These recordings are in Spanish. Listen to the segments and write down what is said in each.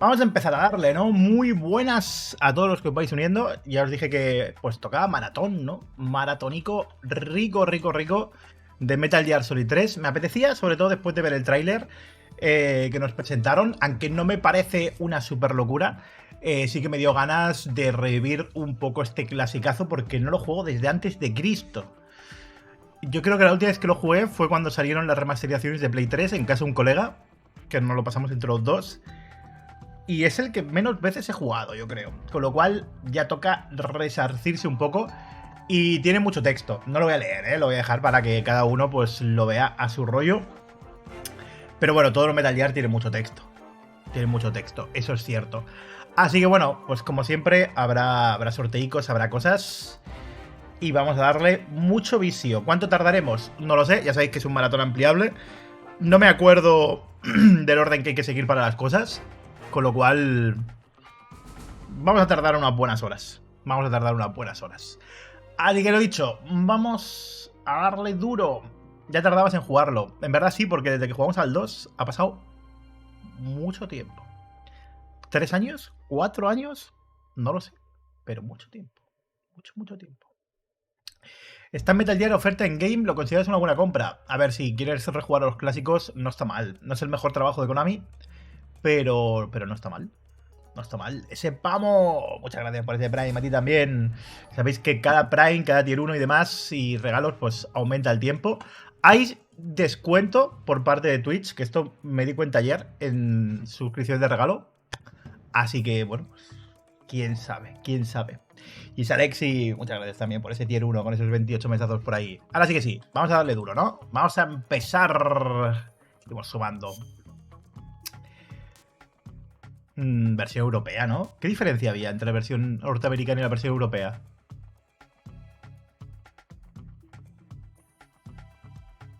Vamos a empezar a darle, ¿no? Muy buenas a todos los que os vais uniendo. Ya os dije que pues tocaba maratón, ¿no? Maratónico rico, rico, rico de Metal Gear Solid 3. Me apetecía, sobre todo después de ver el tráiler que nos presentaron, aunque no me parece una super locura. Sí que me dio ganas de revivir un poco este clasicazo porque no lo juego desde antes de Cristo. Yo creo que la última vez que lo jugué fue cuando salieron las remasterizaciones de Play 3 en casa de un colega, que nos lo pasamos entre los dos. Y es el que menos veces he jugado, yo creo. Con lo cual ya toca resarcirse un poco. Y tiene mucho texto. No lo voy a leer, ¿eh? Lo voy a dejar para que cada uno pues lo vea a su rollo. Pero bueno, todo lo Metal Gear tiene mucho texto. Tiene mucho texto, eso es cierto. Así que bueno, pues como siempre habrá sorteicos, habrá cosas. Y vamos a darle mucho vicio. ¿Cuánto tardaremos? No lo sé, ya sabéis que es un maratón ampliable. No me acuerdo del orden que hay que seguir para las cosas. Con lo cual vamos a tardar unas buenas horas. Vamos a tardar unas buenas horas. Así que lo dicho, vamos a darle duro. Ya tardabas en jugarlo. En verdad sí, porque desde que jugamos al 2 ha pasado mucho tiempo. ¿3 años? ¿4 años? No lo sé. Pero mucho tiempo. Mucho, mucho tiempo. Está en Metal Gear oferta en game, ¿lo consideras una buena compra? A ver, si quieres rejugar a los clásicos, no está mal. No es el mejor trabajo de Konami, pero no está mal. No está mal. Ese Pamo, muchas gracias por ese Prime, a ti también. Sabéis que cada Prime, cada tier 1 y demás, y regalos, pues aumenta el tiempo. Hay descuento por parte de Twitch, que esto me di cuenta ayer, en suscripciones de regalo. Así que, bueno, pues, quién sabe, quién sabe. Y Salexi, muchas gracias también por ese tier 1 con esos 28 mesazos por ahí. Ahora sí que sí, vamos a darle duro, ¿no? Vamos a empezar. Seguimos sumando. Versión europea, ¿no? ¿Qué diferencia había entre la versión norteamericana y la versión europea?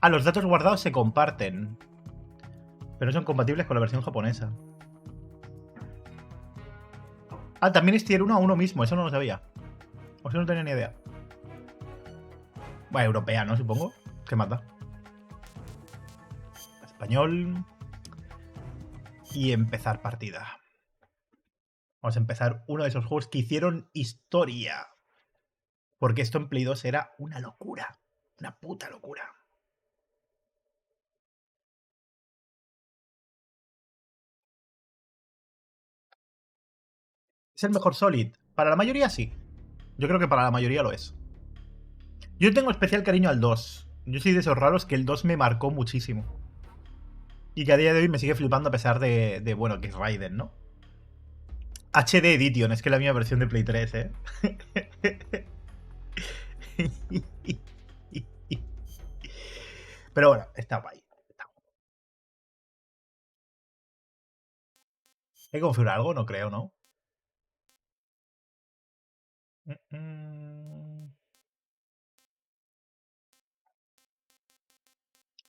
Ah, los datos guardados se comparten, pero no son compatibles con la versión japonesa. Ah, también es tier 1 a uno mismo, eso no lo sabía. O sea, no tenía ni idea. Bueno, europea, ¿no? Supongo. ¿Qué mata? Español. Y empezar partida. Vamos a empezar uno de esos juegos que hicieron historia. Porque esto en Play 2 era una locura. Una puta locura. ¿Es el mejor Solid? Para la mayoría sí. Yo creo que para la mayoría lo es. Yo tengo especial cariño al 2. Yo soy de esos raros que el 2 me marcó muchísimo. Y que a día de hoy me sigue flipando a pesar de bueno, que es Raiden, ¿no? HD Edition, es que es la misma versión de Play 3, ¿eh? Pero bueno, está guay. ¿Hay que configurar algo? No creo, ¿no?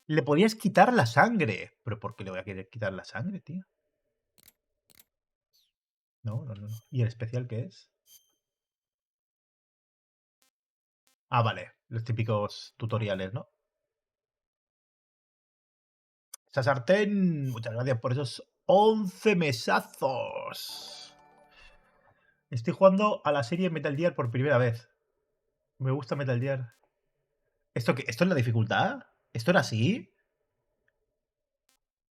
Le podías quitar la sangre. ¿Pero por qué le voy a querer quitar la sangre, tío? No, no, no. ¿Y el especial qué es? Ah, vale. Los típicos tutoriales, ¿no? Esa sartén. Muchas gracias por esos 11 mesazos. Estoy jugando a la serie Metal Gear por primera vez. Me gusta Metal Gear. ¿Esto qué? ¿Esto es la dificultad? ¿Esto era así?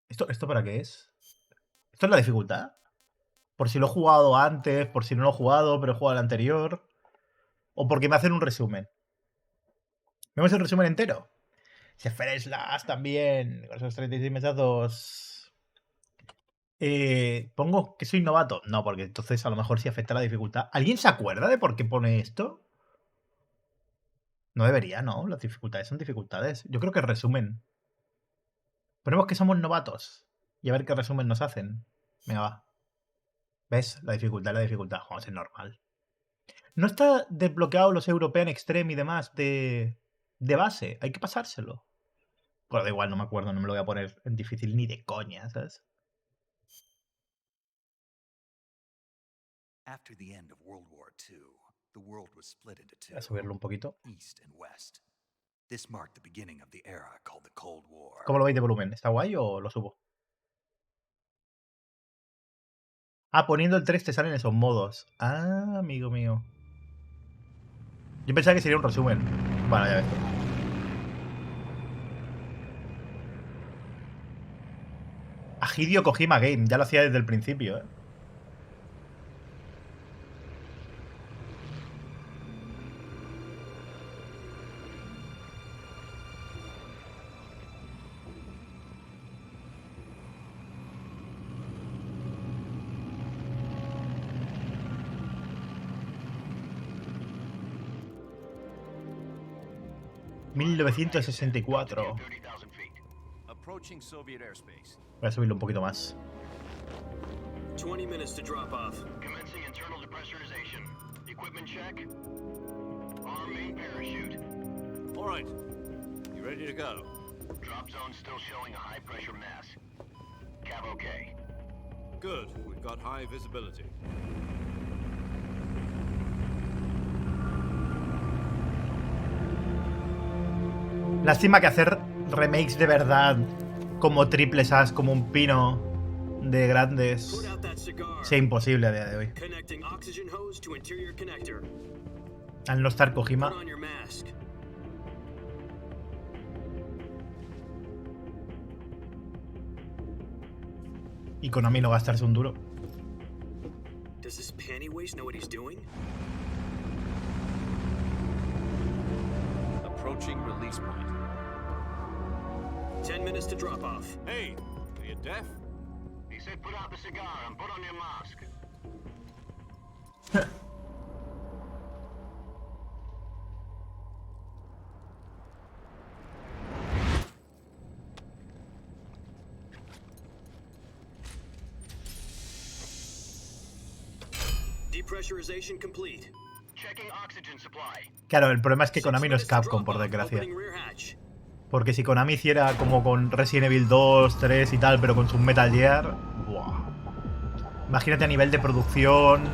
¿Esto para qué es? ¿Esto es la dificultad? Por si lo he jugado antes, por si no lo he jugado, pero he jugado el anterior. O porque me hacen un resumen. ¿Vemos el resumen entero? Se Slash también. Con esos 36 mesazos. ¿Pongo que soy novato? No, porque entonces a lo mejor sí afecta la dificultad. ¿Alguien se acuerda de por qué pone esto? No debería, ¿no? Las dificultades son dificultades. Yo creo que resumen. Ponemos que somos novatos. Y a ver qué resumen nos hacen. Venga, va. ¿Ves? La dificultad, la dificultad. Vamos, es normal. No está desbloqueado los European Extreme y demás de base. Hay que pasárselo. Bueno, da igual, no me acuerdo. No me lo voy a poner en difícil ni de coña, ¿sabes? After the end of World War II, the world was split into two, Voy a subirlo un poquito. East and West. This marked the beginning of the era called the Cold War. ¿Cómo lo veis de volumen? ¿Está guay o lo subo? Ah, poniendo el 3 te salen esos modos. Ah, amigo mío. Yo pensaba que sería un resumen. Bueno, ya ves. A Hideo Kojima Game, ya lo hacía desde el principio, ¿eh? ...1964... Approaching Soviet airspace. Voy a subirlo un poquito más. 20 minutes to drop off. Commencing internal depressurization. Equipment check. Arm main parachute. All right. You ready to go? Drop zone still showing a high pressure mass. Cav okay. Good. We've got high visibility. Lástima que hacer remakes de verdad, como triples As, como un pino de grandes, Put out that cigar. sea imposible a día de hoy. Connecting oxygen hose to interior connector. Al no estar Kojima. Put on your mask. Y Konami no gastarse un duro. Does this panty waste know what he's doing? Approaching release point. 10 minutes to drop off. Hey, are you deaf? He said put out the cigar and put on your mask. Depressurization complete. Checking oxygen supply. Claro, el problema es que 6 Konami no es minutes to Capcom, drop por off. desgracia. Opening rear hatch. Porque si Konami hiciera como con Resident Evil 2, 3 y tal, pero con su Metal Gear... Buah. Imagínate a nivel de producción...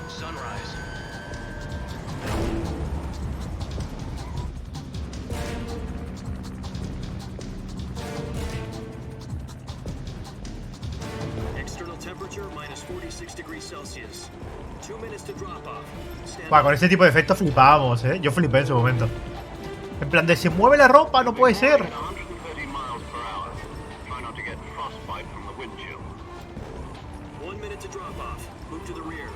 Sunrise. External temperature minus 46 degrees Celsius. 2 minutes to drop off. Stand Buah, con by. este tipo de efectos flipábamos, ¿eh? Yo flipé en su momento. En plan de, se mueve la ropa, no puede ser. 130 miles per hour. Try not to get frostbite from the wind chill. 1 minute to drop off. Move to the rear.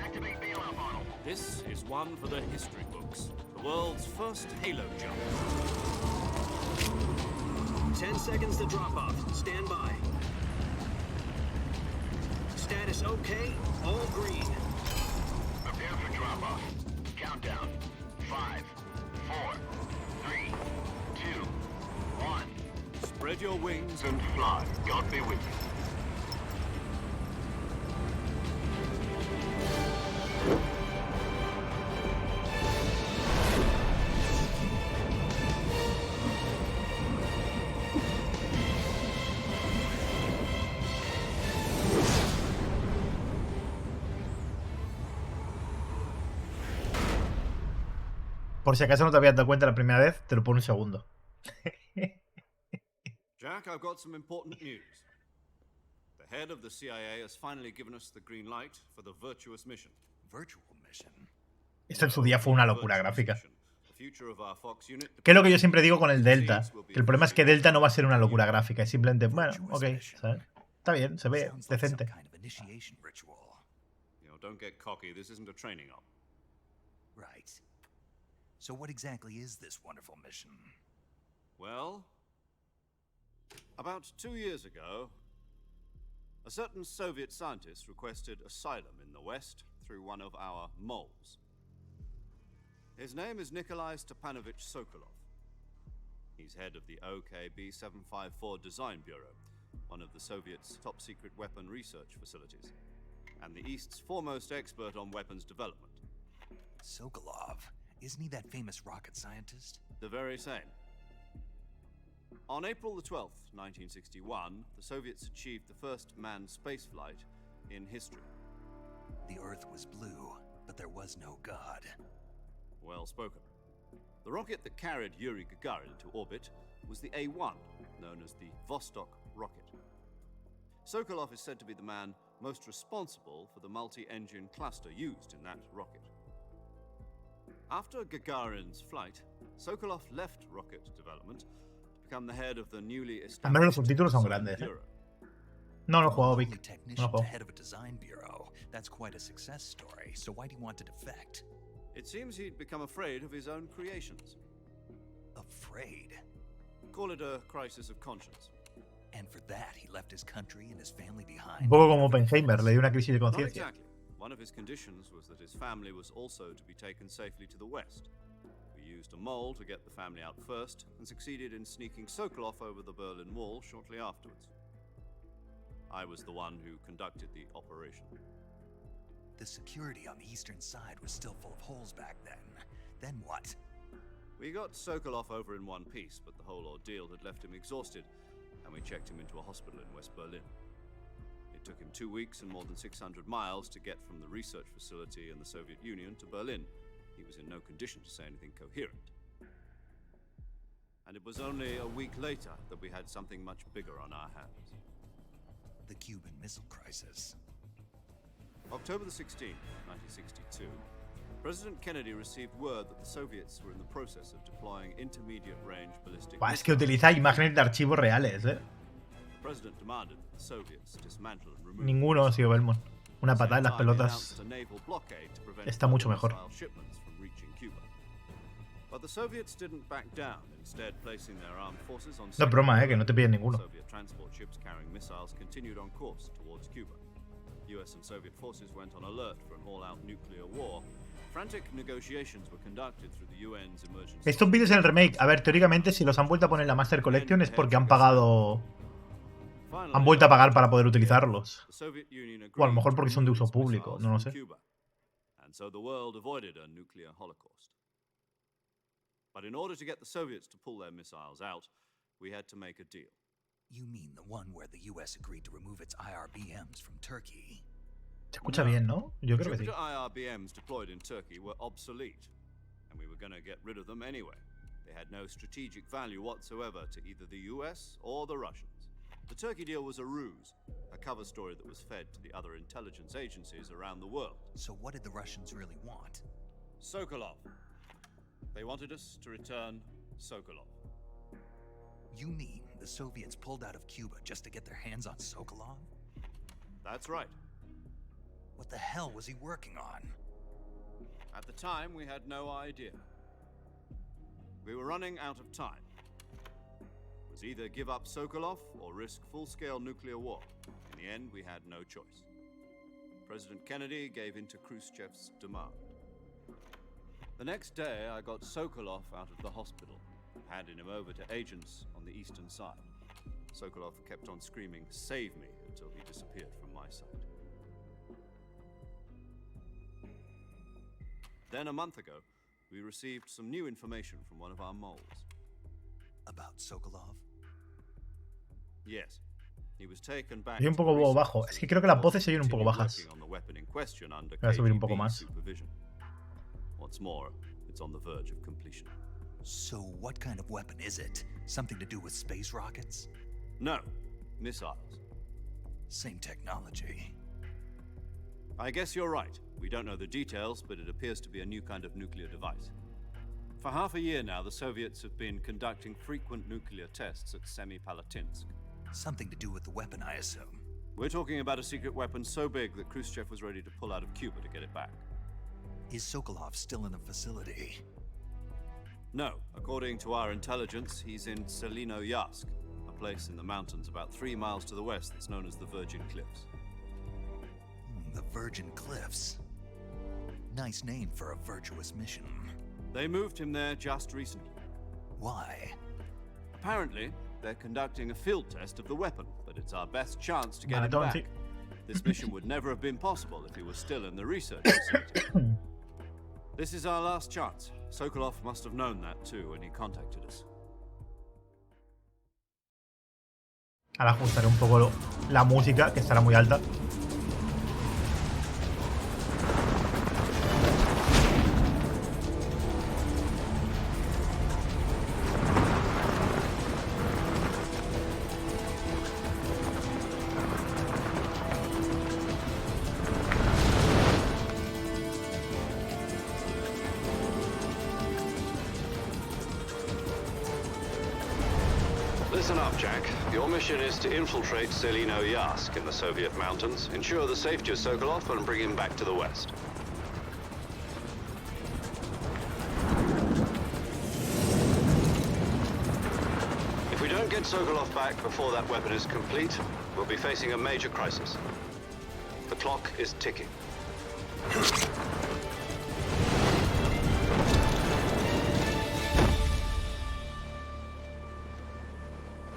Activate bailout model. This is one for the history books. The world's first Halo jump. 10 seconds to drop off. Stand by. Status okay. All green. Prepare for drop off. Countdown. 5, 4, 3, 2, 1. Spread your wings And fly. God be with you. Por si acaso no te habías dado cuenta la primera vez, te lo pongo un segundo. Jack, I've got some important news. The head of the CIA has finally given us the green light for the virtuous mission. Virtual mission. Esto en su día fue una locura gráfica. The future of our Fox unit Que es lo que yo siempre digo con el Delta. Que el problema es que Delta no va a ser una locura gráfica. Es simplemente, bueno, ok, ¿sabes? Está bien, se ve Sounds like some decente. kind of initiation ritual. You know, don't get cocky. This isn't a training op. Right. So what exactly is this wonderful mission? Well, about 2 years ago, a certain Soviet scientist requested asylum in the West through one of our moles. His name is Nikolai Stepanovich Sokolov. He's head of the OKB 754 Design Bureau, one of the Soviets' top-secret weapon research facilities, and the East's foremost expert on weapons development. Sokolov. Isn't he that famous rocket scientist? The very same. On April the 12th, 1961, the Soviets achieved the first manned spaceflight in history. The Earth was blue, but there was no God. Well spoken. The rocket that carried Yuri Gagarin into orbit was the A-1, known as the Vostok rocket. Sokolov is said to be the man most responsible for the multi-engine cluster used in that rocket. After Gagarin's flight, Sokolov left rocket development to become the head of the newly Al menos los established subtítulos son Soviet grandes, ¿eh? Bureau. No lo he jugado, Only Vic. No lo technician he to jugado. head of a design bureau. That's quite a success story. So why do you want to defect? It seems he'd become afraid of his own creations. Afraid. Call it a crisis of conscience. And for that, he left his country and his family Un behind. poco como Oppenheimer, le dio una crisis de Not conciencia. exactly. One of his conditions was that his family was also to be taken safely to the west. We used a mole to get the family out first and succeeded in sneaking Sokolov over the Berlin Wall shortly afterwards. I was the one who conducted the operation. The security on the eastern side was still full of holes back then. Then what? We got Sokolov over in one piece, but the whole ordeal had left him exhausted, and we checked him into a hospital in West Berlin. It took him 2 weeks and more than 600 miles to get from the research facility in the Soviet Union to Berlin. He was in no condition to say anything coherent. And it was only a week later that we had something much bigger on our hands. The Cuban Missile Crisis. October the 16th, 1962, President Kennedy received word that the Soviets were in the process of deploying intermediate-range ballistic Buah, es que missiles. utiliza imágenes de archivos reales, ¿eh? The President demanded that the Soviets dismantle and remove Ninguno ha sido Belmont. Una patada en las pelotas. está mucho mejor. No es broma, que no te piden ninguno. US and Soviet forces went on alert for an all-out nuclear war. Frantic negotiations were conducted through the UN's emergency. Estos vídeos en el remake, a ver, teóricamente si los han vuelto a poner en la Master Collection es porque han pagado... Han vuelto a pagar para poder utilizarlos. O a lo mejor porque son de uso público, no lo sé. And so the world avoided a nuclear holocaust. But in order to get the Soviets to pull their missiles out, we had to make a deal. You mean the one where the US agreed to remove its IRBMs from Turkey? Se escucha bien, ¿no? Yo creo que sí. Jupiter IRBMs deployed in Turkey were obsolete, and we were going to get rid of them anyway. They had no strategic value whatsoever to either the US or the Russians. The Turkey deal was a ruse, a cover story that was fed to the other intelligence agencies around the world. So what did the Russians really want? Sokolov. They wanted us to return Sokolov. You mean the Soviets pulled out of Cuba just to get their hands on Sokolov? That's right. What the hell was he working on? At the time, we had no idea. We were running out of time. It was either give up Sokolov or risk full-scale nuclear war. In the end, we had no choice. President Kennedy gave in to Khrushchev's demand. The next day, I got Sokolov out of the hospital, handing him over to agents on the eastern side. Sokolov kept on screaming, "Save me," until he disappeared from my sight. Then a month ago, we received some new information from one of our moles. About Sokolov? Yes. He was taken back. Oye un poco bajo. Es que creo que las voces se oyen un poco bajas. Voy a subir un poco más. What's more, it's on the verge of completion. So what kind of weapon is it? Something to do with space rockets? No, missiles. Same technology. I guess you're right. We don't know the details, but it appears to be a new kind of nuclear device. For half a year now, the Soviets have been conducting frequent nuclear tests at Semipalatinsk. Something to do with the weapon, I assume. We're talking about a secret weapon so big that Khrushchev was ready to pull out of Cuba to get it back. Is Sokolov still in the facility? No. According to our intelligence, he's in Selinoyarsk, a place in the mountains about 3 miles to the west that's known as the Virgin Cliffs. The Virgin Cliffs. Nice name for a virtuous mission. They moved him there just recently. Why? Apparently, they're conducting a field test of the weapon, but it's our best chance to get him Barato, back. sí. This mission would never have been possible if he was still in the research facility. This is our last chance. Sokolov must have known that too when he contacted us. Ahora ajustaré un poco la música, que estará muy alta. Listen up, Jack. Your mission is to infiltrate Selino Yask in the Soviet mountains, ensure the safety of Sokolov, and bring him back to the West. If we don't get Sokolov back before that weapon is complete, we'll be facing a major crisis. The clock is ticking.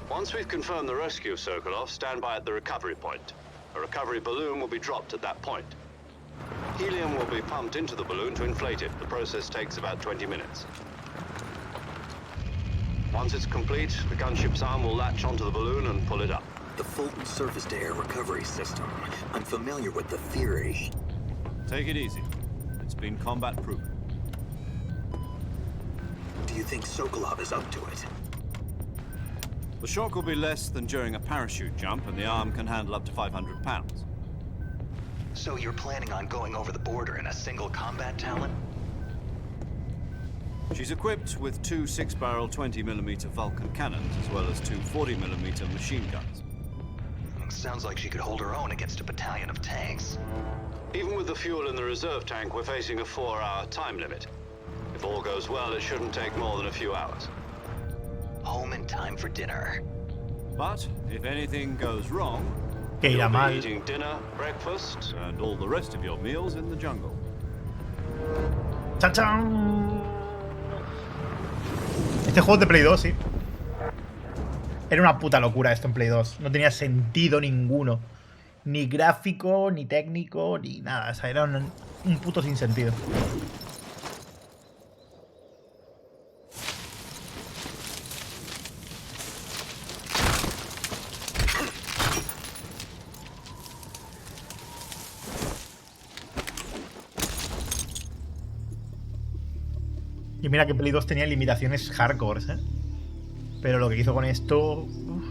Once we've confirmed the rescue of Sokolov, stand by at the recovery point. A recovery balloon will be dropped at that point. Helium will be pumped into the balloon to inflate it. The process takes about 20 minutes. Once it's complete, the gunship's arm will latch onto the balloon and pull it up. The Fulton surface-to-air recovery system. I'm familiar with the theory. Take it easy. It's been combat-proven. Do you think Sokolov is up to it? The shock will be less than during a parachute jump, and the arm can handle up to 500 pounds. So you're planning on going over the border in a single combat talon? She's equipped with two 6-barrel 20mm Vulcan cannons, as well as two 40mm machine guns. Sounds like she could hold her own against a battalion of tanks. Even with the fuel in the reserve tank, we're facing a 4-hour time limit. If all goes well, it shouldn't take more than a few hours. Home in time for dinner. But if anything goes wrong, Que irá you'll mal. be eating dinner, breakfast, and all the rest of your meals in the jungle. ¡Chachán! Este juego es de Play 2, sí. Era una puta locura esto en Play 2. No tenía sentido ninguno. Ni gráfico, ni técnico, ni nada. O sea, era un puto sinsentido. Y mira que Play 2 tenía limitaciones hardcore, ¿eh? Pero lo que hizo con esto... uf.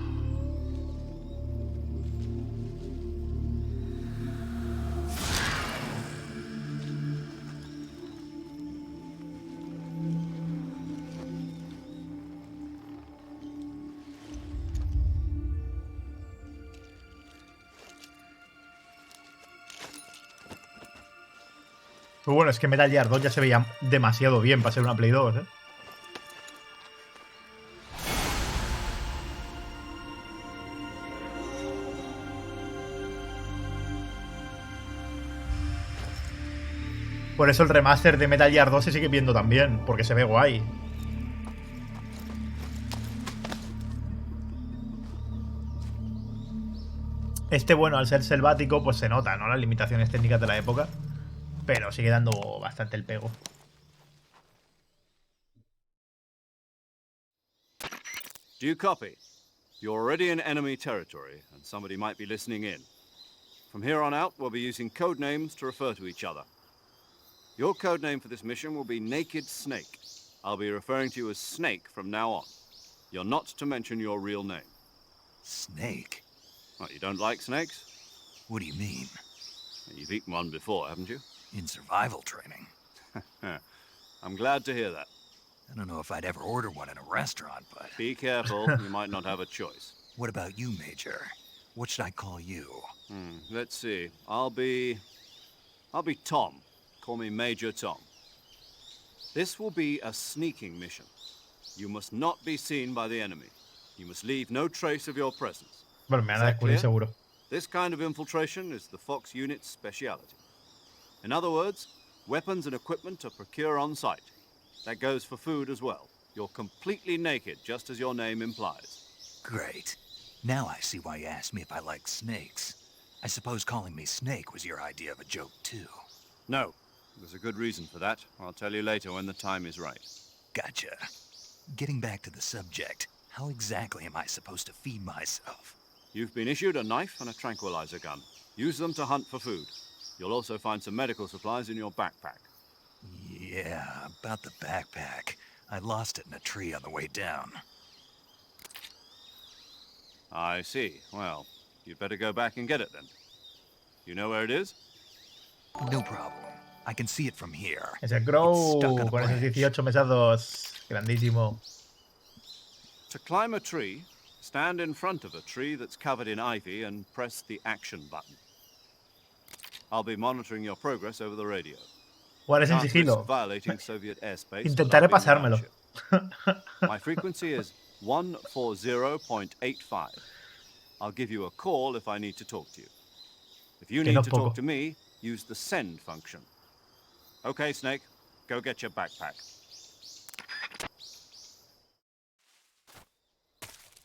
Pero bueno, es que Metal Gear 2 ya se veía demasiado bien para ser una Play 2, ¿eh? Por eso el remaster de Metal Gear 2 se sigue viendo también, porque se ve guay. Este, bueno, al ser selvático, pues se nota, ¿no? Las limitaciones técnicas de la época. Pero sigue dando bastante el pego. Do you copy? You're already in enemy territory, and somebody might be listening in. From here on out, we'll be using code names to refer to each other. Your code name for this mission will be Naked Snake. I'll be referring to you as Snake from now on. You're not to mention your real name. Snake? What, you don't like snakes? What do you mean? You've eaten one before, haven't you? In survival training? I'm glad to hear that. I don't know if I'd ever order one in a restaurant, but... Be careful, you might not have a choice. What about you, Major? What should I call you? Let's see. I'll be Tom. Call me Major Tom. This will be a sneaking mission. You must not be seen by the enemy. You must leave no trace of your presence. Bueno, me van a descubrir seguro. This kind of infiltration is the Fox unit's speciality. In other words, weapons and equipment are procured on site. That goes for food as well. You're completely naked, just as your name implies. Great. Now I see why you asked me if I like snakes. I suppose calling me Snake was your idea of a joke, too. No, there's a good reason for that. I'll tell you later when the time is right. Gotcha. Getting back to the subject, how exactly am I supposed to feed myself? You've been issued a knife and a tranquilizer gun. Use them to hunt for food. You'll also find some medical supplies in your backpack. Yeah, about the backpack. I lost it in a tree on the way down. I see. Well, you'd better go back and get it then. You know where it is? No problem. I can see it from here. Ese Crow It's stuck on a con esos branch. 18 mesados. Grandísimo. To climb a tree, Stand in front of a tree that's covered in ivy and press the action button. I'll be monitoring your progress over the radio. Jugar es en Can't risk sigilo. violating Soviet airspace Intentaré without being without pasármelo. you. My frequency is 140.85. I'll give you a call if I need to talk to you. If you Que need no to poco. talk to me, use the send function. Okay, Snake, go get your backpack.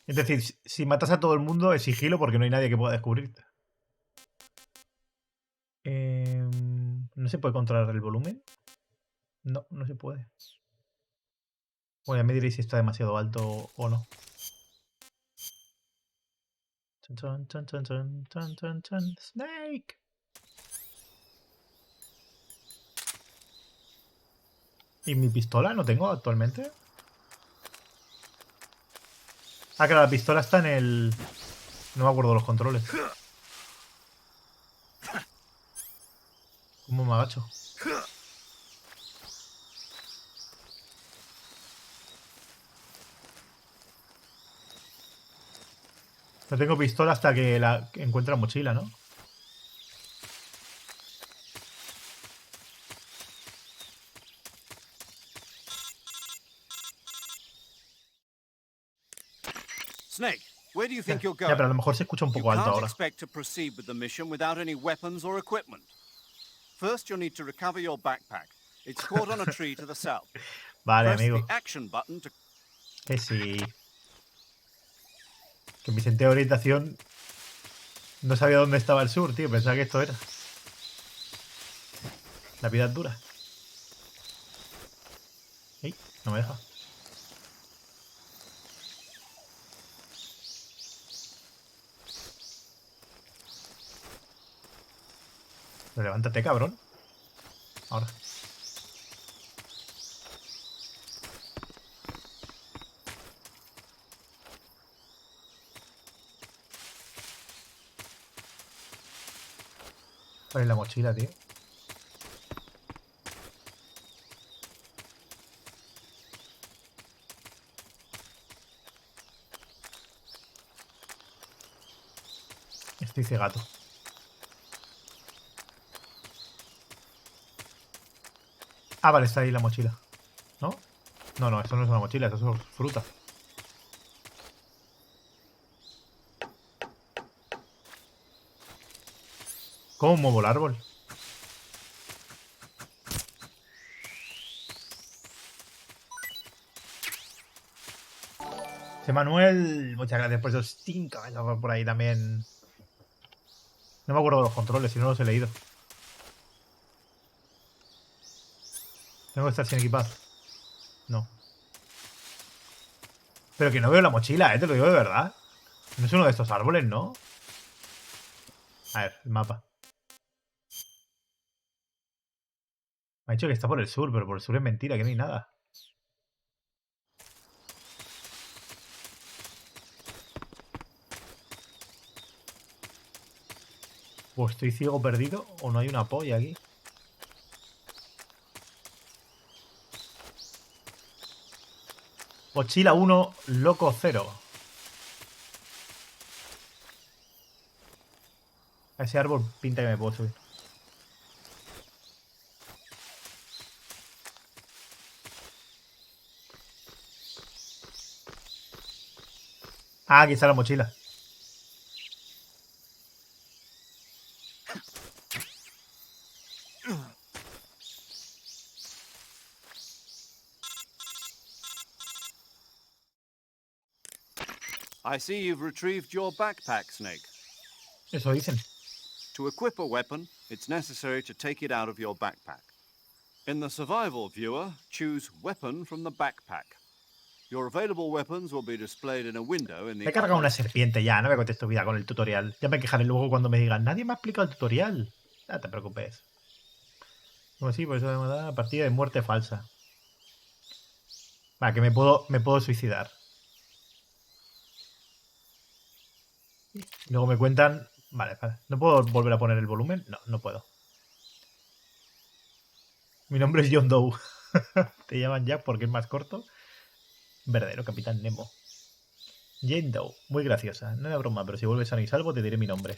Es decir, si matas a todo el mundo es sigilo porque no hay nadie que pueda descubrirte. ¿No se puede controlar el volumen? No, no se puede. Bueno, ya me diréis si está demasiado alto o no. Chan, chan, chan, chan, chan, chan, chan. Snake. ¿Y mi pistola no tengo actualmente? Ah, claro, la pistola está en el... No me acuerdo los controles. ¿Cómo me agacho? No tengo pistola hasta que la encuentre la mochila, ¿no? Snake, where do you think you're Ya, going? pero a lo mejor se escucha un You poco alto can't ahora. expect to proceed with the mission without any weapons or equipment. First, you'll need to recover your backpack. It's caught on a tree to the south. Vale, Press amigo. the action button to... Que sí. Que mi sentido de orientación no sabía dónde estaba el sur, tío. Pensaba que esto era. La vida es dura. ¡Ey! No me deja. Pero levántate, cabrón. Ahora. ¿Cuál es la mochila, tío? Estoy cegato. Ah, vale, está ahí la mochila. ¿No? No, no, esto no es una mochila, esto son frutas. ¿Cómo muevo el árbol? Manuel, muchas gracias por esos 5 años por ahí también. No me acuerdo de los controles, si no los he leído. Tengo que estar sin equipar. No. Pero que no veo la mochila, te lo digo de verdad. No es uno de estos árboles, ¿no? A ver, el mapa. Me ha dicho que está por el sur, pero por el sur es mentira, que no hay nada. O estoy ciego perdido o no hay una polla aquí. Mochila 1, loco 0. A ese árbol pinta que me puedo subir. Ah, aquí está la mochila. I see you've retrieved your backpack, Snake. Eso dicen. To equip a weapon, it's necessary to take it out of your backpack. In the survival viewer, choose Weapon from the backpack. Your available weapons will be displayed in a window in the... Me he cargado una serpiente ya, no me contesto vida con el tutorial. Ya me quejaré luego cuando me digan, nadie me ha explicado el tutorial. No te preocupes. Como sí, por eso me da partida de muerte falsa. Va, que me puedo suicidar. Y luego me cuentan... Vale, vale. ¿No puedo volver a poner el volumen? No, no puedo. Mi nombre es John Doe. Te llaman Jack porque es más corto. Verdadero Capitán Nemo. Yendo, muy graciosa. No era broma, pero si vuelves sano y salvo te diré mi nombre.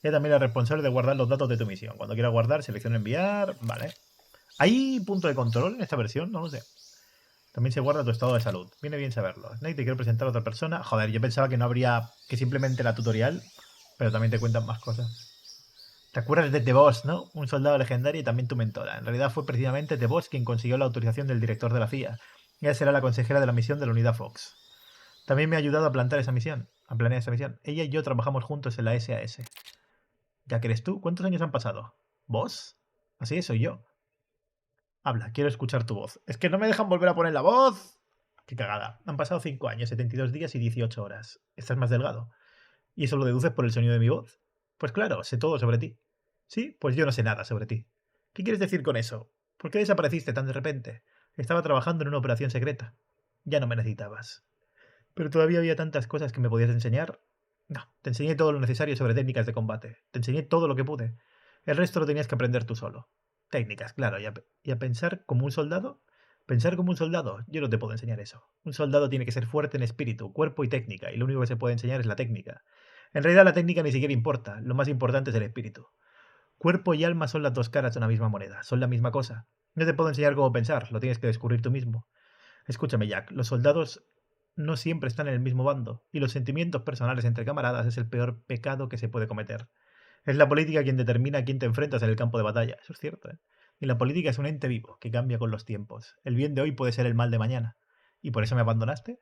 Ella también es responsable de guardar los datos de tu misión. Cuando quieras guardar, selecciona enviar. Vale. ¿Hay punto de control en esta versión? No lo sé. También se guarda tu estado de salud. Viene bien saberlo. Snake, te quiero presentar a otra persona. Joder, yo pensaba que no habría que simplemente la tutorial, pero también te cuentan más cosas. ¿Te acuerdas de The Boss, no? Un soldado legendario y también tu mentora. En realidad fue precisamente The Boss quien consiguió la autorización del director de la CIA. Ella será la consejera de la misión de la unidad Fox. También me ha ayudado a plantear esa misión. A planear esa misión. Ella y yo trabajamos juntos en la SAS. ¿Ya que eres tú? ¿Cuántos años han pasado? ¿Vos? Así es, soy yo. Habla, quiero escuchar tu voz. Es que no me dejan volver a poner la voz. Qué cagada. Han pasado 5 años, 72 días y 18 horas. Estás más delgado. ¿Y eso lo deduces por el sonido de mi voz? Pues claro, sé todo sobre ti. Sí, pues yo no sé nada sobre ti. ¿Qué quieres decir con eso? ¿Por qué desapareciste tan de repente? Estaba trabajando en una operación secreta. Ya no me necesitabas. Pero todavía había tantas cosas que me podías enseñar. No, te enseñé todo lo necesario sobre técnicas de combate. Te enseñé todo lo que pude. El resto lo tenías que aprender tú solo. Técnicas, claro. ¿Y a pensar como un soldado? Pensar como un soldado, yo no te puedo enseñar eso. Un soldado tiene que ser fuerte en espíritu, cuerpo y técnica, y lo único que se puede enseñar es la técnica. En realidad la técnica ni siquiera importa, lo más importante es el espíritu. Cuerpo y alma son las dos caras de una misma moneda, son la misma cosa. No te puedo enseñar cómo pensar, lo tienes que descubrir tú mismo. Escúchame, Jack, los soldados no siempre están en el mismo bando, y los sentimientos personales entre camaradas es el peor pecado que se puede cometer. Es la política quien determina a quién te enfrentas en el campo de batalla, eso es cierto, ¿eh? Y la política es un ente vivo, que cambia con los tiempos. El bien de hoy puede ser el mal de mañana. ¿Y por eso me abandonaste?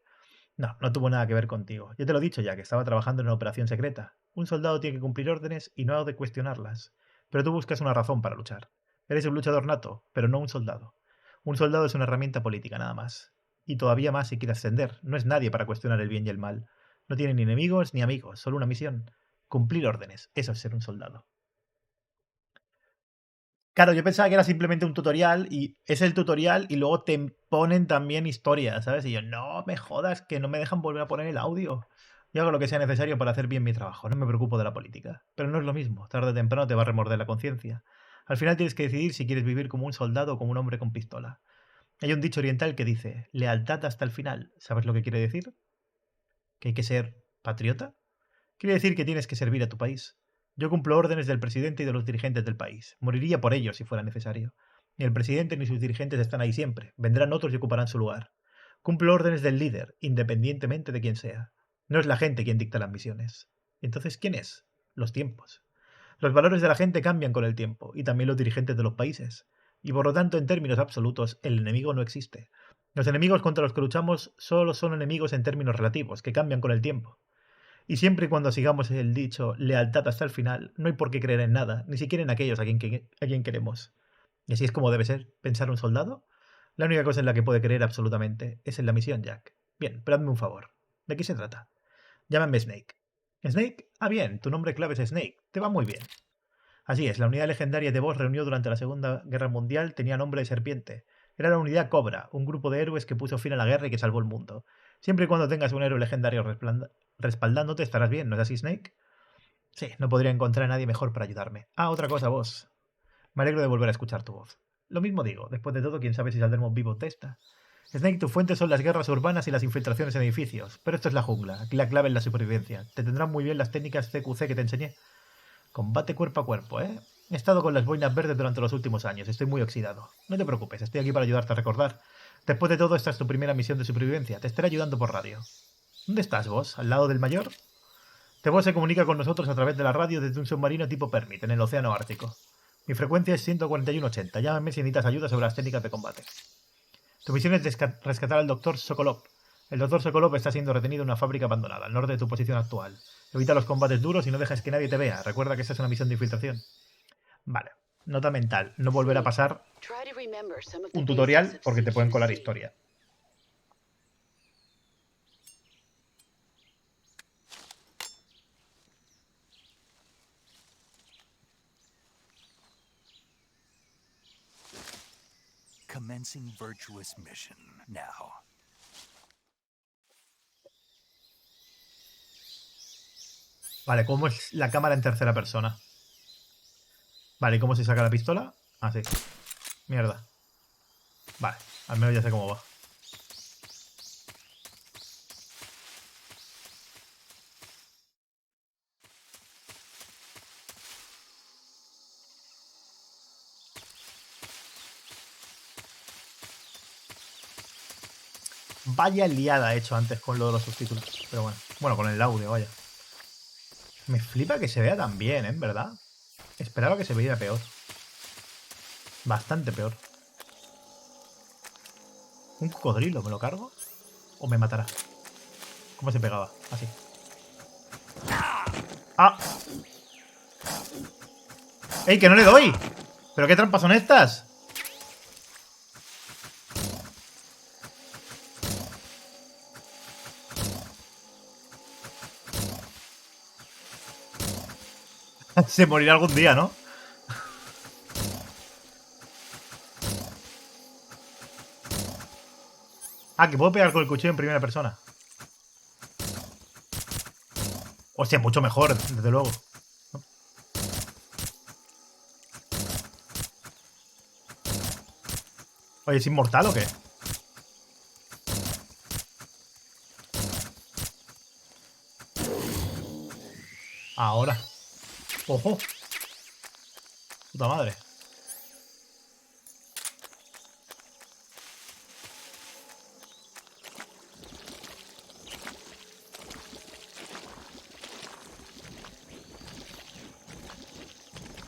No, no tuvo nada que ver contigo. Yo te lo he dicho ya, que estaba trabajando en una operación secreta. Un soldado tiene que cumplir órdenes y no ha de cuestionarlas. Pero tú buscas una razón para luchar. Eres un luchador nato, pero no un soldado. Un soldado es una herramienta política, nada más. Y todavía más si quiere ascender. No es nadie para cuestionar el bien y el mal. No tiene ni enemigos ni amigos, solo una misión. Cumplir órdenes. Eso es ser un soldado. Claro, yo pensaba que era simplemente un tutorial y es el tutorial y luego te ponen también historia, ¿sabes? Y yo, no me jodas, que no me dejan volver a poner el audio. Yo hago lo que sea necesario para hacer bien mi trabajo, no me preocupo de la política. Pero no es lo mismo, tarde o temprano te va a remorder la conciencia. Al final tienes que decidir si quieres vivir como un soldado o como un hombre con pistola. Hay un dicho oriental que dice, lealtad hasta el final. ¿Sabes lo que quiere decir? ¿Que hay que ser patriota? Quiere decir que tienes que servir a tu país. Yo cumplo órdenes del presidente y de los dirigentes del país. Moriría por ellos si fuera necesario. Ni el presidente ni sus dirigentes están ahí siempre. Vendrán otros y ocuparán su lugar. Cumplo órdenes del líder, independientemente de quién sea. No es la gente quien dicta las misiones. Entonces, ¿quién es? Los tiempos. Los valores de la gente cambian con el tiempo, y también los dirigentes de los países. Y por lo tanto, en términos absolutos, el enemigo no existe. Los enemigos contra los que luchamos solo son enemigos en términos relativos, que cambian con el tiempo. Y siempre y cuando sigamos el dicho lealtad hasta el final, no hay por qué creer en nada, ni siquiera en aquellos a quien queremos. Y así es como debe ser, pensar un soldado. La única cosa en la que puede creer absolutamente es en la misión, Jack. Bien, pero hazme un favor. ¿De qué se trata? Llámame Snake. ¿Snake? Ah, bien, tu nombre clave es Snake. Te va muy bien. Así es, la unidad legendaria de Boss reunió durante la Segunda Guerra Mundial tenía nombre de serpiente. Era la unidad Cobra, un grupo de héroes que puso fin a la guerra y que salvó el mundo. Siempre y cuando tengas un héroe legendario respaldándote estarás bien, ¿no es así, Snake? Sí, no podría encontrar a nadie mejor para ayudarme. Ah, otra cosa, Boss. Me alegro de volver a escuchar tu voz. Lo mismo digo, después de todo, quién sabe si saldremos vivos de esta. Snake, tu fuente son las guerras urbanas y las infiltraciones en edificios, pero esto es la jungla, aquí la clave es la supervivencia. Te tendrán muy bien las técnicas CQC que te enseñé. Combate cuerpo a cuerpo, ¿eh? He estado con las boinas verdes durante los últimos años, estoy muy oxidado. No te preocupes, estoy aquí para ayudarte a recordar. Después de todo, esta es tu primera misión de supervivencia, te estaré ayudando por radio. ¿Dónde estás vos? ¿Al lado del mayor? Voz se comunica con nosotros a través de la radio desde un submarino tipo Permit, en el océano Ártico. Mi frecuencia es 14180, llámame si necesitas ayuda sobre las técnicas de combate. Tu misión es rescatar al Dr. Sokolov. El Dr. Sokolov está siendo retenido en una fábrica abandonada, al norte de tu posición actual. Evita los combates duros y no dejes que nadie te vea. Recuerda que esta es una misión de infiltración. Vale. Nota mental. No volver a pasar un tutorial porque te pueden colar historia. Commencing virtuous mission now. Vale, ¿cómo es la cámara en tercera persona? Vale, ¿y cómo se saca la pistola? Ah, sí. Mierda. Vale, al menos ya sé cómo va. Vaya liada he hecho antes con lo de los subtítulos. Pero bueno. Bueno, con el audio, vaya. Me flipa que se vea tan bien, ¿eh? En verdad. Esperaba que se viera peor. Bastante peor. ¿Un cocodrilo? ¿Me lo cargo? ¿O me matará? ¿Cómo se pegaba? Así. ¡Ah! ¡Ey, que no le doy! ¿Pero qué trampas son estas? Se morirá algún día, ¿no? Ah, que puedo pegar con el cuchillo en primera persona. Hostia, mucho mejor, desde luego. Oye, ¿es inmortal o qué? Ahora. ¡Ojo! Puta madre.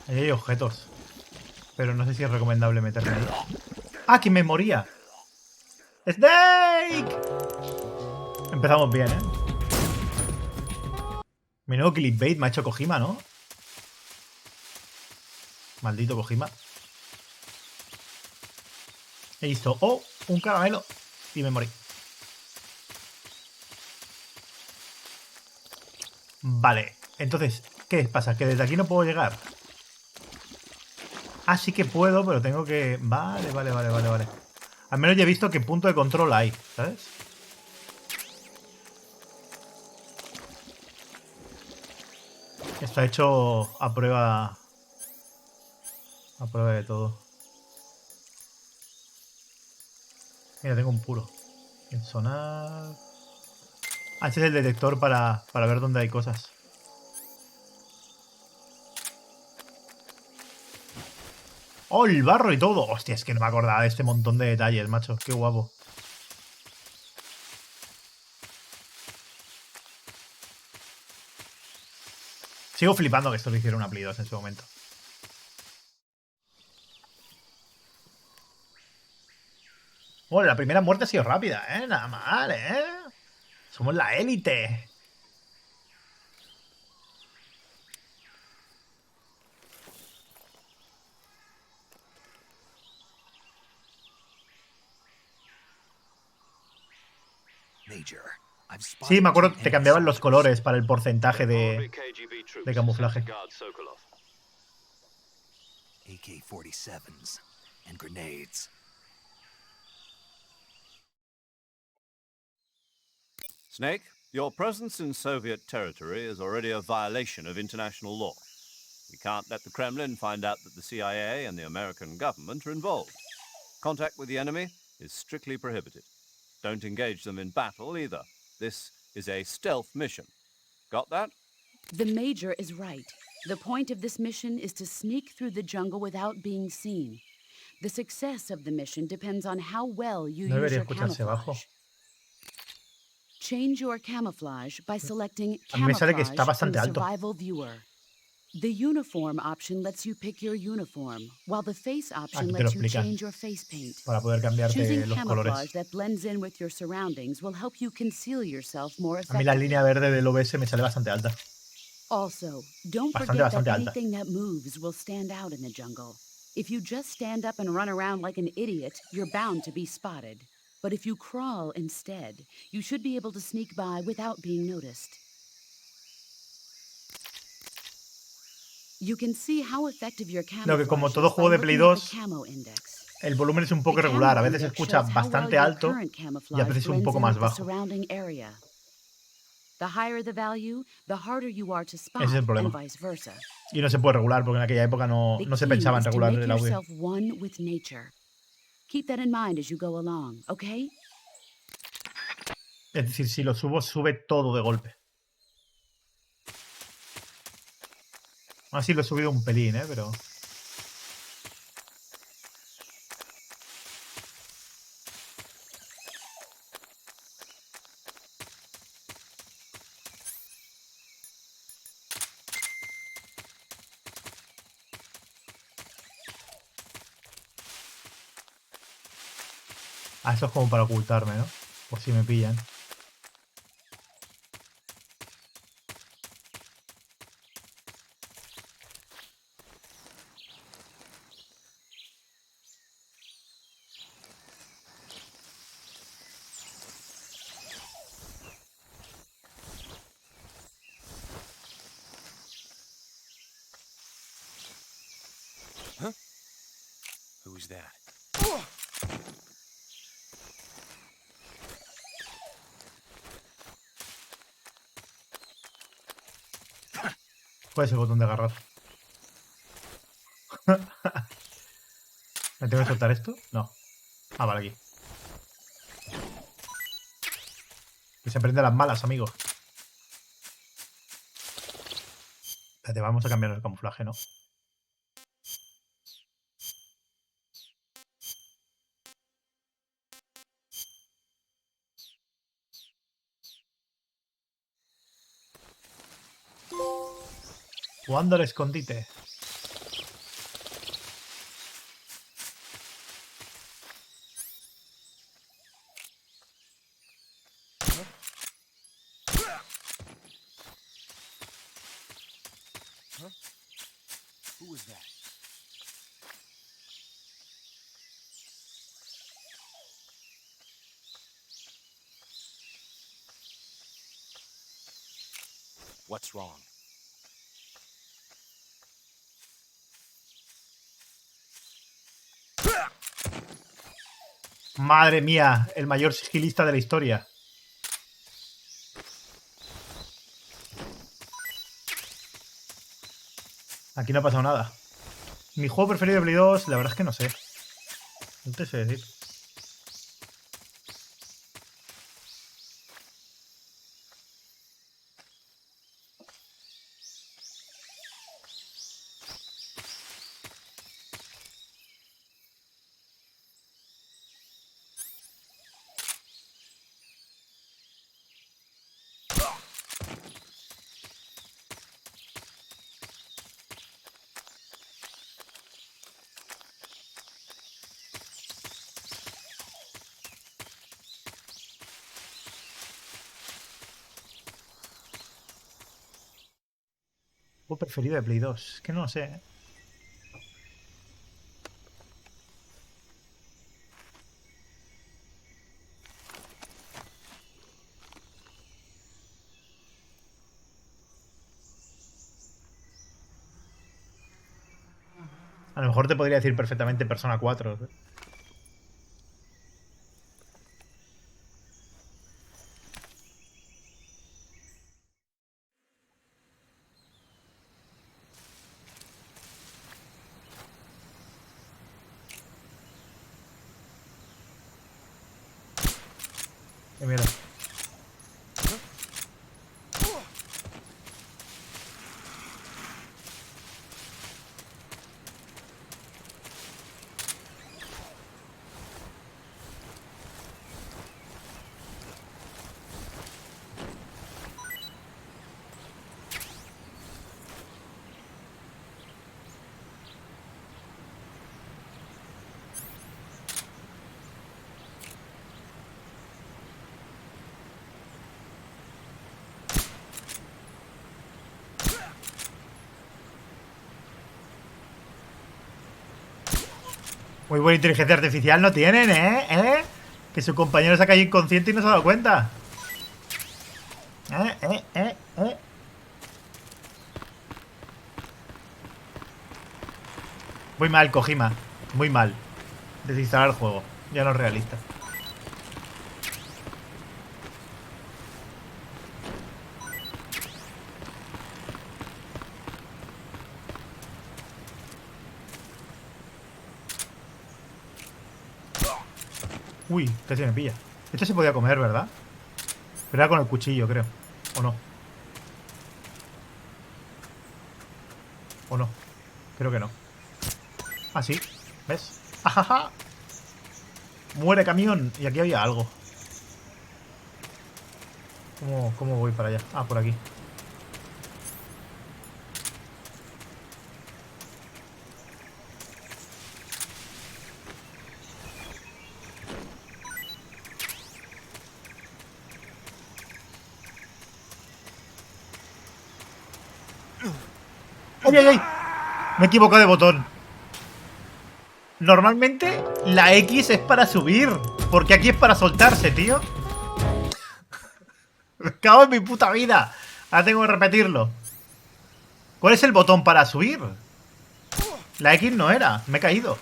Ahí hay objetos. Pero no sé si es recomendable meterme ahí. ¡Ah, que me moría! ¡Snake! Empezamos bien, ¿eh? Menudo clickbait me ha hecho Kojima, ¿no? Maldito Kojima. He visto, oh, un caramelo. Y me morí. Vale, entonces, ¿qué pasa? ¿Que desde aquí no puedo llegar? Ah, sí que puedo, pero tengo que... Vale. Al menos ya he visto qué punto de control hay, ¿sabes? Está hecho a prueba... A prueba de todo. Mira, tengo un puro. En sonar... Ah, este es el detector para ver dónde hay cosas. ¡Oh, el barro y todo! Hostia, es que no me acordaba de este montón de detalles, macho. Qué guapo. Sigo flipando que esto lo hiciera una Play 2 en su momento. Bueno, la primera muerte ha sido rápida, ¿eh? Nada mal, ¿eh? Somos la élite. Major, I've Sí, spotted me two acuerdo que te enemy cambiaban los soldiers. colores para el porcentaje They're de armored KGB troops sent camuflaje. to guard Sokolov. AK-47s and grenades. Snake, your presence in Soviet territory is already a violation of international law. We can't let the Kremlin find out that the CIA and the American government are involved. Contact with the enemy is strictly prohibited. Don't engage them in battle either. This is a stealth mission. Got that? The Major is right. The point of this mission is to sneak through the jungle without being seen. The success of the mission depends on how well you No use debería your escucharse bajo. camouflage. Change your camouflage by selecting A mí me sale que está Camouflage from bastante the alto. Survival Viewer. The Uniform option lets you pick your uniform, while the Face option Aquí te lo lets you explican. change your face paint. Para poder cambiarte Choosing los camouflage colores. that blends in with your surroundings will help you conceal yourself more A mí la effectively. línea verde del OBS me sale bastante alta. Also, don't Bastante, forget that bastante alta. anything that moves will stand out in the jungle. If you just stand up and run around like an idiot, you're bound to be spotted. But if you crawl instead, you should be able to sneak by without being noticed. You can see how effective your Lo que como camouflage todo is by juego de Play looking at 2, the camo index. el volumen es un poco The camo irregular. A veces se index escucha shows how well bastante your alto current y a camouflage veces un blends poco in más with the bajo. surrounding area. The higher the value, the harder you are to spot, Ese es el and problema. vice versa. Y no se puede regular porque en aquella época no se The pensaba key en is to regular make el audio. yourself one with nature. Keep that in mind as you go along, okay? Es decir, si lo subo, sube todo de golpe. Así lo he subido un pelín, pero... Ah, eso es como para ocultarme, ¿no? Por si me pillan. Who's that? ¿Cuál es el botón de agarrar? ¿Me tengo que soltar esto? No. Ah, vale, aquí. Que se aprende las malas, amigo. Espérate, vamos a cambiar el camuflaje, ¿no? Jugando al escondite. Who was that? What's wrong? Madre mía, el mayor sigilista de la historia. Aquí no ha pasado nada. Mi juego preferido de Play 2, la verdad es que no sé. No te sé decir. Juego preferido de Play 2. Es que no lo sé, ¿eh? A lo mejor te podría decir perfectamente Persona 4. ¿Eh? Mira. Muy buena inteligencia artificial no tienen, ¿eh? ¿Eh? Que su compañero se ha caído inconsciente y no se ha dado cuenta. ¿Eh? Muy mal, Kojima. Muy mal. Desinstalar el juego. Ya no es realista. Uy, casi me pilla. Esto se podía comer, ¿verdad? Pero era con el cuchillo, creo. ¿O no? ¿O no? Creo que no. Ah, sí. ¿Ves? ¡Ajaja! Muere camión. Y aquí había algo. ¿Cómo voy para allá? Ah, por aquí. ¡Ay, ay, ay! Me he equivocado de botón. Normalmente la X es para subir. Porque aquí es para soltarse, tío. Me cago en mi puta vida. Ahora tengo que repetirlo. ¿Cuál es el botón para subir? La X no era. Me he caído.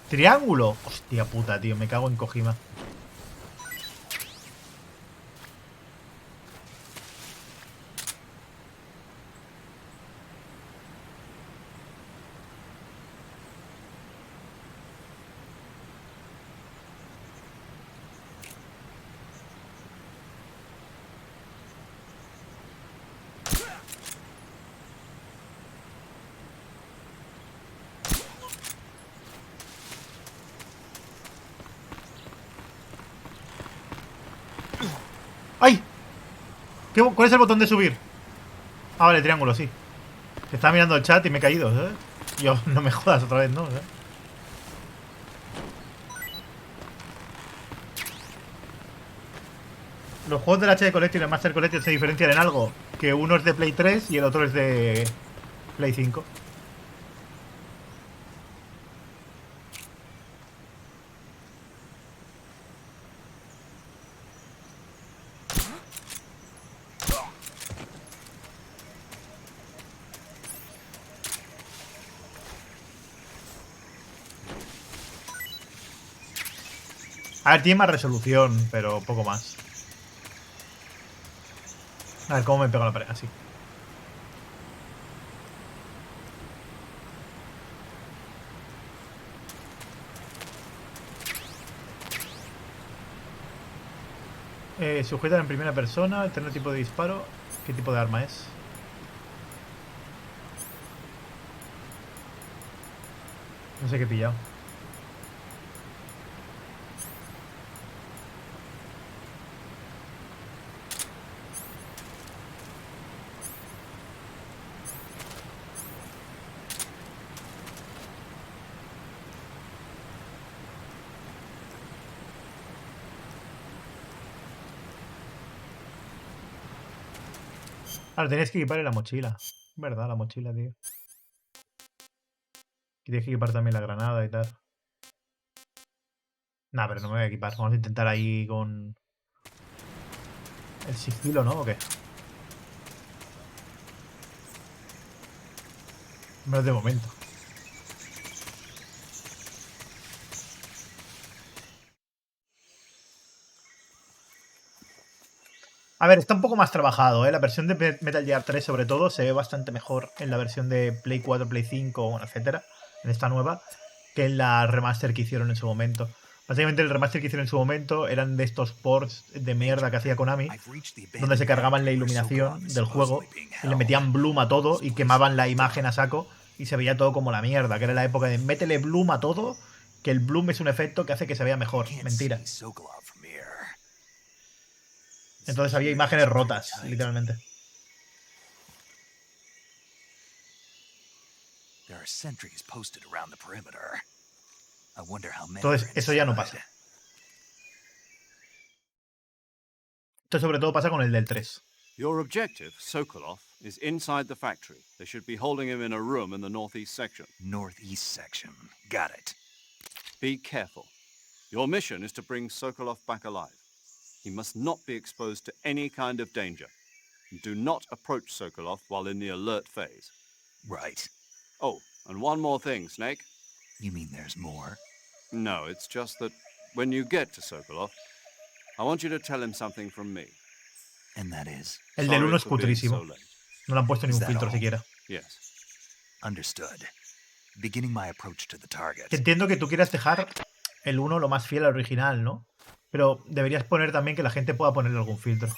Triángulo. Hostia puta, tío. Me cago en Kojima. ¡Ay! ¿Cuál es el botón de subir? Ah, vale, triángulo, sí. Que estaba mirando el chat y me he caído, ¿sabes? Yo, no me jodas otra vez, ¿no? ¿sabes? Los juegos del HD Collection y el Master Collection se diferencian en algo. Que uno es de Play 3 y el otro es de Play 5. A ver, tiene más resolución, pero poco más. A ver cómo me pego la pared, así. Sujetar en primera persona, tener tipo de disparo. ¿Qué tipo de arma es? No sé qué he pillado. Ahora tenías que equipar en la mochila. ¿Verdad? La mochila, tío. Y tienes que equipar también la granada y tal. Nah, pero no me voy a equipar. Vamos a intentar ahí con el sigilo, ¿no? ¿O qué? Menos de momento. A ver, está un poco más trabajado, ¿eh? La versión de Metal Gear 3, sobre todo, se ve bastante mejor en la versión de Play 4, Play 5, bueno, etcétera, en esta nueva, que en la remaster que hicieron en su momento. Básicamente, el remaster que hicieron en su momento eran de estos ports de mierda que hacía Konami, donde se cargaban la iluminación del juego y le metían bloom a todo y quemaban la imagen a saco y se veía todo como la mierda, que era la época de métele bloom a todo, que el bloom es un efecto que hace que se vea mejor. Mentira. Entonces había imágenes rotas, literalmente. Entonces, eso ya no pasa. Esto sobre todo pasa con el del 3. Your objective, Sokolov, is inside the factory. They should be holding him in a room in the northeast section. Northeast section. Got it. Be careful. Your mission is to bring Sokolov back alive. He must not be exposed to any kind of danger. Do not approach Sokolov while in the alert phase. Right. Oh, and one more thing, Snake. You mean there's more? No, it's just that when you get to Sokolov, I want you to tell him something from me. And that is? El del 1 es Sorry for being cutrísimo. so late. No le han puesto Is ningún that filtro all? siquiera. Yes. Understood. Beginning my approach to the target. Que entiendo que tú quieras dejar el 1 lo más fiel al original, ¿no? Pero deberías poner también que la gente pueda ponerle algún filtro.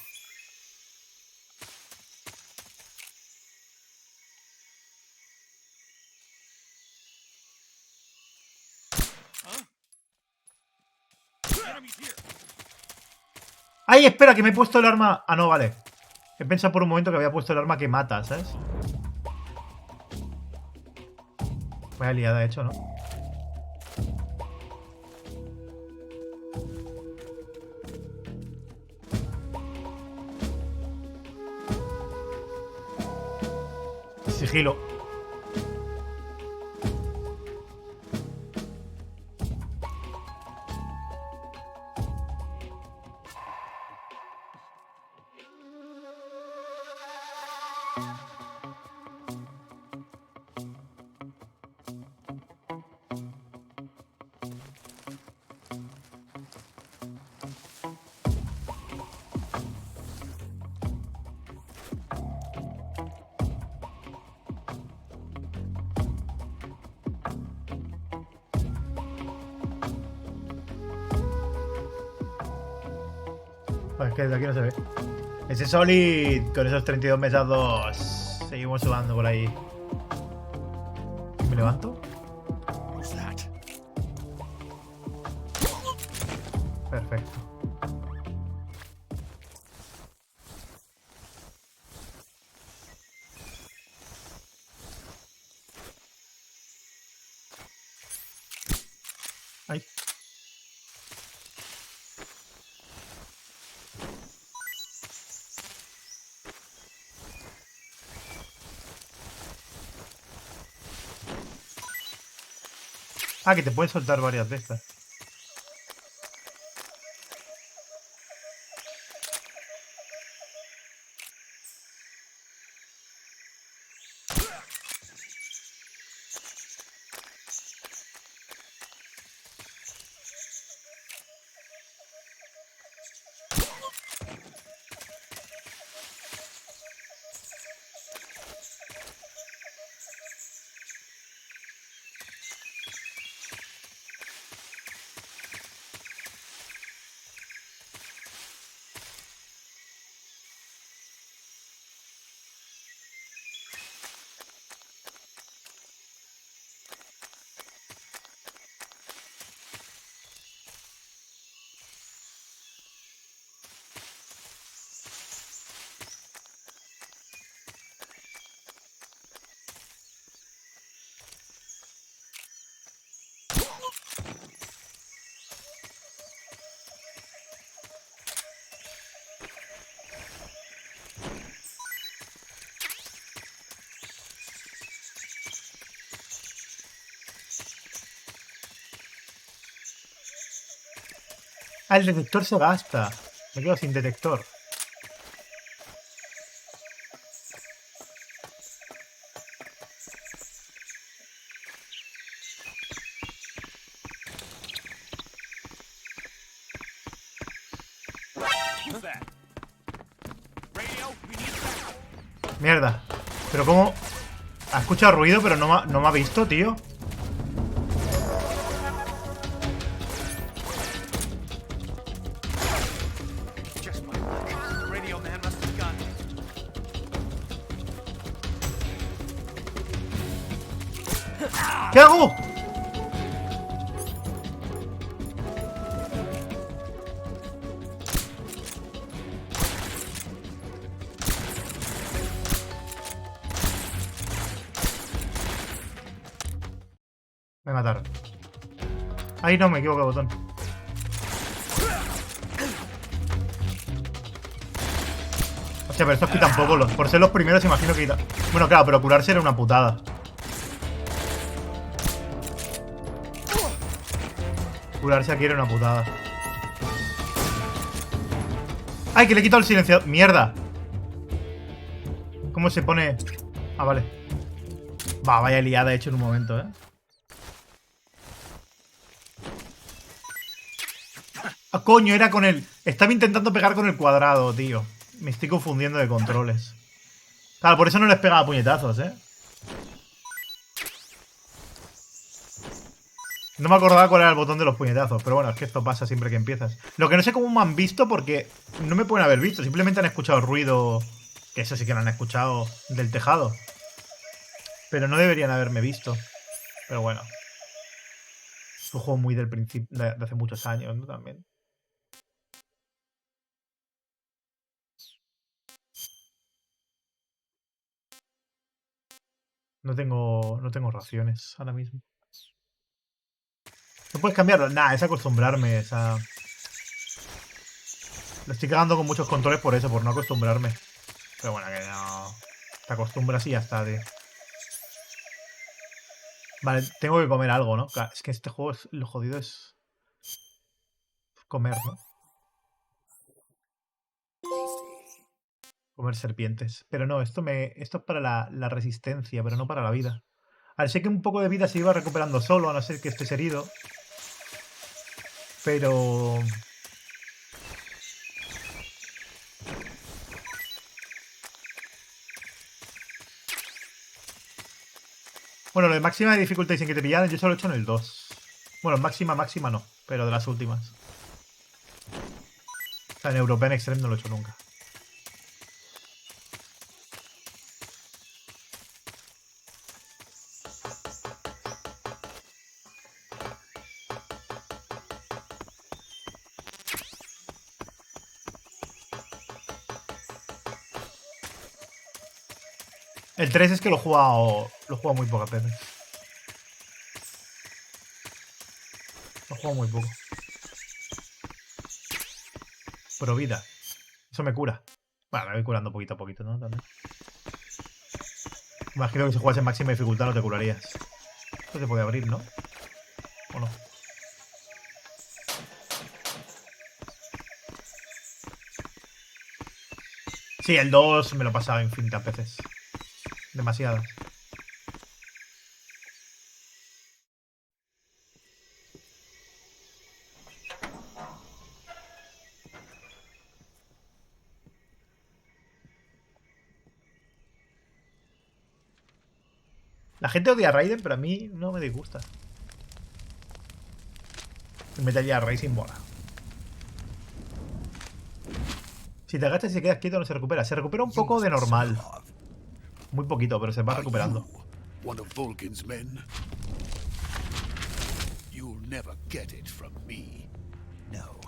¡Ay, espera! Que me he puesto el arma... Ah, no, vale. He pensado por un momento que había puesto el arma que mata, ¿sabes? Vaya liada he hecho, ¿no? sigilo. Pues es que de aquí no se ve. Ese Solid, con esos 32 mesazos, seguimos sudando por ahí. ¿Me levanto? Perfecto. Ay. Ah, que te puedes soltar varias de estas. Ah, el detector se gasta. Me quedo sin detector. Mierda. Pero cómo... Ha escuchado ruido, pero no me ha visto, tío. ¿Qué hago? Me mataron. Ahí no, me equivoco de botón. Hostia, pero estos quitan poco. Por ser los primeros, imagino que quitan. Bueno, claro, pero curarse era una putada. Curarse aquí era una putada. ¡Ay, que le he quitado el silenciador! ¡Mierda! ¿Cómo se pone? Ah, vale. Va, vaya liada he hecho en un momento, ¿eh? ¡Ah, coño! Era con el... Estaba intentando pegar con el cuadrado, tío. Me estoy confundiendo de controles. Claro, por eso no les pegaba puñetazos, ¿eh? No me acordaba cuál era el botón de los puñetazos, pero bueno, es que esto pasa siempre que empiezas. Lo que no sé cómo me han visto porque no me pueden haber visto, simplemente han escuchado el ruido, que eso sí que lo han escuchado, del tejado. Pero no deberían haberme visto. Pero bueno. Es un juego muy del principio, de hace muchos años, ¿no? También. No tengo raciones ahora mismo. ¿No puedes cambiarlo? Nah, es acostumbrarme, esa... Lo estoy cagando con muchos controles por eso, por no acostumbrarme. Pero bueno, que no... Te acostumbras y ya está, tío. Vale, tengo que comer algo, ¿no? Claro, es que este juego lo jodido es comer, ¿no? Comer serpientes. Pero no, esto es para la resistencia, pero no para la vida. A ver, sé que un poco de vida se iba recuperando solo, a no ser que estés herido. Pero... Bueno, lo de máxima dificultad y sin que te pillaran, yo solo he hecho en el 2. Bueno, máxima no, pero de las últimas. O sea, en European Extreme no lo he hecho nunca. El 3 es que lo he jugado muy pocas veces. Lo he jugado muy poco. Pero vida. Eso me cura. Bueno, me voy curando poquito a poquito, ¿no? También. Imagino que si juegas en máxima dificultad no te curarías. Esto se puede abrir, ¿no? ¿O no? Sí, el 2 me lo he pasado infinitas veces. Demasiadas. La gente odia a Raiden, pero a mí no me disgusta. Metal Gear Racing mola. Si te agachas y se quedas quieto no se recupera. Se recupera un poco de normal. Muy poquito, pero se va recuperando. One of Volgin's men. You'll never get it from me. No.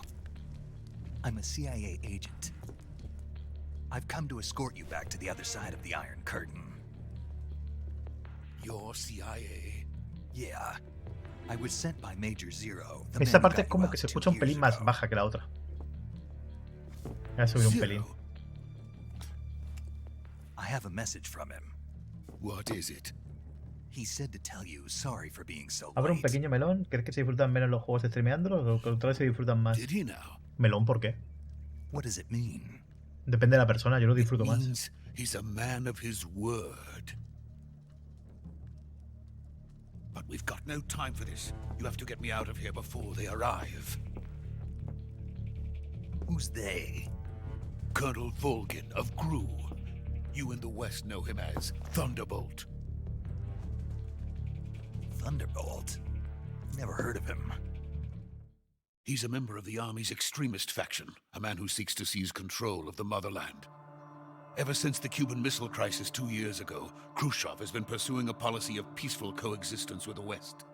I'm a CIA agent. I've come to escort you back to the other side of the Iron Curtain. You're CIA? Yeah. I was sent by Major Zero. the Esta man who parte got es you como out que se 2 escucha un pelín years más ago. baja que la otra. Voy a subir un pelín. Zero? I have a message from him. What is it? He said to tell you sorry for being so Abre un late. pequeño melón. ¿Crees que se disfrutan menos los juegos streameándolos o que otra vez se disfrutan más? Did he now? Melón, ¿por qué? What does it mean? Depende de la persona, yo lo It disfruto más. means he's a man of his word. But we've got no time for this. You have to get me out of here before they arrive. Who's they? Colonel Volgin of Gru. You in the West know him as Thunderbolt. Thunderbolt? Never heard of him. He's a member of the Army's extremist faction, a man who seeks to seize control of the motherland. Ever since the Cuban Missile Crisis 2 years ago, Khrushchev has been pursuing a policy of peaceful coexistence with the West.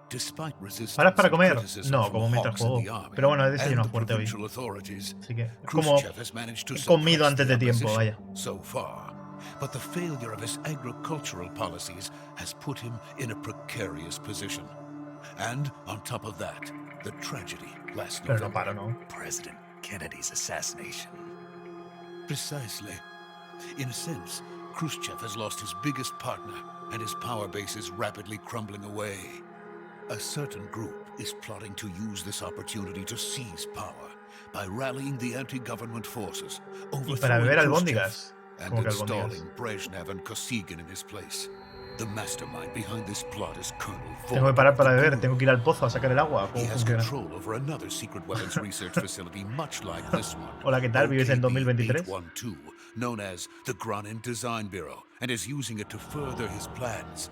Despite resistance ¿Ahora es para and comer? criticism No, from como mientras hawks in juego. the army Pero bueno, he and desayunado the fuerte hoy. provincial authorities, Así que es como Khrushchev has managed to he comido suppress antes the de tiempo, opposition vaya. so far. But the failure of his agricultural policies has put him in a precarious position. And on top of that, the tragedy last Pero no November. paro, ¿no? President Kennedy's assassination. Precisely. In a sense, Khrushchev has lost his biggest partner, and his power base is rapidly crumbling away. A certain group is plotting to use this opportunity to seize power by rallying the anti-government forces, Y para beber overthrowing albóndigas. Khrushchev, and Como que albóndigas. installing Brezhnev and Kosygin in his place. The mastermind behind this plot is Colonel Tengo que Volgin parar of para the beber, Gru. tengo que ir al pozo a sacar el agua. He ¿Cómo has funciona? control over another secret weapons research facility much like this one. Hola, ¿qué tal? ¿Vives en 2023? OKB-812, known as the Gronin Design Bureau, and is using it to further his plans.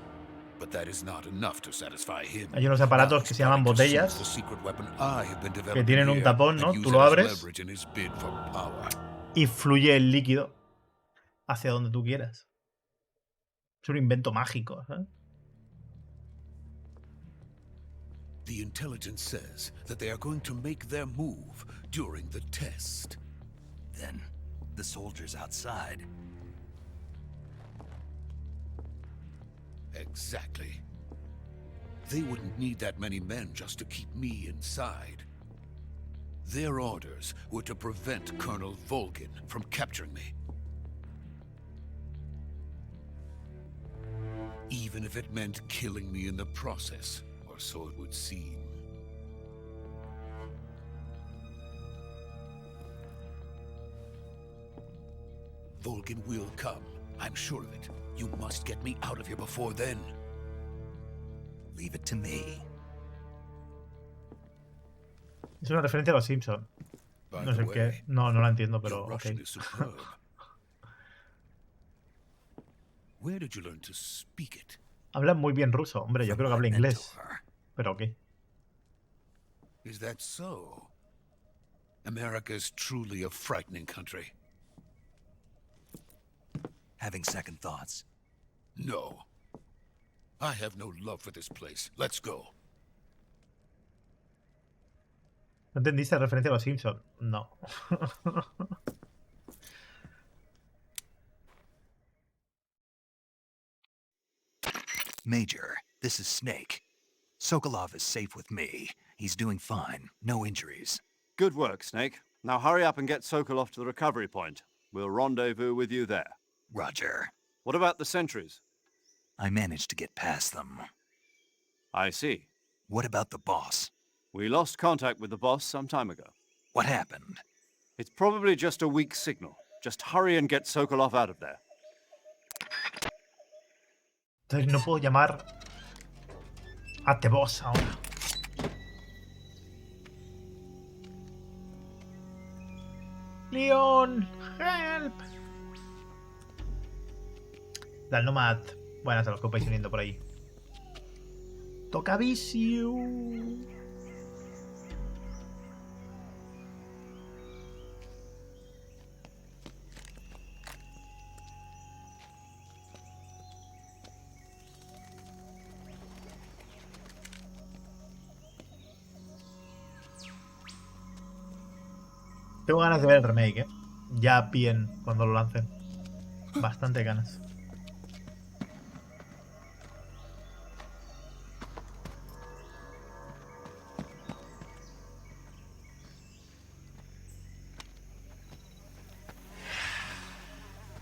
But that is not enough to satisfy him. Hay unos aparatos Now que he's se llaman planning to seize botellas, the secret weapon I have been que developing tienen un here tapón, and ¿no? use Tú it lo as abres leverage in his bid for power. y fluye el líquido hacia donde tú quieras. Es un invento mágico, ¿sabes? The intelligence says that they are going to make their move during the test. Then, the soldiers outside. Exactly. They wouldn't need that many men just to keep me inside. Their orders were to prevent Colonel Volgin from capturing me. even if it meant killing me in the process, or so it would seem. Volgin will come. I'm sure of it. You must get me out of here before then. Leave it to me. Es una referencia a los Simpsons. By No the sé way, qué. No la entiendo, pero your ok. Russian is superb. Where did you learn to speak it? Habla muy bien ruso. Hombre, yo creo que habla inglés. Pero ok. Is that so? America is truly a frightening country. Having second thoughts. No. I have no love for this place. Let's go. ¿No entendiste la referencia a los Simpsons? No. Major, this is Snake. Sokolov is safe with me. He's doing fine. No injuries. Good work, Snake. Now hurry up and get Sokolov to the recovery point. We'll rendezvous with you there. Roger. What about the sentries? I managed to get past them. I see. What about the boss? We lost contact with the boss some time ago. What happened? It's probably just a weak signal. Just hurry and get Sokolov out of there. Entonces no puedo llamar a The Boss ahora. Leon, help. La Nomad. Buenas a los que os vais uniendo por ahí. Toca vicio. Tengo ganas de ver el remake, ¿eh? Ya bien cuando lo lancen. Bastante ganas.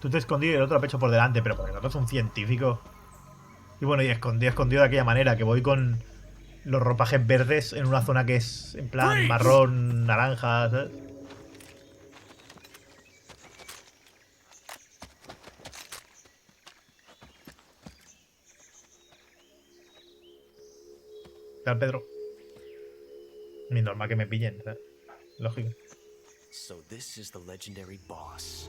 Tú te escondido y el otro pecho por delante, pero porque el otro es un científico. Y bueno, y escondido de aquella manera, que voy con los ropajes verdes en una zona que es en plan marrón, naranja, ¿sabes? ¿Qué tal, Pedro? Ni normal que me pillen, ¿sabes? Lógico. So this is the legendary boss.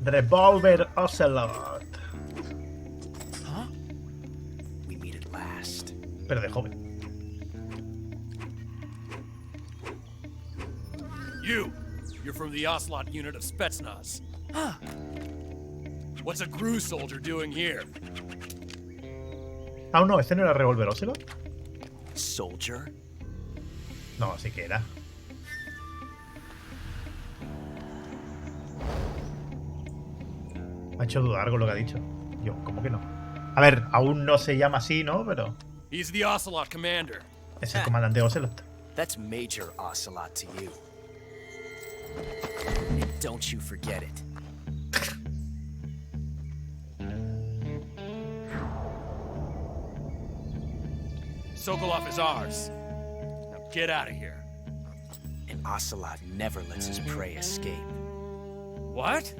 Revolver Ocelot. Huh? We meet at last. Pero de joven. You're from the Ocelot unit of Spetsnaz. Huh. What's a Gru soldier doing here? Ah, no, este no era Revolver Ocelot. Soldier? No, sí que era. Me ha hecho dudar con lo que ha dicho. Yo, ¿cómo que no? A ver, aún no se llama así, ¿no? Pero He's the Ocelot commander. es el comandante Ocelot. That's Major Ocelot to you. And don't you forget it. Sokolov is ours. Now get out of here. And Ocelot never lets his prey escape. What?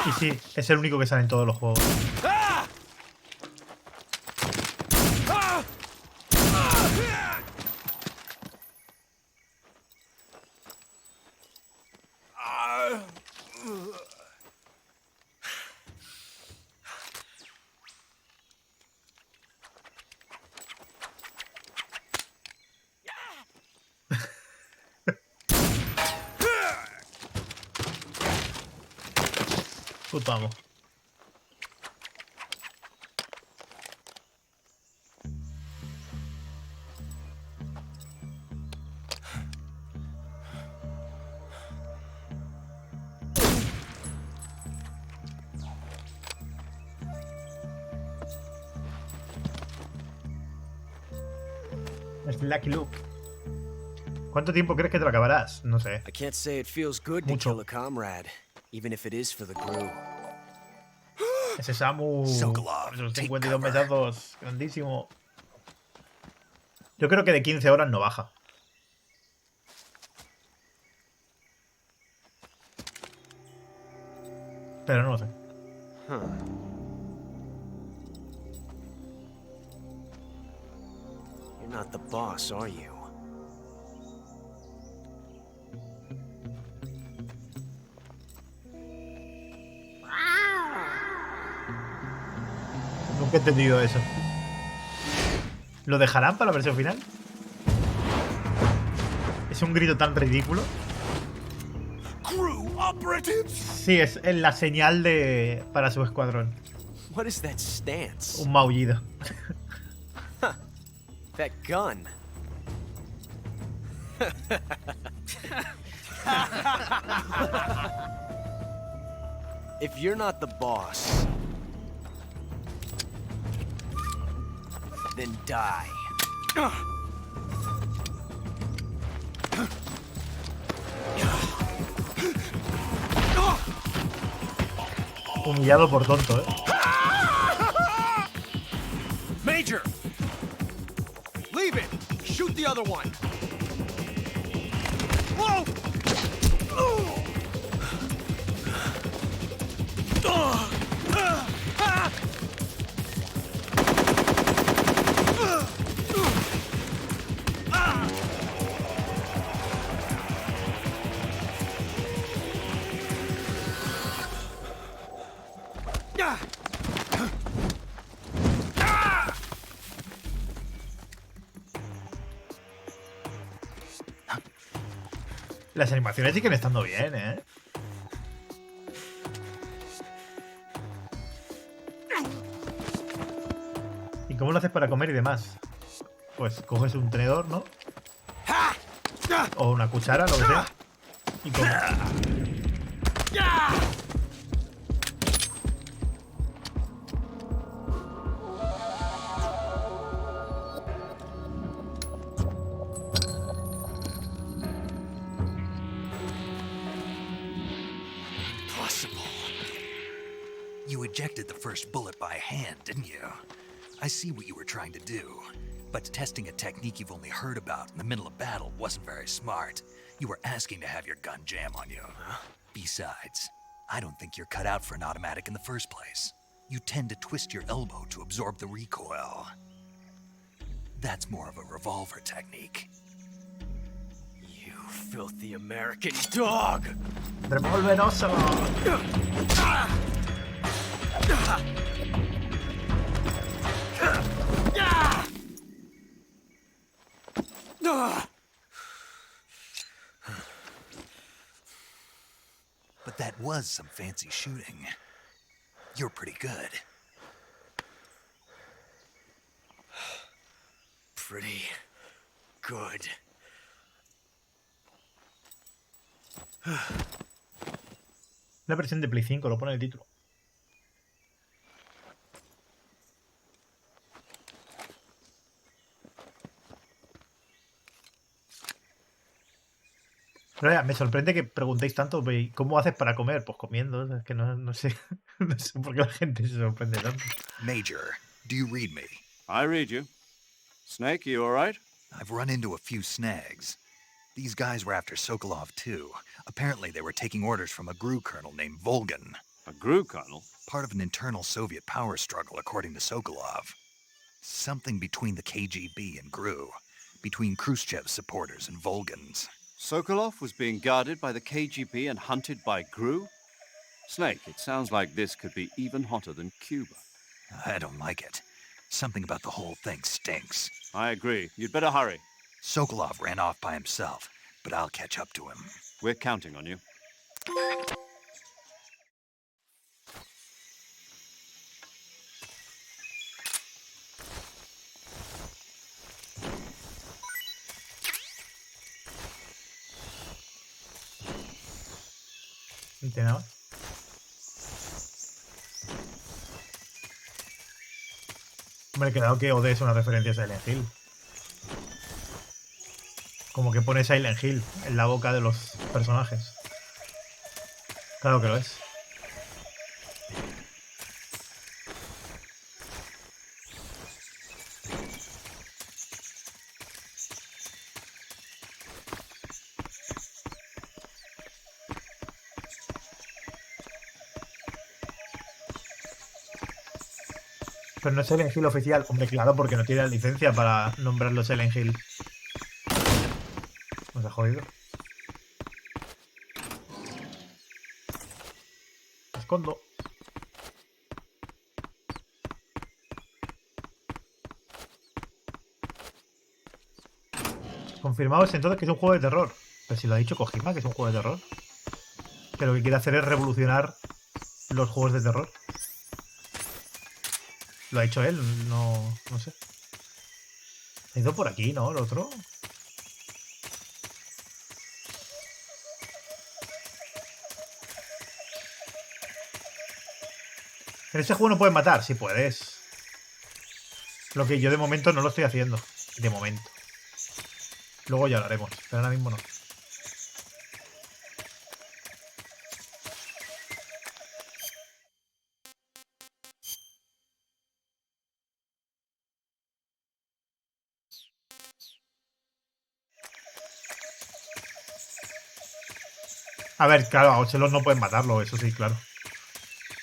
Y sí, es el único que sale en todos los juegos. Puto amo. Es Lucky Luke. ¿Cuánto tiempo crees que te lo acabarás? No sé. I can't say it feels good to Mucho. kill a comrade, even if it is for the crew. Ese Samu. Sokolov, Esos take 52 cover. mesazos. Grandísimo. Yo creo que de 15 horas no baja. Pero no lo sé. Huh. You're not the boss, are you? Nunca he entendido eso. ¿Lo dejarán para la versión final? Es un grito tan ridículo. Crew operatives! Sí, es la señal de para su escuadrón. What is that stance? Un maullido. That gun. If you're not the boss, then die. Humillado por tonto, ¿eh? Major! Leave it! Shoot the other one! Whoa! Las animaciones siguen estando bien, ¿eh? ¿Y cómo lo haces para comer y demás? Pues coges un tenedor, ¿no? O una cuchara, lo que sea. Y comes. You ejected the first bullet by hand, didn't you? I see what you were trying to do. But testing a technique you've only heard about in the middle of battle wasn't very smart. You were asking to have your gun jam on you. Besides, I don't think you're cut out for an automatic in the first place. You tend to twist your elbow to absorb the recoil. That's more of a revolver technique. You filthy American dog! ¡Revolveroso! But that was some fancy shooting. You're pretty good. Pretty good. La versión de Play 5, lo pone el título. Pero ya, me sorprende que preguntéis tanto, ¿cómo haces para comer? Pues comiendo, es que no sé, no sé por qué la gente se sorprende tanto. Major, do you read me? I read you. Snake, you all right? I've run into a few snags. These guys were after Sokolov too. Apparently they were taking orders from a GRU colonel named Volgan. A GRU colonel? Part of an internal Soviet power struggle, according to Sokolov. Something between the KGB and GRU. Between Khrushchev's supporters and Volgan's. Sokolov was being guarded by the KGB and hunted by GRU? Snake, it sounds like this could be even hotter than Cuba. I don't like it. Something about the whole thing stinks. I agree. You'd better hurry. Sokolov ran off by himself, but I'll catch up to him. We're counting on you. ¿Entiendes? Hombre, claro que OD es una referencia a Silent Hill. Como que pone Silent Hill en la boca de los personajes. Claro que lo es. Pero no es Silent Hill oficial. Hombre, claro, porque no tiene la licencia para nombrarlo Silent Hill. Nos ha jodido. Me escondo. Confirmados entonces que es un juego de terror. Pero si lo ha dicho Kojima, que es un juego de terror. Que lo que quiere hacer es revolucionar los juegos de terror. Lo ha hecho él, no sé. Ha ido por aquí, ¿no? El otro. En este juego no puedes matar, sí puedes. Lo que yo de momento no lo estoy haciendo. De momento. Luego ya lo haremos, pero ahora mismo no. A ver, claro, a Ocelot no puedes matarlo, eso sí, claro.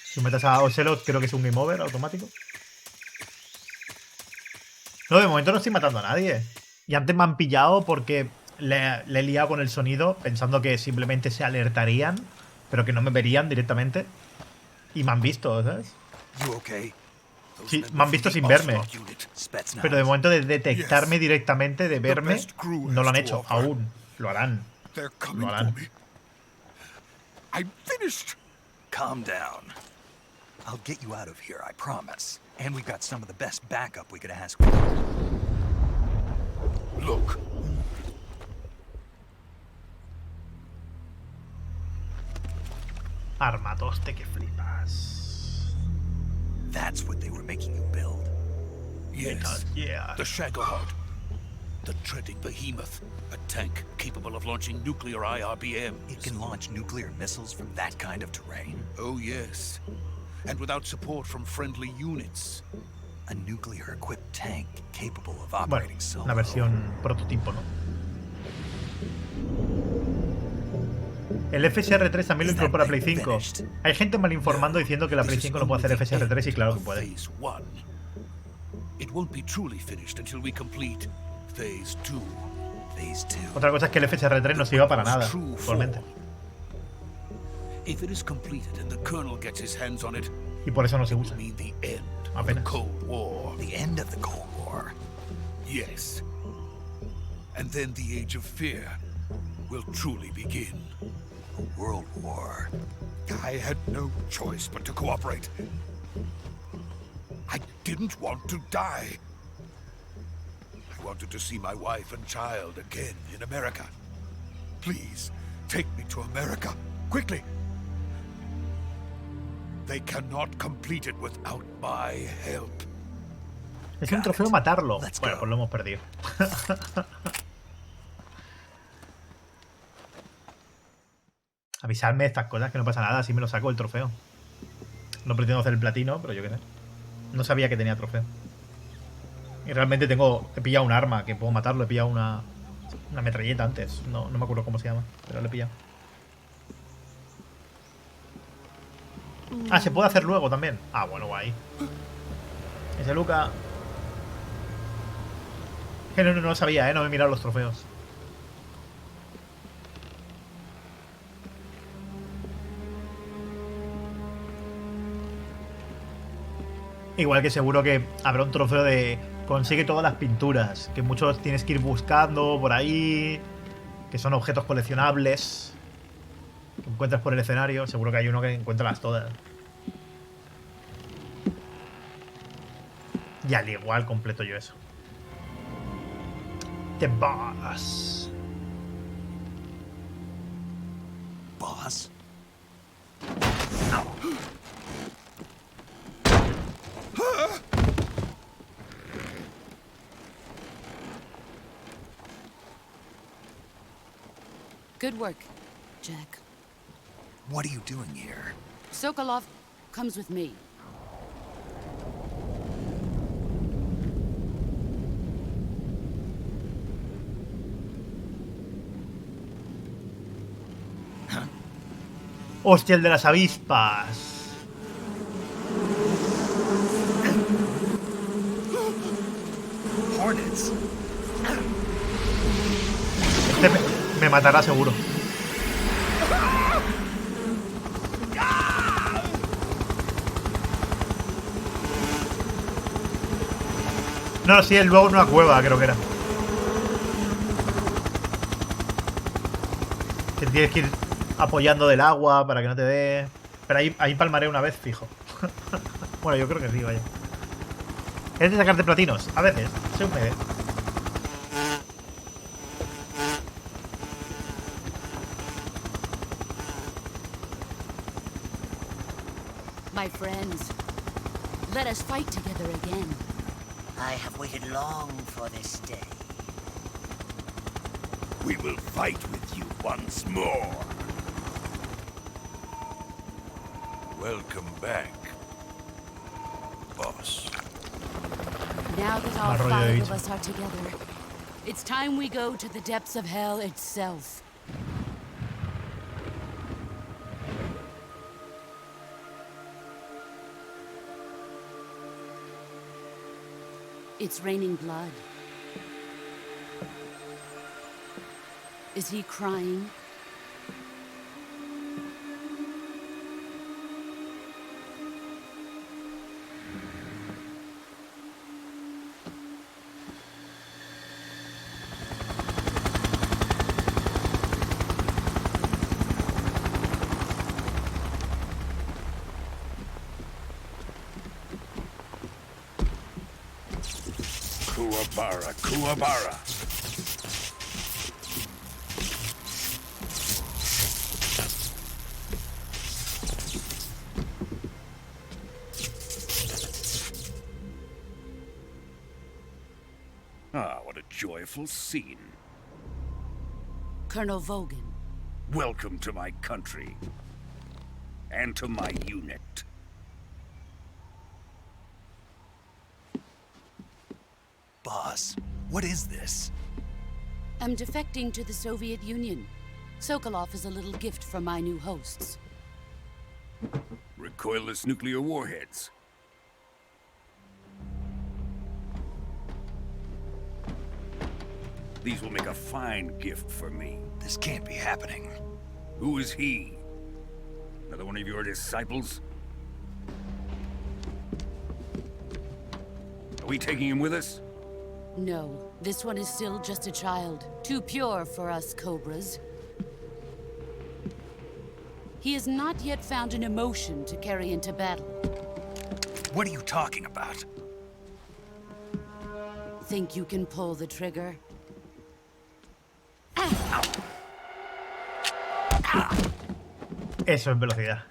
Si metes a Ocelot, creo que es un game over automático. No, de momento no estoy matando a nadie. Y antes me han pillado porque le he liado con el sonido, pensando que simplemente se alertarían, pero que no me verían directamente. Y me han visto, ¿sabes? Sí, me han visto sin verme. Pero de momento de detectarme directamente, de verme, no lo han hecho aún. Lo harán. Lo harán. I'm finished. Calm down. I'll get you out of here, I promise. And we've got some of the best backup we could ask for. Look. Armatoste que flipas. That's what they were making you build. Yes. Yeah. The Shagahod. The treading behemoth. A tank capable of launching nuclear IRBMs. It can launch nuclear missiles from that kind of terrain. Oh, yes. And without support from friendly units. A nuclear-equipped tank capable of Bueno, operating solo. una versión prototipo, ¿no? El FSR3 también lo incorpora Play 5. Hay gente mal informando diciendo que la Play 5 no puede hacer FSR3 y claro que puede. It won't be truly finished until we complete Phase 2. Phase 2. Otra cosa es que el FSR3 no sirva para nada, actualmente. If it is completed and the Colonel gets his hands on it, Y por eso no se it will usa. mean the end of Apenas. the Cold War. The end of the Cold War. Yes. And then the Age of Fear will truly begin. A world war. I had no choice but to cooperate. I didn't want to die. I wanted to see my wife and child again in America. Please, take me to America, quickly. They cannot complete it without my help. Es un trofeo matarlo. Let's Bueno, go. pues lo hemos perdido. Avisadme de estas cosas, que no pasa nada, así me lo saco el trofeo. No pretendo hacer el platino, pero yo qué sé. No sabía que tenía trofeo. Y realmente he pillado un arma que puedo matarlo, he pillado una metralleta antes. No me acuerdo cómo se llama, pero lo he pillado. Ah, se puede hacer luego también. Ah, bueno, guay. Ese Luca. Que no lo sabía, no me he mirado los trofeos. Igual que seguro que habrá un trofeo de consigue todas las pinturas, que muchos tienes que ir buscando por ahí, que son objetos coleccionables que encuentras por el escenario. Seguro que hay uno que encuentra las todas. Y al igual completo yo eso. The Boss. Boss? Good work, Jack. What are you doing here? Sokolov comes with me. Hostia, el de las avispas. Hornets. Este me matará seguro. No, sí, luego en una cueva, creo que era. Que tienes que ir apoyando del agua para que no te dé. Pero ahí palmaré una vez, fijo. Bueno, yo creo que sí, vaya. ¿Es de sacarte platinos? A veces, soy un PD. My friends, let us fight together again. I have waited long for this day. We will fight with you once more. Welcome back, boss. Now that all Mal rollo de five bicho. of us are together, it's time we go to the depths of hell itself. It's raining blood. Is he crying? Kuwabara, Kuwabara. Ah, what a joyful scene. Colonel Vogan. Welcome to my country. And to my unit. Boss, what is this? I'm defecting to the Soviet Union. Sokolov is a little gift from my new hosts. Recoilless nuclear warheads. These will make a fine gift for me. This can't be happening. Who is he? Another one of your disciples? Are we taking him with us? No, this one is still just a child. Too pure for us Cobras. He has not yet found an emotion to carry into battle. What are you talking about? Think you can pull the trigger? Eso es velocidad.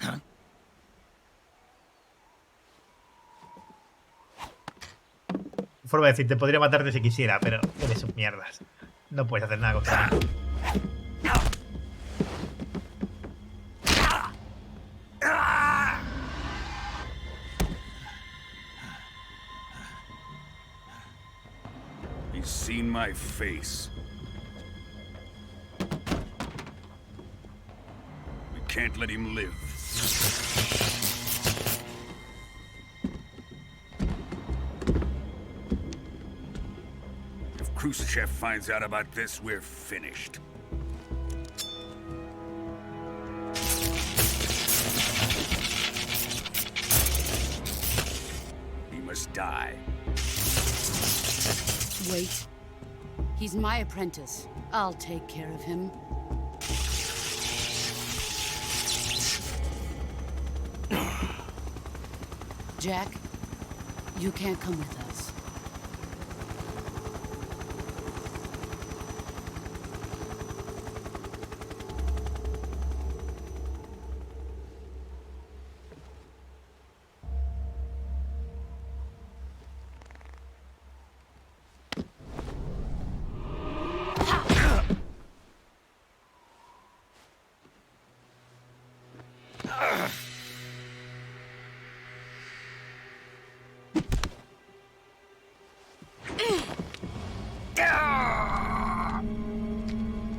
Forma de decir, te podría matarte si quisiera, pero eres un mierdas. No puedes hacer nada contra mí. He's seen my face. We can't let him live. If Khrushchev finds out about this, we're finished. He must die. Wait. He's my apprentice. I'll take care of him. Jack, you can't come with us.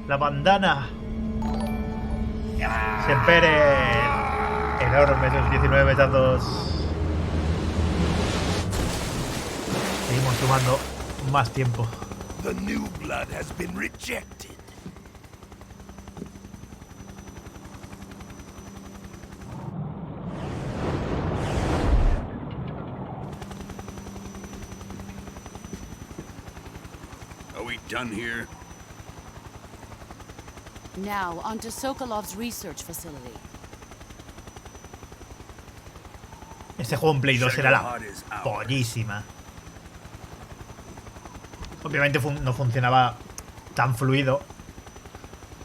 La bandana. Se emperen. Enormes esos 19 metazos. Seguimos sumando más tiempo. The new blood has been rejected. Are we done here? Now, onto Sokolov's research facility. Este juego en Play 2 era la pollísima. Obviamente no funcionaba tan fluido,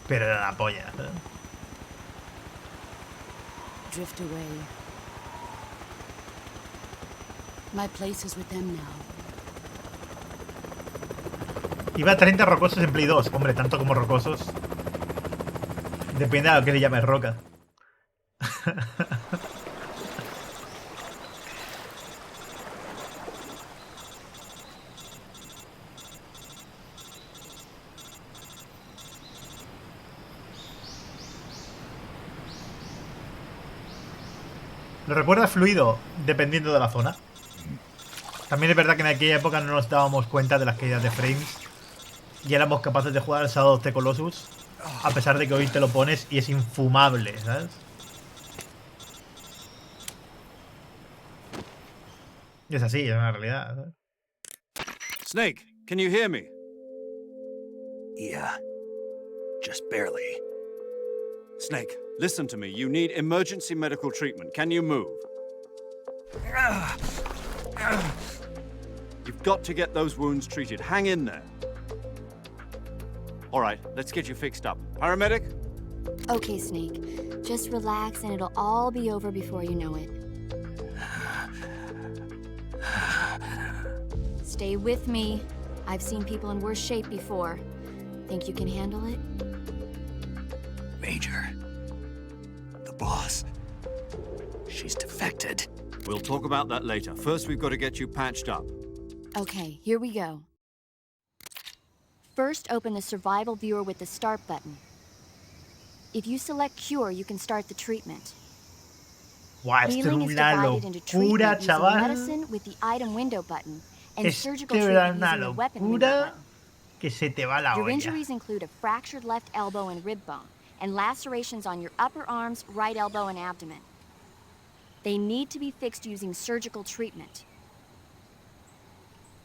pero era la polla. Drift away. My place is with them now. Iba a 30 rocosos en Play 2. Hombre, tanto como rocosos. Depende de lo que le llames roca. Lo recuerdas fluido, dependiendo de la zona. También es verdad que en aquella época no nos dábamos cuenta de las caídas de frames y éramos capaces de jugar al Shadow of the Colossus, a pesar de que hoy te lo pones y es infumable, ¿sabes? Y es así, es una realidad, ¿sabes? Snake, can you hear me? Yeah. Just barely. Snake, listen to me. You need emergency medical treatment. Can you move? You've got to get those wounds treated. Hang in there. All right, let's get you fixed up. Paramedic? Okay, Snake. Just relax and it'll all be over before you know it. Stay with me. I've seen people in worse shape before. Think you can handle it? Major. The boss. She's defected. We'll talk about that later. First, we've got to get you patched up. Okay, here we go. First, open the survival viewer with the start button. If you select cure, you can start the treatment. Guau, esto Healing es is una divided into locura, treatment using chaval. medicine with the item window button and surgical Esto era treatment una using the weapon window locura button. que se te va la Your olla. injuries include a fractured left elbow and rib bone, and lacerations on your upper arms, right elbow, and abdomen. They need to be fixed using surgical treatment.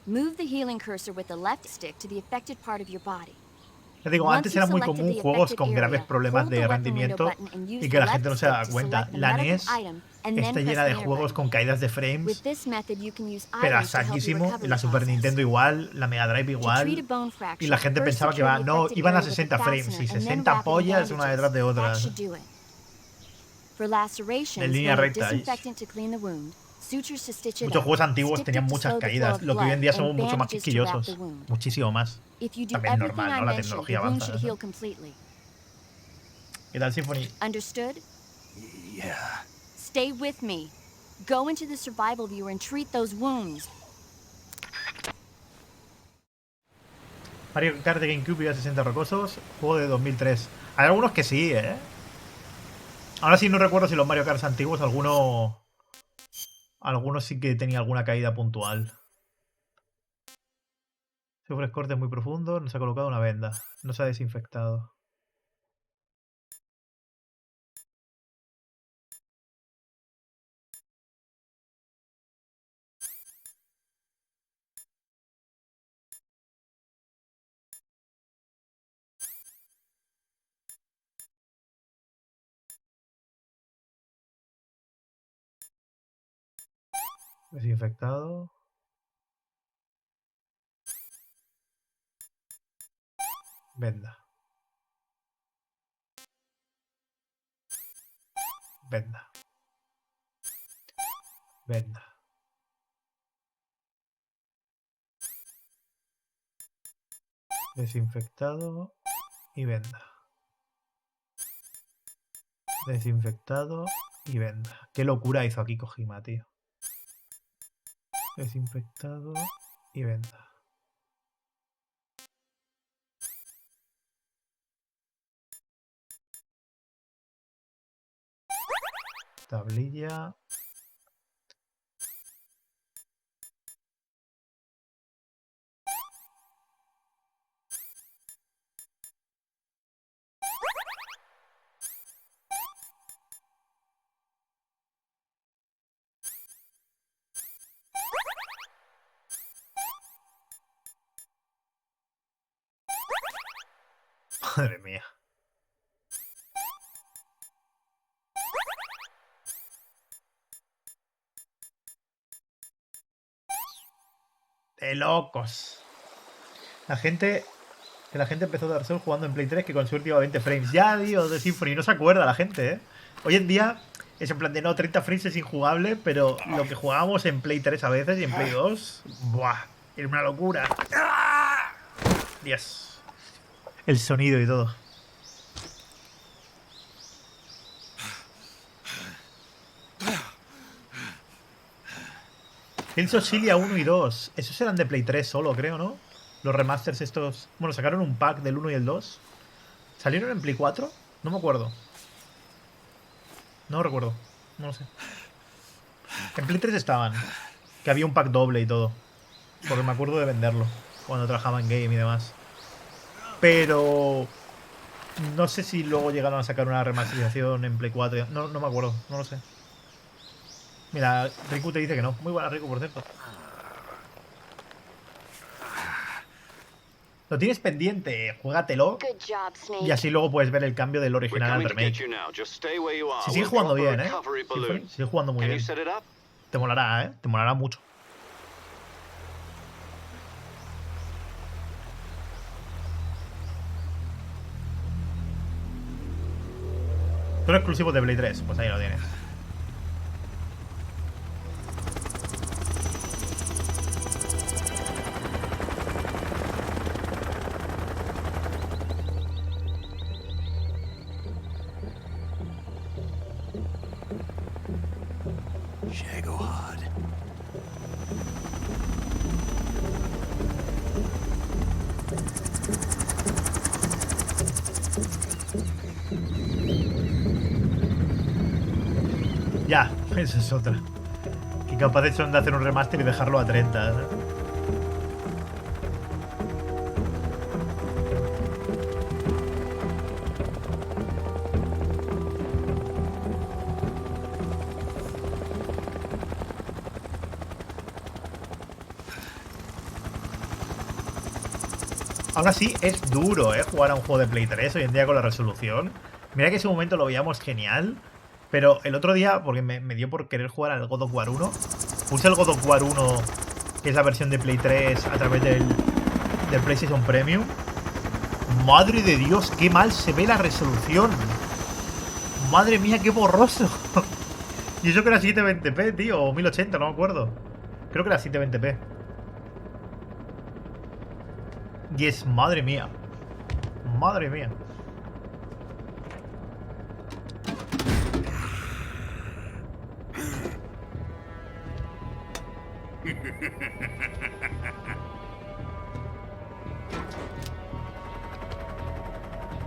Move the healing cursor with the left stick to the affected part of your body. Ya digo, antes era muy común juegos con graves problemas de rendimiento y que la gente no se daba cuenta. La NES está llena de juegos con caídas de frames, pero a saquísimo. La Super Nintendo igual, la Mega Drive igual. Y la gente pensaba que no, iban a 60 frames y 60 pollas una detrás de otra. En línea recta. Muchos juegos antiguos tenían muchas caídas, lo que hoy en día somos mucho más quisquillosos. Muchísimo más. También es normal, ¿no? La tecnología avanza. ¿Qué tal, Symphony? Understood? Yeah. Stay with me. Go into the survival viewer and treat those wounds. Mario Kart de GameCube iba a 60 rocosos. Juego de 2003. Hay algunos que sí, ¿eh? Ahora sí no recuerdo si los Mario Kart antiguos, algunos sí que tenía alguna caída puntual. Sufres cortes muy profundos, nos ha colocado una venda. No se ha desinfectado. Desinfectado. Venda. Venda. Venda. Desinfectado y venda. Desinfectado y venda. Qué locura hizo aquí Kojima, tío. Desinfectado y venda. Tablilla. Madre mía. De locos. La gente empezó a Dark Souls jugando en Play 3 que con suerte iba a 20 frames. Ya, Dios, de Symphony, no se acuerda la gente, ¿eh? Hoy en día es en plan de no, 30 frames es injugable, pero lo que jugábamos en Play 3 a veces y en Play 2, ¡buah! Era una locura. Dios. El sonido y todo. Tales of Xillia 1 y 2. Esos eran de Play 3 solo, creo, ¿no? Los remasters estos... Bueno, sacaron un pack del 1 y el 2. ¿Salieron en Play 4? No me acuerdo. No recuerdo. No lo sé. En Play 3 estaban. Que había un pack doble y todo. Porque me acuerdo de venderlo. Cuando trabajaba en Game y demás. Pero... No sé si luego llegaron a sacar una remasterización en Play 4. No me acuerdo. No lo sé. Mira, Riku te dice que no. Muy buena Riku, por cierto. Lo tienes pendiente, juégatelo. Y así luego puedes ver el cambio del original al remake. Si sigues jugando bien, ¿eh? Sigues jugando muy bien. Te molará, ¿eh? Te molará mucho. Son exclusivos de Play 3, pues ahí lo tienes. Ya, esa es otra. Que capaces son de hacer un remaster y dejarlo a 30. ¿no? Aún así, es duro, jugar a un juego de Play 3 hoy en día con la resolución. Mira que ese momento lo veíamos genial. Pero el otro día, porque me dio por querer jugar al God of War 1, puse el God of War 1, que es la versión de Play 3, a través del PlayStation Premium. Madre de Dios, qué mal se ve la resolución. Madre mía, qué borroso. Y eso que era 720p, tío, o 1080, no me acuerdo. Creo que era 720p. Y es, madre mía. Madre mía.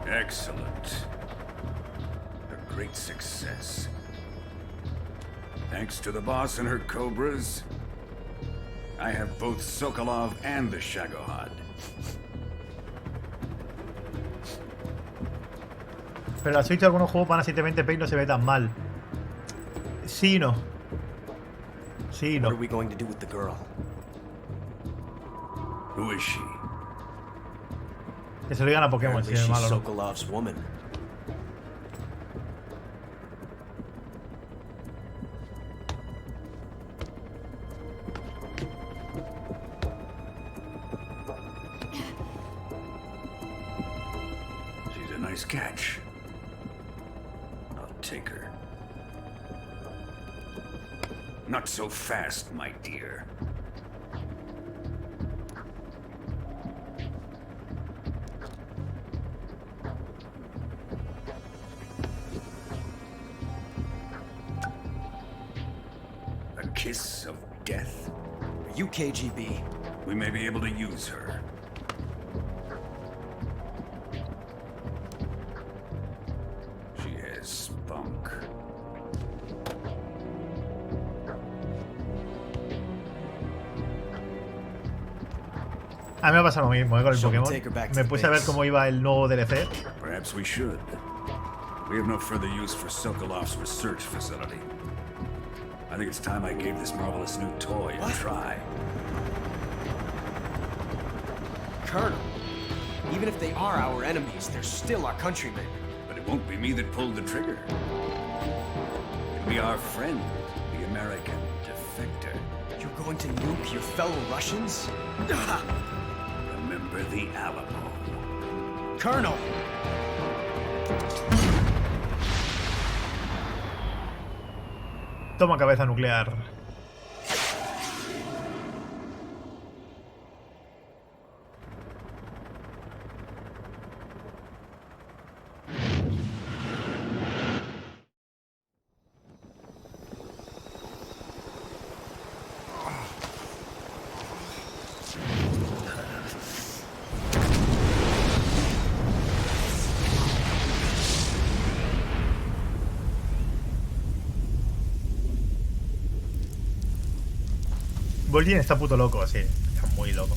Excellent. A great success. Thanks to the boss and her cobras, I have both Sokolov and the Shagohod. Pero la Switch algunos juegos van a 720p y no se ve tan mal. Sí y no. Sí y no. What are we going to do with the girl? Who is she? Que se lo digan a Pokémon, si es malo. Sokolov's woman. She's a nice catch. I'll take her. Not so fast, my dear. A kiss of death? Are you KGB? We may be able to use her. She has spunk. A mí me ha pasado lo mismo, con el Pokémon. Me puse a ver cómo iba el nuevo DLC. Perhaps we should. We have no further use for Sokolov's research facility. I think it's time I gave this marvelous new toy a try. Colonel, even if they are our enemies, they're still our countrymen. But it won't be me that pulled the trigger. It'll be our friend, the American defector. You're going to nuke your fellow Russians? Remember the Alamo. Colonel! Toma cabeza nuclear. Volvin está puto loco, sí. Está muy loco.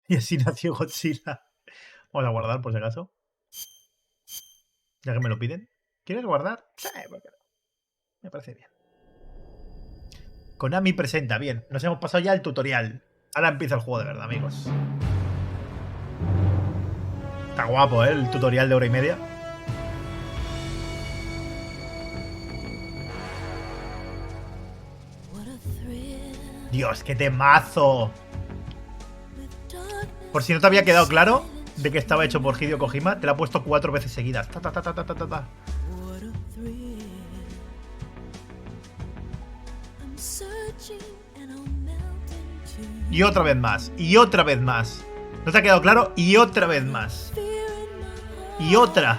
Y así nació Godzilla. Vamos a guardar por si acaso. Ya que me lo piden. ¿Quieres guardar? Sí, porque no. Me parece bien. Konami presenta, bien, nos hemos pasado ya el tutorial. Ahora empieza el juego de verdad, amigos. Está guapo, ¿eh? El tutorial de 1h30. Dios, qué temazo. Por si no te había quedado claro de que estaba hecho por Hideo Kojima, te lo he puesto 4 veces seguidas. Ta, ta, ta, ta, ta, ta, ta. Y otra vez más. Y otra vez más. ¿No te ha quedado claro? Y otra vez más. Y otra.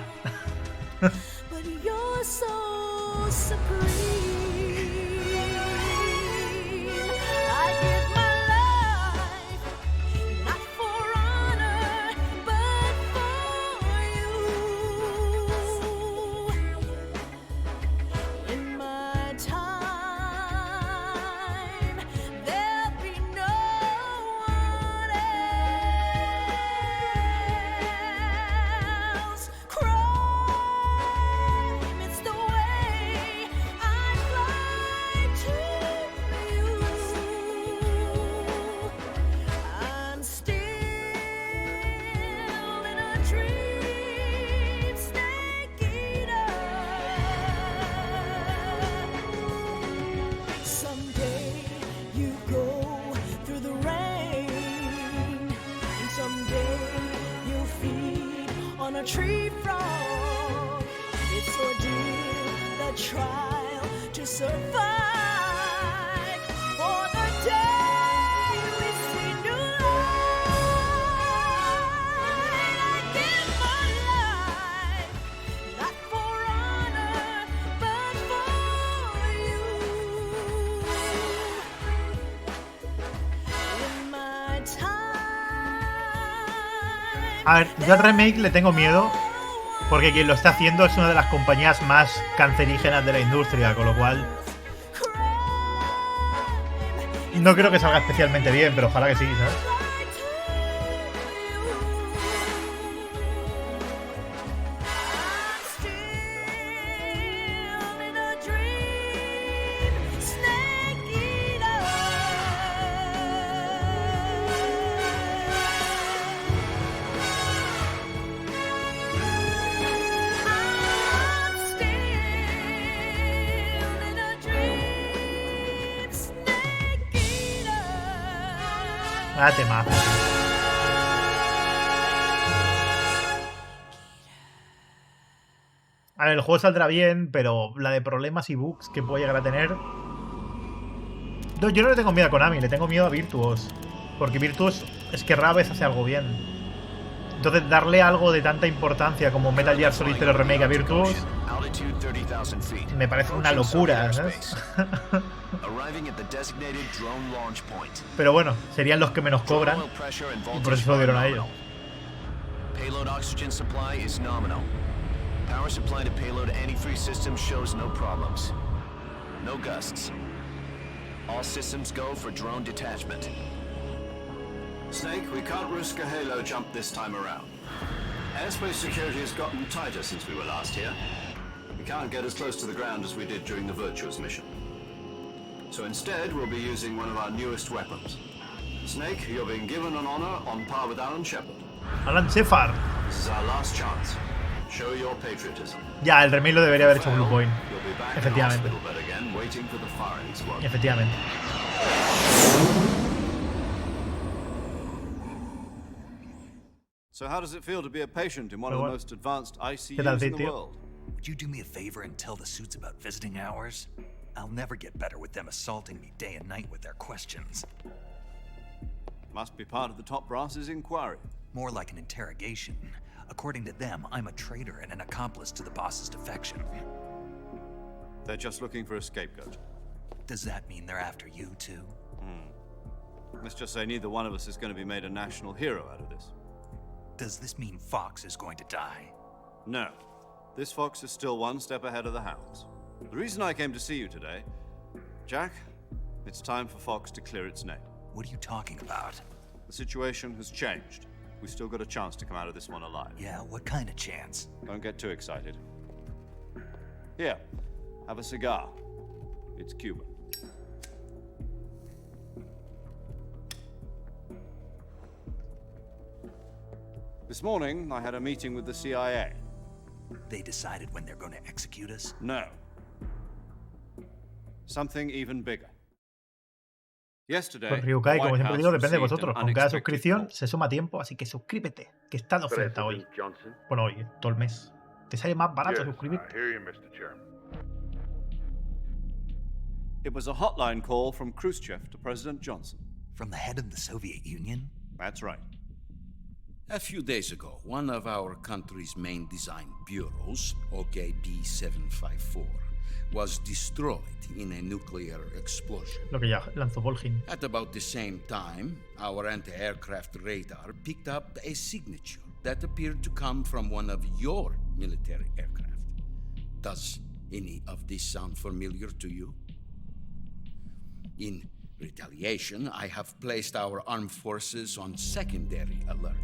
A ver, yo al remake le tengo miedo porque quien lo está haciendo es una de las compañías más cancerígenas de la industria, con lo cual no creo que salga especialmente bien, pero ojalá que sí, ¿sabes? Temazo. A ver, el juego saldrá bien, pero la de problemas y bugs que puede llegar a tener... No, yo no le tengo miedo a Konami, le tengo miedo a Virtuos. Porque Virtuos es que rara vez hace algo bien. Entonces darle algo de tanta importancia como Metal Gear Solid 3 Remake a Virtuos Altitude 30,000 feet. Me parece una locura, ¿sabes? Arriving at the designated drone launch point. Pero bueno, serían los que menos cobran y por eso lo dieron a ellos. Payload oxygen supply is nominal. Power supply to payload antifreeze system shows no problems. No gusts. All systems go for drone detachment. Snake, we can't risk a halo jump this time around. Airspace security has gotten tighter since we were last here. We can't get as close to the ground as we did during the Virtuous mission. So instead, we'll be using one of our newest weapons. Snake, you're being given an honor on par with Alan Shepard. Alan Shepard. This is our last chance. Show your patriotism. Ya, el remake lo debería haber hecho Blue Point. Efectivamente. Efectivamente. So how does it feel to be a patient in one of the most advanced ICUs in the world? Would you do me a favor and tell the suits about visiting hours? I'll never get better with them assaulting me day and night with their questions. Must be part of the top brass's inquiry. More like an interrogation. According to them, I'm a traitor and an accomplice to the boss's defection. They're just looking for a scapegoat. Does that mean they're after you too? Let's just say neither one of us is going to be made a national hero out of this. Does this mean Fox is going to die? No. This fox is still one step ahead of the hounds. The reason I came to see you today, Jack, it's time for Fox to clear its name. What are you talking about? The situation has changed. We still got a chance to come out of this one alive. Yeah, what kind of chance? Don't get too excited. Here, have a cigar. It's Cuban. This morning, I had a meeting with the CIA. They decided when they're going to execute us? No. Something even bigger. Yesterday, Pues Ryukai, como siempre digo, depende de vosotros. Con cada suscripción se suma tiempo, así que suscríbete, que está de oferta hoy. Bueno, hoy, todo el mes. Te sale más barato suscribirte. It was a hotline call from Khrushchev to President Johnson. From the head of the Soviet Union? That's right. A few days ago, one of our country's main design bureaus, OKB-754, was destroyed in a nuclear explosion. Lo que ya lanzó Volgin. At about the same time, our anti-aircraft radar picked up a signature that appeared to come from one of your military aircraft. Does any of this sound familiar to you? In retaliation, I have placed our armed forces on secondary alert.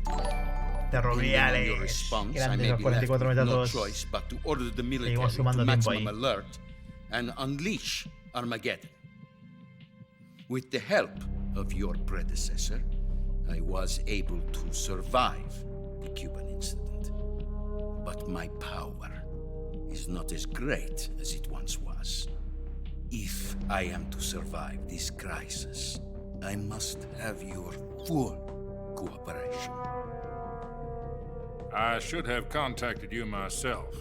Terroviales. Your response, I Grandes may los be 44 left with no metros. choice but to order the military to sumando tiempo maximum ahí. alert and unleash Armageddon. With the help of your predecessor, I was able to survive the Cuban incident. But my power is not as great as it once was. If I am to survive this crisis, I must have your full cooperation. I should have contacted you myself.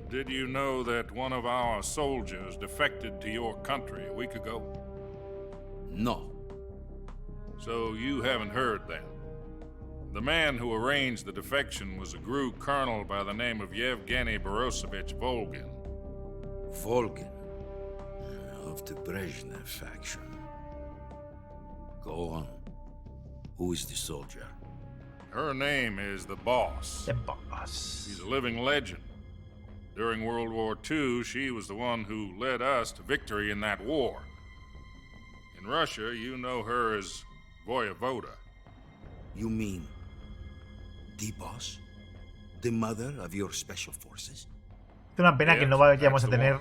Did you know that one of our soldiers defected to your country a week ago? No. So you haven't heard then. The man who arranged the defection was a GRU colonel by the name of Yevgeny Borosovich Volgin. Volgin? Of the Brezhnev faction. Go on. Who is the soldier? Her name is the Boss. The Boss. She's a living legend. During World War II, she was the one who led us to victory in that war. In Russia, you know her as Voyevoda. You mean the Boss? The mother of your special forces? Es una pena que no vayamos a tener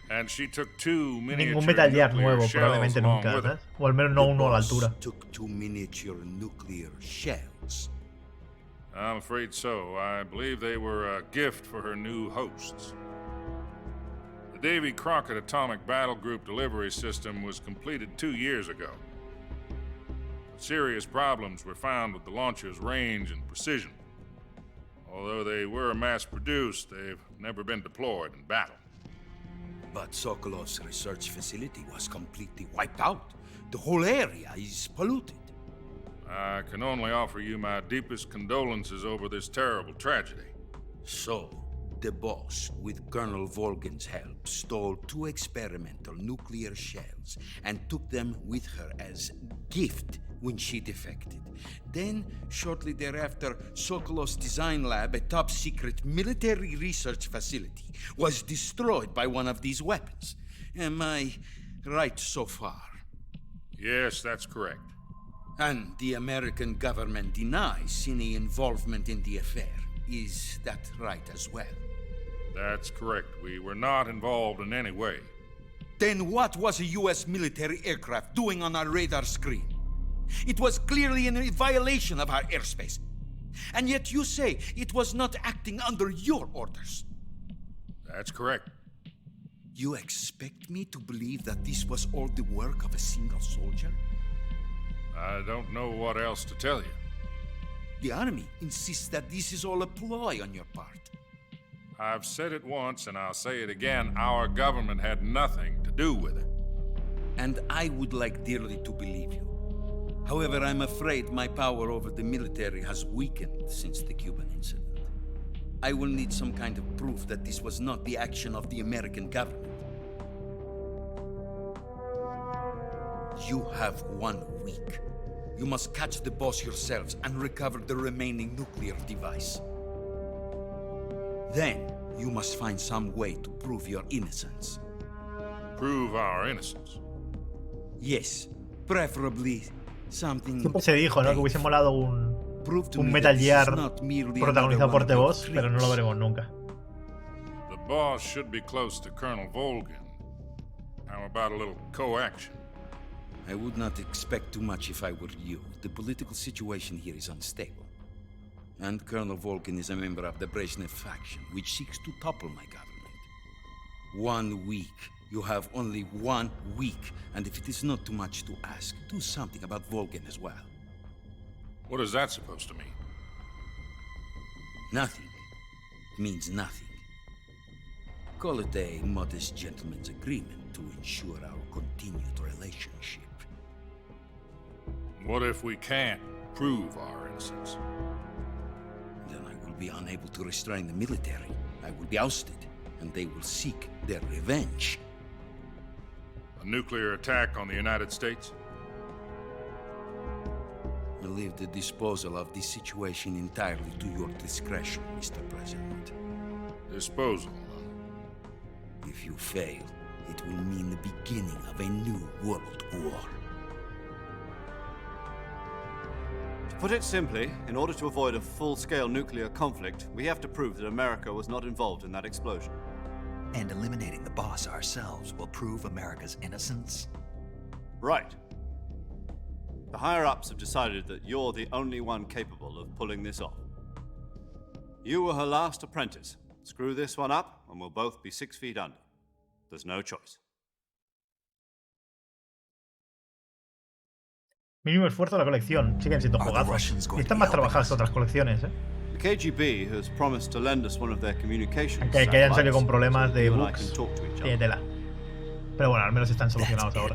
And she took two ningún Metal Gear nuevo, probablemente nunca, ¿sabes? O al menos no uno a la altura. Took two miniature nuclear shells. I'm afraid so. I believe they were a gift for her new hosts. The Davy Crockett Atomic Battle Group delivery system was completed 2 years ago. But serious problems were found with the launcher's range and precision. Although they were mass-produced, they've never been deployed in battle. But Sokolov's research facility was completely wiped out. The whole area is polluted. I can only offer you my deepest condolences over this terrible tragedy. So, The boss, with Colonel Volgan's help, stole 2 experimental nuclear shells and took them with her as gift when she defected. Then, shortly thereafter, Sokolov's design lab, a top-secret military research facility, was destroyed by one of these weapons. Am I right so far? Yes, that's correct. And the American government denies any involvement in the affair. Is that right as well? That's correct. We were not involved in any way. Then what was a U.S. military aircraft doing on our radar screen? It was clearly in violation of our airspace. And yet you say it was not acting under your orders. That's correct. You expect me to believe that this was all the work of a single soldier? I don't know what else to tell you. The army insists that this is all a ploy on your part. I've said it once and I'll say it again. Our government had nothing to do with it. And I would like dearly to believe you. However, I'm afraid my power over the military has weakened since the Cuban incident. I will need some kind of proof that this was not the action of the American government. You have 1 week. You must catch the boss yourselves and recover the remaining nuclear device. Then, you must find some way to prove your innocence. Prove our innocence? Yes, preferably something... Siempre se dijo, ¿no? Que hubiese molado un Metal Gear protagonizado por The Boss, pero no lo veremos nunca. The boss should be close to Colonel Volgan. How about a little co-action? I would not expect too much if I were you. The political situation here is unstable. And Colonel Volgan is a member of the Brezhnev faction, which seeks to topple my government. 1 week. You have only 1 week. And if it is not too much to ask, do something about Volgan as well. What is that supposed to mean? Nothing. It means nothing. Call it a modest gentleman's agreement to ensure our continued relationship. What if we can't prove our innocence? Then I will be unable to restrain the military. I will be ousted, and they will seek their revenge. A nuclear attack on the United States? I leave the disposal of this situation entirely to your discretion, Mr. President. Disposal? If you fail, it will mean the beginning of a new world war. To put it simply, in order to avoid a full-scale nuclear conflict, we have to prove that America was not involved in that explosion. And eliminating the boss ourselves will prove America's innocence? Right. The higher-ups have decided that you're the only one capable of pulling this off. You were her last apprentice. Screw this one up, and we'll both be 6 feet under. There's no choice. Mínimo esfuerzo a la colección. Siguen siendo jugazos. Y están más trabajadas otras colecciones, ¿eh? The KGB has promised to lend us one of their communications. Aunque que hayan salido con problemas de bugs, tiene tela. Pero bueno, al menos están solucionados ahora.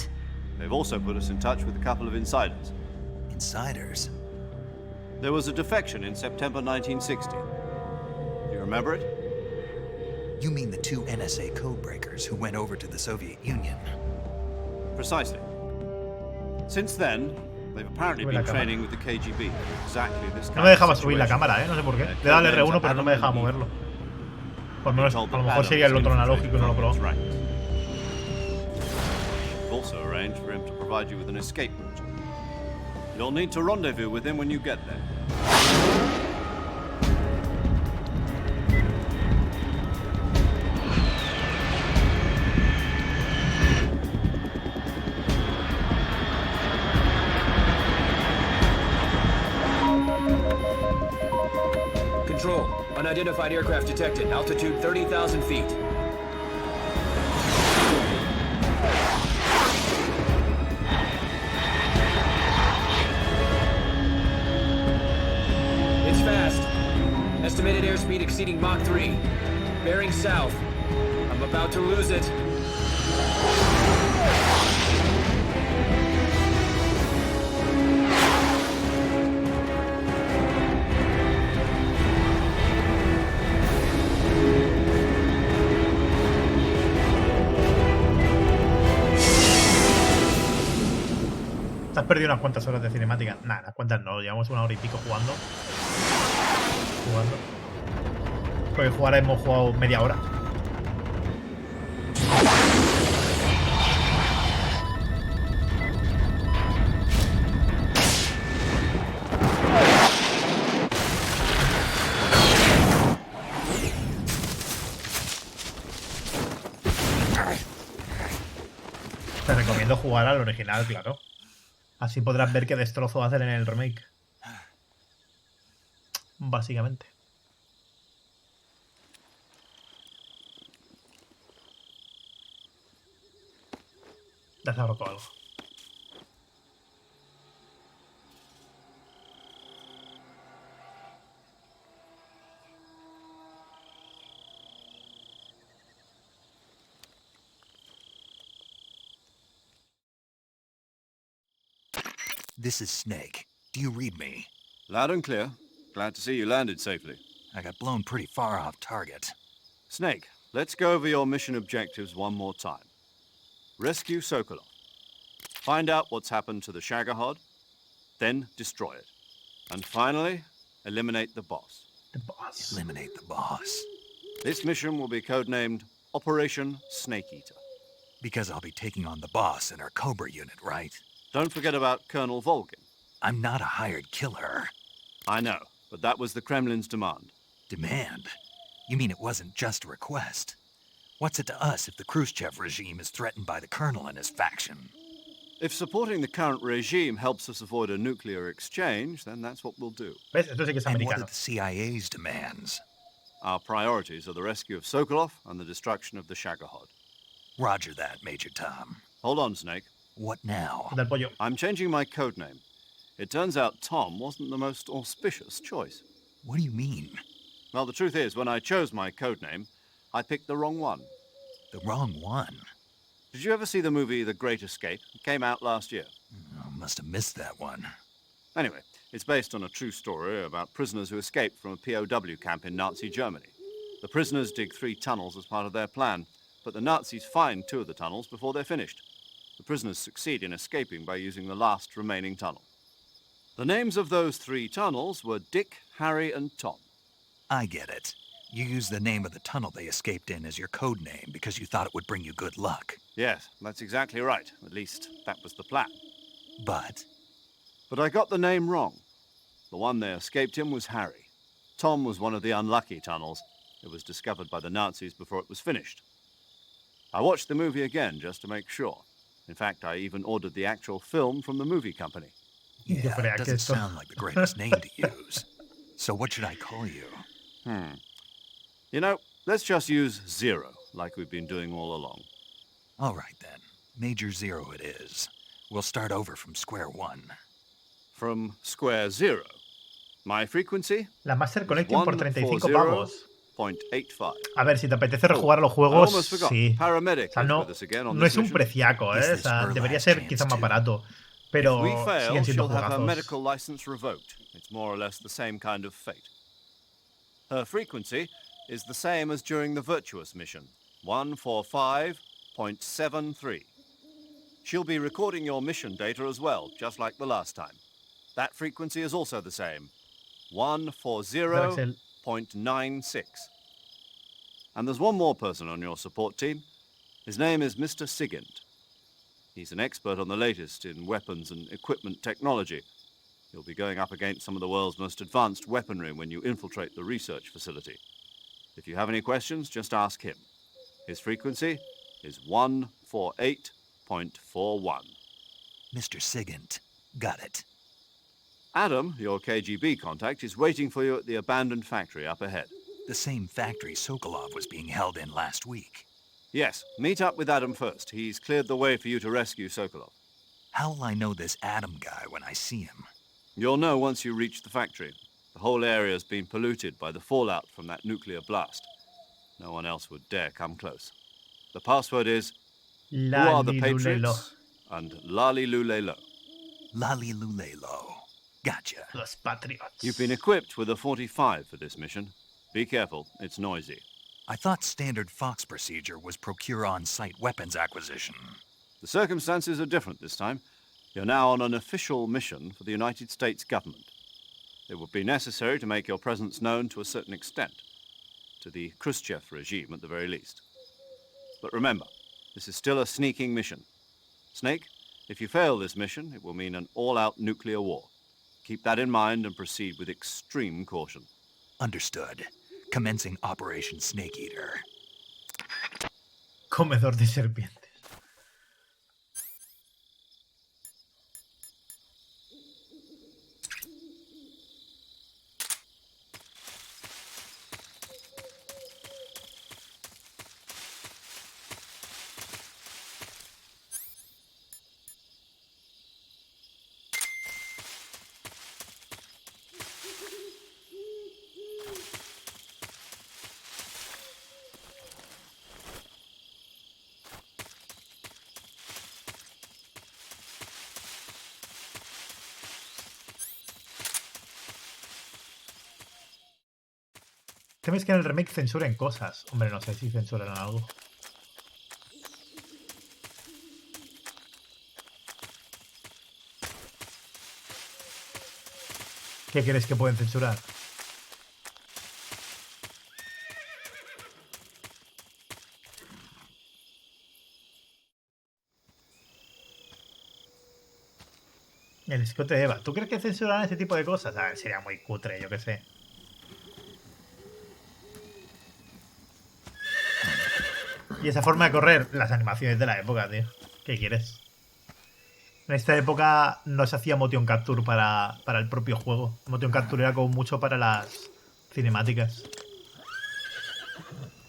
They've also put us in touch with a couple of insiders. Insiders? There was a defection in September 1960. Do you remember it? You mean the 2 NSA codebreakers who went over to the Soviet Union? Precisely. Since then, they've apparently been training with the KGB at exactly this kind No me dejaba subir la cámara, no sé por qué. Le daba el R1, pero no me dejaba moverlo. Por lo menos, a lo mejor sería el otro analógico y no lo probó. Also arranged for him to provide you with an escape route. You'll need to rendezvous with him when you get there. Control. Unidentified aircraft detected. Altitude 30,000 feet. It's fast. Estimated airspeed exceeding Mach 3. Bearing south. I'm about to lose it. Te has perdido unas cuantas horas de cinemática. Nada, unas cuantas no, llevamos 1 hora y pico jugando. Porque jugar hemos jugado media hora. Te recomiendo jugar al original, claro. Así podrás ver qué destrozo hacen en el remake. Básicamente. Te has roto algo. This is Snake. Do you read me? Loud and clear. Glad to see you landed safely. I got blown pretty far off target. Snake, let's go over your mission objectives one more time. Rescue Sokolov. Find out what's happened to the Shagohod, then destroy it. And finally, eliminate the boss. The boss. Eliminate the boss. This mission will be codenamed Operation Snake Eater. Because I'll be taking on the boss in our Cobra unit, right? Don't forget about Colonel Volgin. I'm not a hired killer. I know, but that was the Kremlin's demand. Demand? You mean it wasn't just a request? What's it to us if the Khrushchev regime is threatened by the Colonel and his faction? If supporting the current regime helps us avoid a nuclear exchange, then that's what we'll do. ¿Ves? Esto sí que es And what americano. are the CIA's demands? Our priorities are the rescue of Sokolov and the destruction of the Shagohod. Roger that, Major Tom. Hold on, Snake. What now? Del pollo. I'm changing my codename. It turns out Tom wasn't the most auspicious choice. What do you mean? Well, the truth is, when I chose my codename, I picked the wrong one. The wrong one? Did you ever see the movie The Great Escape? It came out last year. Oh, must have missed that one. Anyway, it's based on a true story about prisoners who escaped from a POW camp in Nazi Germany. The prisoners dig 3 tunnels as part of their plan, but the Nazis find 2 of the tunnels before they're finished. The prisoners succeed in escaping by using the last remaining tunnel. The names of those 3 tunnels were Dick, Harry, and Tom. I get it. You used the name of the tunnel they escaped in as your code name because you thought it would bring you good luck. Yes, that's exactly right. At least, that was the plan. But I got the name wrong. The one they escaped in was Harry. Tom was one of the unlucky tunnels. It was discovered by the Nazis before it was finished. I watched the movie again just to make sure. In fact, I even ordered the actual film from the movie company. yeah, it doesn't sound like the greatest name to use. So what should I call you? You know, let's just use Zero, like we've been doing all along. All right, then. Major Zero it is. We'll start over from square one. From square zero. My frequency? La Master Collection por 35 pavos. 0.85. A ver, si te apetece rejugar a los juegos, I almost forgot. sí. Paramedic O sea, is no, with us again on no this es un mission. preciaco, ¿eh? O sea, debería ser quizá más barato. Pero If we fail, siguen siendo she'll have her juegazos. medical license revoked. It's more or less the same kind of fate. Her frequency is the same as during the Virtuous mission, 145.73. She'll be recording your mission data as well, just like the last time. That frequency is also the same, 140.96. And there's one more person on your support team. His name is Mr. Sigint. He's an expert on the latest in weapons and equipment technology. You'll be going up against some of the world's most advanced weaponry when you infiltrate the research facility. If you have any questions, just ask him. His frequency is 148.41. Mr. Sigint. Got it. Adam, your KGB contact, is waiting for you at the abandoned factory up ahead. The same factory Sokolov was being held in last week. Yes, meet up with Adam first. He's cleared the way for you to rescue Sokolov. How will I know this Adam guy when I see him? You'll know once you reach the factory. The whole area's been polluted by the fallout from that nuclear blast. No one else would dare come close. The password is Who are the Patriots? And Lali Lulelo. Lali Lulelo. Gotcha. Los Patriots. You've been equipped with a 45 for this mission. Be careful, it's noisy. I thought standard Fox procedure was procure on-site weapons acquisition. The circumstances are different this time. You're now on an official mission for the United States government. It would be necessary to make your presence known to a certain extent, to the Khrushchev regime at the very least. But remember, this is still a sneaking mission. Snake, if you fail this mission, it will mean an all-out nuclear war. Keep that in mind and proceed with extreme caution. Understood. Commencing Operation Snake Eater. Comedor de serpientes. Temes que en el remake censuren cosas. Hombre, no sé si censuran algo. ¿Qué crees que pueden censurar? El escote de Eva. ¿Tú crees que censurarán ese tipo de cosas? A ver, sería muy cutre, yo qué sé. Y esa forma de correr, las animaciones de la época, tío. ¿Qué quieres? En esta época no se hacía motion capture para el propio juego. Motion capture era como mucho para las cinemáticas.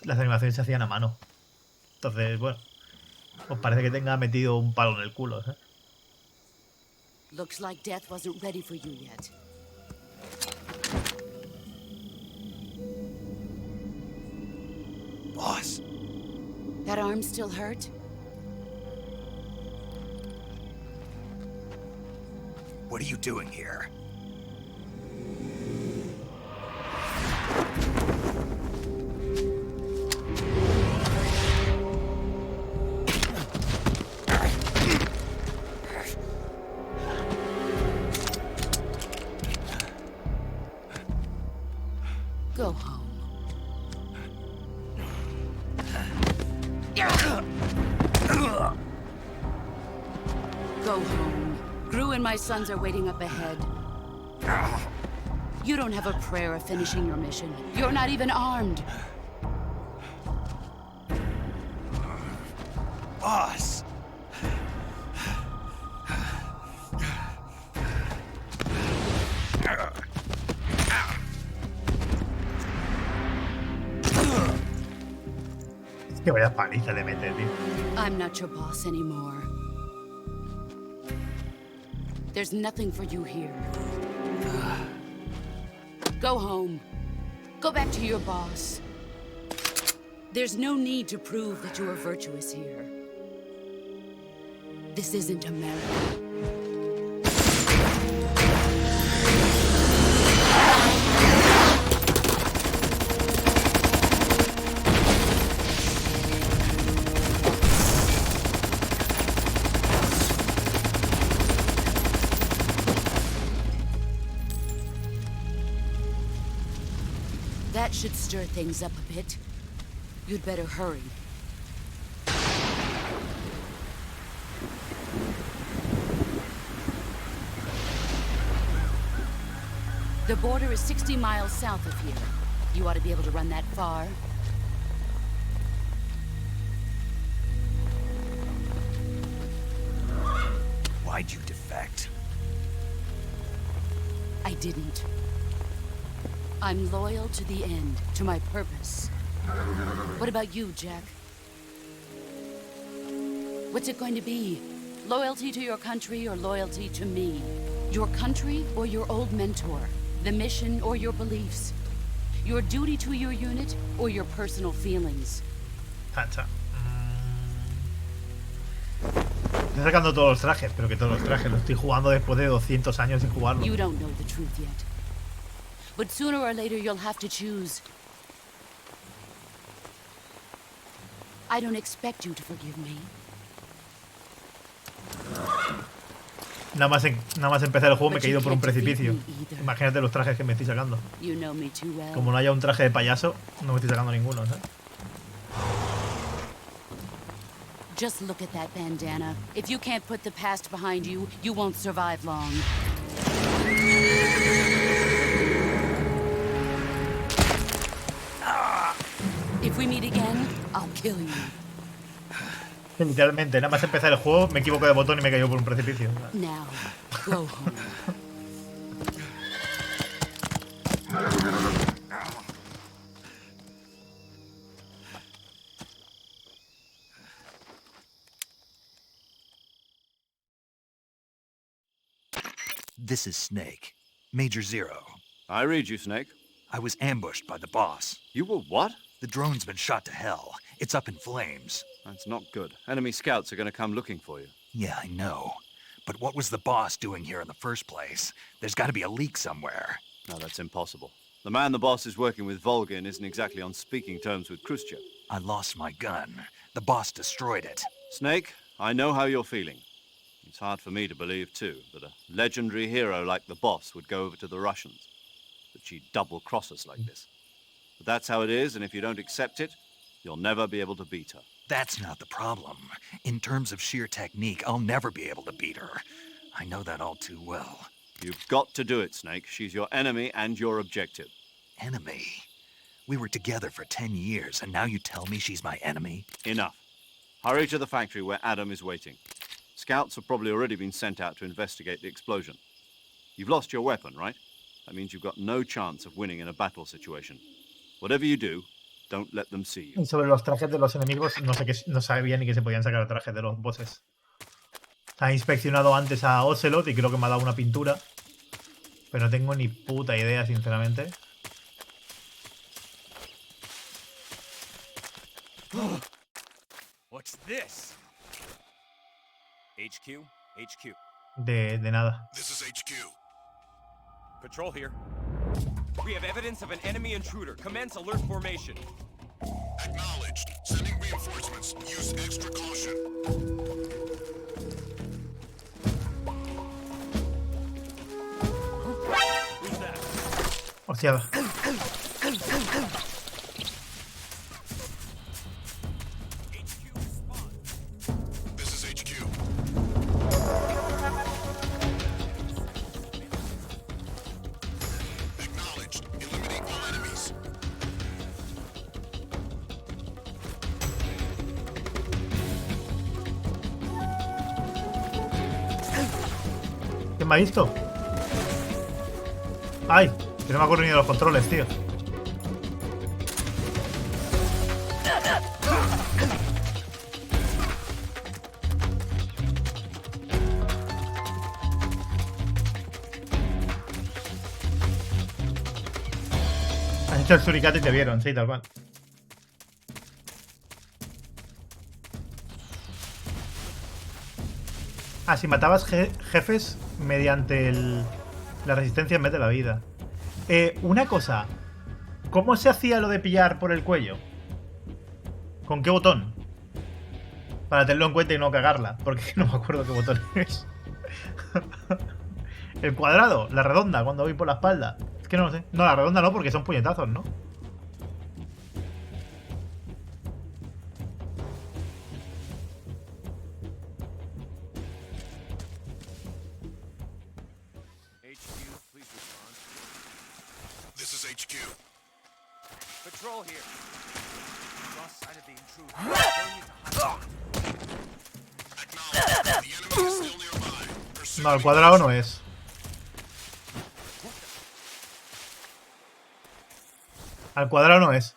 Las animaciones se hacían a mano. Entonces, bueno, os parece que tenga metido un palo en el culo, ¿eh? Looks like death wasn't ready for you yet. Boss. That arm still hurt? What are you doing here? Go home. Go home. Gru and my sons are waiting up ahead. You don't have a prayer of finishing your mission. You're not even armed. Boss! Que vaya paliza de meter, tío. I'm not your boss anymore. There's nothing for you here. Go home. Go back to your boss. There's no need to prove that you are virtuous here. This isn't America. That should stir things up a bit. You'd better hurry. The border is 60 miles south of here. You ought to be able to run that far. Why'd you defect? I didn't. I'm loyal to the end, to my purpose. What about you, Jack? What's it going to be? Loyalty to your country or loyalty to me? Your country or your old mentor? The mission or your beliefs? Your duty to your unit or your personal feelings? Tacha. Estoy sacando todos los trajes, pero que todos los trajes los estoy jugando después de 200 años sin jugarlo. You don't know the truth yet. But sooner or later you'll have to choose. I don't expect you to forgive me. Nada más empezar el juego me he caído por un precipicio. Imagínate los trajes que me estoy sacando. Como no haya un traje de payaso, no me estoy sacando ninguno, ¿sabes? Just look at that bandana. If you can't put the past behind you, you won't survive long. If we meet again, I'll kill you. Literalmente, nada más empezar el juego, me equivoco de botón y me he caído por un precipicio. Now, go home. This is Snake. Major Zero. I read you, Snake. I was ambushed by the boss. You were what? The drone's been shot to hell. It's up in flames. That's not good. Enemy scouts are going to come looking for you. Yeah, I know. But what was the boss doing here in the first place? There's got to be a leak somewhere. No, that's impossible. The man the boss is working with, Volgin, isn't exactly on speaking terms with Khrushchev. I lost my gun. The boss destroyed it. Snake, I know how you're feeling. It's hard for me to believe, too, that a legendary hero like the boss would go over to the Russians. That she'd double-cross us like this. But that's how it is, and if you don't accept it, you'll never be able to beat her. That's not the problem. In terms of sheer technique, I'll never be able to beat her. I know that all too well. You've got to do it, Snake. She's your enemy and your objective. Enemy? We were together for 10 years, and now you tell me she's my enemy? Enough. Hurry to the factory where Adam is waiting. Scouts have probably already been sent out to investigate the explosion. You've lost your weapon, right? That means you've got no chance of winning in a battle situation. Whatever you do, don't let them see you. Y sobre los trajes de los enemigos, no sabía ni que se podían sacar trajes de los bosses. He inspeccionado antes a Ocelot y creo que me ha dado una pintura. Pero no tengo ni puta idea, sinceramente. What's this? HQ? HQ. De nada. This is HQ. Patrol here. We have evidence of an enemy intruder. Commence alert formation. Acknowledged. Sending reinforcements. Use extra caution. Who's that? Hostia. This is HQ. Acknowledged. Eliminate all enemies. ¿Quién me ha visto? ¡Ay! Que no me acuerdo ni de los controles, tío. Has hecho el suricate y te vieron, sí, tal cual. Ah, si matabas jefes mediante la resistencia en vez de la vida. Una cosa. ¿Cómo se hacía lo de pillar por el cuello? ¿Con qué botón? Para tenerlo en cuenta y no cagarla. Porque no me acuerdo qué botón es. El cuadrado, la redonda, cuando voy por la espalda. Es que no lo sé. No, la redonda no, porque son puñetazos, ¿no? This is HQ. Patrol here. Lost sight of the intruder. Don't need to hide. Acknowledged. The enemy is still nearby. No, el cuadrado no es. Al cuadrado no es.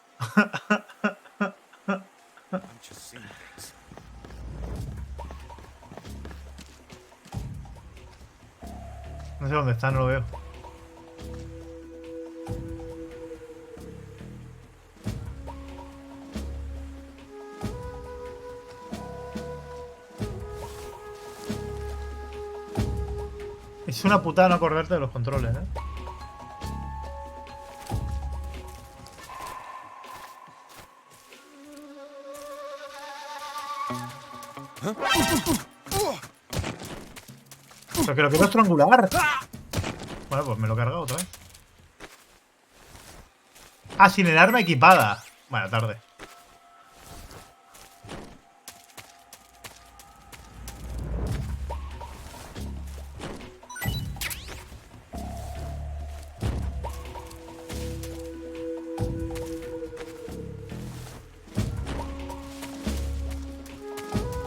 No sé dónde está, no lo veo. Es una putada no acordarte de los controles, ¿eh? Pero que lo quiero estrangular. Bueno, pues me lo he cargado otra vez. Ah, sin el arma equipada. Bueno, tarde.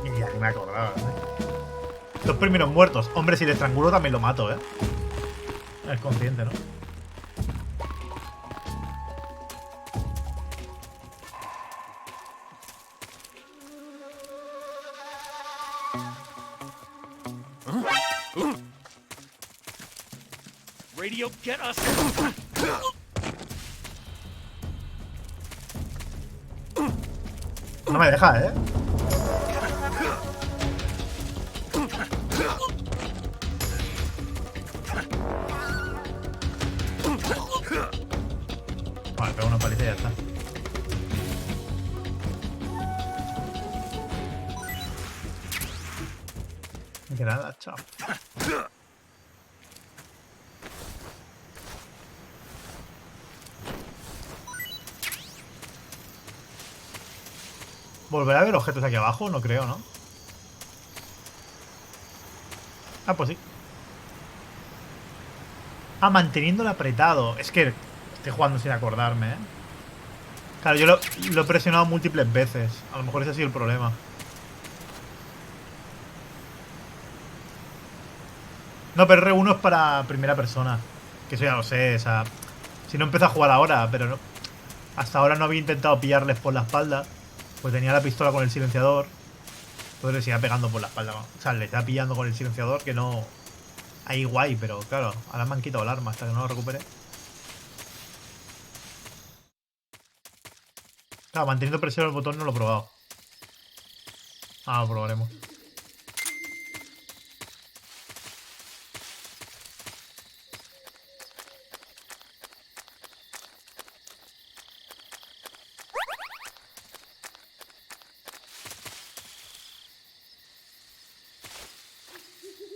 Y ya ni me acordaba, Los primeros muertos. Hombre, si le estrangulo también lo mato, Es consciente, ¿no? Radio, get us. No me deja, Vale, pego una paliza y ya está. Me queda nada, chao. ¿Volverá a haber objetos aquí abajo? No creo, ¿no? Ah, pues sí. Ah, manteniéndolo apretado. Es que estoy jugando sin acordarme, Claro, yo lo he presionado múltiples veces. A lo mejor ese ha sido el problema. No, pero R1 es para primera persona. Que eso ya lo sé, o sea... Si no empiezo a jugar ahora, pero no... Hasta ahora no había intentado pillarles por la espalda. Pues tenía la pistola con el silenciador. Entonces les iba pegando por la espalda. O sea, les iba pillando con el silenciador, que no... Ahí guay, pero claro, ahora me han quitado el arma hasta que no lo recupere. Claro, manteniendo presión el botón no lo he probado. Ah, lo probaremos.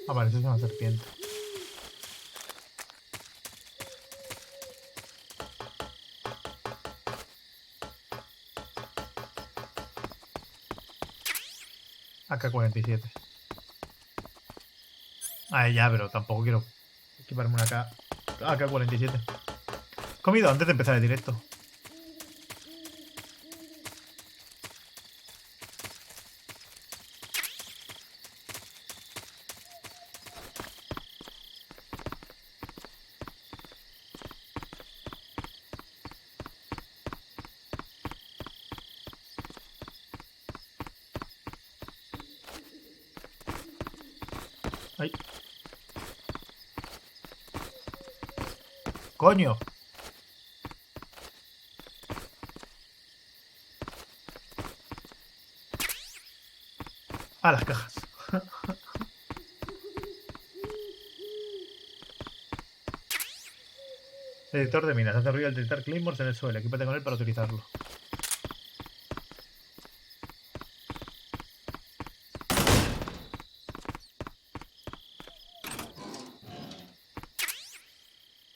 Ah, vale, eso es una serpiente. AK-47. Ah, ya, pero tampoco quiero equiparme una AK-47. Comido antes de empezar el directo. Ay. ¡Coño! A las cajas. Detector de minas. Hace ruido al detectar claymores en el suelo. Equípate con él para utilizarlo.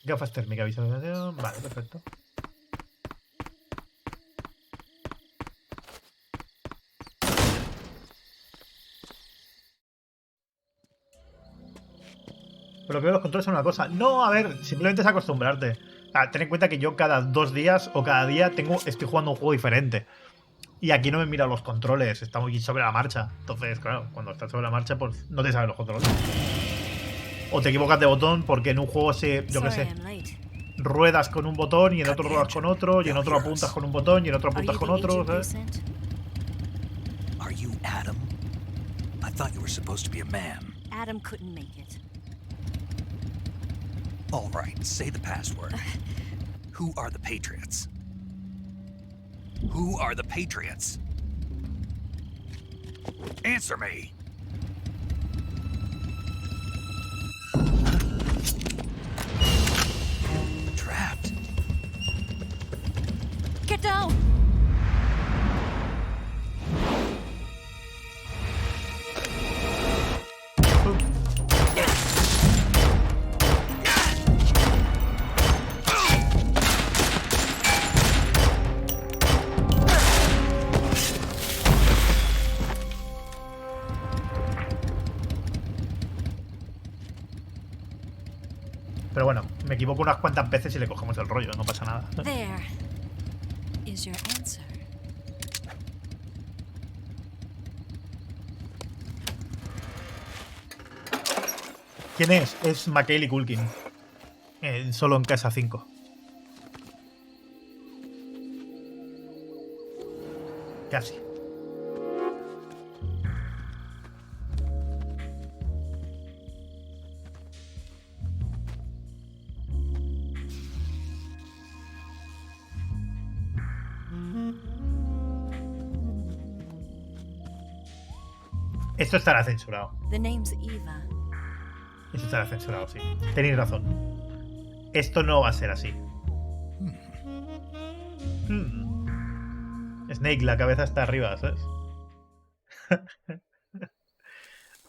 Gafas térmicas, visualización. Vale, perfecto. Pero que los controles son una cosa. No, a ver, simplemente es acostumbrarte. Ten en cuenta que yo cada 2 días o cada día estoy jugando un juego diferente. Y aquí no me mira los controles, estamos aquí sobre la marcha. Entonces, claro, cuando estás sobre la marcha, pues no te sabes los controles. O te equivocas de botón porque en un juego yo qué sé, ruedas con un botón y en otro ruedas con otro, y en otro apuntas con un botón y en otro apuntas con otro, ¿sabes? Are you Adam? I thought you were supposed to be a man. Adam couldn't make it. All right, say the password. Who are the Patriots? Who are the Patriots? Answer me! Trapped. Get down! Pero bueno, me equivoco unas cuantas veces y le cogemos el rollo, no pasa nada. There is your answer. ¿Quién es? Es Macaulay Culkin. Solo en casa 5. Casi. Esto estará censurado. The name's Eva. Esto estará censurado, sí. Tenéis razón. Esto no va a ser así. Snake, la cabeza está arriba, ¿sabes?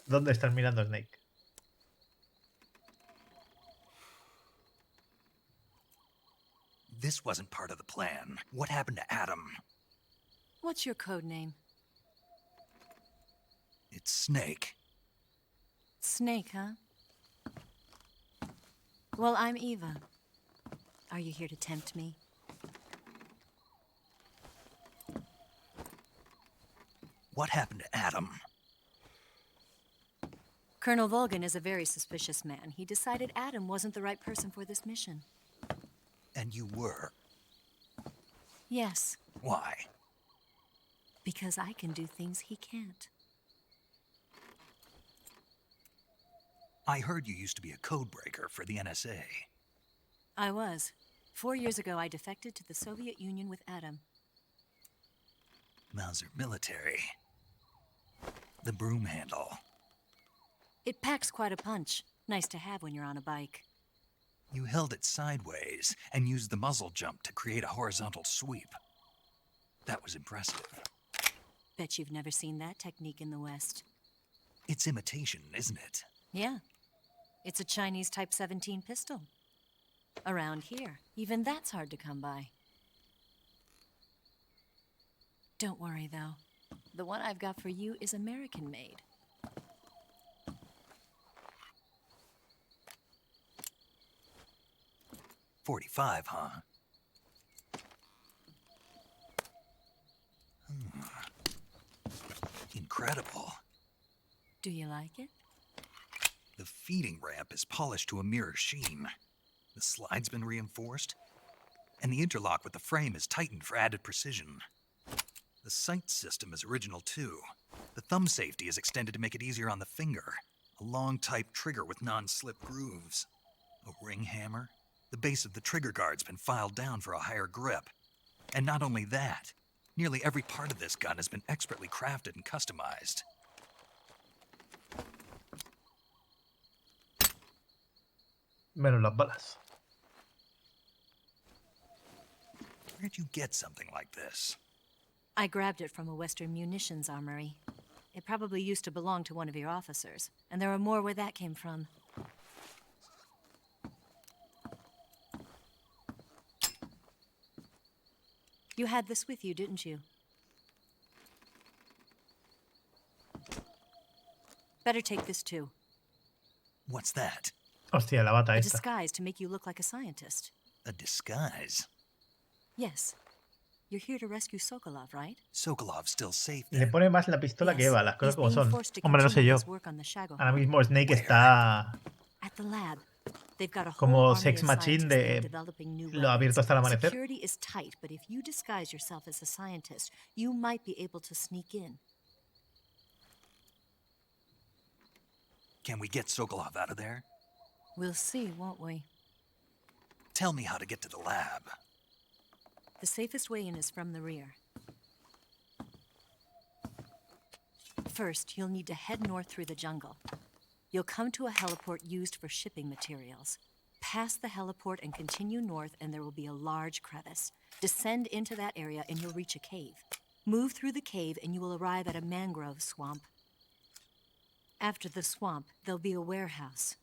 ¿Dónde estás mirando, Snake? This wasn't part of the plan. What happened to Adam? What's your code name? It's Snake. Snake, huh? Well, I'm Eva. Are you here to tempt me? What happened to Adam? Colonel Volgan is a very suspicious man. He decided Adam wasn't the right person for this mission. And you were? Yes. Why? Because I can do things he can't. I heard you used to be a codebreaker for the NSA. I was. 4 years ago, I defected to the Soviet Union with Adam. Mauser military. The broom handle. It packs quite a punch. Nice to have when you're on a bike. You held it sideways and used the muzzle jump to create a horizontal sweep. That was impressive. Bet you've never seen that technique in the West. It's imitation, isn't it? Yeah. It's a Chinese Type 17 pistol. Around here, even that's hard to come by. Don't worry, though. The one I've got for you is American-made. .45, huh? Incredible. Do you like it? The feeding ramp is polished to a mirror sheen. The slide's been reinforced, and the interlock with the frame is tightened for added precision. The sight system is original too. The thumb safety is extended to make it easier on the finger. A long type trigger with non-slip grooves. A ring hammer. The base of the trigger guard's been filed down for a higher grip. And not only that, nearly every part of this gun has been expertly crafted and customized. Menos las balas. Where'd you get something like this? I grabbed it from a Western munitions armory. It probably used to belong to one of your officers, and there are more where that came from. You had this with you, didn't you? Better take this too. What's that? Hostia, la bata A esta. disguise to make you look like a scientist. A disguise? Yes. You're here to rescue Sokolov, right? Sokolov's still safe Le then. pone más la pistola que Eva, las cosas como son. Hombre, no sé yo. Ahora mismo Snake está At the lab. They've got a whole como army sex of machine scientists there de developing new lo abierto hasta el weapons. amanecer. Security is tight, but if you disguise yourself as a scientist, you might be able to sneak in. Can we get Sokolov out of there? We'll see, won't we? Tell me how to get to the lab. The safest way in is from the rear. First, you'll need to head north through the jungle. You'll come to a heliport used for shipping materials. Pass the heliport and continue north, and there will be a large crevice. Descend into that area, and you'll reach a cave. Move through the cave, and you will arrive at a mangrove swamp. After the swamp, there'll be a warehouse.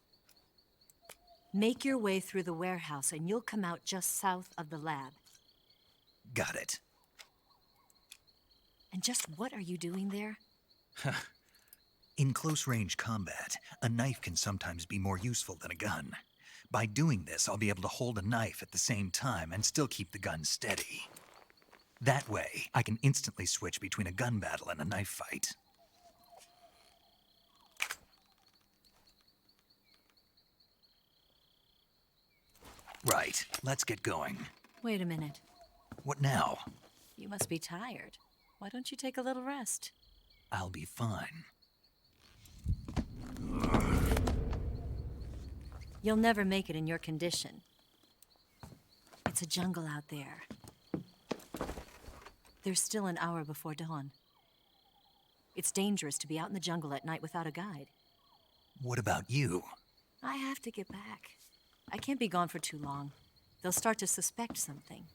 Make your way through the warehouse, and you'll come out just south of the lab. Got it. And just what are you doing there? In close-range combat, a knife can sometimes be more useful than a gun. By doing this, I'll be able to hold a knife at the same time and still keep the gun steady. That way, I can instantly switch between a gun battle and a knife fight. Right, let's get going. Wait a minute. What now? You must be tired. Why don't you take a little rest? I'll be fine. You'll never make it in your condition. It's a jungle out there. There's still an hour before dawn. It's dangerous to be out in the jungle at night without a guide. What about you? I have to get back. I can't be gone for too long. They'll start to suspect something.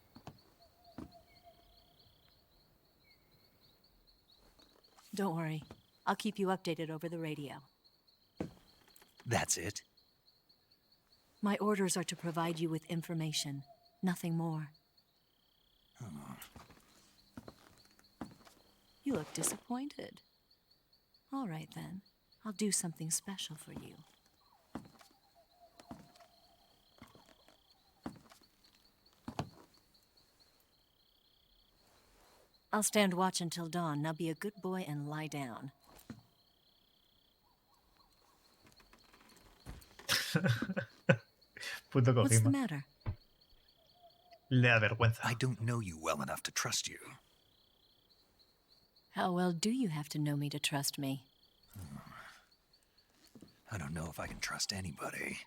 Don't worry. I'll keep you updated over the radio. That's it? My orders are to provide you with information, nothing more. You look disappointed. All right, then. I'll do something special for you. I'll stand watch until dawn. Now be a good boy and lie down. Puto Kojima. What's the matter? Le da vergüenza. I don't know you well enough to trust you. How well do you have to know me to trust me? I don't know if I can trust anybody.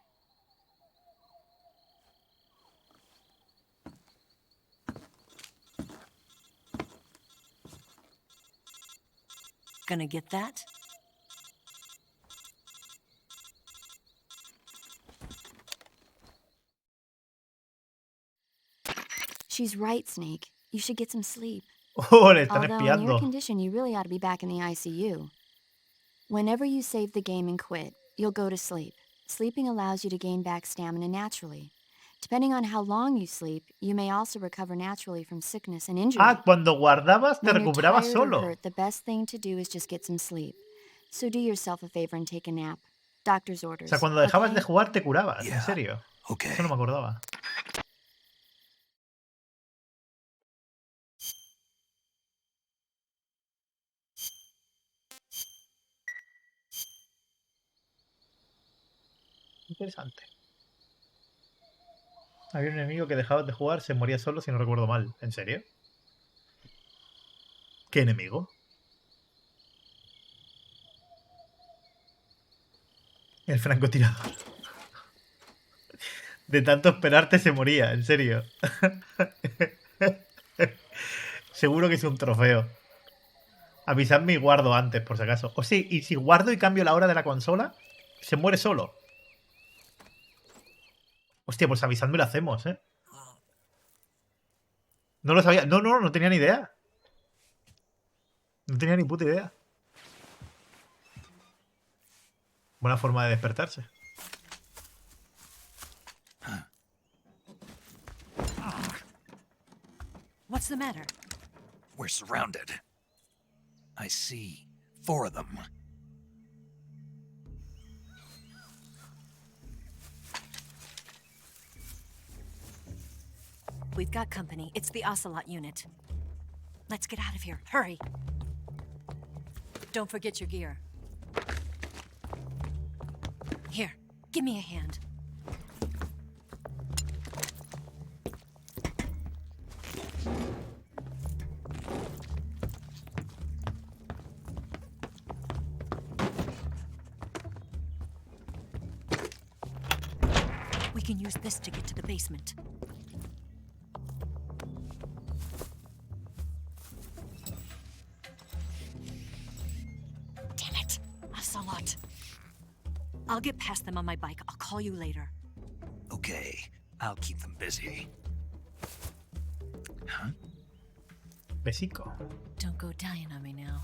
Gonna get that? She's right, Snake. You should get some sleep. Oh, le están Although in your espiando. condition, you really ought to be back in the ICU. Whenever you save the game and quit, you'll go to sleep. Sleeping allows you to gain back stamina naturally. Depending on how long you sleep, you may also recover naturally from sickness and injury. Ah, cuando guardabas te When you're recuperabas tired or solo. hurt, the best thing to do is just get some sleep. So do yourself a favor and take a nap. Doctor's O orders. sea, cuando dejabas okay? de jugar te curabas, Yeah. en serio. Okay. Eso no me acordaba. Interesante. Había un enemigo que dejabas de jugar, se moría solo si no recuerdo mal. ¿En serio? ¿Qué enemigo? El francotirador. De tanto esperarte se moría, en serio. Seguro que es un trofeo. Avisadme y guardo antes, por si acaso. O sí, y si guardo y cambio la hora de la consola, se muere solo. Hostia, pues avisadme y lo hacemos, ¿eh? No lo sabía. No tenía ni idea. No tenía ni puta idea. Buena forma de despertarse. What's the matter? We're surrounded. I see 4 of them. We've got company. It's the Ocelot unit. Let's get out of here. Hurry. Don't forget your gear. Here, give me a hand. We can use this to get to the basement. Damn it! Ocelot. I'll get past them on my bike. I'll call you later. Okay, I'll keep them busy. Huh? Besico. Don't go dying on me now.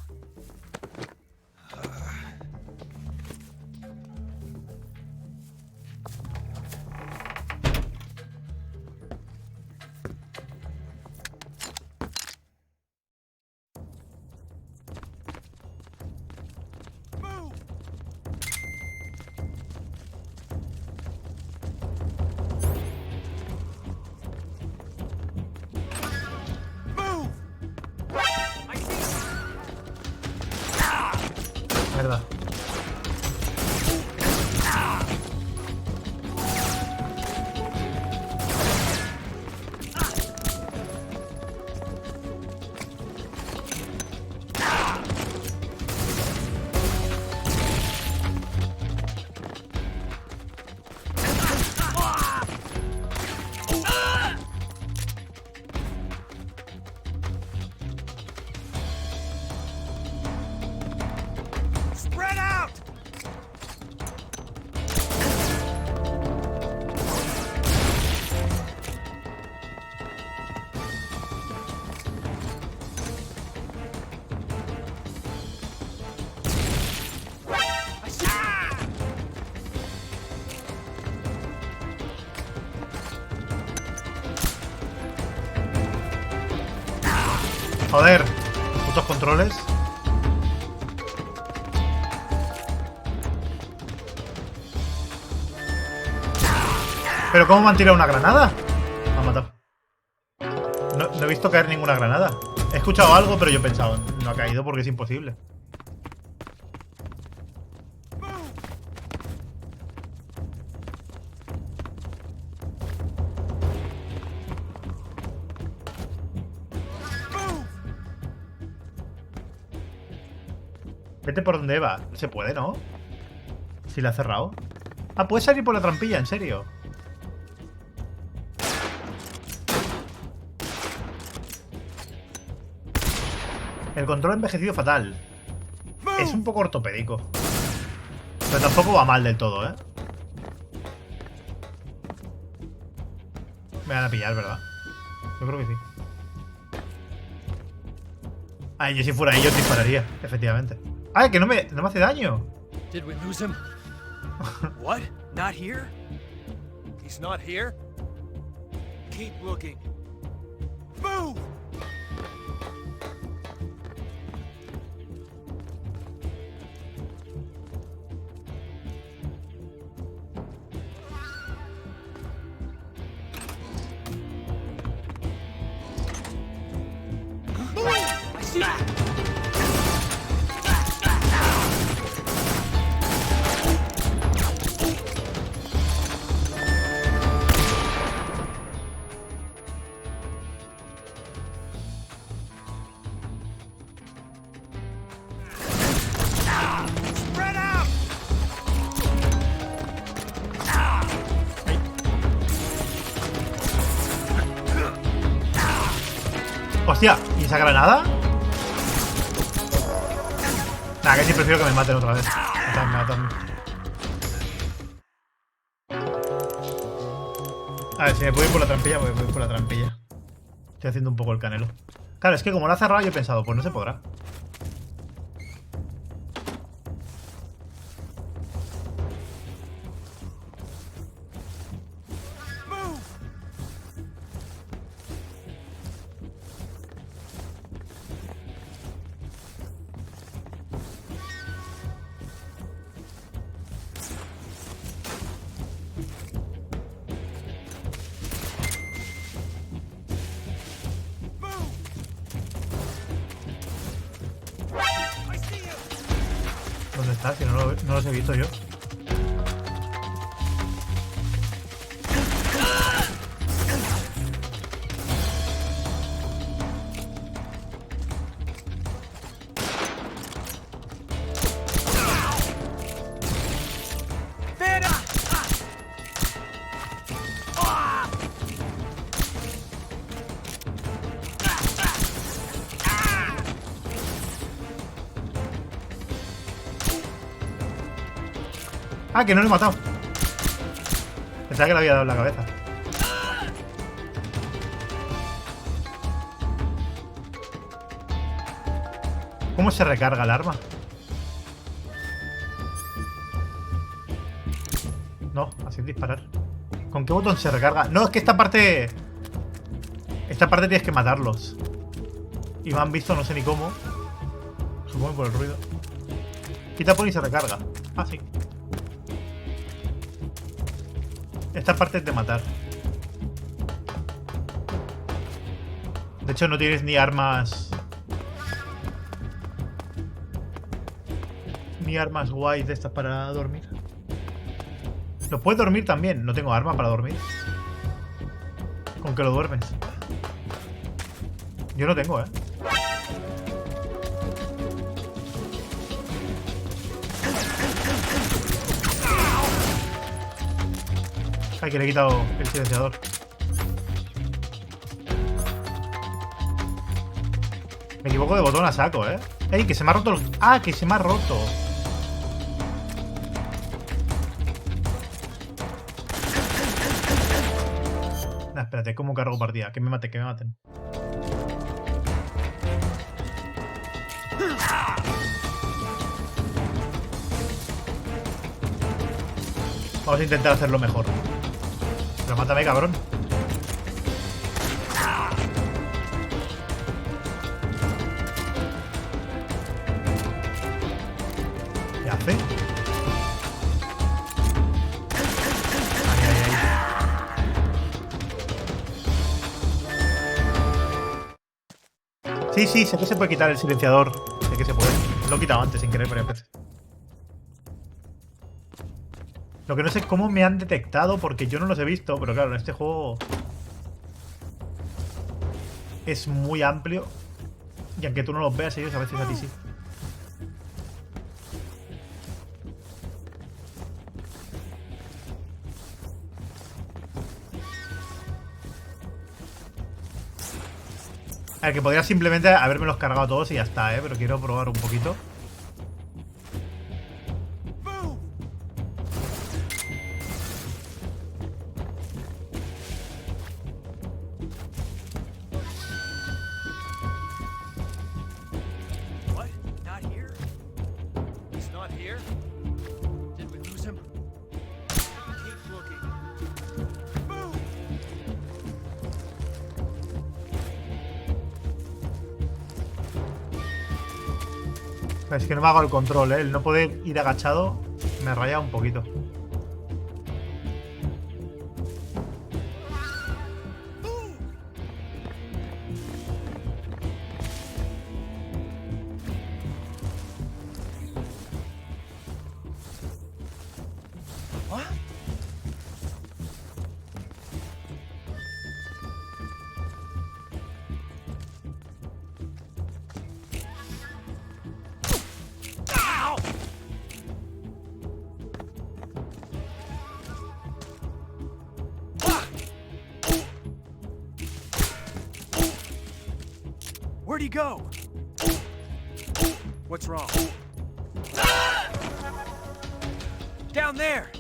Joder. Putos controles. ¿Pero cómo me han tirado una granada? Me han matado. No he visto caer ninguna granada. He escuchado algo, pero yo he pensado, no ha caído porque es imposible. Vete por donde va. Se puede, ¿no? Si la ha cerrado. Ah, puedes salir por la trampilla, en serio. El control ha envejecido fatal. Es un poco ortopédico. Pero tampoco va mal del todo, ¿eh? Me van a pillar, ¿verdad? Yo creo que sí. Ay, yo si fuera ahí yo dispararía, efectivamente. ¡Ay, que no me hace daño! Did we lose him? What? Not here? He's not here? Keep looking. Move! I see you! ¡Hostia! ¿Y esa granada? Nah, que sí prefiero que me maten otra vez. Me matan. A ver, si me puedo ir por la trampilla, pues voy por la trampilla. Estoy haciendo un poco el canelo. Claro, es que como lo ha cerrado yo he pensado, pues no se podrá. ¿Dónde está? Si no los he visto yo. Ah, que no lo he matado. Pensaba que le había dado en la cabeza. ¿Cómo se recarga el arma? No, así es disparar. ¿Con qué botón se recarga? No, es que esta parte... Esta parte tienes que matarlos. Y me han visto no sé ni cómo. Supongo por el ruido. Quita por y se recarga. Ah, sí. Esta parte es de matar. De hecho, no tienes ni armas... Ni armas guays de estas para dormir. ¿Lo puedes dormir también? No tengo arma para dormir. ¿Con qué lo duermes? Yo no tengo, ¿eh? Ay, que le he quitado el silenciador. Me equivoco de botón a saco, ¿eh? ¡Ey, que se me ha roto! ¡Ah, que se me ha roto! Nah, espérate, ¿cómo cargo partida? Que me maten, que me maten. Vamos a intentar hacerlo mejor. Pero mátame, cabrón. Sí, sí, sé que se puede quitar el silenciador. Sé que se puede. Lo he quitado antes sin querer varias veces. Lo que no sé es cómo me han detectado porque yo no los he visto, pero claro, en este juego es muy amplio y aunque tú no los veas, ellos a veces a ti sí. A ver, que podría simplemente habérmelos cargado todos y ya está, pero quiero probar un poquito. Es que no me hago el control, El no poder ir agachado me raya un poquito. Where'd he go? What's wrong? Down there!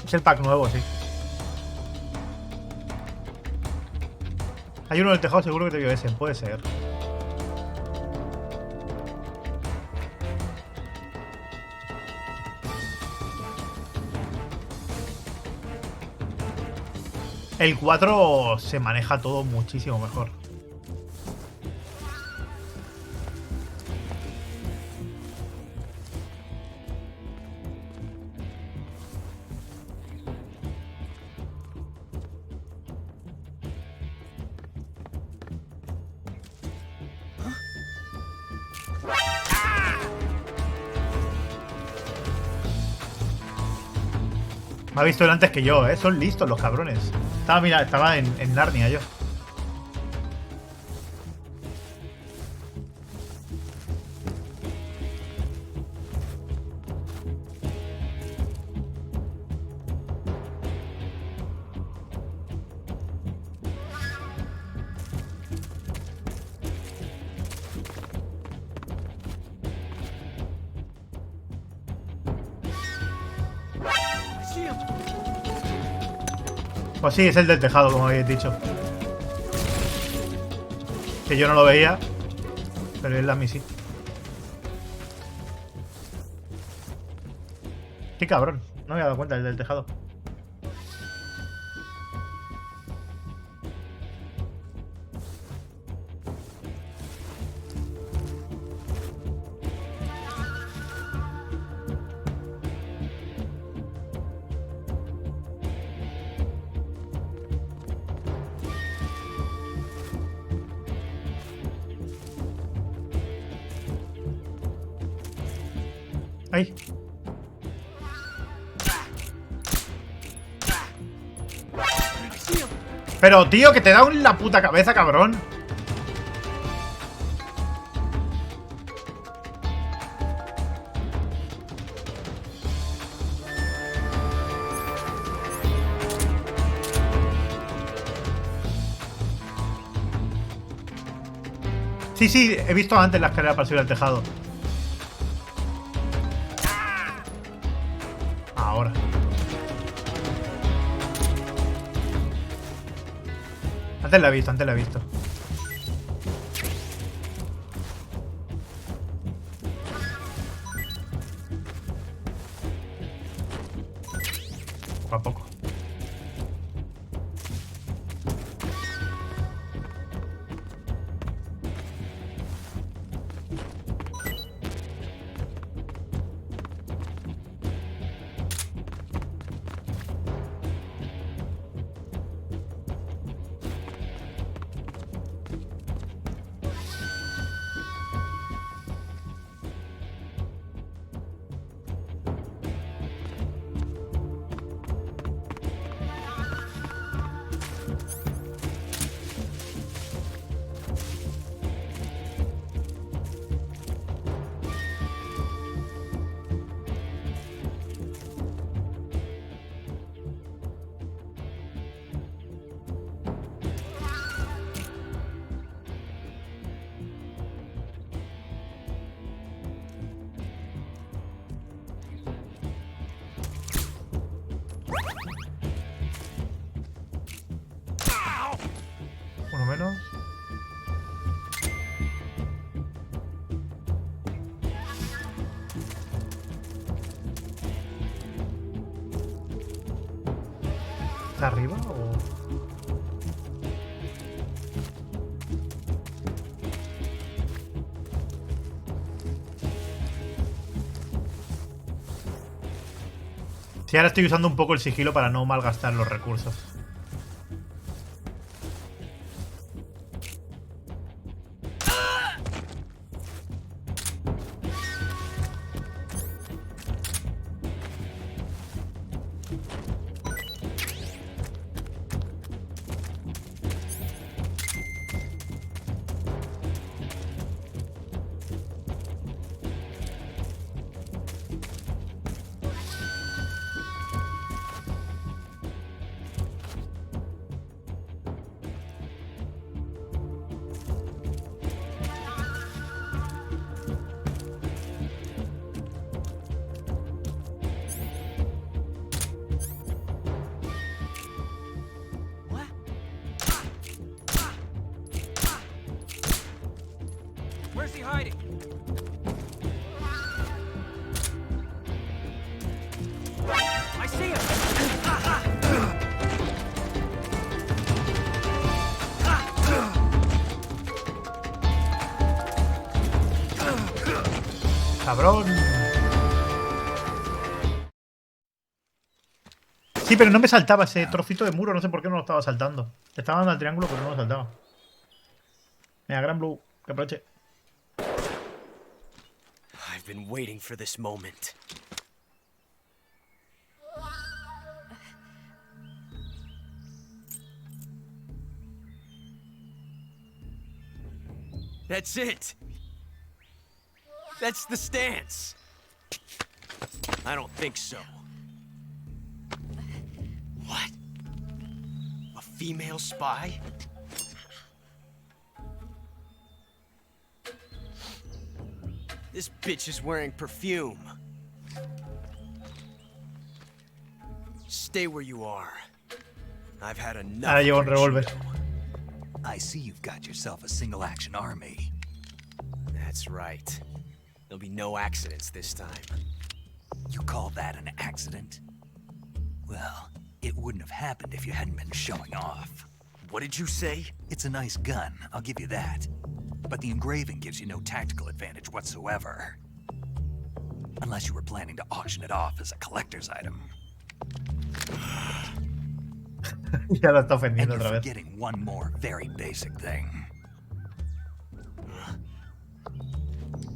Es el pack nuevo, sí. Hay uno en el tejado, seguro que te vio ese. Puede ser. El 4 se maneja todo muchísimo mejor. Me ha visto él antes que yo, Son listos los cabrones. Estaba en Narnia yo. Pues sí, es el del tejado, como habéis dicho. Que yo no lo veía, pero él a mí sí. Qué cabrón, no me había dado cuenta el del tejado. Ahí. Pero, tío, que te da en la puta cabeza, cabrón. Sí, sí, he visto antes la escalera para subir al tejado. Ahora. Antes la he visto, poco a poco. Uno menos. ¿Está arriba o...? Sí, ahora estoy usando un poco el sigilo para no malgastar los recursos. Where's he hiding? I see him! ¡Cabrón! Sí, pero no me saltaba ese trocito de muro, no sé por qué no lo estaba saltando. Le estaba dando al triángulo, pero no lo saltaba. Mira, Gran Blue, que aproveche. I've been waiting for this moment. That's it. That's the stance. I don't think so. What? A female spy? This bitch is wearing perfume. Stay where you are. I've had enough. Ahora llevo un revólver. I see you've got yourself a single-action army. That's right. There'll be no accidents this time. You call that an accident? Well, it wouldn't have happened if you hadn't been showing off. What did you say? It's a nice gun, I'll give you that. But the engraving gives you no tactical advantage whatsoever. Unless you were planning to auction it off as a collector's item. Ya lo está ofendiendo and otra you're vez. forgetting one more very basic thing.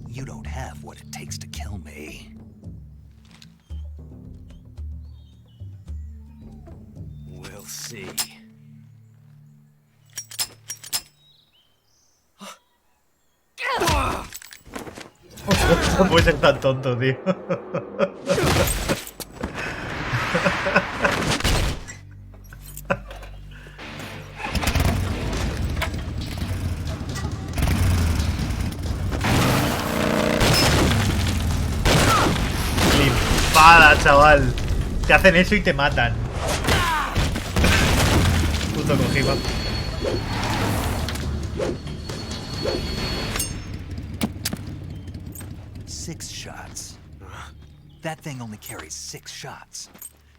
You don't have what it takes to kill me. We'll see. No puede ser tan tonto, tío. Limpada, chaval. Te hacen eso y te matan. Puto Kojima. Six shots. That thing only carries 6 shots.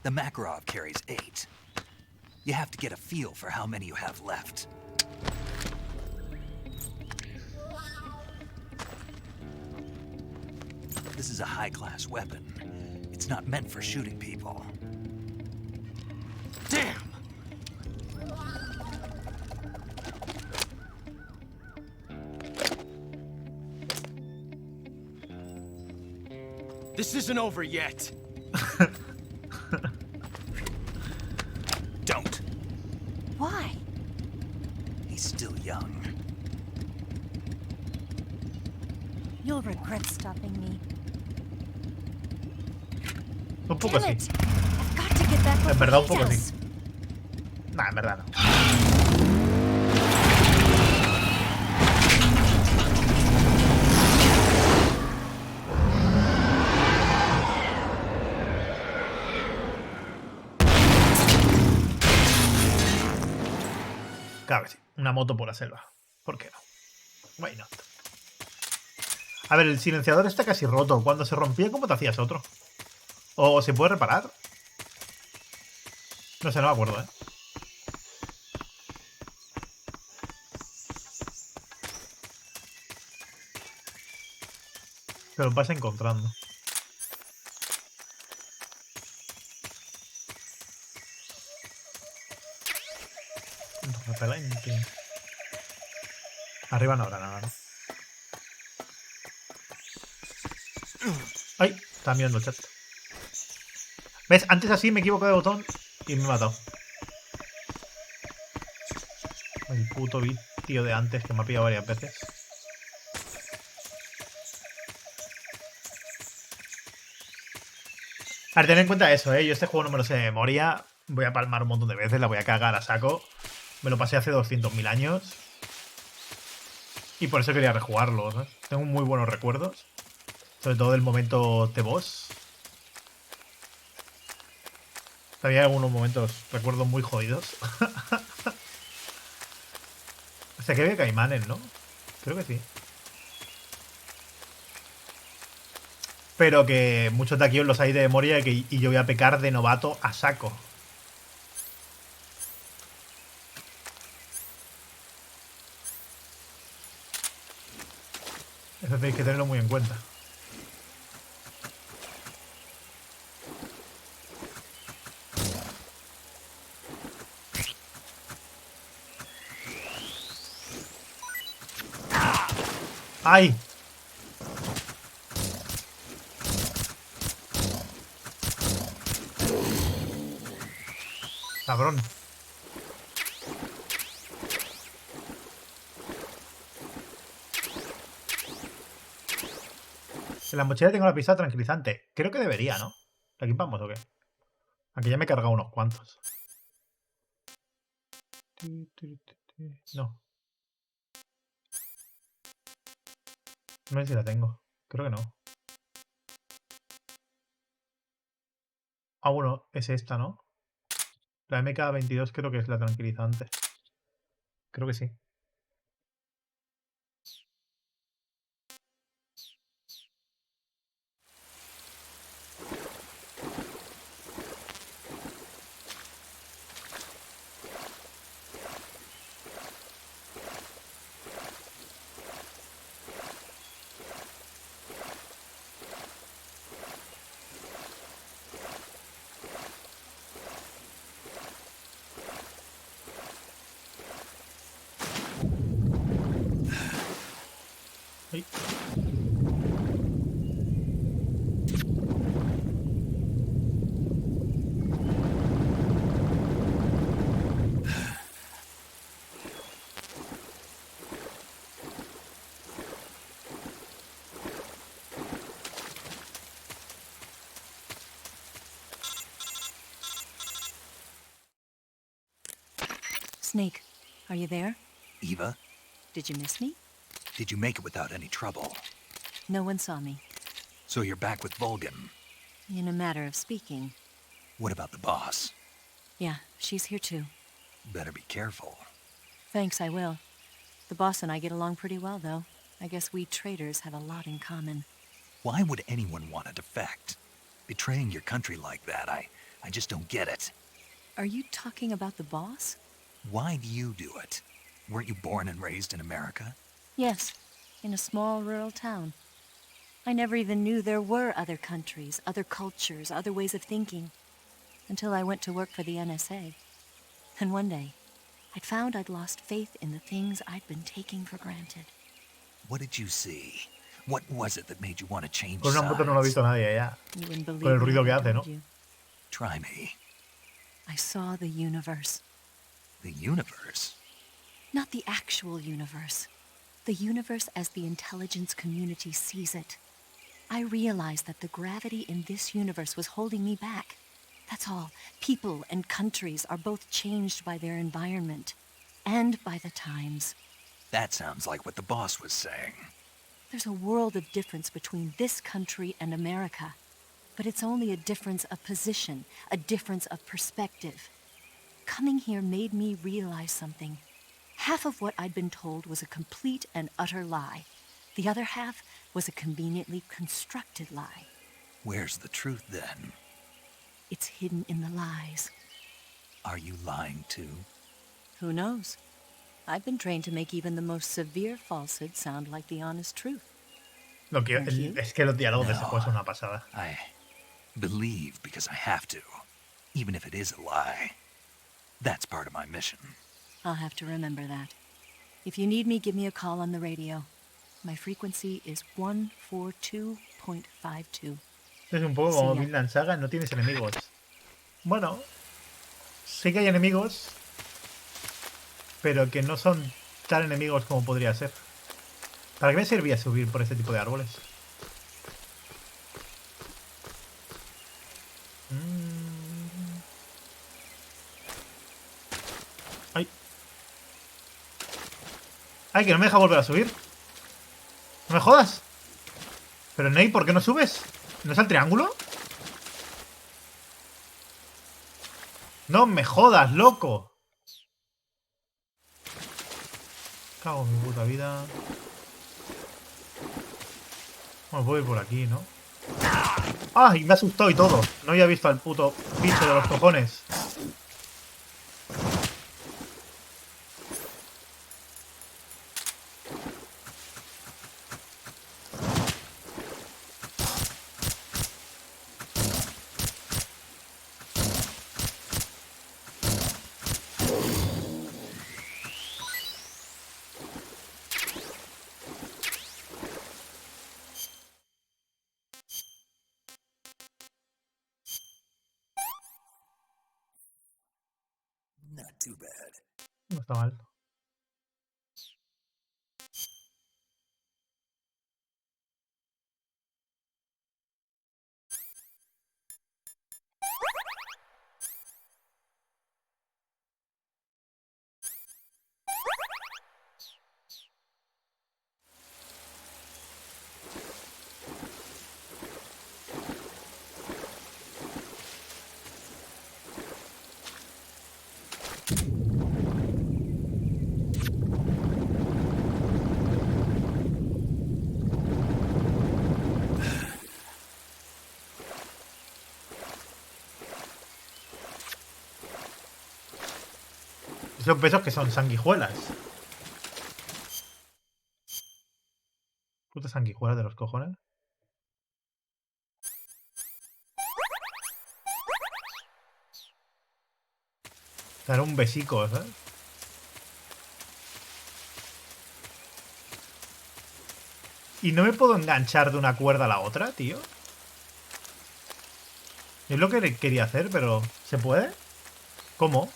The Makarov carries 8. You have to get a feel for how many you have left. This is a high-class weapon. It's not meant for shooting people. Damn! This isn't over yet. Don't. Why? He's still young. You'll regret stopping me. Un poco Damn sí. it. I've got to get back En before verdad, un he poco does. sí. Nah, en verdad no. Claro que sí. Una moto por la selva. ¿Por qué no? Why not? A ver, el silenciador está casi roto. Cuando se rompía, ¿cómo te hacías otro? ¿O se puede reparar? No sé, no me acuerdo, ¿eh? Pero vas encontrando. Repelente. Arriba no habrá nada, ¿no? ¡Ay! Estaba mirando el chat. ¿Ves? Antes así me equivoco de botón y me he matado. El puto tío de antes que me ha pillado varias veces. A ver, ten en cuenta eso, ¿eh? Yo este juego no me lo sé de memoria. Voy a palmar un montón de veces, la voy a cagar a saco. Me lo pasé hace 200.000 años. Y por eso quería rejugarlo, ¿sabes? Tengo muy buenos recuerdos. Sobre todo del momento de boss. Había algunos momentos, recuerdos muy jodidos. O sea, que había caimanes, ¿no? Creo que sí. Pero que muchos de aquí os los hay de memoria y yo voy a pecar de novato a saco. Eso tenéis que tenerlo muy en cuenta. ¡Ay! Cabrón. En la mochila tengo la pista tranquilizante. Creo que debería, ¿no? ¿La equipamos o qué? Aquí ya me he cargado unos cuantos. No. No sé si la tengo. Creo que no. Ah, bueno, es esta, ¿no? La MK22 creo que es la tranquilizante. Creo que sí. Ay. Snake, are you there? Eva, Did you miss me? did you make it without any trouble? No one saw me. So you're back with Volgame. In a matter of speaking. What about the boss? Yeah, she's here too. Better be careful. Thanks, I will. The boss and I get along pretty well, though. I guess we traders have a lot in common. Why would anyone want to defect? Betraying your country like that, I I just don't get it. Are you talking about the boss? Why do you do it? Weren't you born and raised in America? Yes, in a small rural town. I never even knew there were other countries, other cultures, other ways of thinking, until I went to work for the NSA. And one day, I'd found I'd lost faith in the things I'd been taking for granted. What did you see? What was it that made you want to change Con una moto no lo ha sides? visto nadie ya. You wouldn't believe Con el me ruido if que I hace, told ¿no? you. Try me. I saw the universe. The universe? Not the actual universe. The universe as the intelligence community sees it. I realized that the gravity in this universe was holding me back. That's all. People and countries are both changed by their environment and by the times. That sounds like what the boss was saying. There's a world of difference between this country and America. But it's only a difference of position, a difference of perspective. Coming here made me realize something. Half of what I'd been told was a complete and utter lie. The other half was a conveniently constructed lie. Where's the truth then? It's hidden in the lies. Are you lying too? Who knows? I've been trained to make even the most severe falsehood sound like the honest truth. Es que los diálogos de ese juego son una pasada. I believe because I have to, even if it is a lie. That's part of my mission. I'll have to remember that. If you need me, give me a call on the radio. My frequency is 142.52. Es un poco como Vinland Saga, no tienes enemigos. Bueno, sí que hay enemigos, pero que no son tan enemigos como podría ser. ¿Para qué me servía subir por este tipo de árboles? ¡Ay! ¡Ay, que no me deja volver a subir! ¡No me jodas! Pero Ney, ¿por qué no subes? ¿No es el triángulo? ¡No me jodas, loco! Cago en mi puta vida. Bueno, puedo ir por aquí, ¿no? ¡Ay! Me ha asustado y todo. No había visto al puto bicho de los cojones. Not too bad. No está mal. Son pesos que son sanguijuelas. Putas sanguijuelas de los cojones. Dar un besico, ¿sabes? ¿Y no me puedo enganchar de una cuerda a la otra, tío? Es lo que quería hacer, pero ¿se puede? ¿Cómo?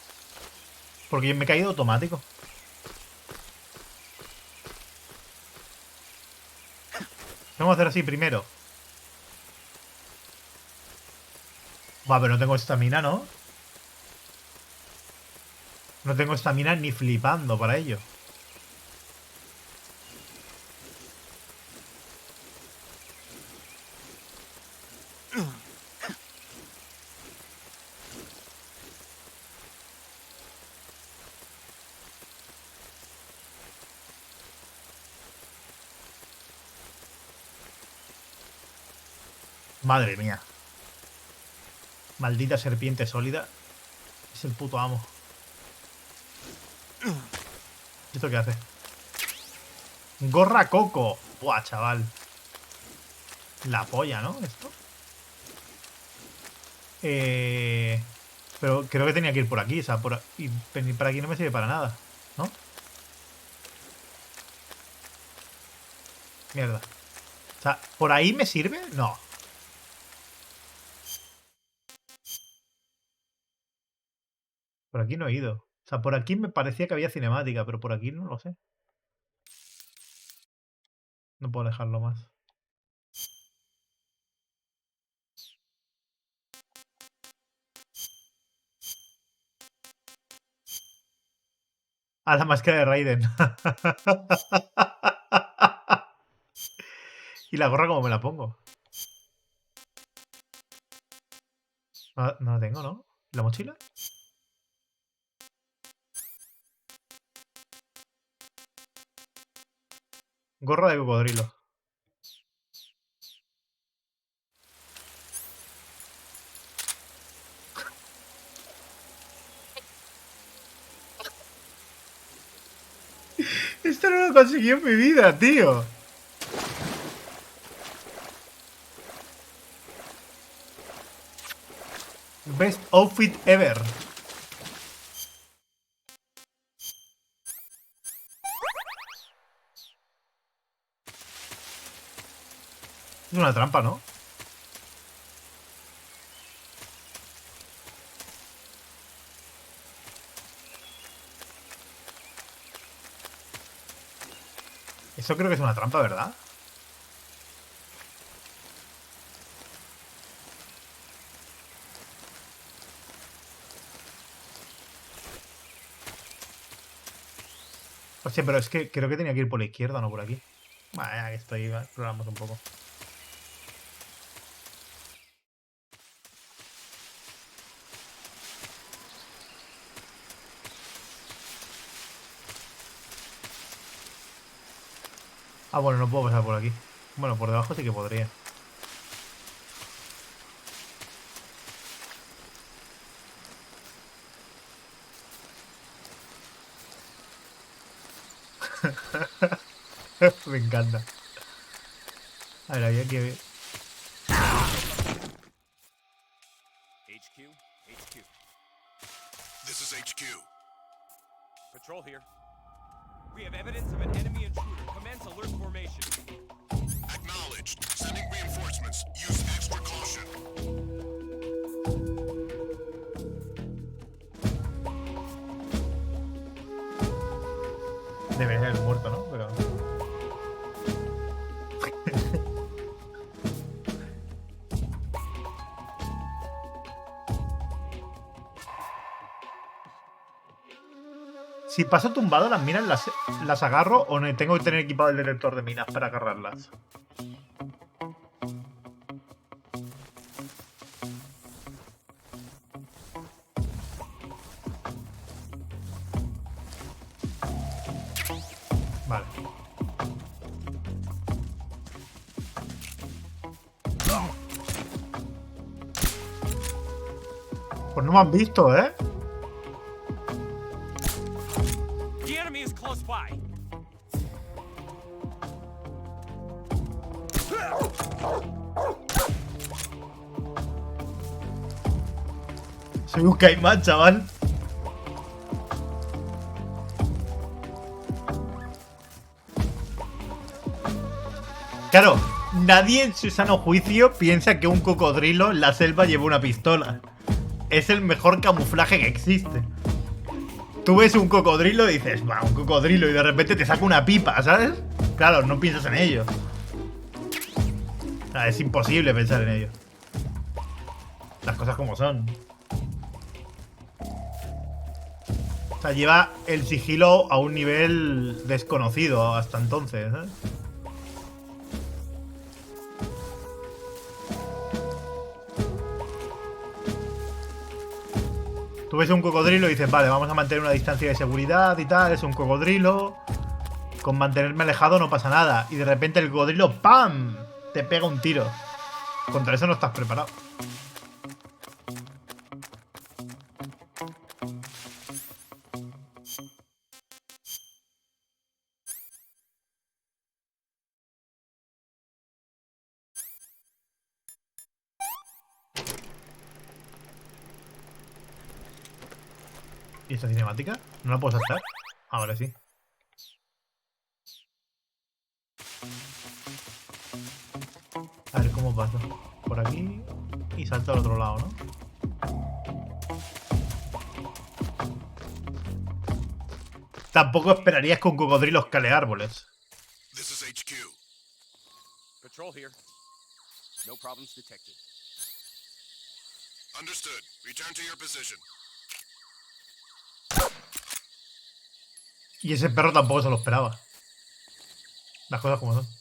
Porque me he caído automático. Vamos a hacer así primero. Va, pero no tengo estamina, ¿no? No tengo estamina ni flipando para ello. Madre mía. Maldita serpiente sólida. Es el puto amo. ¿Esto qué hace? Gorra coco. Buah, chaval. La polla, ¿no? Esto. Pero creo que tenía que ir por aquí. O sea, y venir por aquí no me sirve para nada, ¿no? Mierda. O sea, ¿por ahí me sirve? No. Por aquí no he ido. O sea, por aquí me parecía que había cinemática, pero por aquí no lo sé. No puedo dejarlo más. A la máscara de Raiden. ¿Y la gorra cómo me la pongo? No la tengo, ¿no? ¿La mochila? Gorra de cocodrilo. Esto no lo conseguí en mi vida, tío. Best outfit ever. Es una trampa, ¿no? Eso creo que es una trampa, ¿verdad? Hostia, pero es que creo que tenía que ir por la izquierda, no por aquí. Vale, ya que estoy, exploramos un poco. Ah, bueno, no puedo pasar por aquí. Bueno, por debajo sí que podría. Me encanta. A ver, había que ver. HQ. This is HQ. Patrol here. We have evidence of an enemy intruder. Commence alert formation. Acknowledged. Sending reinforcements. Use extra caution. Debería haber muerto, ¿no? Pero... Si paso tumbado, las minas las agarro o no tengo que tener equipado el detector de minas para agarrarlas. Vale. Pues no me han visto, ¿eh? The enemy is close by. Soy un caimán, chaval. Claro, nadie en su sano juicio piensa que un cocodrilo en la selva lleva una pistola. Es el mejor camuflaje que existe. Tú ves un cocodrilo y dices, va, un cocodrilo, y de repente te saca una pipa, ¿sabes? Claro, no piensas en ello. O sea, es imposible pensar en ello. Las cosas como son. O sea, lleva el sigilo a un nivel desconocido hasta entonces, ¿eh? Tú ves un cocodrilo y dices, vale, vamos a mantener una distancia de seguridad y tal, es un cocodrilo. Con mantenerme alejado no pasa nada. Y de repente el cocodrilo, ¡pam!, te pega un tiro. Contra eso no estás preparado. ¿Y esta cinemática? ¿No la puedo saltar? Ahora sí. A ver cómo paso. Por aquí y salto al otro lado, ¿no? Tampoco esperarías que un cocodrilo escale árboles. This is HQ. Patrol here. No problems detected. Understood. Return to your position. Y ese perro tampoco se lo esperaba. Las cosas como son.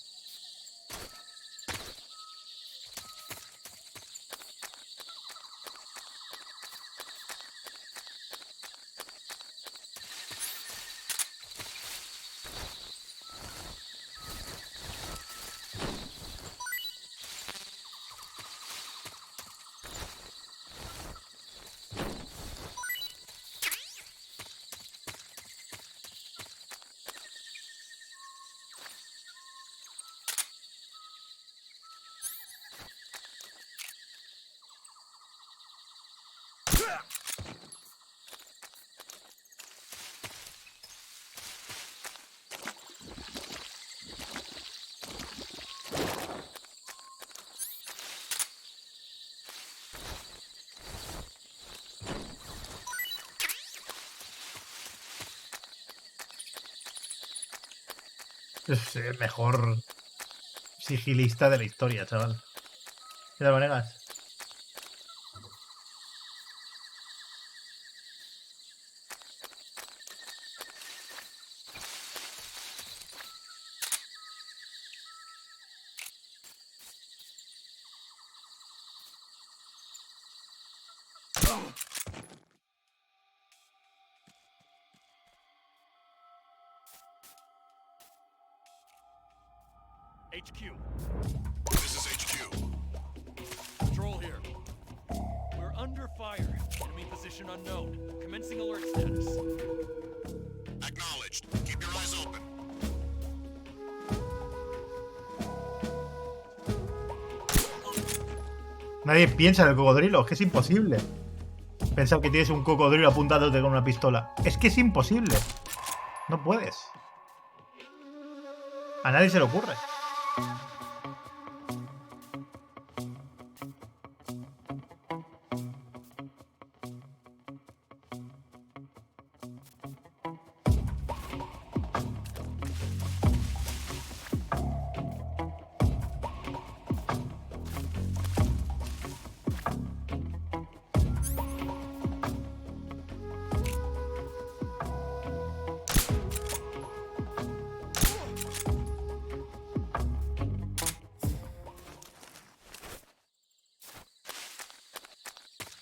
Es el mejor sigilista de la historia, chaval. ¿Qué tal, Vanegas? HQ. This is HQ. Patrol here. We're under fire. Enemy position unknown. Commencing alert status. Acknowledged. Keep your eyes open. Nadie piensa en el cocodrilo, es que es imposible. Pensar que tienes un cocodrilo apuntándote con una pistola. Es que es imposible. No puedes. A nadie se le ocurre.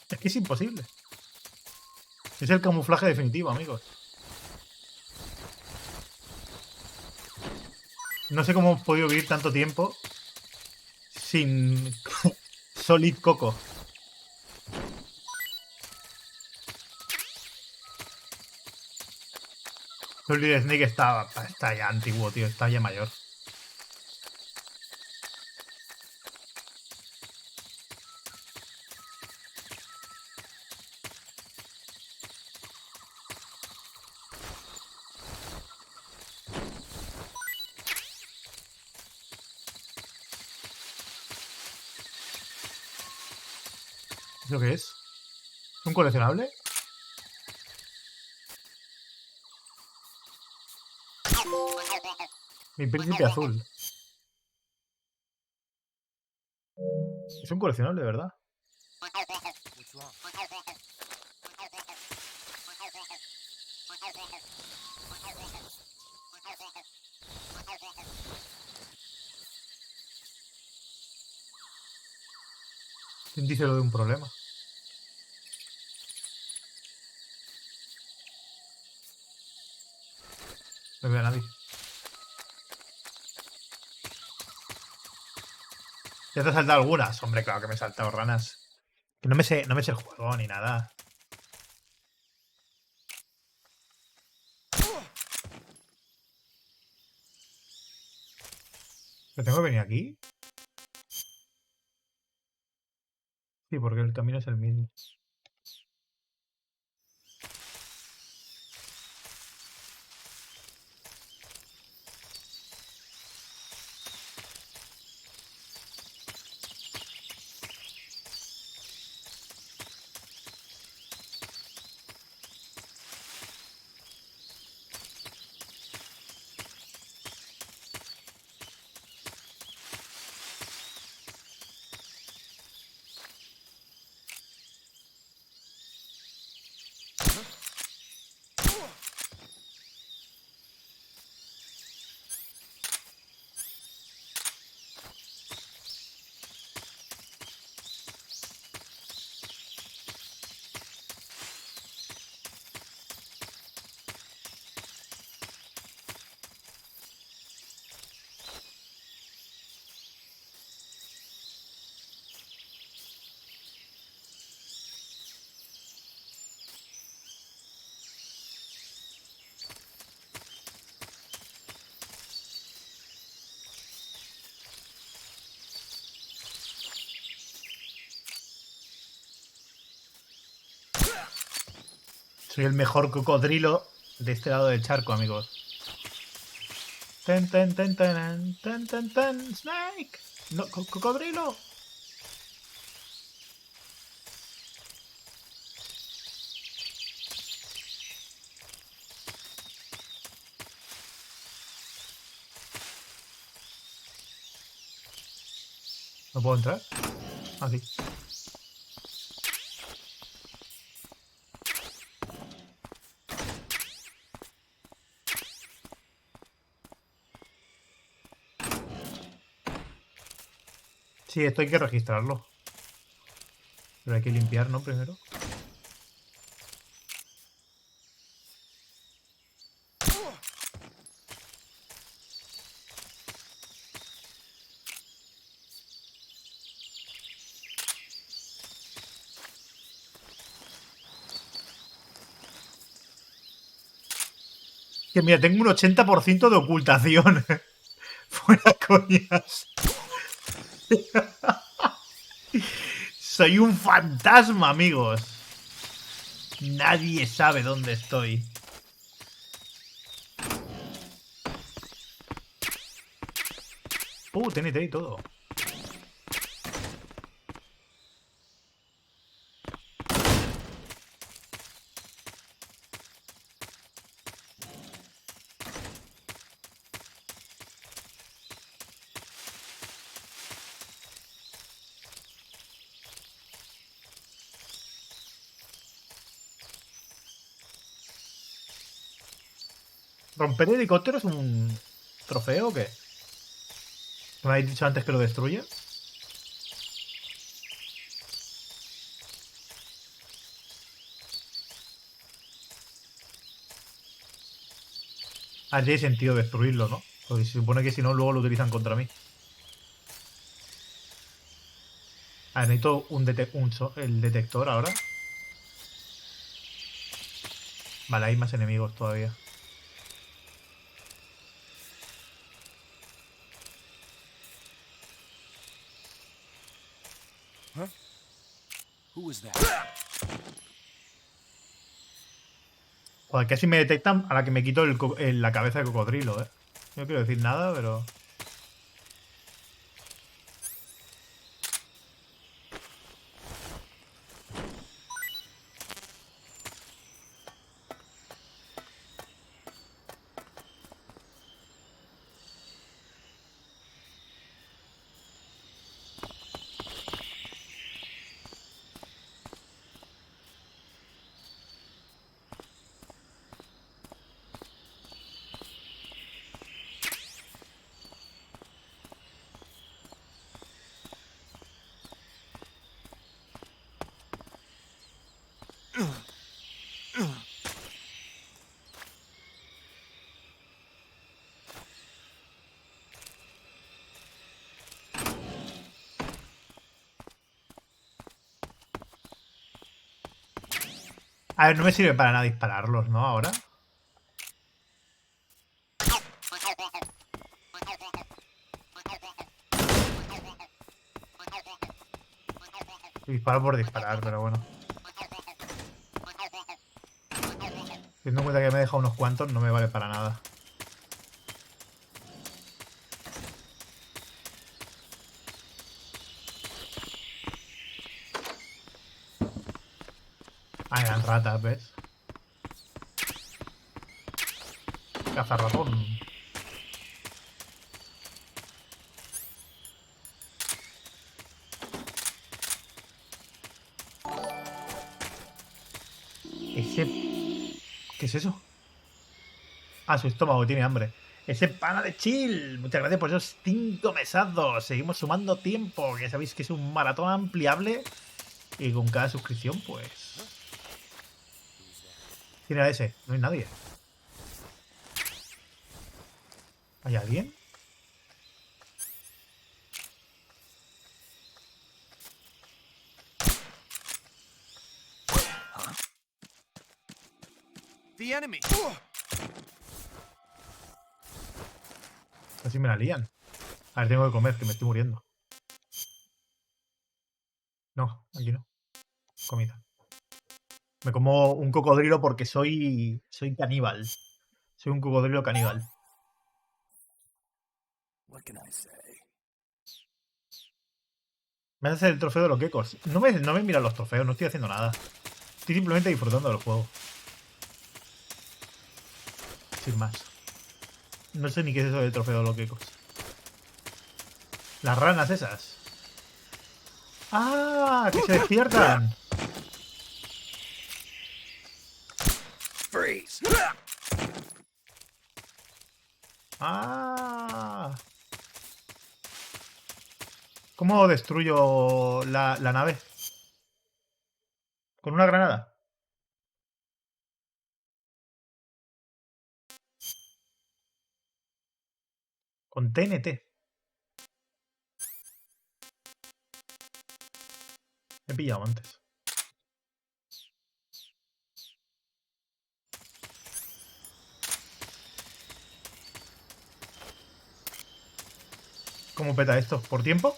Es que es imposible. Es el camuflaje definitivo, amigos. No sé cómo hemos podido vivir tanto tiempo sin Solid Coco. Solid Snake está ya antiguo, tío. Está ya mayor. ¿Eso qué es? ¿Es un coleccionable? Mi príncipe azul. Es un coleccionable, de verdad. ¿Quién dice lo de un problema? No veo a nadie. ¿Ya te has saltado algunas? Hombre, claro que me he saltado ranas. Que no me sé el juego ni nada. ¿Pero tengo que venir aquí? Sí, porque el camino es el mismo. Soy el mejor cocodrilo de este lado del charco, amigos. Ten, ten, ten, ten, ten, ten, ten, Snake. No, cocodrilo. ¿No puedo entrar? Ah, sí. Sí, esto hay que registrarlo. Pero hay que limpiar, ¿no? Primero. Que mira, tengo un 80% de ocultación. Fuera coñas. Soy un fantasma, amigos. Nadie sabe dónde estoy. TNT y todo. ¿Romper helicóptero es un trofeo o qué? ¿Me habéis dicho antes que lo destruye? Ah, tiene sentido destruirlo, ¿no? Porque se supone que si no, luego lo utilizan contra mí. Ah, necesito el detector ahora. Vale, hay más enemigos todavía. Huh? Who was that? Joder, casi me detectan a la que me quito la cabeza de cocodrilo, ¿eh? No quiero decir nada, pero... A ver, no me sirve para nada dispararlos, ¿no? Ahora. Disparo por disparar, pero bueno. Teniendo en cuenta que me he dejado unos cuantos, no me vale para nada. Ah, eran ratas, ¿ves? Cazarratón. ¿Qué es eso? Ah, su estómago tiene hambre. Ese pana de chill. Muchas gracias por esos 5 mesazos. Seguimos sumando tiempo. Que sabéis que es un maratón ampliable. Y con cada suscripción, pues... ¿Quién era ese? No hay nadie. ¿Hay alguien? The enemy. Casi me la lían. A ver, tengo que comer, que me estoy muriendo. No, aquí no. Comida. Me como un cocodrilo porque soy caníbal. Soy un cocodrilo caníbal. Me hace el trofeo de los geckos. No me miran los trofeos, no estoy haciendo nada. Estoy simplemente disfrutando del juego. Sin más. No sé ni qué es eso del trofeo de los geckos. Las ranas esas. ¡Ah! ¡Que se despiertan! Freeze. ¡Ah! ¿Cómo destruyo la nave? ¿Con una granada? Con TNT. Me he pillado antes. ¿Cómo peta esto? ¿Por tiempo?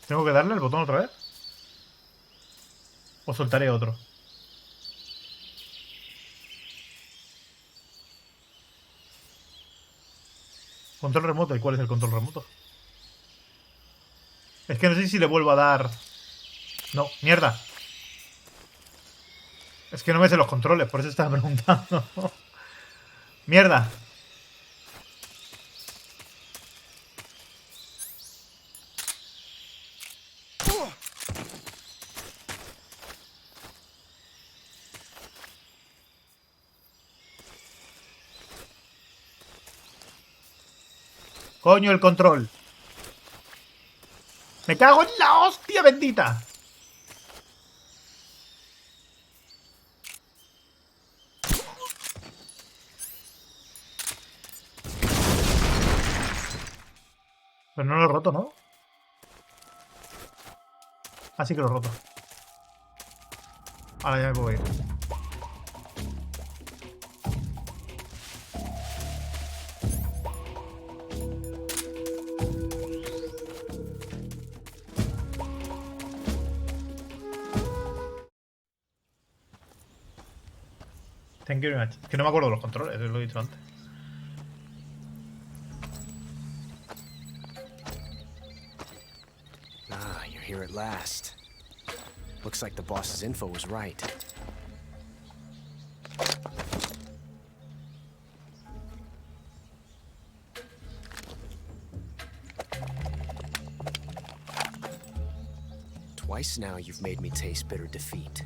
¿Tengo que darle el botón otra vez? ¿O soltaré otro? Control remoto. ¿Y cuál es el control remoto? Es que no sé si le vuelvo a dar... No, mierda. Es que no me sé los controles, por eso estaba preguntando. Mierda. Coño, el control. Me cago en la hostia bendita. Pero no lo he roto, ¿no? Ah, sí que lo he roto. Ahora ya me puedo ir. Thank you very much. Es que no me acuerdo de los controles, lo he dicho antes. Ah, you're here at last. Looks like the boss's info was right. Twice now you've made me taste bitter defeat.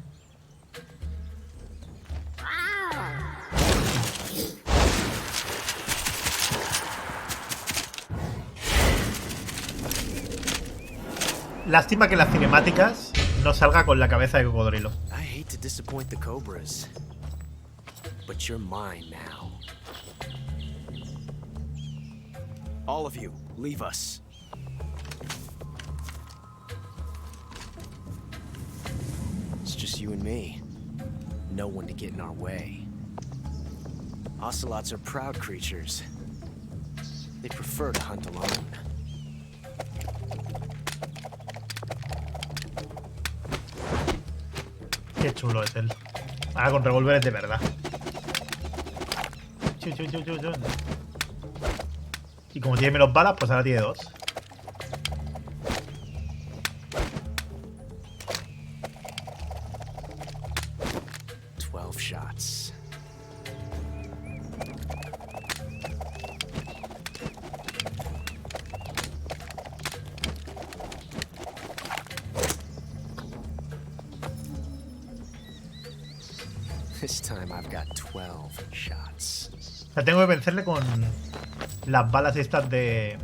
Lástima que las cinemáticas no salga con la cabeza de cocodrilo. I hate to disappoint the Cobras, but you're mine now. All of you, leave us. It's just you and me. No one to get in our way. Ocelots are proud creatures. They prefer to hunt alone. Qué chulo es él. Ahora con revólveres de verdad. Y como tiene menos balas, pues ahora tiene 2. Shots. This time I've got 12 shots. O sea, tengo que vencerle con las balas estas de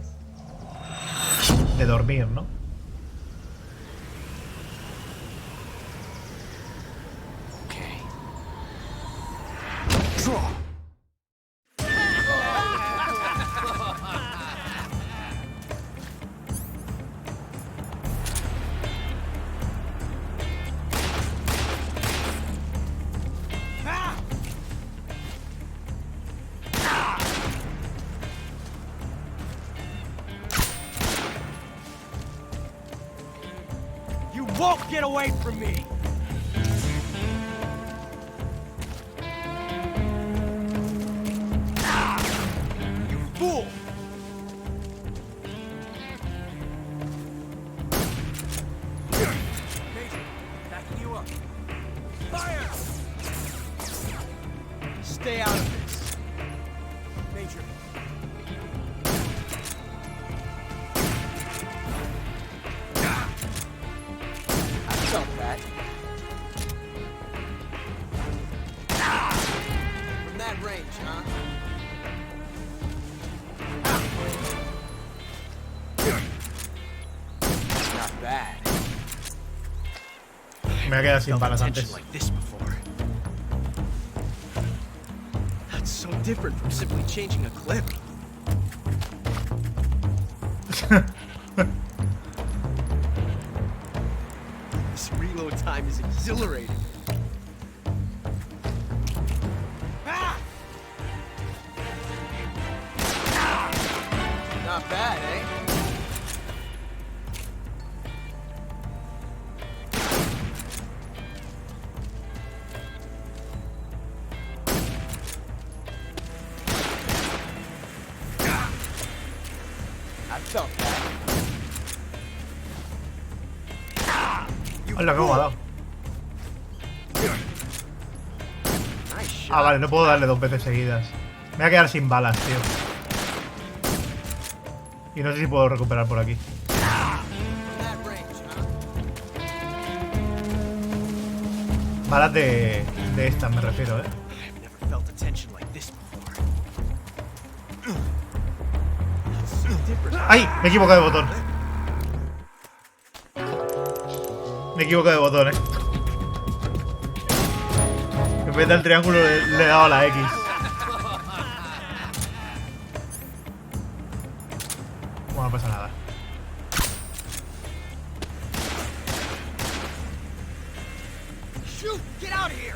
dormir, ¿no? You won't get away from me. You fool. Major, backing you up. Fire! Stay out of this. Major. I felt that. From that range, huh? Not bad. Me voy a quedar sin balas antes. Like this before. That's so different from simply changing a clip. This reload time is exhilarating. Ah! Not bad, eh? I felt that. Hola, ¿cómo me ha dado? Ah, vale, no puedo darle 2 veces seguidas. Me voy a quedar sin balas, tío. Y no sé si puedo recuperar por aquí. Balas de estas me refiero, ¿eh? ¡Ay! Me he equivocado de botón. Me he equivocado de botón, En vez del triángulo le he dado a la X. Bueno, no pasa nada. Shoot! Get out of here!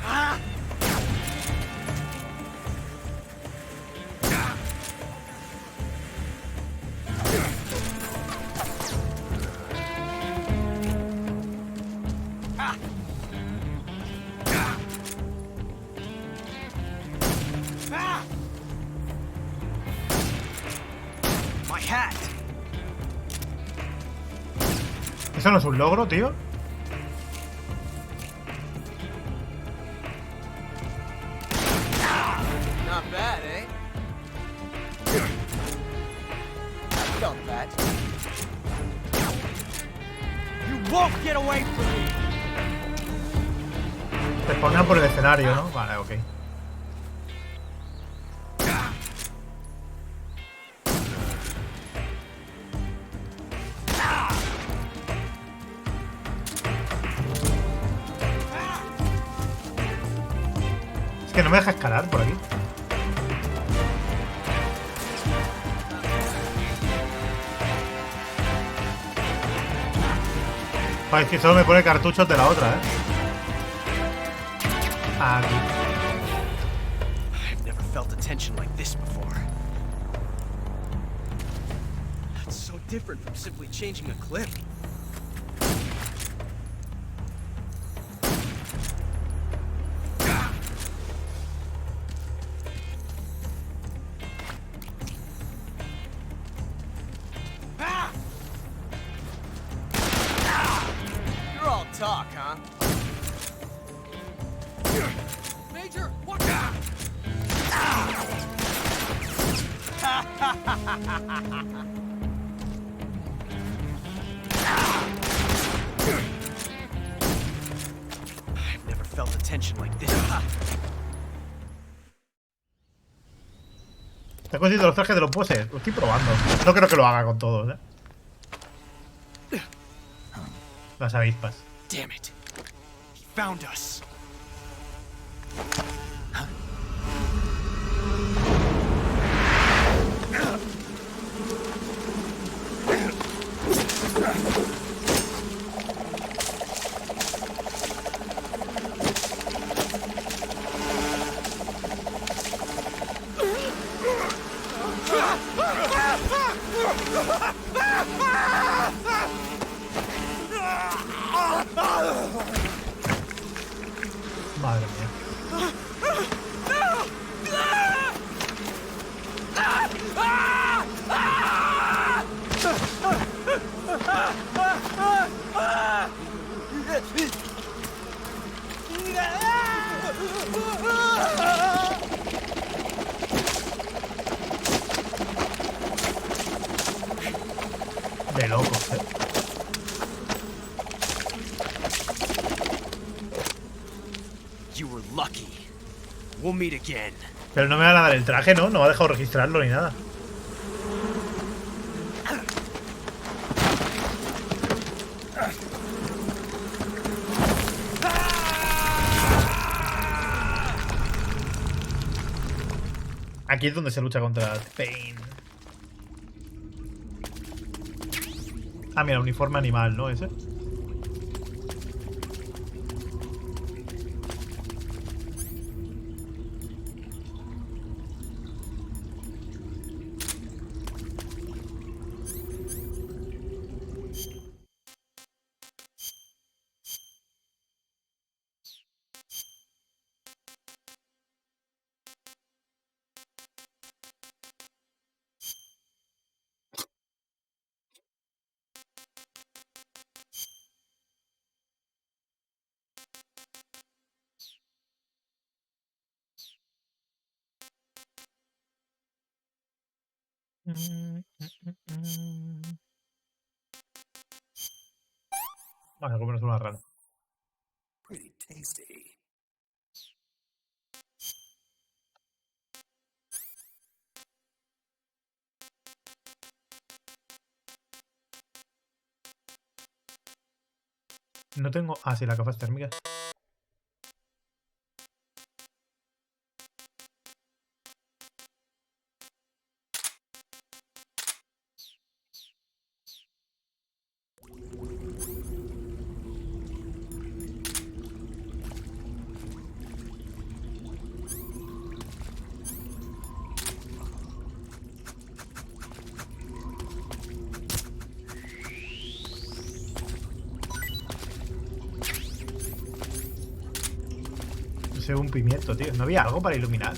Ah! My hat. ¿Eso no es un logro, tío? Not bad, eh? I felt that. You won't get away from me. Te ponen por el escenario, ¿no? Vale, ok. Es que no me deja escalar por aquí. Joder, es que solo me pone cartuchos de la otra, Aquí. I've never felt a tension like this before. That's so different from simply changing a clip. You're all talk, huh? Major, watch out! I've never felt a tension like this. Te he conseguido los trajes de los bosses. Lo estoy probando. No creo que lo haga con todos, Las avispas. Damn it. He found us. Madre mía. De locos, You were lucky. We'll meet again. Pero no me van a dar el traje, ¿no? No me ha dejado registrarlo ni nada. Aquí es donde se lucha contra Pain. Ah, mira, uniforme animal, ¿no? Ese. Vale, comernos una rana. Pretty tasty. No tengo... Ah, sí, las gafas térmicas. Un pimiento, tío. ¿No había algo para iluminar?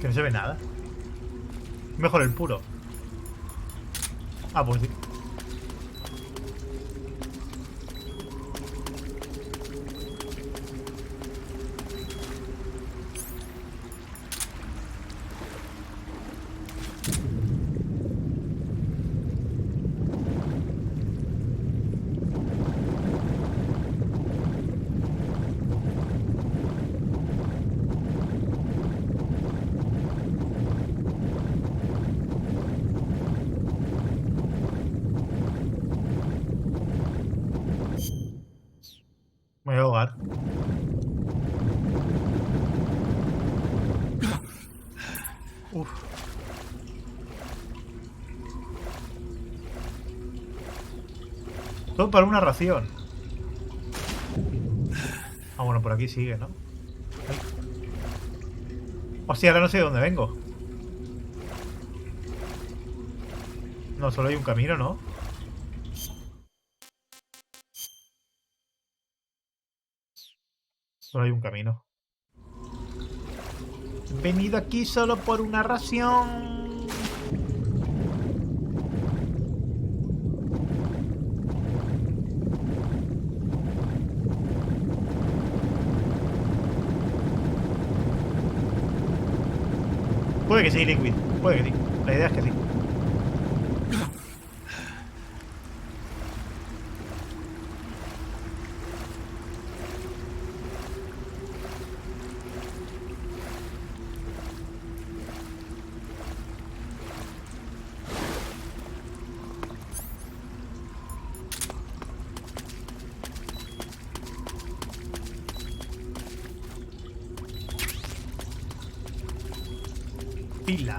Que no se ve nada. Mejor el puro. Ah, pues sí. Me voy a ahogar. Uf. Todo para una ración. Ah, bueno, por aquí sigue, ¿no? Ay. Hostia, ahora no sé de dónde vengo. No, solo hay un camino, ¿no? Solo hay un camino. He venido aquí solo por una ración. Puede que sí, Liquid. Puede que sí. La idea es que sí. Pila.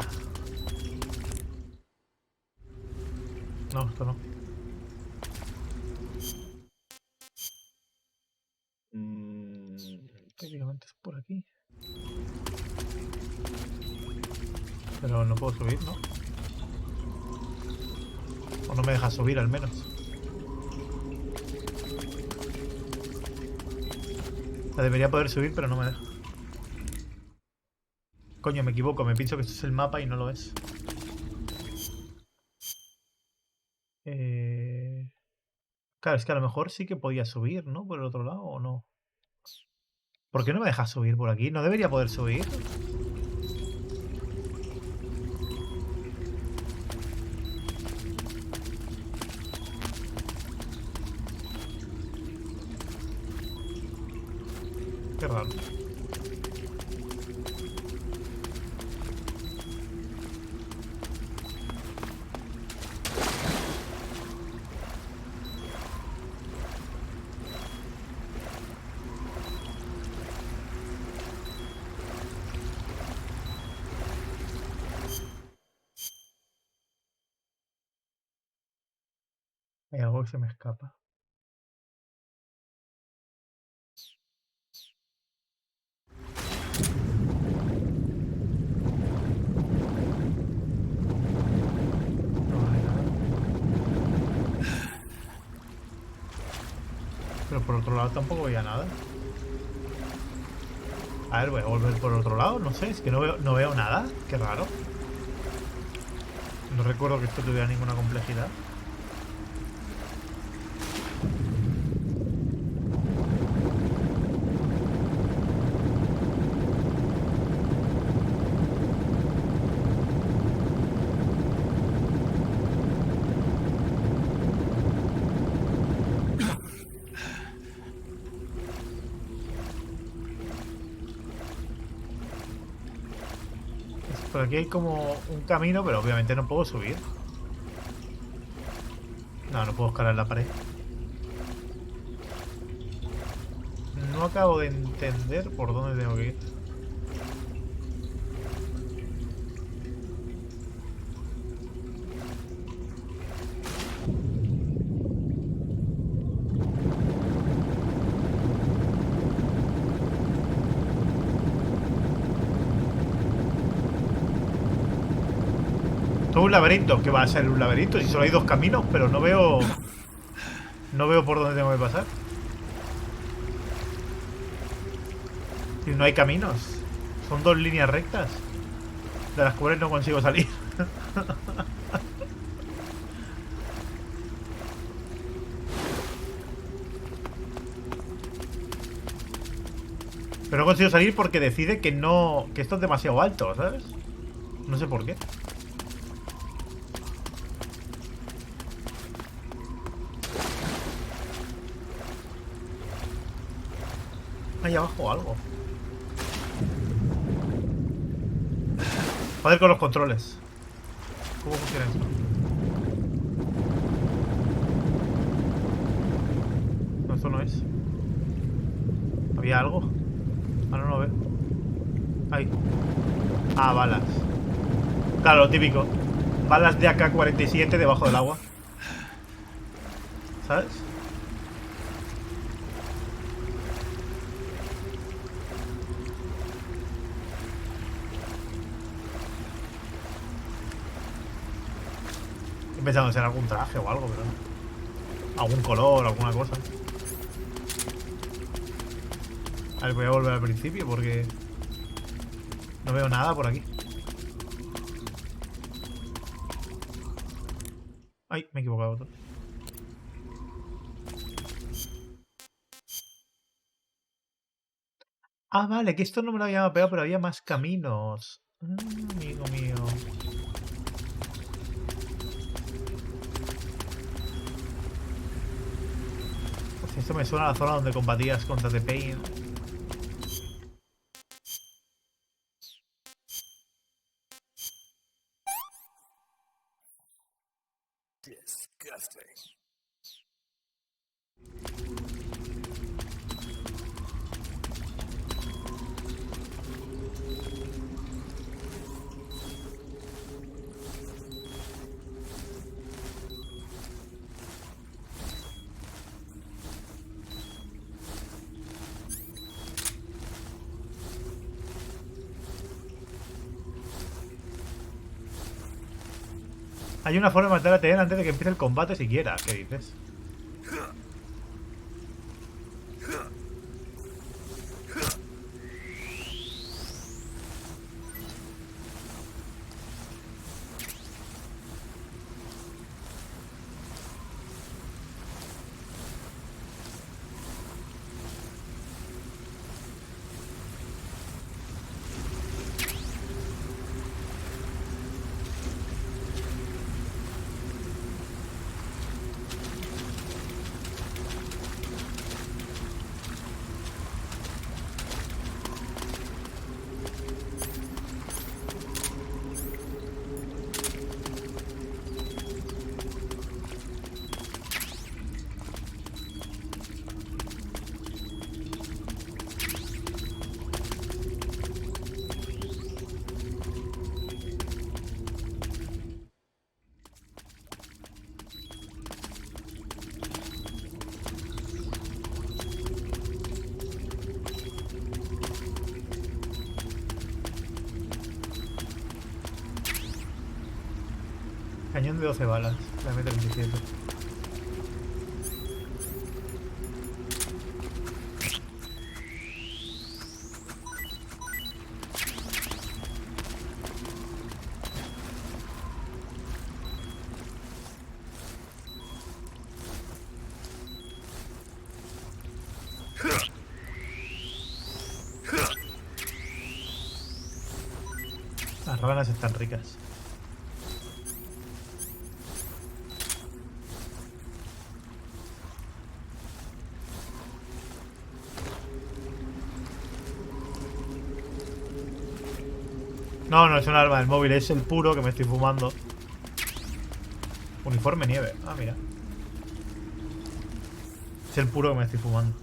No, esto no. Técnicamente es por aquí. Pero no puedo puedo subir, ¿no? O no me deja subir, al menos. O sea, debería poder subir, pero no me deja. Coño, me equivoco. Me pienso que esto es el mapa y no lo es. Claro, es que a lo mejor sí que podía subir, ¿no? Por el otro lado, ¿o no? ¿Por qué no me deja subir por aquí? ¿No debería poder subir? Qué raro. Hay algo que se me escapa. Pero por otro lado tampoco veía nada. A ver, voy a volver por otro lado. No sé, es que no veo nada. Qué raro. No recuerdo que esto tuviera ninguna complejidad. Por aquí hay como un camino, pero obviamente no puedo subir. No puedo escalar la pared. No acabo de entender por dónde tengo que ir. Un laberinto, que va a ser un laberinto si solo hay dos caminos, pero no veo por dónde tengo que pasar. Y no hay caminos, son dos líneas rectas de las cuales no consigo salir. Pero no consigo salir porque decide que esto es demasiado alto, ¿sabes? No sé por qué. Ahí abajo algo. Joder con los controles. ¿Cómo funciona esto? No, esto no es. ¿Había algo? Ah, no lo veo. Ahí. Ah, balas. Claro, lo típico. Balas de AK-47 debajo del agua. ¿Sabes? He pensado en ser algún traje o algo, pero no. Algún color, alguna cosa. A ver, voy a volver al principio porque no veo nada por aquí. Ay, me he equivocado. Ah, vale, que esto no me lo había mapeado, pero había más caminos. Amigo mío. Pues esto me suena a la zona donde combatías contra The Pain. Disgusting. Hay una forma de matar a TN antes de que empiece el combate siquiera. ¿Qué dices? Cañón de 12 balas, la M37. Las ranas están ricas. No, no es un arma del móvil, es el puro que me estoy fumando. Uniforme nieve. Ah, mira. Es el puro que me estoy fumando.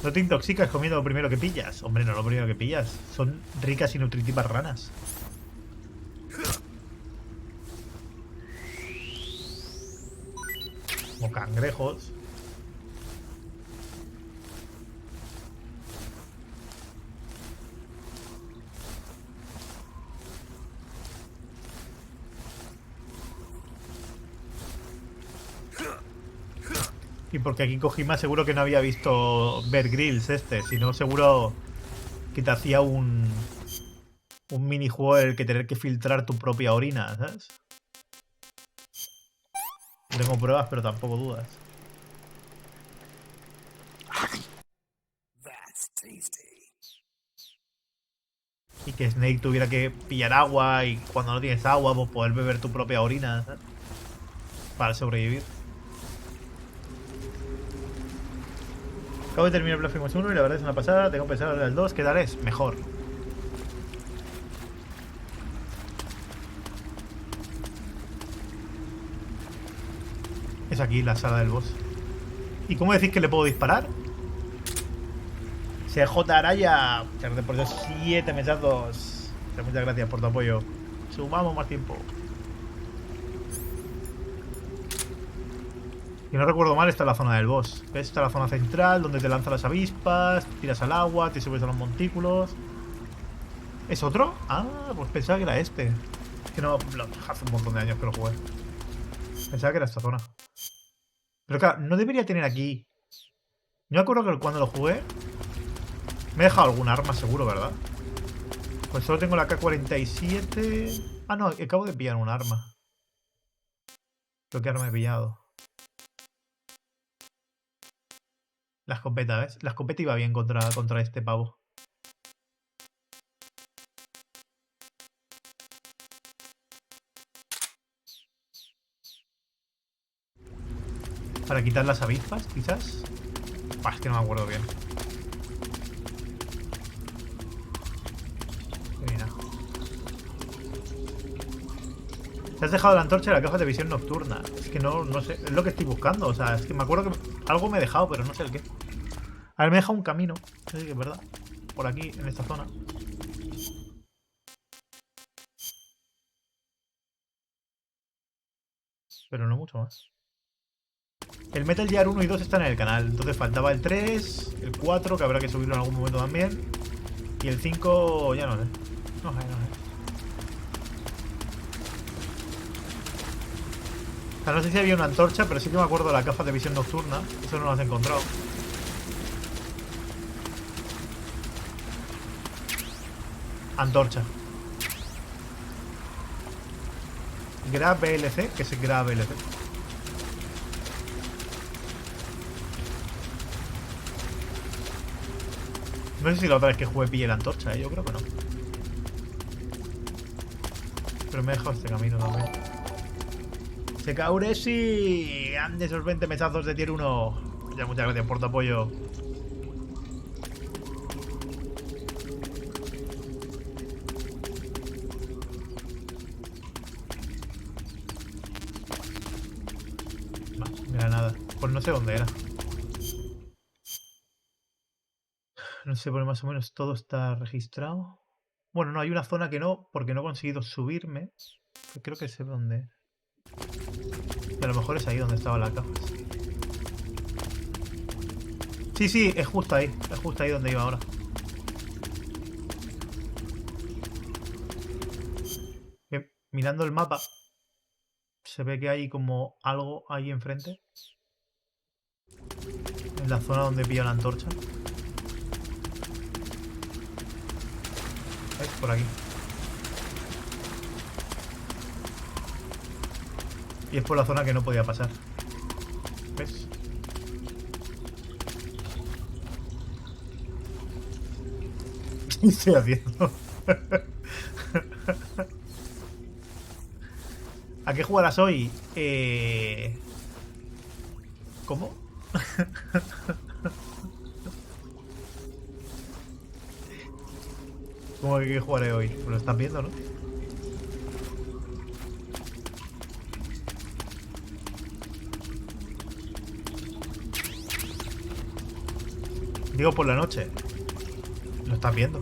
No te intoxicas comiendo lo primero que pillas. Hombre, no lo primero que pillas. Son ricas y nutritivas ranas. O cangrejos. Y porque aquí Kojima seguro que no había visto Bear Grylls sino seguro que te hacía un minijuego en el que tener que filtrar tu propia orina, ¿sabes? No tengo pruebas, pero tampoco dudas. Y que Snake tuviera que pillar agua y cuando no tienes agua, pues poder beber tu propia orina, ¿sabes? Para sobrevivir. Acabo de terminar Blasphemous 1 y la verdad es una pasada. Tengo pensado en el 2. ¿Qué tal es? Mejor. Es aquí la sala del boss. ¿Y cómo decís que le puedo disparar? CJ Araya, muchas gracias por esos 7 mesazos. Muchas gracias por tu apoyo. Sumamos más tiempo. Si no recuerdo mal, esta es la zona del boss. ¿Ves? Esta es la zona central, donde te lanzan las avispas, tiras al agua, te subes a los montículos. ¿Es otro? Ah, pues pensaba que era este. Es que no, hace un montón de años que lo jugué. Pensaba que era esta zona. Pero claro, no debería tener aquí. Yo me acuerdo que cuando lo jugué me he dejado algún arma seguro, ¿verdad? Pues solo tengo la K-47. Ah, no, acabo de pillar un arma. Creo que arma he pillado. La escopeta, ¿ves? La escopeta iba bien contra este pavo. Para quitar las avispas, quizás. Bah, es que no me acuerdo bien. Mira. Te has dejado la antorcha y la caja de visión nocturna. Es que no sé. Es lo que estoy buscando. O sea, es que me acuerdo que algo me he dejado, pero no sé el qué. A ver, me he dejado un camino. Sí, que es verdad. Por aquí, en esta zona. Pero no mucho más. El Metal Gear 1 y 2 están en el canal. Entonces faltaba el 3, el 4, que habrá que subirlo en algún momento también. Y el 5, ya no sé. No sé. sea, no sé si había una antorcha, pero sí que me acuerdo de las gafas de visión nocturna. Eso no lo has encontrado. Antorcha. Grab VLC, que es Grab VLC. No sé si la otra vez que jugué pillé la antorcha, yo creo que no. Pero me he dejado este camino también. Secauresi, ande esos 20 mesazos de tier 1. Ya, muchas gracias por tu apoyo. No, mira nada. Pues no sé dónde era. No sé, por más o menos todo está registrado. Bueno, no, hay una zona que no, porque no he conseguido subirme. Creo que sé dónde. Y a lo mejor es ahí donde estaban las gafas. Sí, sí, es justo ahí. Es justo ahí donde iba ahora. Mirando el mapa, se ve que hay como algo ahí enfrente. En la zona donde pilla la antorcha. ¿Ves? Por aquí. Y es por la zona que no podía pasar. ¿Ves? ¿Qué estoy haciendo? ¿A qué jugarás hoy? ¿Cómo? ¿Cómo que qué jugaré hoy? Pues lo estás viendo, ¿no? Digo por la noche. Lo estás viendo.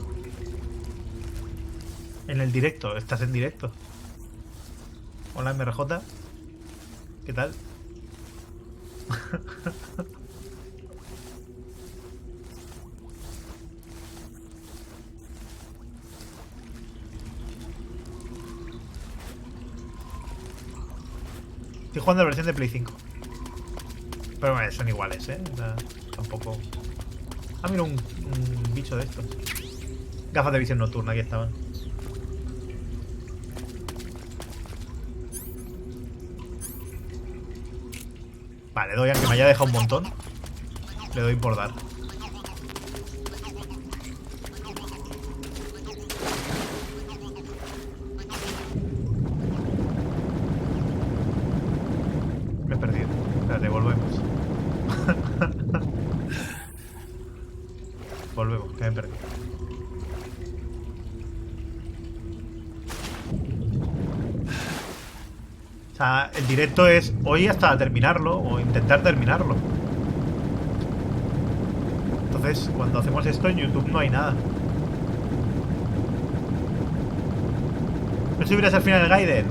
En el directo. Estás en directo. Hola, MRJ. ¿Qué tal? Estoy jugando la versión de Play 5. Pero bueno, son iguales, ¿eh? O sea, tampoco... Ah, mira, un bicho de estos. Gafas de visión nocturna, aquí estaban. Vale, doy, aunque me haya dejado un montón. Le doy por dar. Me he perdido. Espérate, volvemos. Volvemos, que me he perdido. O sea, el directo es hoy hasta terminarlo o intentar terminarlo. Entonces, cuando hacemos esto en YouTube no hay nada. ¿No subirás al final el Gaiden?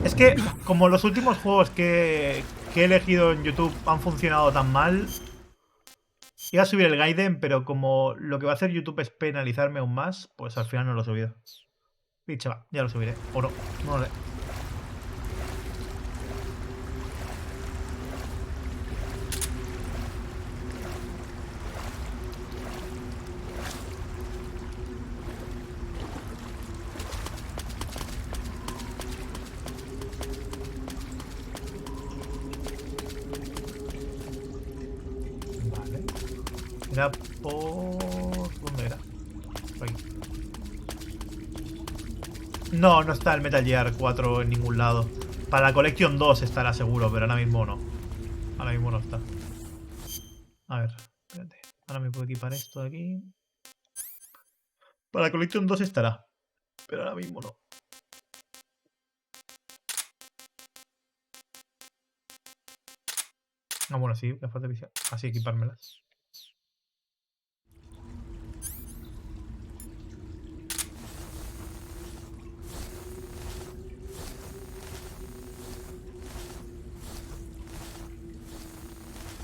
Es que, como los últimos juegos que he elegido en YouTube han funcionado tan mal, iba a subir el Gaiden, pero como lo que va a hacer YouTube es penalizarme aún más, pues al final no lo he subido. Dicho, va, ya lo subiré. O no, no lo sé. Era por... ¿Dónde era? Por aquí. No, no está el Metal Gear 4 en ningún lado. Para la Collection 2 estará seguro, pero ahora mismo no. Ahora mismo no está. A ver, espérate. Ahora me puedo equipar esto de aquí. Para la Collection 2 estará, pero ahora mismo no. Ah, bueno, sí, gafas de visión. Así equipármelas.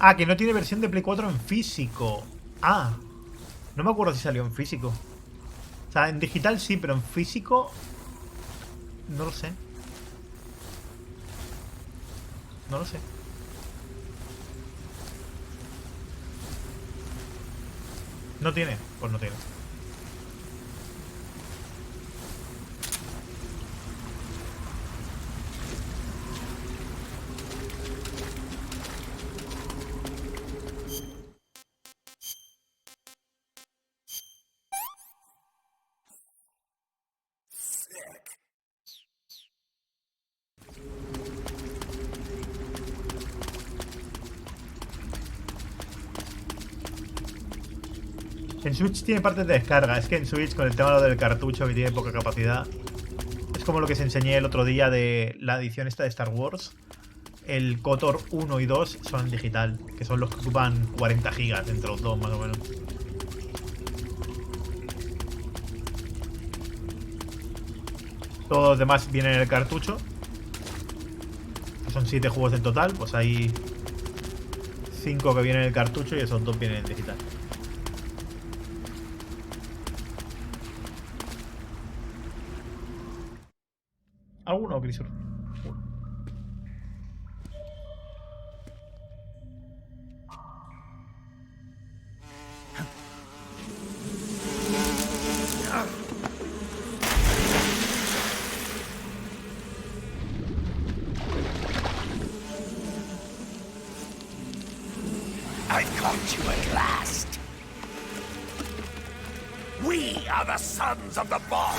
Ah, que no tiene versión de Play 4 en físico. Ah, no me acuerdo si salió en físico. O sea, en digital sí, pero en físico no lo sé. No lo sé. ¿No tiene? Pues no tiene. En Switch tiene partes de descarga. Es que en Switch, con el tema lo del cartucho que tiene poca capacidad, es como lo que os enseñé el otro día de la edición esta de Star Wars. El KOTOR 1 y 2 son en digital, que son los que ocupan 40 gigas entre los dos, más o menos. Todos los demás vienen en el cartucho. Son 7 juegos en total, pues hay 5 que vienen en el cartucho y esos 2 vienen en digital. ¿Alguno, Grisur? I caught you at last. We are the sons of the boss.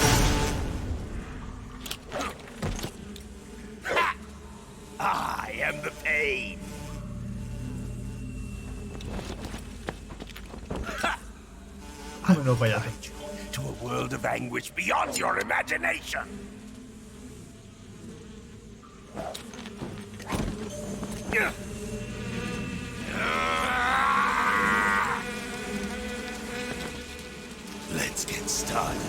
I am the pain. No, payaso. To a world of anguish beyond your imagination. Let's get started.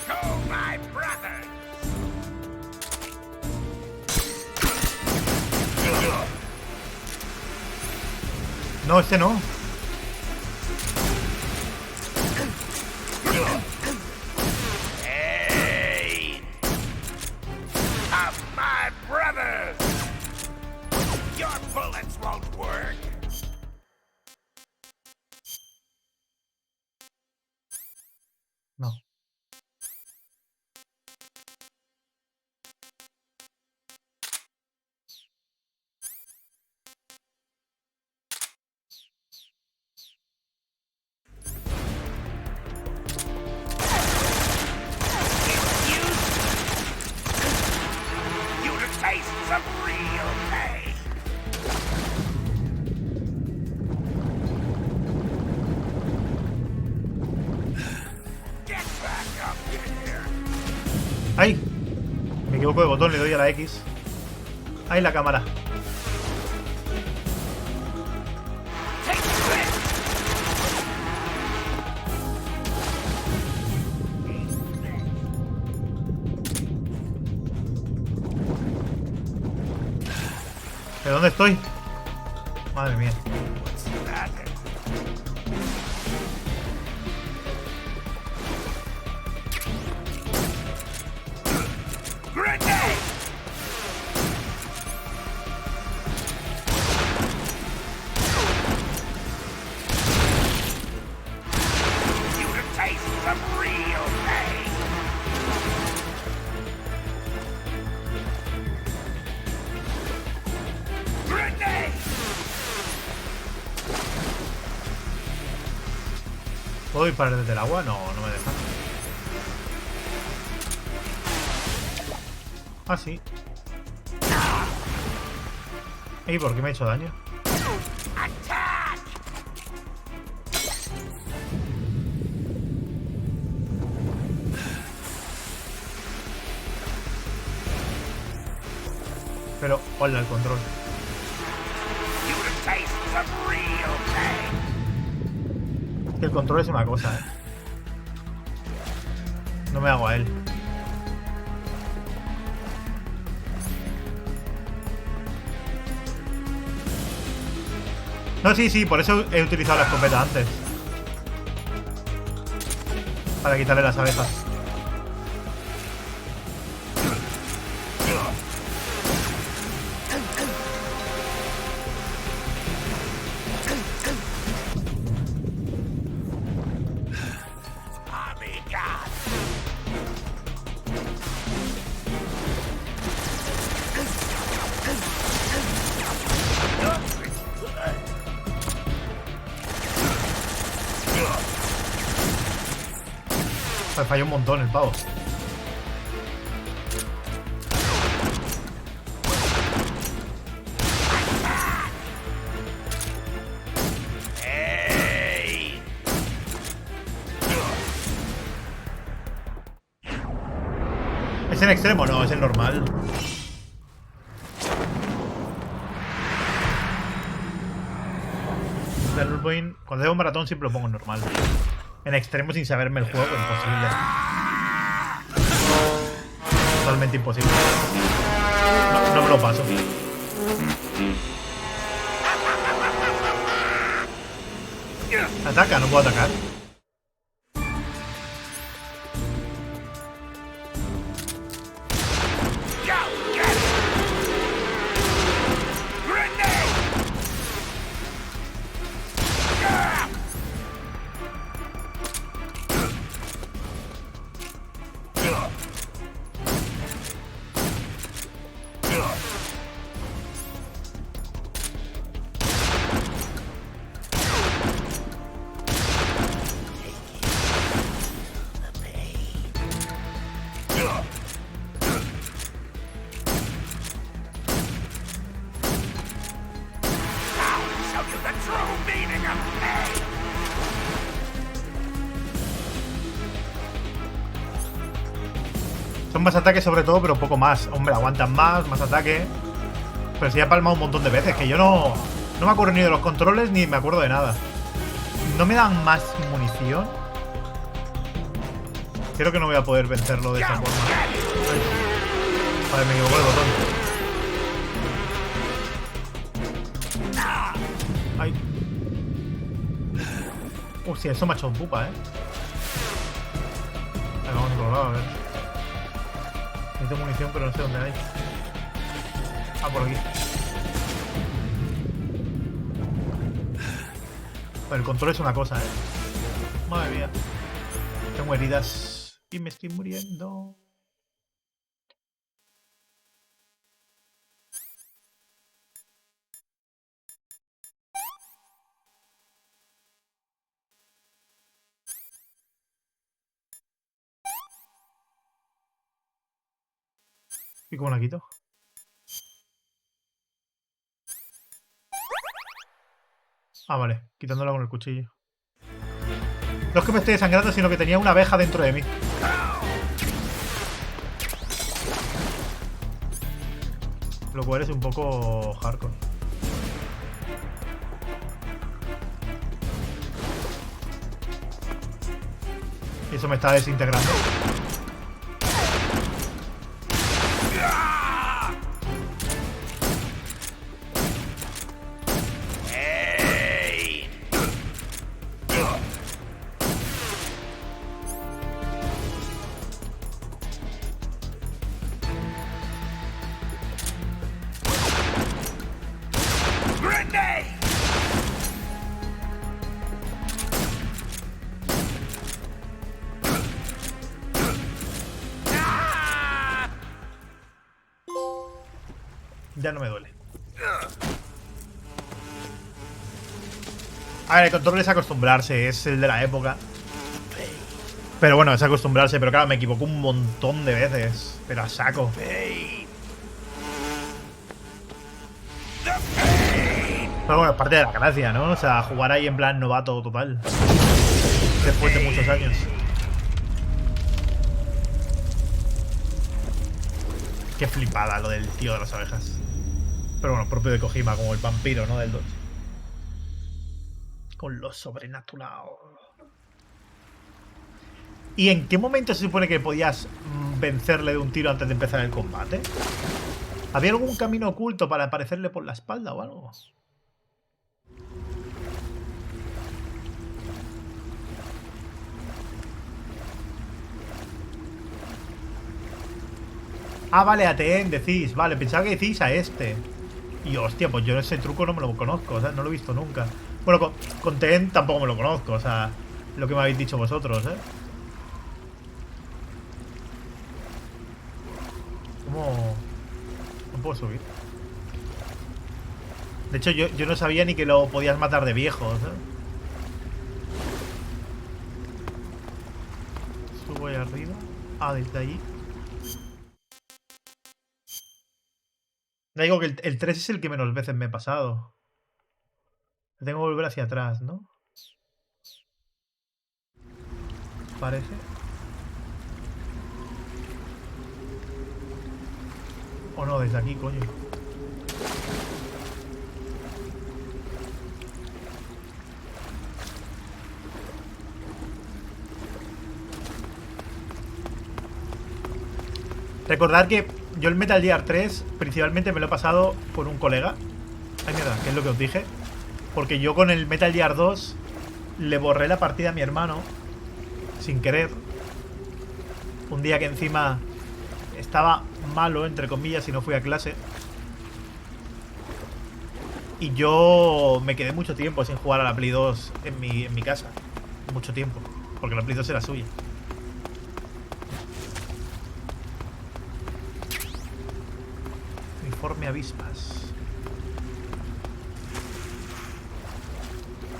Oh, my brother! No, este no. Hey! Of my brothers! Your bullets won't work. No. You to taste some real pain. Get back up here. ¡Ay! Me equivoco de botón, le doy a la X. ¡Ay, la cámara! ¿De dónde estoy? Madre mía. Grenade! You to taste some real pain. Grenade! ¿Puedo ir para desde el agua? No, no me deja. Ah, sí. ¿Y por qué me he hecho daño? Pero, hola, el control. You to taste some real pain. Es que el control es una cosa, ¿eh? No me hago a él. No, sí, sí, por eso he utilizado la escopeta antes. Para quitarle las abejas. Pues falló un montón el pavo. ¿Es en extremo? No, es en normal. Cuando hago un maratón siempre lo pongo en normal. En extremo sin saberme el juego, imposible. Totalmente imposible. No me lo paso. Ataca, no puedo atacar. Son más ataques sobre todo, pero poco más. Hombre, aguantan más ataque. Pero sí ha palmado un montón de veces, que yo no me acuerdo ni de los controles ni me acuerdo de nada. ¿No me dan más munición? Creo que no voy a poder vencerlo de esa forma. Vale, me equivoco el botón. Ay. Hostia, eso me ha hecho un pupa, Venga, vamos a otro lado, a ver. Necesito munición, pero no sé dónde hay. Ah, por aquí. Pero el control es una cosa, Madre mía. Tengo heridas y me estoy muriendo. ¿Y cómo la quito? Ah, vale. Quitándola con el cuchillo. No es que me esté desangrando, sino que tenía una abeja dentro de mí. Lo cual es un poco hardcore. Y eso me está desintegrando. Ya no me duele. A ver, el control es acostumbrarse, es el de la época. Pero bueno, es acostumbrarse, pero claro, me equivoco un montón de veces. Pero a saco. Pero bueno, es parte de la gracia, ¿no? O sea, jugar ahí en plan novato total. Después de muchos años. Qué flipada lo del tío de las abejas. Pero bueno, propio de Kojima, como el vampiro, ¿no? Del 2. Con lo sobrenatural. ¿Y en qué momento se supone que podías vencerle de un tiro antes de empezar el combate? ¿Había algún camino oculto para aparecerle por la espalda o algo? Ah, vale, a TN decís. Vale, pensaba que decís a este. Y hostia, pues yo ese truco no me lo conozco, o sea, no lo he visto nunca. Bueno, con TN tampoco me lo conozco, o sea, lo que me habéis dicho vosotros, ¿Cómo? No puedo subir. De hecho, yo no sabía ni que lo podías matar de viejo, Subo y a arriba. Ah, desde allí. Digo que el 3 es el que menos veces me he pasado. Tengo que volver hacia atrás, ¿no? Parece. O no, desde aquí, coño. Recordad que yo el Metal Gear 3 principalmente me lo he pasado con un colega. Ay, mierda, que es lo que os dije. Porque yo con el Metal Gear 2 le borré la partida a mi hermano sin querer. Un día que encima estaba malo, entre comillas, y no fui a clase. Y yo me quedé mucho tiempo sin jugar a la Play 2 en mi casa. Mucho tiempo. Porque la Play 2 era suya. Uniforme avispas.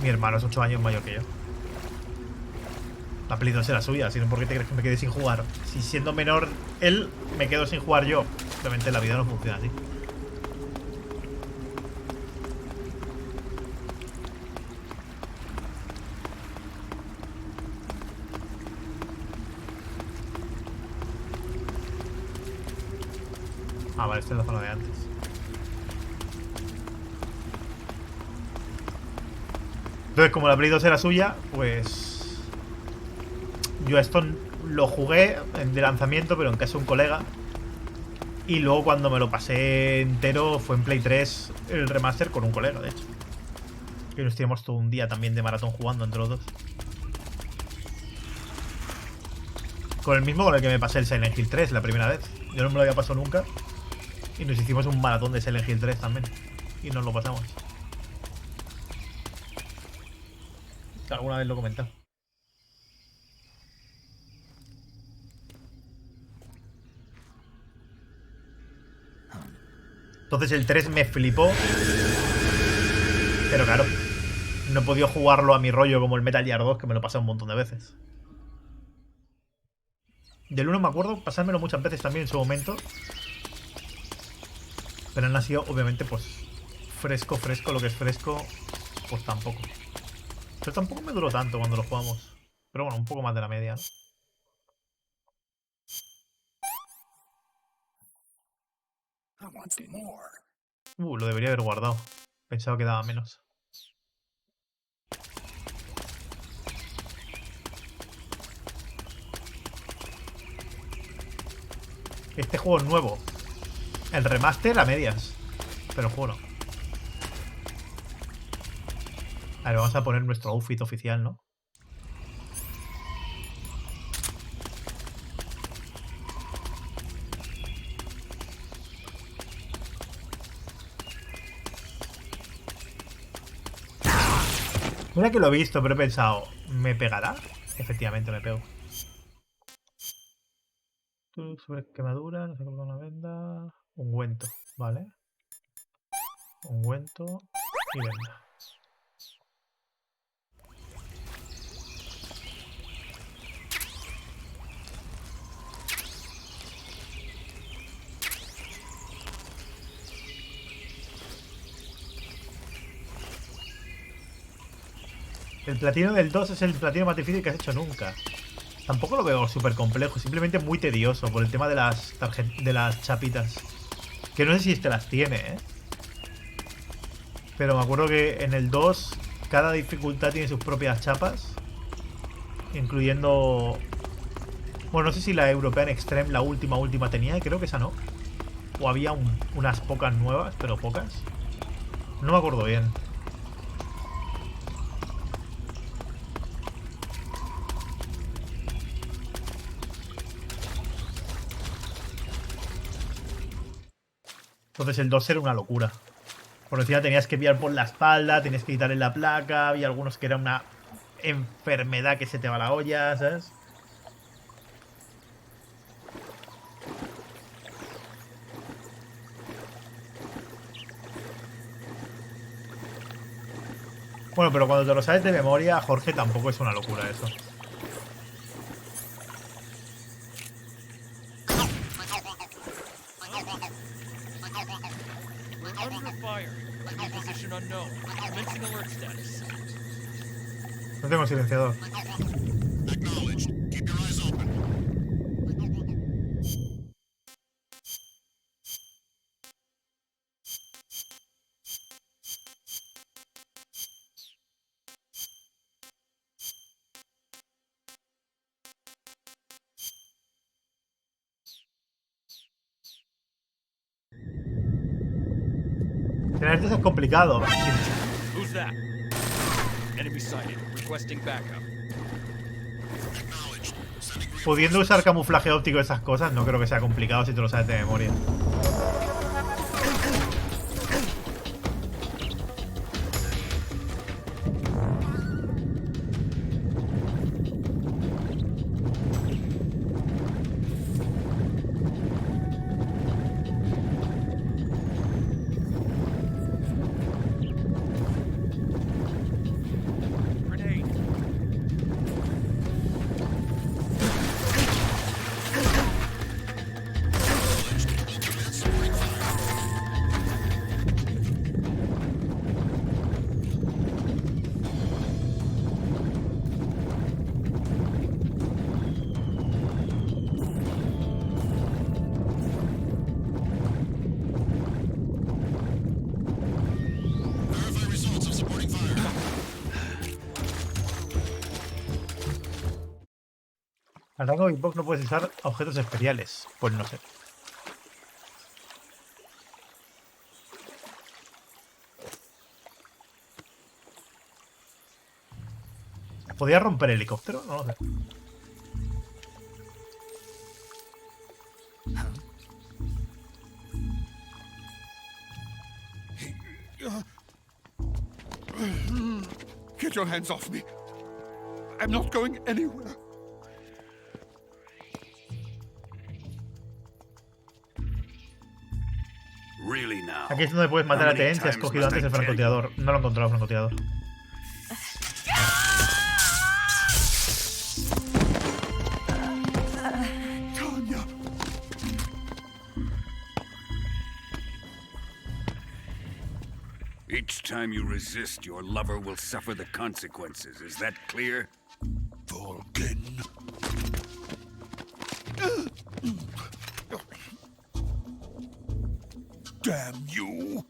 Mi hermano es 8 años mayor que yo. La Play 2 era suya, si no, ¿por qué te crees que me quedé sin jugar? Si siendo menor él, me quedo sin jugar yo. Obviamente la vida no funciona así. Ah, vale, esta es la zona de antes. Entonces, como la Play 2 era suya, pues yo esto lo jugué de lanzamiento, pero en casa de un colega. Y luego cuando me lo pasé entero fue en Play 3 el remaster con un colega, de hecho. Y nos tiramos todo un día también de maratón jugando entre los dos. Con el mismo con el que me pasé el Silent Hill 3 la primera vez. Yo no me lo había pasado nunca. Y nos hicimos un maratón de Silent Hill 3 también. Y nos lo pasamos. Alguna vez lo he comentado. Entonces el 3 me flipó. Pero claro, no he podido jugarlo a mi rollo como el Metal Gear 2, que me lo pasé un montón de veces. Del 1 me acuerdo pasármelo muchas veces también en su momento. Pero han sido, obviamente, pues fresco, lo que es fresco, pues tampoco. Pero tampoco me duró tanto cuando lo jugamos. Pero bueno, un poco más de la media, ¿no? Lo debería haber guardado. Pensaba que daba menos. Este juego es nuevo. El remaster a medias. Pero el juego no. A ver, vamos a poner nuestro outfit oficial, ¿no? Mira que lo he visto, pero he pensado, ¿me pegará? Efectivamente me pego. Sobre quemadura, no sé cómo una venda. Ungüento, ¿vale? Ungüento y venda. El platino del 2 es el platino más difícil que has hecho nunca. Tampoco lo veo súper complejo, simplemente muy tedioso por el tema de las chapitas. Que no sé si este las tiene, ¿eh? Pero me acuerdo que en el 2 cada dificultad tiene sus propias chapas. Incluyendo... Bueno, no sé si la European Extreme, la última tenía, creo que esa no. O había unas pocas nuevas, pero pocas. No me acuerdo bien. Entonces el 2 era una locura. Por encima tenías que pillar por la espalda, tenías que quitarle la placa, había algunos que era una enfermedad que se te va la olla, ¿sabes? Bueno, pero cuando te lo sabes de memoria, Jorge, tampoco es una locura eso. We're under fire. Enemy position unknown. Commencing alert status. No tengo silenciador. Tener esto es complicado. Who's that? Enemy sighted. Requesting backup. Pudiendo usar camuflaje óptico y esas cosas, no creo que sea complicado si te lo sabes de memoria. Al rango de hitbox no puedes usar objetos especiales. Pues no sé. ¿Podía romper el helicóptero? No lo sé. Get your hands off me. I'm not going anywhere. Really now? Aquí es donde puedes matar a TN si has cogido antes el francotirador. No lo he encontrado el francotirador. Each time you resist, your lover will suffer the consequences. Is that clear? Volvemos. Damn you!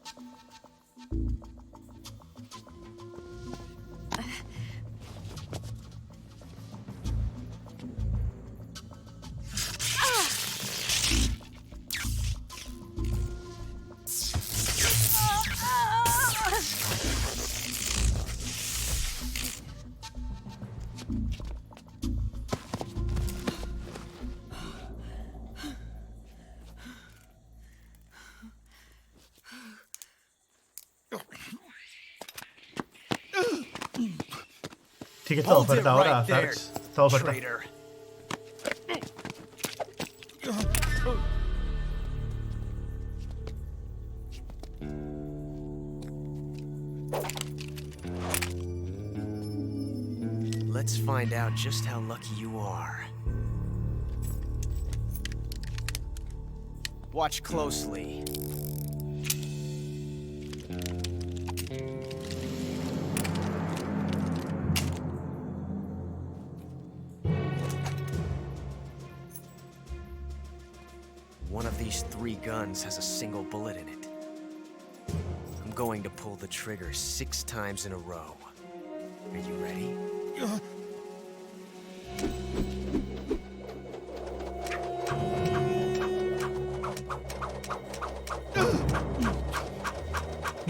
Sí que está de oferta ahora, Zarx. Está de oferta. Let's find out just how lucky you are. Watch closely. One of these 3 guns has a single bullet in it. I'm going to pull the trigger 6 times in a row. Are you ready?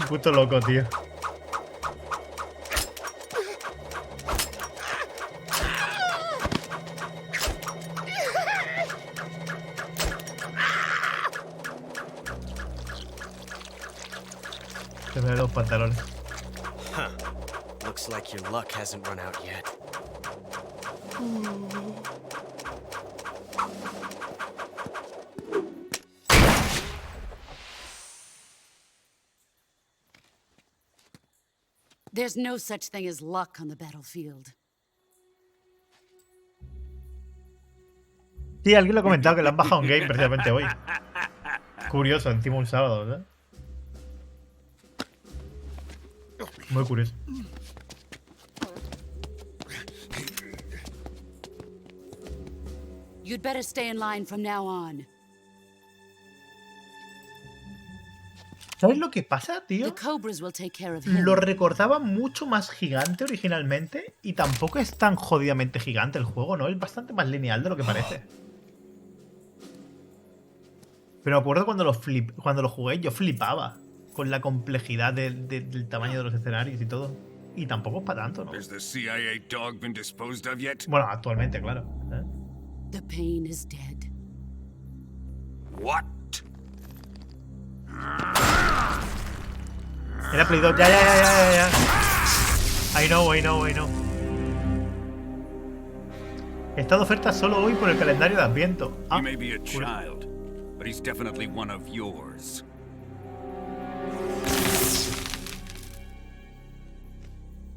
Puto loco, tío. Se me ven los pantalones. Huh. Looks like your luck hasn't run out yet. There's no such thing as luck on the battlefield. Sí, alguien lo ha comentado que le han bajado un game precisamente hoy. Curioso, encima un sábado, ¿verdad? Muy curioso. You'd better stay in line from now on. ¿Sabes lo que pasa, tío? The Cobras will take care of him. Lo recordaba mucho más gigante originalmente y tampoco es tan jodidamente gigante el juego, ¿no? Es bastante más lineal de lo que parece. Pero me acuerdo cuando lo jugué, yo flipaba con la complejidad del tamaño de los escenarios y todo. Y tampoco es para tanto, ¿no? Has the CIA dog been disposed of yet? Bueno, actualmente, claro. The pain is dead. What? Era Play 2. Ya. I know. Está de oferta solo hoy por el calendario de Adviento. He may be a child, but he's definitely one of yours.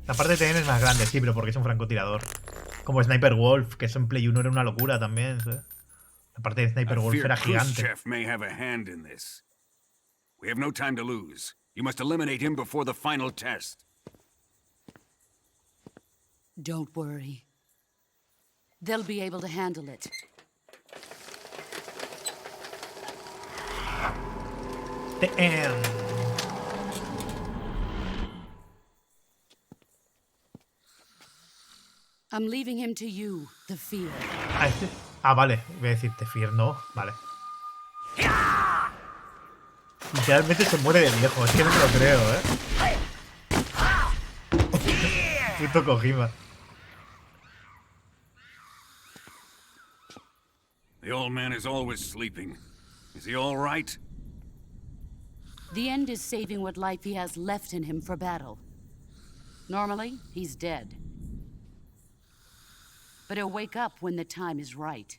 La parte de TN es más grande, sí, pero porque es un francotirador. Como Sniper Wolf, que eso en Play 1 era una locura también, ¿sí? La parte de Sniper Wolf era gigante. Khrushchev may have a hand in this. We have no time to lose. You must eliminate him before the final test. Don't worry. They'll be able to handle it. TN. I'm leaving him to you, the fear. Vale. Voy a decir Fear, no. Vale. Literalmente se muere de viejo. Es que no me lo creo, Puto Kojima. The old man is always sleeping. Is he all right? The end is saving what life he has left in him for battle. Normally, he's dead. But he'll wake up when the time is right.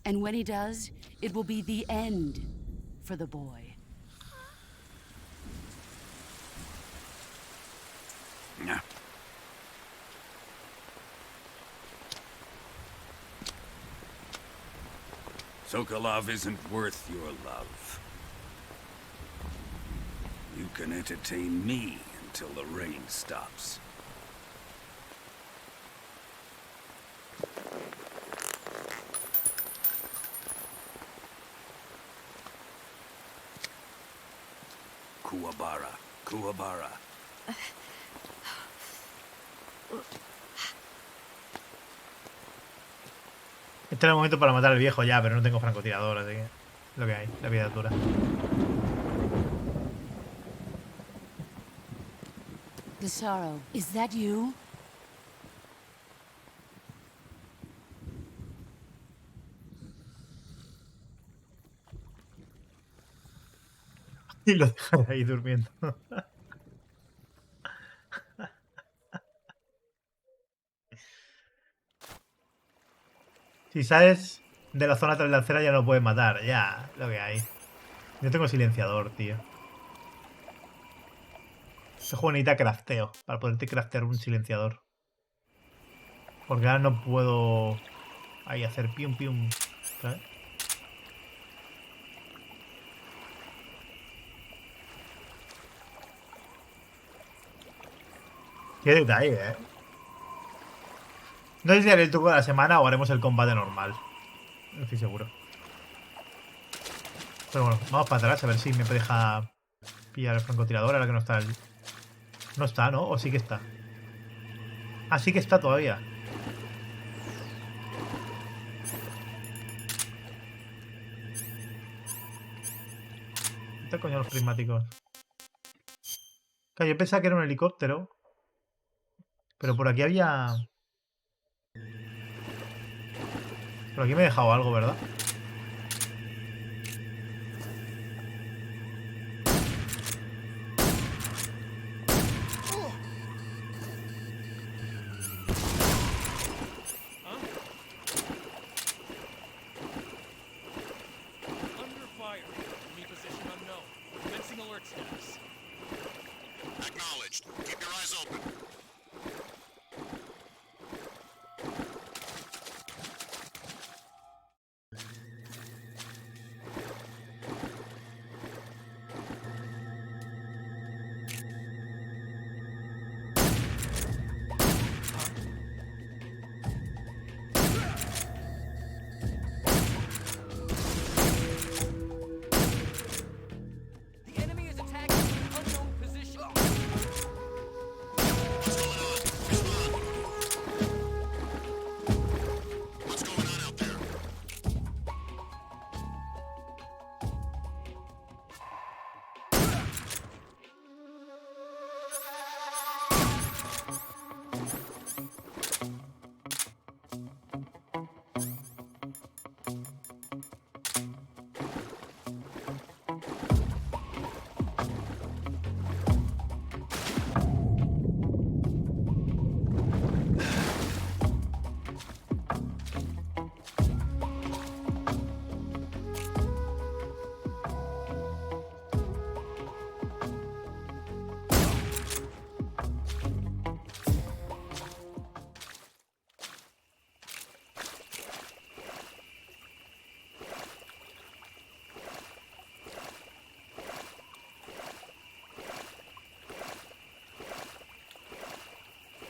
And when he does, it will be the end for the boy. Yeah. Sokolov isn't worth your love. You can entertain me until the rain stops. Kuwabara. Este era el momento para matar al viejo ya, pero no tengo francotirador, así que lo que hay, la vida es dura. The sorrow, is that you? Y lo dejan ahí durmiendo. Si sales de la zona traslacera ya no lo puedes matar. Ya, lo que hay. Yo tengo silenciador, tío. Este juego necesita crafteo para poderte craftear un silenciador. Porque ahora no puedo ahí hacer pium pium. ¿Sabes? Qué detalle, No sé si haré el truco de la semana o haremos el combate normal. No estoy seguro. Pero bueno, vamos para atrás a ver si me deja pillar el francotirador ahora que no está el... No está, ¿no? ¿O sí que está? Ah, sí que está todavía. ¿Qué coño los prismáticos? Claro, yo pensaba que era un helicóptero. Pero por aquí había... Por aquí me he dejado algo, ¿verdad?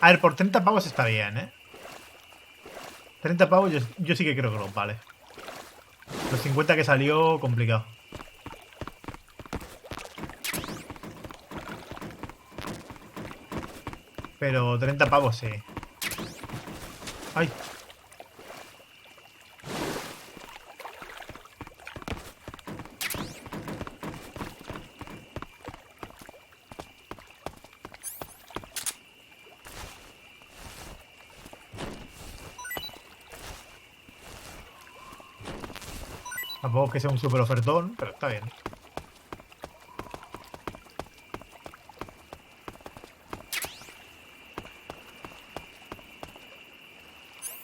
A ver, por 30 pavos está bien, ¿eh? 30 pavos yo sí que creo que lo vale. Los 50 que salió, complicado. Pero 30 pavos sí. ¡Ay! Tampoco que sea un super ofertón, pero está bien.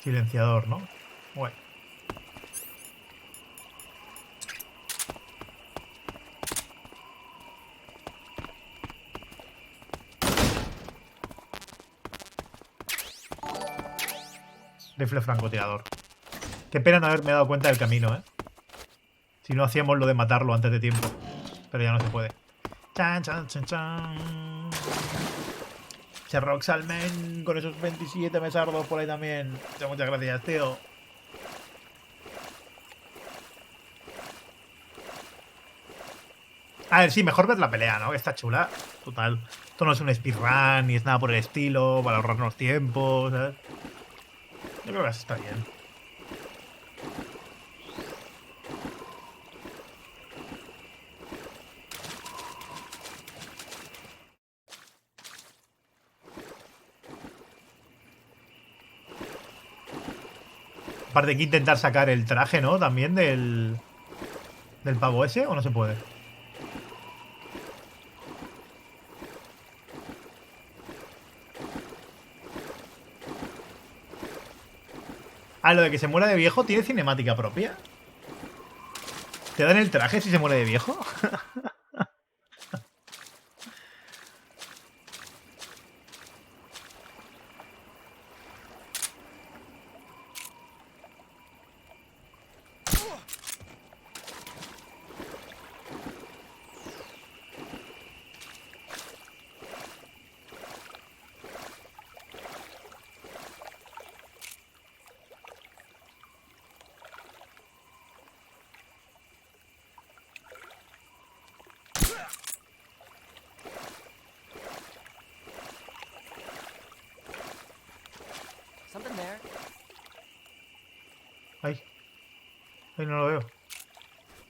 Silenciador, ¿no? Bueno. Rifle francotirador. Qué pena no haberme dado cuenta del camino, ¿eh? Si no hacíamos lo de matarlo antes de tiempo. Pero ya no se puede. Chan, chan, chan, chan. Sherrock Salmen con esos 27 mesardos por ahí también. Muchas gracias, tío. A ver, sí, mejor ver la pelea, ¿no? Que está chula. Total. Esto no es un speedrun ni es nada por el estilo. Para ahorrarnos tiempos, ¿sabes? Yo creo que así está bien. Aparte hay que intentar sacar el traje, ¿no? También del pavo ese, ¿o no se puede? Ah, lo de que se muera de viejo tiene cinemática propia. ¿Te dan el traje si se muere de viejo? Something there. Ay. Ay, no lo veo.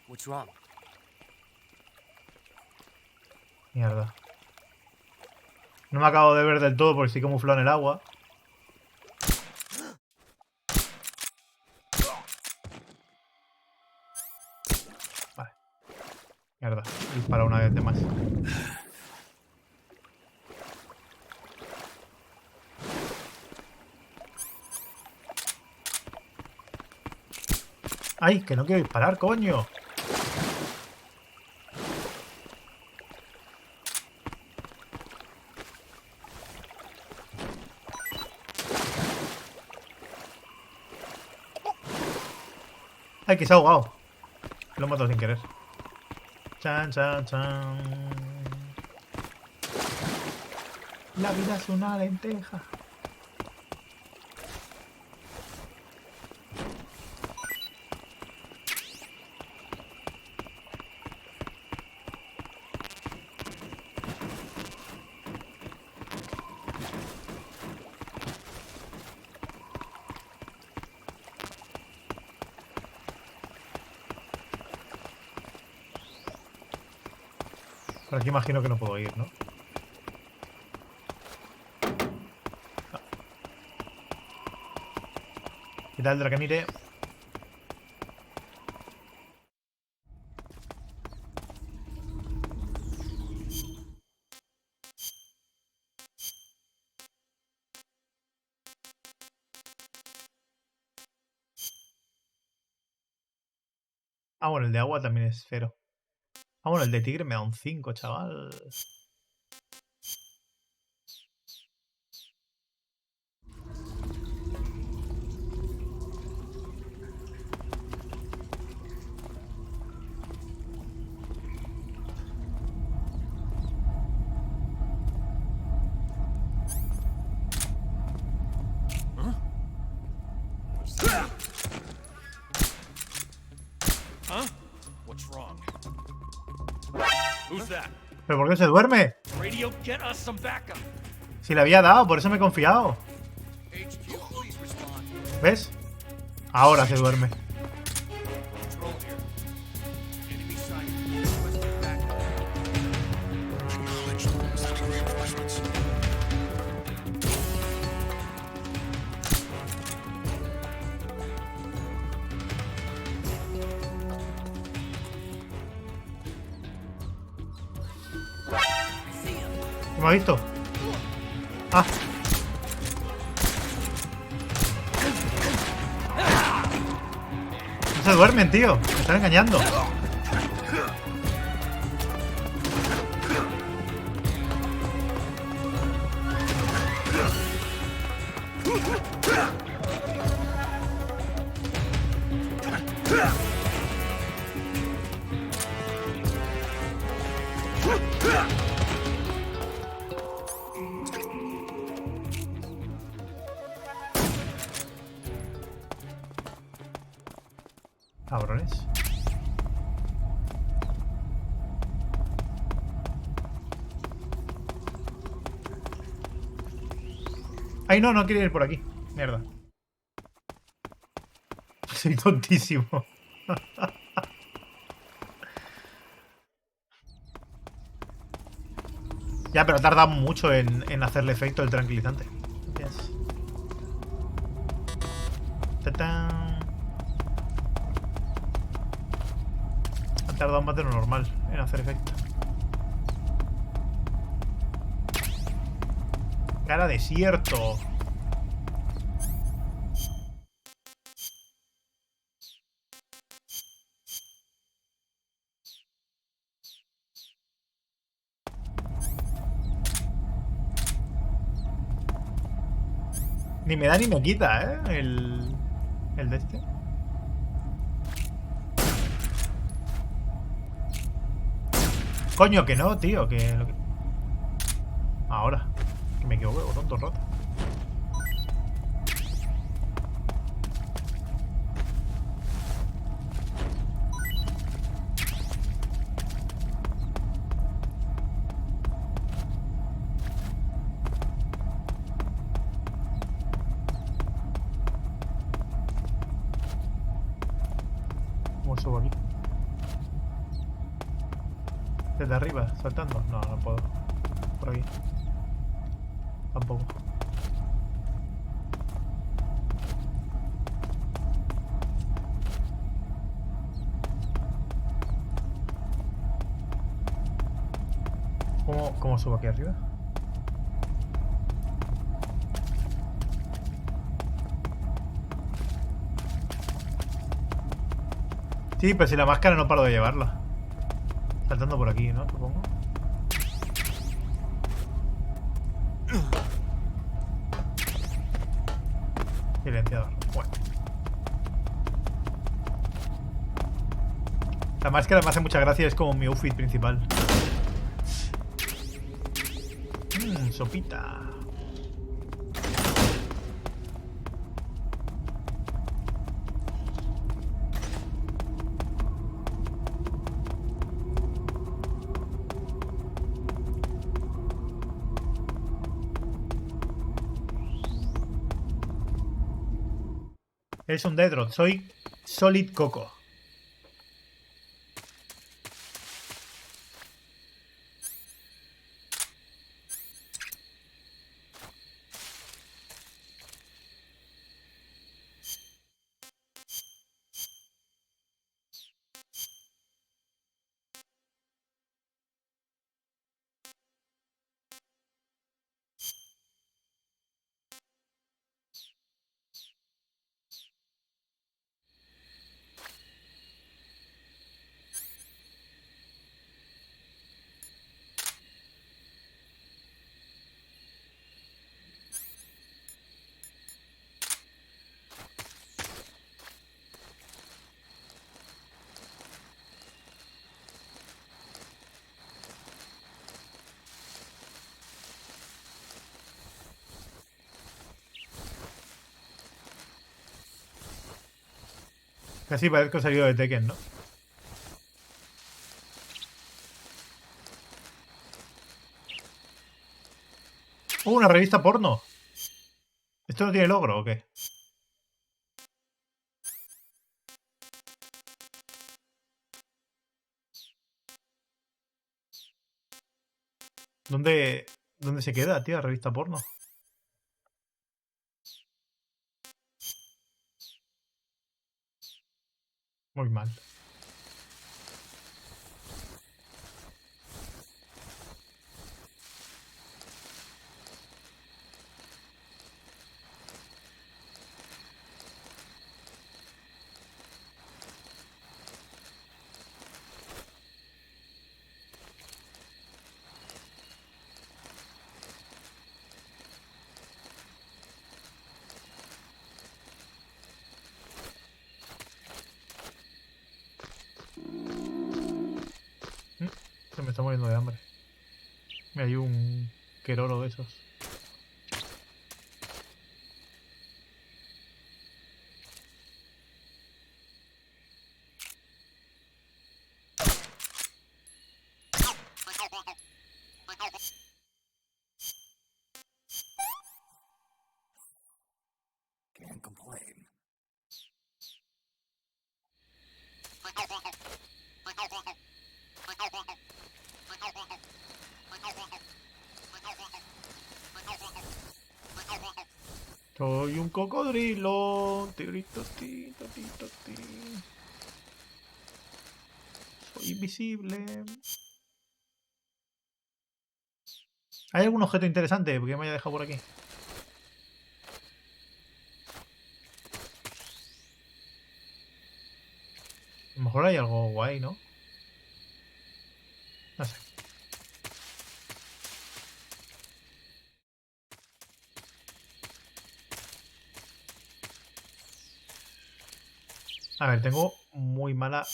What's wrong? Mierda. No me acabo de ver del todo porque estoy camuflado en el agua. Vale. Mierda. Dispara una vez de más. ¡Ay! Que no quiero disparar, coño. ¡Ay, que se ha ahogado! Lo he matado sin querer. Chan, chan, chan. La vida es una lenteja. Por aquí imagino que no puedo ir, ¿no? ¿Qué tal, Dracanire? Ah, bueno, el de agua también es 0. Ah, bueno, el de tigre me da un 5, chaval. ¿Pero por qué se duerme? Radio, get us some backup. Si le había dado, por eso me he confiado. ¿Ves? Ahora se duerme. ¿Me ha visto? Ah. No se duermen, tío. Me están engañando. Cabrones. Ay, no, no quiere ir por aquí. Mierda. Soy tontísimo. Ya, pero tarda mucho en hacerle efecto el tranquilizante. Gracias. ¡Tatán! Ha tardado más de lo normal en hacer efecto. Cara desierto. Ni me da ni me quita, ¿eh? El de este. Coño, que no, tío. Que lo que... Ahora. Que me equivoco, botón todo el rato. ¿Cómo subo aquí? ¿Desde arriba? ¿Saltando? No, no puedo. Por aquí. Tampoco. ¿Cómo subo aquí arriba? Sí, pero si la máscara no paro de llevarla. Saltando por aquí, ¿no? Supongo. Silenciador. Bueno. La máscara me hace mucha gracia, es como mi outfit principal. Sopita. Eres un Dead Rod, soy Solid Coco. Casi parezco salido de Tekken, ¿no? una revista porno. ¿Esto no tiene logro o qué? ¿Dónde se queda, tío, la revista porno? Muy mal. Se me está muriendo de hambre. Me hay un queroro de esos. Can't complain. Soy un cocodrilo. Tirito, tito, tito, ti. Soy invisible. ¿Hay algún objeto interesante que me haya dejado por aquí? A lo mejor hay algo guay, ¿no? No sé. A ver, tengo muy mal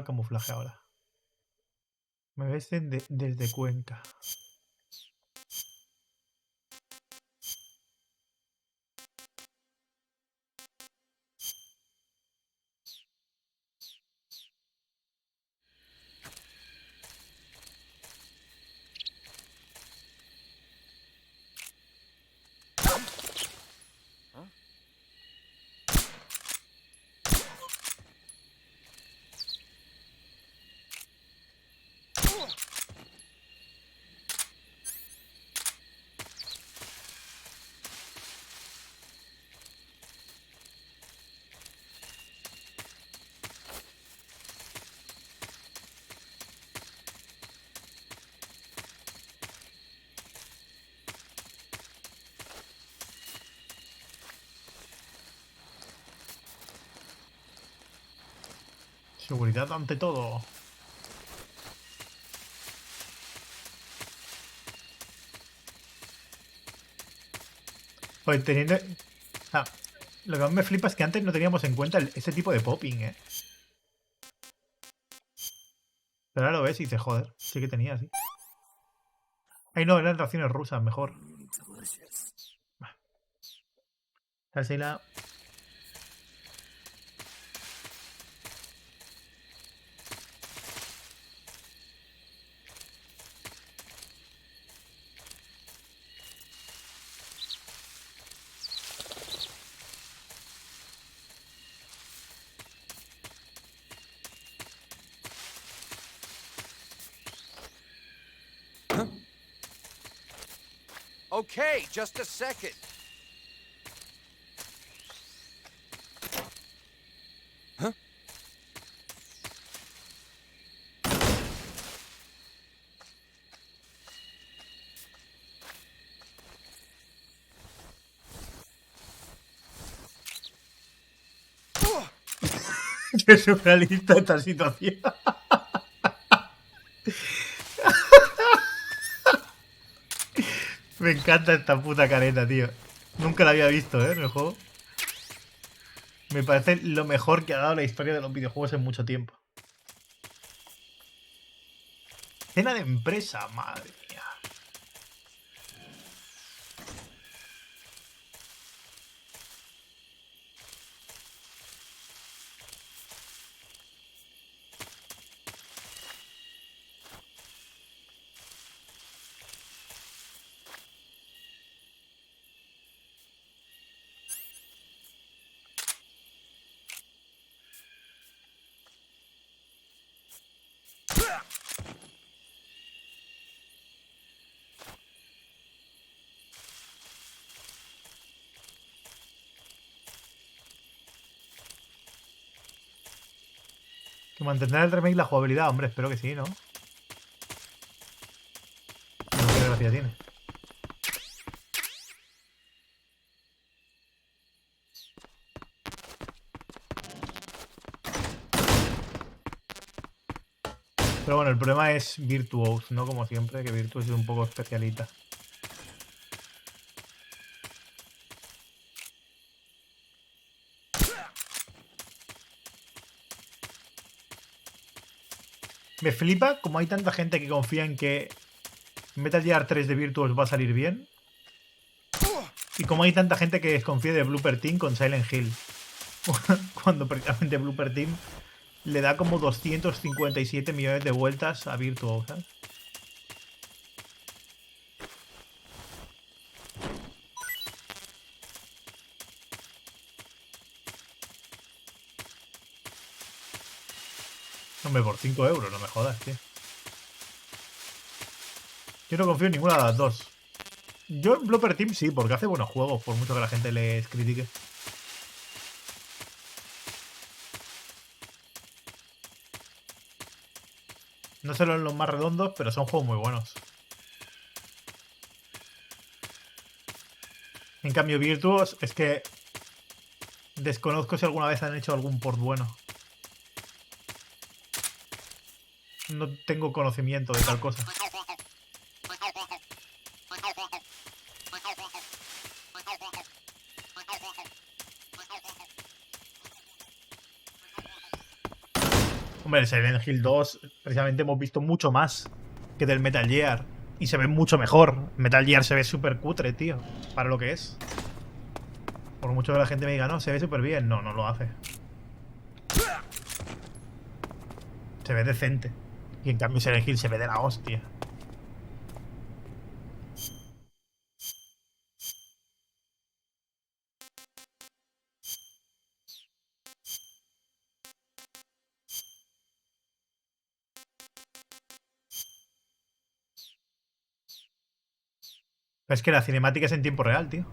camuflaje ahora. Me ves desde Cuenca. Seguridad ante todo. Pues teniendo... Ah, lo que más me flipa es que antes no teníamos en cuenta ese tipo de popping, ¿eh? Pero ahora lo ves y dices, joder, sí que tenía, sí. Ay, no, eran raciones rusas, mejor. Dársela. Okay, just a second. Huh? Qué surrealista esta situación. Me encanta esta puta careta, tío. Nunca la había visto, ¿eh? En el juego. Me parece lo mejor que ha dado la historia de los videojuegos en mucho tiempo. Cena de empresa, madre mía. Que mantendrá el remake la jugabilidad, hombre, espero que sí, ¿no? No, qué gracia tiene. Pero bueno, el problema es Virtuos, ¿no? Como siempre, que Virtuos es un poco especialita. Me flipa como hay tanta gente que confía en que Metal Gear 3 de Virtuos va a salir bien. Y como hay tanta gente que desconfía de Blooper Team con Silent Hill. Cuando precisamente Blooper Team le da como 257 millones de vueltas a Virtuos, ¿sabes? Hombre, por 5 euros, no me jodas, tío. Yo no confío en ninguna de las dos. Yo en Blooper Team sí, porque hace buenos juegos, por mucho que la gente les critique. No solo en los más redondos, pero son juegos muy buenos. En cambio, Virtuos es que desconozco si alguna vez han hecho algún port bueno. No tengo conocimiento de tal cosa. Hombre, el Silent Hill 2 precisamente hemos visto mucho más que del Metal Gear. Y se ve mucho mejor. Metal Gear se ve súper cutre, tío. Para lo que es. Por mucho que la gente me diga, no, se ve súper bien. No, no lo hace. Se ve decente. Y en cambio Silent Hill se ve de la hostia. Es que la cinemática es en tiempo real, tío.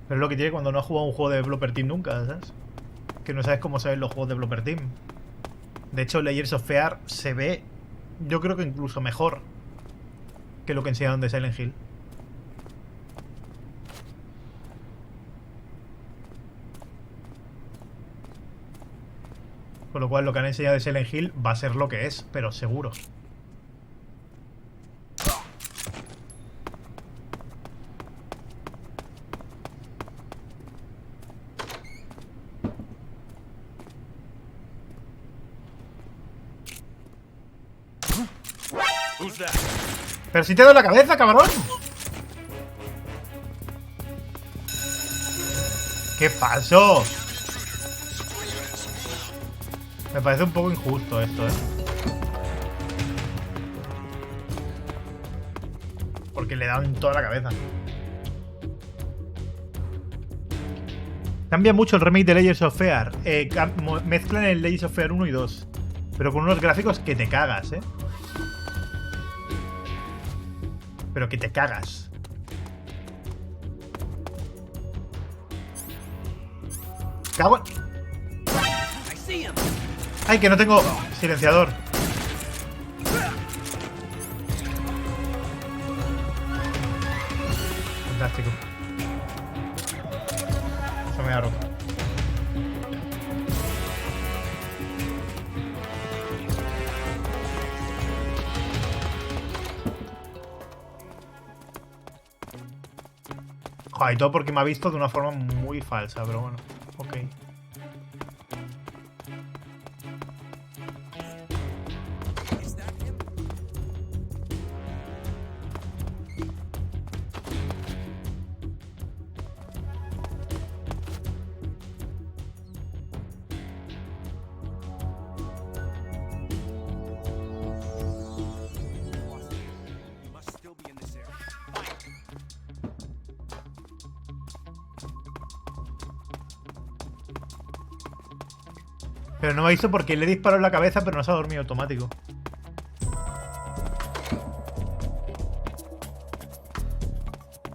Pero es lo que tiene cuando no has jugado un juego de Blooper Team nunca, ¿sabes? Que no sabes cómo se ven los juegos de Blooper Team. De hecho, Layers of Fear se ve, yo creo que incluso mejor que lo que enseñaron de Silent Hill. Con lo cual, lo que han enseñado de Silent Hill va a ser lo que es, pero seguro. ¡Pero si te doy la cabeza, cabrón! ¡Qué falso! Me parece un poco injusto esto, ¿eh? Porque le dan toda la cabeza. Cambia mucho el remake de Layers of Fear. Mezclan el Layers of Fear 1 y 2. Pero con unos gráficos que te cagas, ¿eh? Pero que te cagas. Cago en... ¡Ay, que no tengo silenciador! Fantástico. Eso me ha roto. Joder, y todo porque me ha visto de una forma muy falsa, pero bueno, ok. Pero no me ha visto porque le he disparado en la cabeza, pero no se ha dormido automático.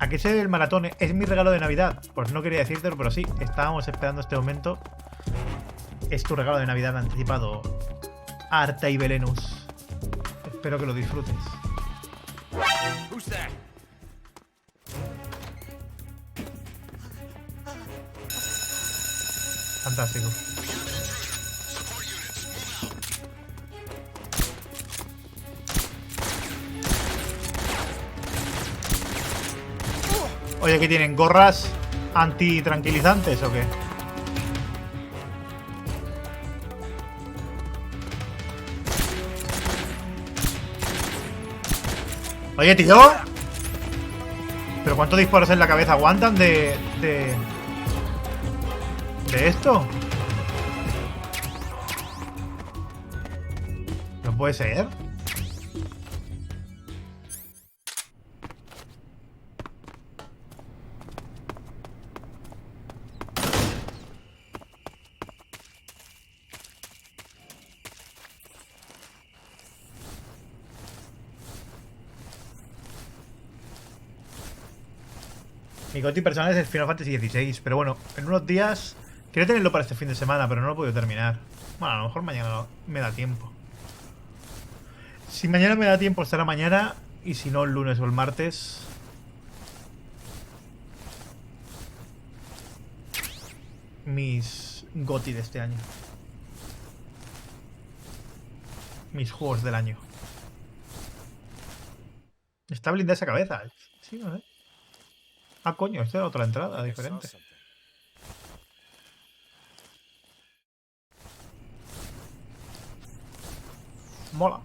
¿A qué se debe el maratón? ¿Es mi regalo de Navidad? Pues no quería decírtelo, pero sí, estábamos esperando este momento. Es tu regalo de Navidad anticipado, Arta y Belenus. Espero que lo disfrutes. Fantástico. Oye, ¿qué tienen? ¿Gorras antitranquilizantes o qué? Oye, tío. ¿Pero cuántos disparos en la cabeza aguantan de esto? No puede ser. Mi goti personal es el Final Fantasy XVI, pero bueno, en unos días quería tenerlo para este fin de semana, pero no lo he podido terminar. Bueno, a lo mejor mañana me da tiempo. Si mañana me da tiempo, estará mañana, y si no, el lunes o el martes. Mis goti de este año. Mis juegos del año. Está blindada esa cabeza. Sí, no sé. Ah, coño, esta era otra entrada diferente. Mola.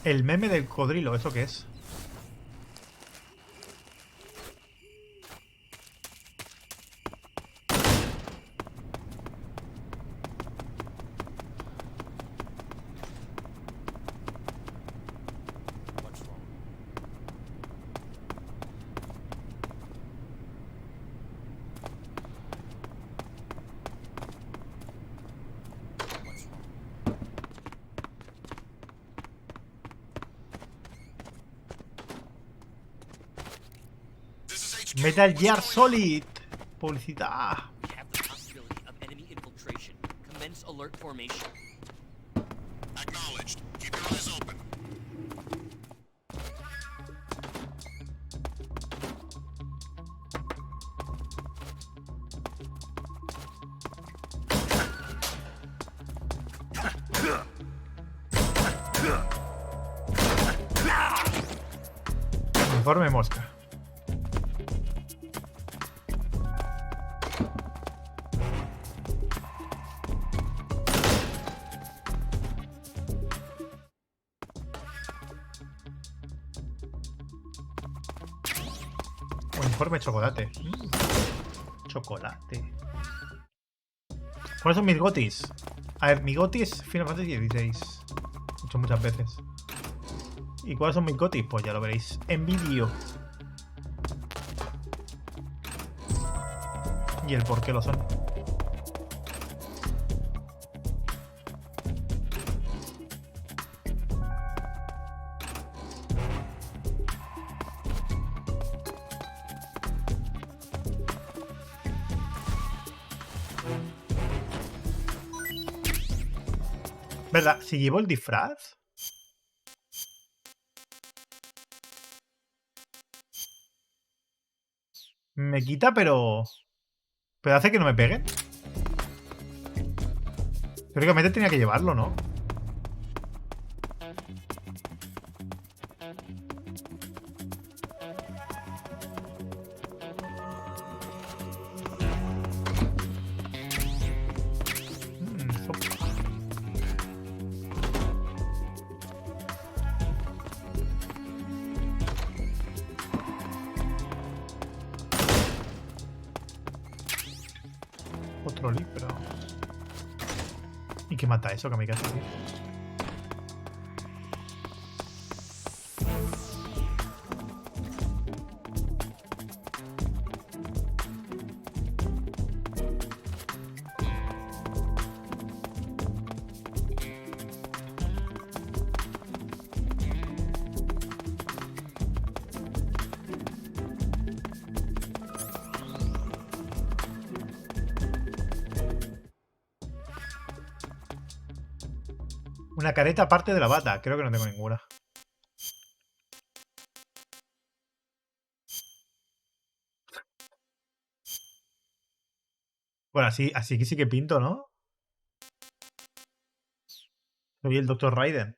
El meme del cocodrilo, ¿eso qué es? Metal Gear Solid. Publicidad. Informe mosca. Uniforme chocolate. Chocolate. ¿Cuáles son mis gotis? A ver, mi goti es Final Fantasy XVI. He hecho muchas veces. ¿Y cuáles son mis gotis? Pues ya lo veréis en vídeo. Y el por qué lo son. ¿Verdad? Si llevo el disfraz. Me quita, pero hace que no me peguen. Teóricamente tenía que llevarlo, ¿no? Otro libro. ¿Y qué mata eso, kamikaze? Una careta aparte de la bata. Creo que no tengo ninguna. Bueno, así que sí que pinto, ¿no? Soy el Dr. Raiden.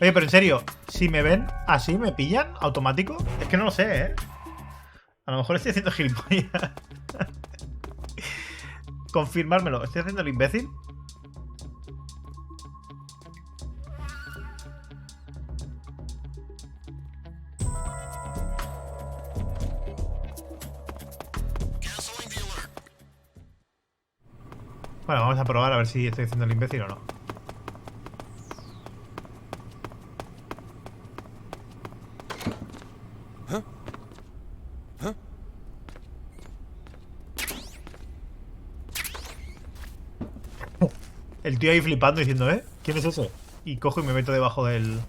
Oye, pero en serio, si me ven así, ¿me pillan automático? Es que no lo sé, ¿eh? A lo mejor estoy haciendo gilipollas. Confirmármelo. ¿Estoy haciendo el imbécil? Bueno, vamos a probar a ver si estoy haciendo el imbécil o no. El tío ahí flipando diciendo, ¿eh? ¿Quién es ese? Y cojo y me meto debajo del...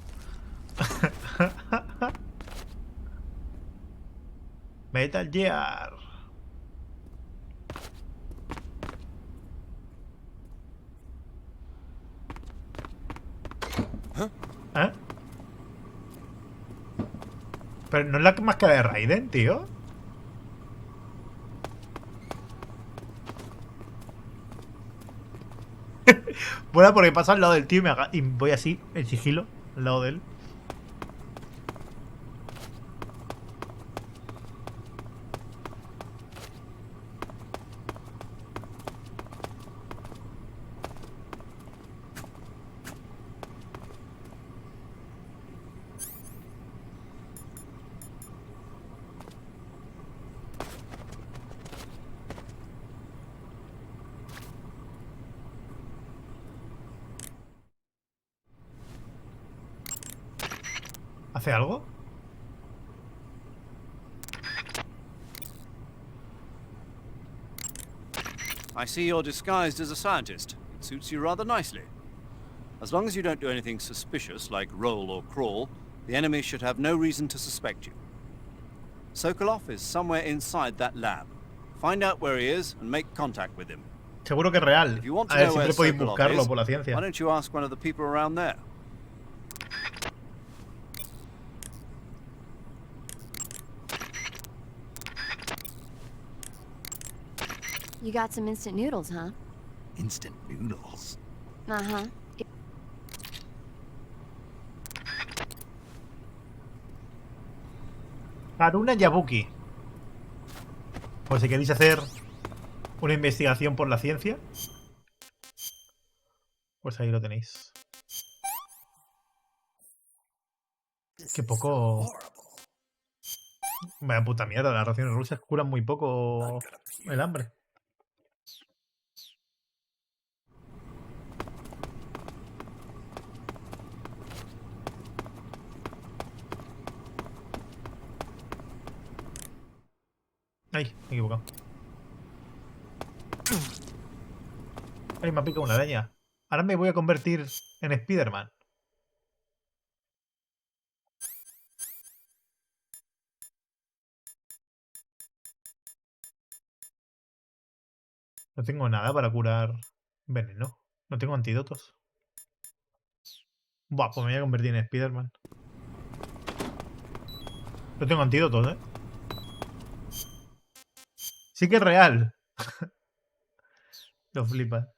Metal Gear. ¿Eh? Pero no es la máscara de Raiden, tío. Bueno, porque paso al lado del tío y voy así, en sigilo, al lado de él. ¿Hace algo? I see you're disguised as a scientist. It suits you rather nicely. As long as you don't do anything suspicious, like roll or crawl, the enemy should have no reason to suspect you. Sokolov is somewhere inside that lab. Find out where he is and make contact with him. Seguro que es real. If you want A to ver, know where siempre podéis Sokolov buscarlo is, por la ciencia. why don't you ask one of the people around there? You got some instant noodles, huh? Instant noodles? Uh-huh. Haruna Yabuki. Por si queréis hacer una investigación por la ciencia, pues ahí lo tenéis. Qué poco... Vaya puta mierda, las raciones rusas curan muy poco el hambre. Ay, me he equivocado. Ay, me ha picado una araña. Ahora me voy a convertir en Spider-Man. No tengo nada para curar veneno. No tengo antídotos. Buah, pues me voy a convertir en Spider-Man. No tengo antídotos, ¿eh? Sí que es real. Lo flipas.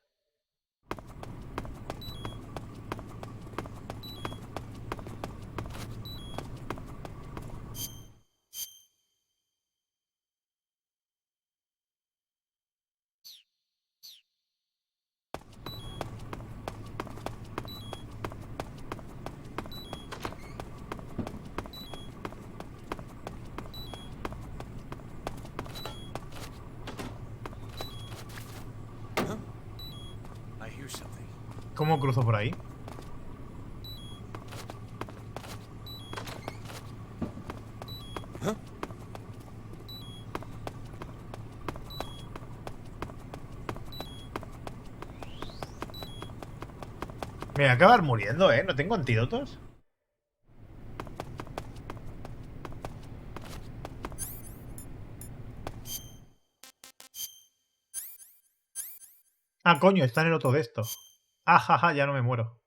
¿Cómo cruzo por ahí? Me voy a acabar muriendo, ¿eh? ¿No tengo antídotos? Ah, coño, está en el otro de esto. Ah, jaja, ya no me muero.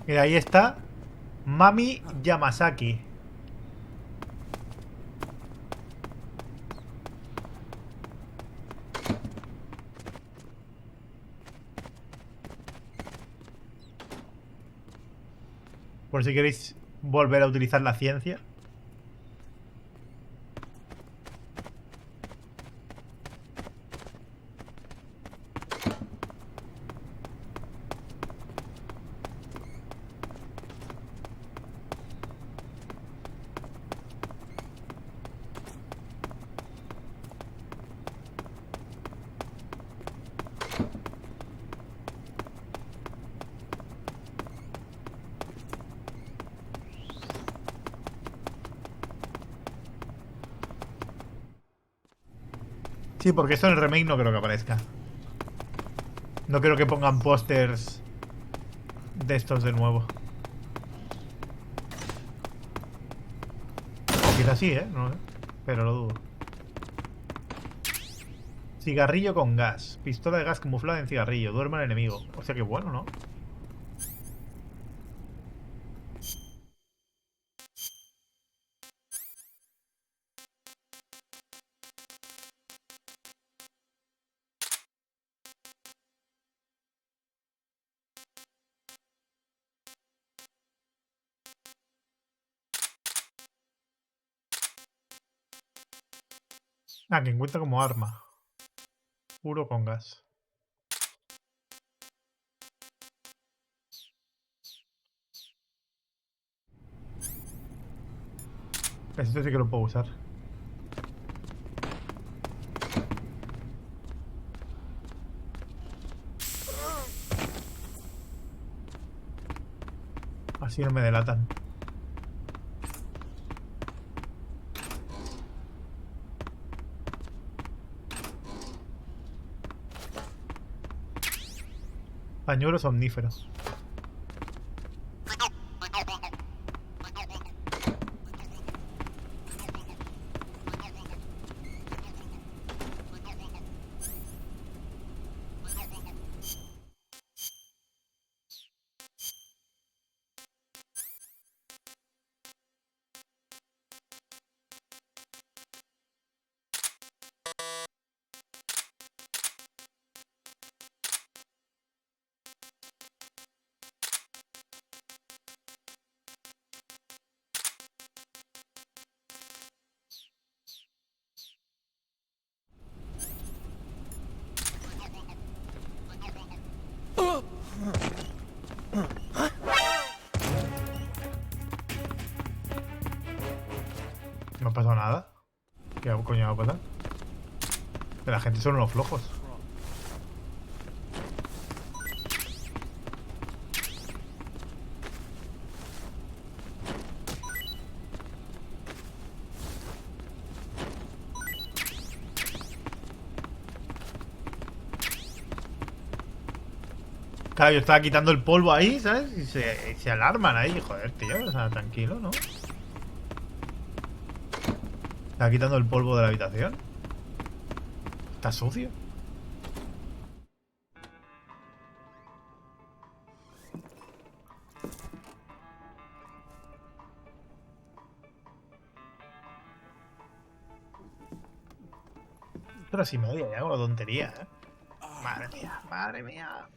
Mira, ahí está Mami Yamasaki. Por si queréis volver a utilizar la ciencia. Sí, porque esto en el remake no creo que aparezca. No creo que pongan pósters de estos de nuevo. O quizás sí, ¿eh? No, pero lo dudo. Cigarrillo con gas. Pistola de gas camuflada en cigarrillo. Duerme al enemigo. O sea que bueno, ¿no? Ah, que encuentra como arma. Puro con gas. Esto sí que lo puedo usar. Así no me delatan. Pañuelos omníferos. No ha pasado nada. ¿Qué coño va a pasar? Que la gente son unos flojos. Claro, yo estaba quitando el polvo ahí, ¿sabes? Y se alarman ahí. Joder, tío, o sea, tranquilo, ¿no? Estaba quitando el polvo de la habitación. Está sucio. Horas y media ya con la tontería, ¿eh? Madre mía, madre mía.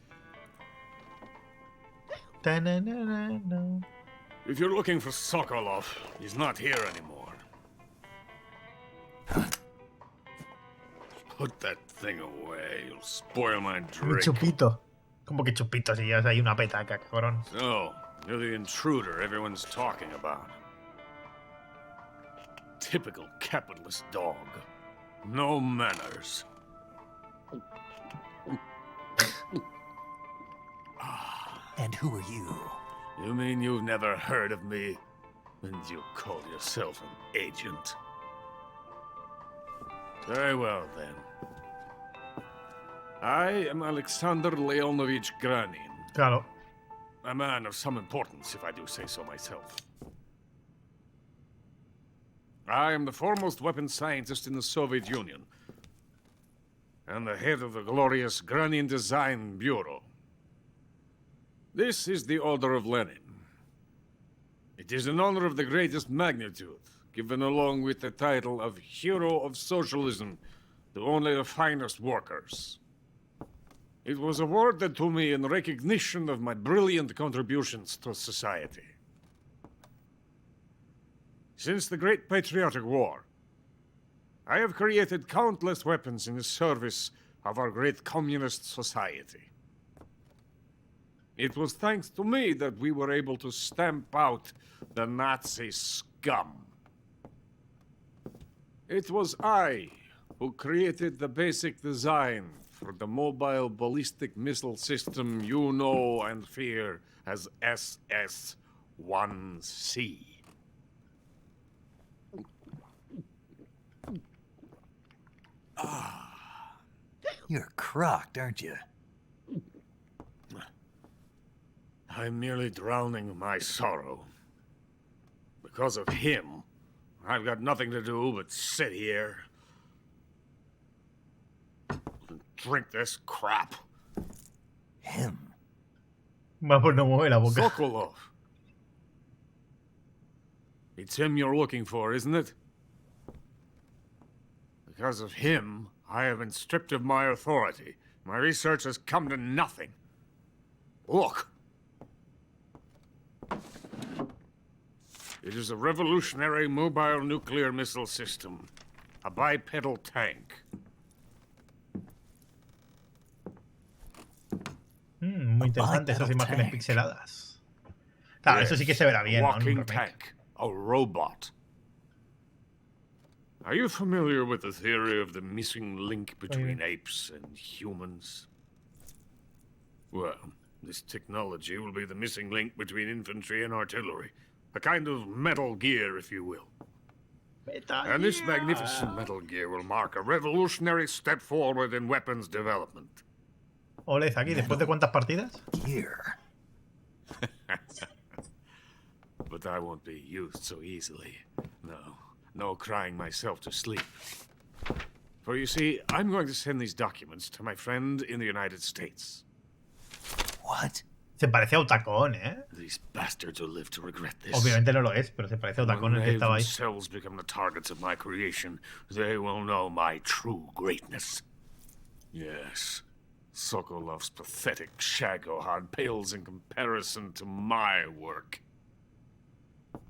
If you're looking for Sokolov, he's not here anymore. Put that thing away. You'll spoil my Un drink. chupito. ¿Cómo que chupito si ya hay una petaca, cabrón? So, you're the intruder everyone's talking about. Typical capitalist dog. No manners. And who are you? You mean you've never heard of me? And you call yourself an agent? Very well, then. I am Alexander Leonovich Granin. Claro. A man of some importance, if I do say so myself. I am the foremost weapons scientist in the Soviet Union, and the head of the glorious Granin Design Bureau. This is the Order of Lenin. It is an honor of the greatest magnitude, given along with the title of Hero of Socialism to only the finest workers. It was awarded to me in recognition of my brilliant contributions to society. Since the Great Patriotic War, I have created countless weapons in the service of our great communist society. It was thanks to me that we were able to stamp out the Nazi scum. It was I who created the basic design for the mobile ballistic missile system you know and fear as SS-1C. You're crocked, aren't you? I'm merely drowning my sorrow. Because of him, I've got nothing to do but sit here and drink this crap. Him? Va por no mueve la boca. Sokolov. It's him you're looking for, isn't it? Because of him, I have been stripped of my authority. My research has come to nothing. Look. It is a revolutionary mobile nuclear missile system. A bipedal tank. Muy interesante esas imágenes pixeladas. Claro, eso sí que se verá bien, ¿no? Walking tank. A robot. Are you familiar with the theory of the missing link between apes and humans? Well, this technology will be the missing link between infantry and artillery. A kind of Metal Gear, if you will. And this magnificent Metal Gear will mark a revolutionary step forward in weapons development. Ole, aquí, ¿después de cuántas partidas? Gear. But I won't be used so easily. No crying myself to sleep. For you see, I'm going to send these documents to my friend in the United States. What? Se parece a Otacón, ¿eh? These bastards will live to regret this. Obviamente no lo es, pero se parece a Otacón el que estaba ahí. When they themselves become the targets of my creation, they will know my true greatness. Yes, Sokolov's pathetic shagohod pales in comparison to my work.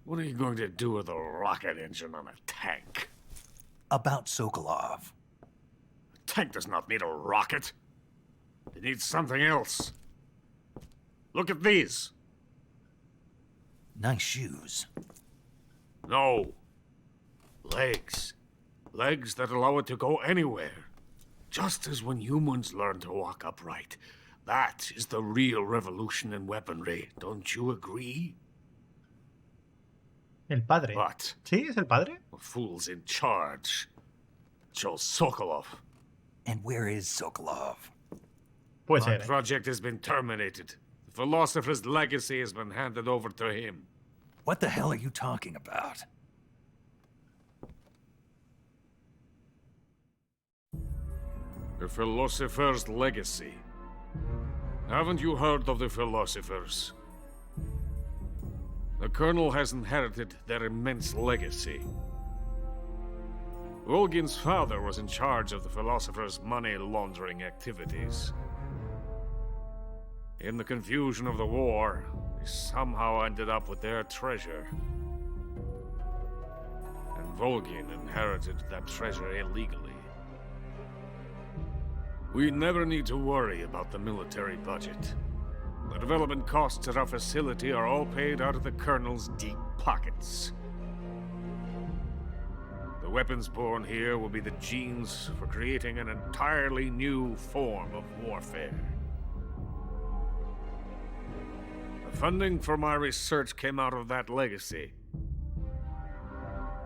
What are you going to do with a rocket engine on a tank? About Sokolov. A tank does not need a rocket. It needs something else. Look at these. Nice shoes. No. Legs. Legs that allow it to go anywhere. Just as when humans learn to walk upright. That is the real revolution in weaponry. Don't you agree? El padre. But ¿Sí? ¿Es el padre? the fool's in charge. Chose Sokolov. And where is Sokolov? Puede My ser. project has been terminated. The philosopher's legacy has been handed over to him. What the hell are you talking about? The philosopher's legacy. Haven't you heard of the philosophers? The Colonel has inherited their immense legacy. Volgin's father was in charge of the philosophers' money laundering activities. In the confusion of the war, we somehow ended up with their treasure. And Volgin inherited that treasure illegally. We never need to worry about the military budget. The development costs at our facility are all paid out of the Colonel's deep pockets. The weapons born here will be the genes for creating an entirely new form of warfare. The funding for my research came out of that legacy.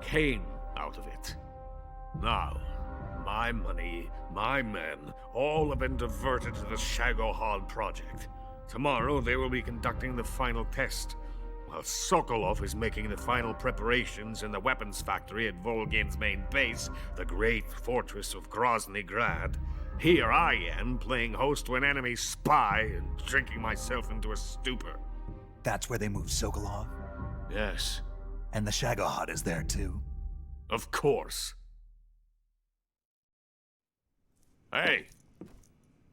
Came out of it. Now, my money, my men, all have been diverted to the Shagohod project. Tomorrow they will be conducting the final test, while Sokolov is making the final preparations in the weapons factory at Volgin's main base, the great fortress of Grozny Grad. Here I am, playing host to an enemy spy and drinking myself into a stupor. That's where they moved Sokolov? Yes. And the Shagohod is there too? Of course. Hey!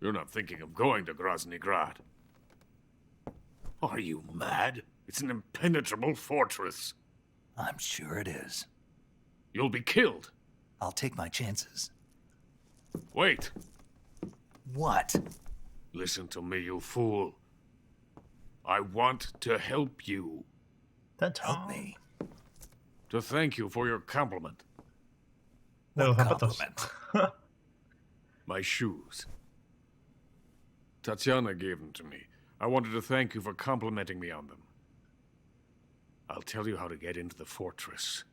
You're not thinking of going to Grozny Grad. Are you mad? It's an impenetrable fortress. I'm sure it is. You'll be killed. I'll take my chances. Wait. What? Listen to me, you fool. I want to help you. Help me. To thank you for your compliment. What compliment? My shoes. Tatiana gave them to me. I wanted to thank you for complimenting me on them. I'll tell you how to get into the fortress.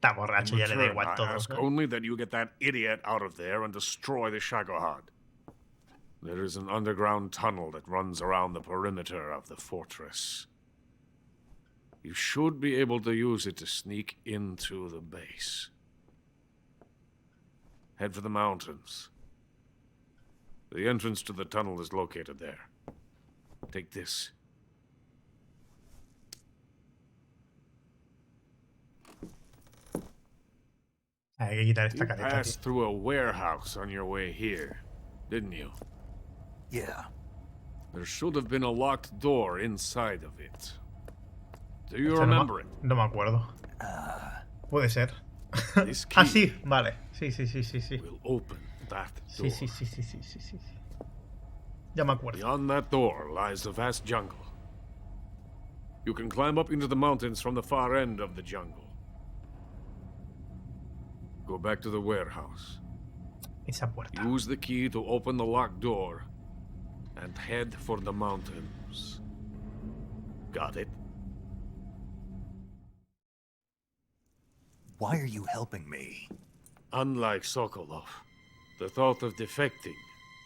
Está borracho, ya le da igual I todo. ask only that you get that idiot out of there and destroy the Shagohod. There is an underground tunnel that runs around the perimeter of the fortress. You should be able to use it to sneak into the base. Head for the mountains. The entrance to the tunnel is located there. Take this. Hay que quitar esta You careta. passed through a warehouse on your way here, didn't you? Yeah. There should have been a locked door inside of it. Do you Esto remember it? No me acuerdo. Puede ser. This key Ah, sí, vale. Sí. will open that door. Sí. Ya me acuerdo. Beyond that door lies the vast jungle. You can climb up into the mountains from the far end of the jungle. Go back to the warehouse. Esa puerta. Use the key to open the locked door and head for the mountains. Got it? Why are you helping me? Unlike Sokolov, the thought of defecting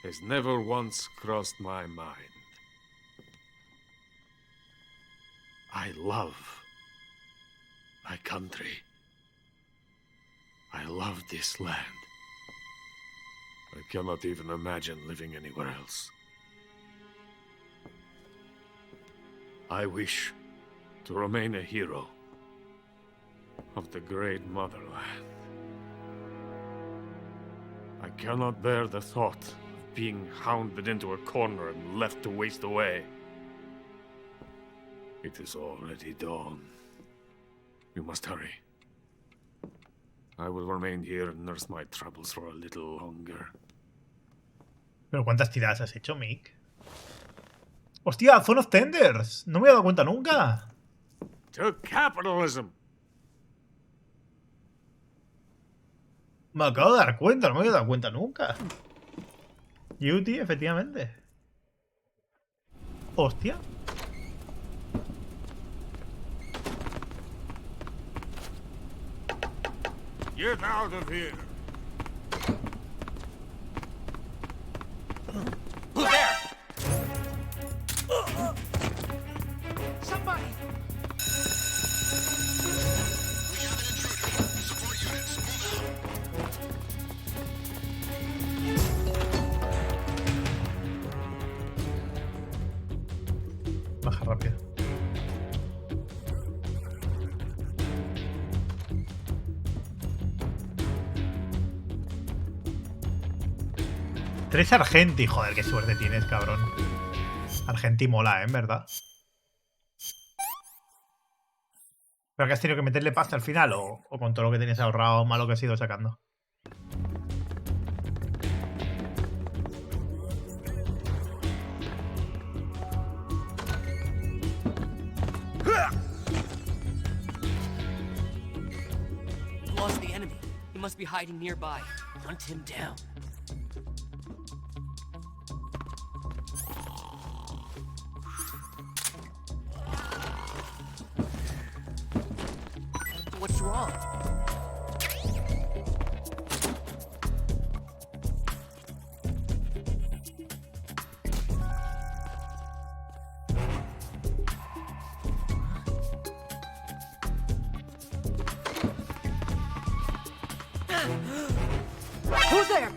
has never once crossed my mind. I love my country. I love this land. I cannot even imagine living anywhere else. I wish to remain a hero of the great motherland. I cannot bear the thought of being hounded into a corner and left to waste away. It is already dawn. We must hurry. I will remain here and nurse my troubles for a little longer. ¿Pero cuántas tiradas has hecho, Mick? ¡Hostia! ¡Zone of Tenders! No me he dado cuenta nunca. To capitalism. Me acabo de dar cuenta, no me había dado cuenta nunca. Duty, efectivamente. Hostia. Get out of here. Who's there? Somebody! We have an intruder. Support units, move out. Baja rápido. Tres Argenti, joder, qué suerte tienes, cabrón. Argenti mola, ¿eh? En verdad. ¿Pero que has tenido que meterle pasta al final o con todo lo que tenías ahorrado, malo que has ido sacando? We've lost the enemy. He must be hiding nearby. Hunt him down. What's wrong? Who's there?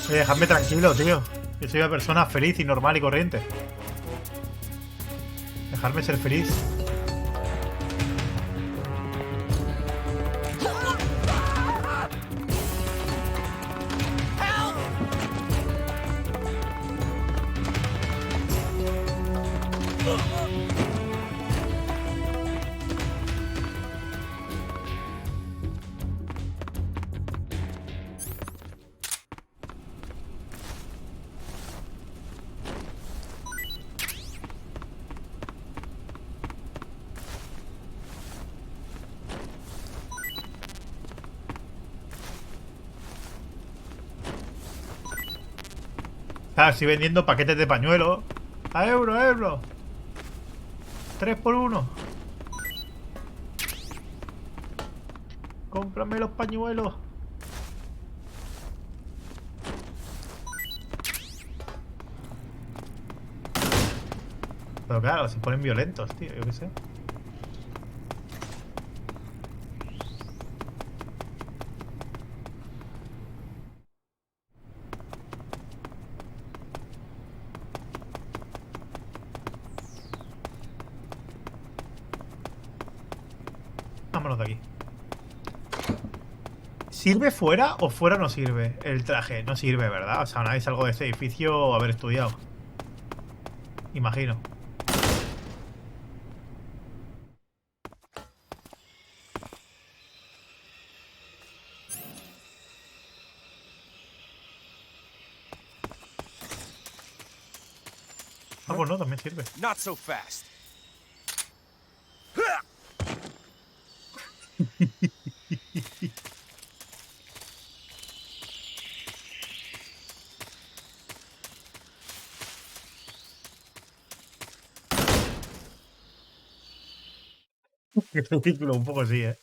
Oye, dejadme tranquilo, tío. Yo soy una persona feliz y normal y corriente. Dejarme ser feliz. Estoy vendiendo paquetes de pañuelos. A euro. 3 por 1. Cómprame los pañuelos. Pero claro, se ponen violentos, tío, yo qué sé. Vámonos de aquí. ¿Sirve fuera o fuera no sirve el traje? No sirve, ¿verdad? O sea, una vez salgo de este edificio haber estudiado. Imagino. Ah, pues no, también sirve. Not so fast. Qué ridículo, un poco sí, ¿eh?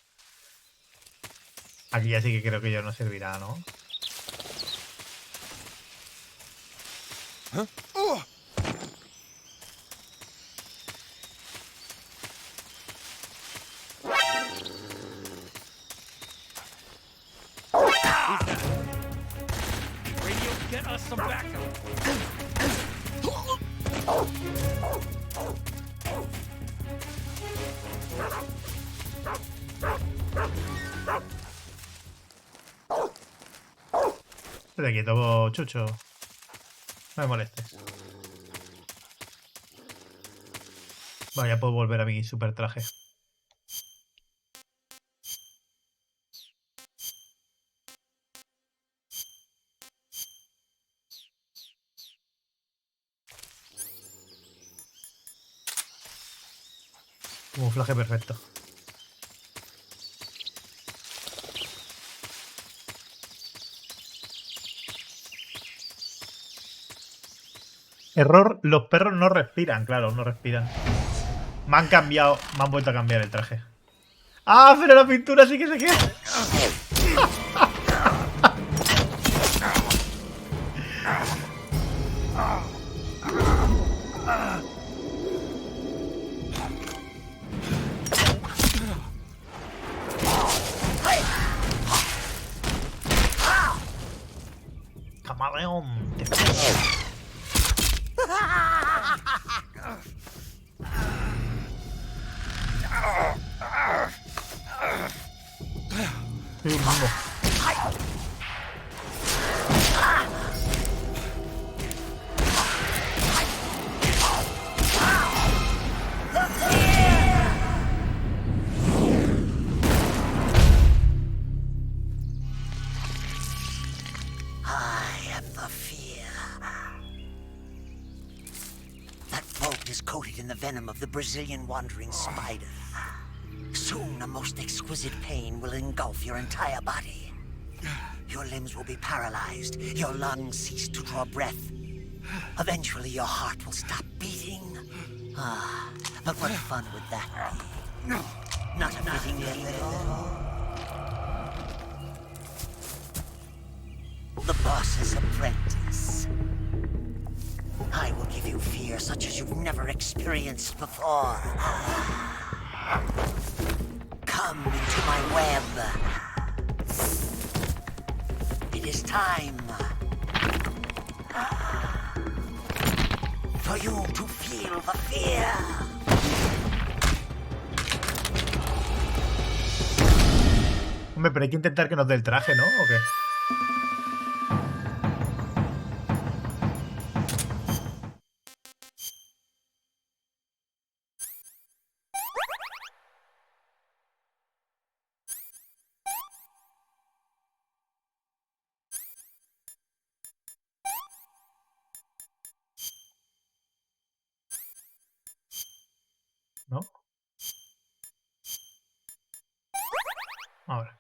Aquí ya sí que creo que ya no servirá, ¿no? Radio, get us some backup. Te quieto, chucho. No me molestes. Vaya, puedo volver a mi super traje. Camuflaje perfecto. Error, los perros no respiran. Claro, no respiran. Me han cambiado, me han vuelto a cambiar el traje. ¡Ah, pero la pintura sí que se queda! Camaleón. Soy un mango. venom of the Brazilian wandering spider. Soon, a most exquisite pain will engulf your entire body. Your limbs will be paralyzed, your lungs cease to draw breath. Eventually, your heart will stop beating. Ah, but what fun would that be? Not a fitting end at all. The boss's apprentice. I will give you fear such as you've never experienced before. Come into my web. It is time for you to feel the fear. Hombre, pero hay que intentar que nos dé el traje, ¿no? ¿O qué? ¿No? Ahora.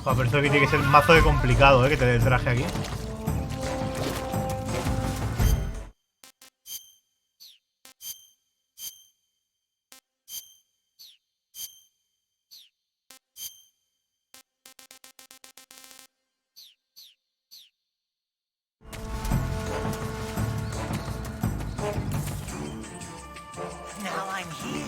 Pero esto que tiene que ser mazo de complicado, que te dé el traje aquí. Now I'm here.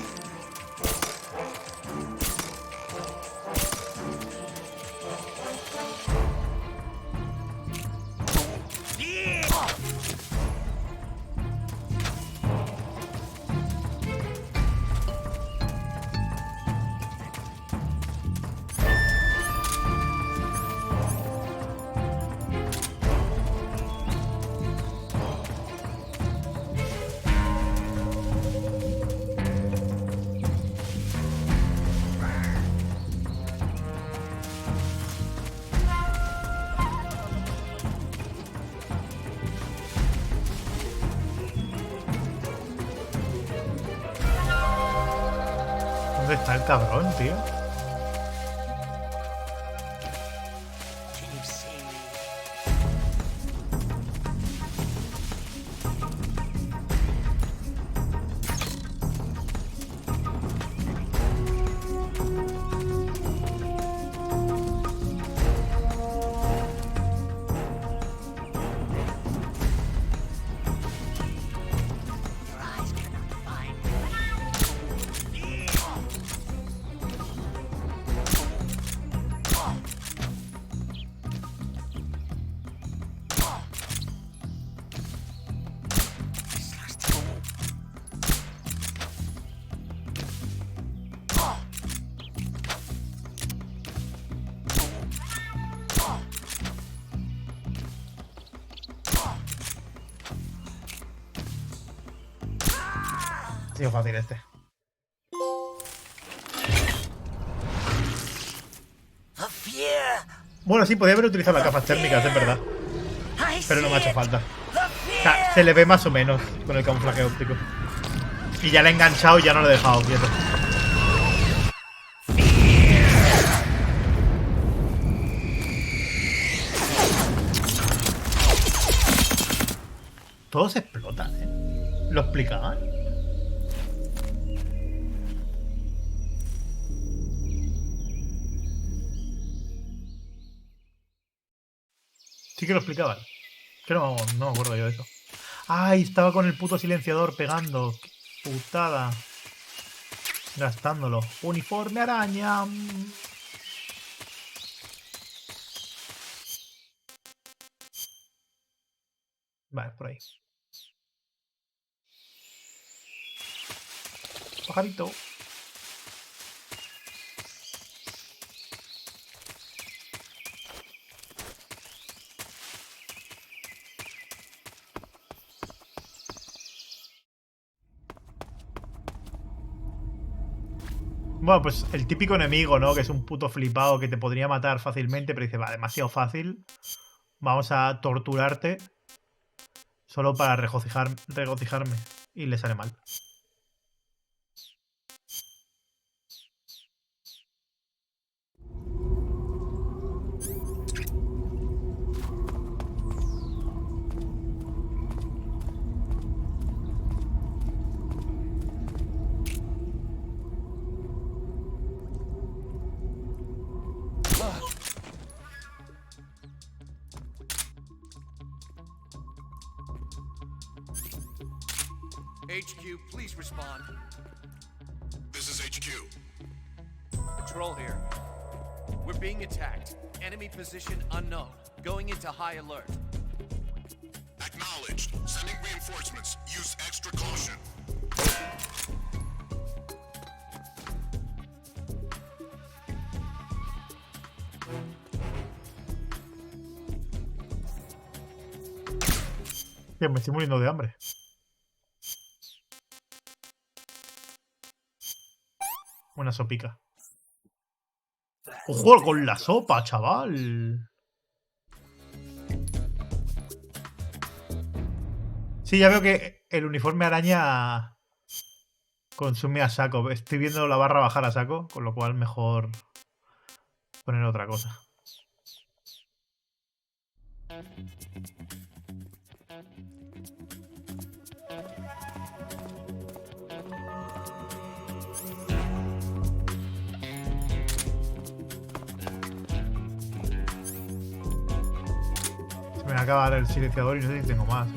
¿Dónde está el cabrón, tío? Tío, fácil este. Bueno, sí, podía haber utilizado las gafas térmicas, es verdad. Pero no me ha hecho falta. O sea, se le ve más o menos con el camuflaje óptico. Y ya le he enganchado y ya no lo he dejado quieto. Todos explotan, ¿eh? ¿Lo explicaban? Sí que lo explicaban. Que no me acuerdo yo de eso. ¡Ay! Estaba con el puto silenciador pegando. ¡Qué putada! Gastándolo. ¡Uniforme araña! Vale, por ahí. Pajarito. Bueno, pues el típico enemigo, ¿no? Que es un puto flipado que te podría matar fácilmente, pero dice, va, demasiado fácil. Vamos a torturarte solo para regocijarme. Y le sale mal. HQ, please respond. This is HQ. Patrol here. We're being attacked. Enemy position unknown. Going into high alert. Acknowledged. Sending reinforcements. Use extra caution. Bien, me estoy muriendo de hambre. Una sopica. ¡Ojo con la sopa, chaval! Sí, ya veo que el uniforme araña consume a saco. Estoy viendo la barra bajar a saco, con lo cual mejor poner otra cosa. Se me va a acabar el silenciador y no sé si tengo más.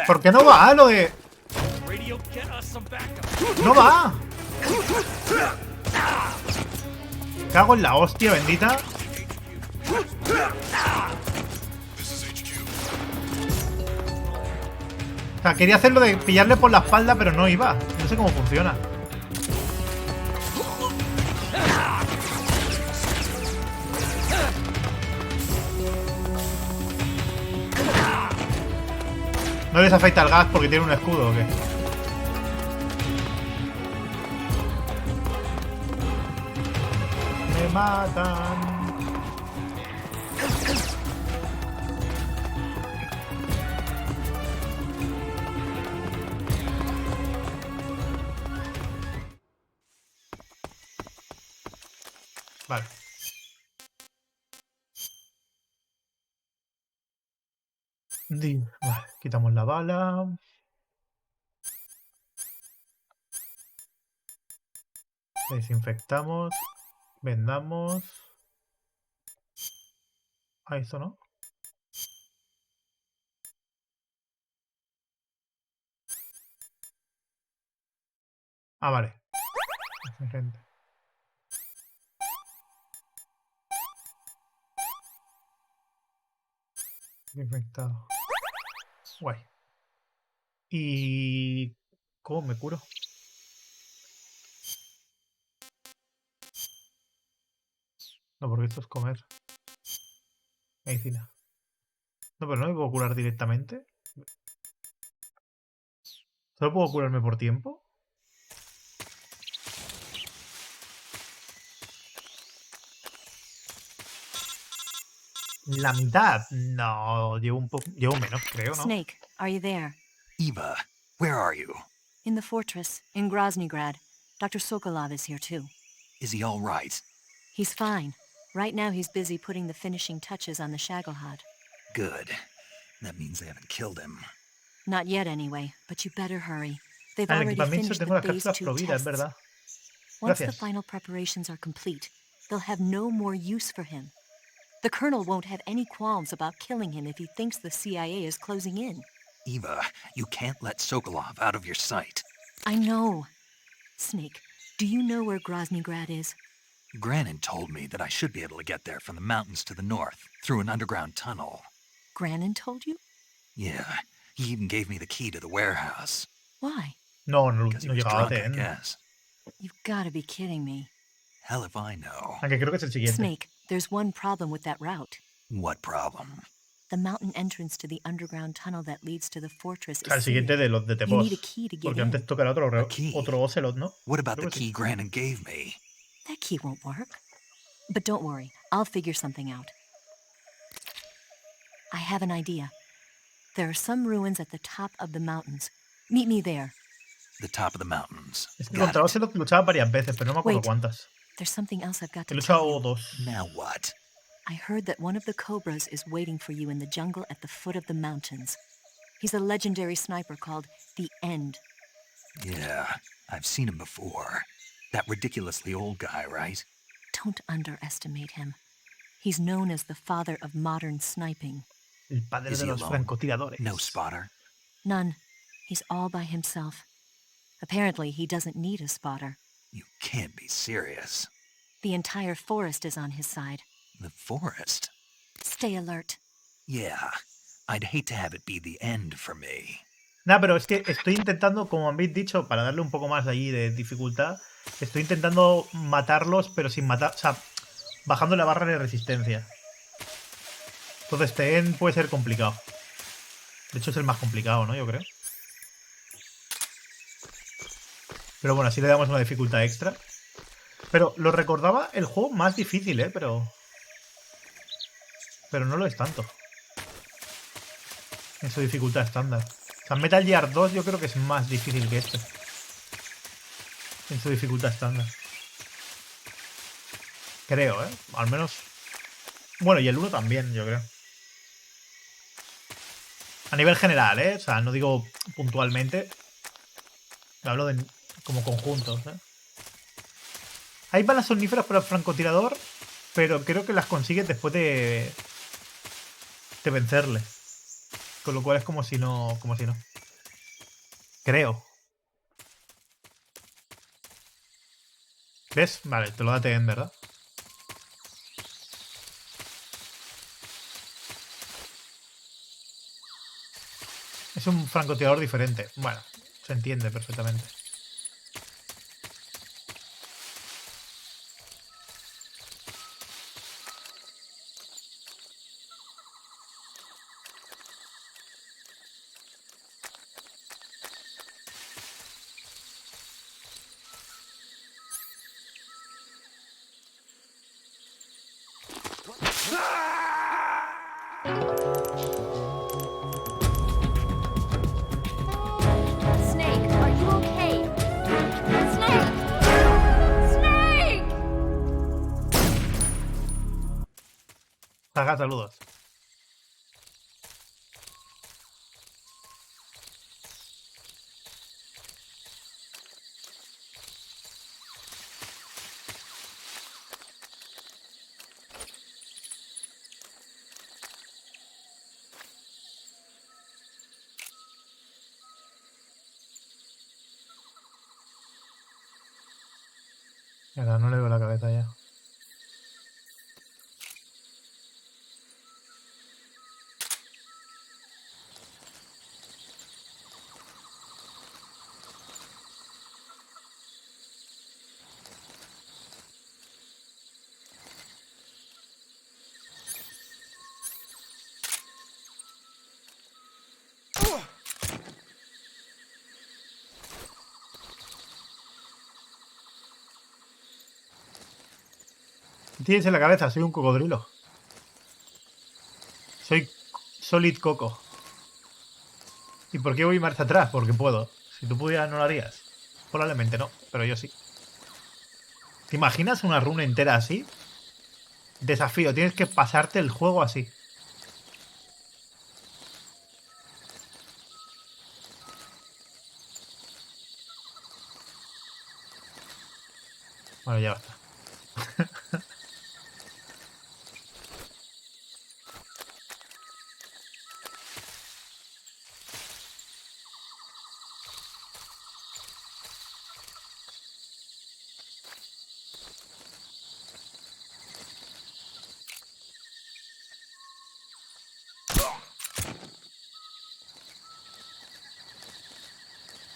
¿Por qué no va lo de...? ¡No va! Cago en la hostia bendita. O sea, quería hacerlo de pillarle por la espalda, pero no iba. No sé cómo funciona. ¿No les afecta el gas porque tiene un escudo o qué? Me matan. Vale. Vale, quitamos la bala. Desinfectamos. Vendamos. Ah, esto no. Ah, vale. Gente. Infectado. Guay. ¿Y cómo me curo? No, porque esto es comer. Medicina. No, pero no me puedo curar directamente. ¿Solo puedo curarme por tiempo? La mitad. No, llevo menos, creo, ¿no? Snake, are you there? Eva, where are you? In the fortress, in Groznygrad. Dr. Sokolov is here too. Is he all right? He's fine. Right now he's busy putting the finishing touches on the Shagohod. Good. That means they haven't killed him. Not yet anyway, but you better hurry. They've El already equipamiento finished tengo the las phase cápsulas 2 prohibidas, es tests. verdad. Once the Gracias. final preparations are complete, they'll have no more use for him. The Colonel won't have any qualms about killing him if he thinks the CIA is closing in. Eva, you can't let Sokolov out of your sight. I know. Snake, do you know where Groznygrad is? Granin told me that I should be able to get there from the mountains to the north, through an underground tunnel. Granin told you? Yeah, he even gave me the key to the warehouse. Why? No Because he was llegaba a drunk, I TN. guess. You've got to be kidding me. Hell if I know. Aunque creo que es el siguiente. Snake, there's one problem with that route. What problem? The mountain entrance to the underground tunnel that leads to the fortress O sea, el is siguiente de sealed. los de You need a Tebos. key to get Porque in. antes tocará otro Ocelot, ¿no? What about Creo the que key sí. Grannon gave me? That key won't work. But don't worry, I'll figure something out. I have an idea. There are some ruins at the top of the mountains. Meet me there. The top of the mountains. Es que Got contra it. Ocelot luchaba varias veces, pero no me acuerdo Wait. cuántas. There's something else I've got He to tell luchado you. dos. Now what? I heard that one of the cobras is waiting for you in the jungle at the foot of the mountains. He's a legendary sniper called the End. Yeah, I've seen him before. That ridiculously old guy, right? Don't underestimate him. He's known as the father of modern sniping. El padre Is de he los alone? francotiradores. No spotter? None. He's all by himself. Apparently, he doesn't need a spotter. You can't be serious. The entire forest is on his side. The forest? Stay alert. Yeah, I'd hate to have it be the end for me. Nah, pero es que estoy intentando, como habéis dicho, para darle un poco más allí de dificultad, estoy intentando matarlos, pero sin matar, o sea, bajando la barra de resistencia. Entonces TN puede ser complicado. De hecho es el más complicado, ¿no? Yo creo. Pero bueno, así le damos una dificultad extra. Pero lo recordaba el juego más difícil, ¿eh? Pero no lo es tanto. En su dificultad estándar. O sea, Metal Gear 2 yo creo que es más difícil que este. En su dificultad estándar. Creo, ¿eh? Al menos... Bueno, y el 1 también, yo creo. A nivel general, ¿eh? O sea, no digo puntualmente. Hablo de como conjuntos, ¿eh? Hay balas somníferas para el francotirador, pero creo que las consigues después de vencerle. Con lo cual es como si no... Creo. ¿Ves? Vale, te lo da TN, ¿verdad? Es un francotirador diferente. Bueno, se entiende perfectamente. Snake, are you okay? Snake! Snake! Saga, saludos. Mira, no le veo la cabeza ya. ¿Qué tienes en la cabeza? Soy un cocodrilo. Soy Solid Coco. ¿Y por qué voy marcha atrás? Porque puedo. Si tú pudieras, no lo harías. Probablemente no, pero yo sí. ¿Te imaginas una runa entera así? Desafío, tienes que pasarte el juego así. Bueno, ya basta.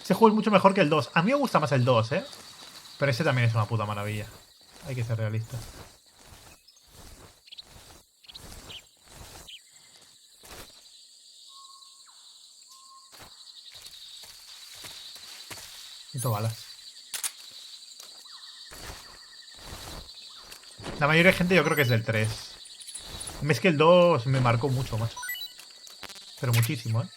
Este juego es mucho mejor que el 2. A mí me gusta más el 2, ¿eh? Pero ese también es una puta maravilla. Hay que ser realistas. Necesito balas. La mayoría de gente yo creo que es del 3. Es que el 2 me marcó mucho, macho. Pero muchísimo, ¿eh?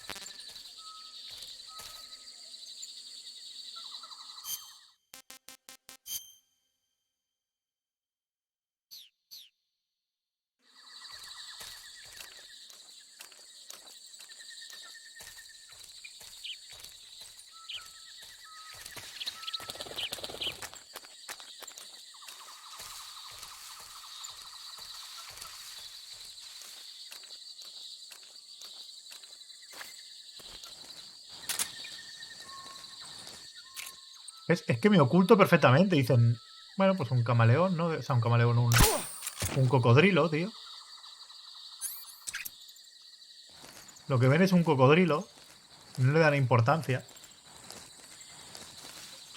Es que me oculto perfectamente. Dicen, bueno, pues un camaleón, ¿no? O sea, un camaleón, un cocodrilo, tío. Lo que ven es un cocodrilo. No le dan importancia.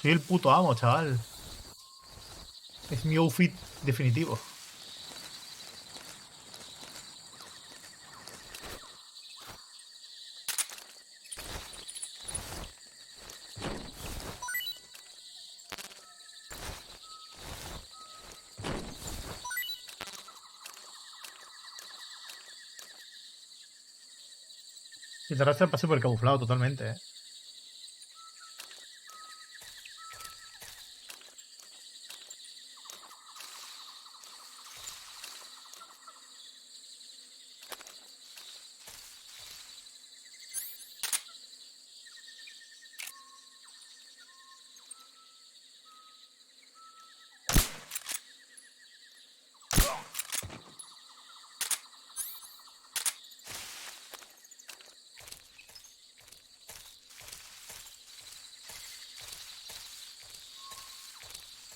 Soy el puto amo, chaval. Es mi outfit definitivo. Y te arrastra el paso súper camuflado totalmente, ¿eh?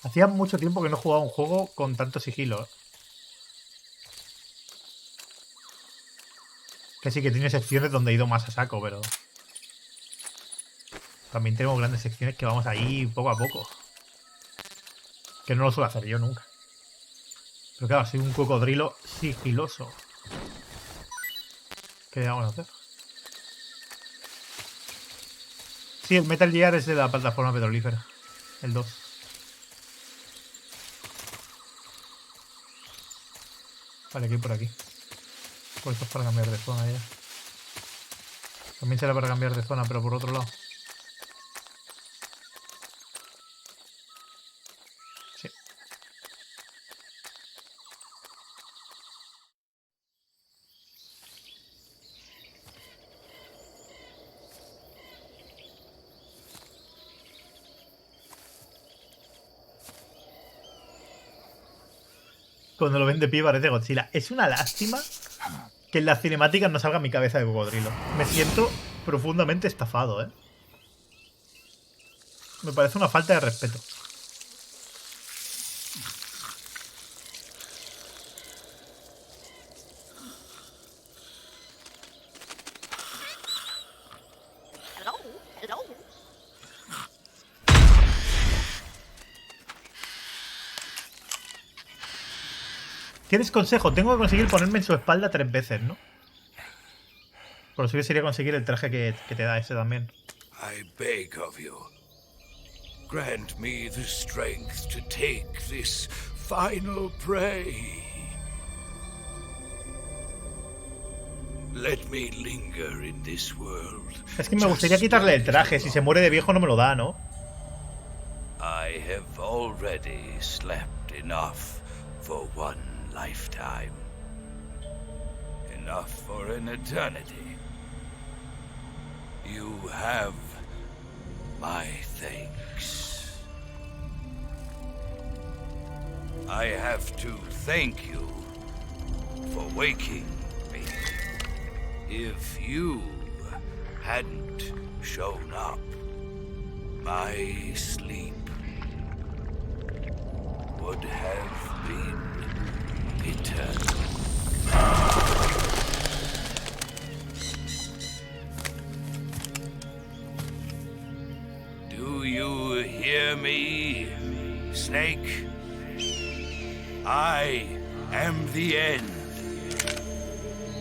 Hacía mucho tiempo que no jugaba un juego con tanto sigilo, ¿eh? Que sí que tiene secciones donde he ido más a saco, pero... También tenemos grandes secciones que vamos ahí poco a poco. Que no lo suelo hacer yo nunca. Pero claro, soy un cocodrilo sigiloso. ¿Qué vamos a hacer? Sí, el Metal Gear es de la plataforma petrolífera. El 2. Vale, aquí por aquí. Pues esto es para cambiar de zona ya. También será para cambiar de zona, pero por otro lado. Sí. Cuando lo ven de pie parece Godzilla. Es una lástima que en las cinemáticas no salga mi cabeza de cocodrilo. Me siento profundamente estafado, ¿eh? Me parece una falta de respeto. ¿Tienes consejo? Tengo que conseguir ponerme en su espalda 3 veces, ¿no? Por lo suyo sería conseguir el traje que te da ese también. I beg of you, grant me the strength to take this final prey. Let me linger in this world. Es que me gustaría quitarle el traje. Si se muere de viejo no me lo da, ¿no? I have already slept enough for one lifetime. Enough for an eternity. You have my thanks. I have to thank you for waking me. If you hadn't shown up, my sleep would have been eternal. hear me, Snake? I am the end.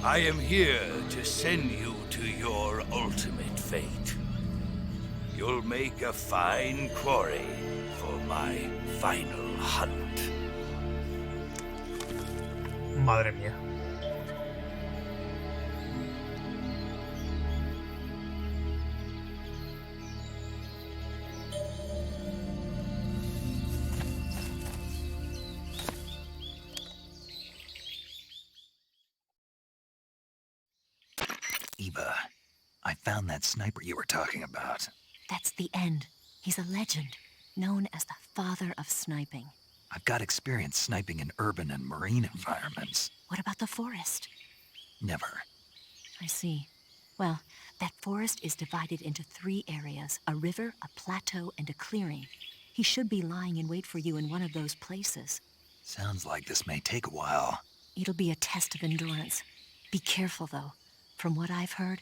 I am here to send you to your ultimate fate. You'll make a fine quarry for my final hunt. Madre mía. Eva, I found that sniper you were talking about. That's the end. He's a legend, known as the father of sniping. I've got experience sniping in urban and marine environments. What about the forest? Never. I see. Well, that forest is divided into 3 areas, a river, a plateau, and a clearing. He should be lying in wait for you in one of those places. Sounds like this may take a while. It'll be a test of endurance. Be careful, though. From what I've heard,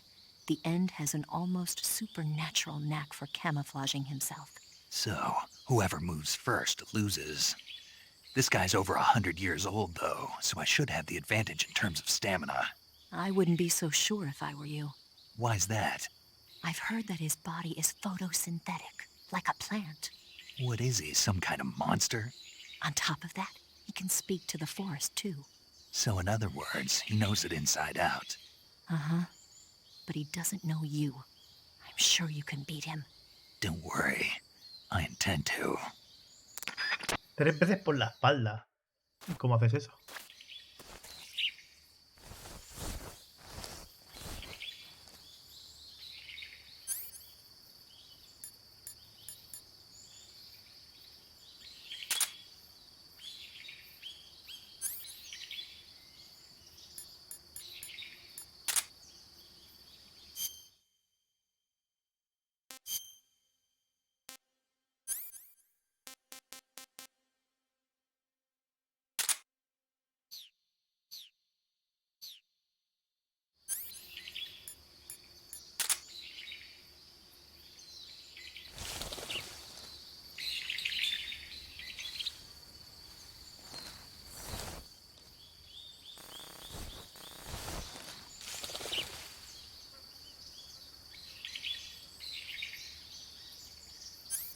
the End has an almost supernatural knack for camouflaging himself. So, whoever moves first loses. This guy's over 100 years old, though, so I should have the advantage in terms of stamina. I wouldn't be so sure if I were you. Why's that? I've heard that his body is photosynthetic, like a plant. What is he, some kind of monster? On top of that, he can speak to the forest, too. So in other words, he knows it inside out. Uh-huh. But he doesn't know you. I'm sure you can beat him. Don't worry. I intend to. 3 veces por la espalda. ¿Cómo haces eso?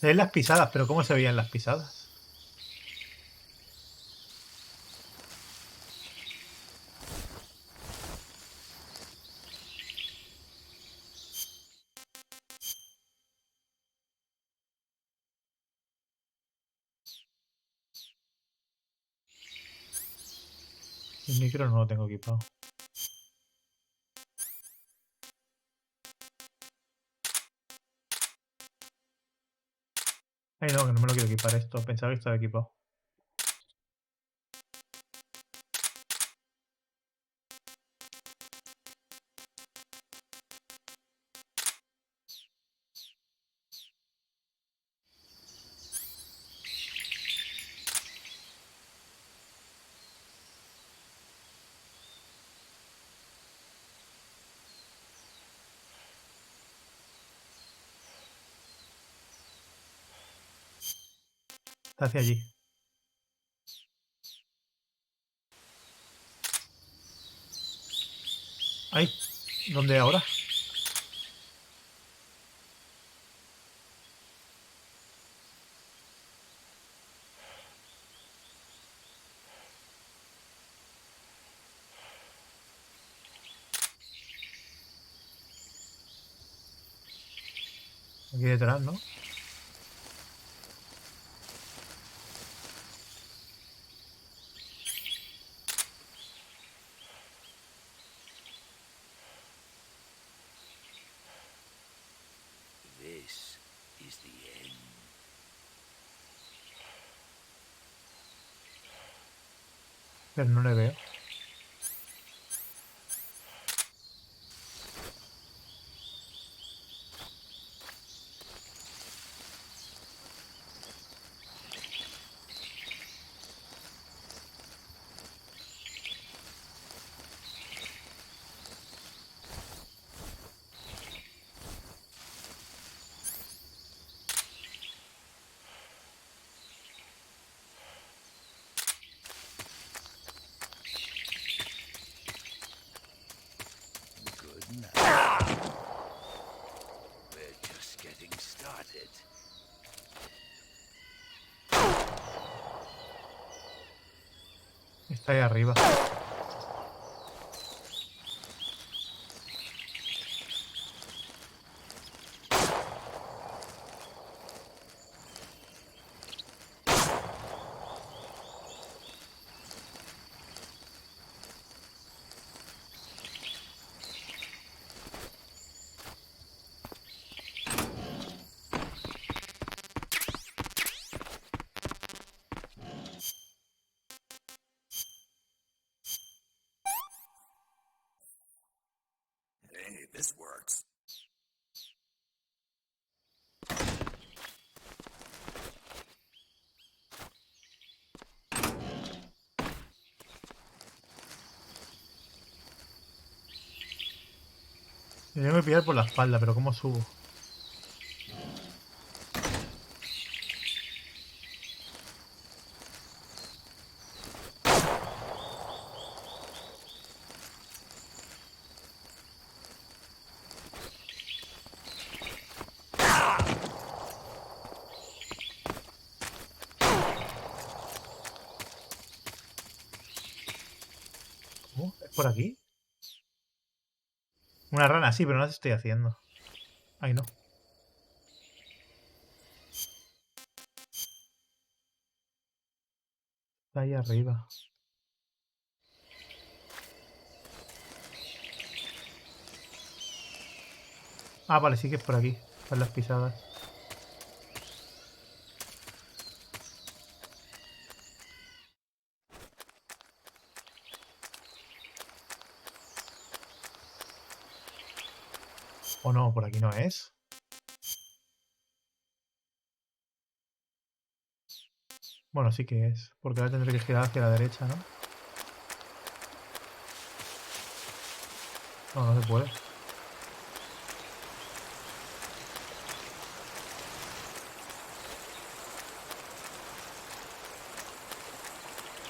Es las pisadas, pero ¿cómo se veían las pisadas? El micro no lo tengo equipado. Ay, no, que no me lo quiero equipar esto. Pensaba que estaba equipado. Está hacia allí. Ay, ¿dónde ahora? Aquí detrás, ¿no? This is the end. Pero no le veo. Está ahí arriba. Hey, this works. Me tengo que pillar por la espalda, pero ¿cómo subo? ¿Cómo? ¿Es por aquí? Una rana, sí, pero no las estoy haciendo. Ay, no. Está ahí arriba. Ah, vale, sí que es por aquí. Están las pisadas. ¿O no? Por aquí no es. Bueno, sí que es. Porque ahora tendré que girar hacia la derecha, ¿no? No, no se puede.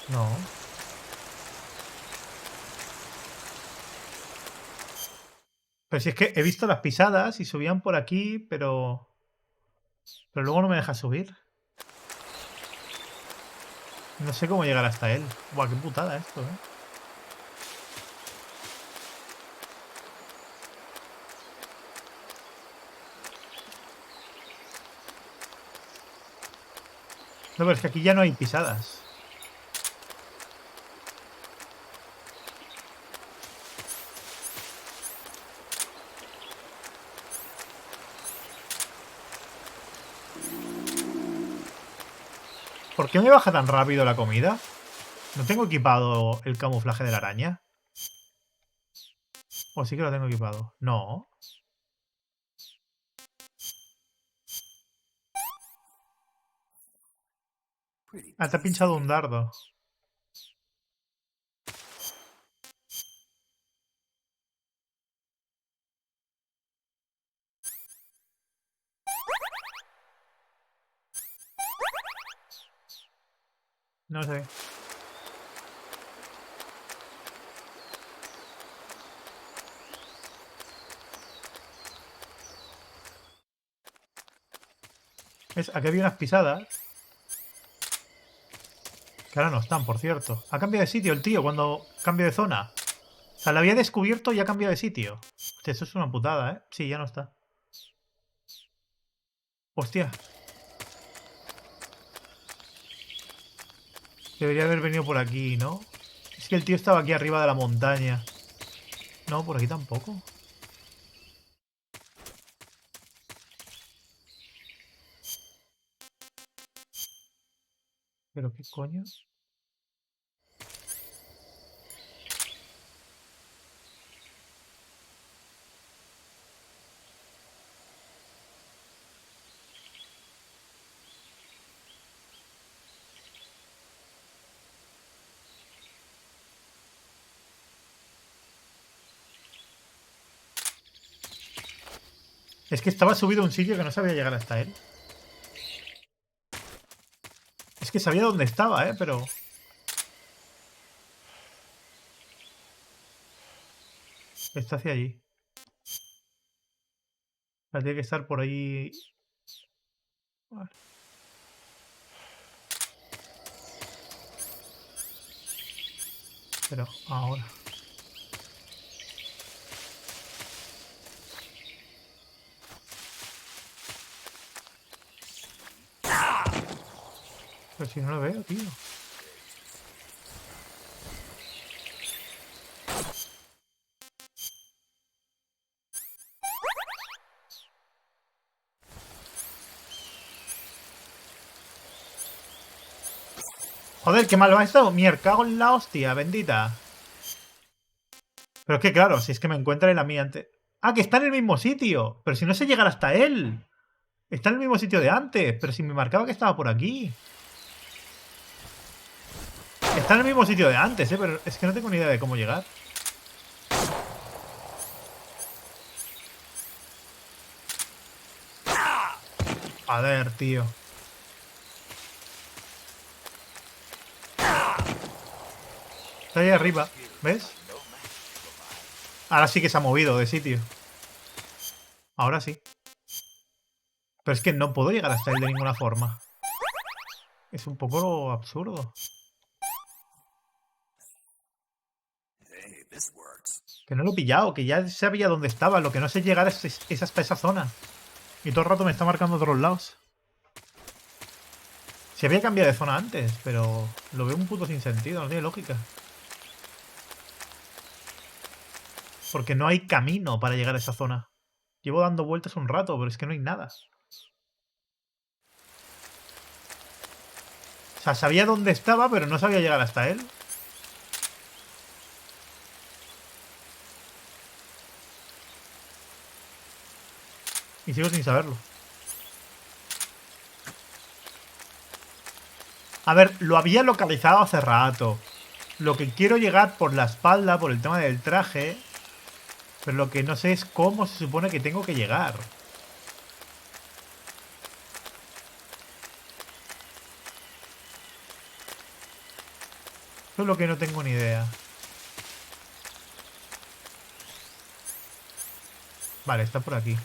No. Pero si es que he visto las pisadas y subían por aquí, pero... Pero luego no me deja subir. No sé cómo llegar hasta él. Buah, qué putada esto, ¿eh? No, pero es que aquí ya no hay pisadas. ¿Por qué me baja tan rápido la comida? ¿No tengo equipado el camuflaje de la araña? ¿O sí que lo tengo equipado? No. Ah, te ha pinchado un dardo. No sé. ¿Ves? Aquí había unas pisadas. Que ahora no están, por cierto. Ha cambiado de sitio el tío cuando cambio de zona. O sea, la había descubierto y ha cambiado de sitio. Hostia, eso es una putada, ¿eh? Sí, ya no está. Hostia. Debería haber venido por aquí, ¿no? Es que el tío estaba aquí arriba de la montaña. No, por aquí tampoco. ¿Pero qué coño? Es que estaba subido a un sitio que no sabía llegar hasta él. Es que sabía dónde estaba, pero... Está hacia allí. O sea, tiene que estar por ahí. Vale. Pero ahora. Pero si no lo veo, tío. Joder, qué mal va esto. Mier, cago en la hostia, bendita. Pero es que claro, si es que me encuentra en la mía antes. Ah, que está en el mismo sitio. Pero si no sé llegar hasta él. Está en el mismo sitio de antes. Pero si me marcaba que estaba por aquí. Está en el mismo sitio de antes, pero es que no tengo ni idea de cómo llegar. A ver, tío. Está ahí arriba, ¿ves? Ahora sí que se ha movido de sitio. Ahora sí. Pero es que no puedo llegar hasta él de ninguna forma. Es un poco absurdo. Que no lo he pillado, que ya sabía dónde estaba. Lo que no sé llegar es hasta esa zona. Y todo el rato me está marcando a otros lados. Se había cambiado de zona antes, pero lo veo un puto sin sentido, no tiene lógica. Porque no hay camino para llegar a esa zona. Llevo dando vueltas un rato, pero es que no hay nada. O sea, sabía dónde estaba, pero no sabía llegar hasta él. Y sigo sin saberlo. A ver, lo había localizado hace rato. Lo que quiero llegar por la espalda, por el tema del traje. Pero lo que no sé es cómo se supone que tengo que llegar. Eso es lo que no tengo ni idea. Vale, está por aquí.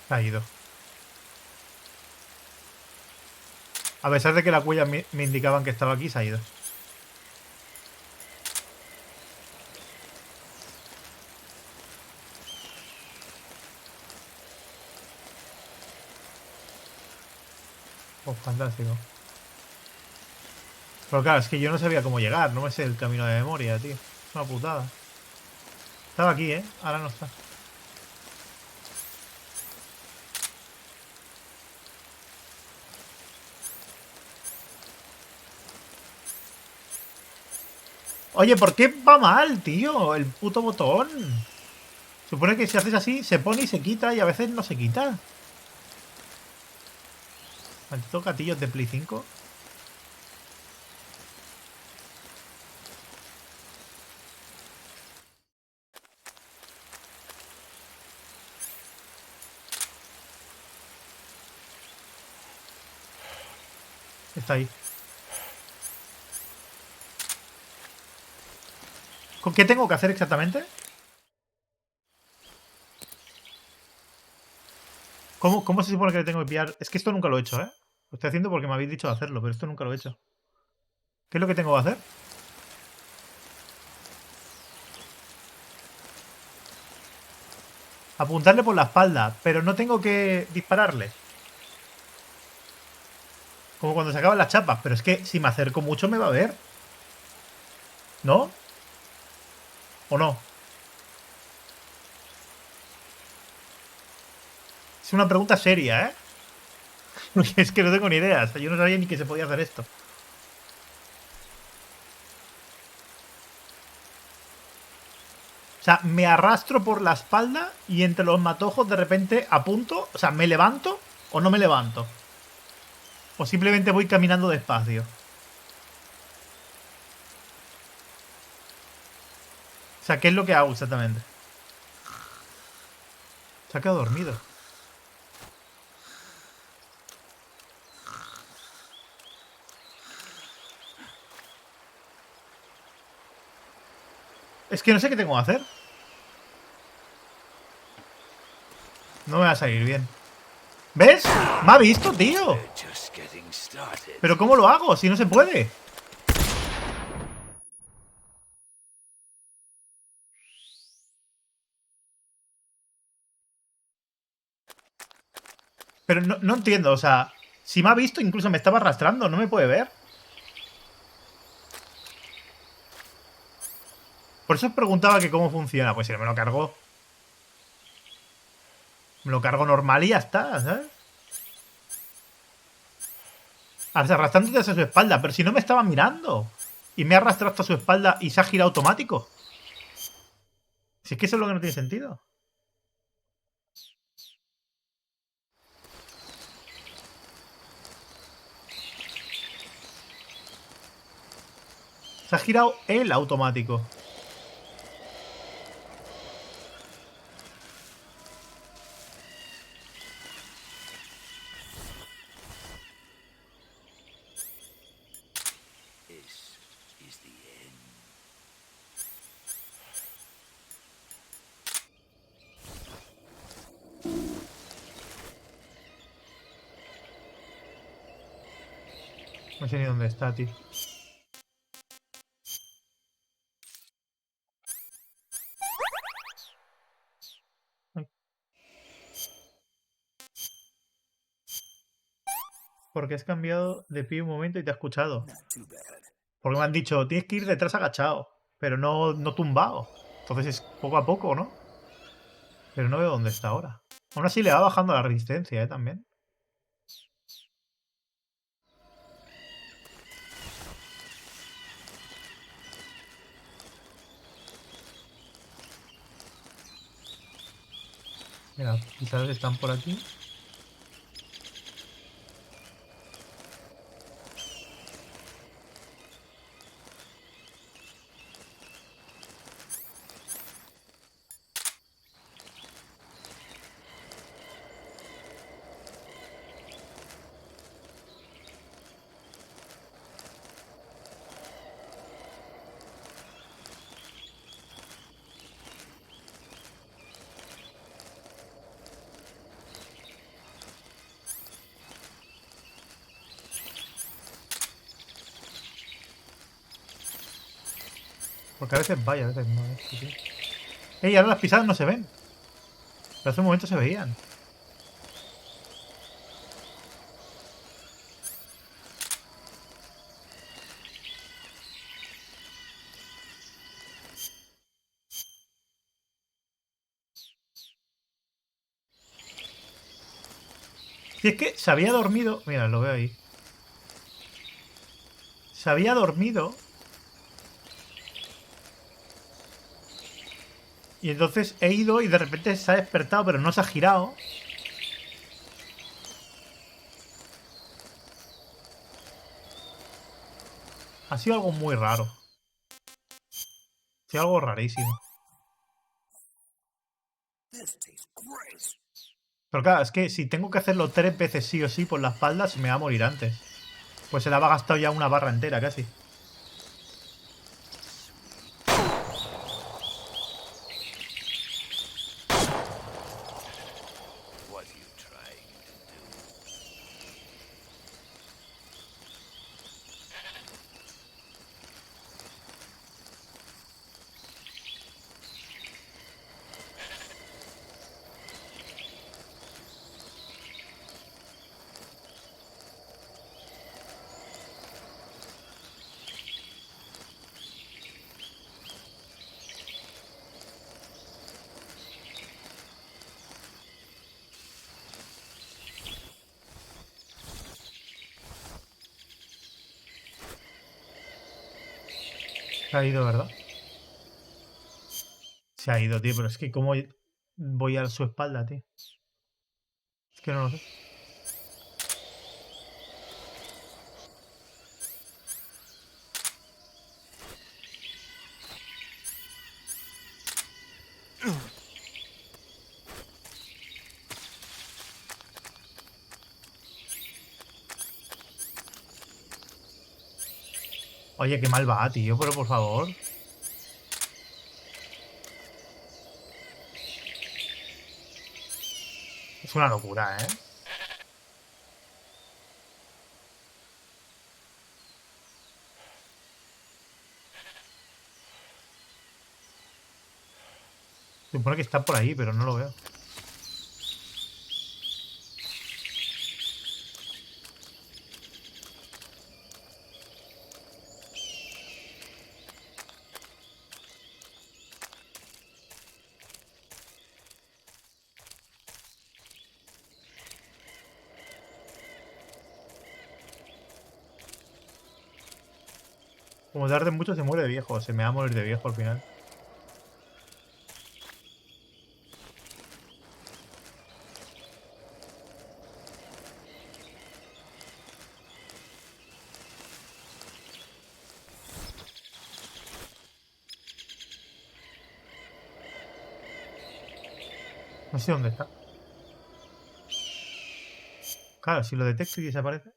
Se ha ido. A pesar de que las huellas me indicaban que estaba aquí, se ha ido. Oh, fantástico. Pero claro, es que yo no sabía cómo llegar. No me sé el camino de memoria, tío. Es una putada. Estaba aquí, ¿eh? Ahora no está. Oye, ¿por qué va mal, tío? El puto botón. Supone que si haces así, se pone y se quita, y a veces no se quita. Maldito gatillos de Play 5. Está ahí. ¿Con qué tengo que hacer exactamente? ¿Cómo se supone que le tengo que pillar? Es que esto nunca lo he hecho, ¿eh? Lo estoy haciendo porque me habéis dicho de hacerlo, pero esto nunca lo he hecho. ¿Qué es lo que tengo que hacer? Apuntarle por la espalda, pero no tengo que dispararle. Como cuando se acaban las chapas, pero es que si me acerco mucho me va a ver. ¿No? ¿O no? Es una pregunta seria, ¿eh? Porque es que no tengo ni idea. O sea, yo no sabía ni que se podía hacer esto. O sea, me arrastro por la espalda y entre los matojos de repente apunto. O sea, ¿me levanto o no me levanto? O simplemente voy caminando despacio. O sea, ¿qué es lo que hago exactamente? Se ha quedado dormido. Es que no sé qué tengo que hacer. No me va a salir bien. ¿Ves? Me ha visto, tío. Pero ¿cómo lo hago? Si no se puede. Pero no entiendo, o sea, si me ha visto, incluso me estaba arrastrando, no me puede ver. Por eso os preguntaba que cómo funciona. Pues si no me lo cargo. Me lo cargo normal y ya está, ¿sabes? Arrastrándote hacia su espalda, pero si no me estaba mirando. Y me ha arrastrado hasta su espalda y se ha girado automático. Si es que eso es lo que no tiene sentido. Se ha girado el automático. No sé ni dónde está, tío. Ay. Porque has cambiado de pie un momento y te ha escuchado. Porque me han dicho, tienes que ir detrás agachado, pero no tumbado. Entonces es poco a poco, ¿no? Pero no veo dónde está ahora. Aún así le va bajando la resistencia, ¿eh? También. Mira, quizás están por aquí. Porque a veces vaya, a veces no. Sí, sí. ¡Ey! Ahora las pisadas no se ven. Pero hace un momento se veían. Si es que se había dormido. Mira, lo veo ahí. Se había dormido. Y entonces he ido y de repente se ha despertado, pero no se ha girado. Ha sido algo muy raro. Ha sido algo rarísimo. Pero claro, es que si tengo que hacerlo 3 veces sí o sí por la espalda, se me va a morir antes. Pues se la va gastado ya una barra entera casi. Se ha ido, ¿verdad? Se ha ido, tío, pero es que ¿cómo voy a su espalda, tío? Es que no lo sé. Oye, qué mal va, tío, pero por favor. Es una locura, ¿eh? Se supone que está por ahí, pero no lo veo. Como tarde mucho se muere de viejo. Se me va a morir de viejo al final. No sé dónde está. Claro, si lo detecto y desaparece.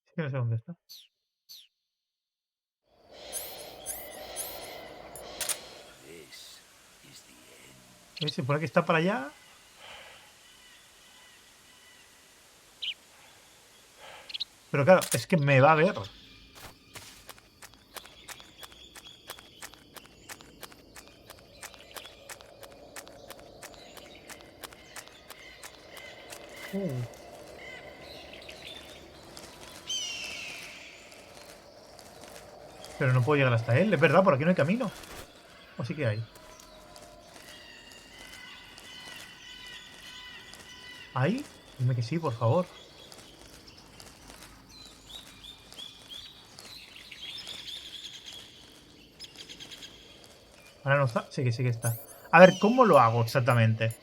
Es que no sé dónde está. Se supone que está para allá. Pero claro, es que me va a ver. Pero no puedo llegar hasta él. Es verdad, por aquí no hay camino. ¿O sí que hay? ¿Ahí? Dime que sí, por favor. Ahora no está. Sí que está. A ver, ¿cómo lo hago exactamente?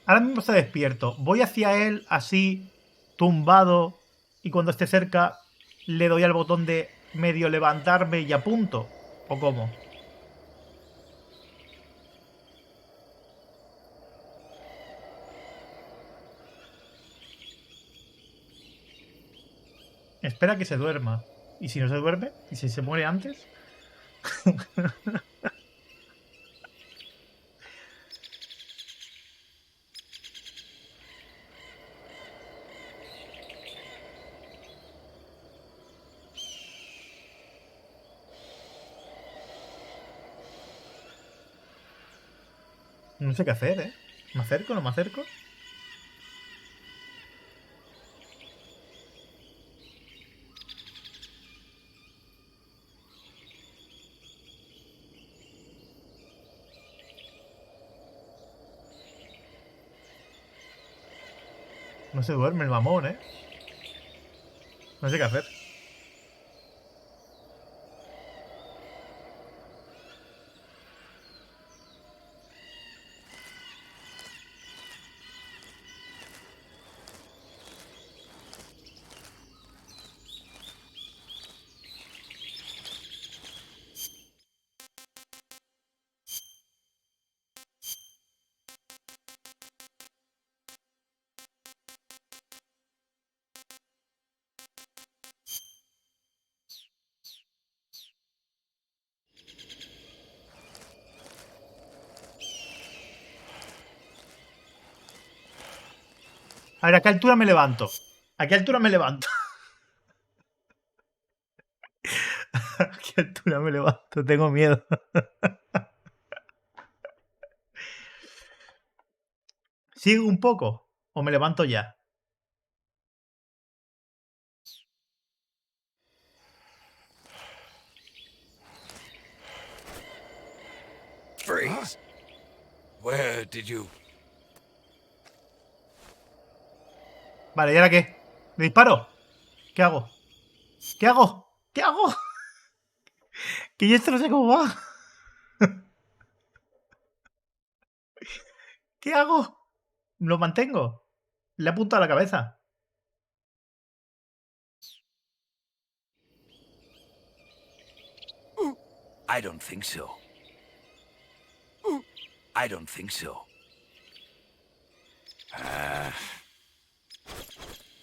Ahora mismo está despierto. Voy hacia él así, tumbado, y cuando esté cerca le doy al botón de medio levantarme y apunto. ¿O cómo? Espera que se duerma. ¿Y si no se duerme? ¿Y si se muere antes? No sé qué hacer, ¿eh? ¿Me acerco? ¿No me acerco? No se duerme el mamón, ¿eh? No sé qué hacer. A ver, ¿a qué altura me levanto? ¿A qué altura me levanto? ¿A qué altura me levanto? Tengo miedo. ¿Sigo un poco? ¿O me levanto ya? Freeze. Where did you? Vale, ¿y ahora qué? ¿Me disparo? ¿Qué hago? ¿Qué hago? ¿Qué hago? Que yo esto no sé cómo va. ¿Qué hago? ¿Lo mantengo? Le apunto a la cabeza. I don't think so. I don't think so.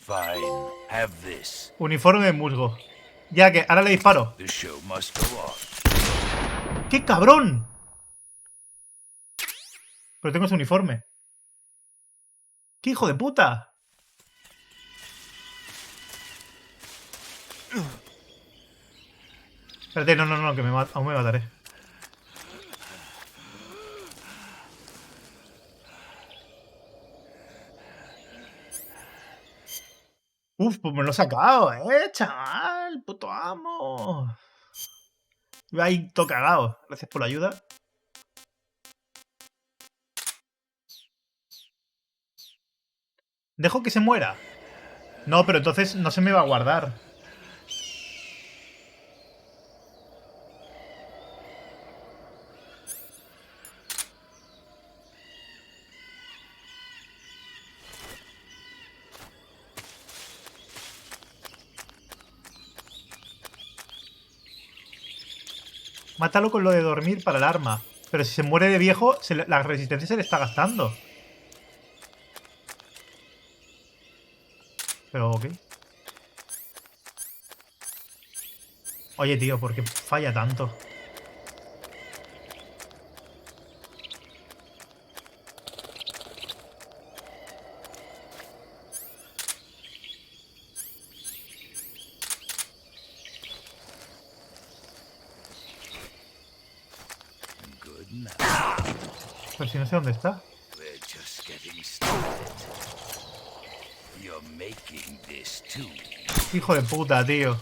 Fine. Have this. Uniforme de musgo. Ya que ahora le disparo. The show must go on. ¡Qué cabrón! Pero tengo ese uniforme. ¡Qué hijo de puta! Espérate, no, que aún me mataré. Uf, pues me lo he sacado, chaval. Puto amo. Iba ahí todo cagado. Gracias por la ayuda. ¿Dejo que se muera? No, pero entonces no se me va a guardar. Mátalo con lo de dormir para el arma. Pero si se muere de viejo, la resistencia se le está gastando. Pero, ok. Oye, tío, ¿por qué falla tanto? Pero si no sé dónde está. We're just getting started. You're making this too. Hijo de puta, tío.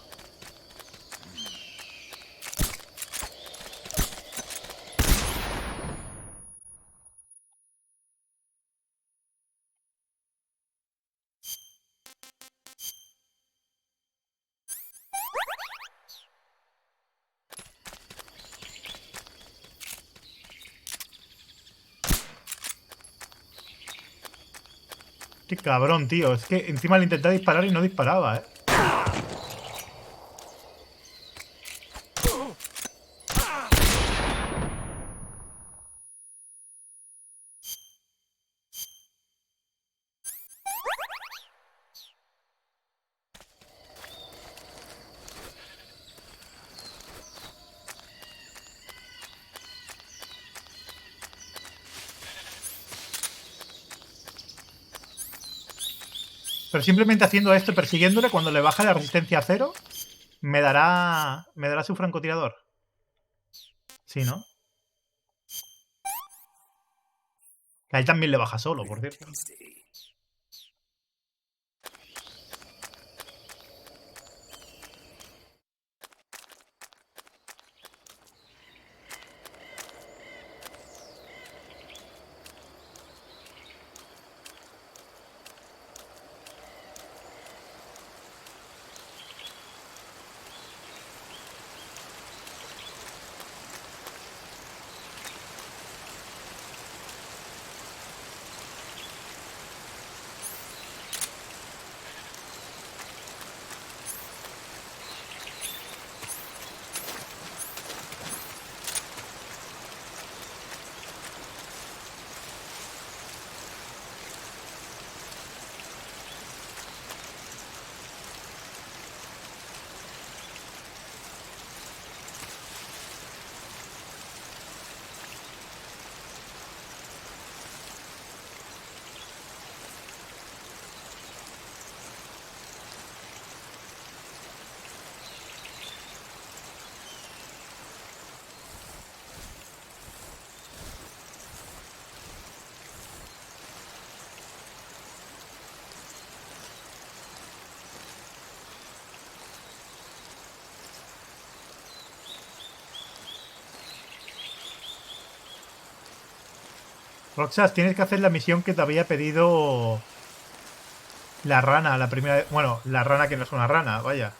Qué cabrón, tío. Es que encima le intenté disparar y no disparaba, ¿eh? Pero simplemente haciendo esto, persiguiéndole, cuando le baja la resistencia a 0, me dará su francotirador. Sí, ¿no? Que a él también le baja solo, por cierto. Roxas, tienes que hacer la misión que te había pedido la rana, la primera vez. Bueno, la rana que no es una rana, vaya.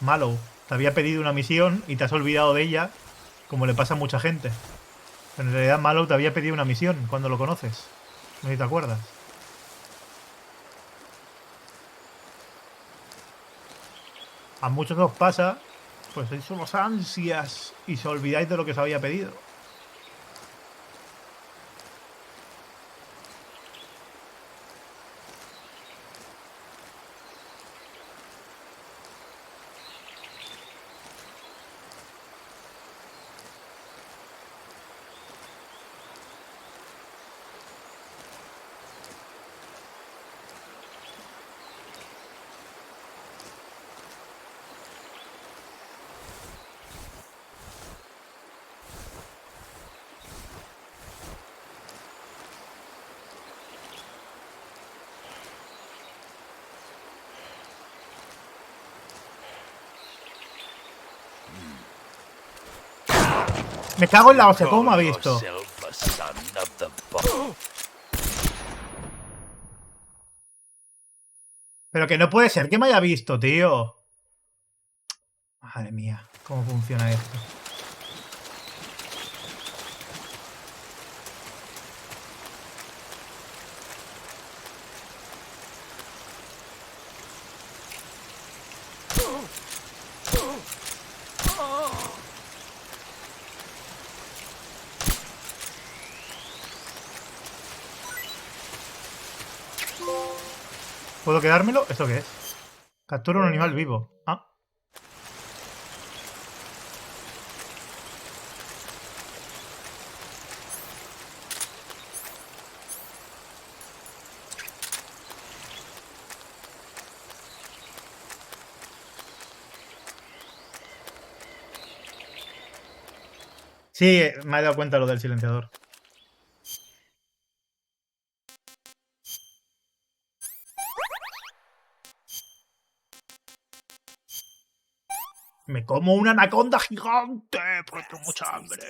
Mallow. Te había pedido una misión y te has olvidado de ella, como le pasa a mucha gente. Pero en realidad Mallow te había pedido una misión cuando lo conoces. No sé si te acuerdas. A muchos os pasa, pues sois unos ansias y se olvidáis de lo que os había pedido. Me cago en la hostia, ¿cómo me ha visto? Pero que no puede ser que me haya visto, tío. Madre mía, ¿cómo funciona esto? ¿Puedo quedármelo? ¿Esto qué es? Captura un animal vivo. Ah. Sí, me he dado cuenta lo del silenciador. Me como una anaconda gigante porque tengo mucha hambre.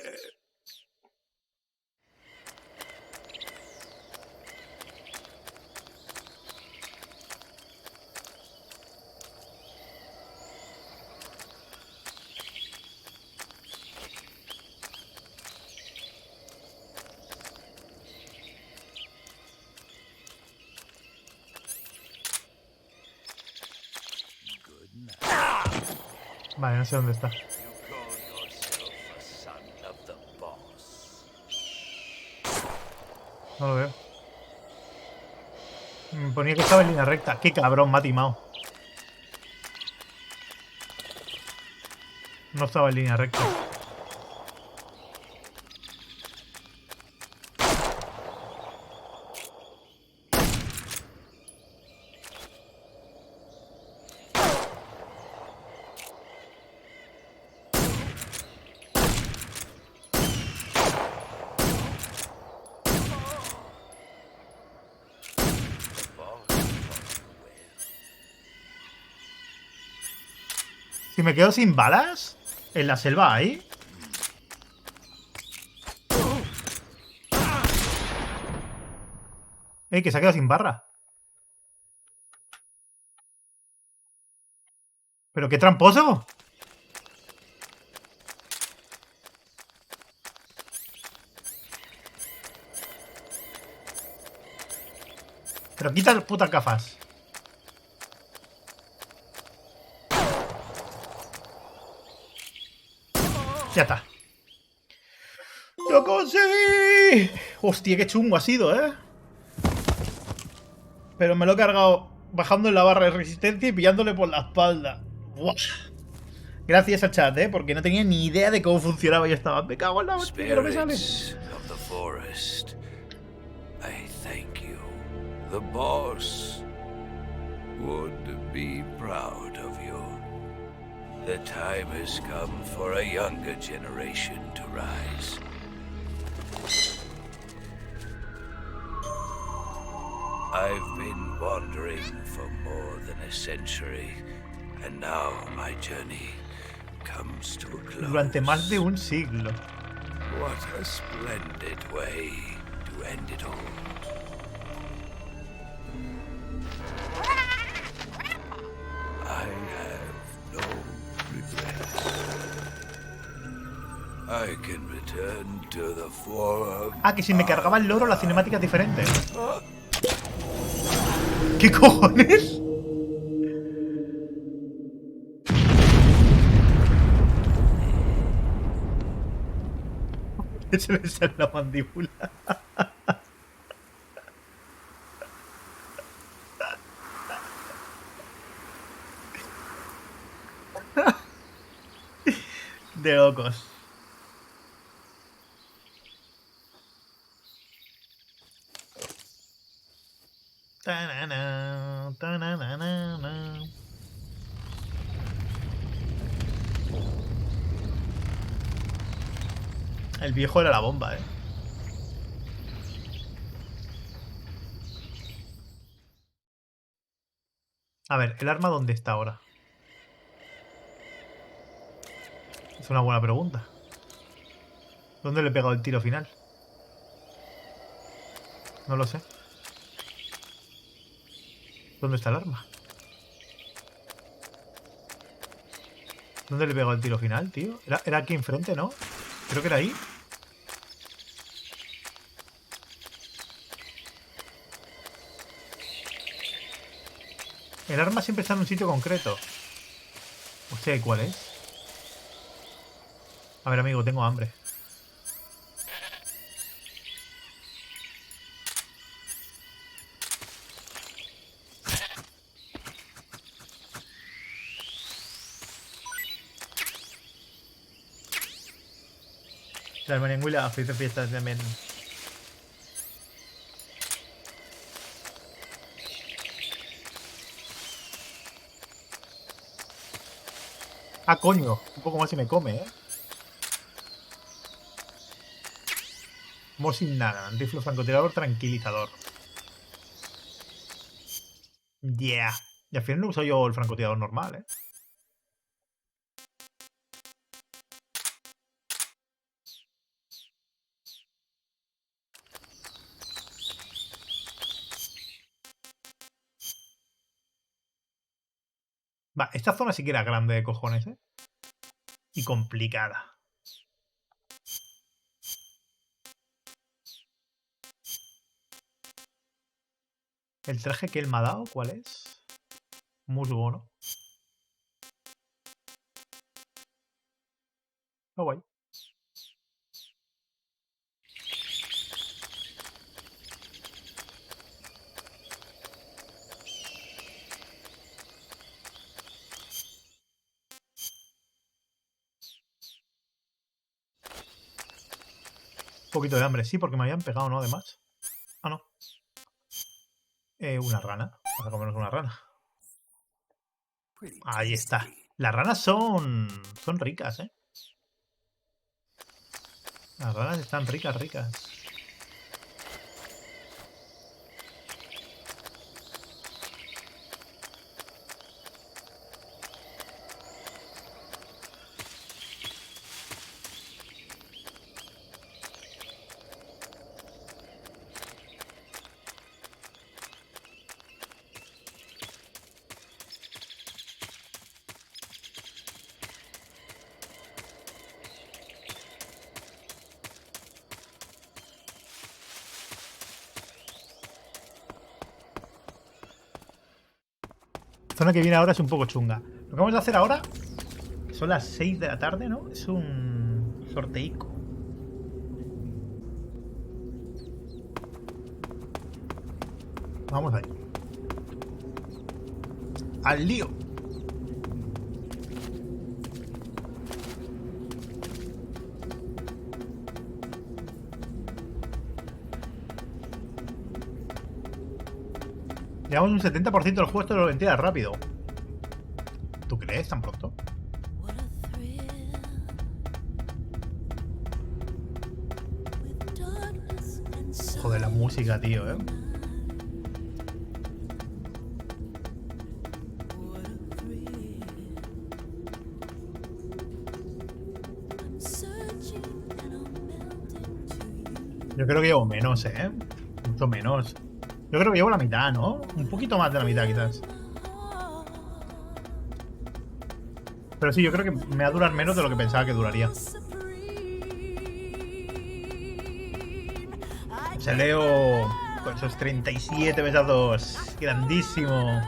Vale, no sé dónde está. No lo veo. Me ponía que estaba en línea recta. Qué cabrón, me ha timado. No estaba en línea recta. Si me quedo sin balas en la selva ahí. Que se ha quedado sin barra. ¿Pero qué tramposo? Pero quita las putas gafas. Ya está. ¡Lo conseguí! Hostia, qué chungo ha sido, ¿eh? Pero me lo he cargado bajando en la barra de resistencia y pillándole por la espalda. ¡Buah! Gracias al chat, ¿eh? Porque no tenía ni idea de cómo funcionaba y estaba. Me cago en la hostia, pero me sale. Of the forest, I thank you. The boss would be proud of you. The time has come for a younger generation to rise. I've been wandering for more than a century, and now my journey comes to a close. Durante más de un siglo. What a splendid way to end it all. I have no regrets. I can return to the forum. Ah, que si me cargaba el loro la cinemática es diferente. ¿Qué cojones? Se le sale la mandíbula. De locos. Ta-na-na, ta-na-na-na-na. El viejo era la bomba, ¿eh? A ver, ¿el arma dónde está ahora? Es una buena pregunta. ¿Dónde le he pegado el tiro final? No lo sé. ¿Dónde está el arma? ¿Dónde le he pegado el tiro final, tío? Era aquí enfrente, ¿no? Creo que era ahí. El arma siempre está en un sitio concreto. Hostia, ¿y cuál es? A ver, amigo, tengo hambre. La merenguila, felices fiestas también. Ah, coño. Un poco más y me come, ¿eh? Como sin nada. Rifle francotirador tranquilizador. Yeah. Y al final no uso yo el francotirador normal, ¿eh? Va, esta zona sí que era grande de cojones, ¿eh? Y complicada. ¿El traje que él me ha dado cuál es? Musgo, ¿no? Oh, guay. Un poquito de hambre, sí, porque me habían pegado, ¿no? Además. Ah, no. Una rana. Vamos a comernos una rana. Ahí está. Las ranas son ricas, ¿eh? Las ranas están ricas, ricas. La zona que viene ahora es un poco chunga. Lo que vamos a hacer ahora son las 6 de la tarde, ¿no? Es un sorteico. Vamos ahí. ¡Al lío! Llevamos un 70% del juego, esto lo entiendas rápido. ¿Tú crees tan pronto? Joder, la música, tío, ¿eh? Yo creo que llevo menos, ¿eh? Mucho menos. Yo creo que llevo la mitad, ¿no? Un poquito más de la mitad, quizás. Pero sí, yo creo que me va a durar menos de lo que pensaba que duraría. Se leo con esos 37 besazos. Grandísimo.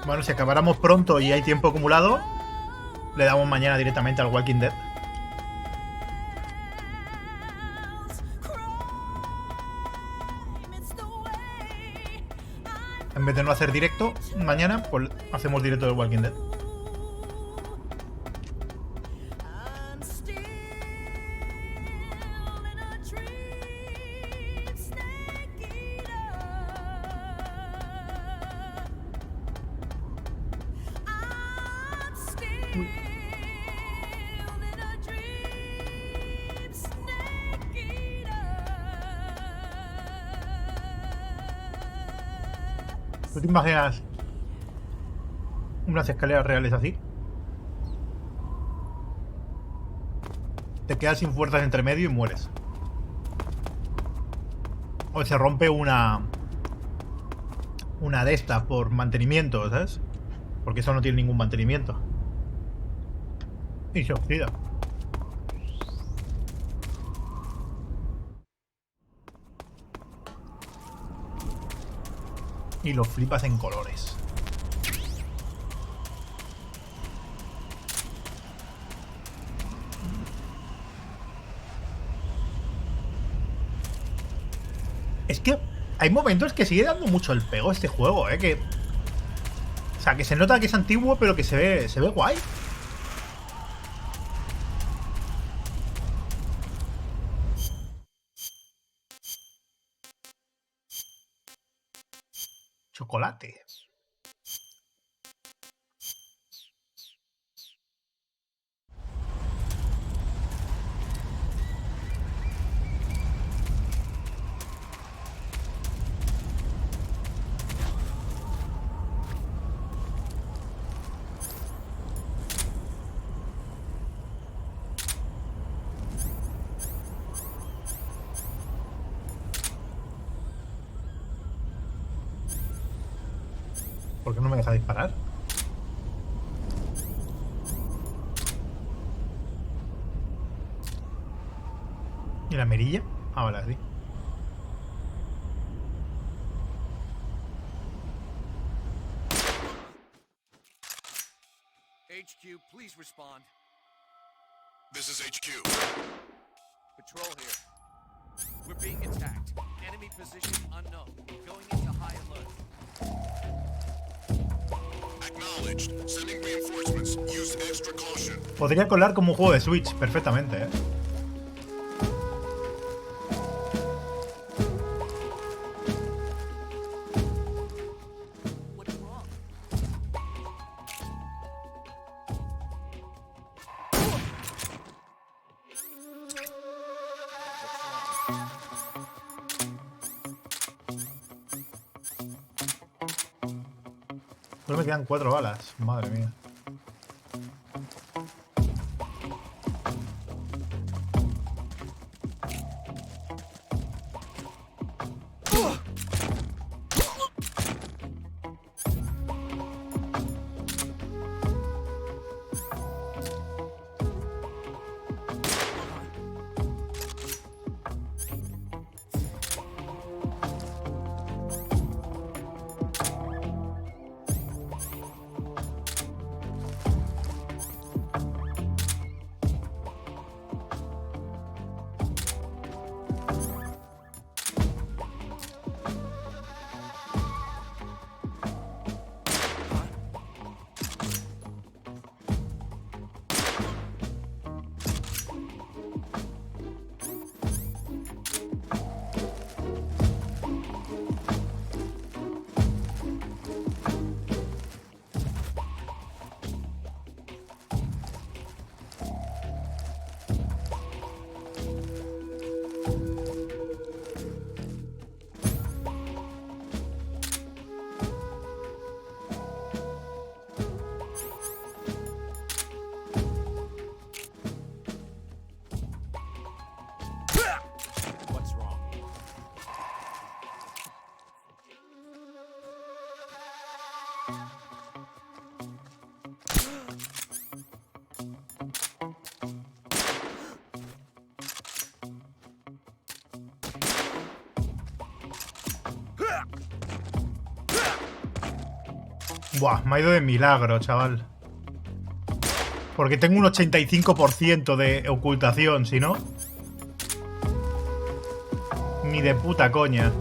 Bueno, si acabáramos pronto y hay tiempo acumulado, le damos mañana directamente al Walking Dead. En vez de no hacer directo mañana, pues hacemos directo del Walking Dead. ¿Tú te imaginas unas escaleras reales así? Te quedas sin fuerzas entre medio y mueres. O se rompe una de estas por mantenimiento, ¿sabes? Porque eso no tiene ningún mantenimiento. Y se oxida. Y lo flipas en colores. Es que hay momentos que sigue dando mucho el pego este juego, que... O sea, que se nota que es antiguo, pero que se ve guay. Chocolate. ¿Por qué no me deja disparar? ¿Y la mirilla? Ah, vale, sí. HQ, please respond. This is HQ. Patrol here. We're being attacked. Enemy position unknown. Going into high alert. Acknowledged. Sending reinforcements. Use extra caution. Podría colar como un juego de Switch perfectamente, ¿eh? Solo me quedan 4 balas, madre mía. Buah, me ha ido de milagro, chaval. Porque tengo un 85% de ocultación, si no... Ni de puta coña.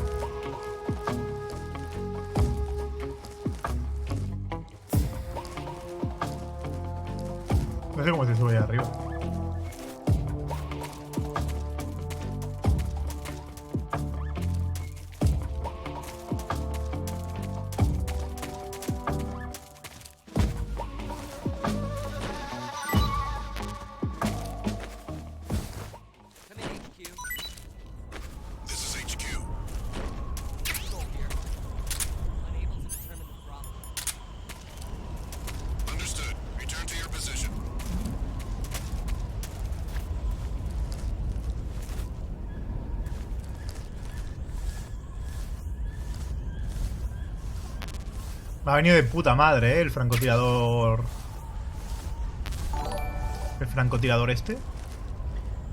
No sé cómo se sube ahí arriba. Me ha venido de puta madre, el francotirador. El francotirador este.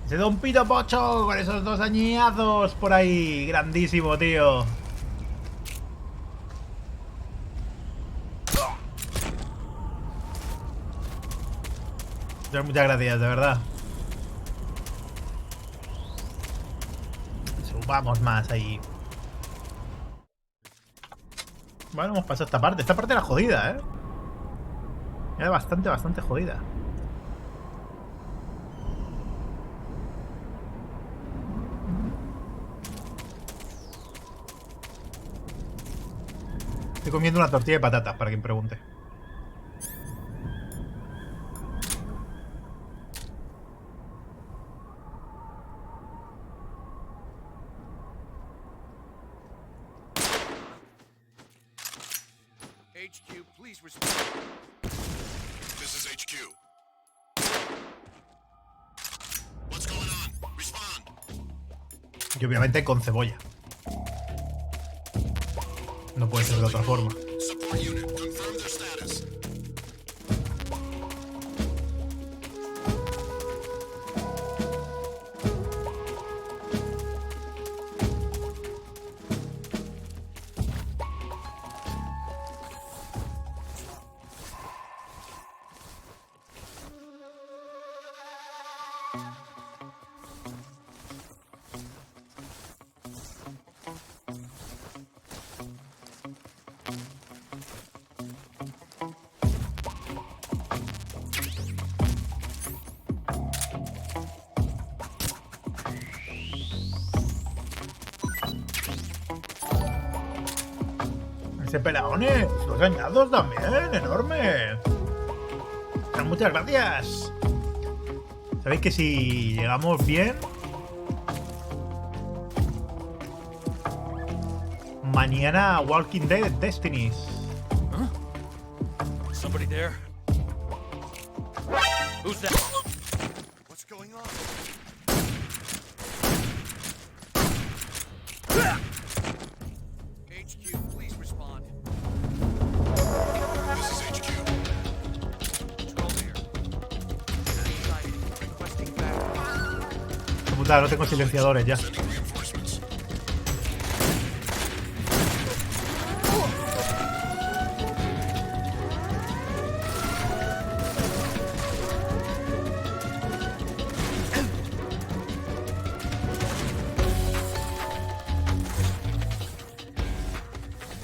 Ese Don Pito Pocho con esos 2 añazos por ahí. Grandísimo, tío. Muchas gracias, de verdad. Subamos más ahí. Bueno, hemos pasado esta parte. Esta parte era jodida, ¿eh? Era bastante jodida. Estoy comiendo una tortilla de patatas, para quien pregunte. HQ, please respond. This is HQ. What's going on? Respond. Y obviamente con cebolla. No puede ser de otra forma. Support unit, confirm their status. Ese pelaones, 2 añados también, enorme. Muchas gracias. Sabéis que si llegamos bien, mañana Walking Dead Destinies. Somebody there? Who's that? What's going on? HQ, please respond. This is HQ. Control here. Inside, requesting backup. Puta, no tengo silenciadores ya. Sending reinforcements.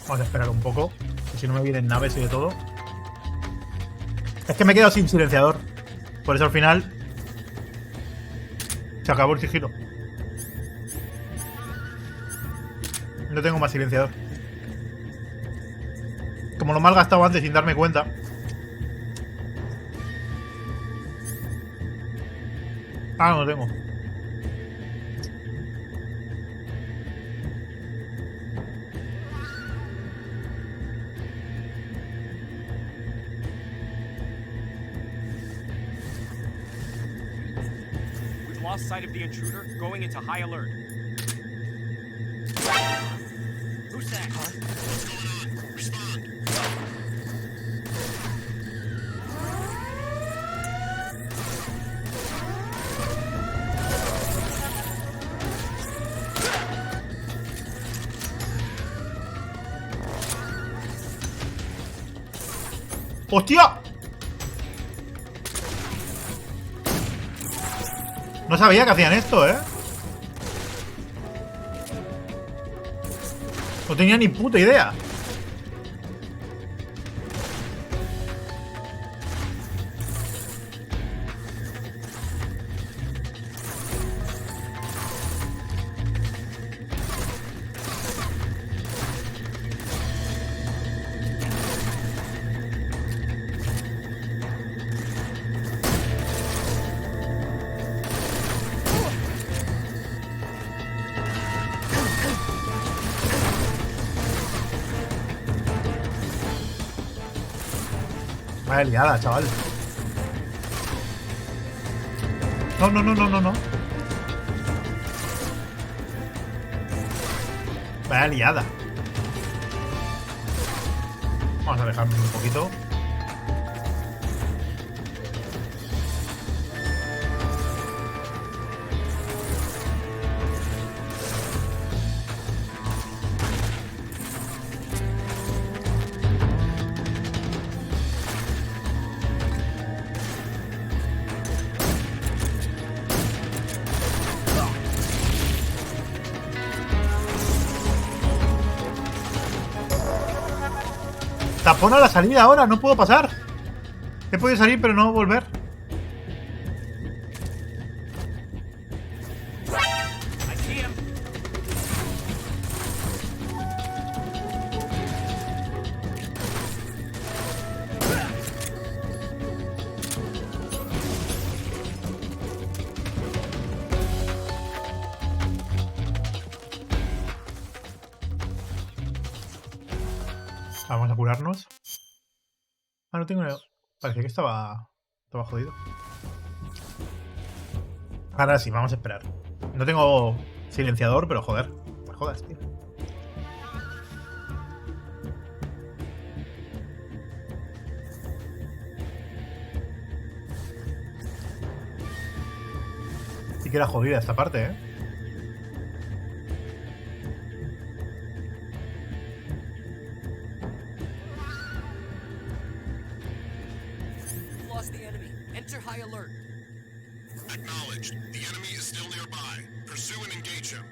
Vamos a esperar un poco, que si no me vienen naves y de todo. Es que me he quedado sin silenciador. Por eso al final se acabó el sigilo. No tengo más silenciador. Como lo mal gastado antes sin darme cuenta. Ah, no lo tengo. We've lost sight of the intruder, going into high alert. Who's that? What's going on? Respond. ¡Hostia! No sabía que hacían esto, ¿eh? No tenía ni puta idea. Vaya liada, chaval. No, no, no, no, no, no. Vaya liada. Vamos a alejarnos un poquito. Tapón a la salida ahora, no puedo pasar. He podido salir pero no volver. Vamos a curarnos. Ah, no tengo... Parecía que estaba jodido. Ahora sí, vamos a esperar. No tengo silenciador, pero joder. Me jodas, tío. Sí que era jodida esta parte, ¿eh? Acknowledged. The enemy is still nearby. Pursue and engage him.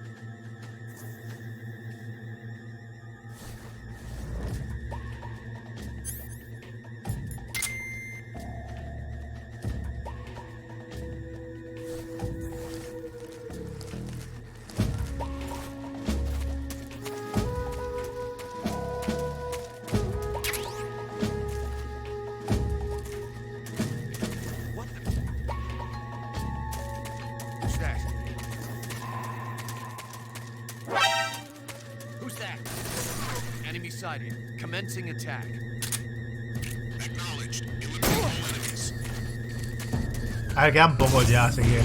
Commencing attack. Acknowledged. Eliminate all enemies. A ver, quedan pocos ya a seguir.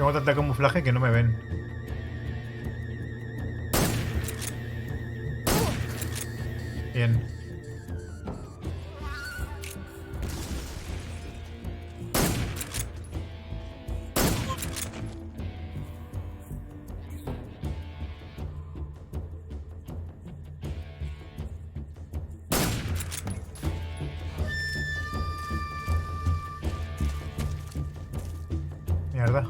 Tengo tanta camuflaje que no me ven. Bien. Mierda.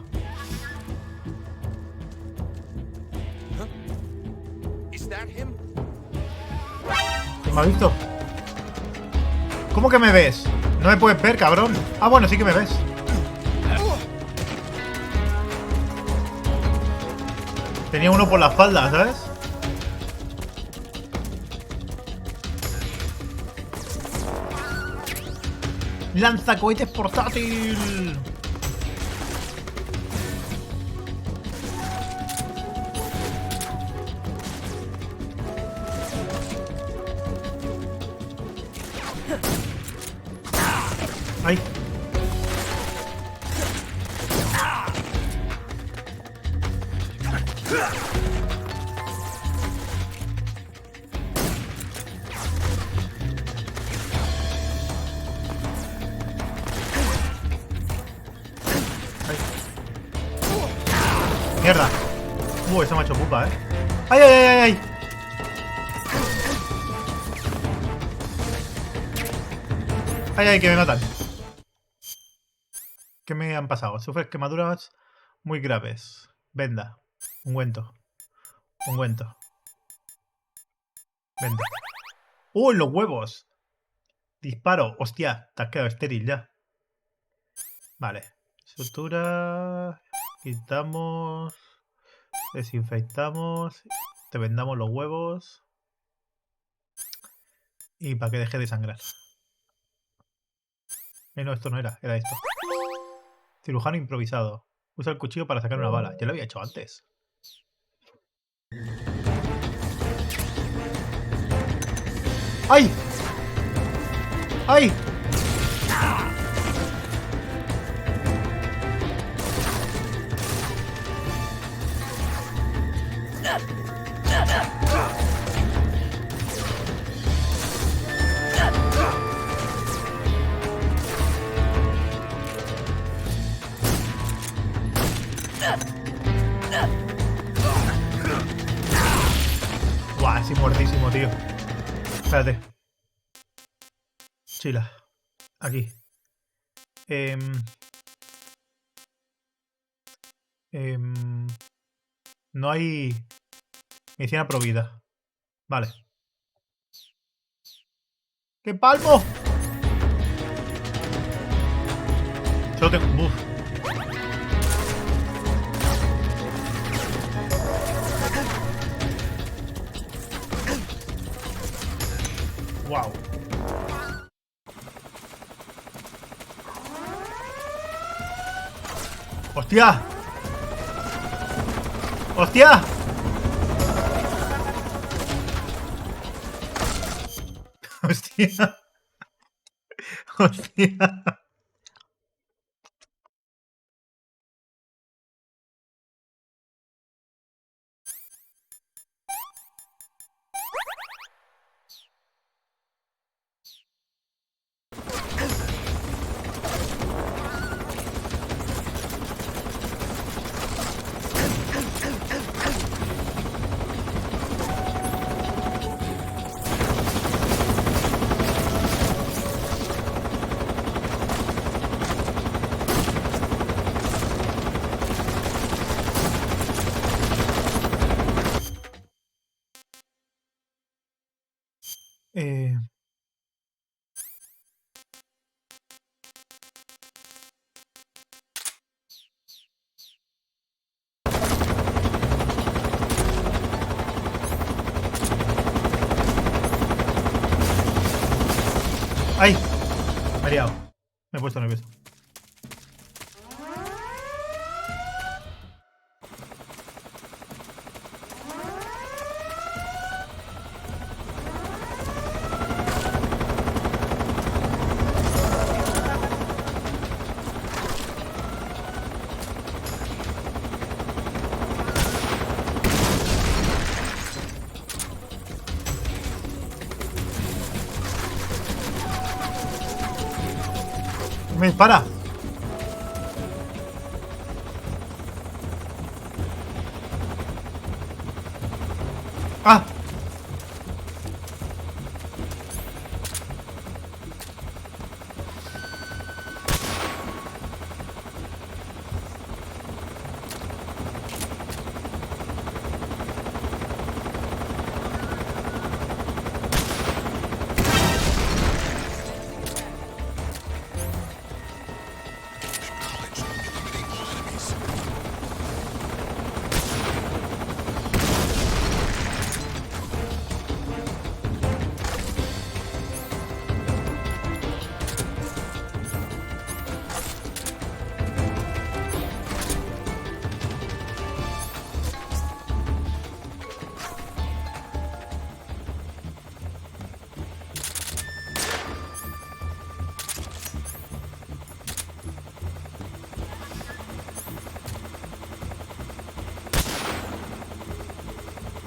¿Me ha visto? ¿Cómo que me ves? No me puedes ver, cabrón. Ah, bueno, sí que me ves. Tenía uno por la espalda, ¿sabes? ¡Lanzacohetes portátil! ¡Ay! ¡Mierda! Ese me ha hecho pupa, ¿eh? ¡Ay, ay, ay, ay! ¡Ay, ay, que me matan! ¿Qué me han pasado? Sufres quemaduras muy graves. Venda. Ungüento. Ungüento. Vente. ¡Oh, los huevos! Disparo. Hostia, te has quedado estéril ya. Vale. Sutura. Quitamos. Desinfectamos. Te vendamos los huevos. Y para que deje de sangrar. No, esto no era. Era esto. Cirujano improvisado. Usa el cuchillo para sacar una bala. Ya lo había hecho antes. ¡Ay! ¡Ay! Buah, estoy muertísimo, tío. Espérate. Chila. Aquí. No hay medicina provida. Vale. ¡Qué palmo! Solo tengo... Uf. Wow. ¡Hostia! ¡Hostia! ¡Hostia! ¡Hostia! ¡Ay! Me he liado. Me he puesto nervioso. ¡Me dispara! ¡Ah!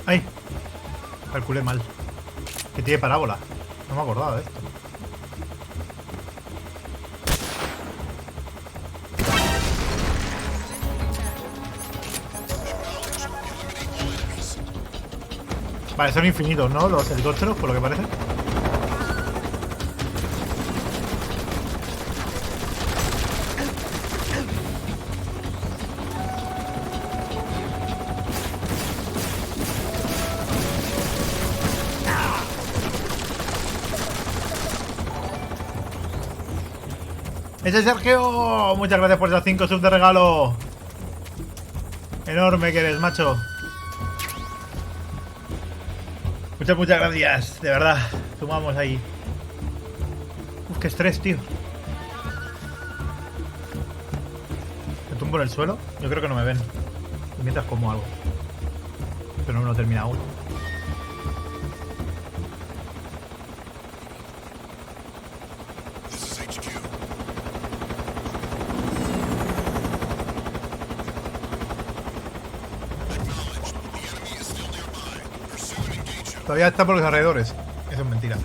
¡Ay! Calculé mal. Que tiene parábola. No me acordaba de esto. Vale, son infinitos, ¿no? Los helicópteros, por lo que parece. ¡Ese es Sergio! Muchas gracias por esas 5 subs de regalo. Enorme que eres, macho. Muchas gracias, de verdad. Sumamos ahí. Uf, qué estrés, tío. ¿Me tumbo en el suelo? Yo creo que no me ven. Mientras como algo. Pero no me lo he terminado aún. Todavía está por los alrededores. Eso es mentira.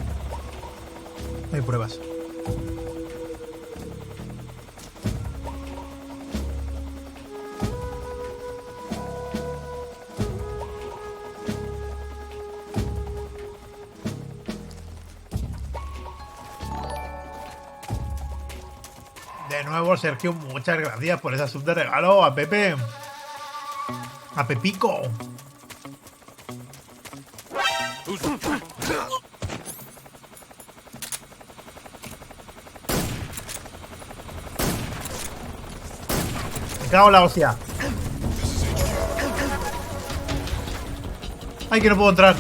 No hay pruebas. De nuevo, Sergio, muchas gracias por esa sub de regalo. A Pepe. A Pepico. Me cago en la hostia. Ay, que no puedo entrar.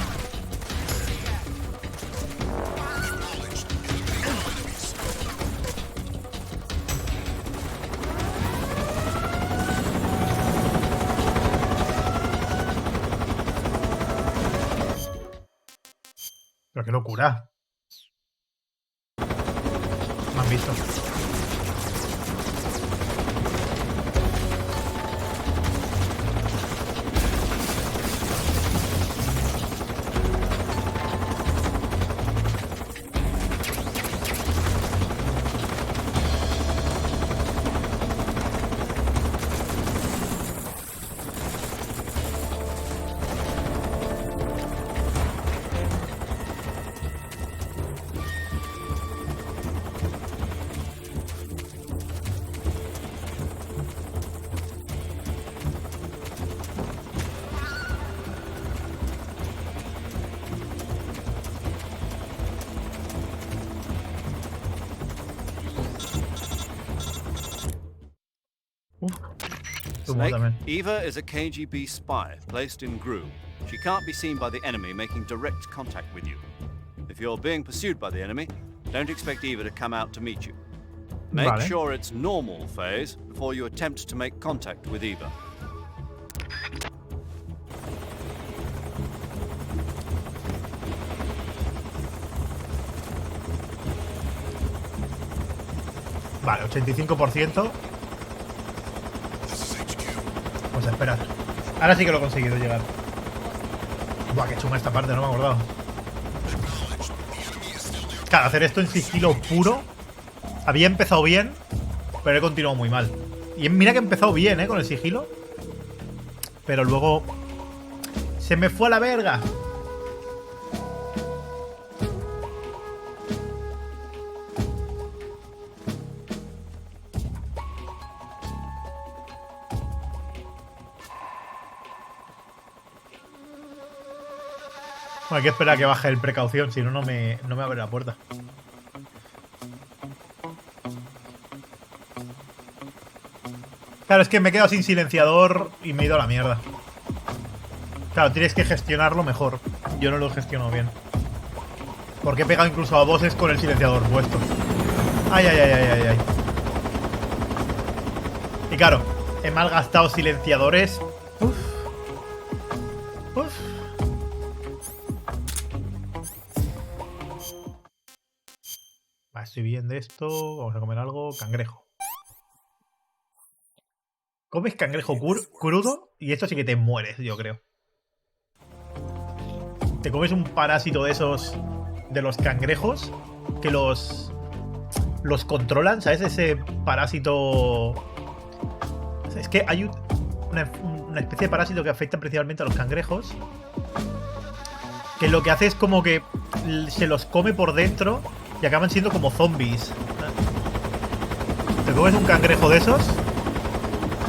Pero qué locura. Me han visto. Snake, Eva is a KGB spy placed in Gru. She can't be seen by the enemy making direct contact with you. If you're being pursued by the enemy, don't expect Eva to come out to meet you. Make sure it's normal phase before you attempt to make contact with Eva. Vale, 85%. Pues a esperar. Ahora sí que lo he conseguido llegar. Buah, qué chunga esta parte, no me he acordado. Claro, hacer esto en sigilo puro. Había empezado bien, pero he continuado muy mal. Y mira que he empezado bien, con el sigilo. Pero luego se me fue a la verga. Bueno, hay que esperar a que baje el precaución, si no, no me abre la puerta. Claro, es que me he quedado sin silenciador y me he ido a la mierda. Claro, tienes que gestionarlo mejor. Yo no lo he gestionado bien. Porque he pegado incluso a bosses con el silenciador puesto. Ay, ay, ay, ay, ay, ay. Y claro, he malgastado silenciadores. Uf. Uf. Vale, estoy bien de esto. Vamos a comer algo. Cangrejo. Comes cangrejo crudo y esto sí que te mueres, yo creo. Te comes un parásito de esos, de los cangrejos, que los controlan, ¿sabes? Ese parásito... Es que hay una especie de parásito que afecta principalmente a los cangrejos, que lo que hace es como que se los come por dentro y acaban siendo como zombies. Te comes un cangrejo de esos...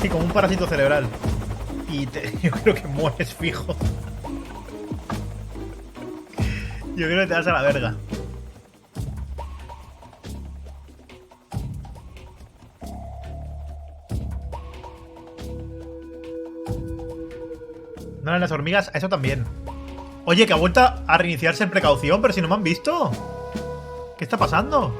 Sí, como un parásito cerebral. Y yo creo que mueres fijo. Yo creo que te das a la verga. No eran las hormigas, a eso también. Oye, que ha vuelto a reiniciarse en precaución, pero si no me han visto. ¿Qué está pasando?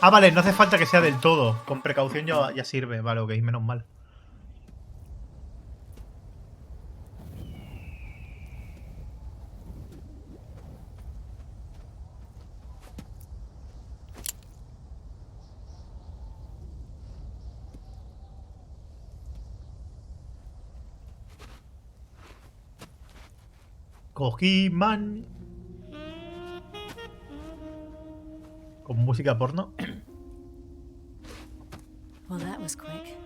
Ah, vale, no hace falta que sea del todo. Con precaución ya sirve. Vale, ok, menos mal. Kojima. Con música porno. Well, that was quick.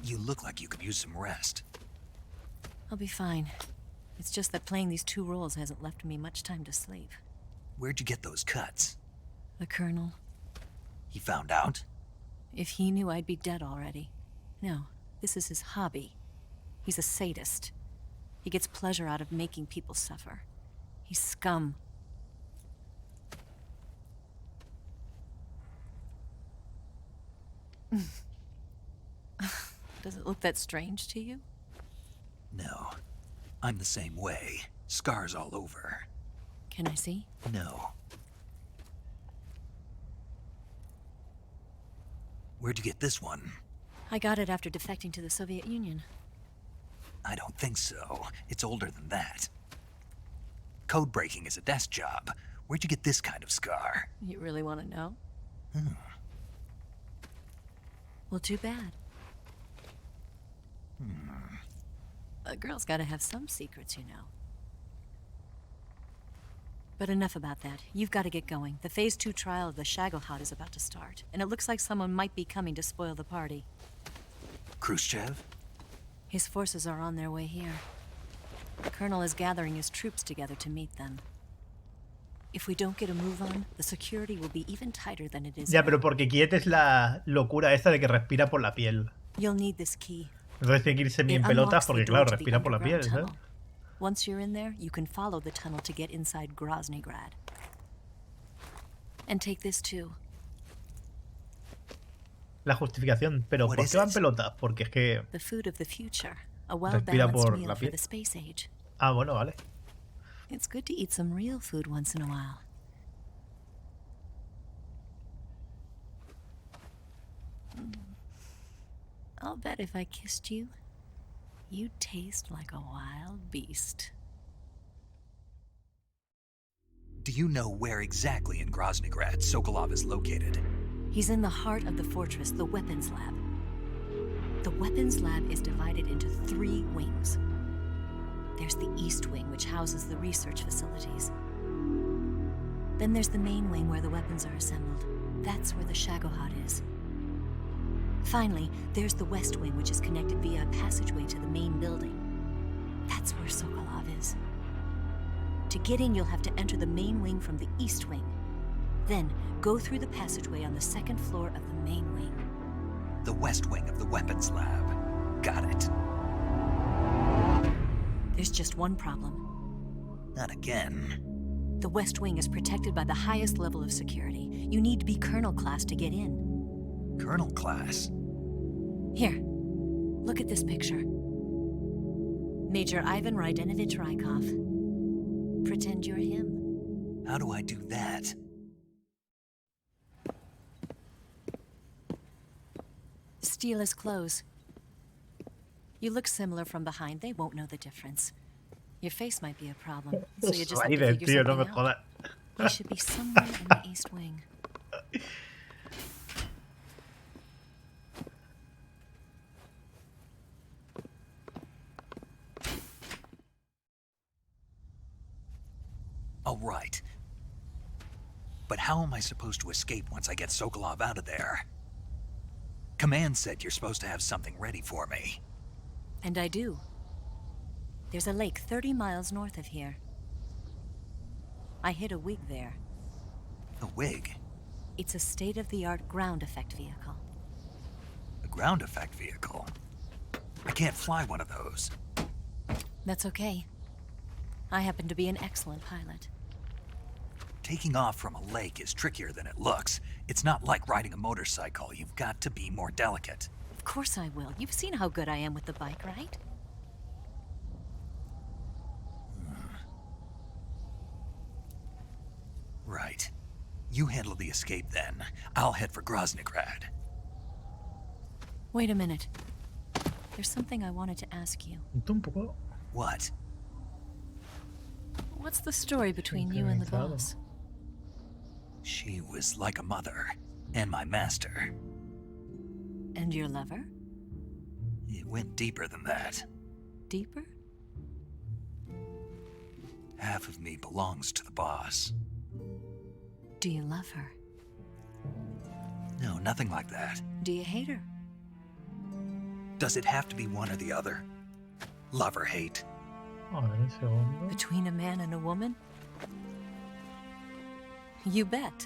You look like you could use some rest. I'll be fine. It's just that playing these 2 roles hasn't left me much time to sleep. Where'd you get those cuts? The Colonel. He found out? If he knew, I'd be dead already. No, this is his hobby. He's a sadist. He gets pleasure out of making people suffer. He's scum. Does it look that strange to you? No. I'm the same way. Scars all over. Can I see? No. Where'd you get this one? I got it after defecting to the Soviet Union. I don't think so. It's older than that. Code breaking is a desk job. Where'd you get this kind of scar? You really want to know? Hmm. Well, too bad. A girl's gotta have some secrets, you know. But enough about that. You've got to get going. The Phase 2 trial of the Shagohod is about to start, and it looks like someone might be coming to spoil the party. Khrushchev? His forces are on their way here. The Colonel is gathering his troops together to meet them. If we don't get a move on, the security will be even tighter than it is. Ya, pero porque Kiet es la locura esta de que respira por la piel. You'll need this key. Entonces tiene que irse bien pelotas porque, claro, respira por la piel, ¿sabes? Once you're in there, you can follow the tunnel to get inside Groznygrad. And take this too. La justificación, pero ¿por qué van pelotas? Porque es que The food of the future, a respira well-balanced por meal la for piel. the space age. Ah, bueno, vale. It's good to eat some real food once in a while. I'll bet if I kissed you, you'd taste like a wild beast. Do you know where exactly in Groznygrad Sokolov is located? He's in the heart of the fortress, the weapons lab. The weapons lab is divided into 3 wings. There's the East Wing, which houses the research facilities. Then there's the main wing where the weapons are assembled. That's where the Shagohod is. Finally, there's the West Wing, which is connected via a passageway to the main building. That's where Sokolov is. To get in, you'll have to enter the main wing from the East Wing. Then, go through the passageway on the 2nd floor of the main wing. The West Wing of the weapons lab. Got it. There's just one problem. Not again. The West Wing is protected by the highest level of security. You need to be Colonel class to get in. Colonel class? Here, look at this picture. Major Ivan Rydenovich Rykov. Pretend you're him. How do I do that? Steal his clothes. You look similar from behind. They won't know the difference. Your face might be a problem, so you just have to Raiden, figure tío, no me something out. jodas. You should be somewhere in the East Wing. All right. But how am I supposed to escape once I get Sokolov out of there? Command said you're supposed to have something ready for me. And I do. There's a lake 30 miles north of here. I hid a wig there. A wig? It's a state-of-the-art ground effect vehicle. A ground effect vehicle? I can't fly one of those. That's okay. I happen to be an excellent pilot. Taking off from a lake is trickier than it looks. It's not like riding a motorcycle. You've got to be more delicate. Of course I will. You've seen how good I am with the bike, right? Right. You handle the escape then. I'll head for Groznygrad. Wait a minute. There's something I wanted to ask you. What? What's the story between you and the boss? She was like a mother, and my master. And your lover? It went deeper than that. Deeper? Half of me belongs to the boss. Do you love her? No, nothing like that. Do you hate her? Does it have to be one or the other? Love or hate? Between a man and a woman? You bet.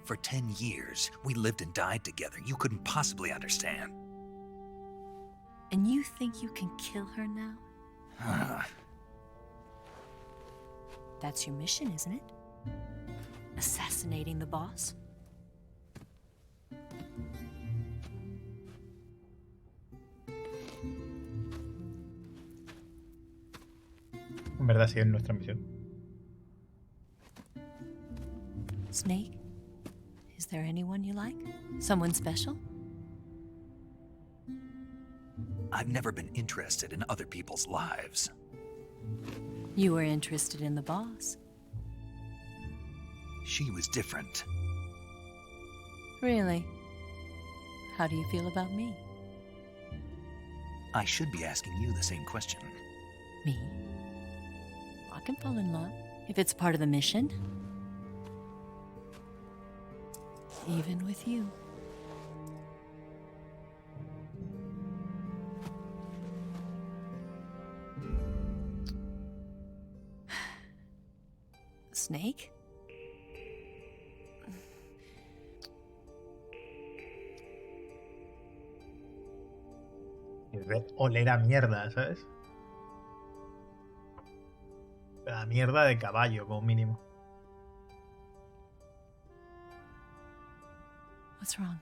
For 10 years, we lived and died together. You couldn't possibly understand. And you think you can kill her now? That's your mission, isn't it? Assassinating the boss? En verdad sí es nuestra misión. Snake? Is there anyone you like? Someone special? I've never been interested in other people's lives. You were interested in the boss. She was different. Really? How do you feel about me? I should be asking you the same question. Me? I can fall in love if it's part of the mission. Even with you. Snake? Oler a mierda, ¿sabes? La mierda de caballo, como mínimo. What's wrong?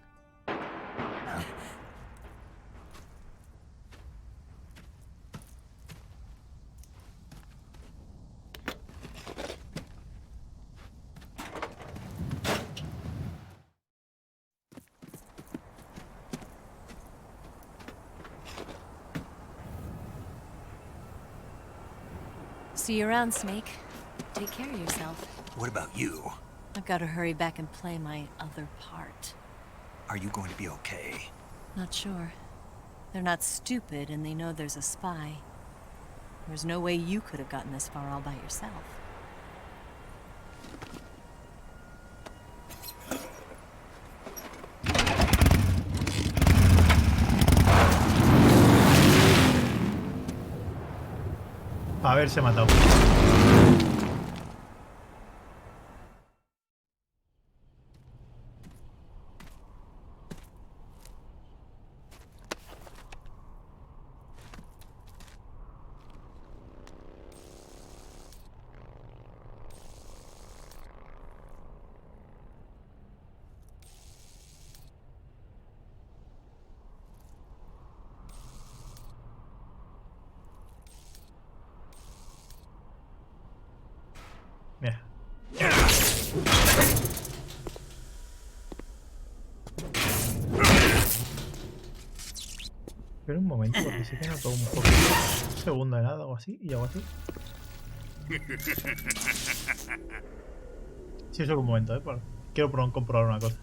See you around, Snake. Take care of yourself. What about you? I've got to hurry back and play my other part. Are you going to be okay? Not sure. They're not stupid, and they know there's a spy. There's no way you could have gotten this far all by yourself. Haberse matado. Mira. Espera un momento, porque sí que noto un poco. Un segundo de nada o así, y hago así. Sí, eso un momento, quiero comprobar una cosa.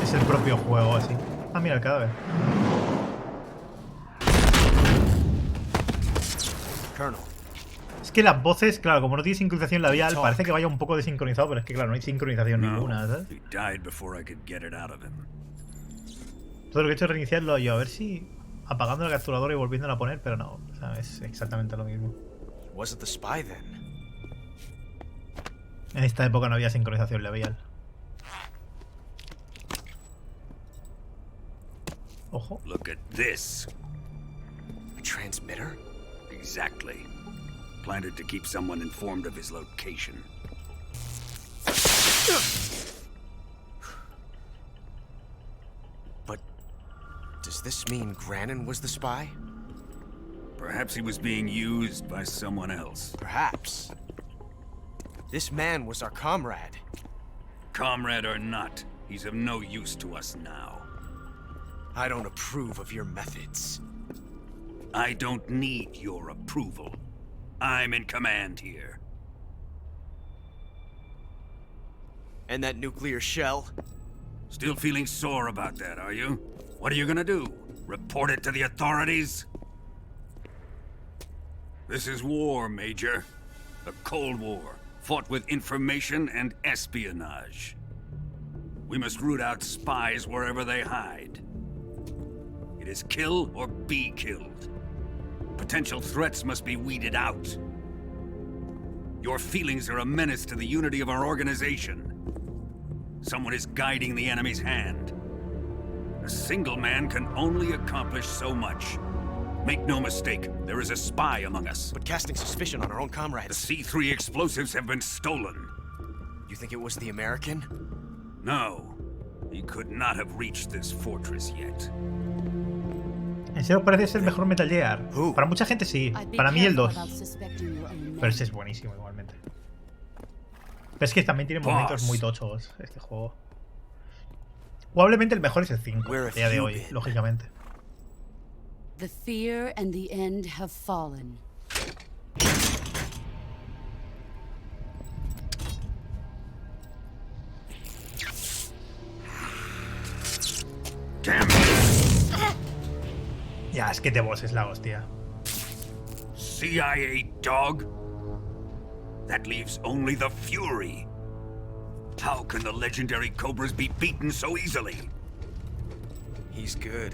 Es el propio juego así. Ah, mira el cadáver. Es que las voces, claro, como no tiene sincronización labial, parece que vaya un poco desincronizado, pero es que claro, no hay sincronización ninguna, ¿sabes? Todo lo que he hecho es reiniciarlo yo, a ver si apagando el capturador y volviéndolo a poner, pero no, o sea, es exactamente lo mismo. En esta época no había sincronización labial. Ojo. Look at this. A transmitter? Exactly. Planted to keep someone informed of his location. But does this mean Granin was the spy? Perhaps he was being used by someone else. Perhaps. This man was our comrade. Comrade or not, he's of no use to us now. I don't approve of your methods. I don't need your approval. I'm in command here. And that nuclear shell? Still feeling sore about that, are you? What are you gonna do? Report it to the authorities? This is war, Major. A Cold War, fought with information and espionage. We must root out spies wherever they hide. It is kill or be killed. Potential threats must be weeded out. Your feelings are a menace to the unity of our organization. Someone is guiding the enemy's hand. A single man can only accomplish so much. Make no mistake, there is a spy among us. But casting suspicion on our own comrades... The C3 explosives have been stolen. You think it was the American? No. He could not have reached this fortress yet. En serio parece ser el mejor Metal Gear. Para mucha gente sí. Para mí el 2. Pero ese es buenísimo igualmente. Pero es que también tiene momentos muy tochos este juego. Probablemente el mejor es el 5, a día de hoy, lógicamente. The fear and the end have fallen. Ya, es que The Boss es la hostia. CIA dog? That leaves only the Fury. How can the legendary Cobras be beaten so easily? He's good.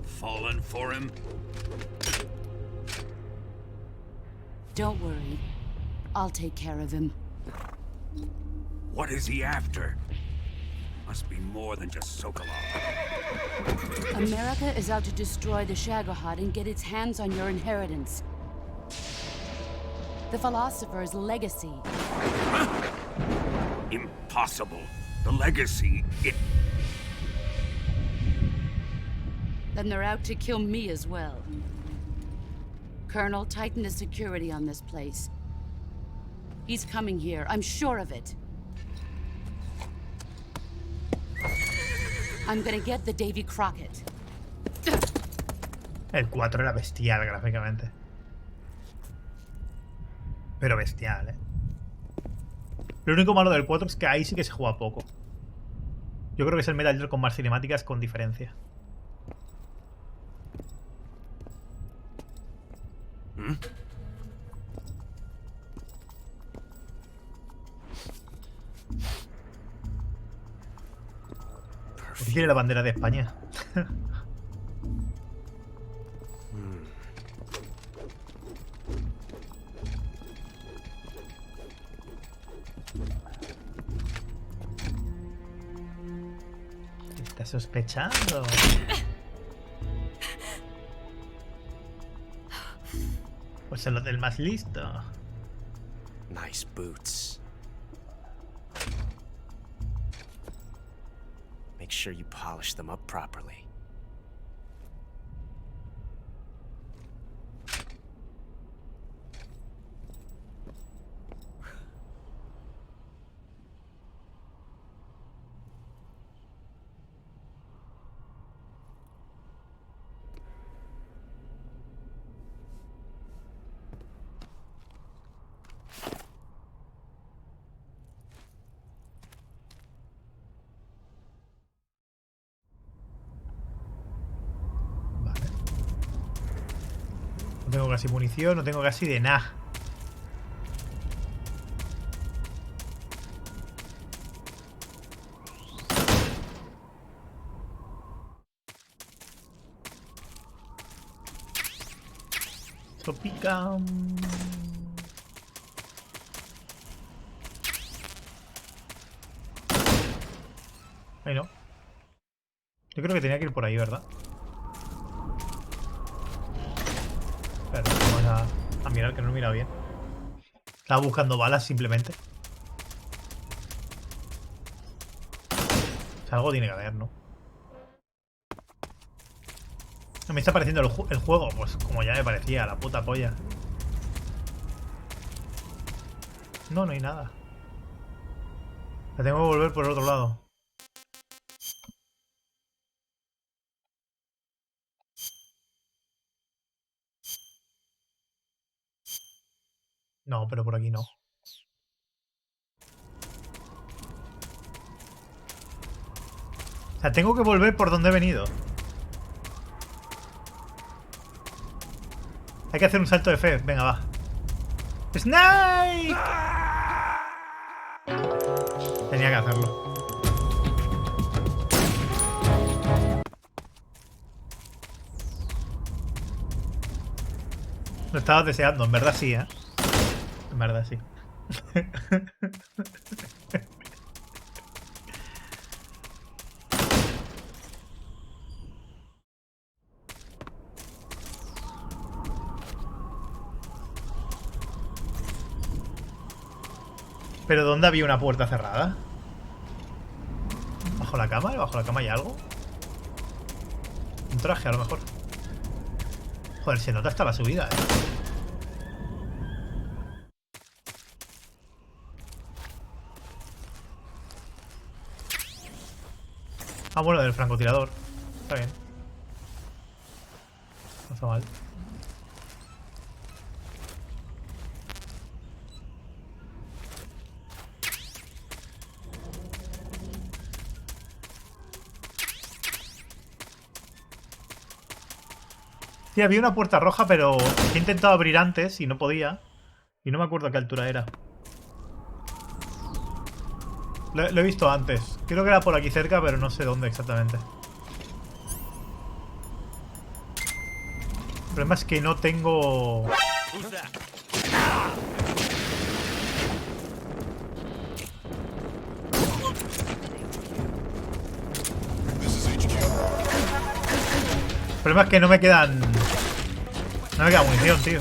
Fallen for him? Don't worry. I'll take care of him. What is he after? Must be more than just Sokolov. America is out to destroy the Shagohod and get its hands on your inheritance. The philosopher's legacy. Huh? Impossible. The legacy, it... Then they're out to kill me as well. Colonel, tighten the security on this place. He's coming here, I'm sure of it. I'm gonna get the Davy Crockett. El 4 era bestial gráficamente. Pero bestial, Lo único malo del 4 es que ahí sí que se juega poco. Yo creo que es el Metal Gear con más cinemáticas con diferencia. ¿Por qué tiene la bandera de España? Está sospechando. Pues es lo del más listo. Nice boots. Make sure you polish them up properly. No tengo casi munición, no tengo casi de nada. Esto pica. Ahí no. Yo creo que tenía que ir por ahí, ¿verdad? Pero vamos a mirar, que no he mirado bien. Estaba buscando balas simplemente. O sea, algo tiene que haber, ¿no? No me está pareciendo el juego, pues como ya me parecía, la puta polla. No, no hay nada. La tengo que volver por el otro lado. No, pero por aquí no. O sea, tengo que volver por donde he venido. Hay que hacer un salto de fe. Venga, va. ¡Snake! Tenía que hacerlo. Lo estaba deseando. En verdad sí, ¿eh? En verdad sí. ¿Pero dónde había una puerta cerrada? ¿Bajo la cama? ¿Bajo la cama hay algo? Un traje, a lo mejor. Joder, se nota hasta la subida, ¿eh? Ah, bueno, del francotirador. Está bien. No está mal. Sí, había una puerta roja, pero he intentado abrir antes y no podía. Y no me acuerdo a qué altura era. Lo he visto antes. Creo que era por aquí cerca, pero no sé dónde exactamente. El problema es que no tengo... El problema es que no me quedan... No me queda munición, tío.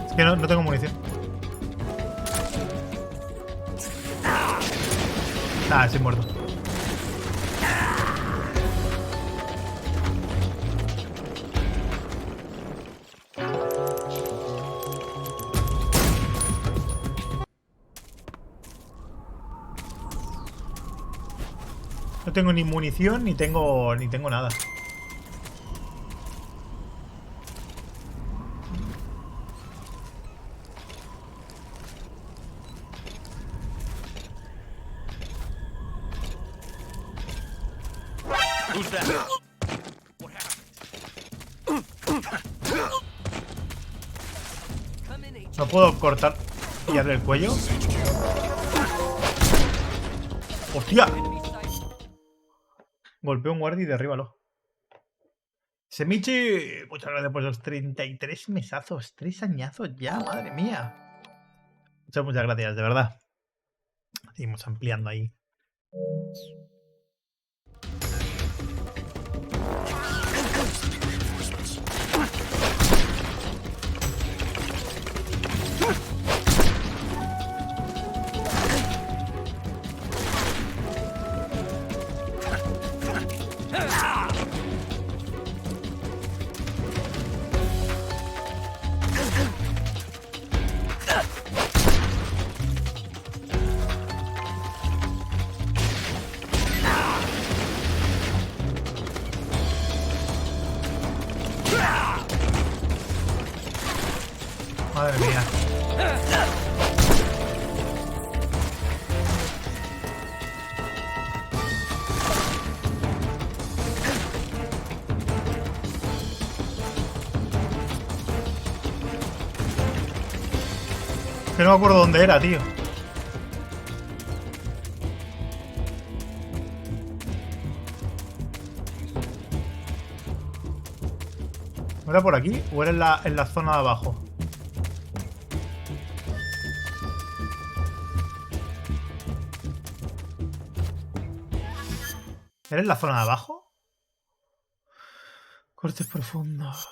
Es que no tengo munición. Ah, estoy muerto. No tengo ni munición ni tengo nada. No puedo cortar y darle el cuello. ¡Hostia! Golpeo un guardia y derríbalo. Semichi, muchas gracias por esos 33 mesazos. 3 añazos ya, madre mía. Muchas gracias, de verdad. Seguimos ampliando ahí. Madre mía. Que no me acuerdo dónde era, tío. ¿No era por aquí? ¿O era en la zona de abajo? ¿Eres la zona de abajo? Cortes profundos.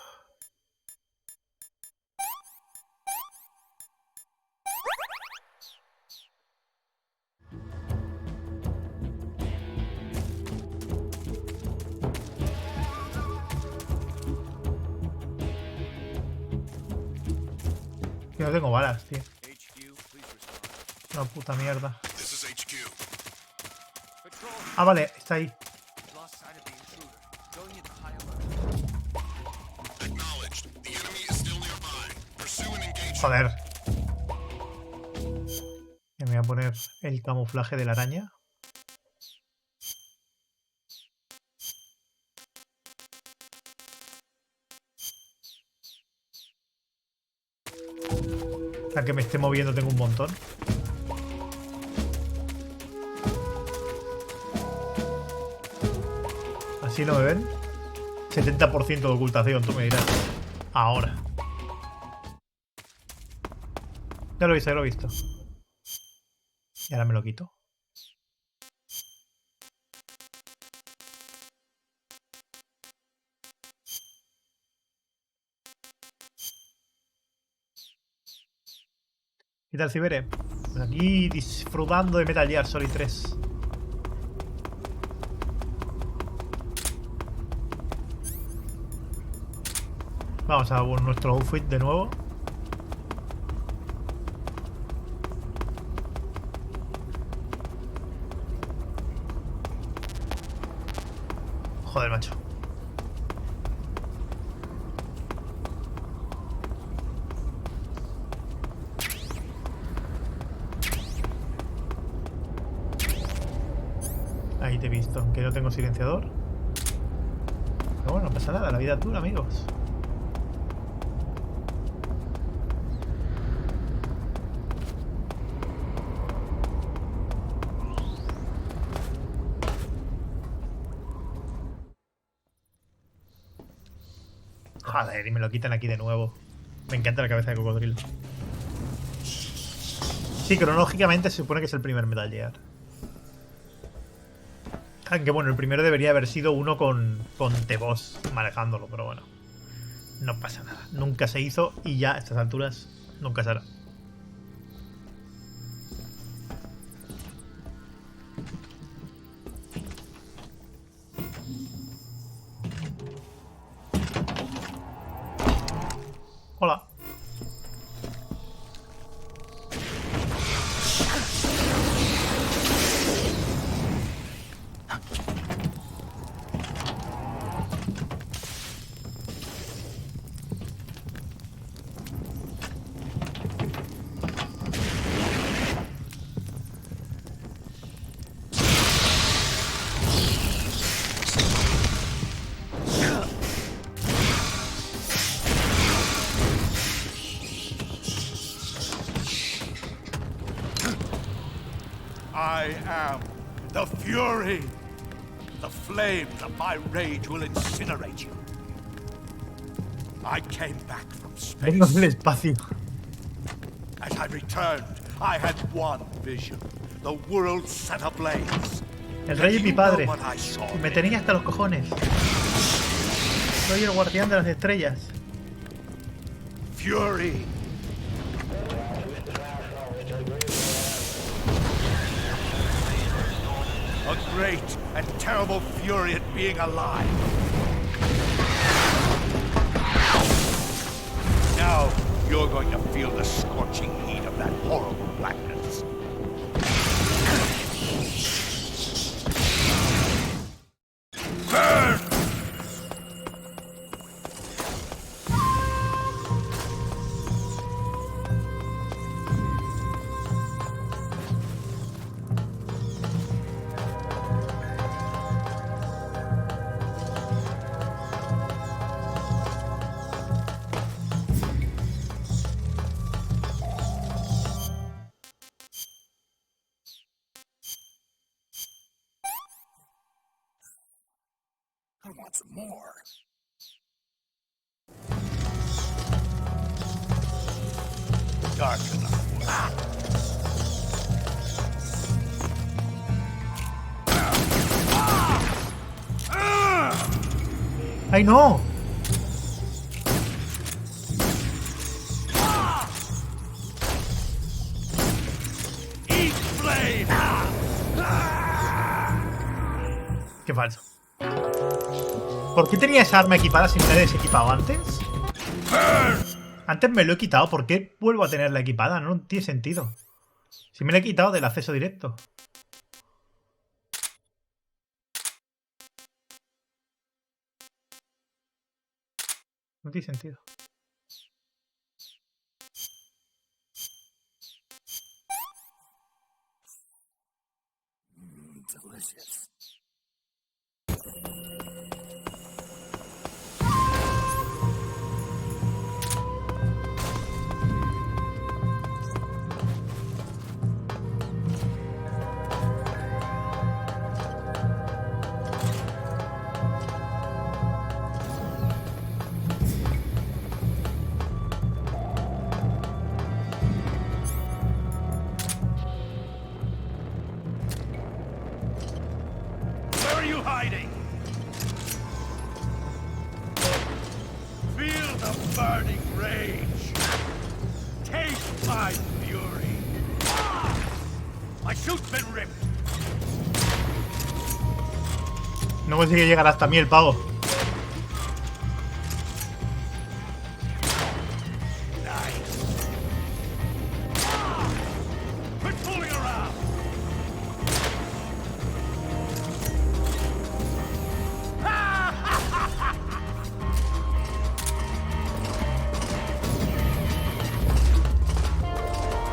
Que no tengo balas, tío. Una puta mierda. Ah, vale, está ahí. Joder. Ya me voy a poner el camuflaje de la araña. Al que me esté moviendo tengo un montón. Así no me ven. 70% de ocultación, tú me dirás. Ahora. Ya lo he visto, ya lo he visto. Y ahora me lo quito. ¿Qué tal, Cibere? Pues aquí disfrutando de Metal Gear Solid 3. Vamos a nuestro outfit de nuevo. Joder, macho. Ahí te he visto, aunque no tengo silenciador. Pero bueno, no pasa nada, la vida es dura, amigos. Joder, y me lo quitan aquí de nuevo. Me encanta la cabeza de cocodrilo. Sí, cronológicamente se supone que es el primer Metal Gear. Aunque bueno, el primero debería haber sido uno con The Boss manejándolo, pero bueno. No pasa nada. Nunca se hizo y ya a estas alturas nunca se hará. Hola. I am the Fury. The flames of my rage will incinerate you. I came back from Vengo space. del espacio. As I returned, I had one vision. The world set ablaze. El rey es mi padre. What I saw Y me tenía hasta los cojones. Soy el guardián de las estrellas. Fury. A great and terrible fury at being alive. Now you're going to feel the scorching heat of that horrible blackness. Burn! I want some more. Dark enough. ¡Ay, no! Qué falso. ¿Por qué tenía esa arma equipada si me la he desequipado antes? Antes me lo he quitado. ¿Por qué vuelvo a tenerla equipada? No tiene sentido. Si me la he quitado del acceso directo. No tiene sentido. Delicious. Where are you hiding? Feel the burning rage. Taste my fury. My suit's been ripped. No consigue llegar hasta mí el pavo. Quit fooling around.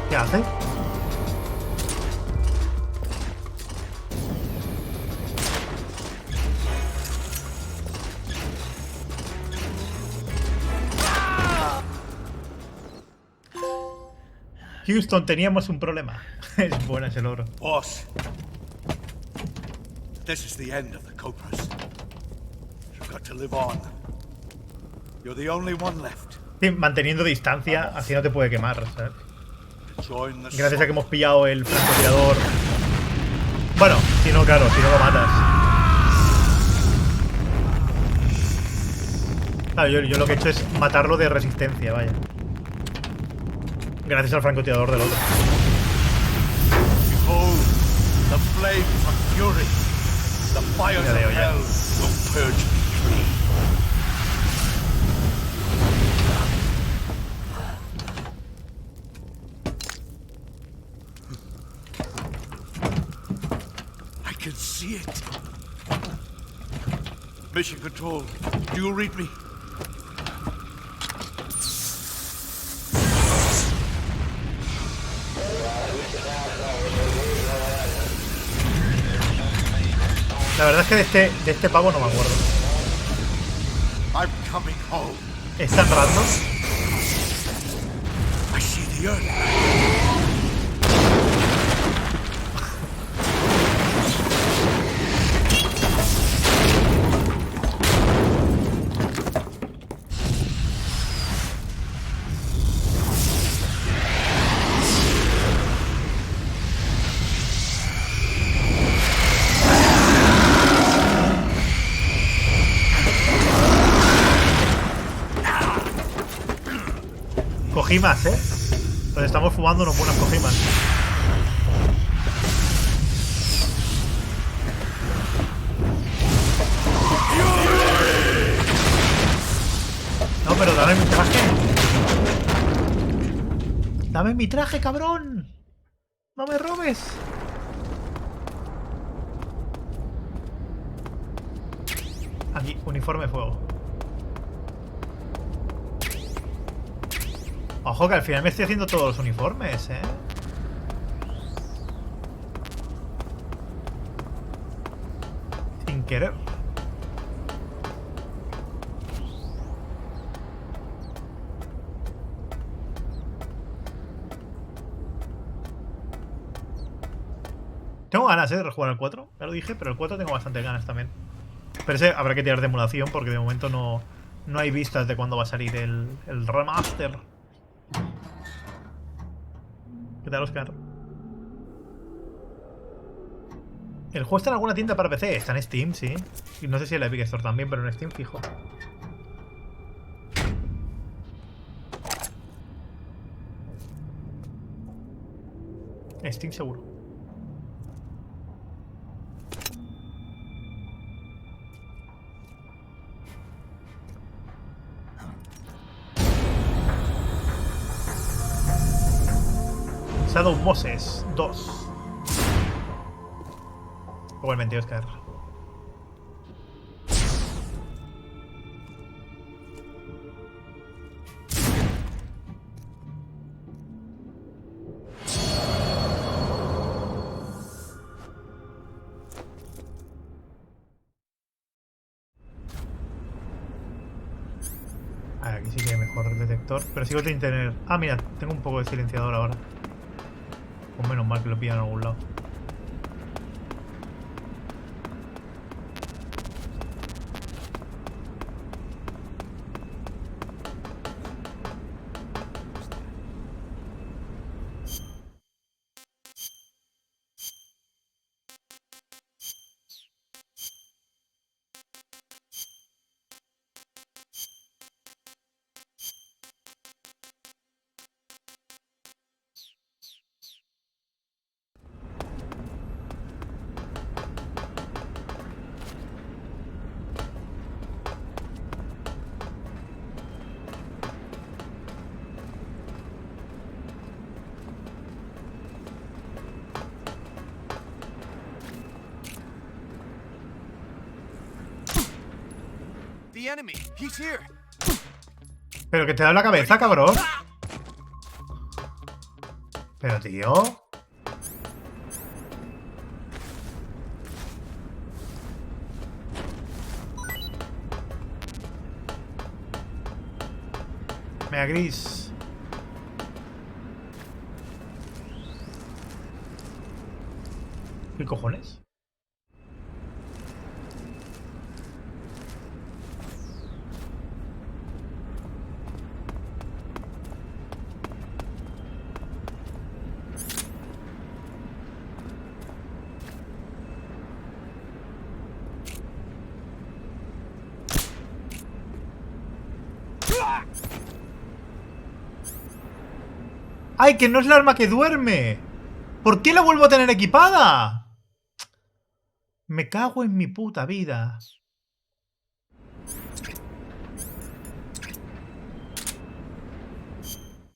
¿Qué hace? Houston, teníamos un problema. Es buena ese logro. Boss, this is the end of the Cobras. You've got to live on. You're the only one left. Sí, manteniendo distancia, así no te puede quemar, ¿sabes? Join the Gracias a que hemos pillado el francotirador. Bueno, si no, claro, si no lo matas. Claro, yo lo que he hecho es matarlo de resistencia, vaya. Gracias al francotirador del otro. Behold, the flames of fury. The fires Ya of veo, ya. hell will purge me free. I can see it. Mission Control, do you read me? La verdad es que de este pavo no me acuerdo. I'm coming home. ¿Es tan random? I see the earth. Kojimas, ¿eh? Nos estamos fumando unos buenos Kojimas. No, pero dame mi traje. Dame mi traje, cabrón. No me robes. Aquí, uniforme fuego. Ojo que al final me estoy haciendo todos los uniformes, ¿eh? Sin querer. Tengo ganas, de jugar al 4, ya lo dije, pero el 4 tengo bastante ganas también. Pero ese habrá que tirar de emulación porque de momento no hay vistas de cuándo va a salir el remaster. ¿Qué tal, Oscar? El juego está en alguna tienda para PC. Está en Steam, sí. Y no sé si en la Epic Store también, pero en Steam fijo. Steam seguro. Shadow Moses 2. Igualmente, Oscar. Aquí sí que hay mejor detector. Pero sigo sin tener... Ah, mira, tengo un poco de silenciador ahora. Pues menos mal que lo pillan en algún lado. The enemy. He's here. Pero que te da la cabeza, cabrón. Pero, tío. Mega gris. ¿Qué cojones? ¡Ay, que no es la arma que duerme! ¿Por qué la vuelvo a tener equipada? Me cago en mi puta vida.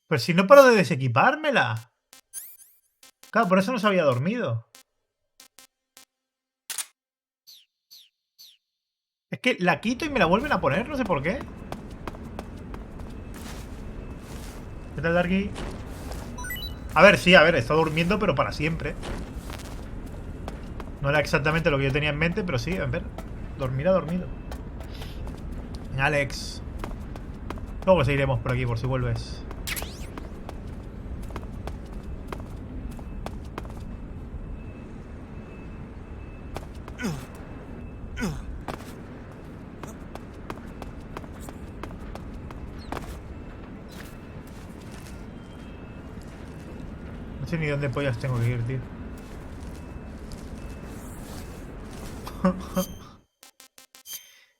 Pero si no paro de desequipármela. Claro, por eso no se había dormido. Es que la quito y me la vuelven a poner, no sé por qué. ¿Qué tal, Darky? A ver, sí, a ver, está durmiendo, pero para siempre. No era exactamente lo que yo tenía en mente, pero sí, a ver. Dormir ha dormido. Venga, Alex. Luego seguiremos por aquí, por si vuelves. No sé ni dónde pollas tengo que ir, tío.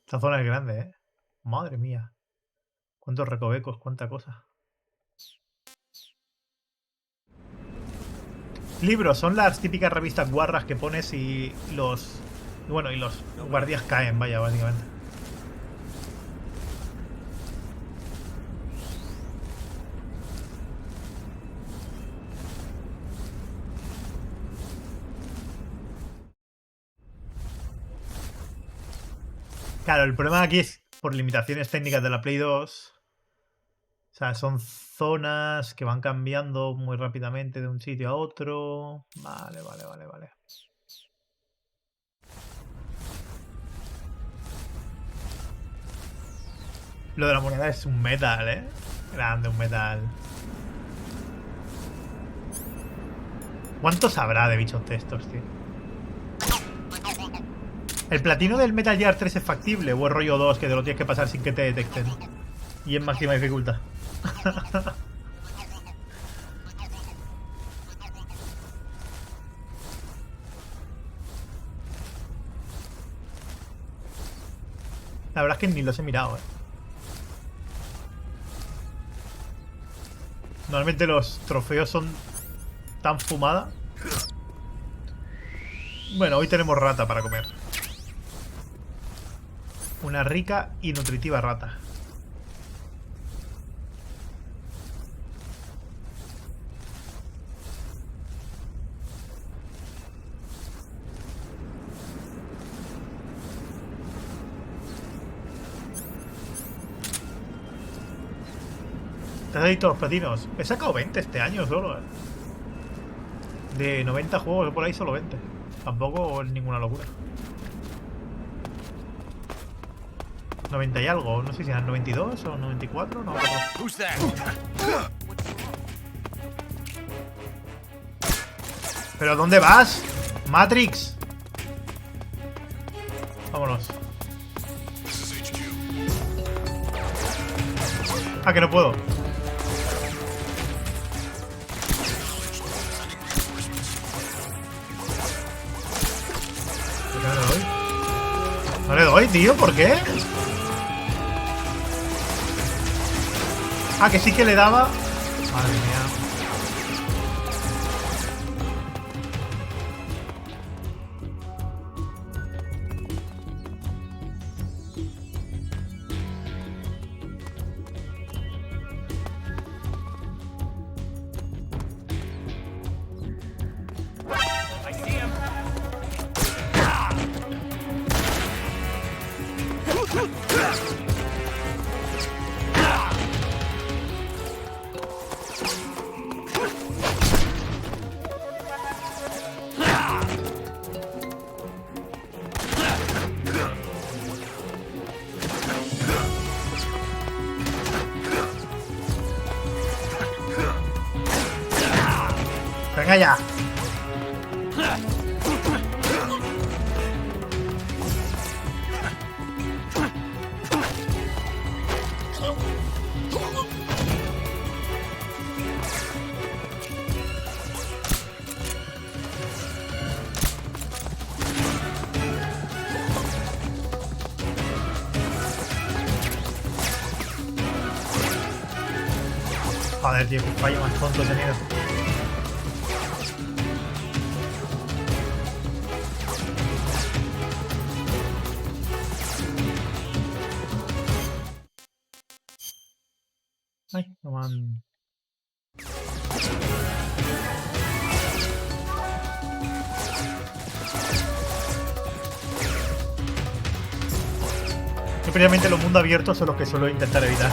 Esta zona es grande, ¿eh? Madre mía. Cuántos recovecos, cuánta cosa. Libros, son las típicas revistas guarras que pones y los... Bueno, y los guardias caen, vaya, básicamente. Claro, el problema aquí es por limitaciones técnicas de la Play 2. O sea, son zonas que van cambiando muy rápidamente de un sitio a otro. Vale, vale, vale, vale. Lo de la moneda es un metal, ¿eh? Grande, un metal. ¿Cuántos habrá de bichos de estos, tío? ¿El platino del Metal Gear 3 es factible? ¿O es rollo 2 que te lo tienes que pasar sin que te detecten? Y en máxima dificultad. La verdad es que ni los he mirado, Normalmente los trofeos son tan fumada. Bueno, hoy tenemos rata para comer. Una rica y nutritiva rata. Te has editado los platinos. He sacado 20 este año solo, De 90 juegos por ahí solo 20. Tampoco es ninguna locura. 90 y algo. No sé si eran 92 o 94. No. ¿Pero dónde vas? Matrix. Vámonos. Ah, que no puedo. No le doy, tío, ¿por qué? Ah, que sí que le daba. Madre mía. Venga ya. Joder, tío, qué fallo más tonto he tenido. Ay, no man. Yo previamente los mundos abiertos son los que suelo intentar evitar.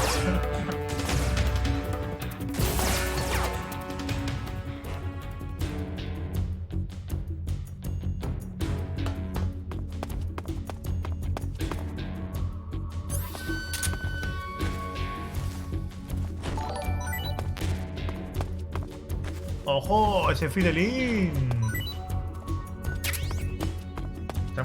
¡Ojo! ¡Ese Fidelín!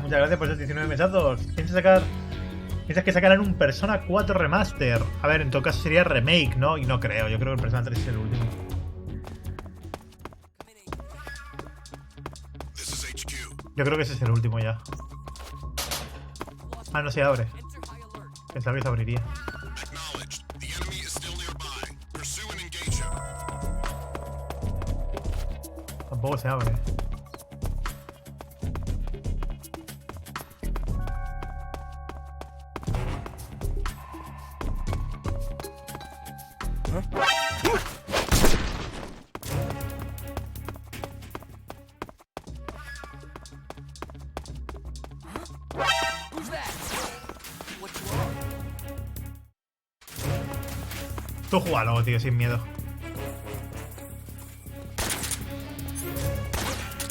Muchas gracias por esos 19 mesazos. Piensas que sacarán un Persona 4 Remaster. A ver, en todo caso sería remake, ¿no? Y no creo. Yo creo que el Persona 3 es el último. Yo creo que ese es el último ya. Ah, no se abre. Pensaba que se abriría. Tampoco se abre. Tú júgalo, tío, sin miedo.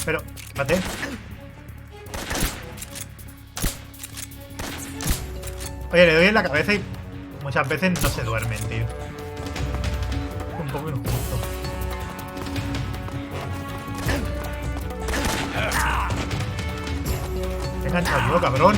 Pero, espérate. Oye, le doy en la cabeza y muchas veces no se duermen, tío. Un poco injusto. Te he enganchado yo, cabrón.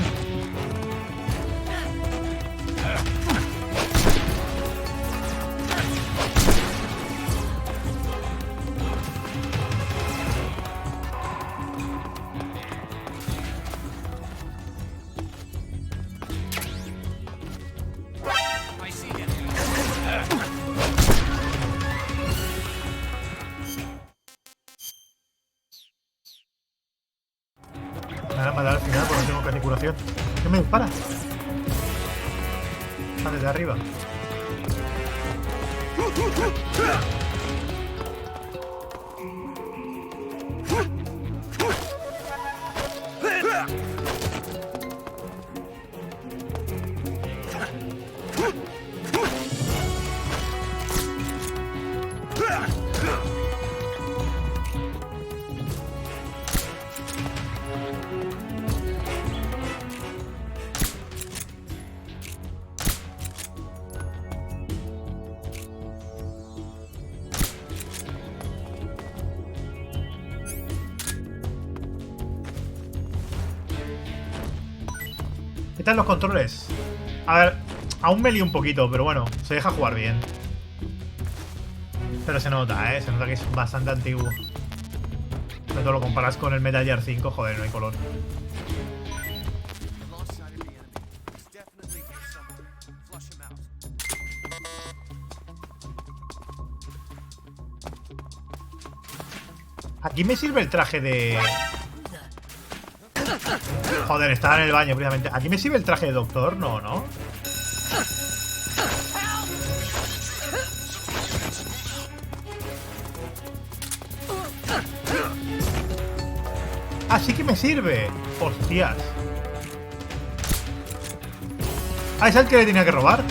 Me van a matar al final porque no tengo casi curación. ¿Qué me dispara? Ah, desde arriba. ¿Qué tal los controles? A ver, aún me lío un poquito, pero bueno, se deja jugar bien. Pero se nota, se nota que es bastante antiguo. Sobre todo lo comparas con el Metal Gear 5, joder, no hay color. Aquí me sirve el traje de... Joder, estaba en el baño precisamente. ¿Aquí me sirve el traje de doctor? No, ¿no? Ah, sí que me sirve. Hostias. Ah, ¿es el que le tenía que robar?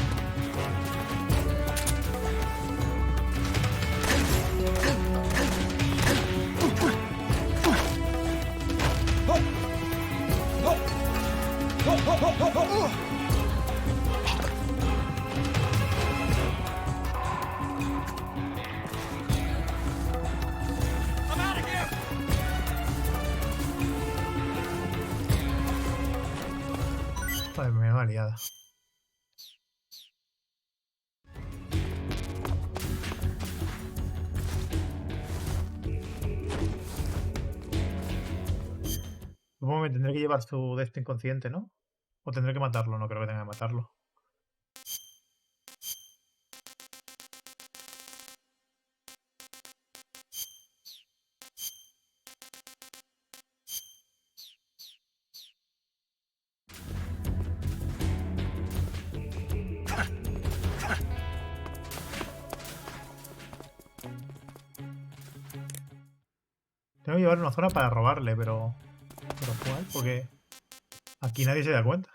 Joder, me da liada. Supongo que me tendré que llevar su de este inconsciente, ¿no? O tendré que matarlo, no creo que tenga que matarlo. Tengo que llevar una zona para robarle, pero... ¿Pero cuál? Porque aquí nadie se da cuenta.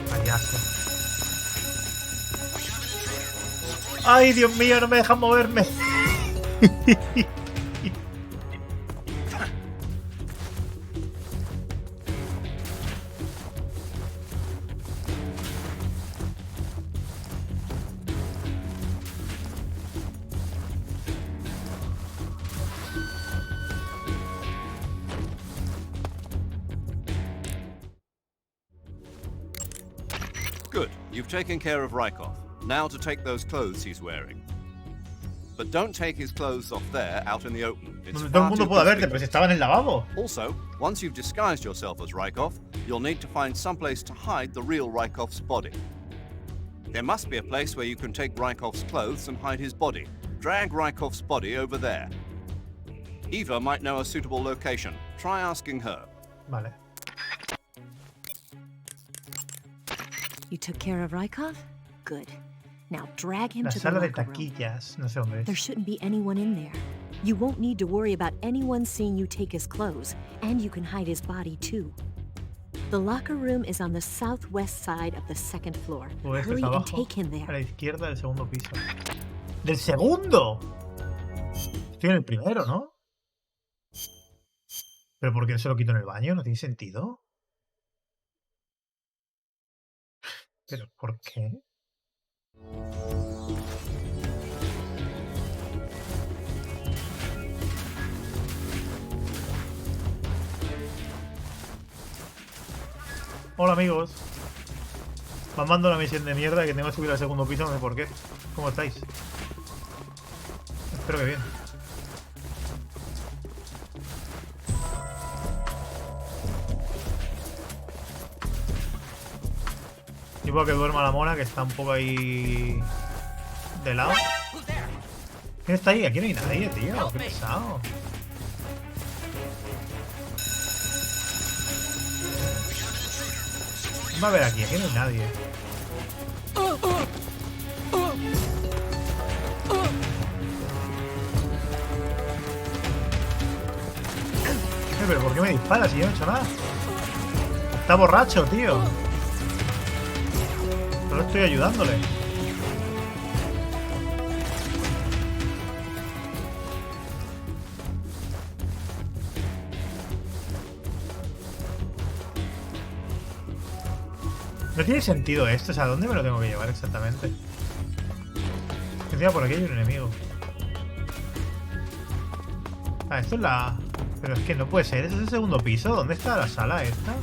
Payaso. ¡Ay, Dios mío! No me dejan moverme. Good. You've taken care of Rykov. Now to take those clothes he's wearing. But don't take his clothes off there, out in the open. It's Todo el mundo puede verte, pero si estaba en el lavabo. Also, once you've disguised yourself as Rykov, you'll need to find someplace to hide the real Rykov's body. There must be a place where you can take Rykov's clothes and hide his body. Drag Rykov's body over there. Eva might know a suitable location. Try asking her. Vale. You took care of Rykov? Good. Now drag him La to the sala de locker room. taquillas. No sé dónde There es. shouldn't be anyone in there. You won't need to worry about anyone seeing you take his clothes, and you can hide his body too. The locker room is on the southwest side of the second floor. Pues Hurry está and abajo, take him a there. la izquierda del segundo piso. ¡Del segundo! Estoy en el primero, ¿no? ¿Pero por qué se lo quito en el baño? ¿No tiene sentido? ¿Pero por qué? Hola, amigos. Mamando una misión de mierda que tengo que subir al segundo piso, no sé por qué. ¿Cómo estáis? Espero que bien. Y puedo que duerma la mona, que está un poco ahí de lado. ¿Quién está ahí? Aquí no hay nadie, tío. Qué pesado. Va a ver aquí no hay nadie. Pero ¿por qué me dispara si yo no he hecho nada? Está borracho, tío. Solo estoy ayudándole. No tiene sentido esto, o sea, ¿a dónde me lo tengo que llevar exactamente? Encima por aquí hay un enemigo. Ah, esto es la... Pero es que no puede ser, ¿ese es el segundo piso? ¿Dónde está la sala esta?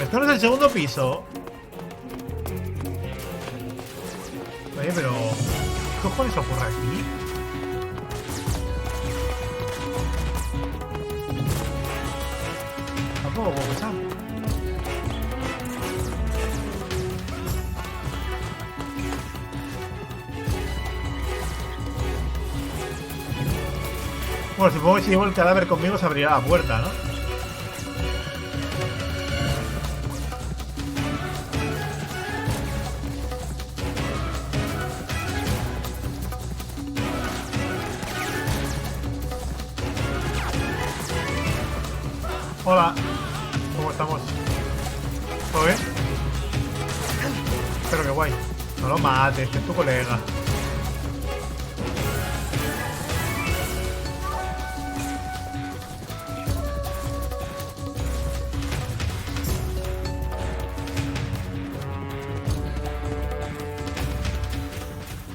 Esto no es el segundo piso. Oye, pero... ¿qué cojones ocurre aquí? Tampoco puedo pasar. Bueno, supongo que si llevo el cadáver conmigo se abrirá la puerta, ¿no? Hola, ¿cómo estamos? ¿Todo bien? Pero qué guay. No lo mates, que es tu colega.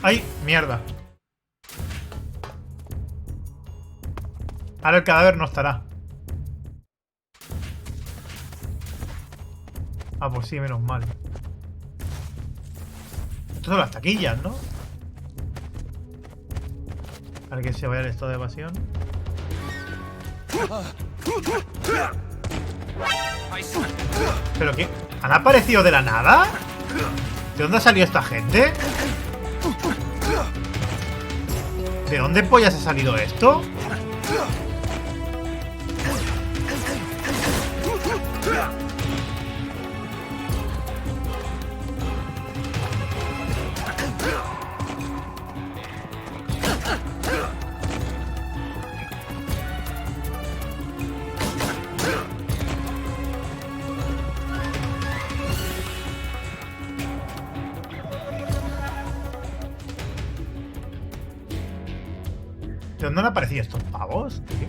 ¡Ay! ¡Mierda! Ahora el cadáver no estará. Ah, pues sí, menos mal. Estas son las taquillas, ¿no? Para que se vaya el estado de evasión. ¿Pero qué? ¿Han aparecido de la nada? ¿De dónde ha salido esta gente? ¿De dónde pollas ha salido esto? ¿De dónde han aparecido estos pavos? ¿Qué?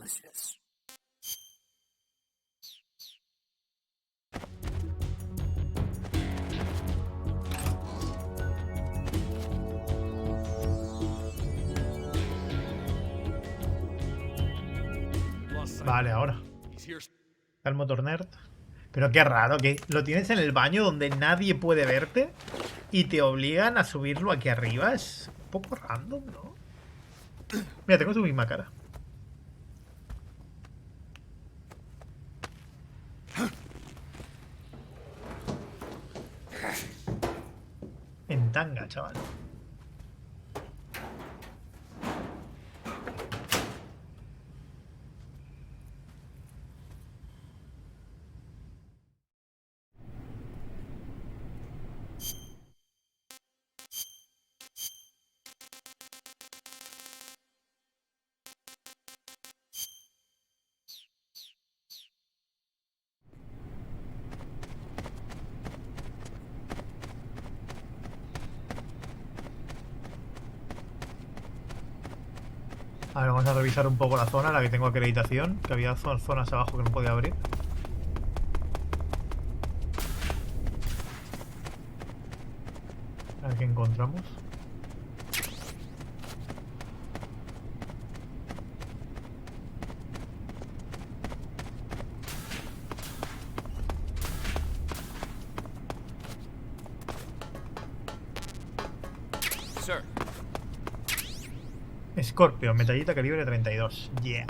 Delicious. Vale, ahora. Está el motor nerd. Pero qué raro, que lo tienes en el baño donde nadie puede verte y te obligan a subirlo aquí arriba. Es un poco random, ¿no? Mira, tengo su misma cara. En tanga, chaval. A ver, vamos a revisar un poco la zona en la que tengo acreditación, que había zonas abajo que no podía abrir. A ver qué encontramos. Sir. Scorpio, metallita calibre 32. Yeah.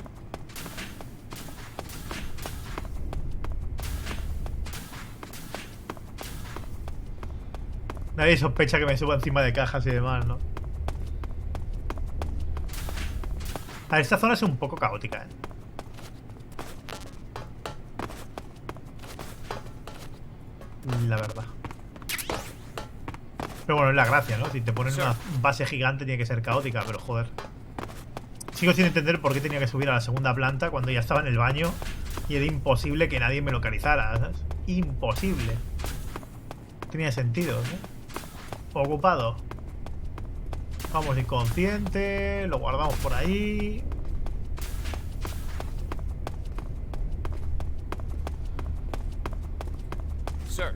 Nadie sospecha que me suba encima de cajas y demás, ¿no? A ver, esta zona es un poco caótica, ¿eh? La verdad. Pero bueno, es la gracia, ¿no? Si te ponen una base gigante tiene que ser caótica, pero joder. Sigo sin entender por qué tenía que subir a la segunda planta cuando ya estaba en el baño y era imposible que nadie me localizara, ¿sabes? Imposible. Tenía sentido, ¿no? Ocupado. Vamos inconsciente, lo guardamos por ahí. Sir.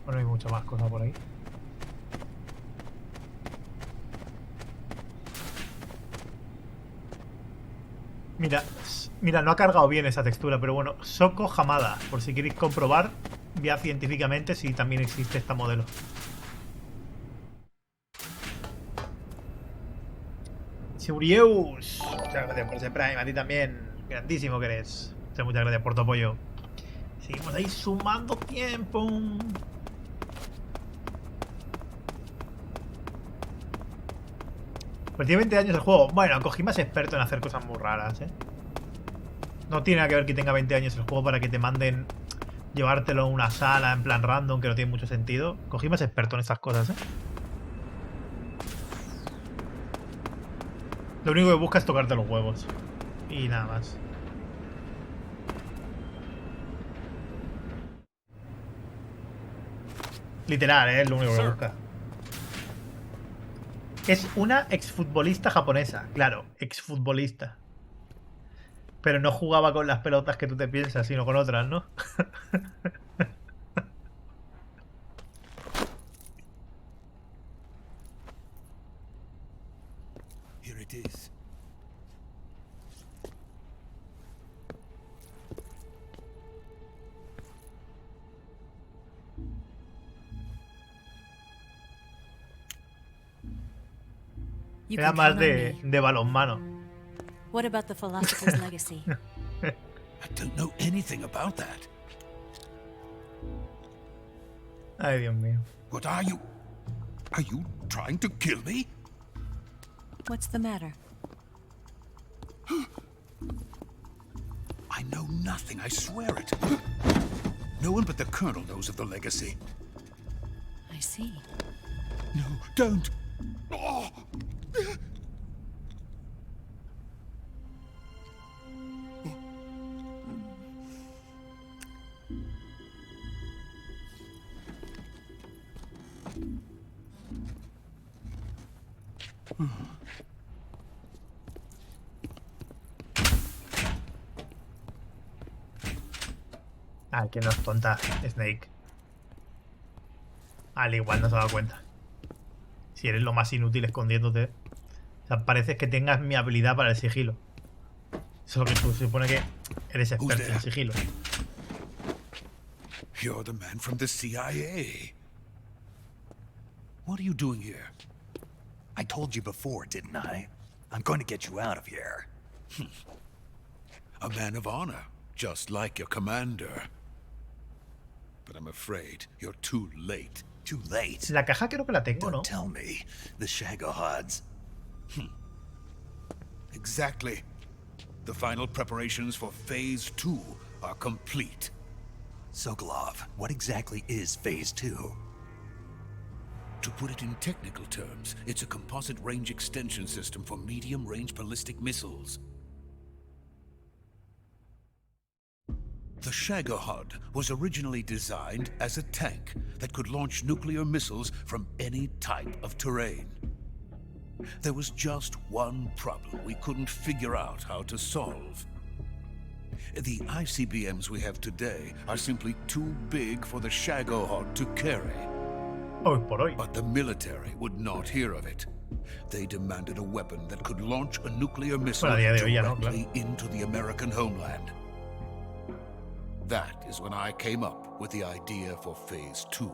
Bueno, hay mucha más cosas por ahí. Mira, no ha cargado bien esa textura, pero bueno, Soko Hamada, por si queréis comprobar ya científicamente si también existe esta modelo. Seurieus, muchas gracias por ese Prime, a ti también, grandísimo que eres. Muchas gracias por tu apoyo. Seguimos ahí sumando tiempo. Pues tiene 20 años el juego. Bueno, Kojima es experto en hacer cosas muy raras, ¿eh? No tiene nada que ver que tenga 20 años el juego para que te manden llevártelo a una sala en plan random, que no tiene mucho sentido. Kojima es experto en estas cosas, ¿eh? Lo único que busca es tocarte los huevos. Y nada más. Literal, ¿eh? Es lo único que busca. Es una exfutbolista japonesa. Claro, exfutbolista. Pero no jugaba con las pelotas que tú te piensas, sino con otras, ¿no? Here it is. Era más de balonmano. What about the philosopher's legacy? I don't know anything about that. Ay, Dios mío. What are you? Are you trying to kill me? What's the matter? I know nothing, I swear it. No one but the Colonel knows of the legacy. I see. No, don't. Oh. Ah, que no es tonta, Snake. Al igual no se ha dado cuenta. Si eres lo más inútil escondiéndote. O sea, parece que tengas mi habilidad para el sigilo. Solo que tú se supone que eres experto en sigilo. You're the man from the CIA. What are you doing here? I told you before, didn't I? I'm going to get you out of here. A man of honor, just like your commander. But I'm afraid you're too late. Too late? La caja creo que la tengo, ¿no? Don't tell me. The Shagohods. Exactly. The final preparations for Phase 2 are complete. Sokolov, what exactly is Phase 2? To put it in technical terms, it's a composite range extension system for medium-range ballistic missiles. The Shagohod was originally designed as a tank that could launch nuclear missiles from any type of terrain. There was just one problem we couldn't figure out how to solve. The ICBMs we have today are simply too big for the Shagohod to carry. But the military would not hear of it. They demanded a weapon that could launch a nuclear missile directly into the American homeland. That is when I came up with the idea for Phase 2.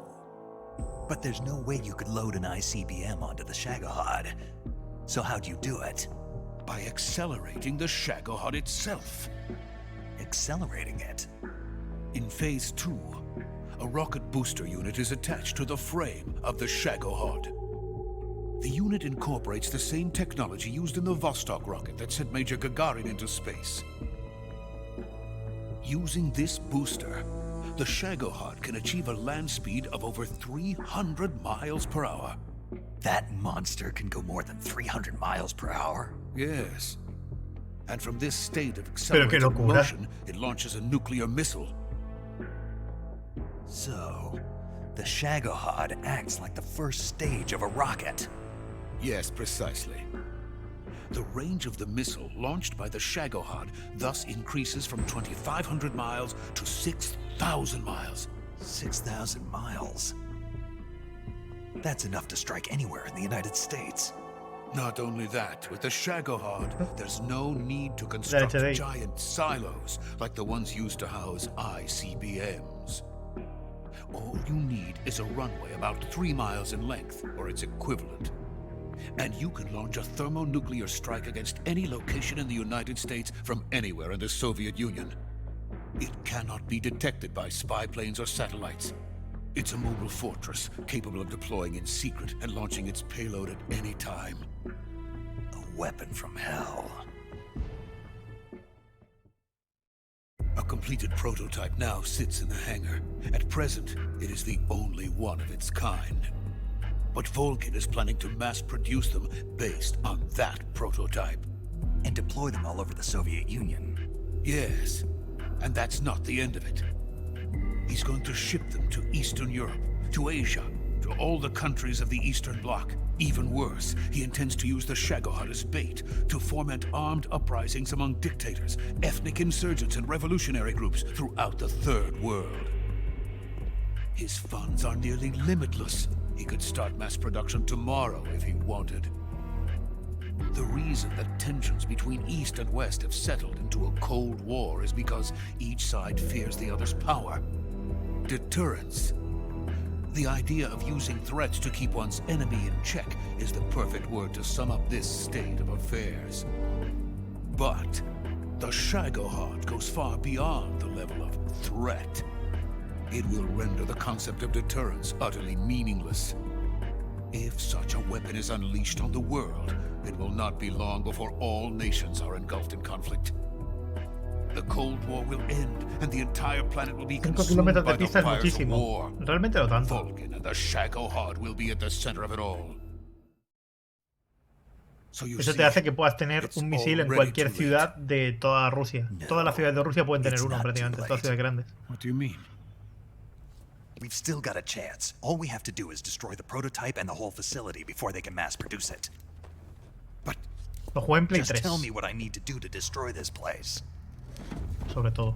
But there's no way you could load an ICBM onto the Shagohod. So how'd you do it? By accelerating the Shagohod itself. Accelerating it? In Phase 2, a rocket booster unit is attached to the frame of the Shagohod. The unit incorporates the same technology used in the Vostok rocket that sent Major Gagarin into space. Using this booster, the Shagohod can achieve a land speed of over 300 miles per hour. That monster can go more than 300 miles per hour? Yes. And from this state of accelerated motion, it launches a nuclear missile. So, the Shagohod acts like the first stage of a rocket. Yes, precisely. The range of the missile launched by the Shagohod thus increases from 2,500 miles to 6,000 miles. 6,000 miles? That's enough to strike anywhere in the United States. Not only that, with the Shagohod, there's no need to construct giant silos like the ones used to house ICBMs. All you need is a runway about 3 miles in length, or its equivalent. And you can launch a thermonuclear strike against any location in the United States from anywhere in the Soviet Union. It cannot be detected by spy planes or satellites. It's a mobile fortress capable of deploying in secret and launching its payload at any time. A weapon from hell. A completed prototype now sits in the hangar. At present, it is the only one of its kind. But Volgin is planning to mass-produce them based on that prototype. And deploy them all over the Soviet Union. Yes, and that's not the end of it. He's going to ship them to Eastern Europe, to Asia, to all the countries of the Eastern Bloc. Even worse, he intends to use the Shagohod as bait to foment armed uprisings among dictators, ethnic insurgents, and revolutionary groups throughout the Third World. His funds are nearly limitless. He could start mass production tomorrow if he wanted. The reason that tensions between East and West have settled into a Cold War is because each side fears the other's power. Deterrence. The idea of using threats to keep one's enemy in check is the perfect word to sum up this state of affairs. But the Shagohod goes far beyond the level of threat. It will render the concept of deterrence utterly meaningless. If such a weapon is unleashed on the world, it will not be long before all nations are engulfed in conflict. The Cold War will end, and the entire planet will be consumed by the fires of war. Realmente no tanto. Volgin and the Shagohod will be at the center of it all. Eso te hace que puedas tener un misil en cualquier ciudad de toda Rusia. Todas las ciudades de Rusia pueden tener uno prácticamente, todas las ciudades grandes. What do you mean? We've still got a chance. All we have to do is destroy the prototype and the whole facility before they can mass produce it. But lo jugué en Play 3. Just tell me what I need to do to destroy this place. Sobre todo.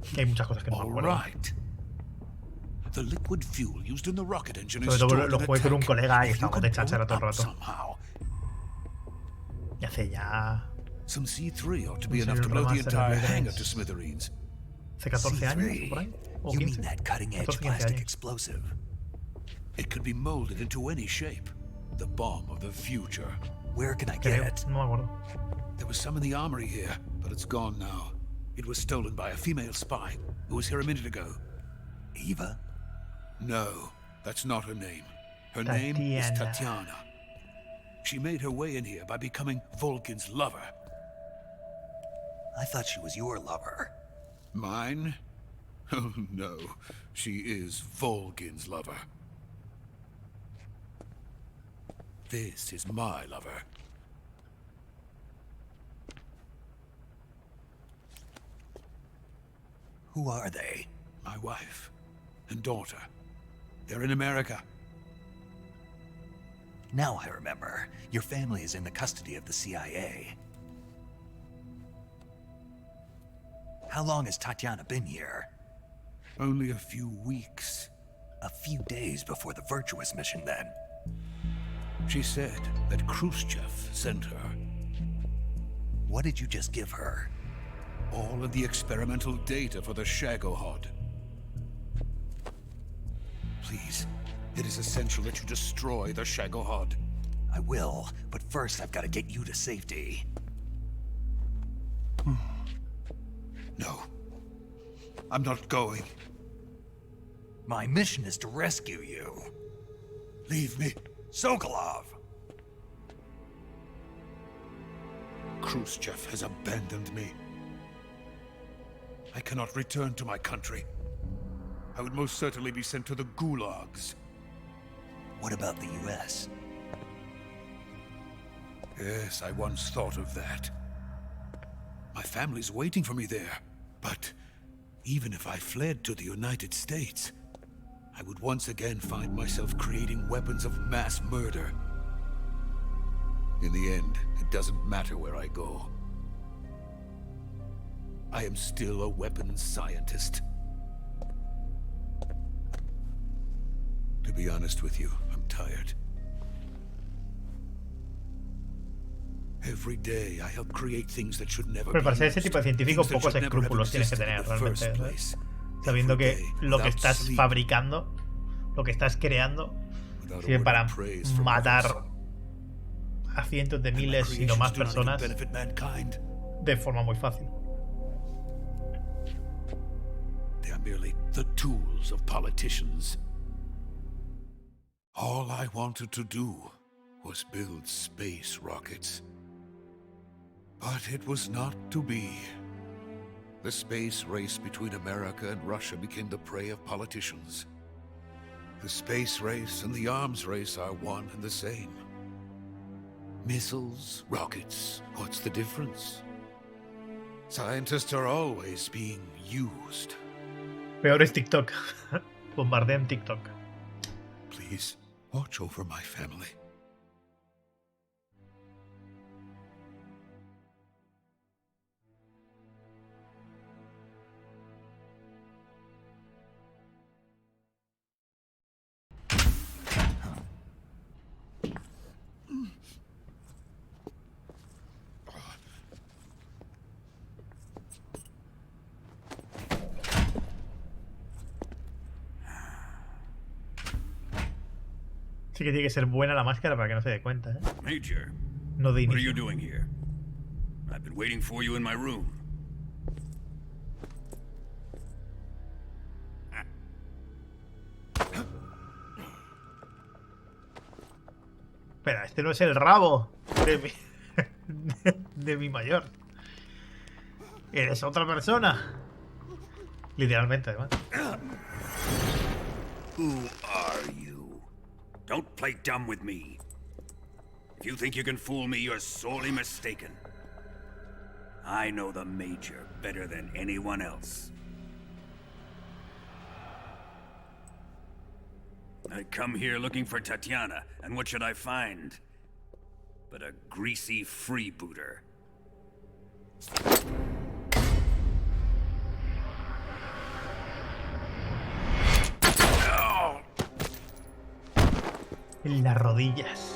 Que hay muchas cosas que no me acuerdo. The liquid fuel used in the rocket engine Sobre todo lo jugué con un colega y estábamos de cháchara todo el rato. Y hace ya... Some C3 ought to be enough to blow the entire hangar to smithereens. Hace 14 años, por ahí. O 15. You mean that cutting-edge plastic explosive? It could be molded into any shape. The bomb of the future. Where can I get it? No me acuerdo. There was some in the armory here, but it's gone now. It was stolen by a female spy who was here a minute ago. Eva? No, that's not her name. Her name is Tatiana. She made her way in here by becoming Volkin's lover. I thought she was your lover. Mine? Oh no, she is Volkin's lover. This is my lover. Who are they? My wife and daughter. They're in America. Now I remember. Your family is in the custody of the CIA. How long has Tatiana been here? Only a few weeks. A few days before the Virtuous mission, then. She said that Khrushchev sent her. What did you just give her? All of the experimental data for the Shagohod. Please, it is essential that you destroy the Shagohod. I will, but first I've got to get you to safety. No. I'm not going. My mission is to rescue you. Leave me. Sokolov! Khrushchev has abandoned me. I cannot return to my country. I would most certainly be sent to the gulags. What about the US? Yes, I once thought of that. My family's waiting for me there. But even if I fled to the United States, I would once again find myself creating weapons of mass murder. In the end, it doesn't matter where I go. I am still a weapons scientist. To be honest with you, I'm tired. Every day I help create things that should never Pero para ser be ese tipo de científico, pocos escrúpulos tienes que tener realmente, ¿sabes? Sabiendo que lo que estás fabricando, lo que estás creando, sirve para matar a cientos de miles, si no más personas de forma muy fácil. They are merely the tools of politicians. All I wanted to do was build space rockets. But it was not to be. The space race between America and Russia became the prey of politicians. The space race and the arms race are one and the same. Missiles, rockets, what's the difference? Scientists are always being used. Peor es TikTok. Bombardean TikTok. Please, watch over my family. Sí que tiene que ser buena la máscara para que no se dé cuenta, ¿eh? Major, No de what are you inicio. doing here? I've been waiting for you in my room. Espera, este no es el rabo de mi mayor. Eres otra persona. Literalmente, además. Who are you? Don't play dumb with me. If you think you can fool me, you're sorely mistaken. I know the Major better than anyone else. I come here looking for Tatiana, and what should I find? But a greasy freebooter. En las rodillas.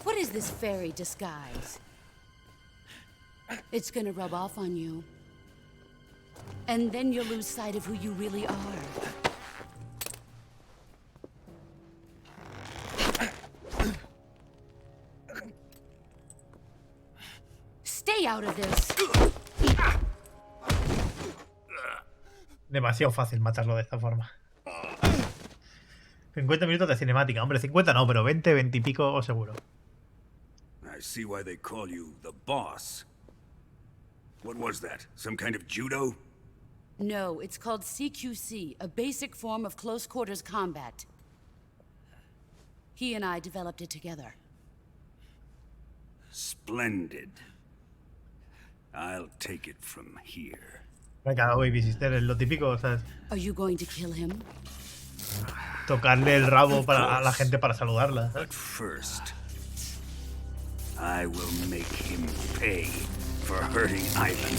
What is this fairy disguise? It's gonna rub off on you. And then you'll lose sight of who you really are. Stay out of this. Demasiado fácil matarlo de esta forma. 50 minutos de cinemática. Hombre, 50 no, pero 20, 20 y pico seguro. I see why they call you the boss. What was that? Some kind of judo? No, it's called CQC, a basic form of close quarters combat. He and I developed it together. Splendid. I'll take it from here. Venga, baby sister, es lo típico, ¿sabes? Are you going to kill him? Tocarle el rabo a la gente para saludarla. But first, I will make him pay for hurting Ivan.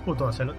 Puto Ocelot.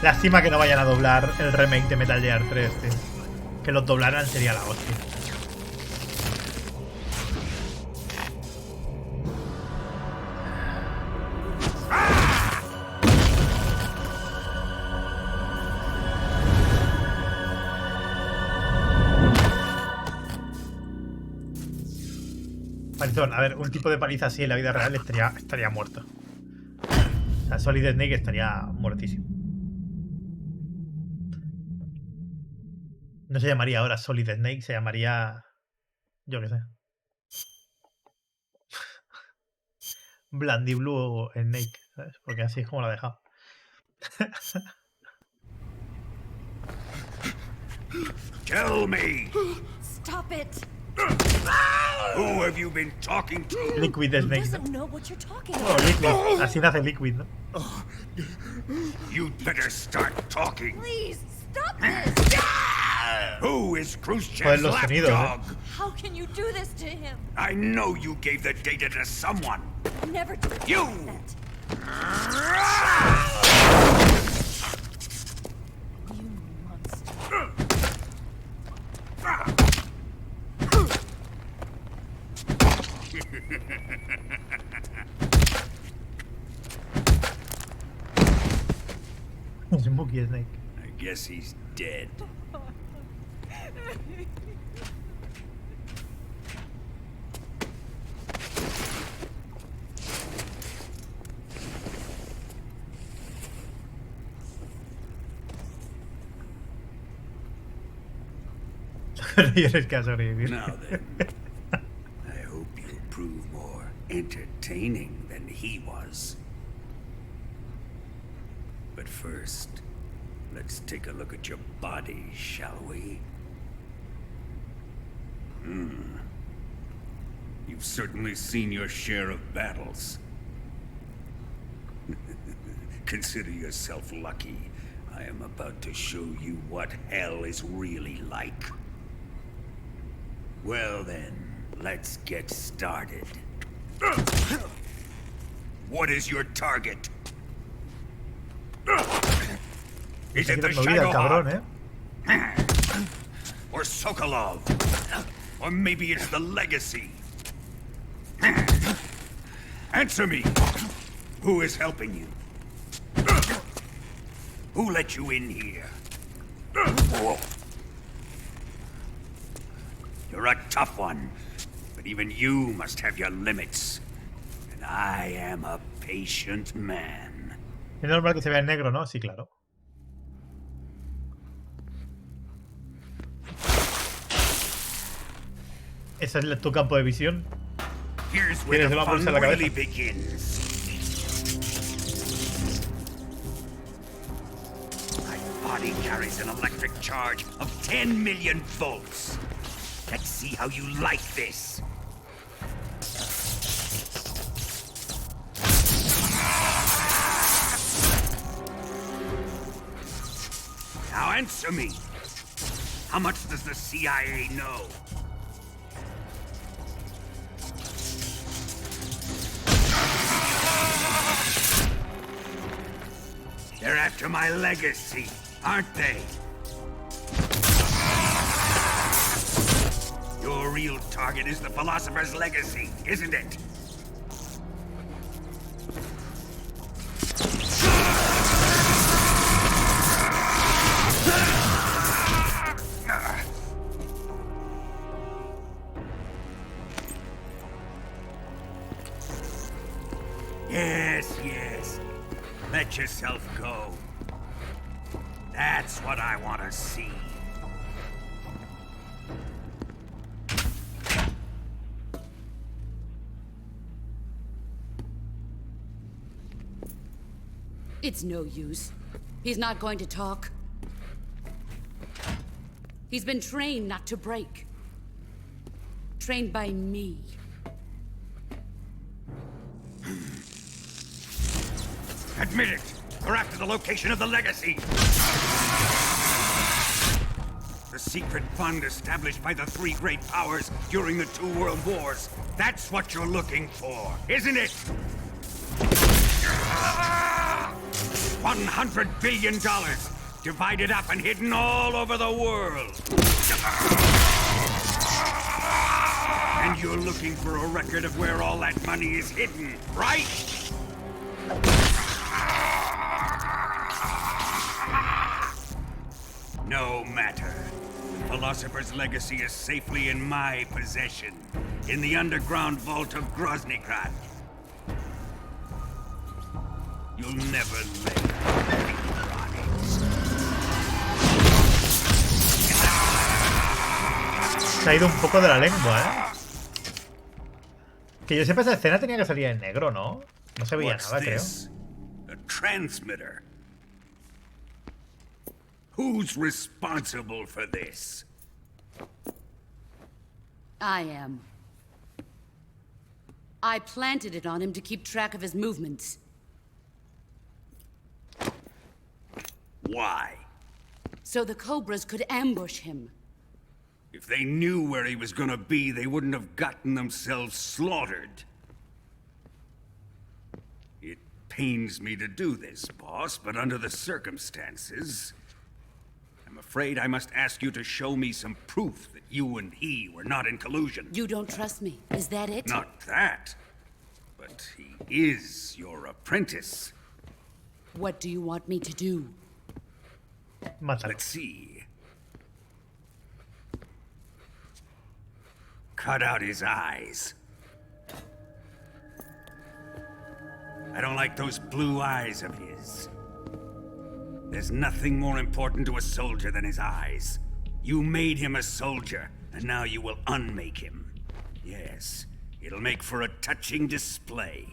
Lástima que no vayan a doblar el remake de Metal Gear 3, tío. Que lo doblaran sería la hostia. Palizón, a ver, un tipo de paliza así en la vida real estaría muerto. O sea, Solid Snake estaría muertísimo. No se llamaría ahora Solid Snake, se llamaría... Yo qué sé. Blandy Blue Snake, ¿sabes? Porque así es como lo ha dejado. Tell me! Stop it! Who have you been talking to? Liquid Snake. Doesn't know what you're talking Oh, about. Liquid. Así nace Liquid, ¿no? You'd better start talking. Please, stop this! Who is Khrushchev's los sonidos, lapdog? How can you do this to him? I know you gave the data to someone. Never did You! that. You monster. Spooky Snake. I guess he's dead. Tienes que sobrevivir. Now then, I hope you'll prove more entertaining than he was. But first, let's take a look at your body, shall we? You've certainly seen your share of battles. Consider yourself lucky. I am about to show you what hell is really like. Well then, let's get started. What is your target? Is it the movida el cabrón, Shadowhawk? Or Sokolov? Or maybe it's the Legacy? Answer me! Who is helping you? Who let you in here? You're a tough one, but even you must have your limits. And I am a patient man. Es normal que se vea en negro, ¿no? Sí, claro. ¿Ese es tu campo de visión? Here's where the fun really begins. My body carries an electric charge of 10 million volts. Let's see how you like this. Now answer me. How much does the CIA know? They're after my legacy, aren't they? Your real target is the Philosopher's Legacy, isn't it? Yes. Let yourself go. That's what I want to see. It's no use. He's not going to talk. He's been trained not to break. Trained by me. Admit it! We're after the location of the Legacy! The secret fund established by the three great powers during the 2 world wars. That's what you're looking for, isn't it? $100 billion, divided up and hidden all over the world. And you're looking for a record of where all that money is hidden, right? No matter. The Philosopher's Legacy is safely in my possession, in the underground vault of Groznygrad. You'll never lay Se ha ido un poco de la lengua, ¿eh? Que yo sepa, esa escena tenía que salir en negro, ¿no? No se veía nada, creo. A transmitter. Who's responsible for this? I am. I planted it on him to keep track of his movements. Why? So the Cobras could ambush him. If they knew where he was gonna be, they wouldn't have gotten themselves slaughtered. It pains me to do this, boss, but under the circumstances, I'm afraid I must ask you to show me some proof that you and he were not in collusion. You don't trust me, is that it? Not that, but he is your apprentice. What do you want me to do? Let's see. Cut out his eyes. I don't like those blue eyes of his. There's nothing more important to a soldier than his eyes. You made him a soldier, and now you will unmake him. Yes, it'll make for a touching display.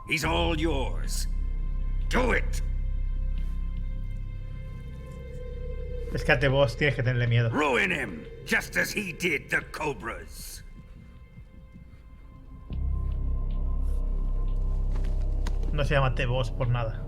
He's all yours. Do it! Es que a te vos tienes que tenerle miedo. Ruin him, just as he did the Cobras. No se llama T-Boss por nada.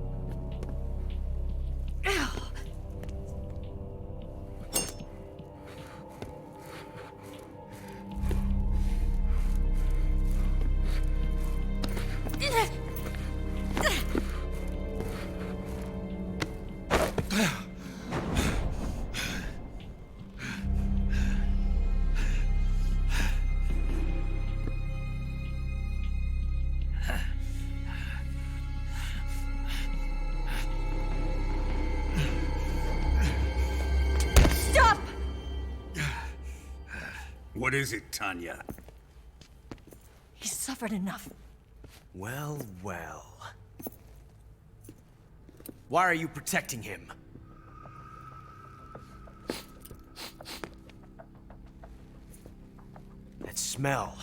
What is it, Tanya? He's suffered enough. Well, well. Why are you protecting him? That smell.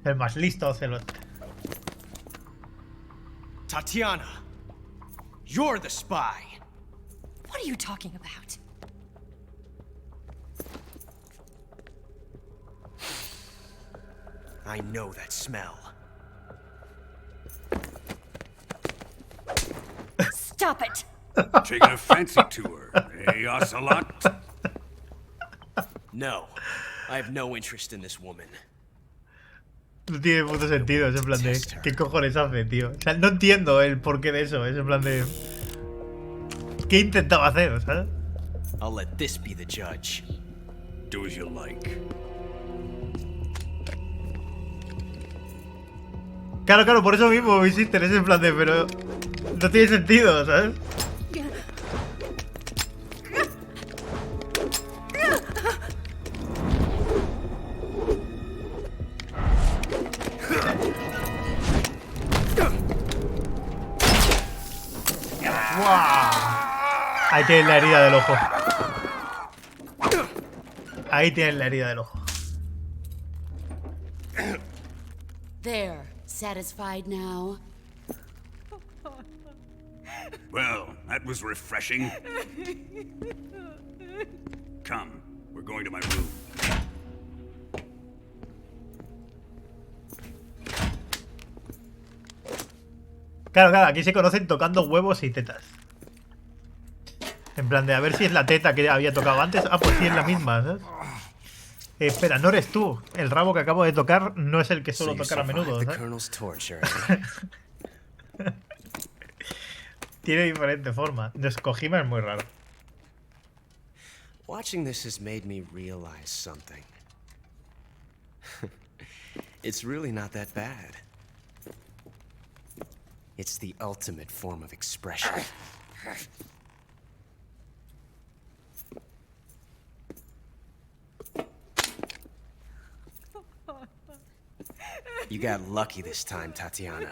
El más listo, Ocelot. Tatiana, you're the spy. What are you talking about? I know that smell. Stop it! Taking a fancy to her, eh, Ocelot? No, I have no interest in this woman. No tiene puto sentido, es en plan de... ¿Qué cojones hace, tío? O sea, no entiendo el porqué de eso, es en plan de... ¿Qué intentaba hacer, sabes? I'll let this be the judge. Do as you like. Claro, claro, por eso mismo me hiciste en plan de... Pero... No tiene sentido, ¿sabes? Ahí tienes la herida del ojo. Ahí tienes la herida del ojo. There. Satisfied now? Well, that was refreshing. Come, we're going to my room. Claro, claro, aquí se conocen tocando huevos y tetas. En plan de a ver si es la teta que había tocado antes. Ah, pues sí es la misma, ¿sabes? Espera, no eres tú. El rabo que acabo de tocar no es el que suelo tocar a menudo, ¿sabes? Tiene diferente forma. Kojima es muy raro. Watching this has made me realize something. It's really not that bad. It's the ultimate form of expression. You got lucky this time, Tatiana.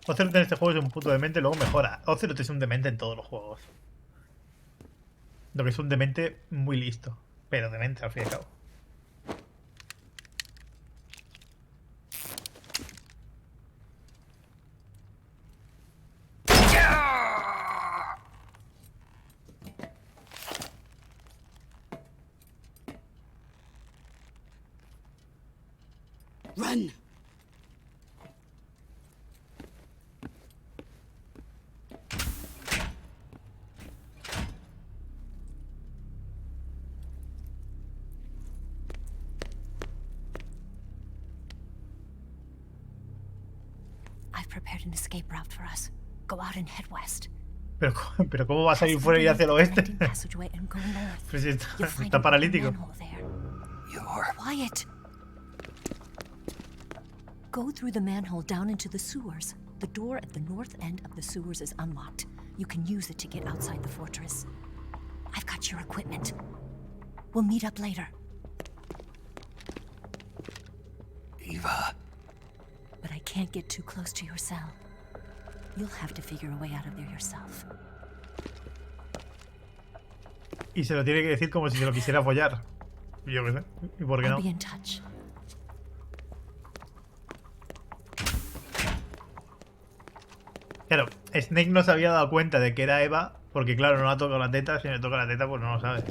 Ocelot en este juego es un puto demente, luego mejora. Ocelot es un demente en todos los juegos. Lo que es un demente muy listo, pero demente al fin y al cabo. Run! I've prepared an escape route for us. Go out and head west. Pero ¿cómo vas a ir fuera y hacia el oeste? Pues si está paralítico. Quiet. Go through the manhole down into the sewers. The door at the north end of the sewers is unlocked. You can use it to get outside the fortress. I've got your equipment. We'll meet up later. Eva. But I can't get too close to your cell. You'll have to figure a way out of there yourself. Y se lo tiene que decir como si se lo quisiera follar. Yo qué sé. ¿Y por qué no? I'll be in touch. Claro, Snake no se había dado cuenta de que era Eva, porque claro, no la toca la teta. Si le toca la teta, pues no lo sabe.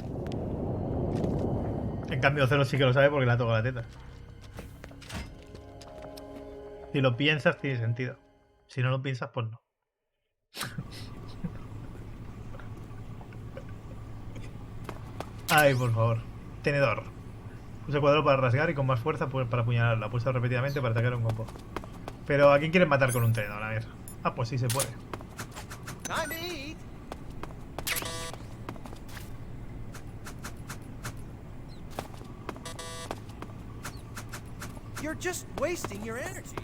En cambio, Ocelot sí que lo sabe porque la toca la teta. Si lo piensas, tiene sentido. Si no lo piensas, pues no. Ay, por favor. Tenedor. Usa cuadrado para rasgar y con más fuerza para apuñalarla. Pulsa repetidamente para atacar un combo. Pero ¿a quién quieren matar con un tenedor? A ver. Ah, pues sí se puede. Time to eat. You're just wasting your energy.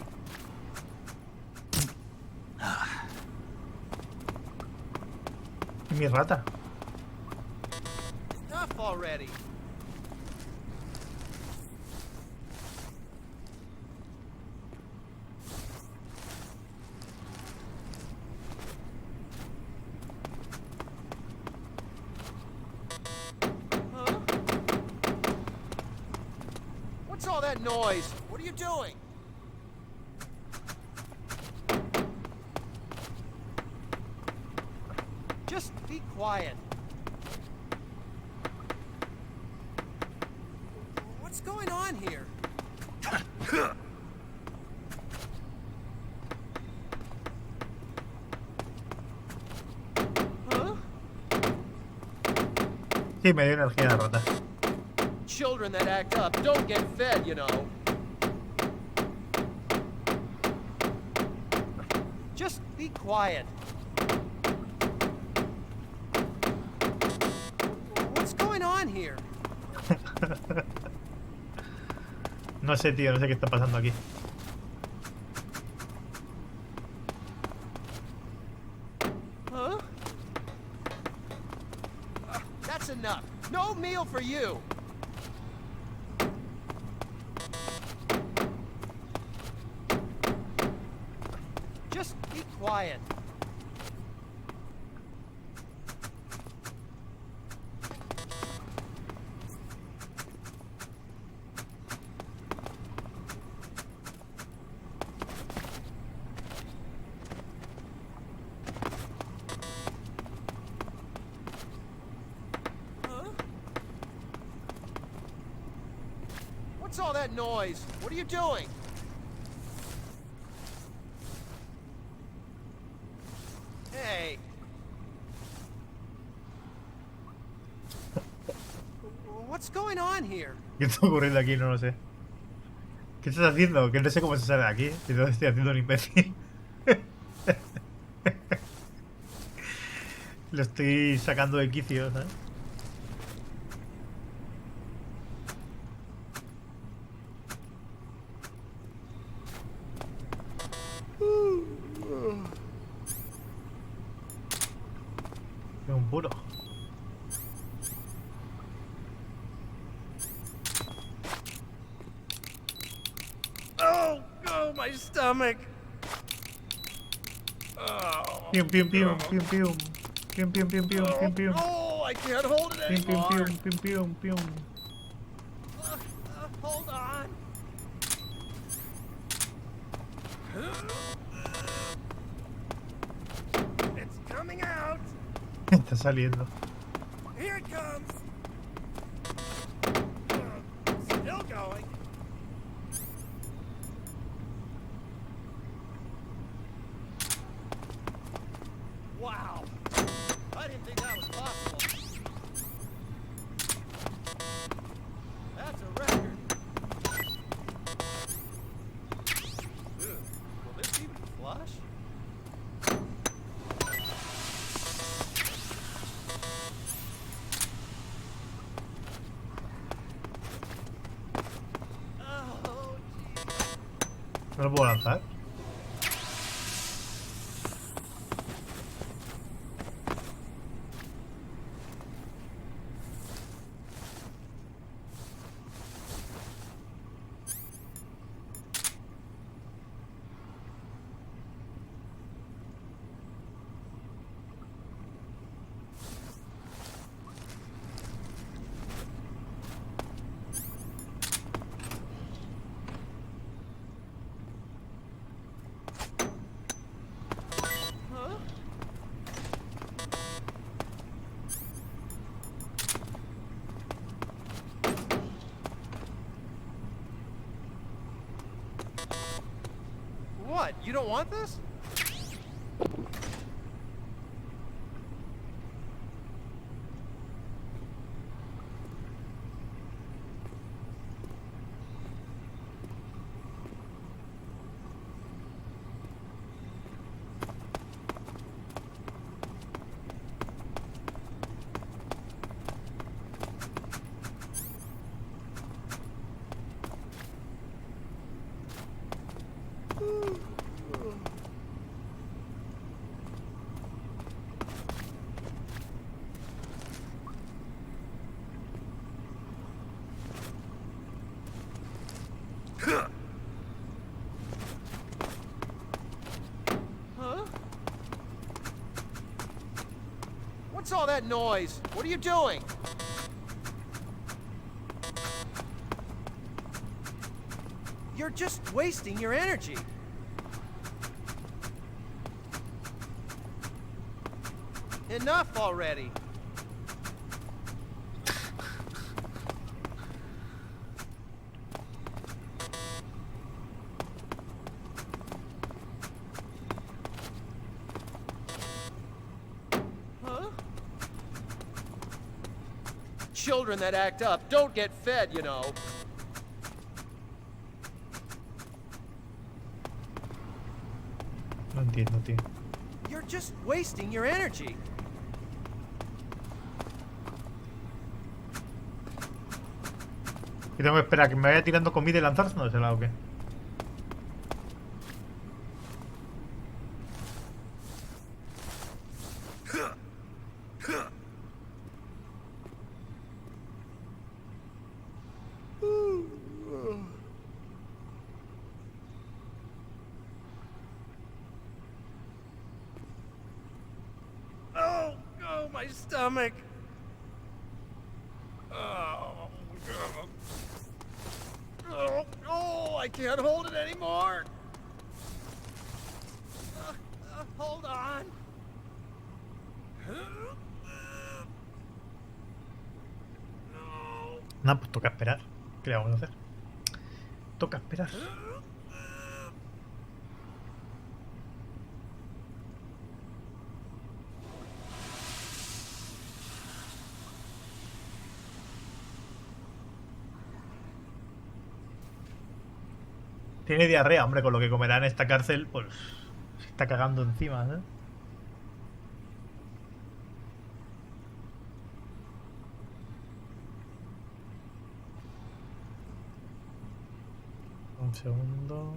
¿Y mi rata? Enough already. Huh? What's all that noise? What are you doing? Just be quiet. What's going on here? Huh? Sí, me dio energía la rata. Children that act up don't get fed, you know. Just be quiet. What's going on here? No sé, tío, no sé qué está pasando aquí. Huh? That's enough. No meal for you. Just be quiet. What's all that noise? What are you doing? Hey. What's going on here? ¿Qué está ocurriendo aquí? No lo sé. ¿Qué estás haciendo? Que no sé cómo se sale de aquí. Y no estoy haciendo un imbécil. Lo estoy sacando de quicio, ¿sabes? Un puro. Oh, my stomach. Oh. Pium, pium, pium, pium, pium. Pium, pium, pium, pium, pium, pium. Oh, I can't hold it Pium, pium, anymore. pium, pium, pium, pium. Hold on. It's coming out. Está saliendo. Here it comes. Still going. Wow. I didn't think that was possible. That's a record. Ugh. Will this even flush? ¿No lo puedo lanzar? What? You don't want this? Huh? What's all that noise? What are you doing? You're just wasting your energy. Enough already. Huh? Children that act up don't get fed, you know. No entiendo, tío. You're just wasting your energy. ¿Y tengo que esperar a que me vaya tirando comida y lanzársela o qué? Oh, my stomach. Oh, I can't hold it anymore. Hold on. No, pues toca esperar. ¿Qué le vamos a hacer? Toca esperar. Tiene diarrea, hombre, con lo que comerá en esta cárcel, pues se está cagando encima, ¿eh? Un segundo.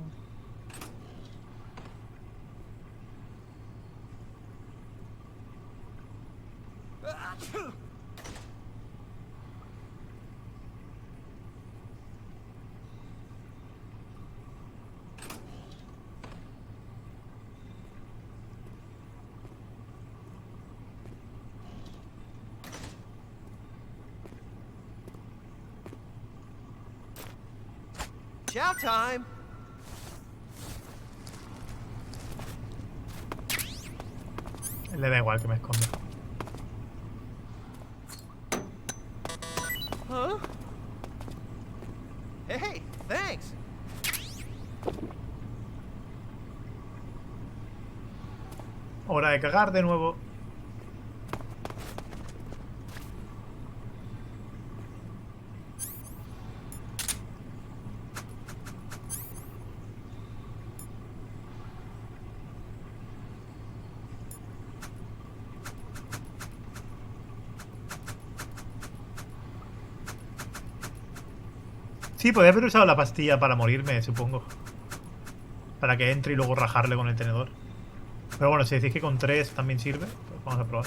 Chow time. Le da igual que me esconda. Huh? Hey, thanks. Hora de cagar de nuevo. Sí, podría haber usado la pastilla para morirme, supongo. Para que entre y luego rajarle con el tenedor. Pero bueno, si decís que con 3 también sirve, pues vamos a probar.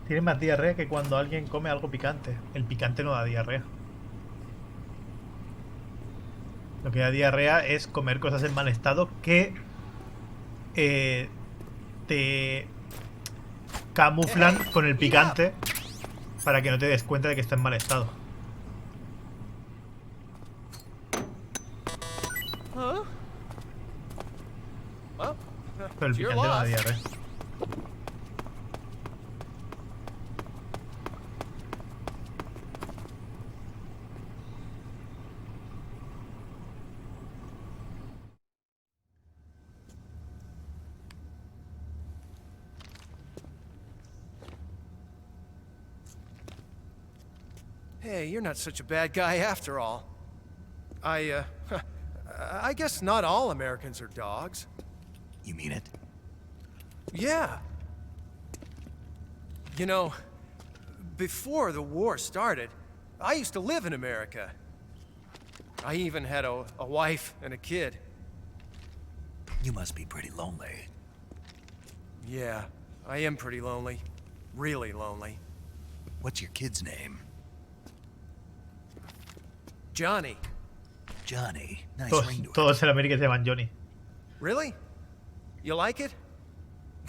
Tiene más diarrea que cuando alguien come algo picante. El picante no da diarrea. Lo que da diarrea es comer cosas en mal estado que te camuflan con el picante para que no te des cuenta de que está en mal estado. Huh? Well, Pero el picante no da diarrea. Hey, you're not such a bad guy after all. I guess not all Americans are dogs. You mean it? Yeah. You know, before the war started, I used to live in America. I even had a wife and a kid. You must be pretty lonely. Yeah, I am pretty lonely. Really lonely. What's your kid's name? Johnny. Johnny. Nice ring to it. Todos en América se llaman Johnny. Really? You like it?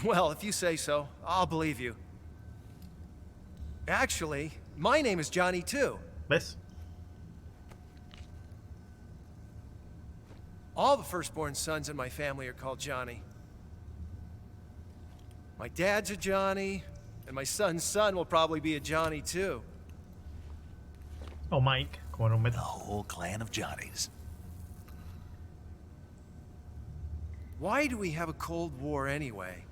Well, if you say so, I'll believe you. Actually, my name is Johnny too. ¿Ves? All the firstborn sons in my family are called Johnny. My dad's a Johnny, and my son's son will probably be a Johnny too. O Mike, como en un meta. A whole clan of Johnnies. Why do we have a Cold War anyway?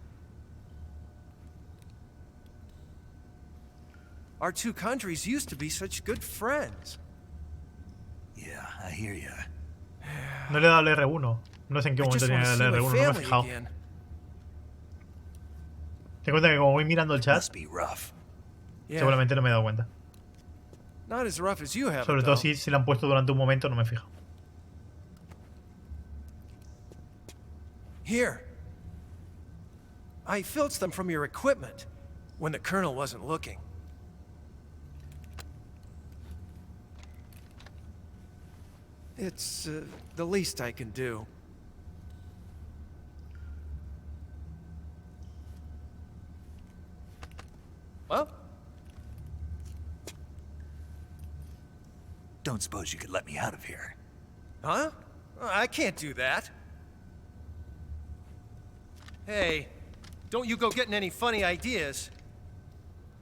Our two countries used to be such good friends. Yeah, I hear ya. No le he dado el R1. No sé en qué momento tenía el R1, no me he fijado. Te cuenta que como voy mirando el chat, seguramente no me he dado cuenta. Not as rough as you have, Sobre todo si lo han puesto durante un momento, no me fijo. Here. I filched them from your equipment when the colonel wasn't looking. It's the least I can do. Well? Don't suppose you could let me out of here? Huh? I can't do that. Hey, don't you go getting any funny ideas.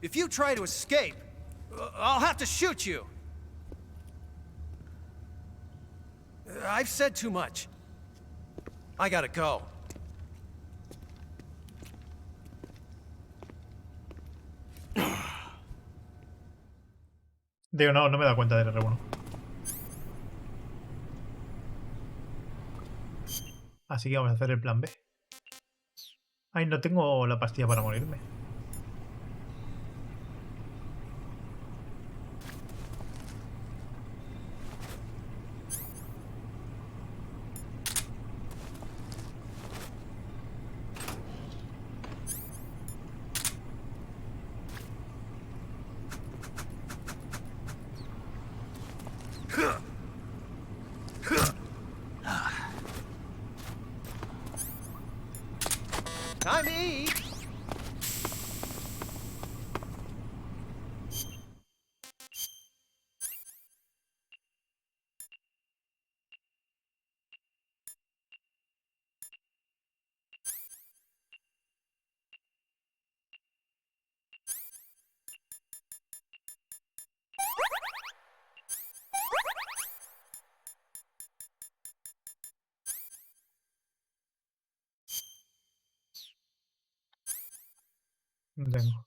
If you try to escape, I'll have to shoot you. I've said too much. I gotta go. Digo, no me he dado cuenta del R1. Así que vamos a hacer el plan B. Ay, no tengo la pastilla para morirme. No tengo.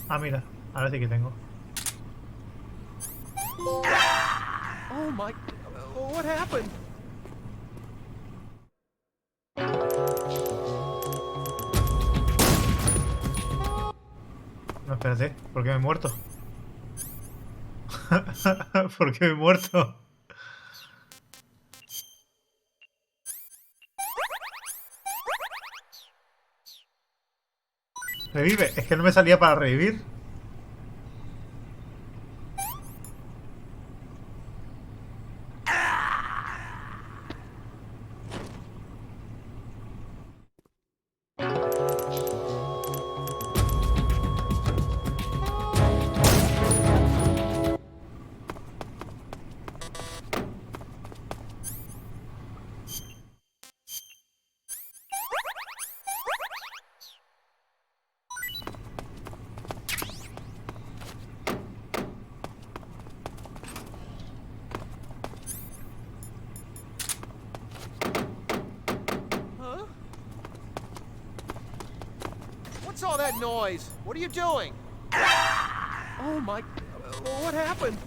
Ah, mira, ahora sí que tengo. Oh my... What happened? No, espérate, ¿por qué me he muerto? ¿Por qué me he muerto? Revive, es que no me salía para revivir. What's all that noise? What are you doing? Oh my... What happened?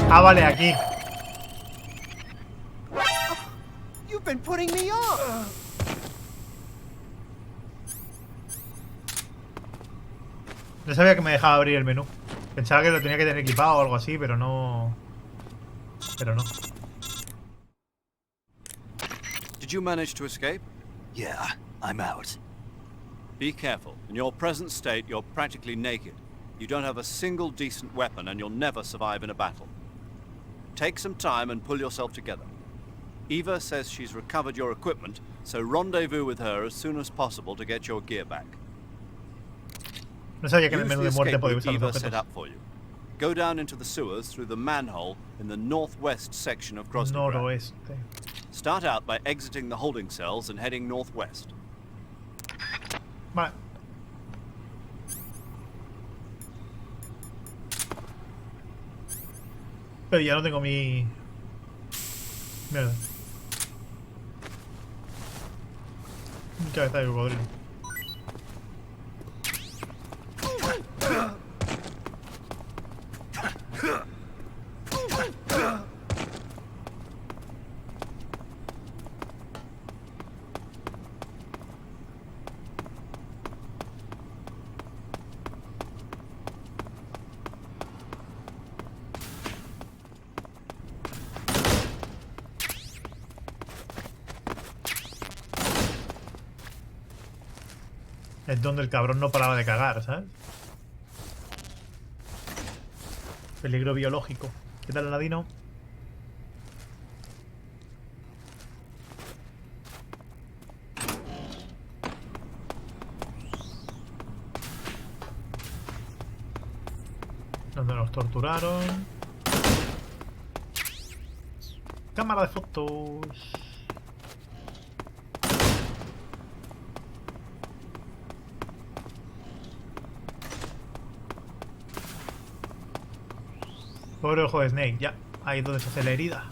Ah, vale, aquí. been putting me off. No sabía que me dejaba abrir el menú. Pensaba que lo tenía que tener equipado o algo así, pero no. Pero no. Did you manage to escape? Yeah, I'm out. Be careful. In your present state, you're practically naked. You don't have a single decent weapon, and you'll never survive in a battle. Take some time and pull yourself together. Eva says she's recovered your equipment, so rendezvous with her as soon as possible to get your gear back. No sabía que en el menú de muerte podía usar los Eva set objetos. up for you. Go down into the sewers through the manhole in the northwest section of Grosvenor. Noroeste. Start out by exiting the holding cells and heading northwest. Vale. Pero ya no tengo mi... Mierda. Mi cabeza de cocodrilo. Es donde el cabrón no paraba de cagar, ¿sabes? Peligro biológico. ¿Qué tal, Ladino? Donde nos torturaron. Cámara de fotos. Pobre ojo de Snake, ya. Ahí es donde se hace la herida.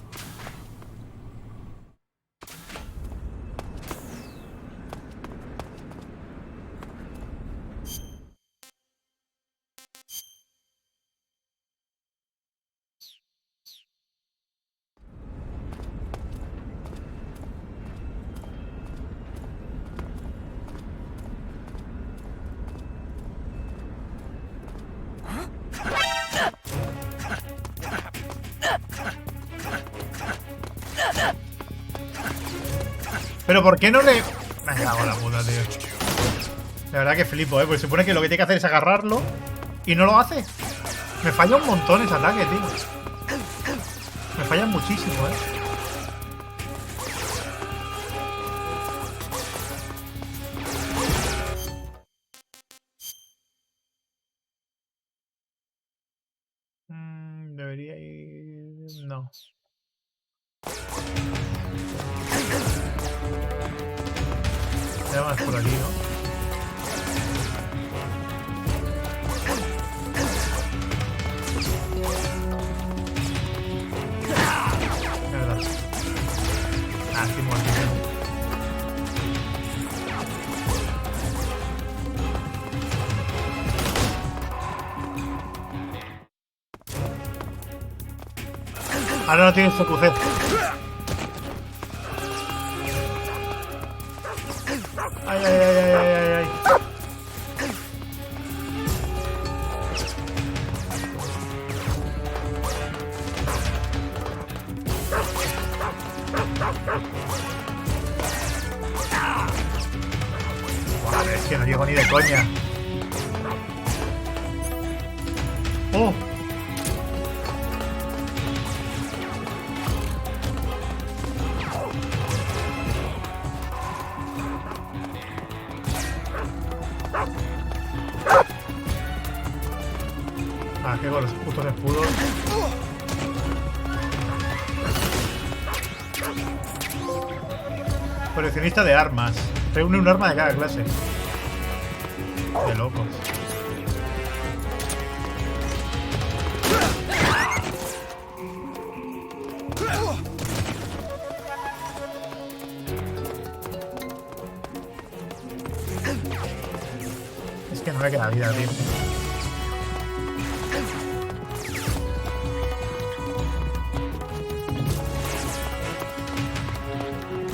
Pero ¿por qué no le...? Me cago en la puta, tío. De verdad que flipo, porque se supone que lo que tiene que hacer es agarrarlo y no lo hace. Me falla un montón ese ataque, tío. Me falla muchísimo, Debería ir... No. Más por aquí, ¿no? Mierda. Ah, estoy muerto. Ahora no tienes CQC. Ay, ay, ay, ay, ay, ay. Vale, es que no llego ni de coña. Oh. Ah, que con los putos escudos. Coleccionista de armas. Reúne un arma de cada clase. De locos. Es que no me queda vida, tío.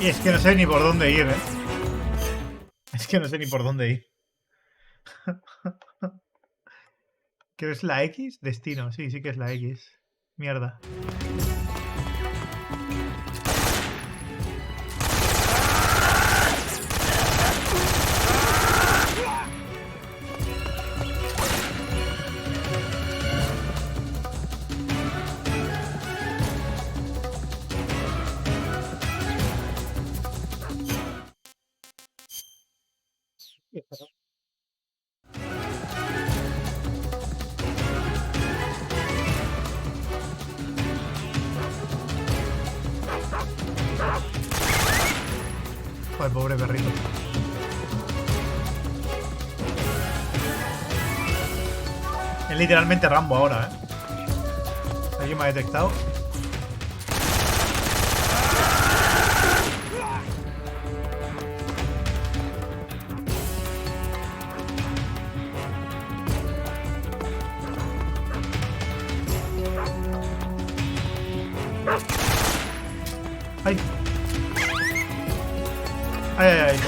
Y es que no sé ni por dónde ir, Es que no sé ni por dónde ir. ¿Qué es la X? Destino, sí, sí que es la X. Mierda. Joder, pobre perrito. Es literalmente Rambo ahora, ¿Alguien me ha detectado? ¡Ay! ¡Ay, ay, ay!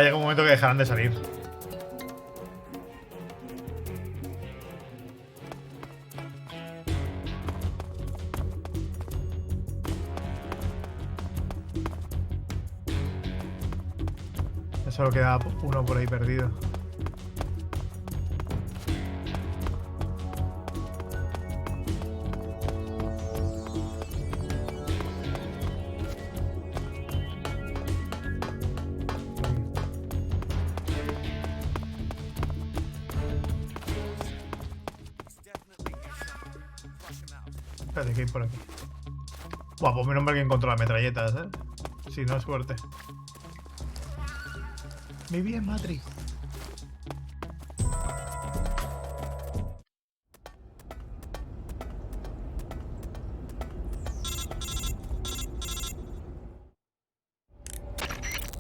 Llega un momento que dejarán de salir. Ya solo queda uno por ahí perdido. Espérate, que hay por aquí. Buah, pues menos mal que encontró las metralletas, Si no, suerte. Mi bien, Matrix.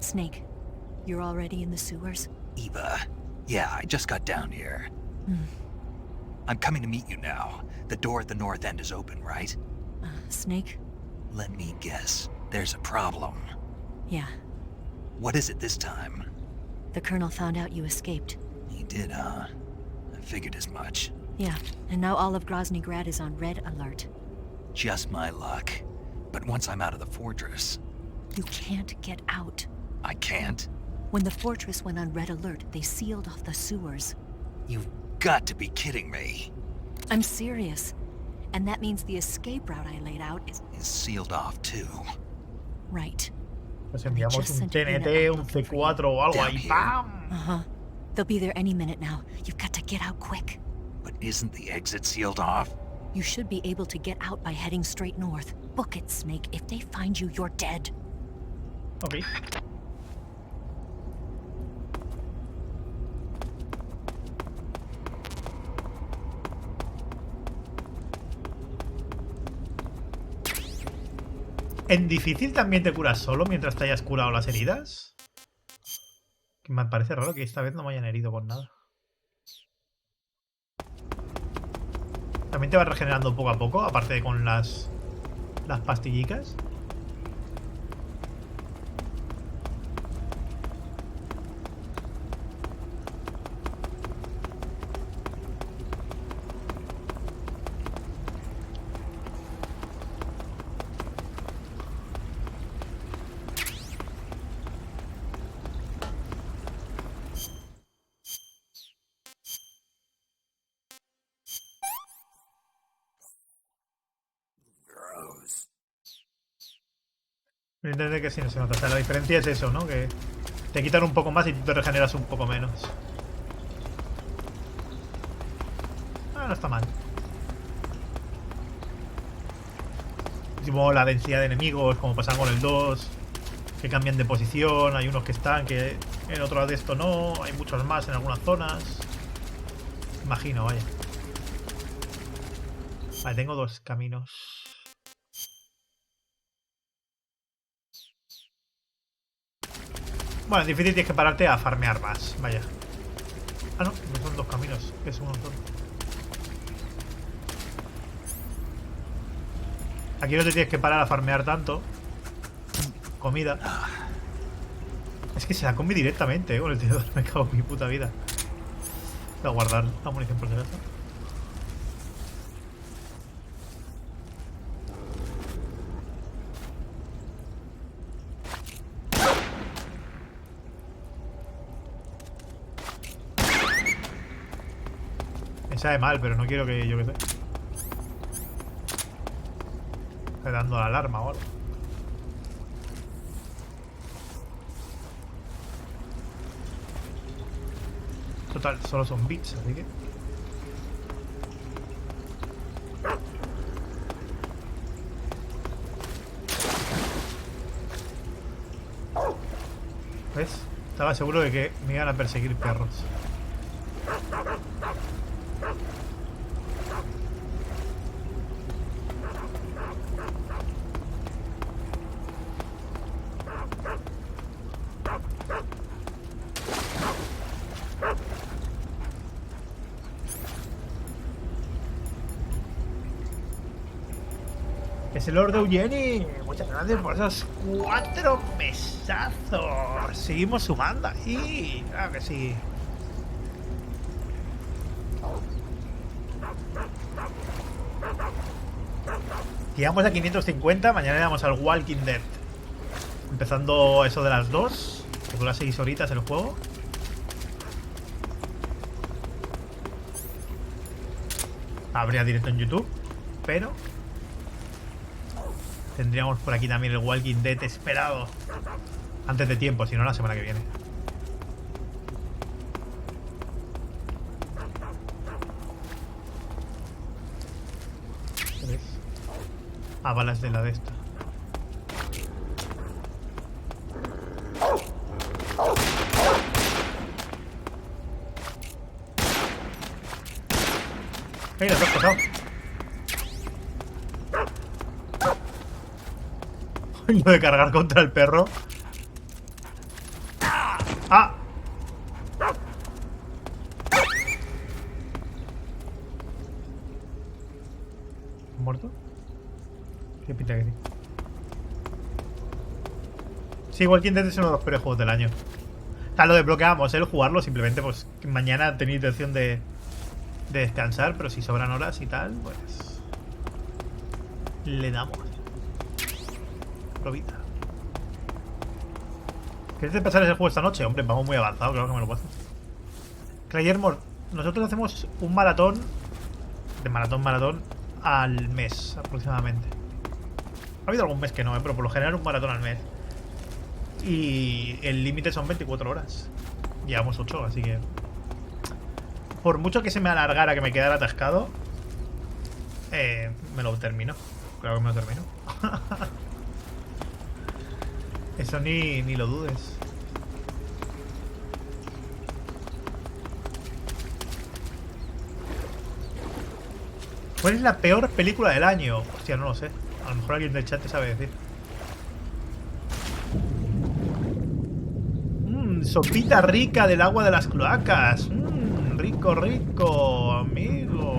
Snake, you're already in the sewers? Eva, yeah, I just got down here. I'm coming to meet you now. The door at the north end is open, right? Snake? Let me guess. There's a problem. Yeah. What is it this time? The Colonel found out you escaped. He did, huh? I figured as much. Yeah, and now all of Grozny Grad is on red alert. Just my luck. But once I'm out of the fortress... You can't get out. I can't? When the fortress went on red alert, they sealed off the sewers. You've got to be kidding me. I'm serious. And that means the escape route I laid out is sealed off too. Right. Pues enviamos un TNT, un C4 o algo ahí. ¡Pam! Uh-huh. They'll be there any minute now. You've got to get out quick. But isn't the exit sealed off? You should be able to get out by heading straight north. Book it, Snake. If they find you, you're dead. Okay. ¿En difícil también te curas solo mientras te hayas curado las heridas? Que me parece raro que esta vez no me hayan herido con nada. ¿También te vas regenerando poco a poco? Aparte de con las pastillicas. Entender que sí no se nota. O sea, la diferencia es eso, ¿no? Que te quitan un poco más y tú te regeneras un poco menos. Ah, no está mal. muchísimo la densidad de enemigos, como pasa con el 2, que cambian de posición, hay unos que están, que en otro de esto no, hay muchos más en algunas zonas. Imagino, vaya. Vale, tengo 2 caminos. Bueno, es difícil, tienes que pararte a farmear más, vaya. Ah, no son 2 caminos, que es uno solo. Aquí no te tienes que parar a farmear tanto. Comida. Es que se la come directamente, con el tenedor. Me cago en mi puta vida. Voy a guardar la munición por si acaso. Me sabe mal, pero no quiero que, yo qué sé, esté dando la alarma ahora. Total, solo son bits, así que... ¿Ves? Estaba seguro de que me iban a perseguir perros. Es el Lord de Eugeni. Muchas gracias por esos 4 mesazos. Seguimos sumando ahí. Claro que sí. Llegamos a 550. Mañana llegamos al Walking Dead. Empezando eso de las 2. Que dura 6 horitas el juego. Habría directo en YouTube. Pero... tendríamos por aquí también el Walking Dead esperado. Antes de tiempo, si no la semana que viene. ¿Ves? Ah, balas de la de esta. ¡Ey, lo has pasado! Lo de cargar contra el perro. ¡Ah! ¿Muerto? ¿Qué pinta que sí? Sí, Walking Dead es uno de los peores juegos del año. O sea, lo desbloqueamos, el jugarlo simplemente, pues mañana tenía intención de descansar, pero si sobran horas y tal, pues le damos. Probita. ¿Quieres empezar ese juego esta noche? Hombre, vamos muy avanzado, claro que me lo paso. Clayermore, nosotros hacemos un maratón de maratón al mes aproximadamente. Ha habido algún mes que no, pero por lo general un maratón al mes. Y el límite son 24 horas. Llevamos 8, así que... por mucho que se me alargara, que me quedara atascado, me lo termino. Claro que me lo termino. Eso ni lo dudes. ¿Cuál es la peor película del año? Hostia, no lo sé. A lo mejor alguien del chat te sabe decir. Sopita rica del agua de las cloacas. Rico, rico, amigo.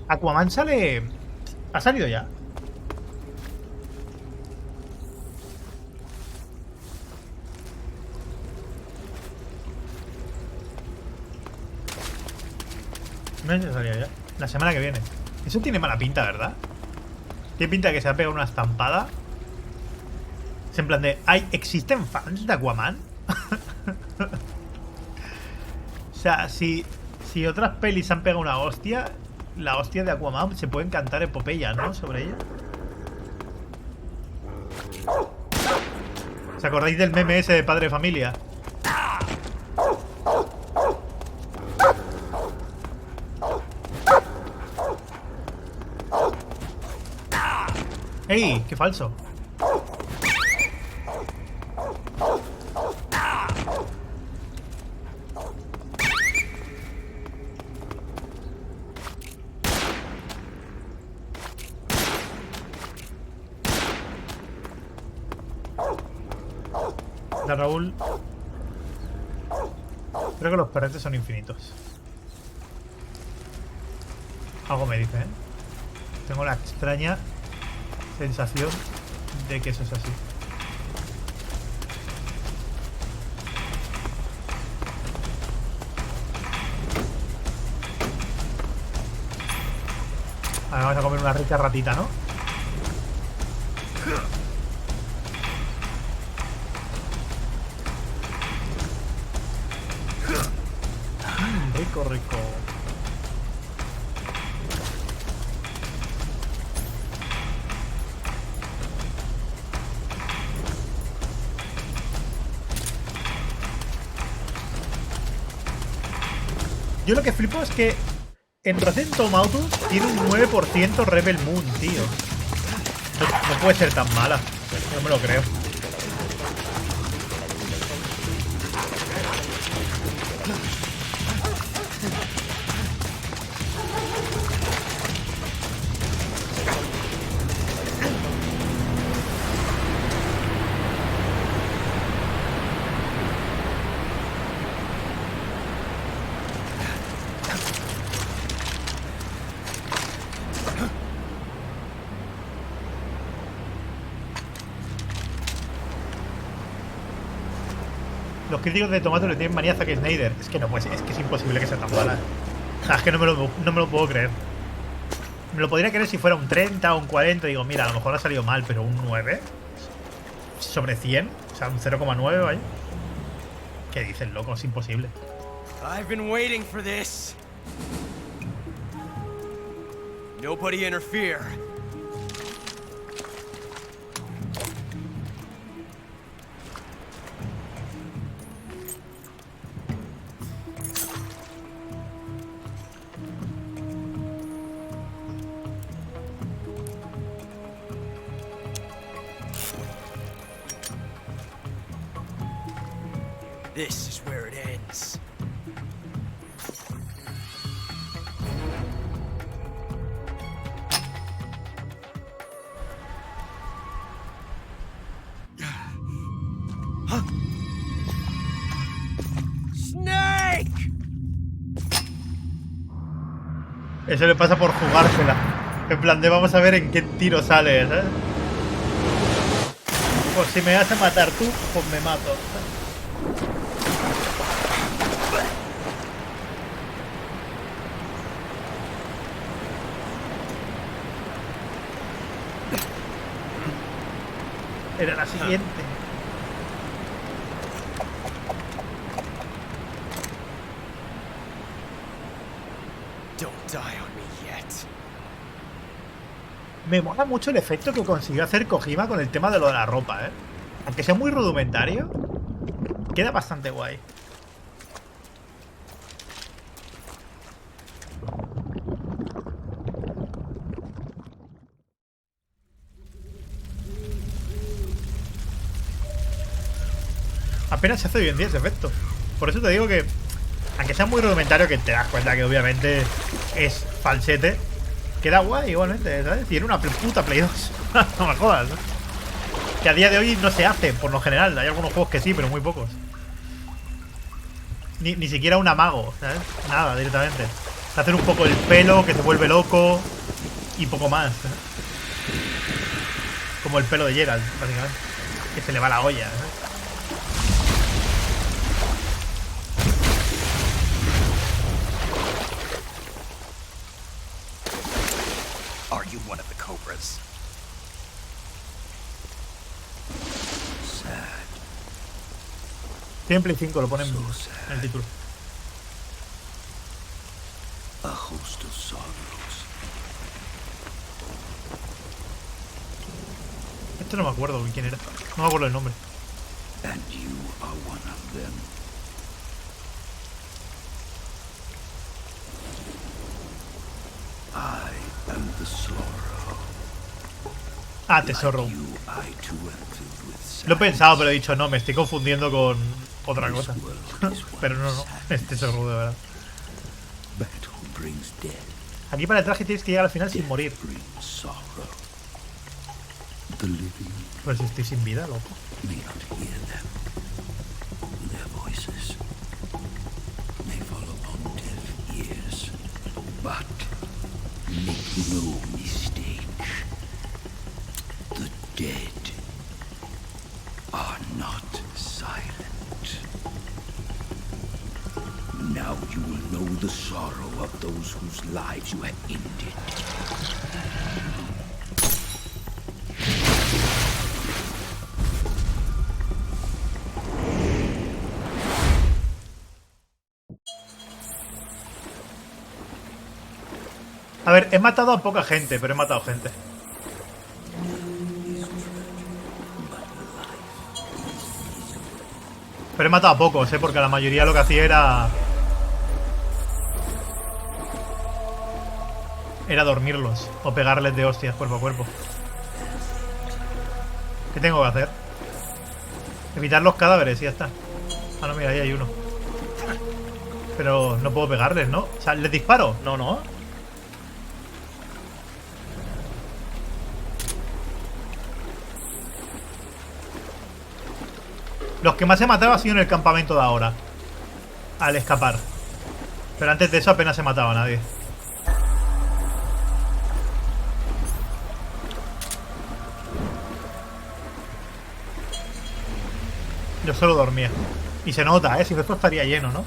Aquaman sale... ¿Ha salido ya? No es necesario ya. La semana que viene. Eso tiene mala pinta, ¿verdad? Tiene pinta de que se ha pegado una estampada Es en plan de... ¿existen fans de Aquaman? O sea, si otras pelis han pegado una hostia, la hostia de Aquaman se pueden cantar epopeyas, ¿no? Sobre ella. ¿Os acordáis del meme ese de Padre de Familia? ¡Ey! ¡Qué falso! De Raúl. Creo que los perretes son infinitos. Algo me dice, ¿eh? Tengo la extraña sensación de que eso es así. Ahora vamos a comer una rica ratita, ¿no? Rico, rico. Yo lo que flipo es que en Rotten Tomatoes tiene un 9% Rebel Moon, tío. No puede ser tan mala. No me lo creo. Los críticos de Tomato le tienen manía a Zack Snyder. Es que no puede ser, es que es imposible que sea tan mala. O sea, es que no me lo puedo creer. Me lo podría creer si fuera un 30 o un 40. Digo, mira, a lo mejor ha salido mal, pero un 9 sobre 100, o sea, un 0,9, vaya. ¿Qué dices, loco? Es imposible. I've been waiting for this. Nobody interfere. This is where it ends. Snake! Eso le pasa por jugársela. En plan de vamos a ver en qué tiro sale, ¿sabes? Pues si me vas a matar tú, pues me mato. Era la siguiente. Don't die on me yet. Me mola mucho el efecto que consiguió hacer Kojima con el tema de lo de la ropa, ¿eh? Aunque sea muy rudimentario, queda bastante guay. Apenas se hace hoy en día ese efecto. Por eso te digo que, aunque sea muy rudimentario, que te das cuenta que obviamente es falsete, queda guay igualmente, ¿sabes? Tiene una puta Play 2. No me jodas, ¿no? Que a día de hoy no se hace, por lo general. Hay algunos juegos que sí, pero muy pocos. Ni siquiera un amago, ¿sabes? Nada, directamente. Hacer un poco el pelo, que se vuelve loco, y poco más, ¿sabes? Como el pelo de Geralt, básicamente. Que se le va la olla, ¿sabes? Are you one of the cobras? Tiene Play 5, lo ponen en el título. A host of sorrows. Este no me acuerdo quién era. No me acuerdo el nombre. And you are one of them. I am the sorrow. Ah, Tesoro. You, I too am filled with Lo he pensado, pero he dicho, no, me estoy confundiendo con otra cosa. Pero no, es Tesoro de verdad. Aquí para el traje tienes que llegar al final sin morir. Pues si estoy sin vida, loco. But make no mistake, the dead are not silent. Now you will know the sorrow of those whose lives you have ended. A ver, he matado a poca gente, pero he matado gente. Pero he matado a pocos, porque la mayoría lo que hacía era dormirlos o pegarles de hostias cuerpo a cuerpo. ¿Qué tengo que hacer? Evitar los cadáveres y ya está. Ah, no, mira, ahí hay uno. Pero no puedo pegarles, ¿no? O sea, ¿les disparo? No, no. Los que más he matado ha sido en el campamento de ahora, al escapar. Pero antes de eso apenas he matado a nadie. Yo solo dormía. Y se nota, si esto estaría lleno, ¿no?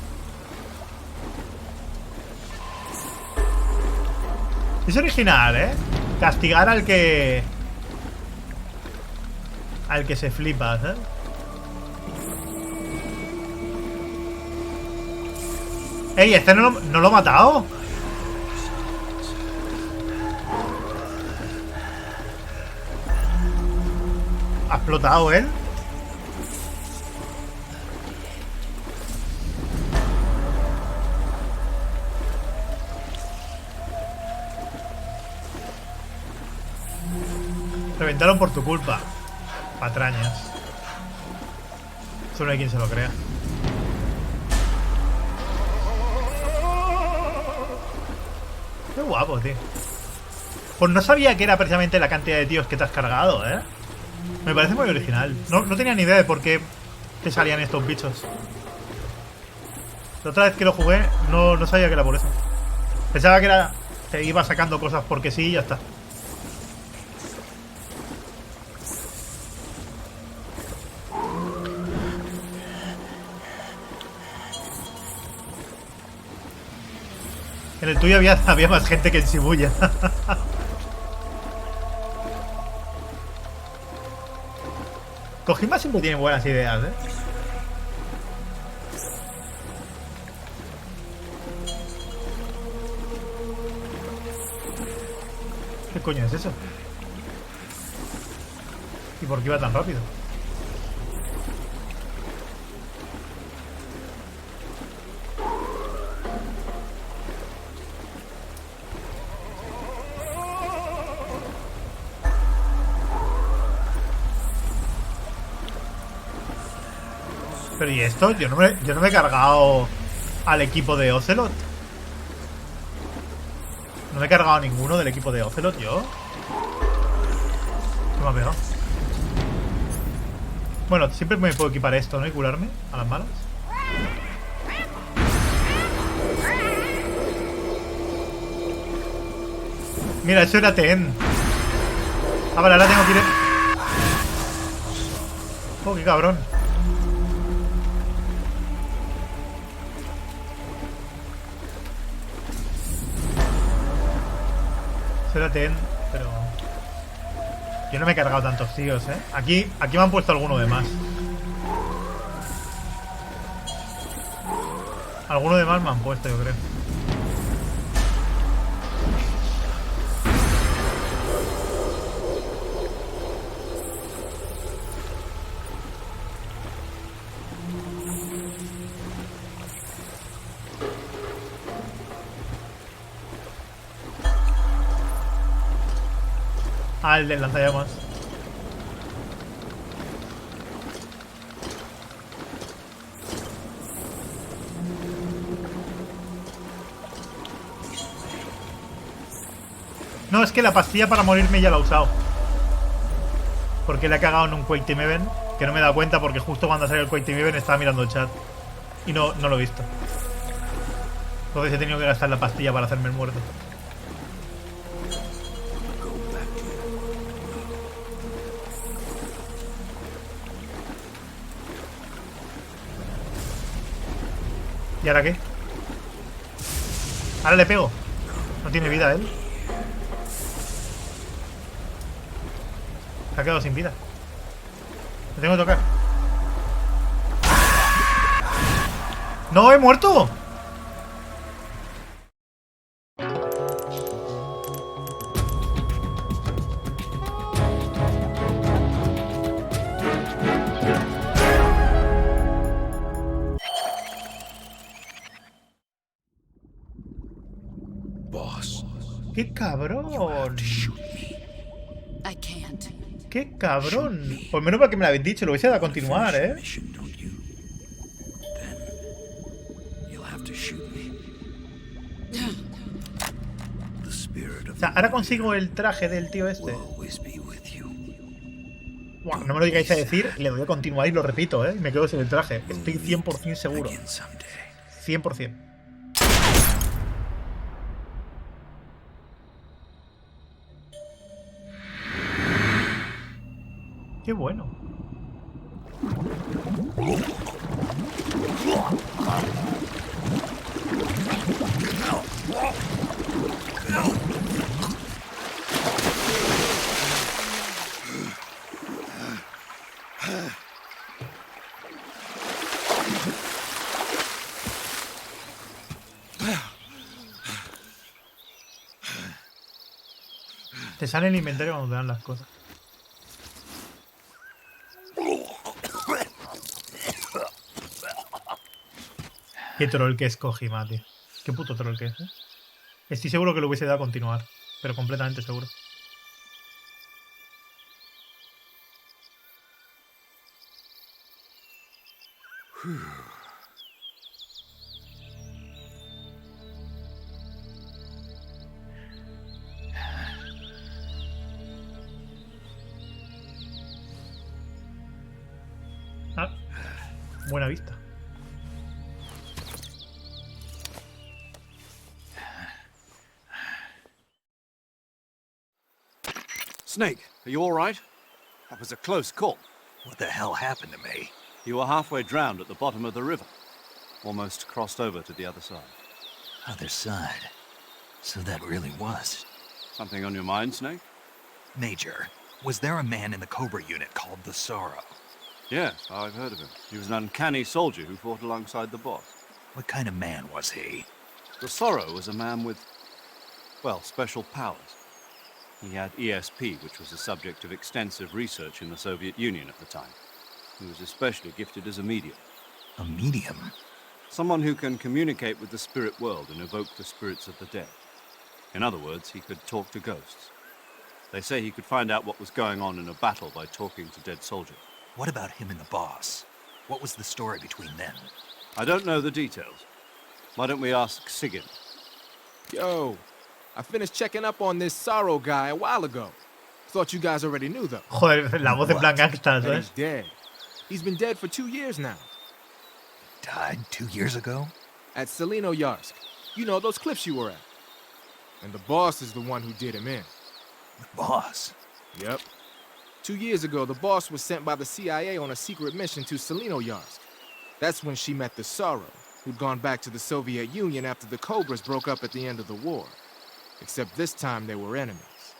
Es original, castigar al que se flipa, ¿sabes? ¡Ey! Este no lo he matado. ¿Ha explotado él? Reventaron por tu culpa. Patrañas. Solo hay quien se lo crea. Qué guapo, tío. Pues no sabía que era precisamente la cantidad de tíos que te has cargado, Me parece muy original. No tenía ni idea de por qué te salían estos bichos. La otra vez que lo jugué no sabía que era por eso. Pensaba que era... te iba sacando cosas porque sí y ya está. En el tuyo había más gente que en Shibuya. Kojima siempre tiene buenas ideas, ¿Qué coño es eso? ¿Y por qué iba tan rápido? Pero ¿y esto? Yo no me he cargado al equipo de Ocelot. No me he cargado a ninguno del equipo de Ocelot, yo. ¿Qué me ha pegado? Bueno, siempre me puedo equipar esto, ¿no? Y curarme a las malas. Mira, eso era TN. Ah, vale, ahora tengo que ir... Oh, qué cabrón. Era TN, pero... yo no me he cargado tantos tíos, Aquí me han puesto alguno de más. Alguno de más me han puesto, yo creo. Ah, el del lanzallamas. No, es que la pastilla para morirme ya la he usado. Porque le he cagado en un Quake Team Event, que no me he dado cuenta porque justo cuando salió el Quake Team Event estaba mirando el chat. Y no lo he visto. Entonces he tenido que gastar la pastilla para hacerme el muerto. ¿Y ahora qué? Ahora le pego. No tiene vida él. Se ha quedado sin vida. Me tengo que tocar. ¡No, he muerto! ¡Qué cabrón! ¡Qué cabrón! Pues menos mal que me lo habéis dicho, lo hubiese dado a continuar, ¿eh? O sea, ahora consigo el traje del tío este. Buah, no me lo digáis a decir, le doy a continuar y lo repito, ¿eh? Y me quedo sin el traje. Estoy 100% seguro. 100%. ¡Qué bueno! Te sale el inventario cuando te dan las cosas. Qué troll que es Kojima, tío. Qué puto troll que es, ¿eh? Estoy seguro que lo hubiese dado a continuar. Pero completamente seguro. Ah, buena vista. Snake, are you all right? That was a close call. What the hell happened to me? You were halfway drowned at the bottom of the river. Almost crossed over to the other side. Other side? So that really was. Something on your mind, Snake? Major, was there a man in the Cobra unit called the Sorrow? Yes, I've heard of him. He was an uncanny soldier who fought alongside the boss. What kind of man was he? The Sorrow was a man with, well, special powers. He had ESP, which was the subject of extensive research in the Soviet Union at the time. He was especially gifted as a medium. A medium? Someone who can communicate with the spirit world and evoke the spirits of the dead. In other words, he could talk to ghosts. They say he could find out what was going on in a battle by talking to dead soldiers. What about him and the boss? What was the story between them? I don't know the details. Why don't we ask Sigyn? Yo, I finished checking up on this Sorrow guy a while ago. Thought you guys already knew, though. Joder, la voz en plan gangsta, And he's ¿sabes? dead. He's been dead for 2 years now. Died 2 years ago? At Selino-Yarsk. You know, those cliffs you were at. And the boss is the one who did him in. The boss? Yep. 2 years ago, the boss was sent by the CIA on a secret mission to Selino-Yarsk. That's when she met the Sorrow, who'd gone back to the Soviet Union after the Cobras broke up at the end of the war. Except this time they were enemies.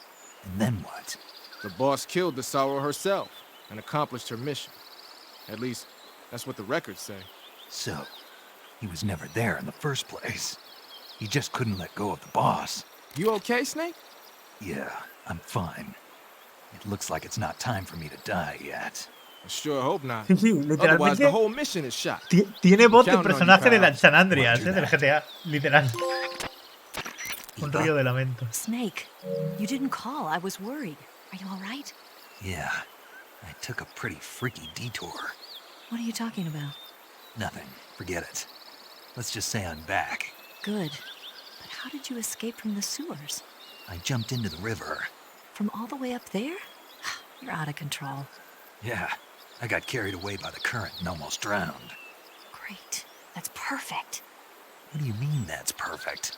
And then what? The boss killed the Sorrow herself and accomplished her mission. At least, that's what the records say. So, He was never there in the first place. He just couldn't let go of the boss. You okay, Snake? Yeah, I'm fine. It looks like it's not time for me to die yet. I sure hope not. Sí, sí, Otherwise, the literalmente whole mission is shot. tiene voz de Counting on you, personaje de pal. la San Andreas, del GTA, literal. Un río de lamento. Snake, you didn't call. I was worried. Are you all right? Yeah, I took a pretty freaky detour. What are you talking about? Nothing. Forget it. Let's just say I'm back. Good. But how did you escape from the sewers? I jumped into the river. From all the way up there? You're out of control. Yeah, I got carried away by the current and almost drowned. Great. That's perfect. What do you mean that's perfect?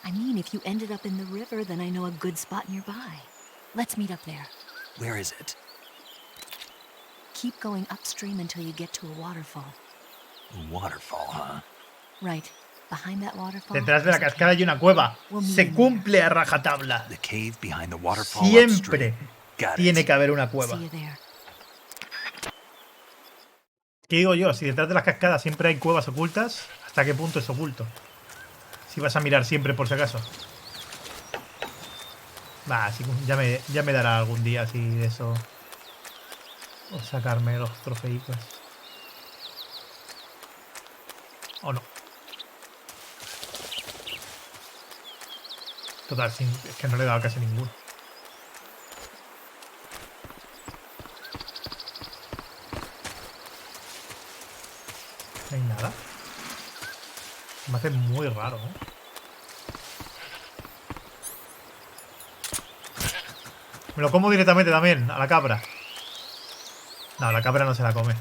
I mean, if you ended up in the river, then I know a good spot nearby. Let's meet up there. Where is it? Keep going upstream until you get to a waterfall. A waterfall, huh? Right. Behind that waterfall. Detrás de la cascada hay una cueva. Se cumple a rajatabla. The cave behind the waterfall Siempre Got tiene it. que haber una cueva. See you there. ¿Qué digo yo? Si detrás de las cascadas siempre hay cuevas ocultas, ¿hasta qué punto es oculto? Si vas a mirar siempre por si acaso. Va, sí, ya me dará algún día así de eso. O sacarme los trofeitos. O no. Total, es que no le he dado casi ninguno. No hay nada. Me hace muy raro, ¿eh? Me lo como directamente también, a la cabra. No, la cabra no se la come.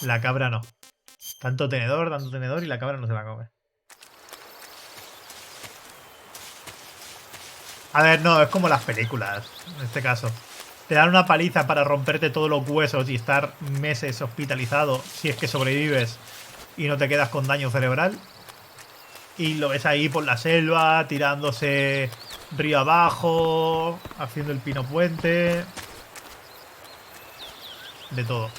La cabra no. Tanto tenedor y la cabra no se la come. A ver, no, es como las películas, en este caso. Te dan una paliza para romperte todos los huesos y estar meses hospitalizado si es que sobrevives y no te quedas con daño cerebral. Y lo ves ahí por la selva, tirándose río abajo, haciendo el pino puente. De todo.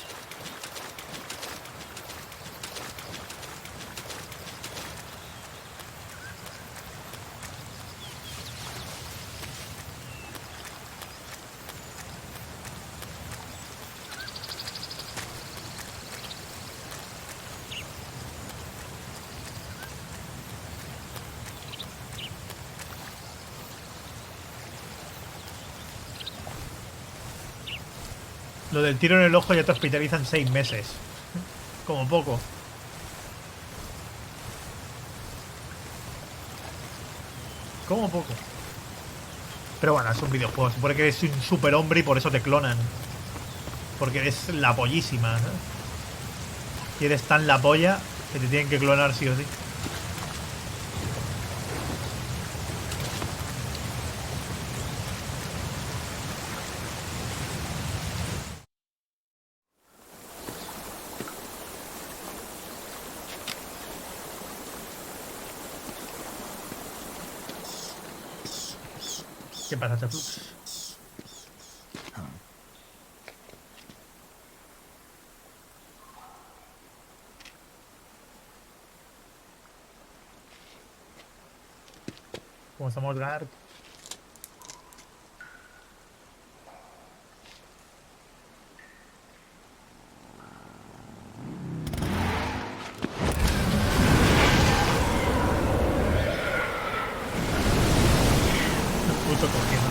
Lo del tiro en el ojo ya te hospitalizan 6 meses. Como poco. Como poco. Pero bueno, es un videojuego. Supone que eres un superhombre y por eso te clonan. Porque eres la pollísima, ¿no? Y eres tan la polla que te tienen que clonar sí o sí. ¿Qué pasa, Chapuz? ¿Cómo estamos, Gart? Puto cogiendo.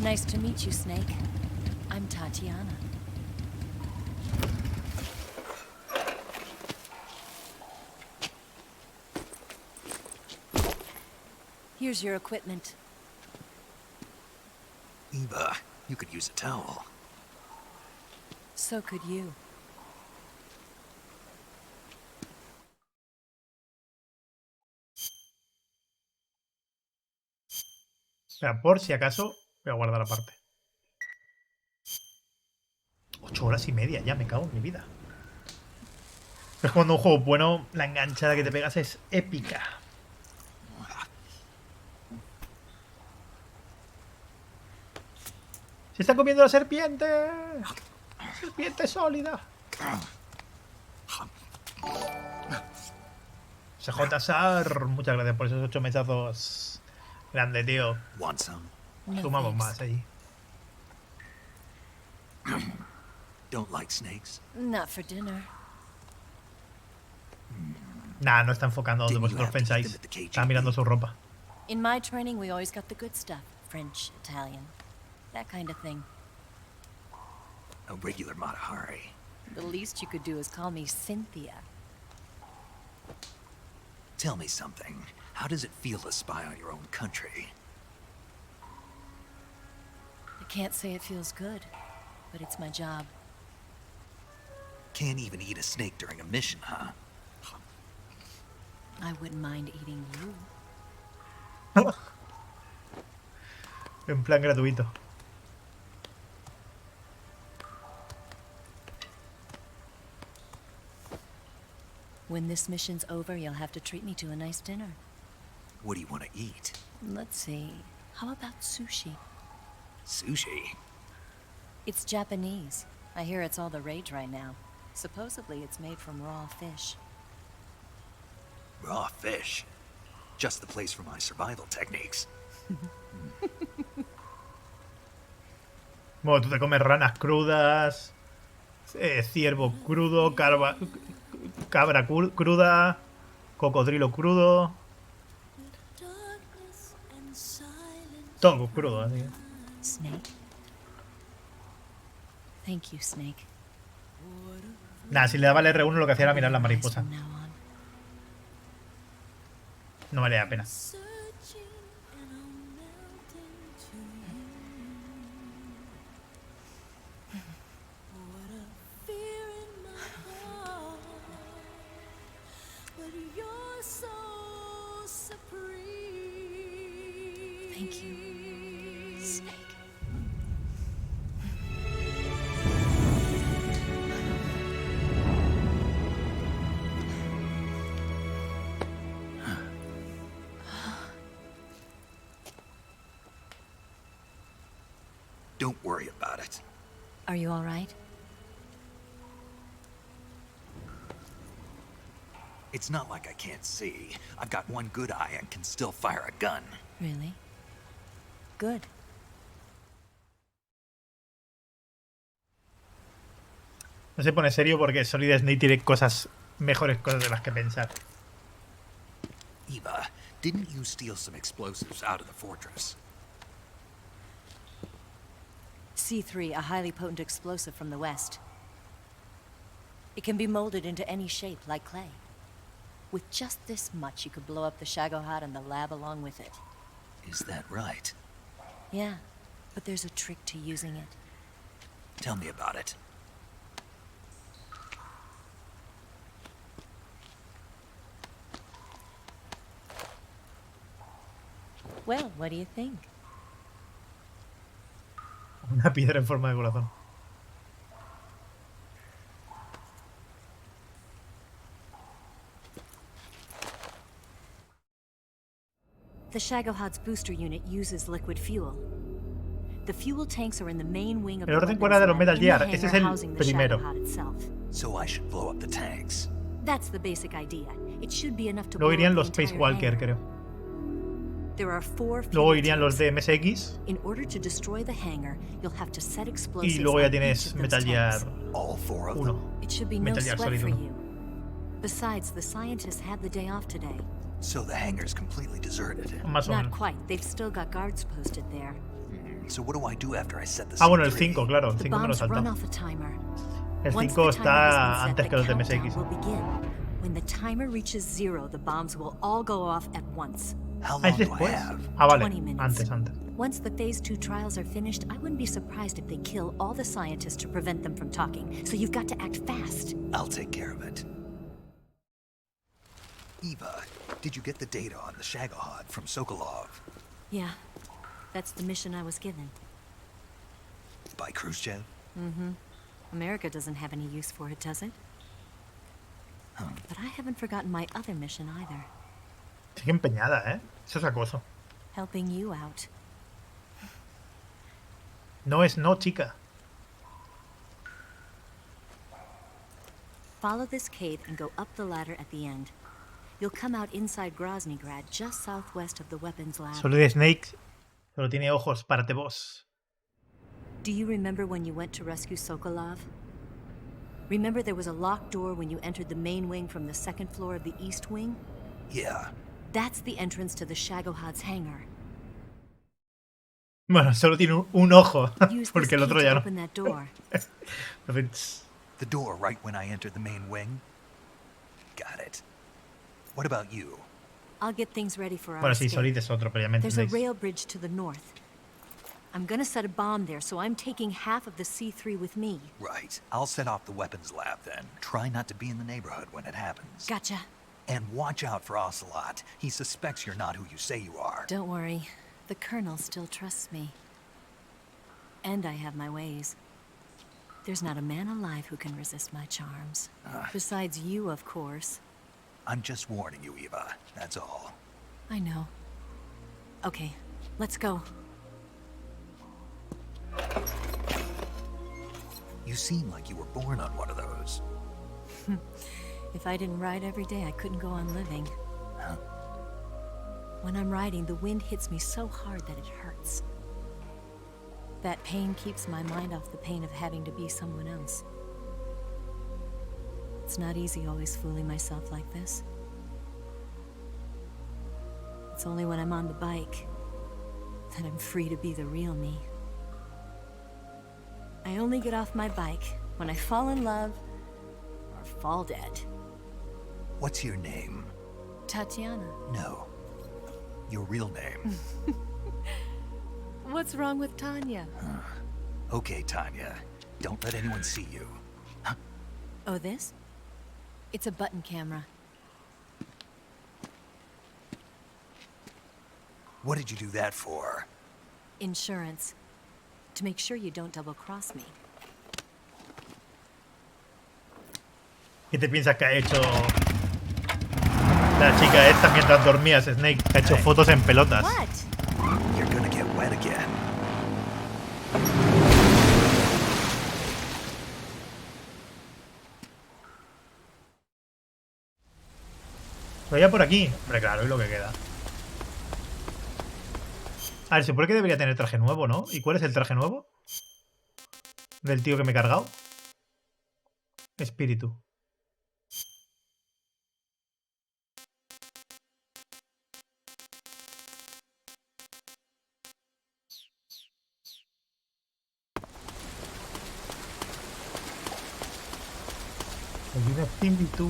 Nice to meet you, Snake. I'm Tatiana. Here's your equipment. Eva, you could use a towel. So could you. O sea, por si acaso, voy a guardar aparte. 8 horas y media, ya me cago en mi vida. Es cuando un juego bueno, la enganchada que te pegas es épica. ¡Se está comiendo la serpiente! ¡Serpiente sólida! CJ Sar, muchas gracias por esos 8 mechazos. Grande, tío. Want some? Sumamos más allí. Don't like snakes? Not for dinner. Nah, no está enfocando donde vosotros pensáis. Está mirando su ropa. In my training, we always got the good stuff. French, Italian, that kind of thing. A regular Matahari. The least you could do is call me Cynthia. Tell me something. How does it feel to spy on your own country? I can't say it feels good, but it's my job. Can't even eat a snake during a mission, huh? I wouldn't mind eating you. En plan gratuito. When this mission's over, you'll have to treat me to a nice dinner. What do you want to eat? Let's see. How about sushi? Sushi? It's Japanese. I hear it's all the rage right now. Supposedly, it's made from raw fish. Raw fish? Just the place for my survival techniques. Bueno, tú te comes ranas crudas, ciervo crudo, cabra cruda, cocodrilo crudo. Todo crudo, así que. Snake. Thank you, Snake. Nada, si le daba el R1 lo que hacía era mirar la mariposa. No valía la pena. Thank you, Snake. Don't worry about it. Are you all right? It's not like I can't see. I've got one good eye and can still fire a gun. Really? Good. No se pone serio porque Solid Snake tiene mejores cosas de las que pensar. Eva, didn't you steal some explosives out of the fortress? C3, a highly potent explosive from the west. It can be molded into any shape, like clay. With just this much, you could blow up the Shagohod and the lab along with it. Is that right? Yeah, but there's a trick to using it. Tell me about it. Well, what do you think? Una piedra en forma de corazón. The Shagohod's booster unit uses liquid fuel. The fuel tanks are in the main wing of El orden cuál de los Metal Gear. Este es el primero. So I should blow up the tanks. That's the basic idea. It should be enough to Luego blow irían up los the Space entire Walker, hangar. creo. There are 4 fuel Luego irían los tanks. de MSX. In order to destroy the hangar, you'll have to set Y explosives luego ya on each tienes of those Metal Gear tanks. All 4 of 1. them? It should be Metal no Gear sweat Solid for 1. you. Besides, the scientists had the day off today. So the hangar's completely deserted. Más o Not menos. quite. They've still got guards posted there. So what do I do after I set the Ah, bueno, el C3? 5, claro. El The 5 me lo he bombs run saltado. off a timer. El Once 5 the timer has been está set, antes the que los de countdown MSX. will begin. When the timer reaches 0, the bombs will all go off at once. How Ah, es long do I después. have? Ah, vale. 20 minutes. Antes. Once the Phase 2 trials are finished, I wouldn't be surprised if they kill all the scientists to prevent them from talking. So you've got to act fast. I'll take care of it. Eva, did you get the data on the Shagohod from Sokolov? Yeah, that's the mission I was given. By Khrushchev? Mm-hmm. America doesn't have any use for it, does it? But I haven't forgotten my other mission either. Sigue empeñada, ¿eh? Eso es acoso. Helping you out. No es no, chica. Follow this cave and go up the ladder at the end. You'll come out inside Groznygrad, just southwest of the weapons lab. Solo de Snake. Solo tiene ojos, párate vos. Do you remember when you went to rescue Sokolov? Remember there was a locked door when you entered the main wing from the second floor of the east wing? Yeah. That's the entrance to the Shagohod's hangar. Bueno, solo tiene un ojo, Use porque this el otro key ya to no. open that door. The door right when I entered the main wing? Got it. What about you? I'll get things ready for our Bueno, sí, escape. Solid es otro, pero ya me There's a entendéis. rail bridge to the north. I'm gonna set a bomb there, so I'm taking half of the C3 with me. Right. I'll set off the weapons lab then. Try not to be in the neighborhood when it happens. Gotcha. And watch out for Ocelot. He suspects you're not who you say you are. Don't worry. The Colonel still trusts me. And I have my ways. There's not a man alive who can resist my charms. Besides you, of course. I'm just warning you, Eva. That's all. I know. Okay, let's go. You seem like you were born on one of those. If I didn't ride every day, I couldn't go on living. When I'm riding, the wind hits me so hard that it hurts. That pain keeps my mind off the pain of having to be someone else. It's not easy always fooling myself like this. It's only when I'm on the bike that I'm free to be the real me. I only get off my bike when I fall in love or fall dead. What's your name? Tatiana. No. Your real name. What's wrong with Tanya? Okay, Tanya. Don't let anyone see you. Oh, this? It's a button camera. What did you do that for? Insurance. To make sure you don't double-cross me. ¿Qué te piensas que ha hecho la chica esta mientras dormías, Snake? Que ha hecho fotos en pelotas. What? You're gonna get wet again. Vaya por aquí. Hombre, claro, es lo que queda. A ver, se supone que debería tener traje nuevo, ¿no? ¿Y cuál es el traje nuevo? Del tío que me he cargado. Espíritu. Hay un espíritu.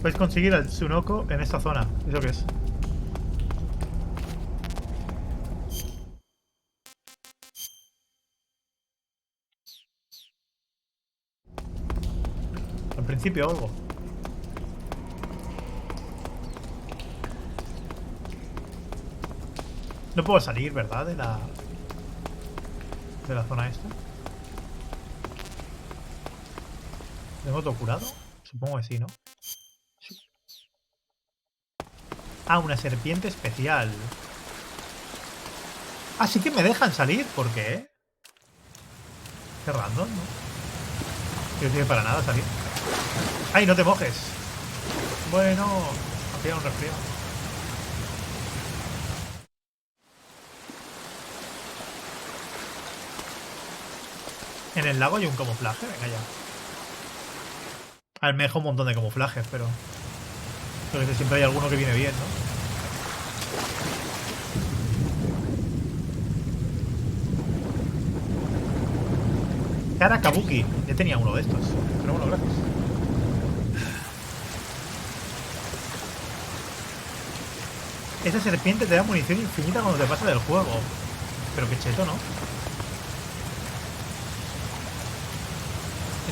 Puedes conseguir al Tsunoko en esta zona. ¿Eso qué es? Al principio algo. No puedo salir, ¿verdad? De la zona esta. ¿Tengo todo curado? Supongo que sí, ¿no? Ah, una serpiente especial. Ah, sí que me dejan salir. ¿Por qué? Qué random, ¿no? Que no tiene para nada salir. ¡Ay, no te mojes! Bueno, hacía un resfriado. En el lago hay un camuflaje, venga ya. A ver, me deja un montón de camuflajes, pero... Creo que siempre hay alguno que viene bien, ¿no? Cara Kabuki. Ya tenía uno de estos. Pero bueno, gracias. Esa serpiente te da munición infinita cuando te pasa del juego. Pero qué cheto, ¿no?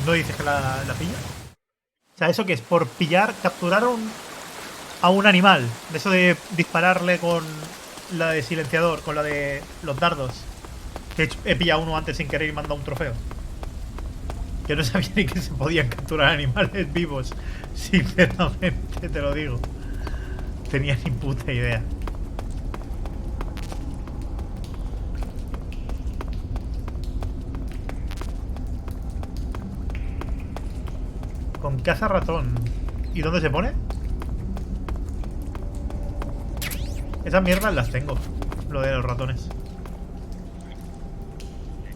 ¿No dices que la pilla? O sea, ¿eso qué es? Por pillar, capturar a un animal. De eso de dispararle con la de silenciador, con la de los dardos. Que he pillado uno antes sin querer y me han dado un trofeo. Yo no sabía ni que se podían capturar animales vivos. Sinceramente, te lo digo. Tenía ni puta idea. Con caza ratón. ¿Y dónde se pone? Esas mierdas las tengo. Lo de los ratones.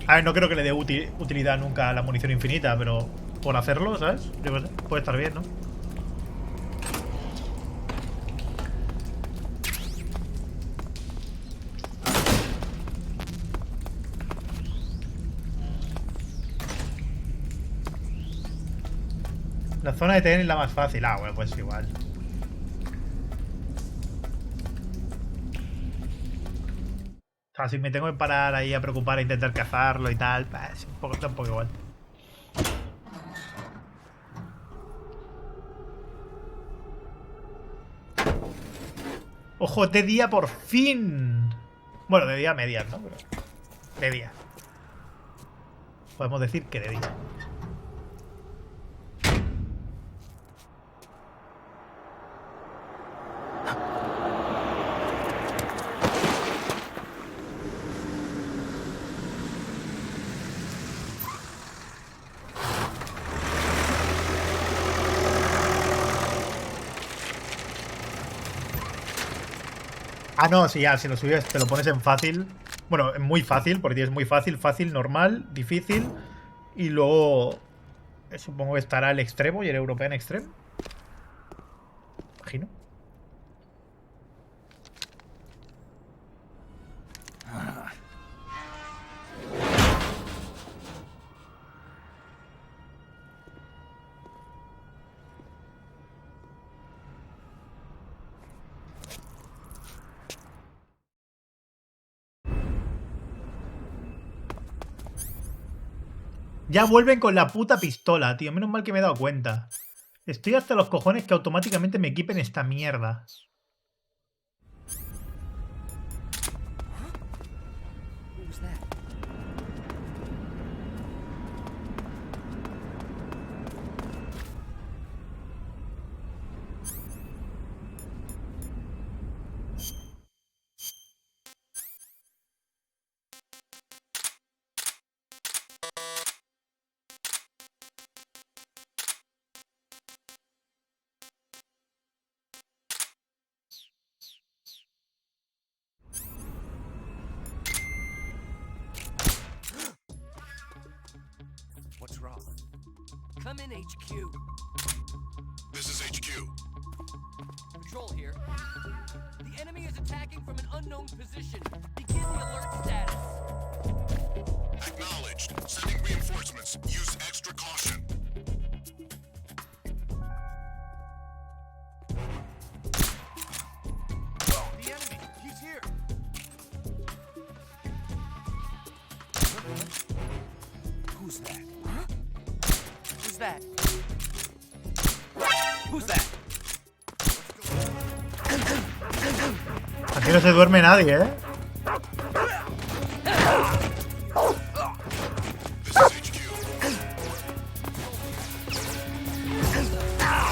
A ver, no creo que le dé utilidad nunca a la munición infinita, pero por hacerlo, ¿sabes? Yo qué sé, puede estar bien, ¿no? La zona de TN es la más fácil. Ah, bueno, pues igual. O sea, si me tengo que parar ahí a preocupar a intentar cazarlo y tal, pues está un poco igual. ¡Ojo, de día por fin! Bueno, de día a medias, ¿no? Pero de día. Podemos decir que de día. Ah, no, sí, ya, si lo subes, te lo pones en fácil. Bueno, en muy fácil, porque tienes muy fácil, fácil, normal, difícil. Y luego supongo que estará el extremo y el European Extreme. Imagino. Ya vuelven con la puta pistola, tío. Menos mal que me he dado cuenta. Estoy hasta los cojones que automáticamente me equipen esta mierda. What's wrong? Come in, HQ. This is HQ. Patrol here. The enemy is attacking from an unknown position. Begin the alert status. Acknowledged. Sending reinforcements. Use extra caution. The enemy! He's here! Who's that? Huh? Who's that? Who's that? Aquí no se duerme nadie, ¿eh?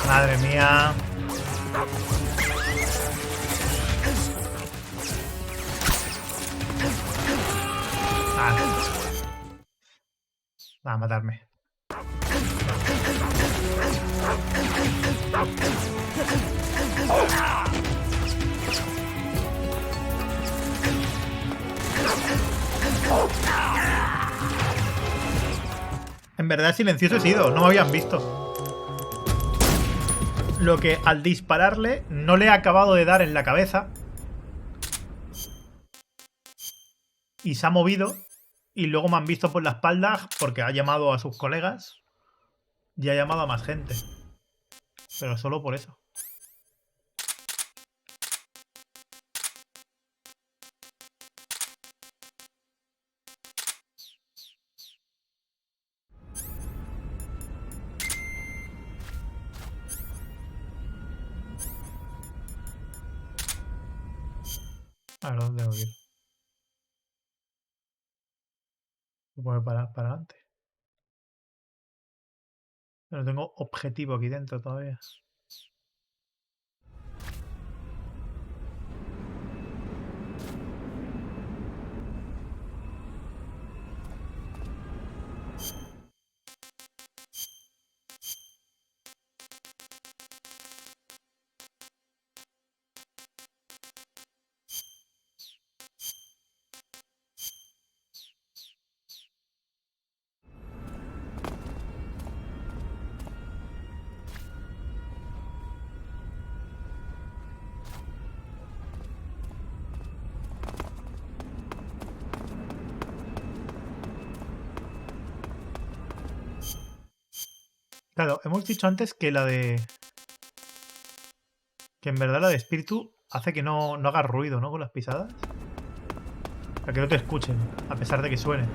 Madre mía. A matarme. En verdad silencioso he sido, no me habían visto. Lo que al dispararle no le he acabado de dar en la cabeza. Y se ha movido. Y luego me han visto por la espalda porque ha llamado a sus colegas. Y ha llamado a más gente. Pero solo por eso. A ver, ¿dónde tengo que ir? Voy para adelante. Pero tengo objetivo aquí dentro todavía. Claro, hemos dicho antes que la de... Que en verdad la de espíritu hace que no haga ruido, ¿no? Con las pisadas. Para que no te escuchen, a pesar de que suene.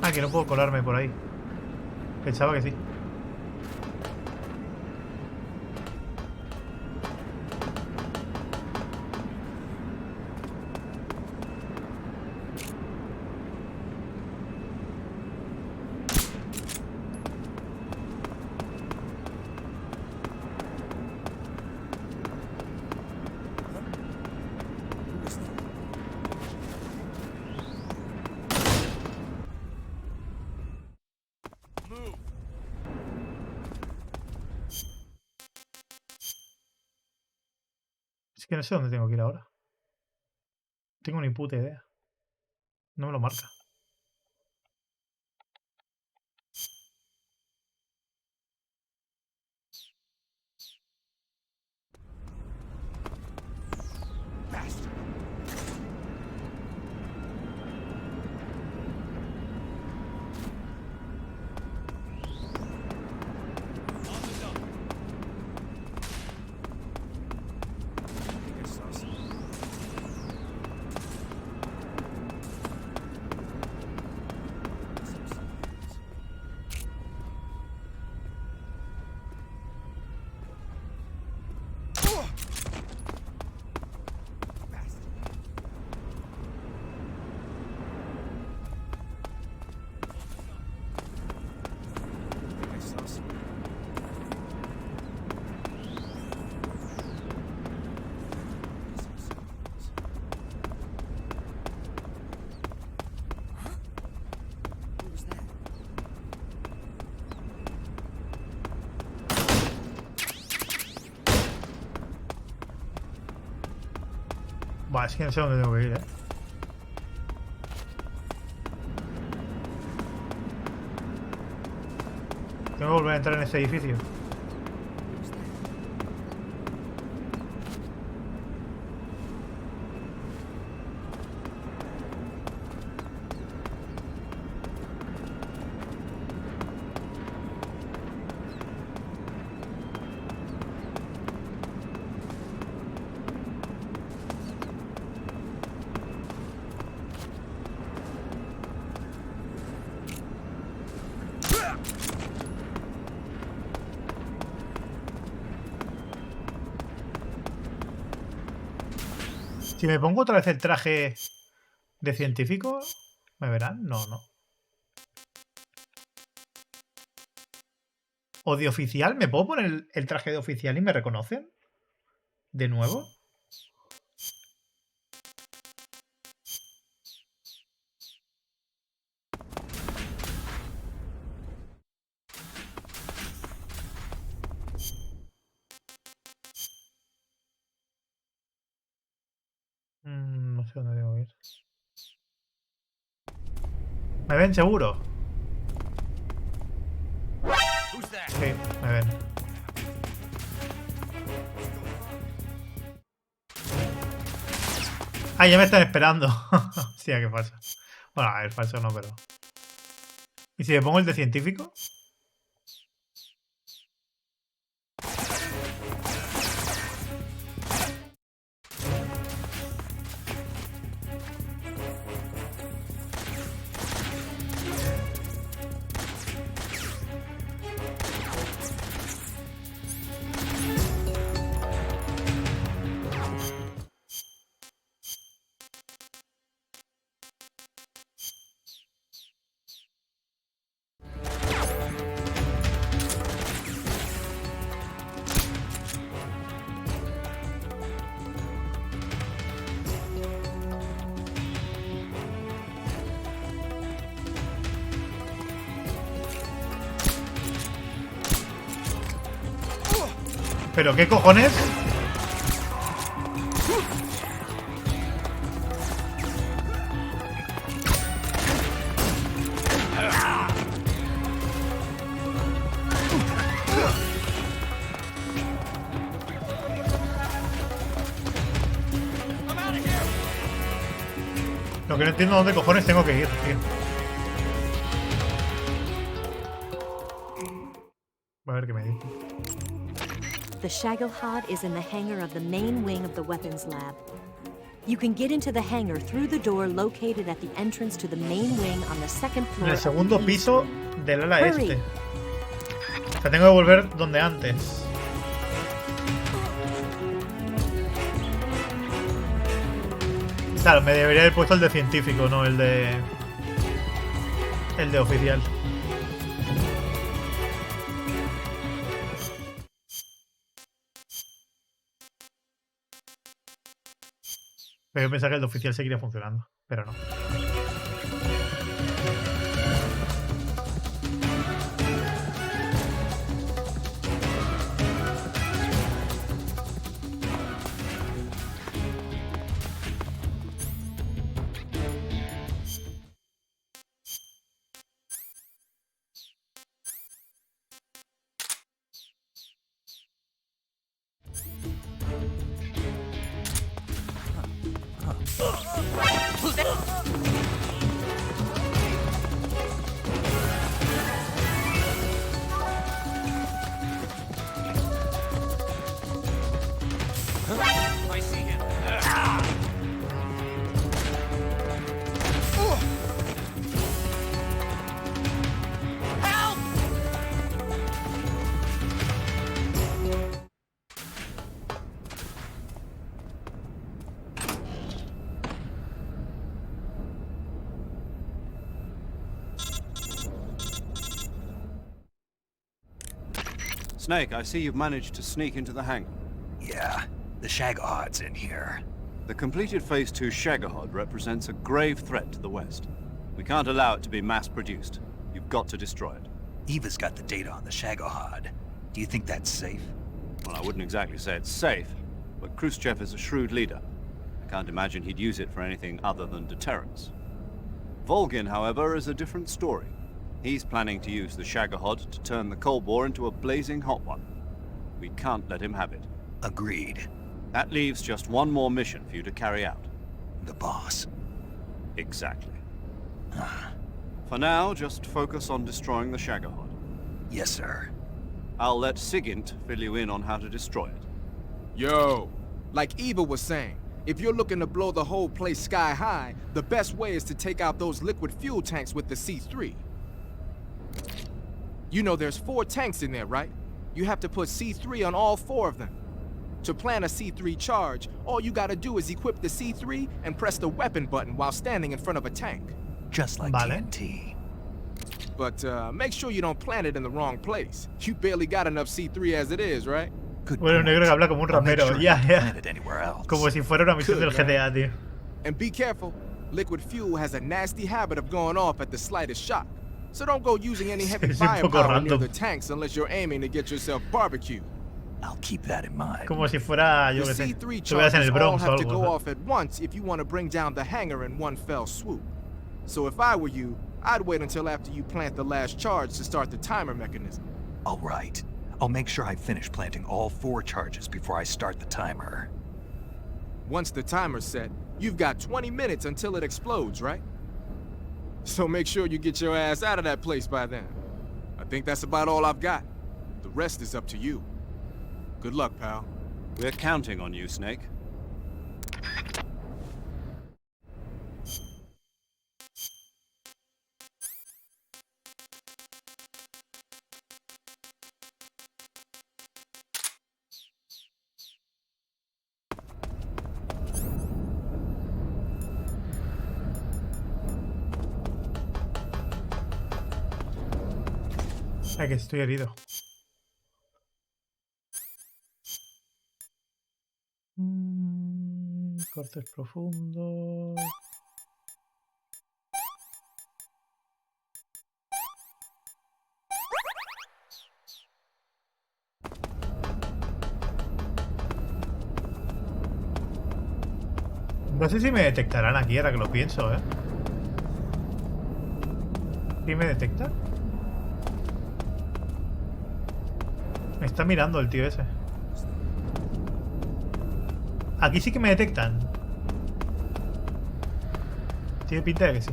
Ah, que no puedo colarme por ahí. Pensaba que sí. Es que no sé dónde tengo que ir ahora. Tengo ni puta idea. No me lo marca. Buah, es que no sé dónde tengo que ir, ¿eh? Tengo que volver a entrar en este edificio. Si me pongo otra vez el traje de científico, ¿Me verán? No, no. ¿O de oficial? ¿Me puedo poner el traje de oficial y me reconocen? ¿De nuevo? No sé dónde debo ir. ¿Me ven seguro? Sí, me ven. Ah, ya me están esperando. Hostia, qué falso. Bueno, a ver, falso no, pero... ¿Y si me pongo el de científico? ¿Pero qué cojones? Lo que no entiendo dónde cojones tengo que ir, tío. A ver qué me dice. The Shagohod is in the hangar of the main wing of the weapons lab. You can get into the hangar through the door located at the entrance to the main wing on the second floor. En el segundo piso del ala este. O sea, tengo que volver donde antes. Claro, me debería haber puesto el de científico, no el de... El de oficial. Pero yo pensaba que el de oficial seguiría funcionando, pero no. I see him. Help! Snake, I see you've managed to sneak into the hangar. Yeah, the Shagohod's in here. The completed Phase 2 Shagohod represents a grave threat to the West. We can't allow it to be mass-produced. You've got to destroy it. Eva's got the data on the Shagohod. Do you think that's safe? Well, I wouldn't exactly say it's safe, but Khrushchev is a shrewd leader. I can't imagine he'd use it for anything other than deterrence. Volgin, however, is a different story. He's planning to use the Shagohod to turn the Cold War into a blazing hot one. We can't let him have it. Agreed. That leaves just one more mission for you to carry out. The boss. Exactly. For now, just focus on destroying the Shagohod. Yes, sir. I'll let Sigint fill you in on how to destroy it. Yo, like Eva was saying, if you're looking to blow the whole place sky high, the best way is to take out those liquid fuel tanks with the C3. You know there's 4 tanks in there, right? You have to put C3 on all 4 of them. To plan a C3 charge, all you gotta do is equip the C3 and press the weapon button while standing in front of a tank. just like Vale. TNT. But make sure you don't plant it in the wrong place. You barely got enough C3 as it is, right? Bueno, un negro que habla como un rapero. Ya, ya. Como si fuera una misión del Good, GTA, tío. And be careful. Liquid fuel has a nasty habit of going off at the slightest shock. So don't go using any heavy Es un poco firepower near random. the tanks unless you're aiming to get yourself barbecued. I'll keep that in mind. Como si fuera, yo The qué sé, C3 estuvieras en charges el all Bronx o have to algo. go ¿no? off at once if you want to bring down the hangar in one fell swoop. So if I were you, I'd wait until after you plant the last charge to start the timer mechanism. All right. I'll make sure I finish planting all 4 charges before I start the timer. Once the timer's set, you've got 20 minutes until it explodes, right? So make sure you get your ass out of that place by then. I think that's about all I've got. The rest is up to you. Good luck, pal. We're counting on you, Snake. Ay, que estoy herido. Cortes profundos. No sé si me detectarán aquí ahora que lo pienso, ¿eh? ¿Sí me detecta? Me está mirando el tío ese. Aquí sí que me detectan. Tiene pinta de que sí.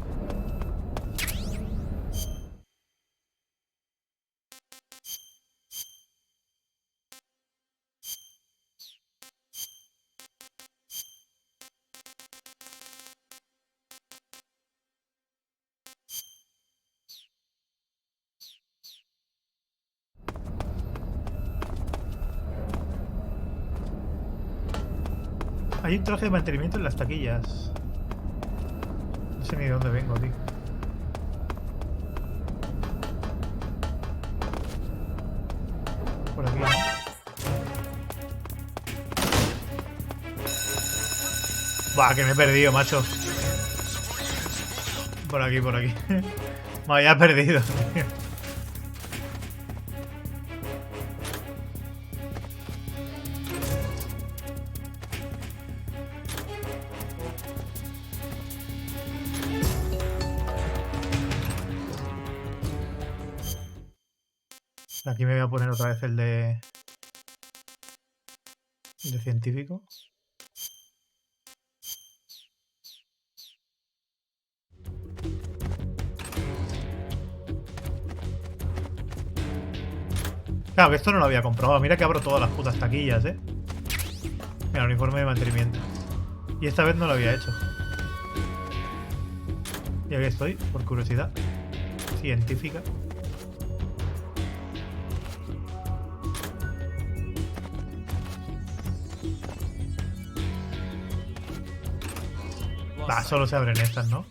Hay un traje de mantenimiento en las taquillas. No sé ni de dónde vengo, tío. Por aquí, ¿no? Buah, que me he perdido, macho. Por aquí, por aquí. Me había perdido, tío. Aquí me voy a poner otra vez el de científico. Claro, que esto no lo había comprobado. Mira que abro todas las putas taquillas, ¿eh? Mira, el uniforme de mantenimiento. Y esta vez no lo había hecho. Y aquí estoy, por curiosidad científica. Va, solo se abren estas, ¿no?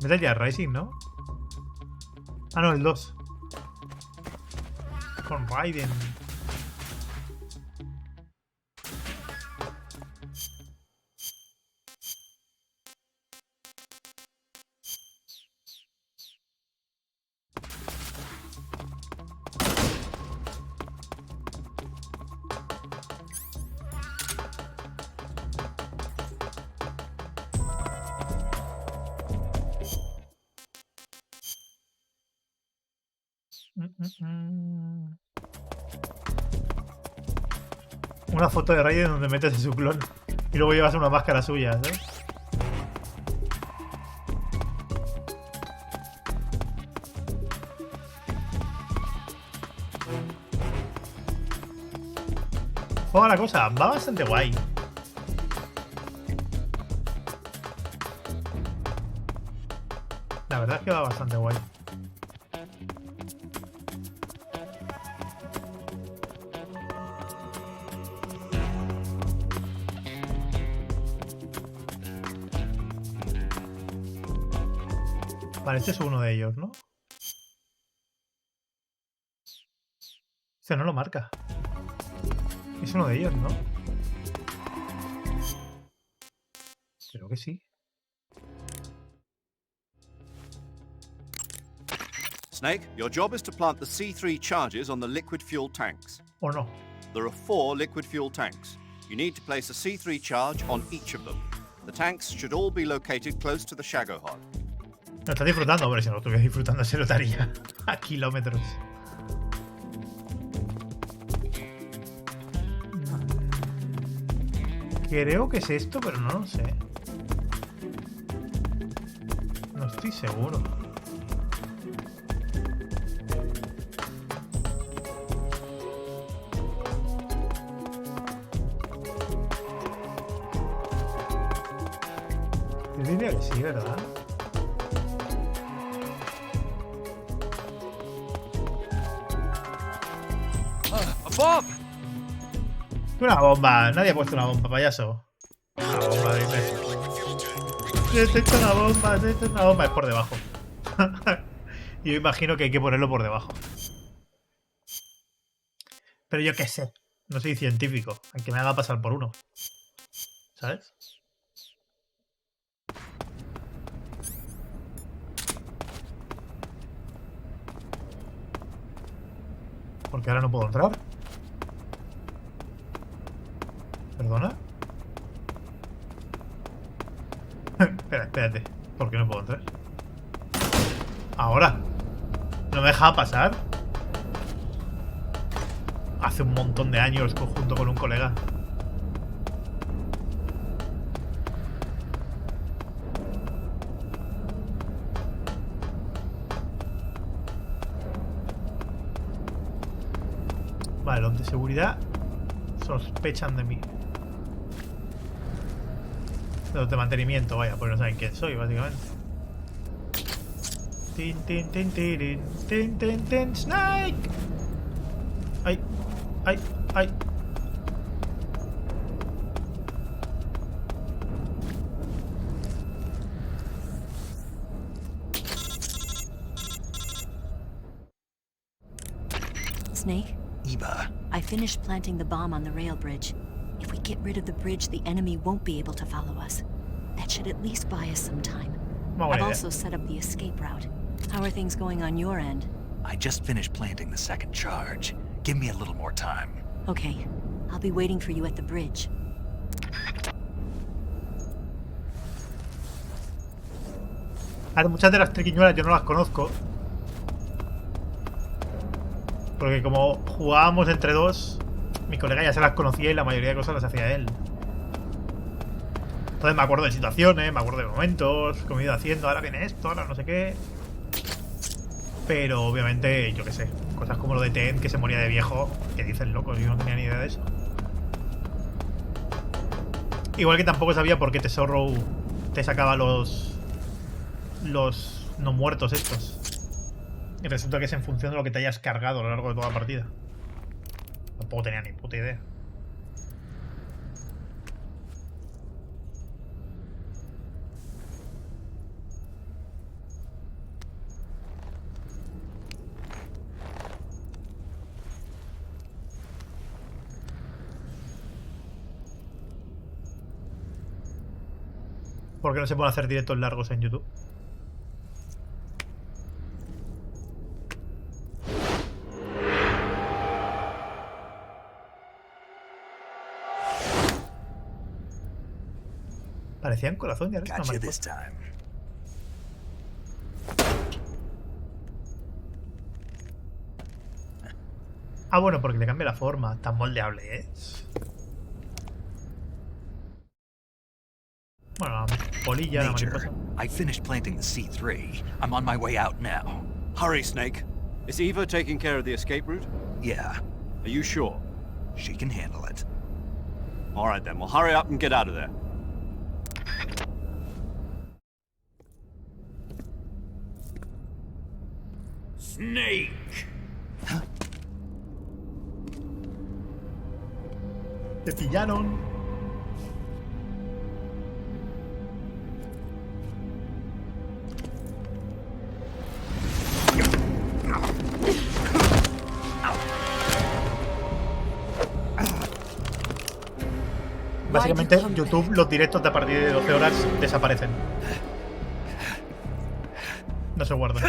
Metal Gear Rising, ¿no? Ah, no, el 2. Con Raiden. Una foto de Raiden donde metes a su clon y luego llevas una máscara suya, ¿sabes? Juega la cosa, va bastante guay. La verdad es que va bastante guay. Vale, este es uno de ellos, ¿no? Este no lo marca. Es uno de ellos, ¿no? Creo que sí. Snake, your job is to plant the C3 charges on the liquid fuel tanks. ¿O no? There are 4 liquid fuel tanks. You need to place a C3 charge on each of them. The tanks should all be located close to the Shago Hod. No está disfrutando, hombre, si no lo estuviera disfrutando se notaría a kilómetros. Creo que es esto, pero no lo sé. No estoy seguro. Yo diría que sí, ¿verdad? Una bomba. Nadie ha puesto una bomba, payaso. Una bomba, dice. Se echa una bomba, se echa una bomba. Es por debajo. Yo imagino que hay que ponerlo por debajo. Pero yo qué sé. No soy científico. Aunque me haga pasar por uno. ¿Sabes? Porque ahora no puedo entrar. ¿Perdona? Espérate. ¿Por qué no puedo entrar? Ahora. ¿No me deja pasar? Hace un montón de años junto con un colega. Vale, los de seguridad sospechan de mí. Los de mantenimiento, vaya, pues no saben quién soy, básicamente. Tin, tin, tin, tin, tin, tin, tin, Snake. Ay, ay, ay. Snake? Eva. I finished planting the bomb on the rail bridge. If we get rid of the bridge, the enemy won't be able to follow us. That should at least buy us some time. I've also set up the escape route. How are things going on your end? I just finished planting the second charge. Give me a little more time. Okay. I'll be waiting for you at the bridge. Ahora, muchas de las triquiñuelas yo no las conozco. Porque como jugábamos entre dos, mi colega ya se las conocía y la mayoría de cosas las hacía él. Entonces me acuerdo de situaciones, me acuerdo de momentos, como he ido haciendo, ahora viene esto, ahora no sé qué. Pero obviamente, yo qué sé, cosas como lo de Ted, que se moría de viejo, que dicen locos, yo no tenía ni idea de eso. Igual que tampoco sabía por qué Tesoro te sacaba los no muertos estos. Y resulta que es en función de lo que te hayas cargado a lo largo de toda la partida. Tampoco tenía ni puta idea. ¿Por qué no se pueden hacer directos largos en YouTube? Parecía un corazón y ahora es una mariposa. Ah, bueno, porque le cambia la forma. Tan moldeable es. Bueno, la polilla, la mariposa. I finished planting the C3. I'm on my way out now. Hurry, Snake. Is Eva taking care of the escape route? Yeah. Are you sure? She can handle it. All right, then. Well, hurry up and get out of there. Snake! Te pillaron. básicamente YouTube, los directos de a partir de 12 horas desaparecen. No se guardan.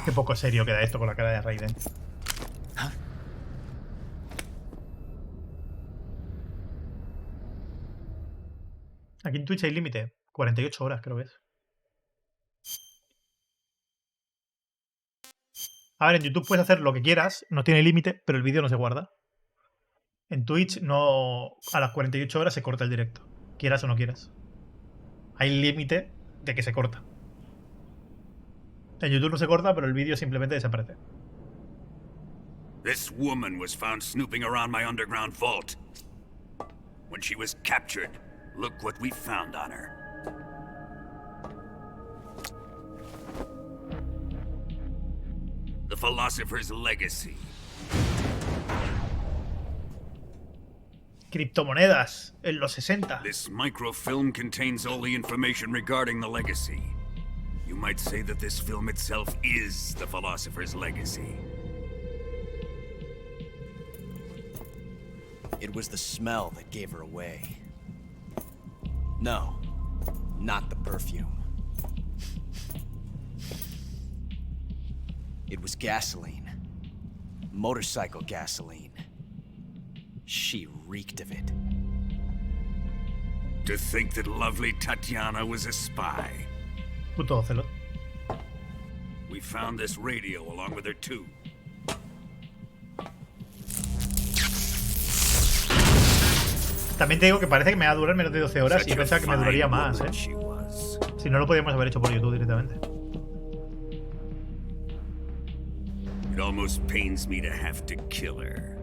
Qué poco serio queda esto con la cara de Raiden. Aquí en Twitch hay límite. 48 horas creo que es. A ver, en YouTube puedes hacer lo que quieras, no tiene límite, pero el vídeo no se guarda. En Twitch no, a las 48 horas se corta el directo, quieras o no quieras. Hay límite de que se corta. En YouTube no se corta, pero el vídeo simplemente desaparece. This woman was found snooping around my underground vault. When she was captured, look what we found on her. The Philosopher's Legacy. Criptomonedas en los 60. This microfilm contains all the information regarding the legacy. You might say that this film itself is the Philosopher's Legacy. It was the smell that gave her away. No, not the perfume. It was gasoline. Motorcycle gasoline. She reeked of it. To think that lovely Tatiana was a spy. Puto Ocelot. We found this radio along with her too. También te digo que parece que me va a durar menos de 12 horas y pensaba que me duraría más, ¿eh? Si no, lo podríamos haber hecho por YouTube directamente. It almost pains me to have to kill her.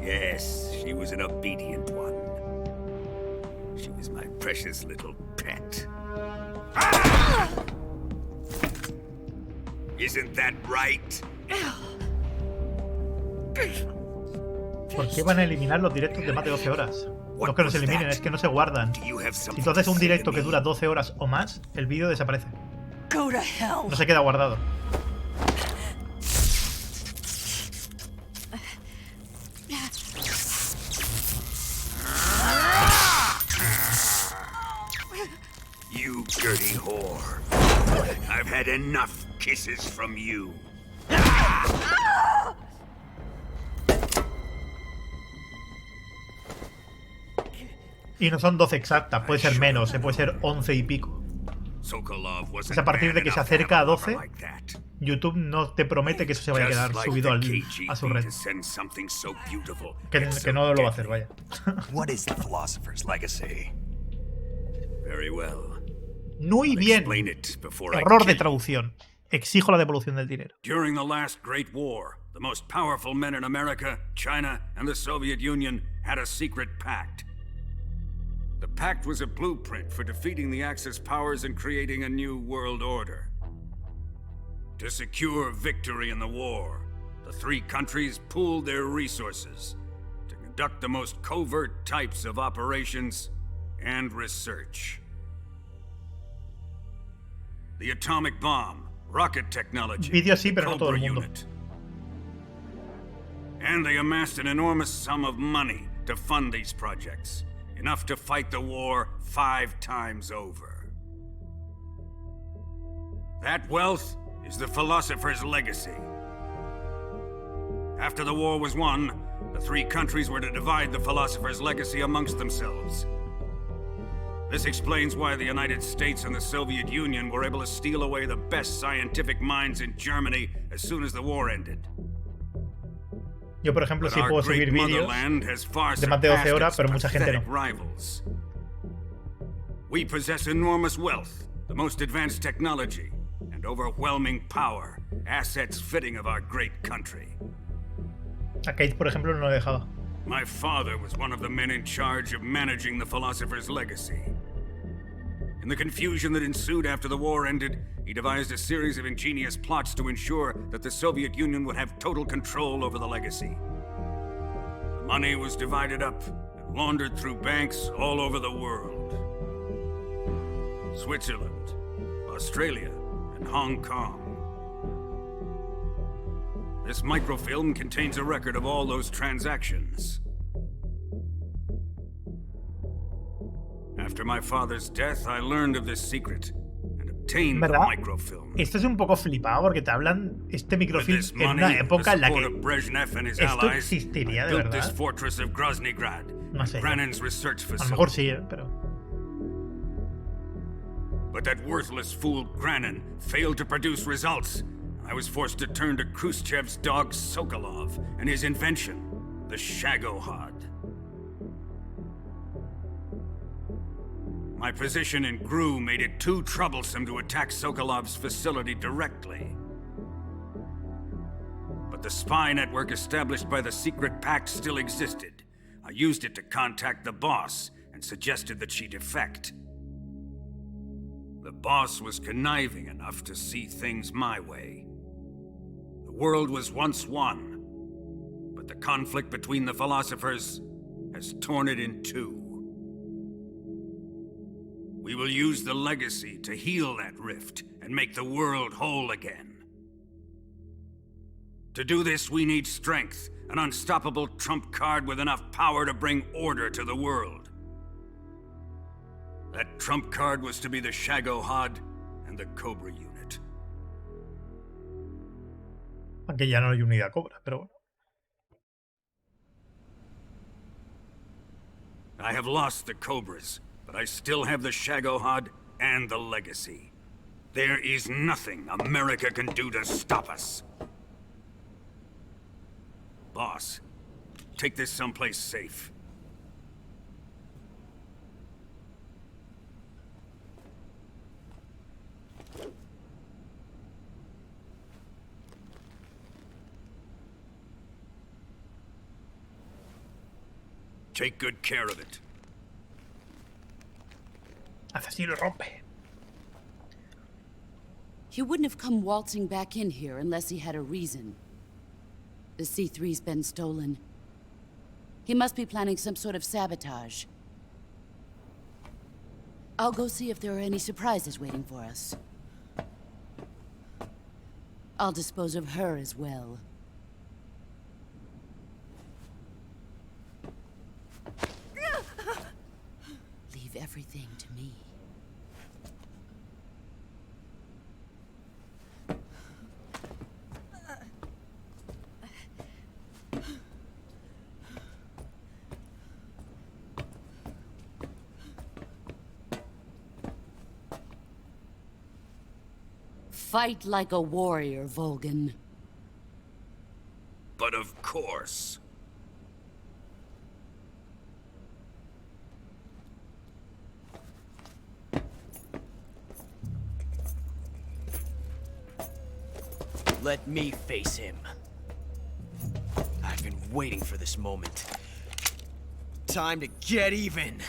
Yes, she was an obedient one. She was my precious little pet. Ah! Isn't that right? ¿Por qué van a eliminar los directos de más de 12 horas? No es que no se eliminen, es que no se guardan. Si tú haces un directo que dura 12 horas o más, el vídeo desaparece. No se queda guardado. You dirty whore. I've had enough kisses from you. Y no son 12 exactas, puede ser menos, puede ser 11 y pico. Es a partir de que se acerca a 12, YouTube no te promete que eso se vaya a quedar subido a su red. Que no lo va a hacer, vaya. What is the Philosopher's Legacy? Very well. Muy bien. Error de traducción. Exijo la devolución del dinero. During the last Great War, the most powerful men in America, China, and the Soviet Union had a secret pact. The pact was a blueprint for defeating the Axis powers and creating a new world order. To secure victory in the war, the three countries pooled their resources to conduct the most covert types of operations and research. The atomic bomb, rocket technology, Vídeo sí, pero no todo el mundo. unit. And they amassed an enormous sum of money to fund these projects. Enough to fight the war 5 times over. That wealth is the Philosopher's Legacy. After the war was won, the three countries were to divide the Philosopher's Legacy amongst themselves. This explains why the United States and the Soviet Union were able to steal away the best scientific minds in Germany as soon as the war ended. Yo, por ejemplo, sí puedo subir vídeos de más de 12 horas, pero mucha gente no. We possess enormous wealth, the most advanced technology, and overwhelming power, assets fitting of our great country. A Kate, por ejemplo, no lo he dejado. My father was one of the men in charge of managing the philosopher's legacy. In the confusion that ensued after the war ended, he devised a series of ingenious plots to ensure that the Soviet Union would have total control over the legacy. The money was divided up and laundered through banks all over the world. Switzerland, Australia, and Hong Kong. This microfilm contains a record of all those transactions. After my father's death, I learned of this secret and obtained the ¿Verdad? microfilm. Esto es un poco flipado porque te hablan este microfilm en una época en la que esto existiría de built this verdad. fortress of Groznygrad, No sé. Granin's research A lo facility. mejor sí, pero... But that worthless fool Granin failed to produce results. I was forced to turn to Khrushchev's dog Sokolov and his invention, the Shagohod. My position in GRU made it too troublesome to attack Sokolov's facility directly. But the spy network established by the secret pact still existed. I used it to contact the boss and suggested that she defect. The boss was conniving enough to see things my way. The world was once one, but the conflict between the philosophers has torn it in two. We will use the legacy to heal that rift and make the world whole again. To do this, we need strength, an unstoppable trump card with enough power to bring order to the world. That trump card was to be the Shagohod and the Cobra unit. Aunque ya no hay unidad Cobra, pero bueno. I have lost the Cobras, but I still have the Shagohod and the legacy. There is nothing America can do to stop us. Boss, take this someplace safe. Take good care of it. Asesino rompe. He wouldn't have come waltzing back in here unless he had a reason. The C3's been stolen. He must be planning some sort of sabotage. I'll go see if there are any surprises waiting for us. I'll dispose of her as well. Leave everything to me. Fight like a warrior, Volgan. But of course. Let me face him. I've been waiting for this moment. Time to get even.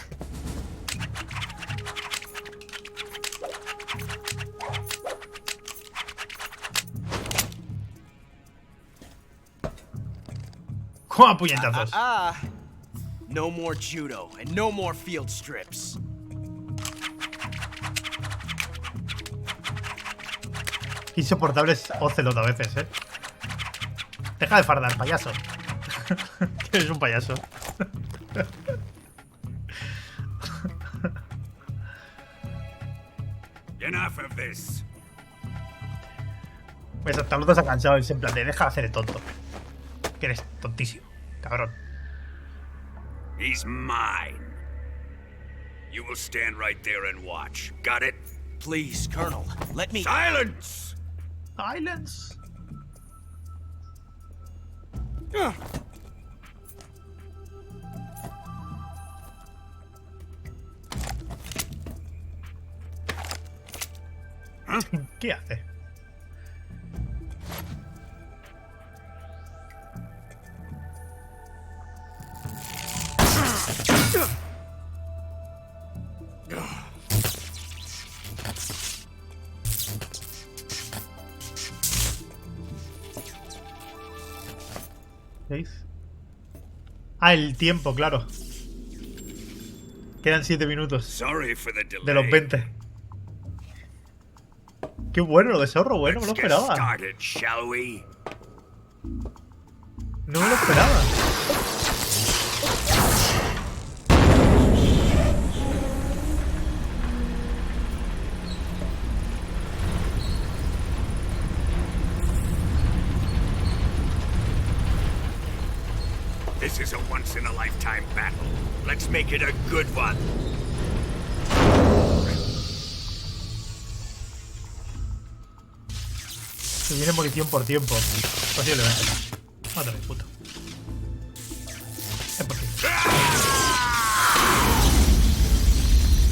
¡Cómo puñetazos! No more judo and no more field strips. Insoportable es Ocelot a veces, ¿eh? Deja de fardar, payaso. Eres un payaso. Enough of this. Pues hasta los dos ha cansado en plan de deja de hacer el tonto. Que eres tontísimo, cabrón. He's mine. You will stand right there and watch. Got it? Please, Colonel, let me... Silence! Silence. ¿Qué hace? ¿Veis? Ah, el tiempo, claro. Quedan 7 minutos. Sorry for the delay. De los 20. Qué bueno, lo de zorro, bueno, me lo Let's get esperaba. started, shall we? No me lo esperaba. This is a once-in-a-lifetime battle. Let's make it a good one. Se viene munición por tiempo. Posiblemente. Mátame, puto. Es posible.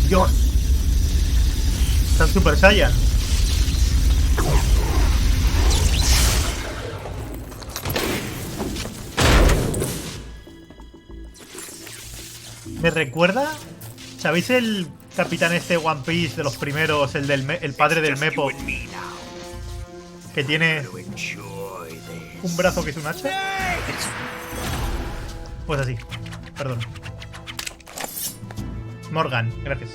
Dios. Están Super Saiyan. Me recuerda. ¿Sabéis el capitán este One Piece de los primeros? El padre del Mepo. Que tiene un brazo que es un hacha. Pues así. Perdón. Morgan, gracias.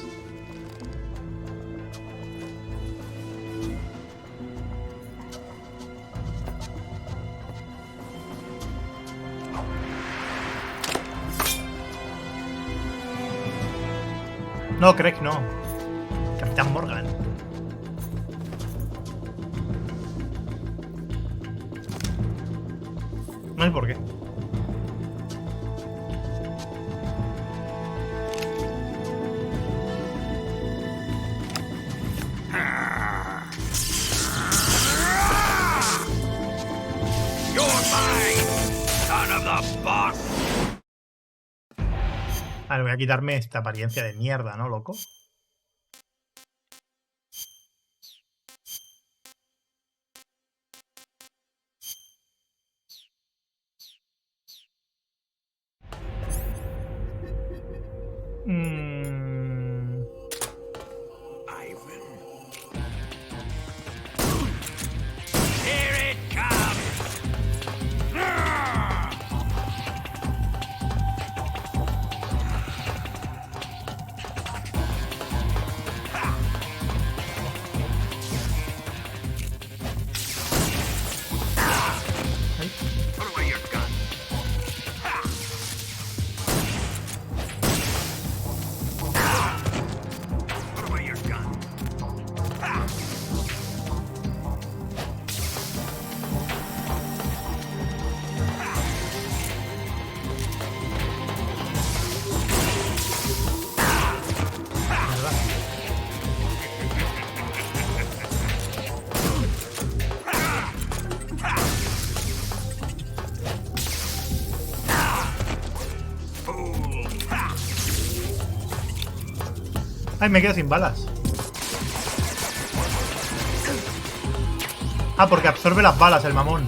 No, Craig, no. Capitán Morgan. No sé por qué. You're mine, son of the boss. Vale, voy a quitarme esta apariencia de mierda, ¿no, loco? Here it comes. Put away your gun. Put away your gun. Ay, me quedo sin balas. Ah, porque absorbe las balas el mamón.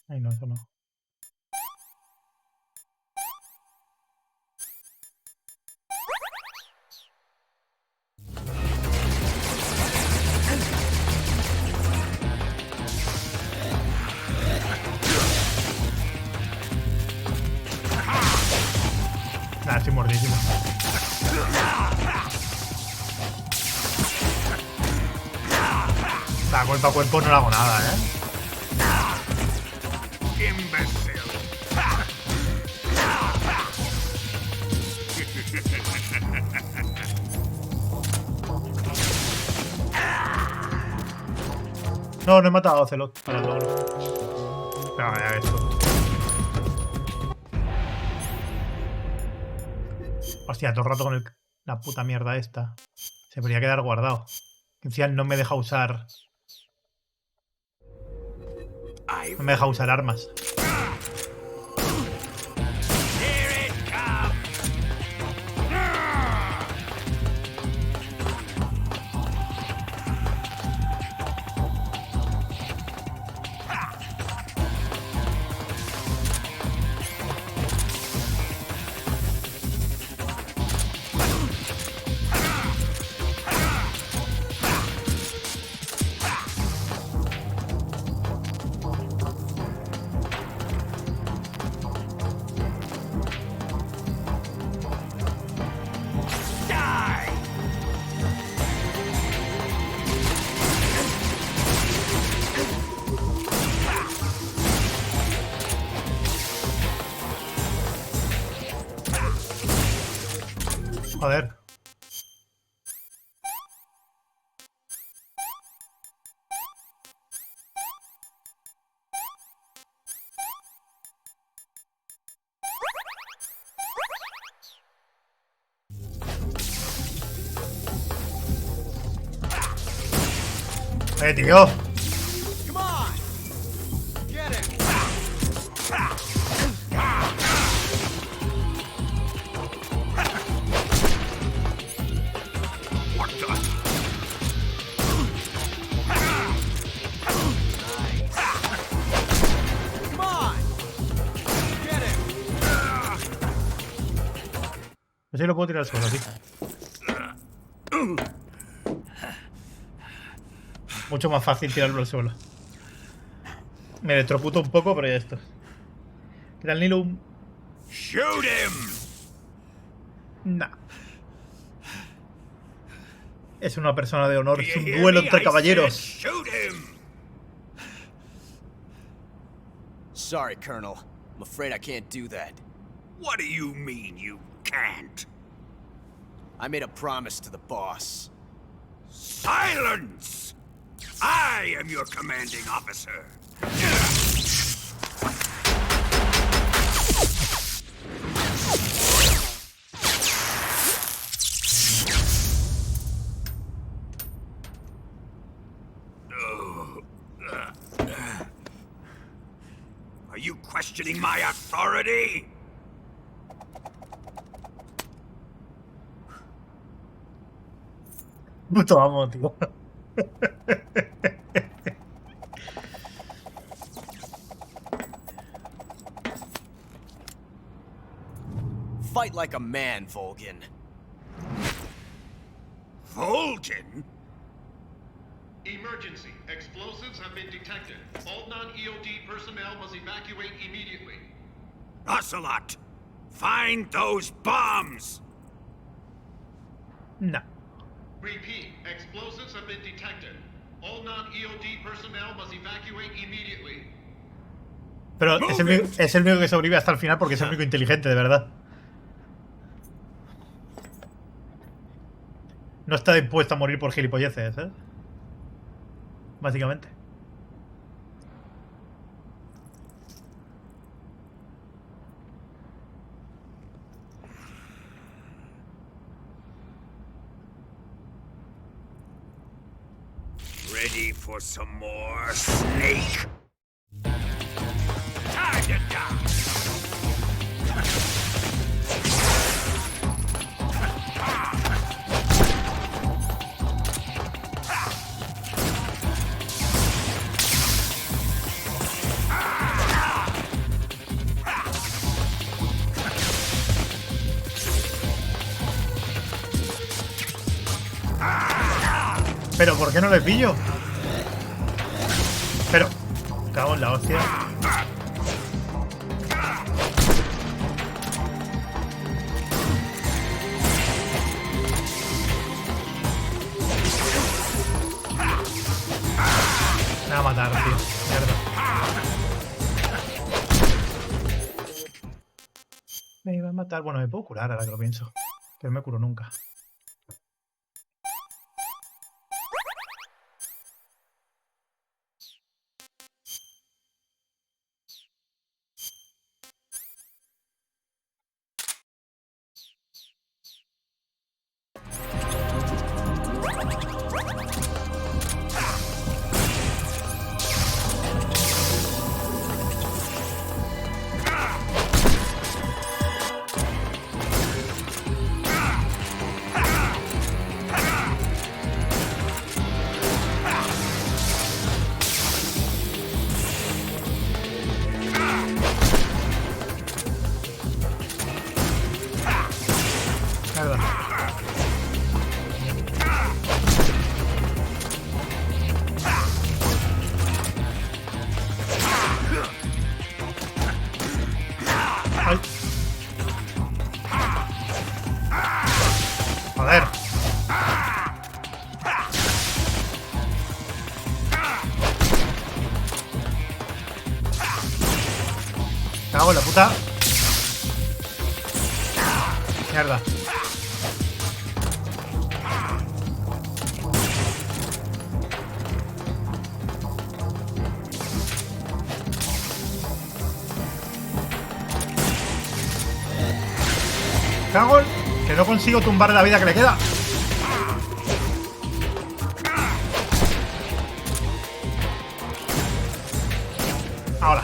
Ay, no, eso no. Nah, estoy mordísimo. Nah, cuerpo a cuerpo no le hago nada, ¿eh? Imbecile. No, no he matado a Ocelot para el logro. Pero vaya esto. Hostia, todo el rato con la puta mierda esta. Se podría quedar guardado. Encima no me deja usar. No me deja usar armas. Here it comes. Joder. Tío. Así lo puedo tirar al suelo, tío. Mucho más fácil tirarlo al suelo. Me electrocuto un poco, pero ya está. Tira el Nilum. Shoot him. Nah. Es una persona de honor. Es un duelo entre caballeros. Shoot him. Sorry, Colonel. I'm afraid I can't do that. What do you mean you can't? I made a promise to the boss. Silence! I am your commanding officer. Are you questioning my authority? Puto amo, tío. Fight like a man, Volgin. Volgin? Emergency. Explosives have been detected. All non-EOD personnel must evacuate immediately. Ocelot, find those bombs! No. Repeat. Explosives have been detected. All non-EOD personnel must evacuate immediately. Pero es el único que sobrevive hasta el final porque es el único inteligente, de verdad. No está dispuesto a morir por gilipolleces, ¿eh? Básicamente. Ready for some more, Snake? Time to die! Pero ¿por qué no le pillo? Pero cago en la hostia. Me va a matar, tío. Mierda. Me iba a matar. Bueno, me puedo curar ahora que lo pienso. Que no me curo nunca. Joder. Cago en la puta. Mierda. Cago en... que no consigo tumbar la vida que le queda. Ahora.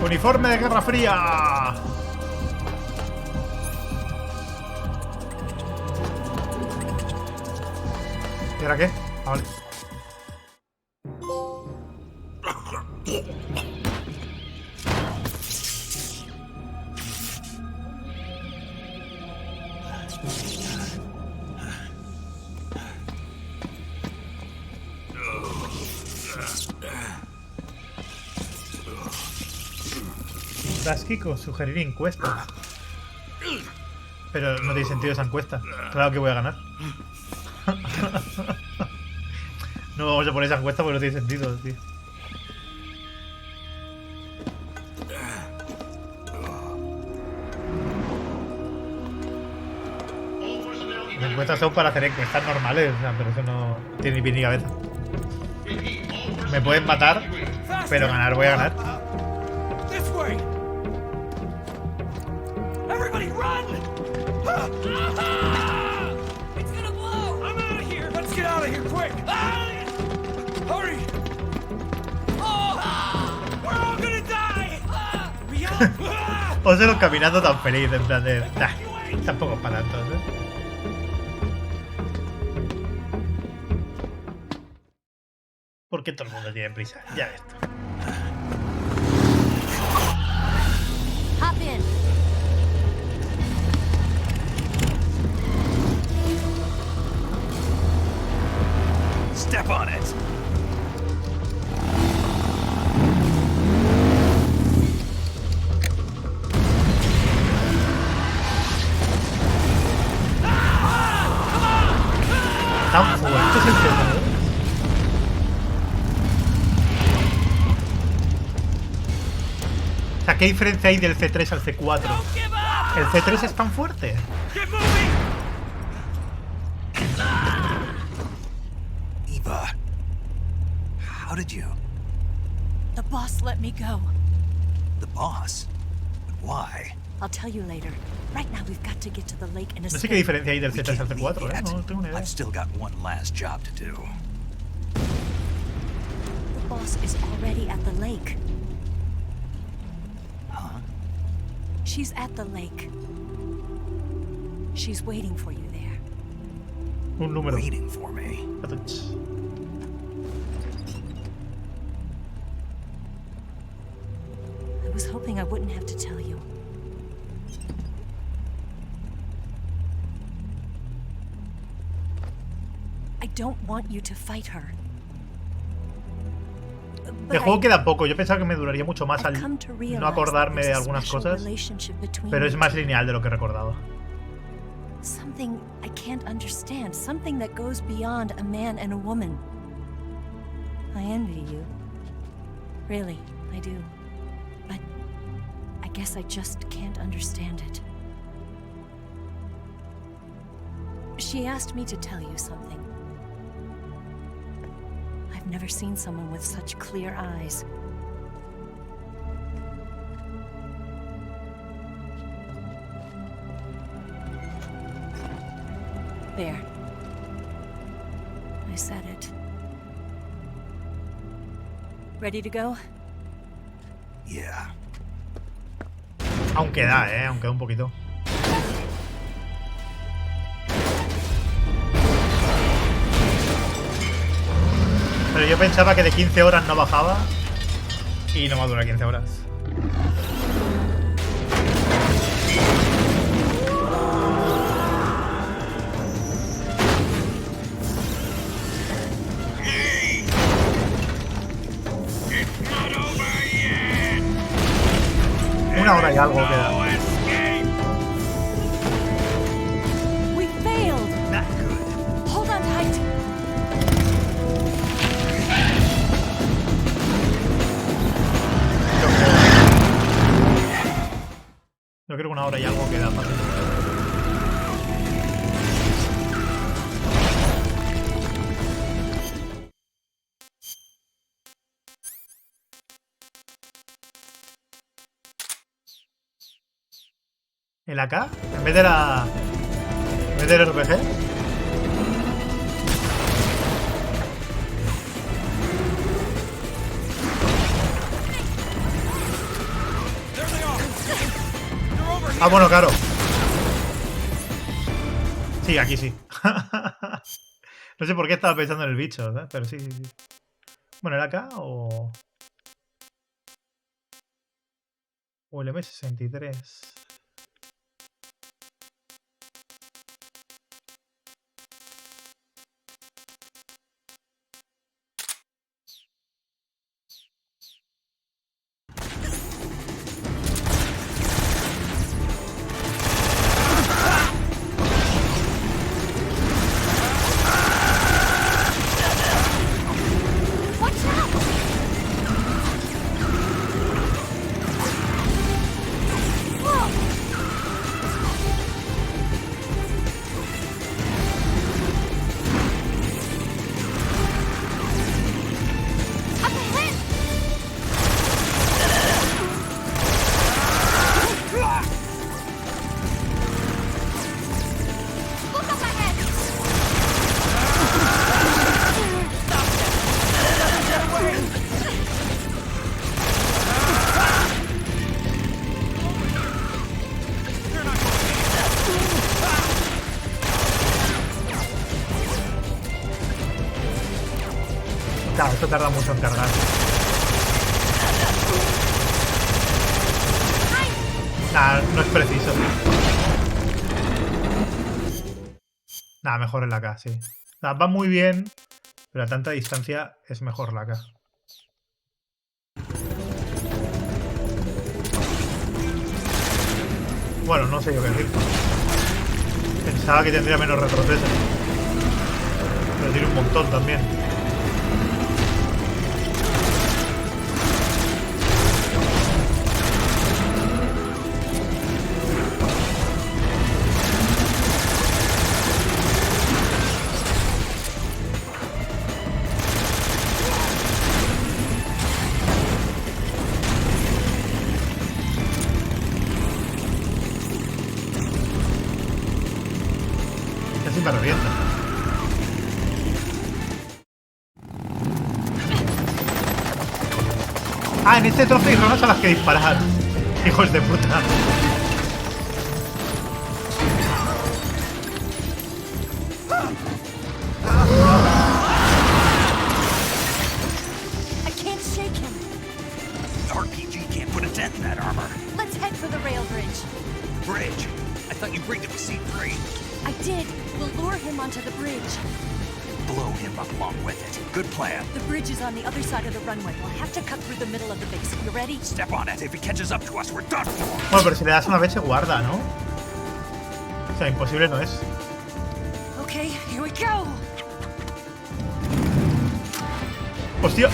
Uniforme de Guerra Fría. ¿Y ahora qué? Ah, vale. Classicos, sugerir encuesta. Pero no tiene sentido esa encuesta. Claro que voy a ganar. No vamos a poner esa encuesta porque no tiene sentido, tío. Las encuestas son para hacer encuestas normales, o sea, pero eso no tiene ni pie ni cabeza. Me pueden matar, pero ganar voy a ganar. Everybody run! It's gonna blow! I'm out of here! Let's get out of here quick! Hurry! Oh! We're all gonna die! Oselo caminando tan feliz, en plan de... Nah, tampoco es para tanto, ¿eh? Porque todo el mundo tiene prisa. Ya ves tú. Hop in. Step on it. Tan fuerte es el tema, ¿eh? O sea, ¿qué diferencia hay del C3 al C4? ¿El C3 es tan fuerte? Eva, how did you? The boss let me go. The boss? But why? I'll tell you later. Right now we've got to get to the lake and No sé escape. qué diferencia hay del C3 al C4, ¿eh? No tengo ni idea. I've still got one last job to do. The boss is already at the lake. Huh? She's at the lake. She's waiting for you there. Un número. Waiting for me. I was hoping I wouldn't have to tell you. I don't want you to fight her. El juego queda poco. Yo pensaba que me duraría mucho más al no acordarme de algunas cosas. Pero es más lineal de lo que recordaba. Something I can't understand. Something that goes beyond a man and a woman. I envy you. Really, I do. But I guess I just can't understand it. She asked me to tell you something. I've never seen someone with such clear eyes. There. I said it. Ready to go? Yeah. Aún queda, aún queda un poquito. Pero yo pensaba que de 15 horas no bajaba y no va a durar 15 horas. Una hora y algo queda. We failed. Hold on tight. Yo creo que una hora y algo queda fácil. El AK, en vez de la... En vez del RPG. Ah, bueno, claro. Sí, aquí sí. No sé por qué estaba pensando en el bicho, ¿sabes? Pero sí, sí, sí. Bueno, ¿era acá o...? O el M63. Claro, esto tarda mucho en cargar. Nah, no es preciso. Nah, mejor en la K, sí. Nah, va muy bien, pero a tanta distancia es mejor la K. Bueno, no sé yo qué decir. Pensaba que tendría menos retroceso. Pero tiene un montón también. Me revienta. Ah, en este trozo hay ranas a las que disparar. Hijos de puta. I can't shake him. The RPG can't put a dent in that armor. Let's head for the rail bridge. Bridge? I thought you rigged it with C3. I did. We'll lure him onto the bridge. Blow him up along with it. Good plan. The bridge is on the other side of the runway. We'll have to cut through the middle of the base. You ready? Step on it. If he catches up to us, we're done for. Bueno, pero si le das una vez se guarda, ¿no? O sea, imposible no es. Okay, here we go. ¡Hostia!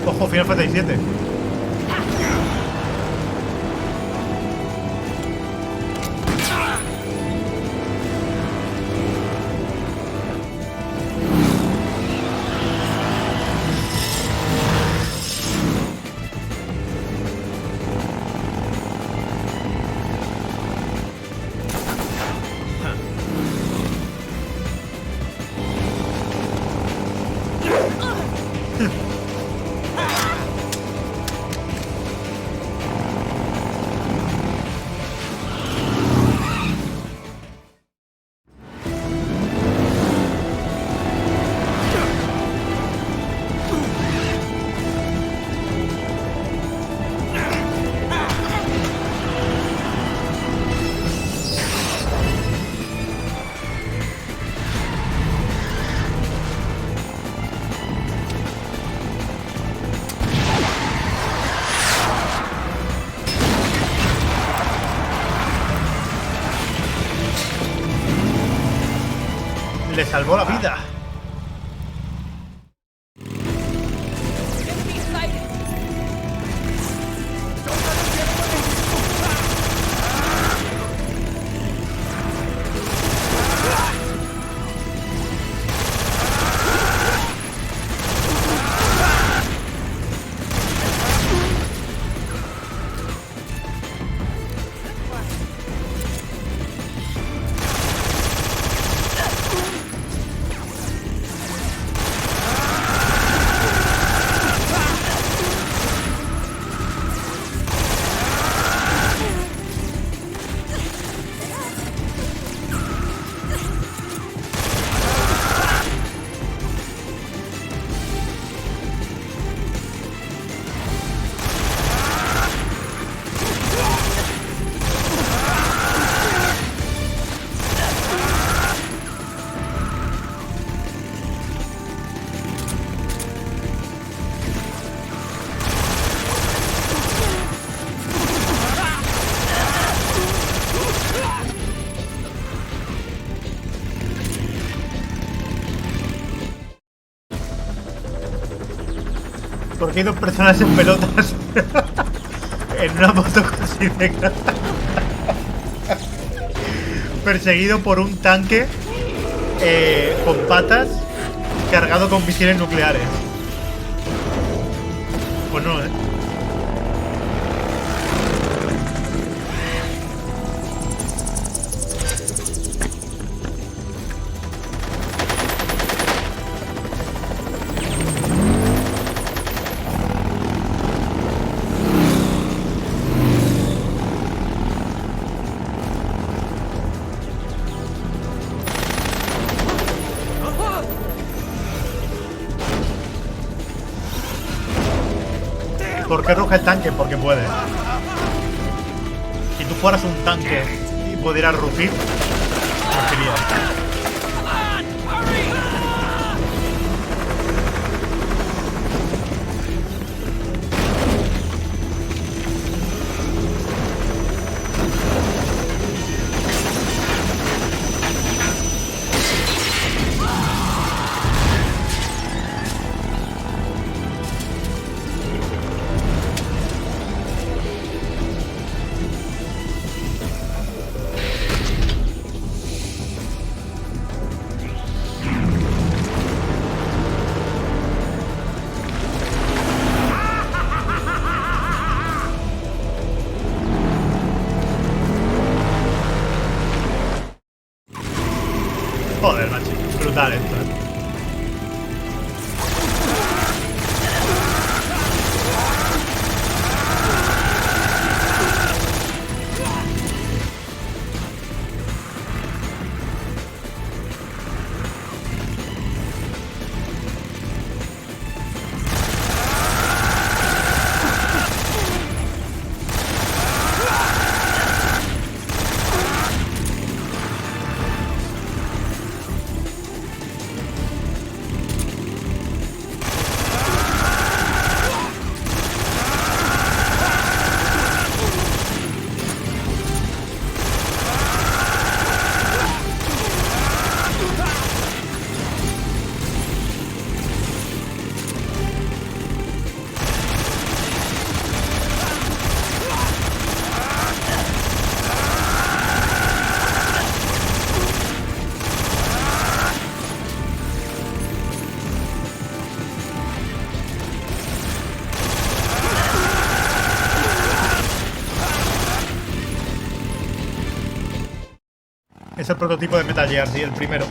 Ojo, Final Fantasy 7. salvó la vida. Porque hay dos personas en pelotas en una moto con sirena, perseguido por un tanque con patas cargado con misiles nucleares. Pues no, ¿Por qué ruge el tanque? Porque puede. Si tú fueras un tanque y pudieras rugir, rugirías. Joder, macho, brutal esto, Es el prototipo de Metal Gear, sí, el primero.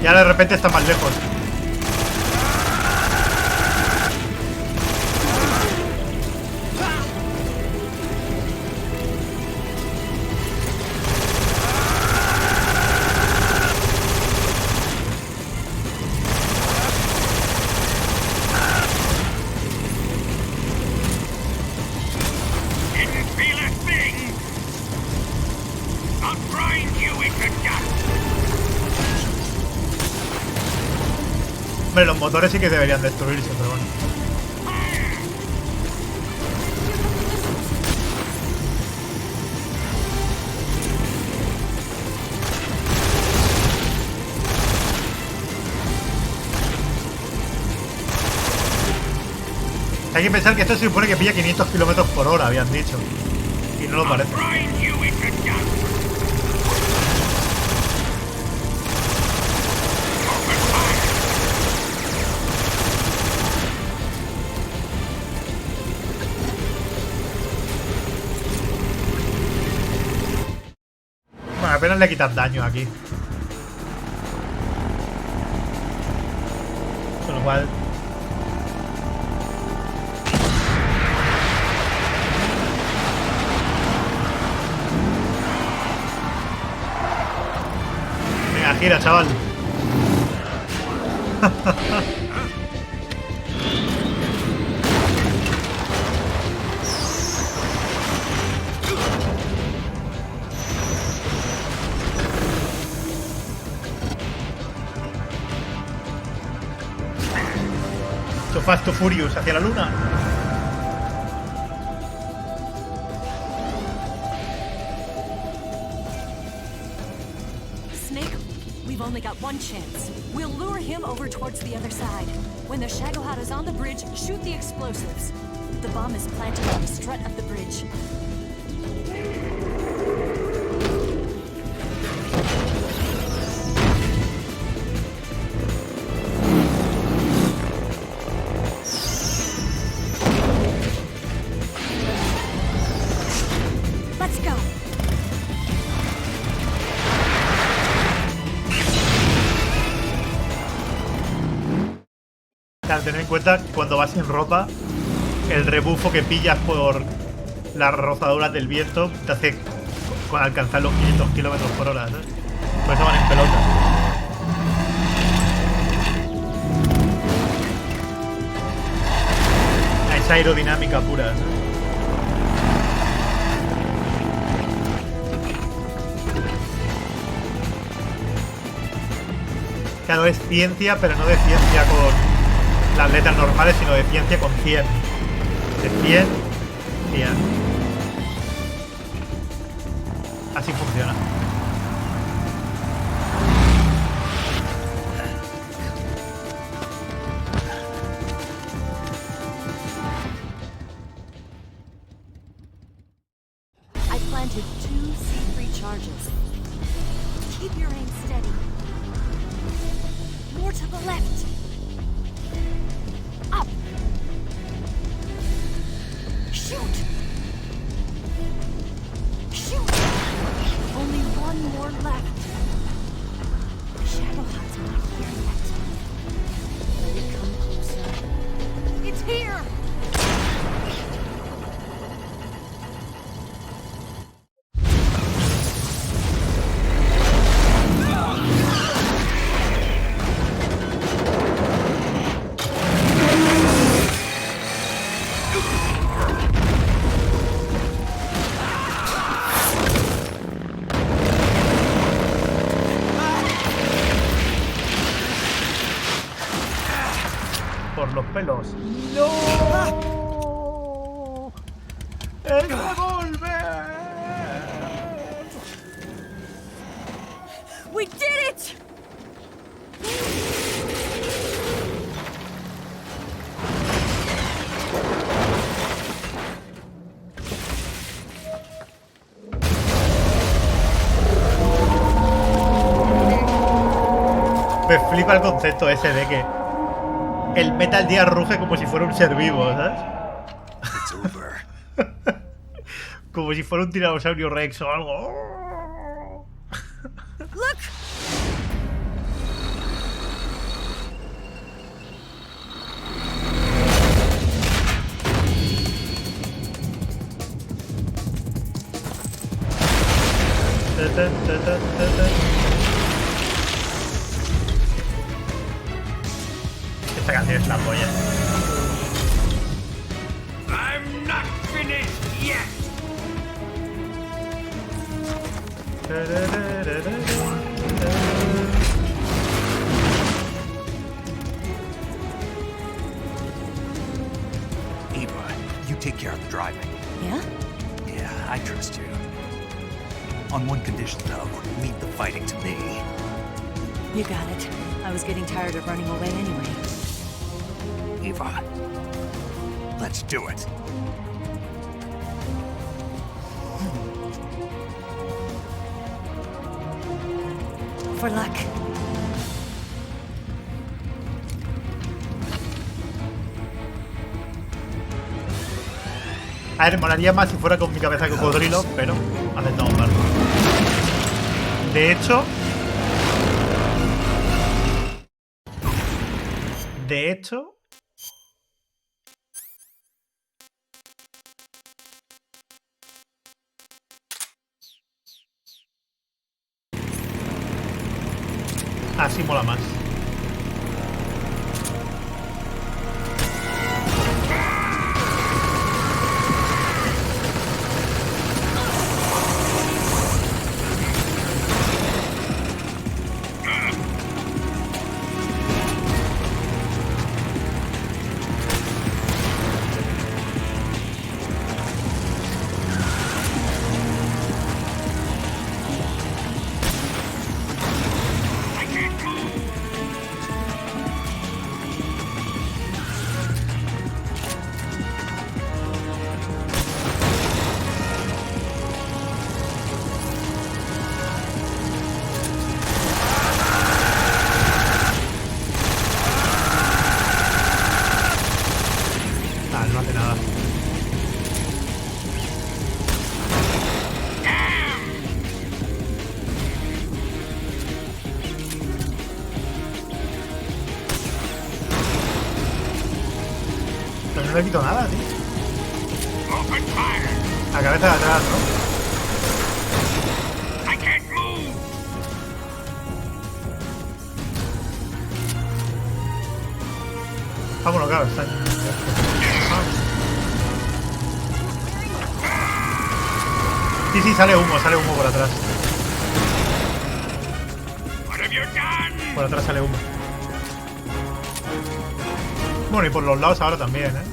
Y ahora de repente está más lejos. Hombre, los motores sí que deberían destruirse, pero bueno. Hay que pensar que esto se supone que pilla 500 km/h, habían dicho. Y no lo parece. Bueno, apenas le quitas daño aquí. Con lo cual... Venga, gira, chaval. So fast to furious hacia la luna. Snake, we've only got one chance. We'll lure him over towards the other side. When the Shagohata's on the bridge, shoot the explosives. The bomb is planted on the strut of the bridge. Claro, ten en cuenta que cuando vas sin ropa, el rebufo que pillas por las rozaduras del viento te hace con alcanzar los 500 km/h, ¿sabes? Por eso van en pelota. Es aerodinámica pura, ¿sabes? Claro, es ciencia, pero no de ciencia con las letras normales, sino de ciencia con 100. De 100, 100. Así funciona. I planted 2 C3 charges. Keep your aim steady. More to the left. Up. Shoot. Shoot. Only one more left. Shagohat's not here yet. Let it come closer. It's here. Por los pelos. ¡No! ¡El revólver! We did it! Me flipa el concepto ese de que el Metal Gear ruge como si fuera un ser vivo, ¿sabes? Como si fuera un tiranosaurio Rex o algo. Look! Esta canción es la polla. I'm not finished yet. Eva, you take care of the driving. Yeah? Yeah, I trust you. On one condition, though, leave the fighting to me. You got it. I was getting tired of running away anyway. Eva, let's do it. For luck. A ver, molaría más si fuera con mi cabeza de cocodrilo, pero aceptamos mal. De hecho... Así mola más. No hace nada. Pero no le quito nada, tío. La cabeza de atrás, ¿no? Vámonos, claro, está ahí. Sí, sale humo por atrás. Por atrás sale humo. Bueno, y por los lados ahora también, ¿eh?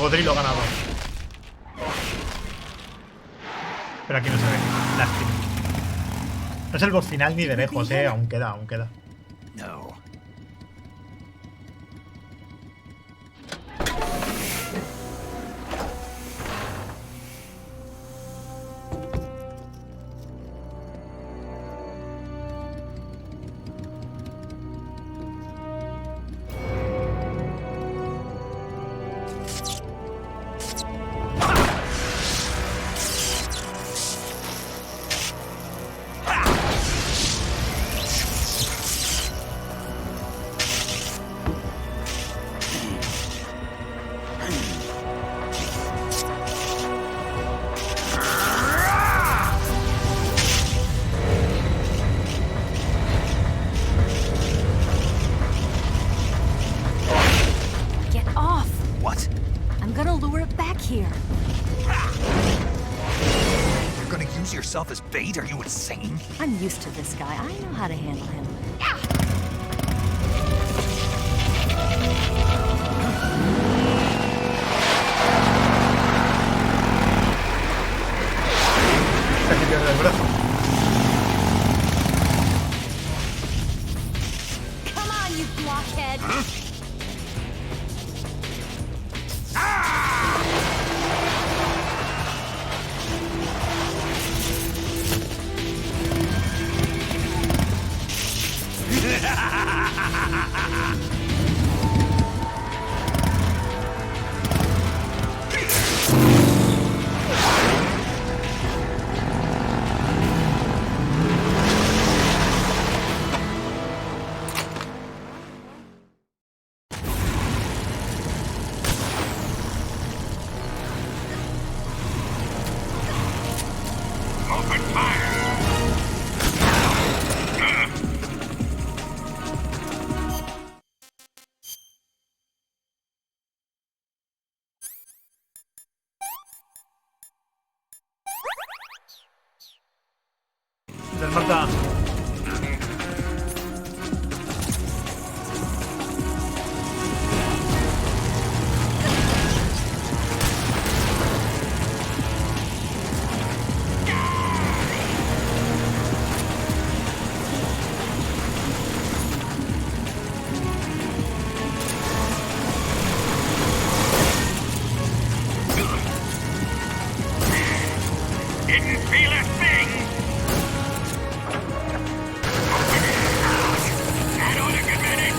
cocodrilo ganador. Pero aquí no se ve. Lástima. No es el boss final ni de lejos, aún queda, aún queda. No. As bait? Are you insane? I'm used to this guy. I know how to handle him. Casi pierde el brazo. Come on, you blockhead! Del Marta. Didn't feel a thing! That ought to convince it!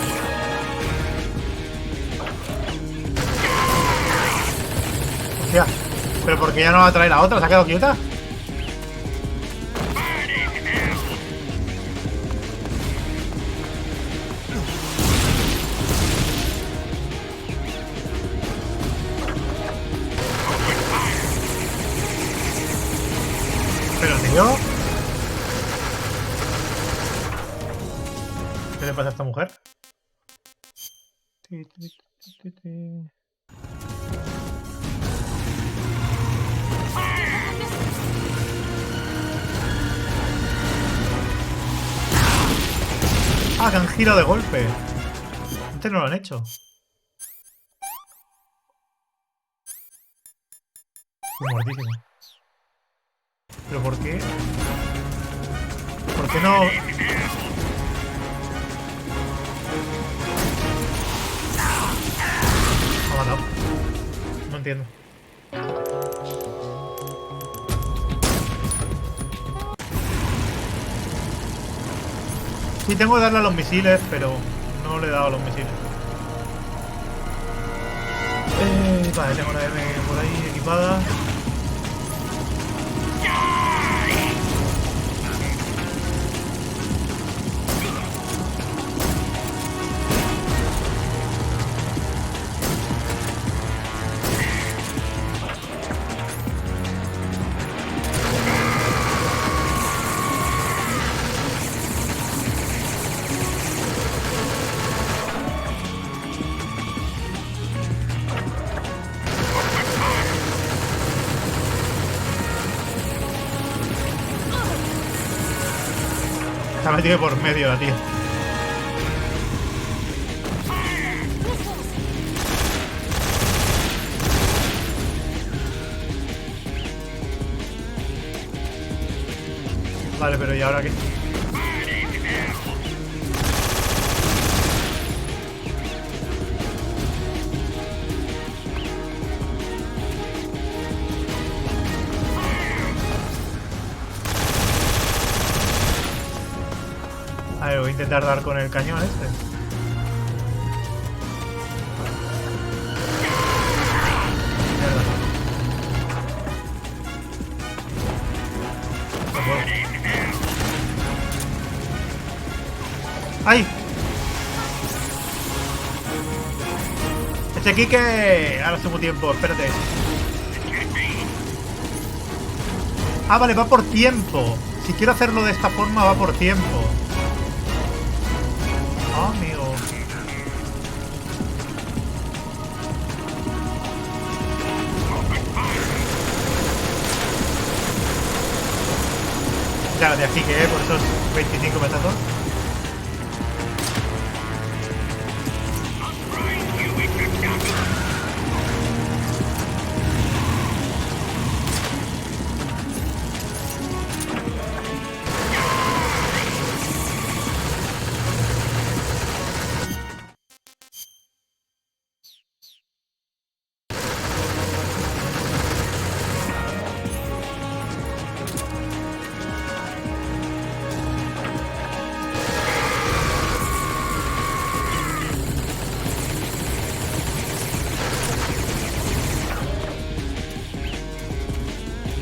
Hostia, pero ¿por qué ya no va a traer la otra? ¿Se ha quedado quieta? Pero tío, ¿qué le pasa a esta mujer? Ah, que han girado de golpe. Antes no lo han hecho. Estoy muertísimo. ¿Pero por qué? ¿Por qué no...? Me ha matado. No entiendo. Sí, tengo que darle a los misiles, pero no le he dado a los misiles. Vale, tengo la M por ahí equipada. Se ha metido por medio la tía. Vale, pero ¿y ahora qué? A ver, voy a intentar dar con el cañón este. Mierda. No puedo. ¡Ay! Este aquí que... Ahora sumo tiempo, espérate. Ah, vale, va por tiempo. Si quiero hacerlo de esta forma, va por tiempo. Ah, amigo. Ya, de aquí que por esos 25 metazos.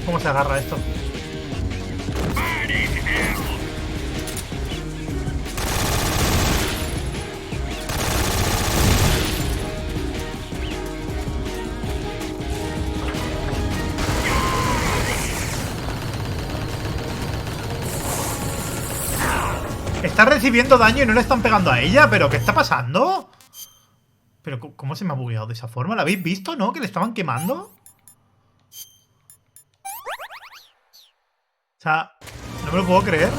¿Cómo se agarra esto? Está recibiendo daño y no le están pegando a ella. ¿Pero qué está pasando? ¿Pero cómo se me ha bugueado de esa forma? ¿La habéis visto, no? ¿Que le estaban quemando? O sea, no me lo puedo creer.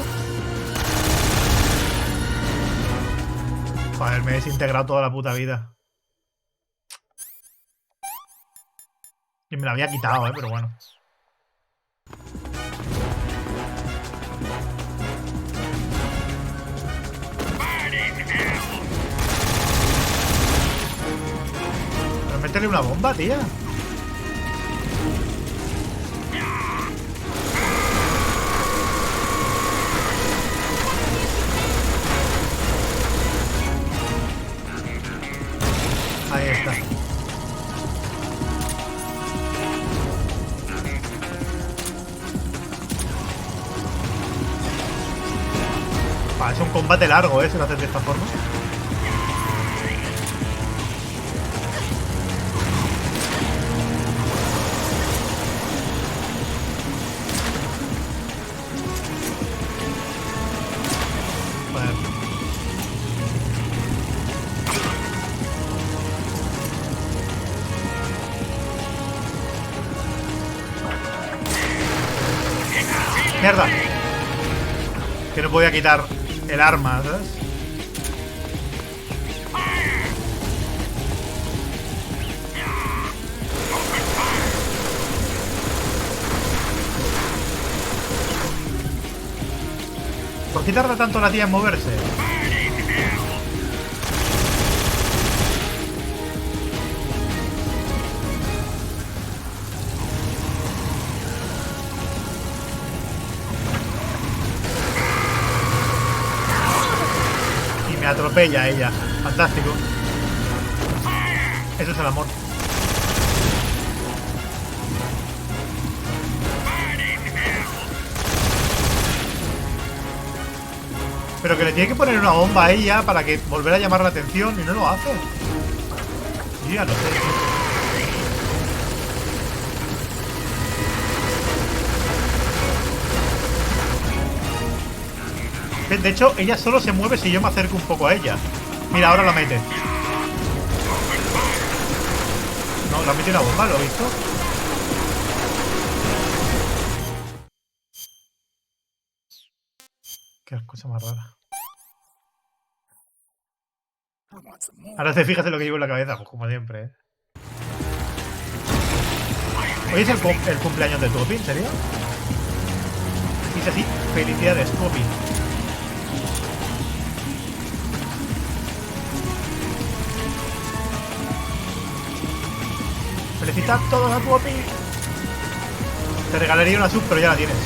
Joder, me he desintegrado toda la puta vida. Y me la había quitado, pero bueno. Pero métele una bomba, tía. Ahí está. Es un combate largo, si lo haces de esta forma. Joder. ¡Mierda! Que no podía quitar el arma, ¿sabes? ¿Por qué tarda tanto la tía en moverse? Me atropella ella. Fantástico. Eso es el amor. Pero que le tiene que poner una bomba a ella para que volver a llamar la atención y no lo hace. Yo ya no sé. De hecho, ella solo se mueve si yo me acerco un poco a ella. Mira, ahora la mete. No, la mete una bomba, ¿lo he visto? Qué cosa más rara. Ahora te fijas en lo que llevo en la cabeza, pues como siempre, ¿eh? ¿Hoy es el cumpleaños de Topi, en serio? que sí. Felicidades, Poppy. Felicitad todos a Poppy. Te regalaría una sub, pero ya la tienes.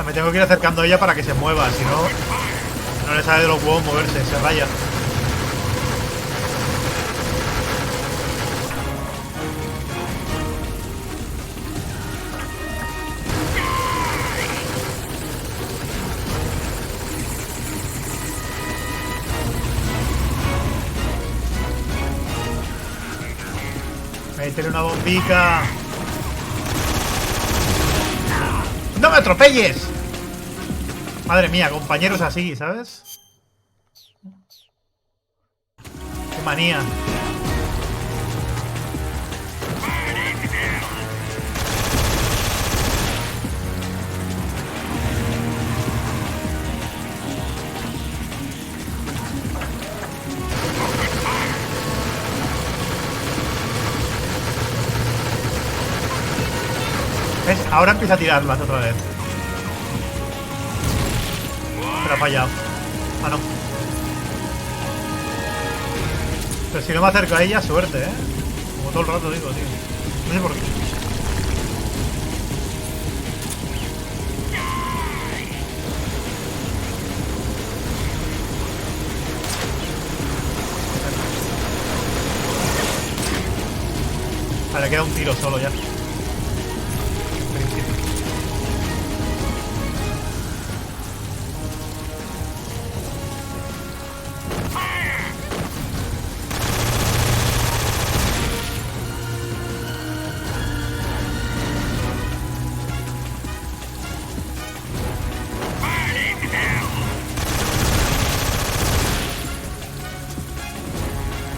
Me tengo que ir acercando a ella para que se mueva, si no, no le sale de los huevos moverse, se raya. Métele una bombica. ¡No me atropelles! Madre mía, compañeros así, ¿sabes? ¡Qué manía! ¿Ves? Ahora empieza a tirarlas otra vez. Pero ha fallado. Ah, no. Pero si no me acerco a ella, suerte, ¿eh? Como todo el rato digo, tío. No sé por qué. Vale, queda un tiro solo ya.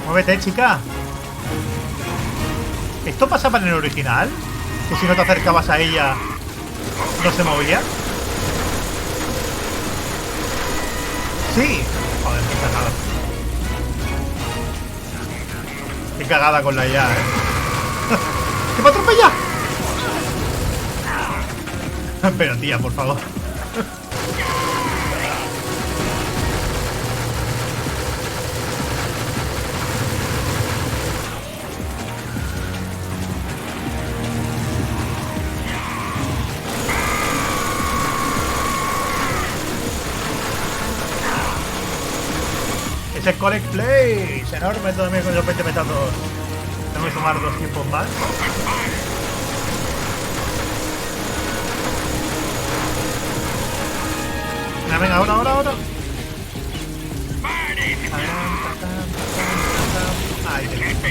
Muévete, chica. ¿Esto pasaba en el original? Que si no te acercabas a ella no se movía. Sí. Joder, qué cagada. Qué cagada con la IA, ¡Que me atropella! Pero tía, por favor. Ese collect play es enorme también con los 20 metazos. Tengo que sumar 2 tiempos más. Venga, ahora. Ahí te listo.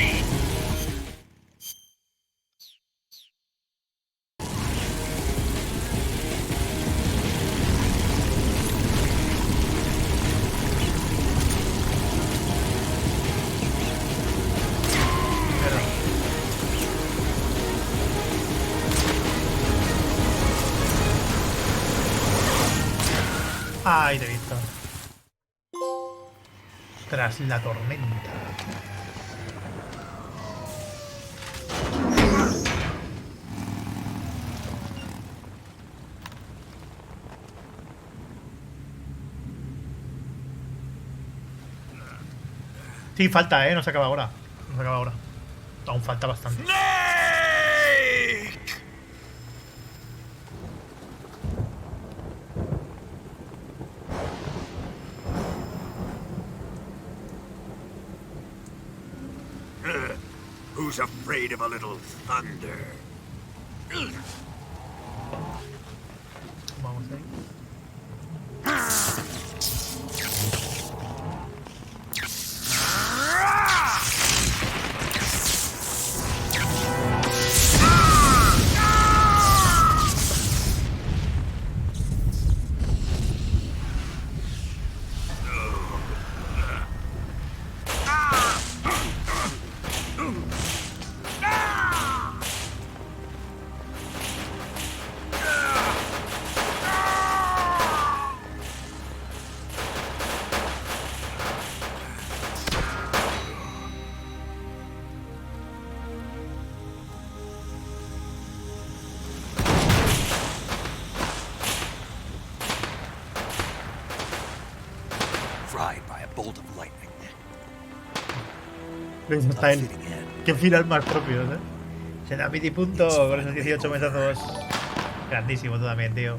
Ahí te he visto. Tras la tormenta. Sí, falta, no se acaba ahora. No se acaba ahora. Aún falta bastante. Who's afraid of a little thunder? Vamos ahí. Style. Qué final más propio, ¿eh? Se da piti punto con esos 18 mesazos. Grandísimo tú también, tío.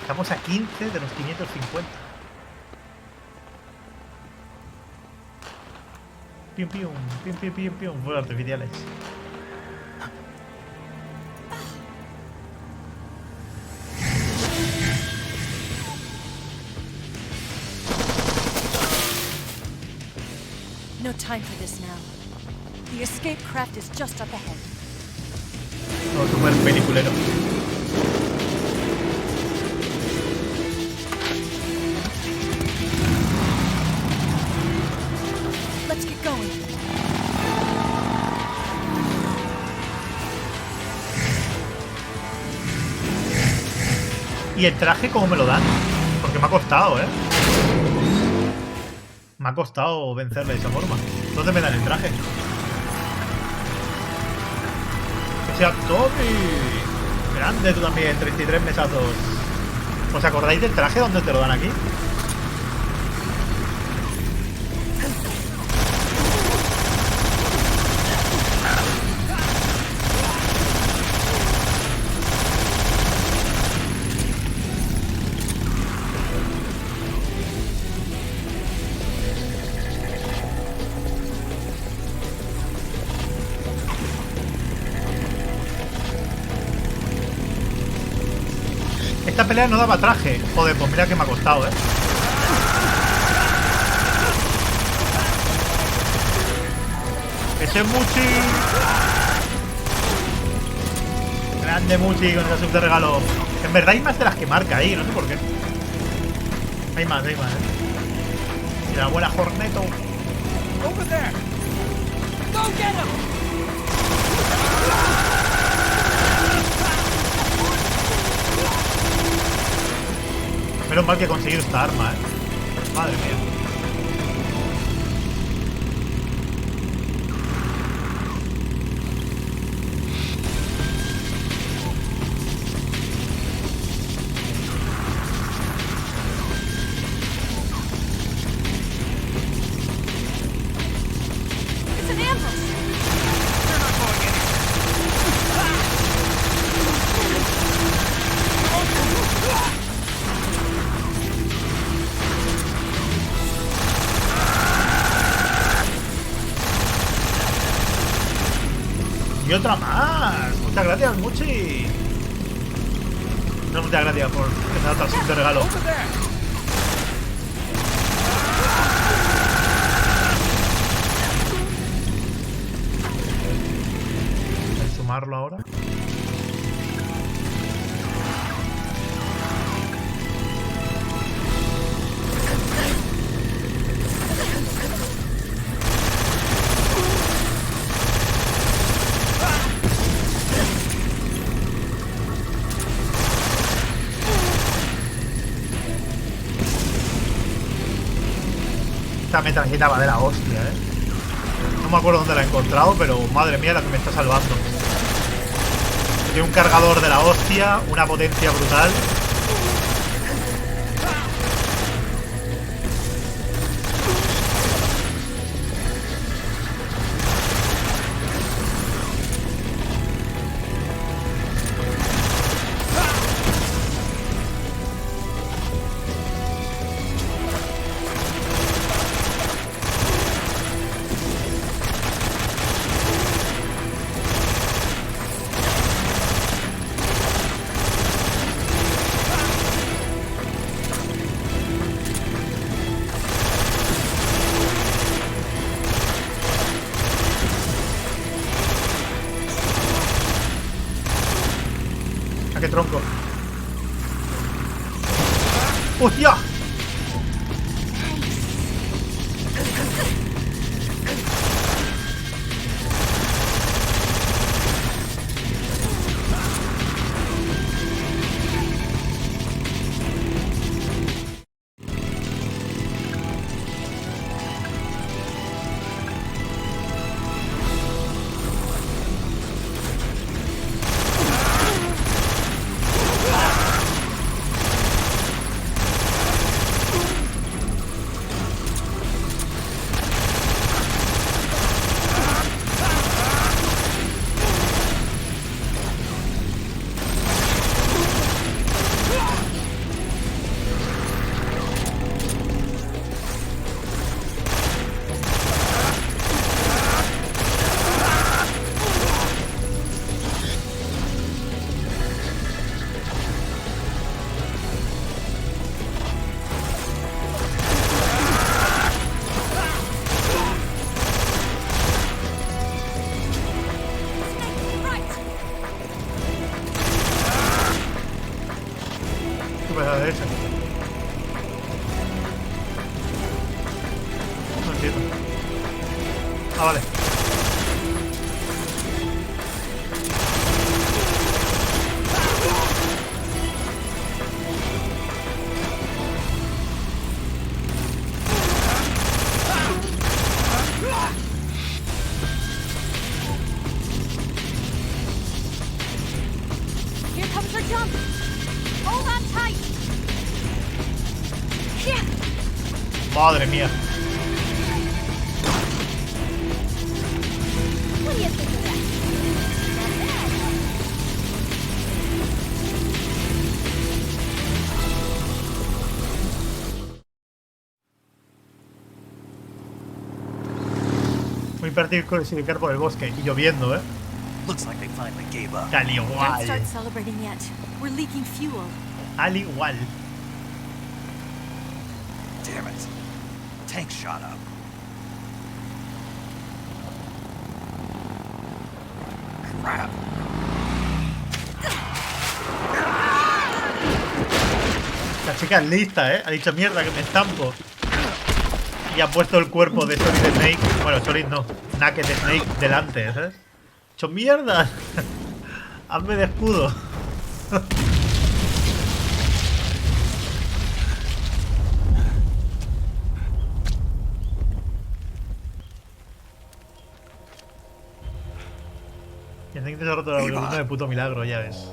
Estamos a 15 de los 550. Pium, pium, pium, pium, pium, pium. Fuegos artificiales. No time for this now. The escape craft is just up ahead. No, super peliculero. Let's get going. ¿Y el traje cómo me lo dan? Porque me ha costado, ¿eh? Me ha costado vencerle de esa forma. ¿Dónde me dan el traje? ¡Que sea Tommy! Grande tú también, 33 mesazos. ¿Os acordáis del traje? ¿Dónde te lo dan aquí? Esta pelea no daba traje. Joder, pues mira que me ha costado, ¿eh? Ese es Muchi. Grande Muchi con esa sub de regalo. En verdad hay más de las que marca ahí, no sé por qué. Hay más, ¿eh? Y la abuela Horneto. Over there. Go get him. Menos mal que he conseguido esta arma, ¿eh? Madre mía. It's an ambush. They're not going in. Y otra más. Muchas gracias, Muchi. No, muchas gracias por esa otra sub de regalo. Voy a sumarlo ahora. Esta metralleta va de la hostia, ¿eh? No me acuerdo dónde la he encontrado, pero madre mía la que me está salvando. Tiene un cargador de la hostia, una potencia brutal. entiendo. Ah, vale. Here comes her jump. Hold on tight. Yeah. Madre mía. What do you think of that? Muy partido clasificar por el bosque y lloviendo, Looks like they finally gave up. Al Don't igual. start celebrating yet. We're leaking fuel. Al igual. Damn it. Tank shot up. Crap. La chica es lista, Ha dicho mierda que me estampo. Y ha puesto el cuerpo de Solid Snake. Bueno, Solid no. Naked Snake delante, ¿sabes? Ha dicho mierda. Hazme de escudo. Y Snake te ha roto la columna de puto milagro, ya ves.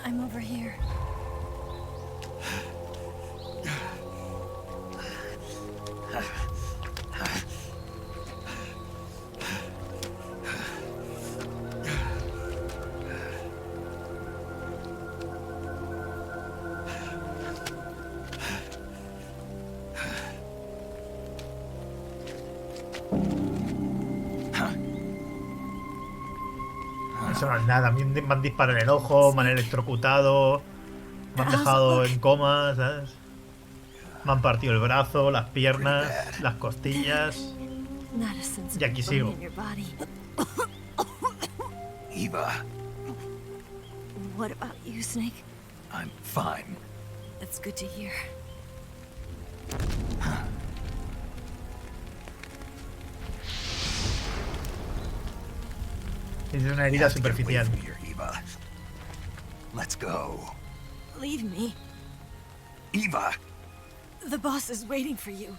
I'm over here. Eso no es nada. Me han disparado en el ojo, me han electrocutado, me han dejado en coma, ¿sabes? Me han partido el brazo, las piernas, las costillas. Y aquí sigo. Eva, What about you, Snake? I'm fine. That's good to hear. Es una herida superficial. Eva. Let's go. Leave me. Eva! The boss is waiting for you.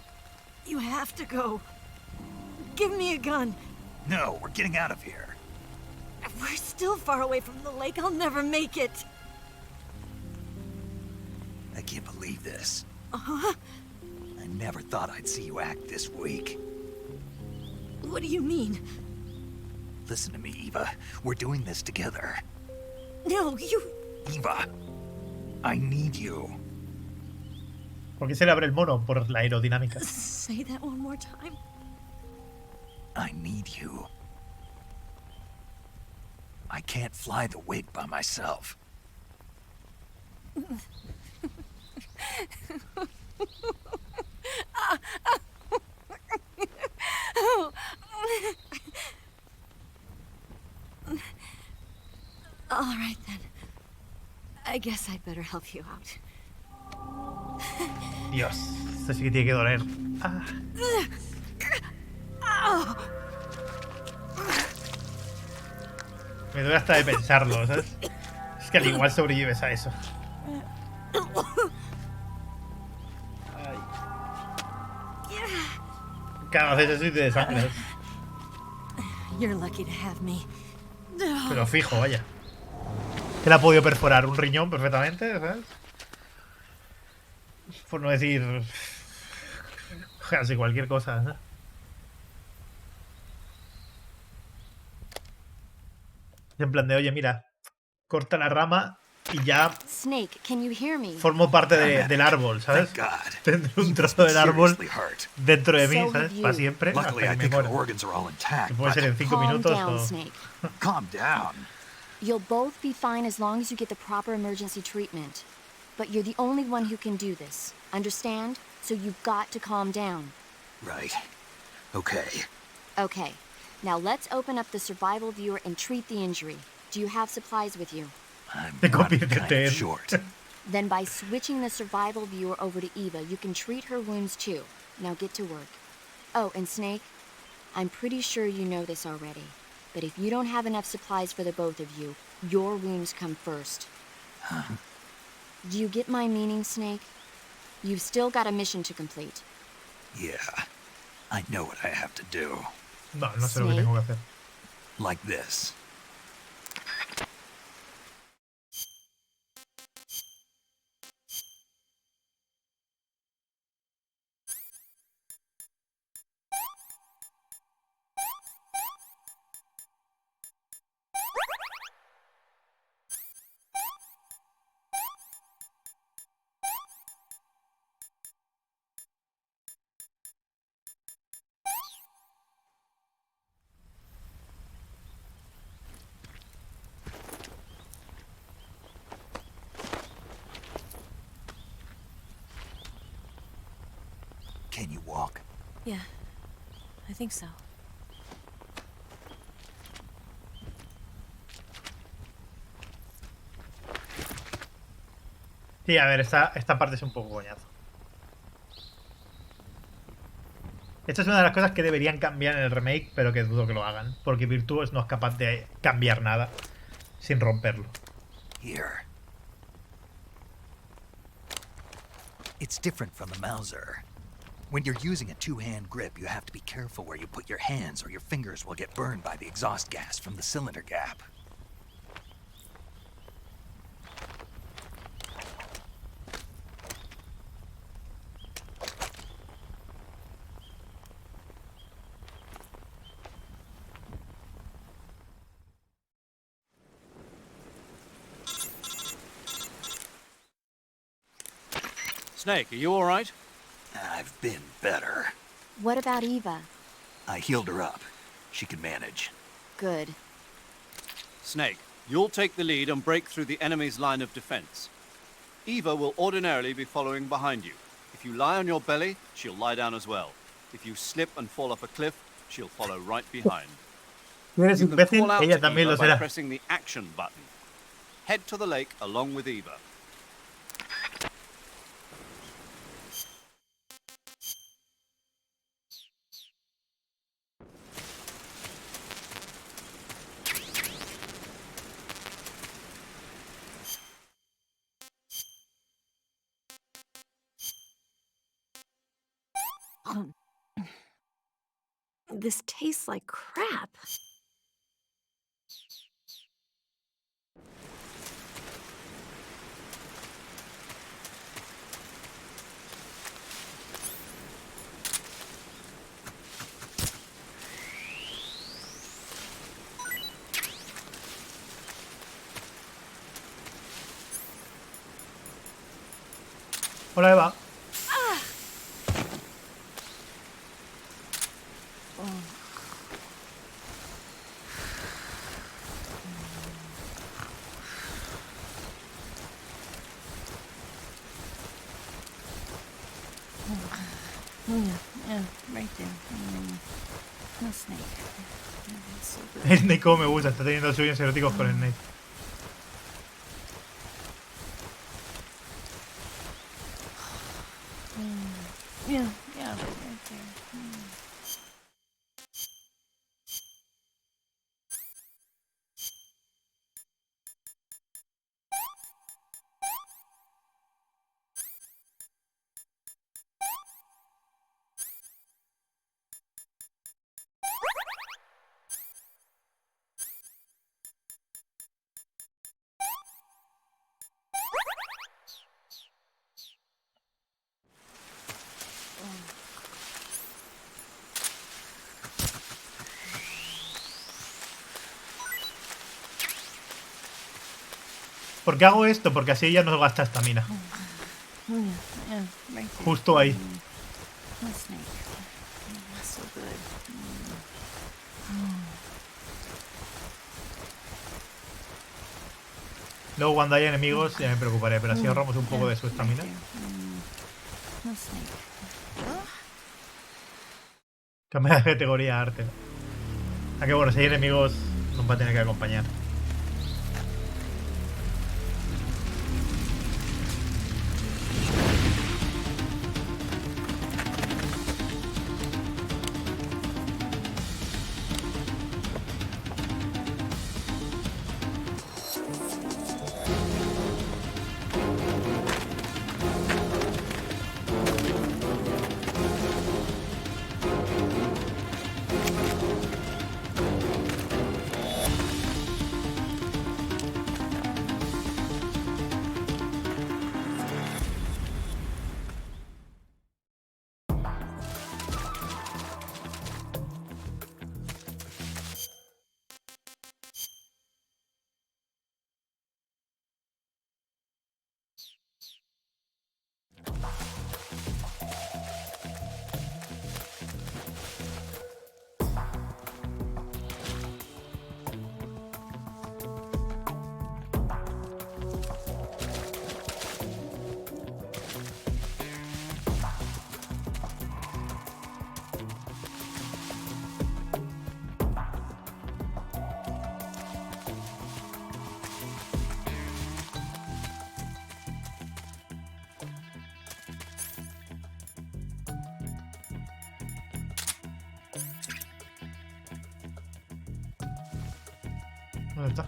You have to go. Give me a gun. No, we're getting out of here. We're still far away from the lake. I'll never make it. I can't believe this. Uh-huh. I never thought I'd see you act this weak. What do you mean? Listen to me, Eva. We're doing this together. No, you... Eva, I need you. ¿Por qué se le abre el mono? Por la aerodinámica. Say that one more time. I need you. I can't fly the wig by myself. All right then. I guess I'd better help you out. Dios, esto sí que tiene que doler. Ah. Me duele hasta de pensarlo, ¿sabes? Es que al igual sobrevives a eso. Ay. Cada vez eso y te desangras. You're lucky to have me. Pero fijo, vaya. Que le ha podido perforar un riñón perfectamente, ¿sabes? Por no decir casi cualquier cosa, ¿sabes? En plan de, oye, mira, corta la rama y ya Snake, can you hear me? formo parte del árbol, ¿sabes? Tendré un trozo del árbol dentro de mí, ¿sabes? Para siempre, hasta que me muera. Que puede ser en 5 minutos down, o... Snake. Calm down. You'll both be fine as long as you get the proper emergency treatment. But you're the only one who can do this. Understand? So you've got to calm down. Right. Okay. Okay. Now let's open up the survival viewer and treat the injury. Do you have supplies with you? I'm Te running kind conviértete of en... short. Then by switching the survival viewer over to Eva, you can treat her wounds too. Now get to work. Oh, and Snake, I'm pretty sure you know this already, but if you don't have enough supplies for the both of you, your wounds come first. Huh? Do you get my meaning, Snake? You've still got a mission to complete. Yeah, I know what I have to do. No, no sé lo que tengo que hacer. Like this. Can you walk? Yeah, I think so. Sí, a ver, esta parte es un poco coñazo. Esta es una de las cosas que deberían cambiar en el remake, pero que dudo que lo hagan, porque Virtuos no es capaz de cambiar nada sin romperlo. Here. It's different from the Mauser. When you're using a two-hand grip, you have to be careful where you put your hands or your fingers will get burned by the exhaust gas from the cylinder gap. Snake, are you all right? I've been better. What about Eva? I healed her up. She can manage. Good. Snake, you'll take the lead and break through the enemy's line of defense. Eva will ordinarily be following behind you. If you lie on your belly, she'll lie down as well. If you slip and fall off a cliff, she'll follow right behind. Tú eres You can imbécil, call out ella to también Eva lo by será. pressing the action button. Head to the lake along with Eva. This tastes like crap. Hola, Eva. Yeah, right there. No Snake. So good. Snake como me gusta, está teniendo sueños eróticos con Snake. Yeah, right there. ¿Por qué hago esto? Porque así ella no gasta estamina. Yeah, right there. Justo ahí. No Snake. So good. Luego cuando haya enemigos ya me preocuparé, pero así ahorramos un poco de su estamina. No Snake. Cambia de categoría a arte. Ah, que bueno, si hay enemigos nos va a tener que acompañar. ¿Dónde está?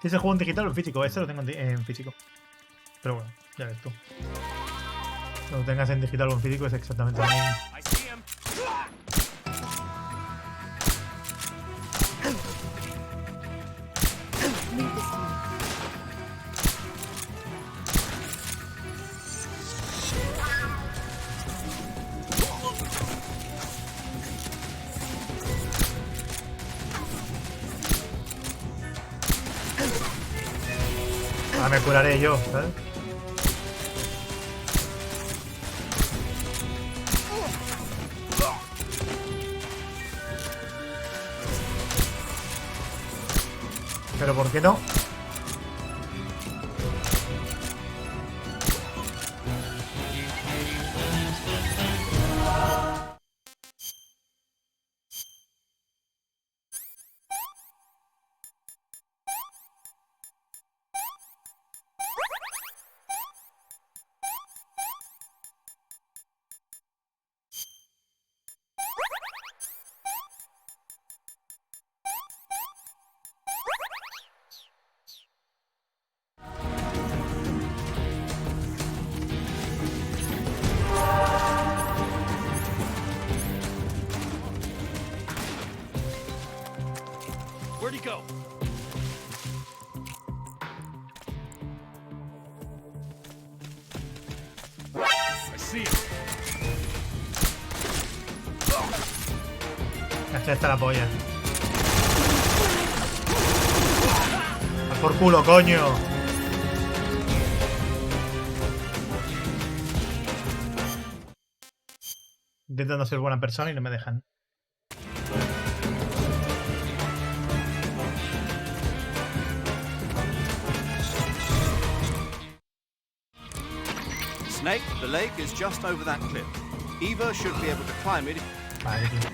¿Tienes el juego en digital o en físico? Este lo tengo en físico. Pero bueno, ya ves tú. Lo tengas en digital o en físico es exactamente lo mismo. Ah, me curaré yo, ¿sabes? Pero ¿por qué no? Where'd he go? I see him. Aquí está la polla. ¡A por culo, coño! Intentando ser buena persona y no me dejan. Snake, the lake is just over that cliff. Eva should be able to climb it. Vale, tío.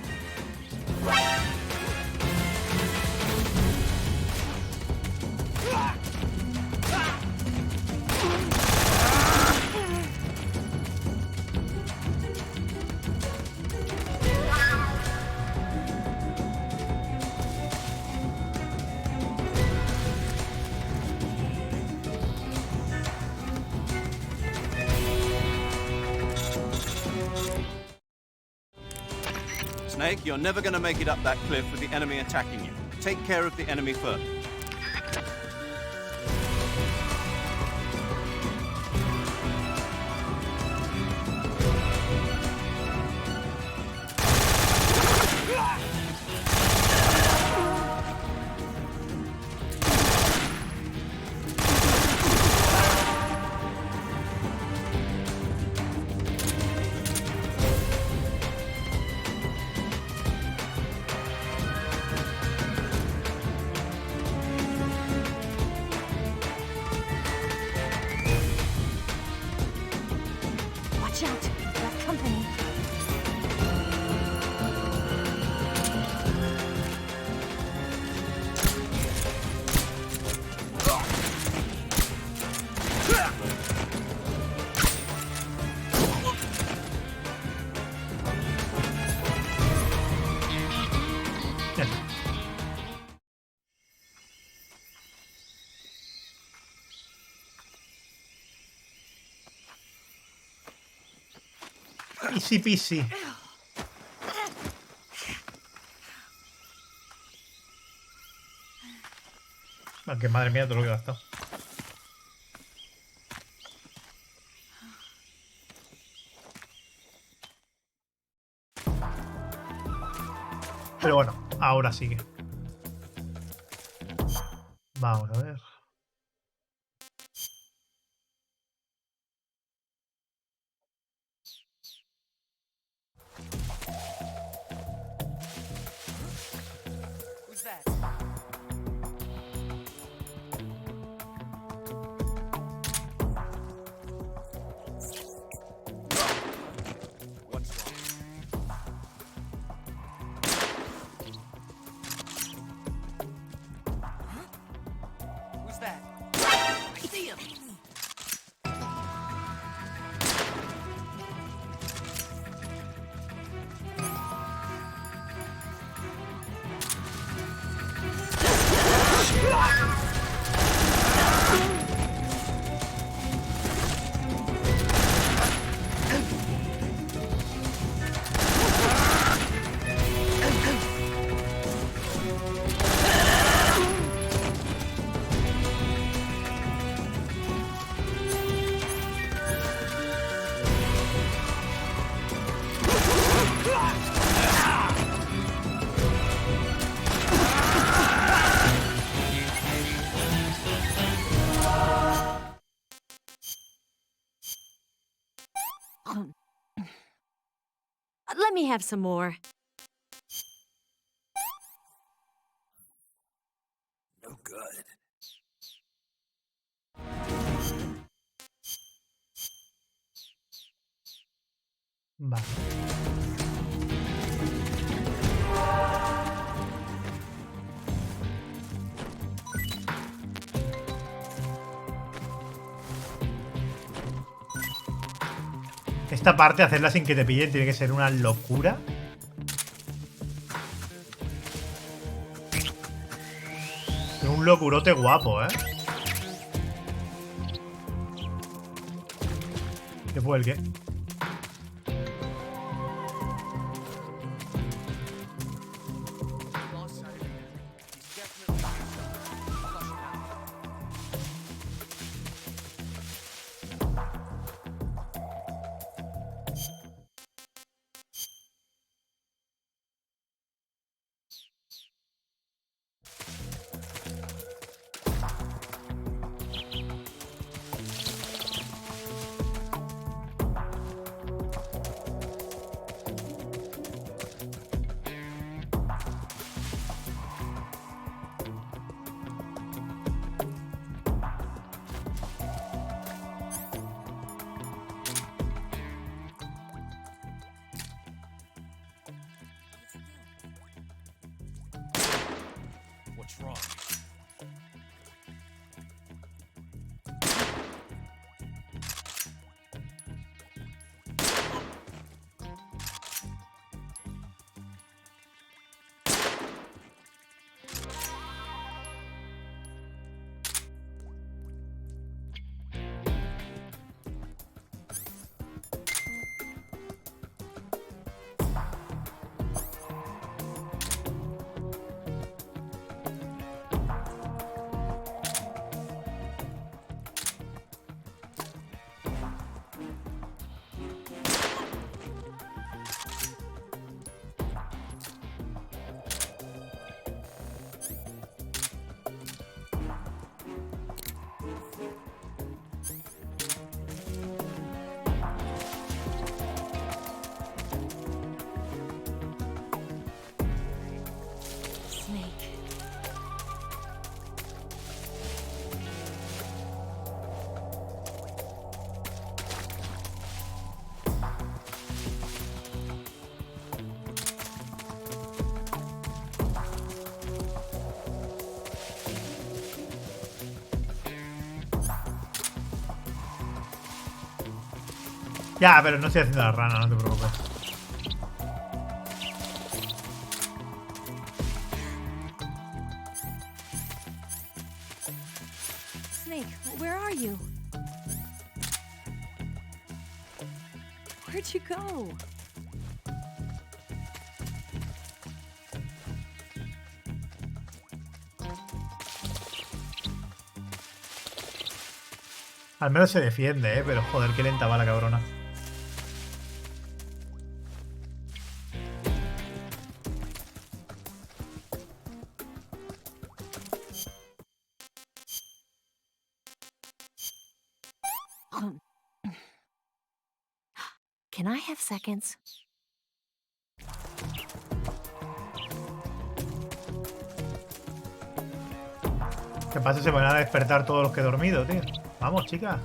Snake, you're never going to make it up that cliff with the enemy attacking you. Take care of the enemy first. Watch out. We've got company. Easy peasy. Que madre mía todo lo que he gastado. Pero bueno, ahora sigue. Vamos a ver. Who's that? What's wrong? Let me have some more. No good. Vale. Esta parte, hacerla sin que te pillen, tiene que ser una locura. Es un locurote guapo, ¿eh? ¿Qué fue el qué? What's wrong? Ya, pero no estoy haciendo la rana, no te preocupes. Snake, where are you? Where'd you go? Al menos se defiende, pero joder, qué lenta va la cabrona. Can I have seconds? ¿Qué pasa? Se van a despertar todos los que he dormido, tío. Vamos, chica.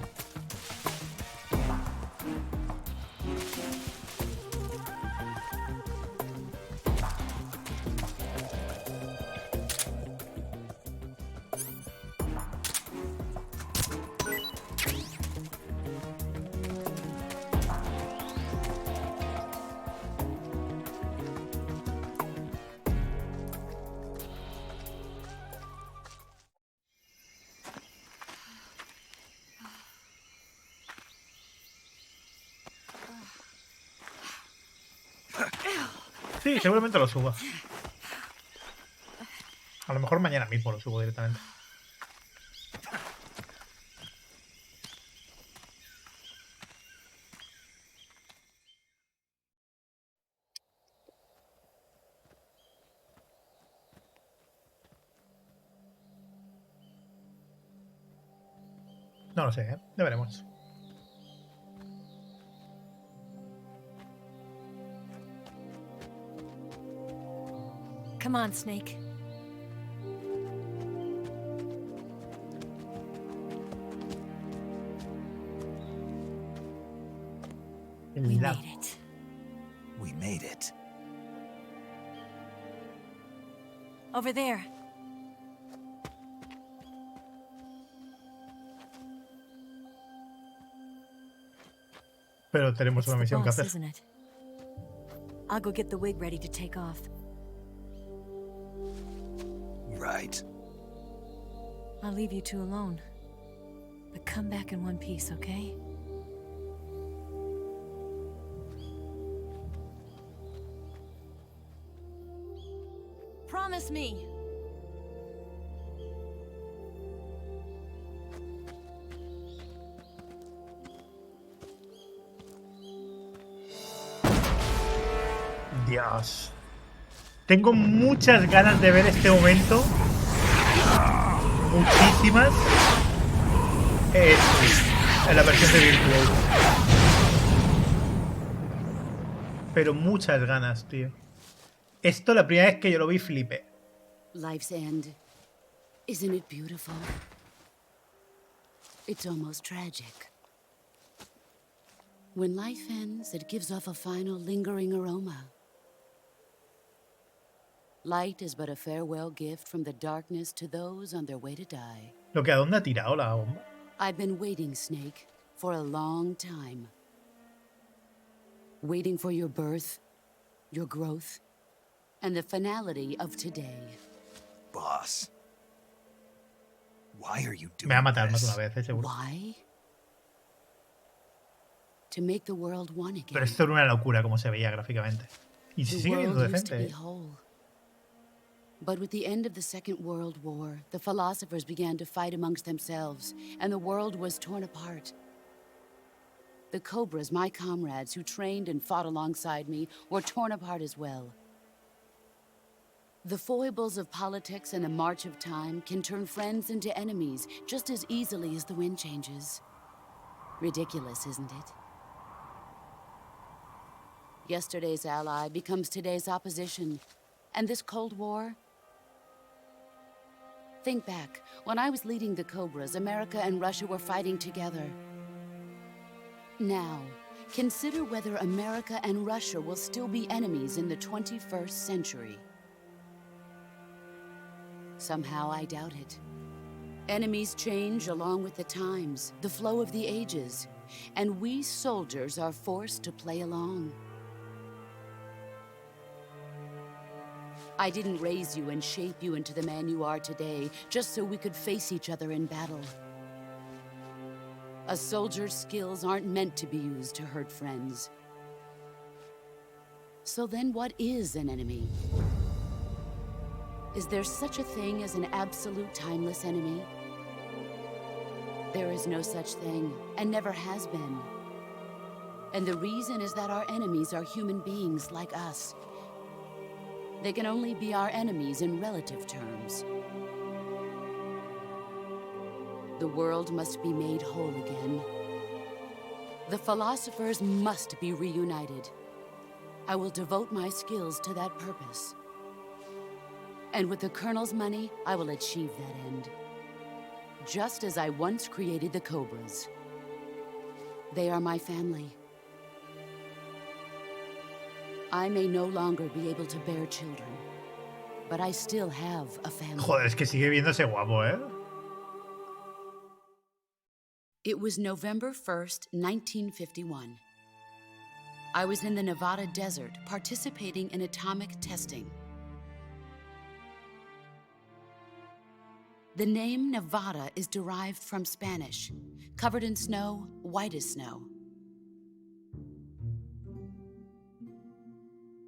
Sí, seguramente lo suba. A lo mejor mañana mismo lo subo directamente. No lo sé, ¿eh? Ya veremos. Come on, Snake. We made it. We made it. Over there. Pero tenemos una It's the misión que boss, hacer. isn't it? I'll go get the wig ready to take off. Right. I'll leave you two alone. But come back in one piece, okay? Promise me! Dios. Tengo muchas ganas de ver este momento. Muchísimas. En la versión de Virtual. Pero muchas ganas, tío. Esto la primera vez que yo lo vi flipé. Life's end. Isn't it beautiful? It's almost tragic. When life ends, it gives off a final lingering aroma. Light is but a farewell gift from the darkness to those on their way to die. Lo que a dónde ha tirado la bomba. I've been waiting, Snake, for a long time. Waiting for your birth, your growth, and the finality of today. Boss. Why are you doing Me va a matar más this? de una vez, seguro. Why? To make the world one again. Pero esto era una locura como se veía gráficamente. Y se The sigue viendo world used to be decente. whole. But with the end of the Second World War, the philosophers began to fight amongst themselves, and the world was torn apart. The Cobras, my comrades who trained and fought alongside me, were torn apart as well. The foibles of politics and the march of time can turn friends into enemies just as easily as the wind changes. Ridiculous, isn't it? Yesterday's ally becomes today's opposition, and this Cold War? Think back. When I was leading the Cobras, America and Russia were fighting together. Now, consider whether America and Russia will still be enemies in the 21st century. Somehow I doubt it. Enemies change along with the times, the flow of the ages, and we soldiers are forced to play along. I didn't raise you and shape you into the man you are today just so we could face each other in battle. A soldier's skills aren't meant to be used to hurt friends. So then what is an enemy? Is there such a thing as an absolute timeless enemy? There is no such thing, and never has been. And the reason is that our enemies are human beings like us. They can only be our enemies in relative terms. The world must be made whole again. The philosophers must be reunited. I will devote my skills to that purpose. And with the Colonel's money, I will achieve that end. Just as I once created the Cobras. They are my family. I may no longer be able to bear children, but I still have a family. Joder, es que sigue viéndose guapo, ¿eh? It was November 1st, 1951. I was in the Nevada desert participating in atomic testing. The name Nevada is derived from Spanish, covered in snow, white as snow.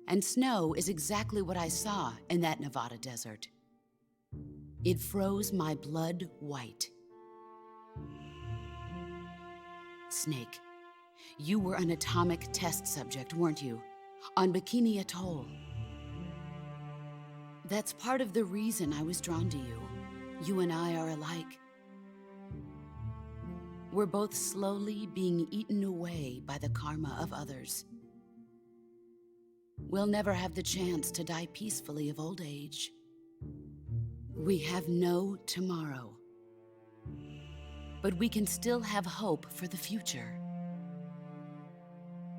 And snow is exactly what I saw in that Nevada desert. It froze my blood white. Snake, you were an atomic test subject, weren't you? On Bikini Atoll. That's part of the reason I was drawn to you. You and I are alike. We're both slowly being eaten away by the karma of others. we'll never have the chance to die peacefully of old age. We have no tomorrow. But we can still have hope for the future.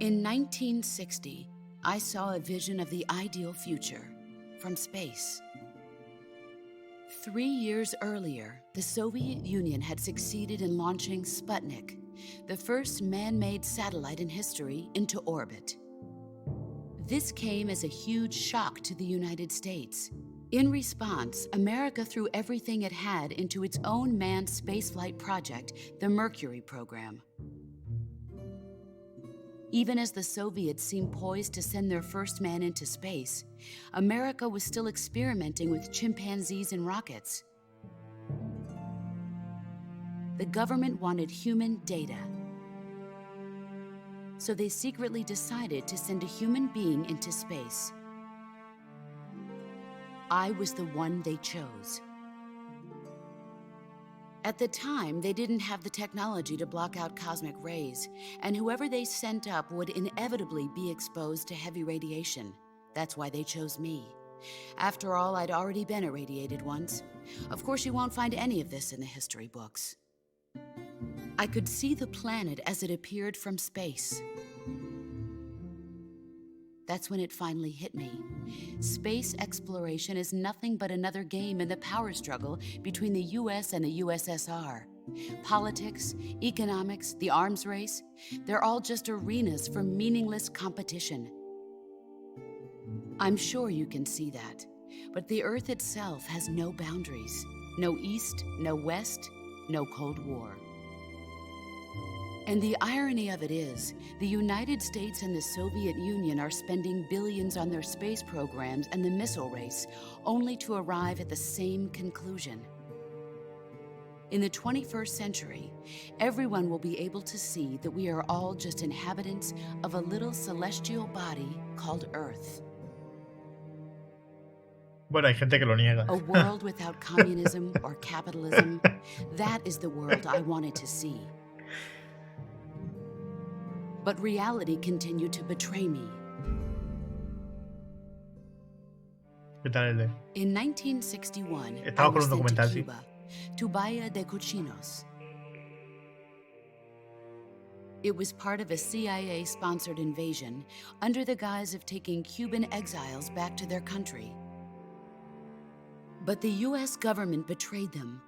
In 1960, I saw a vision of the ideal future from space. 3 years earlier, the Soviet Union had succeeded in launching Sputnik, the first man-made satellite in history, into orbit. This came as a huge shock to the United States. In response, America threw everything it had into its own manned spaceflight project, the Mercury program. Even as the Soviets seemed poised to send their first man into space, America was still experimenting with chimpanzees and rockets. The government wanted human data. So they secretly decided to send a human being into space. I was the one they chose. At the time, they didn't have the technology to block out cosmic rays, and whoever they sent up would inevitably be exposed to heavy radiation. That's why they chose me. After all, I'd already been irradiated once. Of course, you won't find any of this in the history books. I could see the planet as it appeared from space. That's when it finally hit me. Space exploration is nothing but another game in the power struggle between the US and the USSR. Politics, economics, the arms race, they're all just arenas for meaningless competition. I'm sure you can see that, but the Earth itself has no boundaries. No East, no West, no Cold War. And the irony of it is, the United States and the Soviet Union are spending billions on their space programs and the missile race, only to arrive at the same conclusion. In the 21st century, everyone will be able to see that we are all just inhabitants of a little celestial body called Earth. Bueno, hay gente que lo niega. A world without communism or capitalism, that is the world I wanted to see. But reality continued to betray me. ¿Qué tal el de? In 1961, I Estaba con was un sent to documental, sí. Cuba, to Bahia de Cochinos. It was part of a CIA-sponsored invasion under the guise of taking Cuban exiles back to their country. But the US government betrayed them.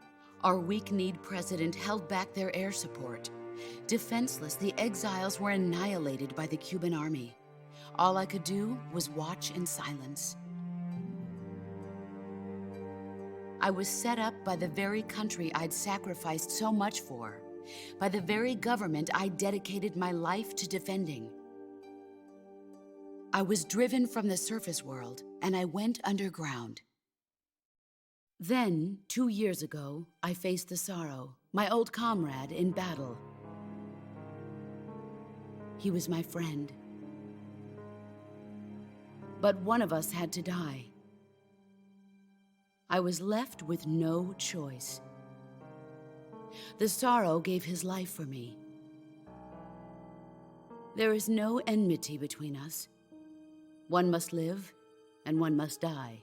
Our weak-kneed president held back their air support. Defenseless, the exiles were annihilated by the Cuban army. All I could do was watch in silence. I was set up by the very country I'd sacrificed so much for, by the very government I dedicated my life to defending. I was driven from the surface world, and I went underground. Then, 2 years ago, I faced the sorrow, my old comrade in battle. He was my friend. But one of us had to die. I was left with no choice. The sorrow gave his life for me. There is no enmity between us. One must live, and one must die.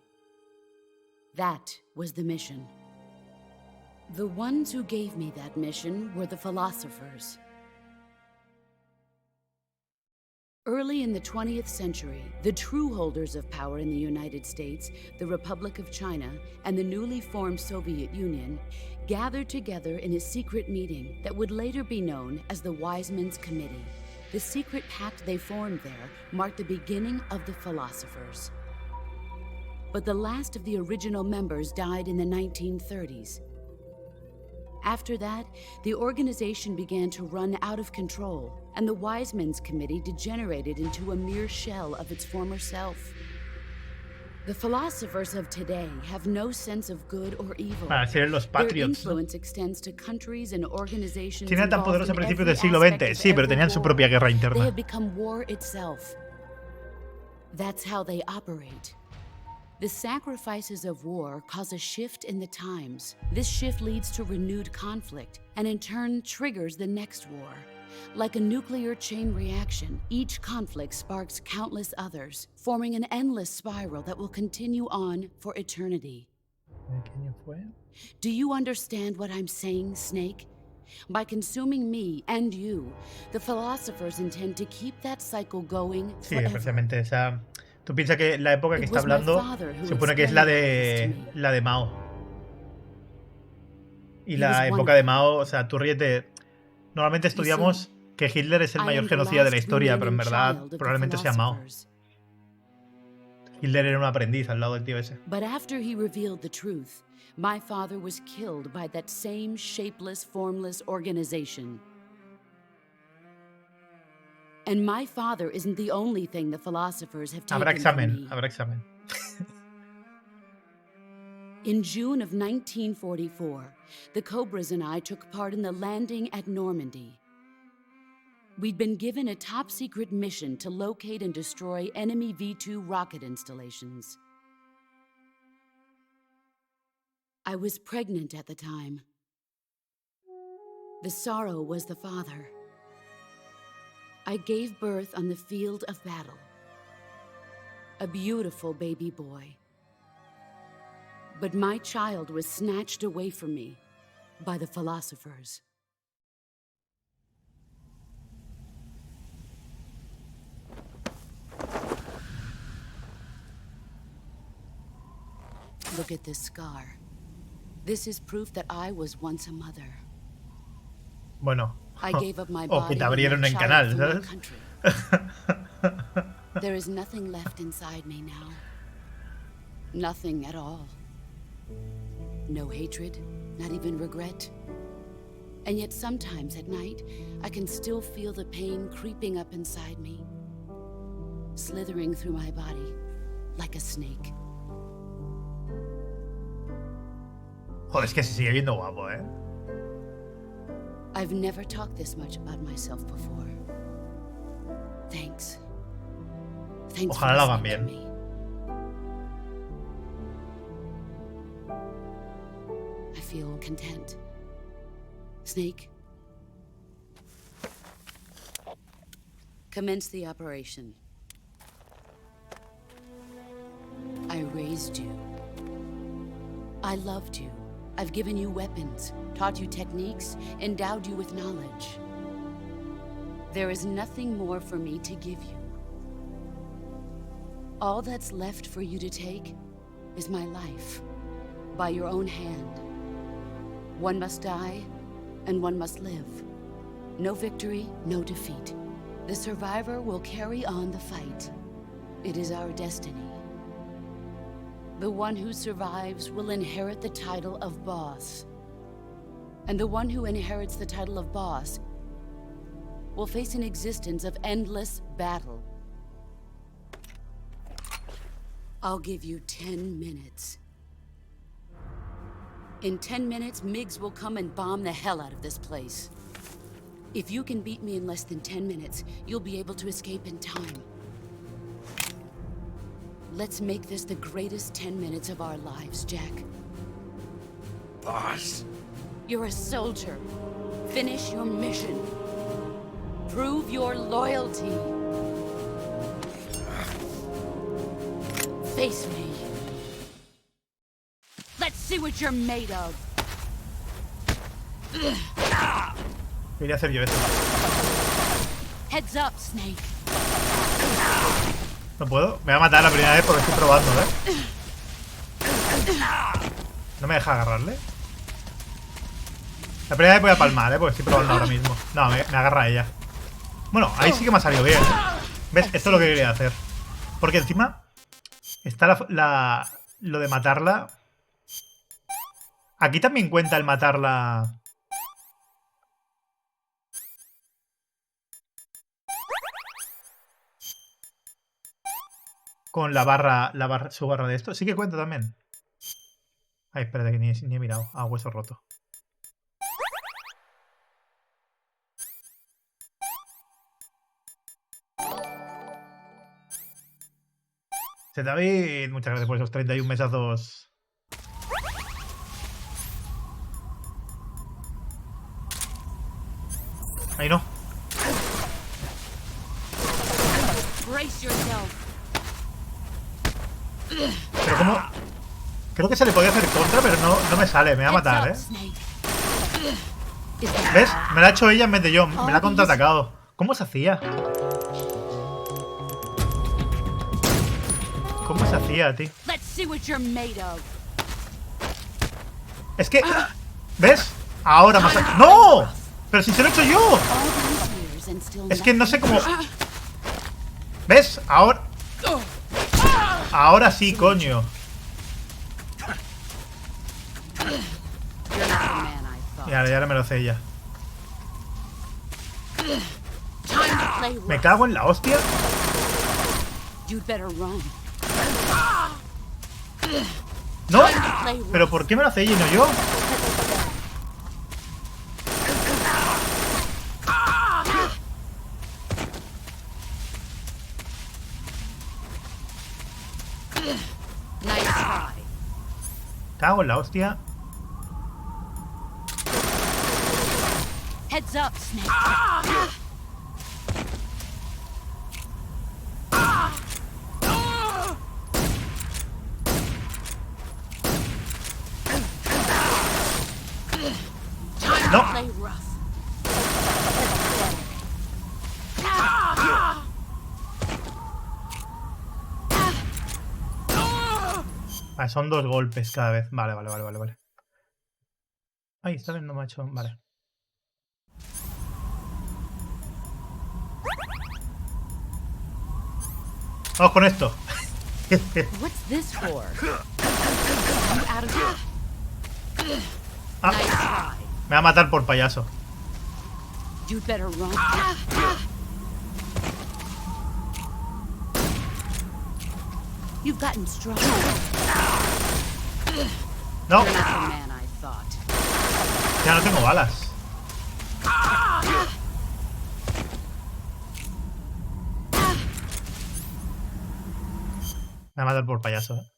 That was the mission. The ones who gave me that mission were the philosophers. Early in the 20th century, the true holders of power in the United States, the Republic of China, and the newly formed Soviet Union gathered together in a secret meeting that would later be known as the Wise Men's Committee. The secret pact they formed there marked the beginning of the philosophers. But the last of the original members died in the 1930s. After that, the organization began to run out of control, and the Wise Men's Committee degenerated into a mere shell of its former self. The philosophers of today have no sense of good or evil. Para ser los Their Patriots, ¿no? influence extends to countries and organizations China tan involved poderosa a in principios every del siglo aspect XX, of sí, pero every tenían su war. propia guerra They interna. have become war itself. That's how they operate. The sacrifices of war cause a shift in the times. This shift leads to renewed conflict, and in turn triggers the next war. Like a nuclear chain reaction, each conflict sparks countless others, forming an endless spiral that will continue on for eternity. Do you understand what I'm saying, Snake? By consuming me and you, the philosophers intend to keep that cycle going Sí, forever. precisamente esa. Tú piensas que la época que está hablando se supone que es la de Mao. Y la época de Mao, o sea, tú ríete. Normalmente estudiamos que Hitler es el mayor genocida de la historia, pero en verdad probablemente sea Mao. Hitler era un aprendiz al lado del tío ese. But after he revealed the truth, my father was killed by that same shapeless, formless organization. And my father isn't the only thing the philosophers have taken from me. Habrá examen. In June of 1944, the Cobras and I took part in the landing at Normandy. We'd been given a top-secret mission to locate and destroy enemy V-2 rocket installations. I was pregnant at the time. The sorrow was the father. I gave birth on the field of battle. A beautiful baby boy. But my child was snatched away from me by the philosophers. Look at this scar. This is proof that I was once a mother. Bueno. I gave up my body que te abrieron en canal, ¿sabes? There is nothing left inside me now. Nothing at all. No hatred, not even regret. And yet sometimes at night, I can still feel the pain creeping up inside me, slithering through my body like a snake. Joder, es que se sigue viendo guapo, ¿eh? I've never talked this much about myself before. Thanks. Thanks. Ojalá lo hagan bien. I feel content. Snake, commence the operation. I raised you. I loved you. I've given you weapons, taught you techniques, endowed you with knowledge. There is nothing more for me to give you. All that's left for you to take is my life, by your own hand. One must die, and one must live. No victory, no defeat. The survivor will carry on the fight. It is our destiny. The one who survives will inherit the title of boss. And the one who inherits the title of boss will face an existence of endless battle. I'll give you 10 minutes. In 10 minutes, MiGs will come and bomb the hell out of this place. If you can beat me in less than 10 minutes, you'll be able to escape in time. Let's make this the greatest 10 minutes of our lives, Jack. Boss? You're a soldier. Finish your mission. Prove your loyalty. Face me. Let's see what you're made of. Quería hacer yo esto. Heads up, Snake. No puedo. Me va a matar la primera vez porque estoy probando, ¿eh? No me deja agarrarle. La primera vez voy a palmar, ¿eh? Porque estoy probando ahora mismo. No, me agarra ella. Bueno, ahí sí que me ha salido bien, ¿eh? ¿Ves? Esto es lo que quería hacer. Porque encima está lo de matarla. Aquí también cuenta el matarla. Con su barra de esto. Sí que cuenta también. Ay, espérate que ni he mirado. Ah, hueso roto. David, muchas gracias por esos 31 mesazos. Ahí no. Pero como... Creo que se le podía hacer contra, pero no me sale. Me va a matar, ¿eh? ¿Ves? Me la ha hecho ella en vez de yo. Me la ha contraatacado. ¿Cómo se hacía? ¿Cómo se hacía, tío? Es que... ¿Ves? Ahora más... ¡No! Pero si se lo he hecho yo. Es que no sé cómo... ¿Ves? Ahora... Ahora sí, coño. Y ahora me lo hace ella. Me cago en la hostia. No, pero ¿por qué me lo hace ella y no yo? Cago en la hostia. Heads up, Snake. No. Vale, son 2 golpes cada vez. Vale. Ay, esta vez no me ha hecho... Vale. Vamos con esto. Ah, me va a matar por payaso. No. Ya no tengo balas. Me va a matar por payaso, ¿eh?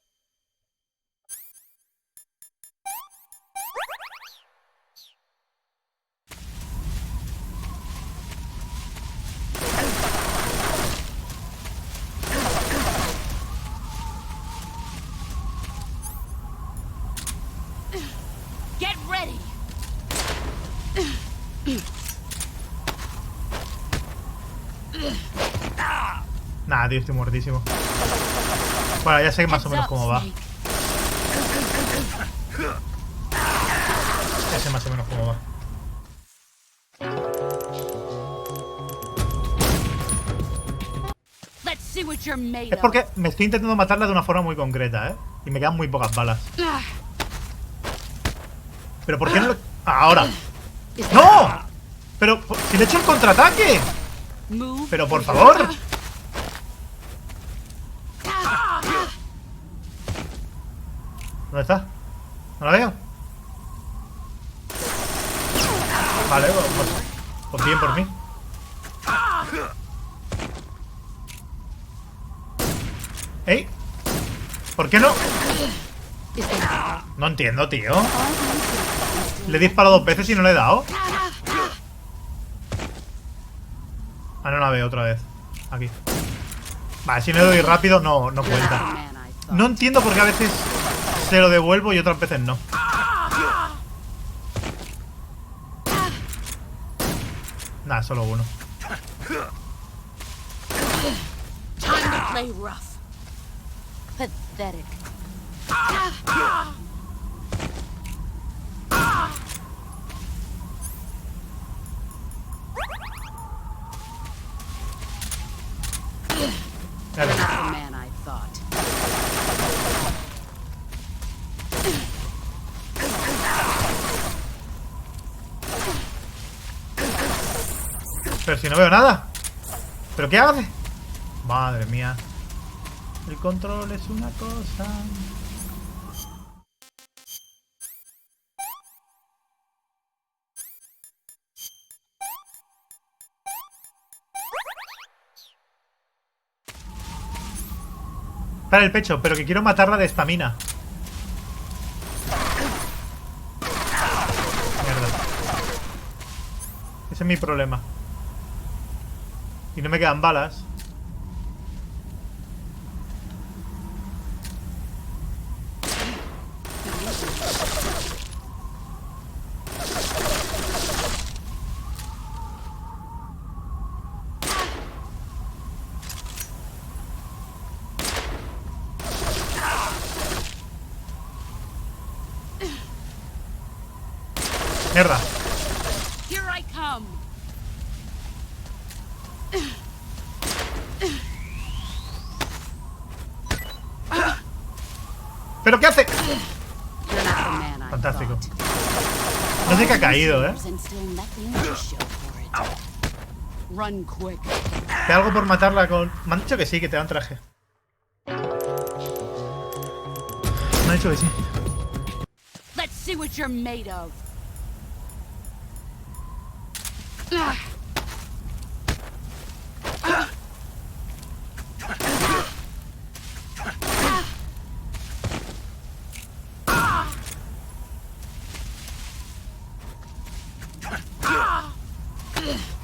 Get ready. Nah, tío, estoy muertísimo. Bueno, ya sé más o menos cómo va. Ya sé más o menos cómo va. Es porque me estoy intentando matarla de una forma muy concreta, ¿eh? Y me quedan muy pocas balas. Pero ¿por qué no lo...? ¡Ahora! ¡No! Pero si le he hecho el contraataque. Pero por favor. ¿Dónde está? ¿No la veo? Vale, pues bien por mí. ¿Ey? ¿Por qué no? No entiendo, tío. Le he disparado 2 veces y no le he dado. Ah, no la veo otra vez. Aquí. Vale, si no le doy rápido no cuenta. No entiendo por qué a veces se lo devuelvo y otras veces no. Nah, solo uno. Pathetic. Pero si no veo nada. ¿Pero qué hace? Madre mía. El control es una cosa. Para el pecho, pero que quiero matarla de estamina. Mierda. Ese es mi problema. Y no me quedan balas. Mierda. Here I come. ¿Pero qué hace? Fantástico. No sé qué ha caído, ¿eh? ¿Te algo por matarla con...? Me han dicho que sí, que te dan traje. Me han dicho que sí. Let's see what you're made of.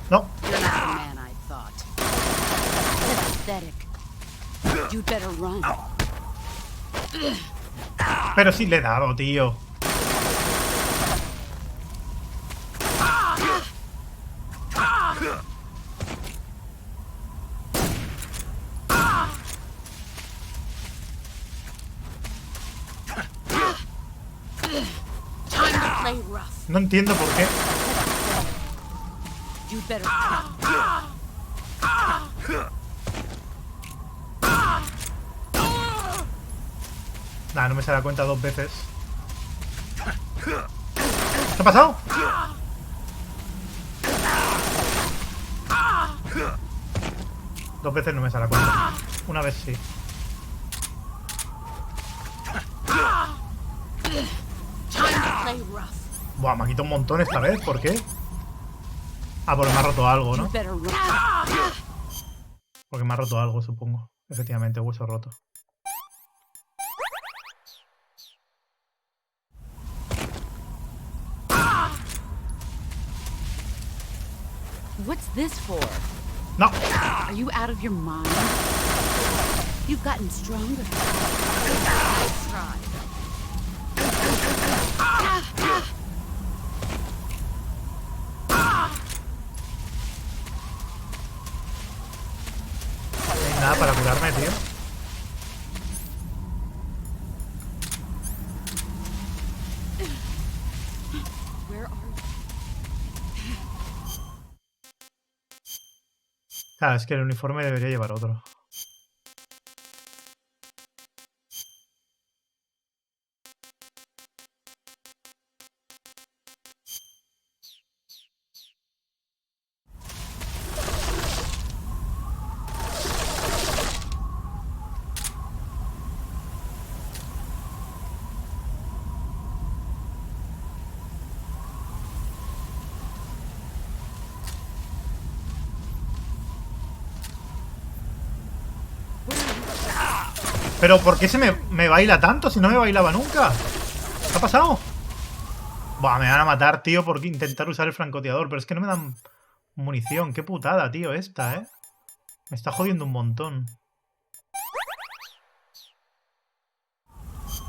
No. You're not the man I thought. Pathetic. You'd better run. Pero sí le he dado, tío. Time to play rough. No entiendo por qué. You'd better. Nah, no me se da cuenta 2 veces. ¿Qué ha pasado? Dos veces no me se da cuenta. Una vez sí. Buah, me ha quitado un montón esta vez. ¿Por qué? Ah, porque me ha roto algo, ¿no? Porque me ha roto algo, supongo. Efectivamente, hueso roto. What's this for? No. Are you out of your mind? You've gotten stronger. Nice try. No hay nada para curarme, tío. Claro, es que el uniforme debería llevar otro. Pero ¿por qué se me baila tanto si no me bailaba nunca? ¿Qué ha pasado? Buah, me van a matar, tío, por intentar usar el francotirador. Pero es que no me dan munición. Qué putada, tío, esta, ¿eh? Me está jodiendo un montón.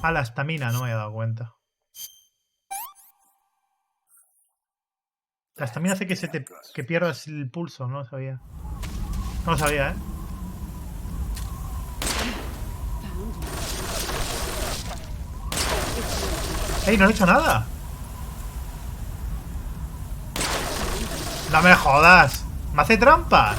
Ah, la estamina, no me había dado cuenta. La estamina hace que pierdas el pulso, no lo sabía. No lo sabía, ¿eh? ¡Ey, no he hecho nada! ¡No me jodas! ¡Me hace trampa!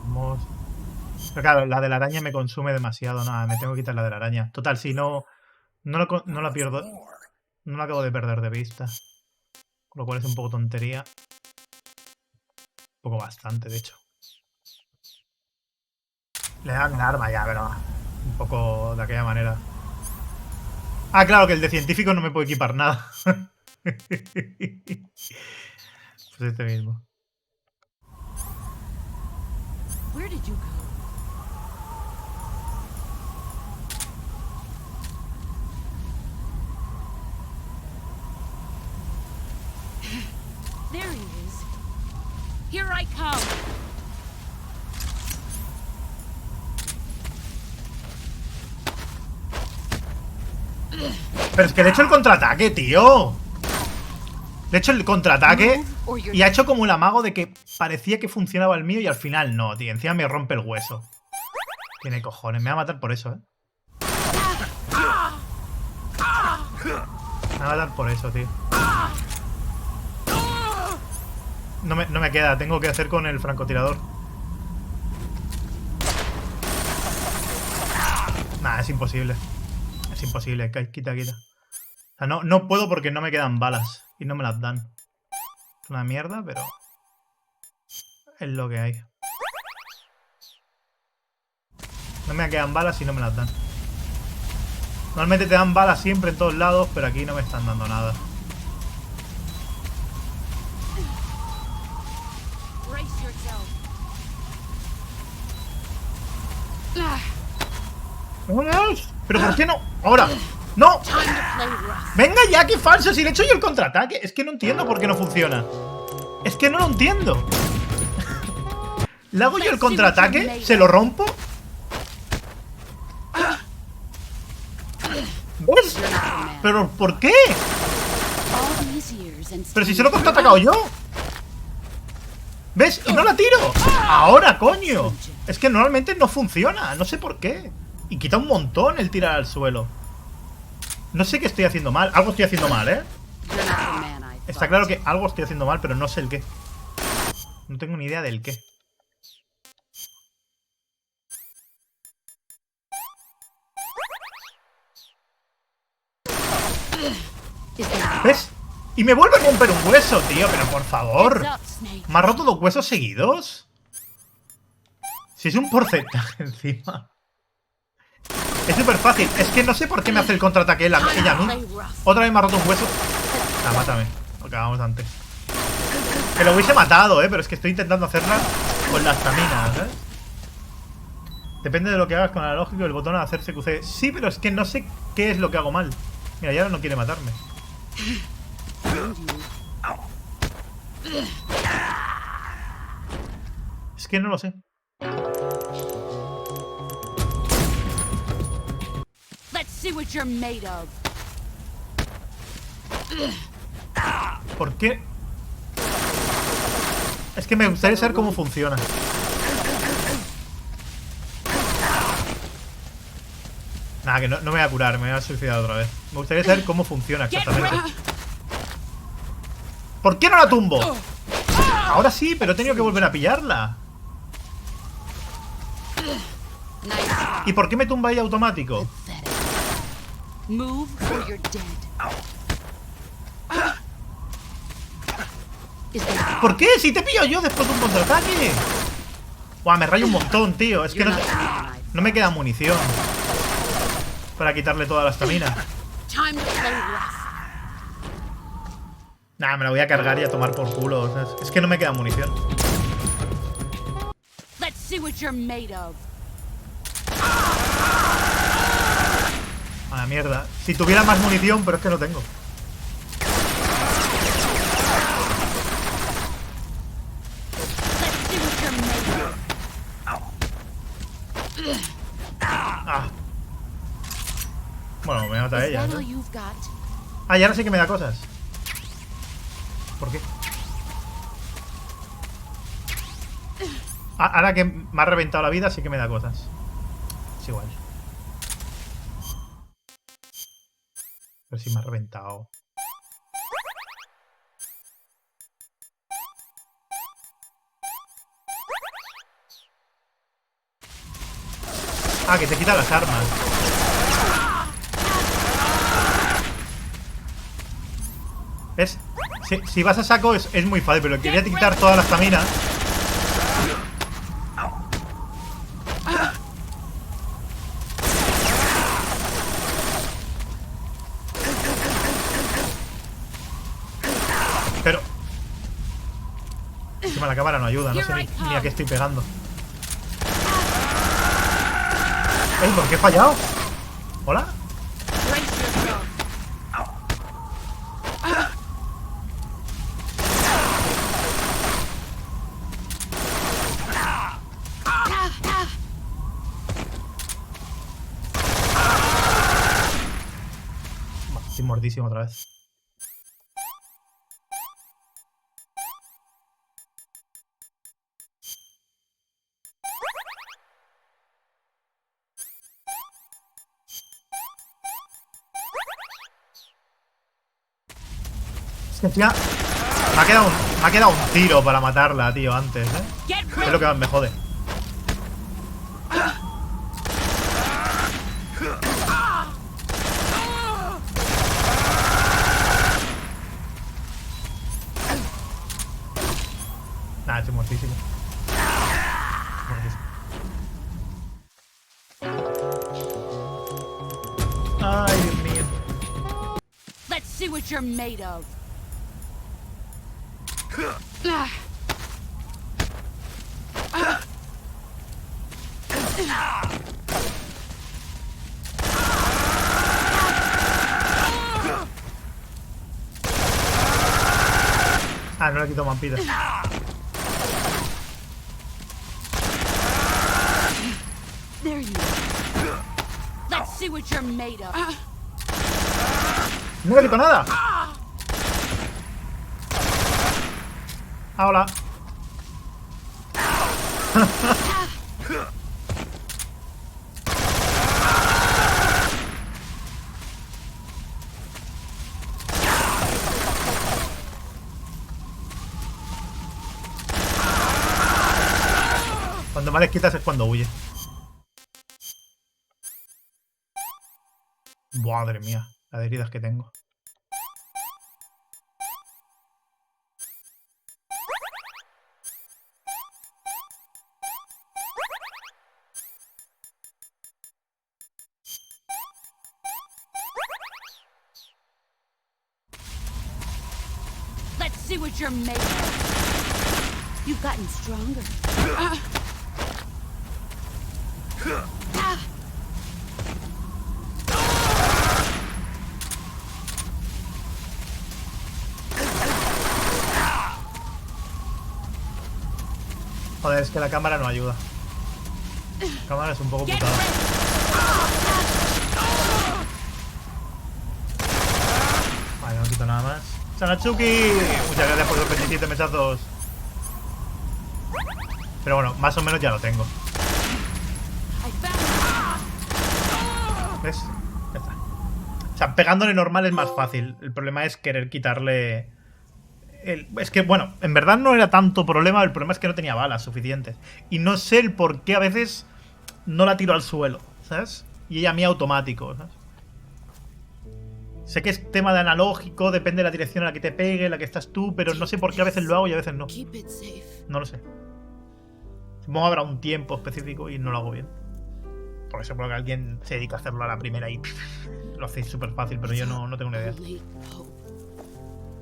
Vamos. Pero claro, la de la araña me consume demasiado. Nada, me tengo que quitar la de la araña. Total, si no... No la pierdo. No la acabo de perder de vista. Con lo cual es un poco tontería. Un poco bastante, de hecho. Le dan un arma ya, pero un poco de aquella manera. Ah, claro, que el de científico no me puede equipar nada. Pues este mismo. Where did you go? There he is. Here I come. Pero es que le he hecho el contraataque, tío. Le he hecho el contraataque y ha hecho como el amago de que parecía que funcionaba el mío y al final no, tío. Encima me rompe el hueso. Tiene cojones. Me va a matar por eso, Me va a matar por eso, tío. No me queda. Tengo que hacer con el francotirador. Nah, es imposible. Es imposible. Quita. O sea, no puedo porque no me quedan balas. Y no me las dan. Es una mierda, pero... es lo que hay. No me quedan balas y no me las dan. Normalmente te dan balas siempre en todos lados, pero aquí no me están dando nada. ¡Vámonos! ¿Pero por qué no? ¡Ahora! ¡No! ¡Venga ya, qué falso! Si le he hecho yo el contraataque. Es que no entiendo por qué no funciona. Es que no lo entiendo. Le hago yo el contraataque, se lo rompo. ¿Ves? ¿Pero por qué? Pero si se lo he contraatacado yo. ¿Ves? Y no la tiro. Ahora, coño. Es que normalmente no funciona. No sé por qué. Y quita un montón el tirar al suelo. No sé qué estoy haciendo mal. Algo estoy haciendo mal, ¿eh? Está claro que algo estoy haciendo mal, pero no sé el qué. No tengo ni idea del qué. ¿Ves? Y me vuelve a romper un hueso, tío. Pero por favor. ¿Me ha roto 2 huesos seguidos? Si es un porcentaje encima. Es súper fácil. Es que no sé por qué me hace el contraataque ella a mí. Otra vez me ha roto un hueso. Ah, mátame. Lo que hagamos antes. Que lo hubiese matado, pero es que estoy intentando hacerla con las taminas, ¿sabes? Depende de lo que hagas con el analógico, el botón a hacer CQC. Sí, pero es que no sé qué es lo que hago mal. Mira, ya no quiere matarme. Es que no lo sé. ¿Por qué? Es que me gustaría saber cómo funciona. Nada, que no me voy a curar, me voy a suicidar otra vez. Me gustaría saber cómo funciona exactamente. ¿Por qué no la tumbo? Ahora sí, pero he tenido que volver a pillarla. ¿Y por qué me tumba ahí automático? ¿Por qué? Si te pillo yo después de un contraataque. Buah, me rayo un montón, tío. Es que no me queda munición para quitarle toda la estamina. Nah, me la voy a cargar y a tomar por culo, ¿sabes? Es que no me queda munición. A la mierda. Si tuviera más munición, pero es que no tengo. Ah. Bueno, me mata ella, ¿no? Ah, y ahora sí que me da cosas. ¿Por qué? Ah, ahora que me ha reventado la vida, sí que me da cosas. Es igual. Pero sí me ha reventado. Ah, que te quita las armas. ¿Ves? Si vas a saco es muy fácil, pero quería quitar todas las estaminas. Pero... encima la cámara no ayuda, no sé ni a qué estoy pegando. ¡Ey! ¿Por qué he fallado? ¿Hola? estoy muertísimo otra vez. Es que encima me ha quedado un tiro para matarla, tío, antes, ¿eh? Es lo que más me jode. Nah, estoy muertísimo. Ay, Dios mío. Let's see what you're made of. Ah, no le quito vampiro. There you are. Let's see what you're made of. No le quito nada. Ah, hola. Cuando más les quitas es cuando huye. Madre mía, la de heridas que tengo. Let's see what you're made of. You've gotten stronger. Joder, es que la cámara no ayuda. La cámara es un poco putada. Vale, no quito nada más. ¡Sanatsuki! Muchas gracias por los 27 mechazos. Pero bueno, más o menos ya lo tengo. ¿Ves? Ya está. O sea, pegándole normal es más fácil. El problema es querer quitarle... Es que, bueno, en verdad no era tanto problema. El problema es que no tenía balas suficientes. Y no sé el por qué a veces no la tiro al suelo, ¿sabes? Y ella a mí automático, ¿sabes? Sé que es tema de analógico, depende de la dirección a la que te pegue, en la que estás tú, pero no sé por qué a veces lo hago y a veces no. No lo sé. Supongo que habrá un tiempo específico y no lo hago bien. Por eso creo que alguien se dedica a hacerlo a la primera y lo hacéis súper fácil, pero yo no tengo ni idea.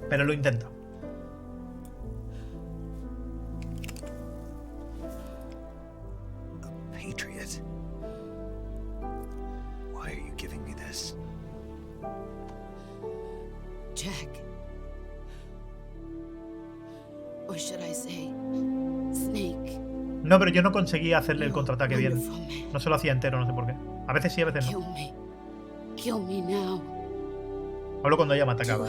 Pero lo intento. Patriot. Why are you giving me this? Jack. Or should I say, Snake. No, pero yo no conseguí hacerle el contraataque bien. No se lo hacía entero, no sé por qué. A veces sí, a veces no. Kill me now. Hablo cuando ella me atacaba.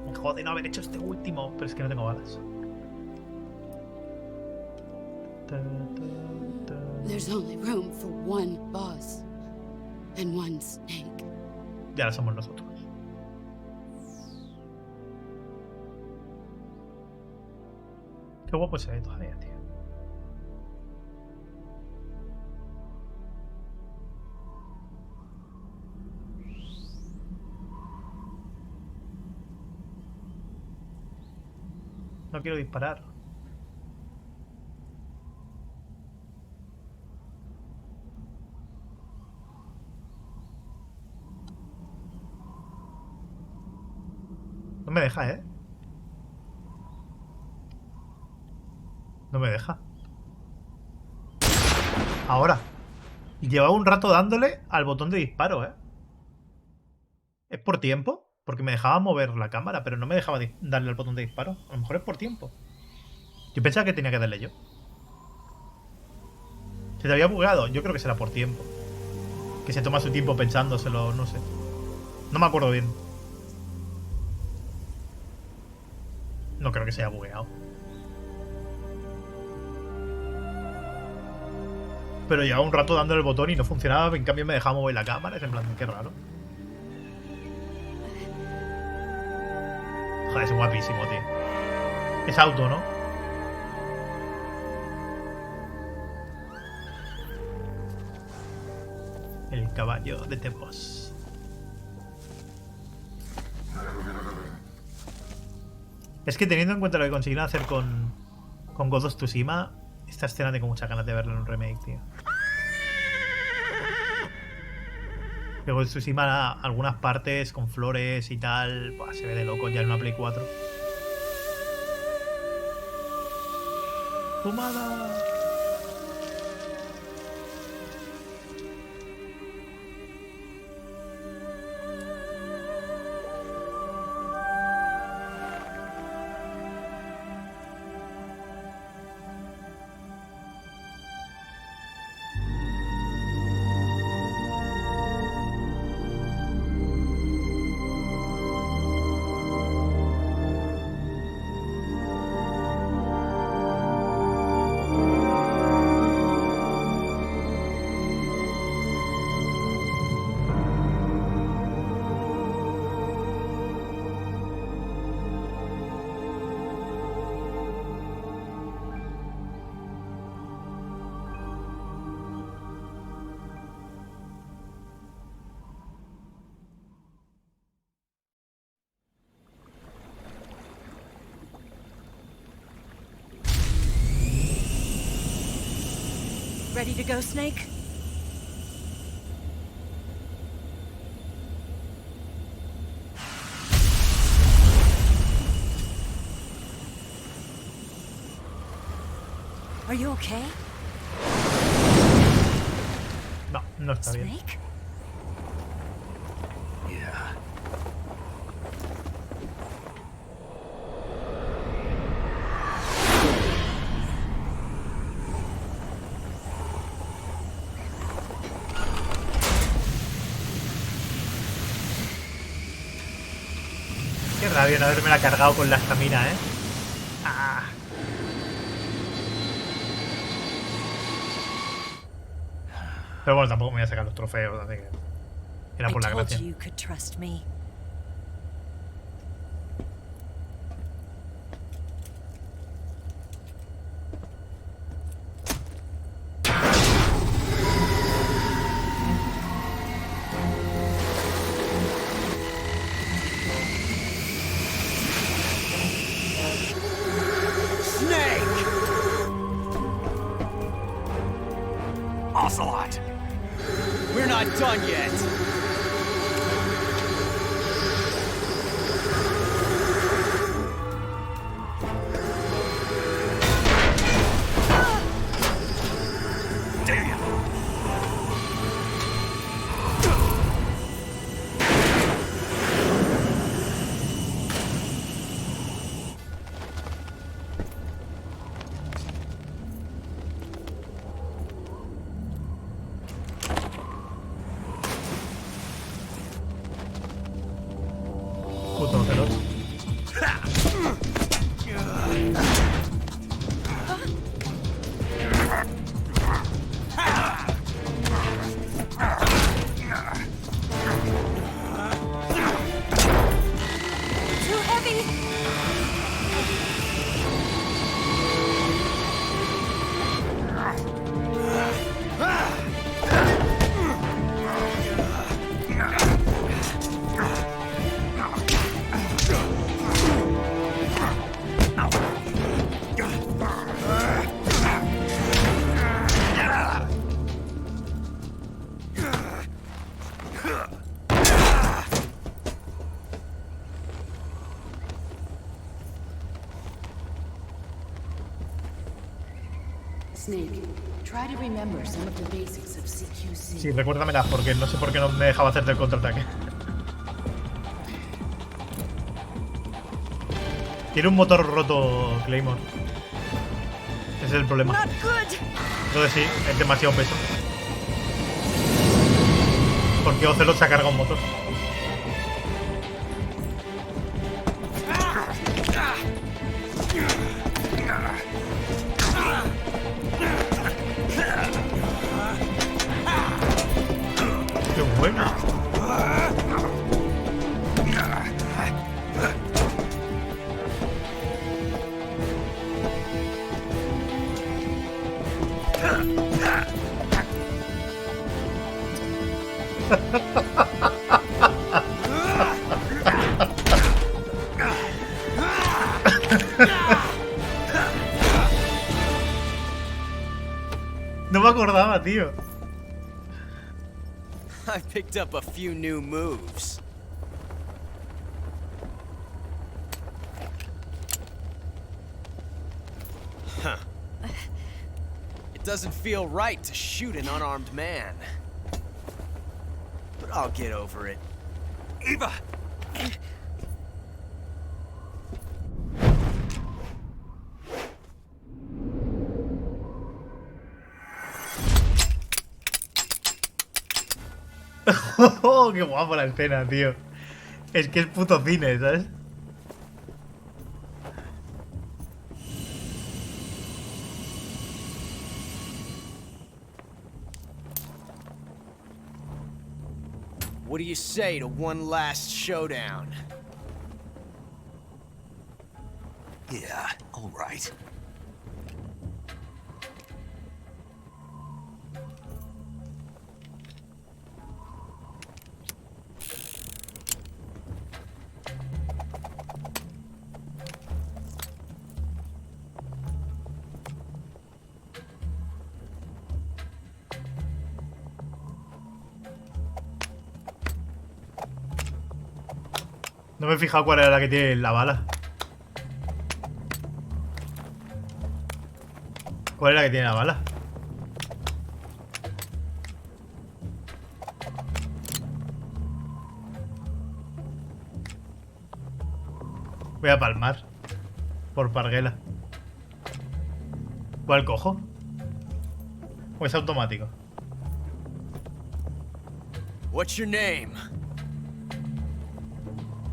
Me jode no haber hecho este último, pero es que no tengo balas. There's only room for one boss and one Snake. Y ahora somos nosotros. Qué guapo se ve todavía, tío. No quiero disparar. No me deja, ¿eh? No me deja. Ahora. Llevaba un rato dándole al botón de disparo, ¿eh? ¿Es por tiempo? Porque me dejaba mover la cámara, pero no me dejaba darle al botón de disparo. A lo mejor es por tiempo. Yo pensaba que tenía que darle yo. Se te había bugueado. Yo creo que será por tiempo. Que se toma su tiempo pensándoselo, no sé. No me acuerdo bien. No creo que se haya bugueado. Pero llevaba un rato dándole el botón y no funcionaba. En cambio me dejaba mover la cámara. Es en plan, qué raro. Joder, es guapísimo, tío. Es auto, ¿no? El caballo de Tepos. Es que teniendo en cuenta lo que consiguieron hacer con Ghost of Tsushima, esta escena tengo muchas ganas de verla en un remake, tío. Que Ghost of Tsushima, algunas partes con flores y tal, buah, se ve de loco ya en una Play 4. ¡Fumada! Ready to go, Snake? Are you okay? No, no está bien. Snake? Yeah. Qué rabia no haberme la cargado con la estamina, ¿eh? Ah. Pero bueno, tampoco me voy a sacar los trofeos, así que era por la gracia. You could trust me. Ocelot! We're not done yet! Damn! Puto veloz. Too heavy! Snake, try to remember some of the basics of CQC. Sí, recuérdamela, porque no sé por qué no me dejaba hacerte el contraataque. Tiene un motor roto, Claymore. Ese es el problema. Not good! Entonces sí, es demasiado peso. Porque Ocelot se ha cargado un motor. ¡Qué buena! No me acordaba, tío. I picked up a few new moves. Huh. It doesn't feel right to shoot an unarmed man. But I'll get over it. Eva! Oh, qué guapo la escena, tío. Es que es puto cine, ¿sabes? What do you say to one last showdown? Yeah, all right. No me he fijado cuál era la que tiene la bala. ¿Cuál es la que tiene la bala? Voy a palmar. Por parguela. ¿Cuál cojo? ¿O es automático? What's your name?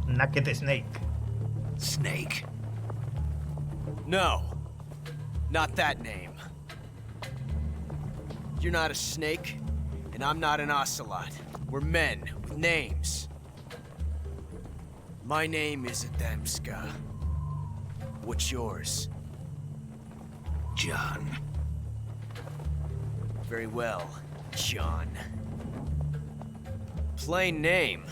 Naked Snake. Snake? No. Not that name. You're not a snake, and I'm not an ocelot. We're men with names. My name is Adamska. What's yours? John. Very well, John. Plain name.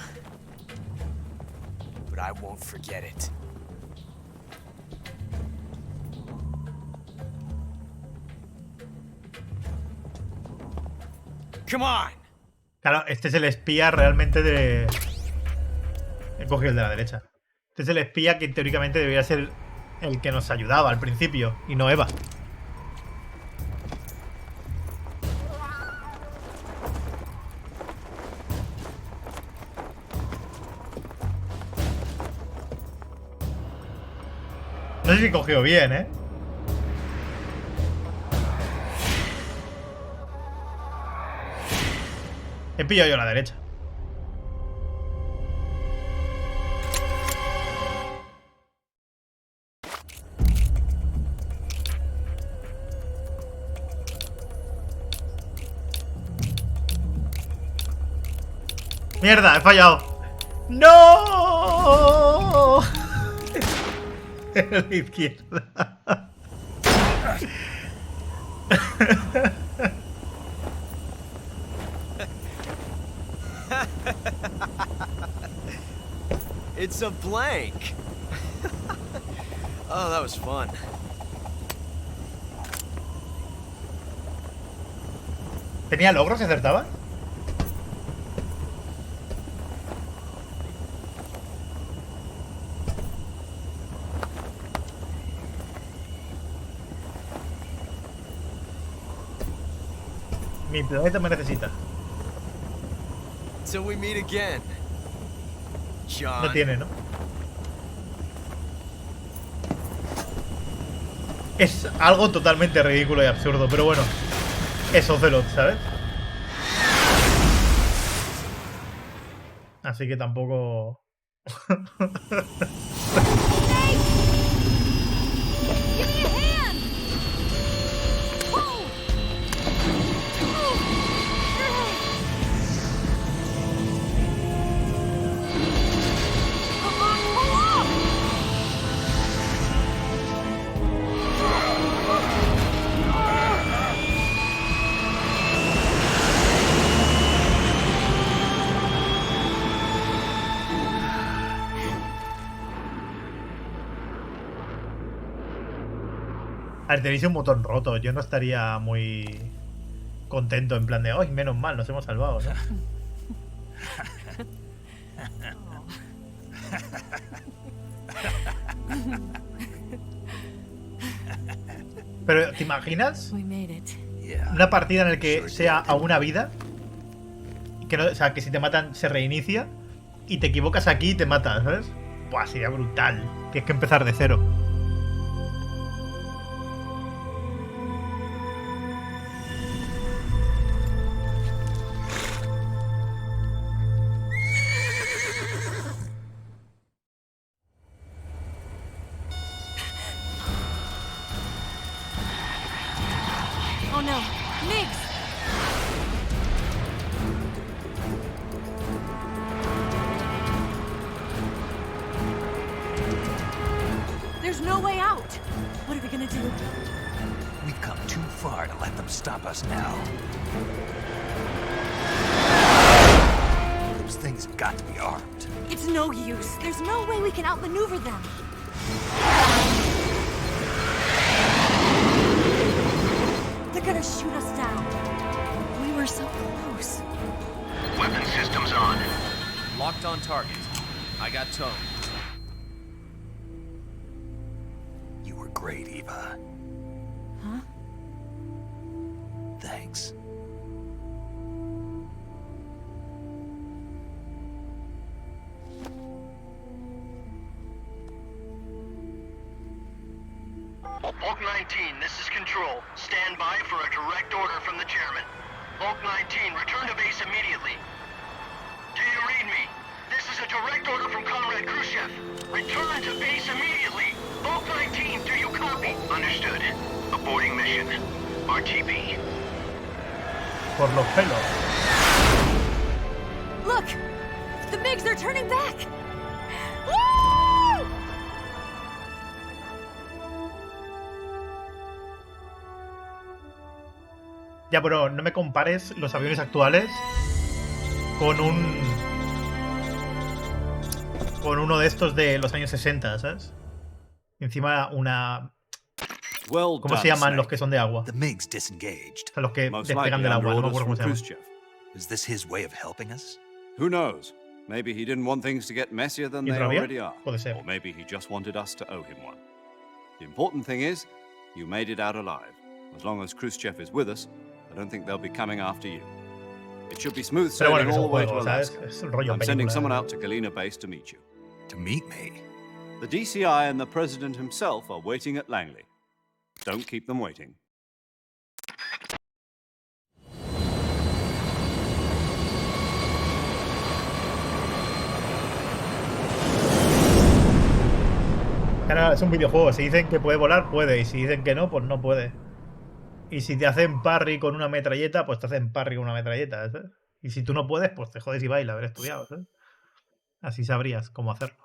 But I won't forget it. Come on. Claro, este es el espía realmente de... He cogido el de la derecha. Este es el espía que teóricamente debería ser el que nos ayudaba al principio, y no Eva. No sé si cogió bien, ¿eh? He pillado yo la derecha. ¡Mierda! ¡He fallado! ¡No! A la izquierda. It's a blank. Oh, that was fun. ¿Tenía logros y acertaba? Mi planeta me necesita. Till we meet again, John. No tiene, ¿no? Es algo totalmente ridículo y absurdo, pero bueno. es Ocelot, ¿sabes? Así que tampoco... A ver, tenéis un botón roto. Yo no estaría muy contento en plan de, ¡ay, menos mal, nos hemos salvado! ¿No? Pero, ¿te imaginas? Una partida en la que sea a una vida. Que no, o sea, que si te matan se reinicia. Y te equivocas aquí y te matas, ¿sabes? Buah, sería brutal. Tienes que empezar de cero. Oh no, Migs! There's no way out! What are we gonna do? We've come too far to let them stop us now. Those things have got to be armed. It's no use. There's no way we can outmaneuver them. They're gonna shoot us down. We were so close. Weapon systems on. Locked on target. I got towed. You were great, Eva. Huh? Thanks. Hulk 19, this is Control. Stand by for a direct order from the chairman. Hulk 19, return to base immediately. Do you read me? This is a direct order from Comrade Khrushchev. Return to base immediately. Hulk 19, do you copy? Understood. Aborting mission. RTB. Por los pelos. Look! The Migs are turning back! Woo! Ya, pero no me compares los aviones actuales con uno de estos de los años 60, ¿sabes? Encima una... ¿Cómo se llaman los que son de agua? The MiGs disengaged. O sea, los que despegan del agua, no me acuerdo cómo se llaman. Is this his way of helping us? Who knows? Maybe he didn't want things to get messier than they already are. Puede ser. Or maybe he just wanted us to owe him one. The important thing is, you made it out alive. As long as Khrushchev is with us, I don't think they'll be coming after you. It should be smooth sailing all the way to Alaska. I'm sending someone out to Galena Base to meet you. To meet me? The DCI and the President himself are waiting at Langley. Don't keep them waiting. Claro, es un videojuego. Si dicen que puede volar, puede. Y si dicen que no, pues no puede. Y si te hacen parry con una metralleta, pues te hacen parry con una metralleta, ¿sabes? Y si tú no puedes, pues te jodes y baila, haber estudiado, ¿sabes? Así sabrías cómo hacerlo.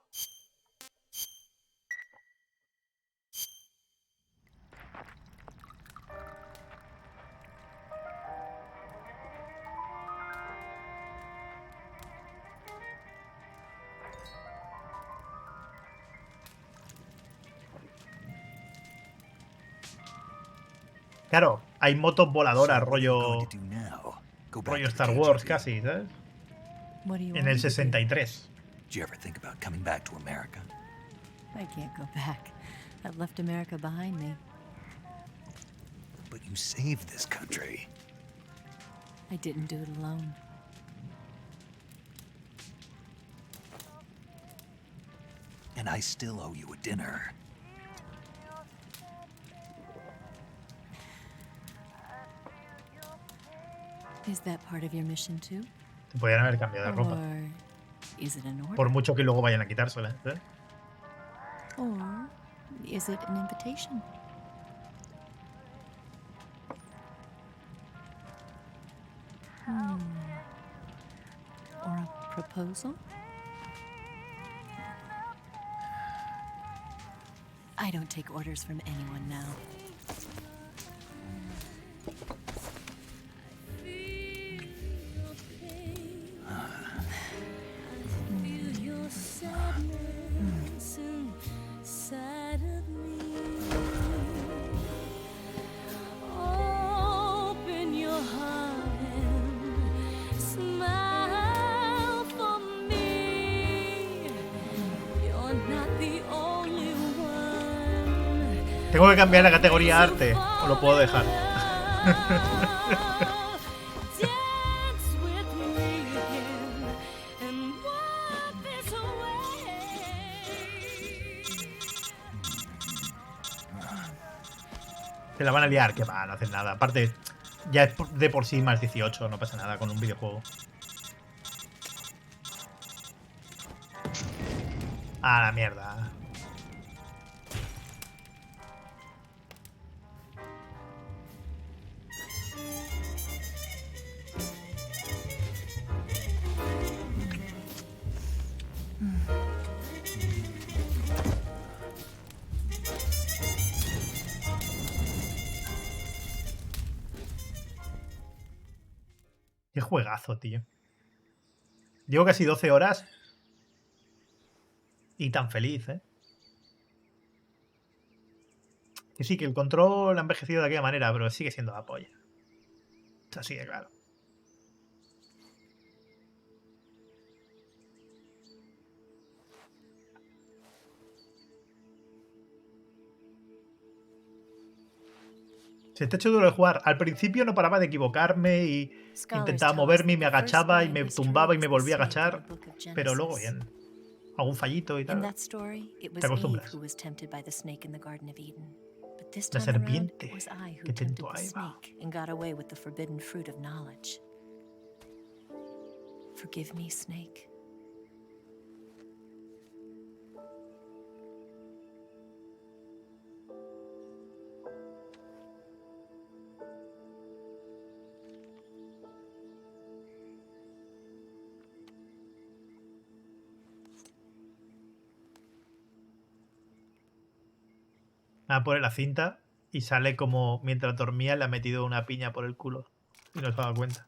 Claro, hay motos voladoras, rollo Star Wars casi, ¿sabes? En el 63. Did you ever think about coming back to America? I can't go back. I've left America behind me. But you saved this country. I didn't do it alone. And I still owe you a dinner. Is that part of your mission too? Te podrían haber cambiado de ropa. Or is it an order? Por mucho que luego vayan a quitársela, ¿eh? Or is it an invitation? Or a proposal? I don't take orders from anyone now. Tengo que cambiar la categoría arte, o lo puedo dejar. Se la van a liar, que va, no hacen nada. Aparte, ya es de por sí más 18, no pasa nada con un videojuego. A la mierda. Qué juegazo, tío. Llevo casi 12 horas y tan feliz, ¿eh? Que sí, que el control ha envejecido de aquella manera, pero sigue siendo la polla. Es así de claro. Se está hecho duro de jugar. Al principio no paraba de equivocarme y intentaba moverme y me agachaba y me tumbaba y me volvía a agachar. Pero luego bien. Algún fallito y tal. Te acostumbras. La serpiente que tentó a Eva. Forgive me, Snake. Pone la cinta y sale como mientras dormía le ha metido una piña por el culo y no se ha dado cuenta.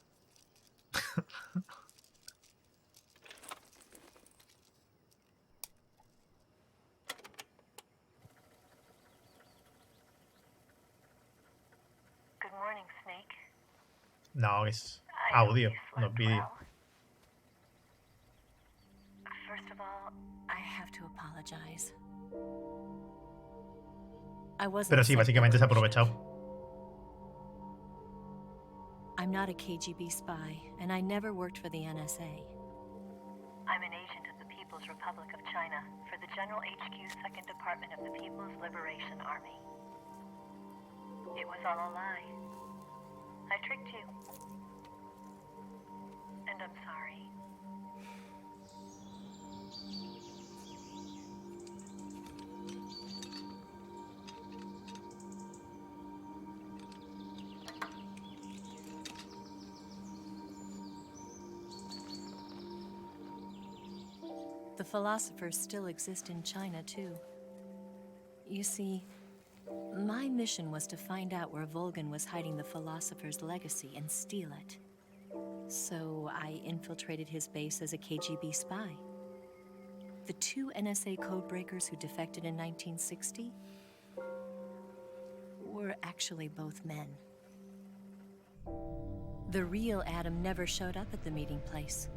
Good morning, Snake. No, es audio, no es vídeo. First of all, I have to apologize. Pero sí, básicamente se ha aprovechado. I'm not a KGB spy, and I never worked for the NSA. I'm an agent of the People's Republic of China for the General HQ 2nd Department of the People's Liberation Army. It was all a lie. I tricked you. And I'm sorry. The philosophers still exist in China, too. You see, my mission was to find out where Volgan was hiding the philosopher's legacy and steal it. So I infiltrated his base as a KGB spy. The two NSA codebreakers who defected in 1960 were actually both men. The real Adam never showed up at the meeting place,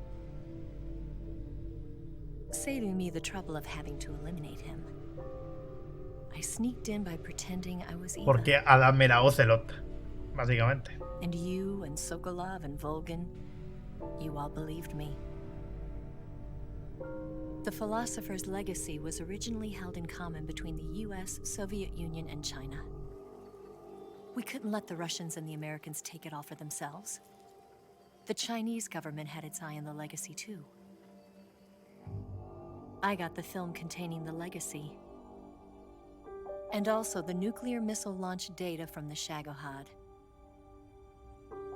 saving me the trouble of having to eliminate him. I sneaked in by pretending I was Eva. Porque Adam era Ocelot, básicamente. And you and Sokolov and Volgan, you all believed me. The philosopher's legacy was originally held in common between the US, Soviet Union, and China. We couldn't let the Russians and the Americans take it all for themselves. The Chinese government had its eye on the legacy too. I got the film containing the legacy. And also the nuclear missile launch data from the Shagohod.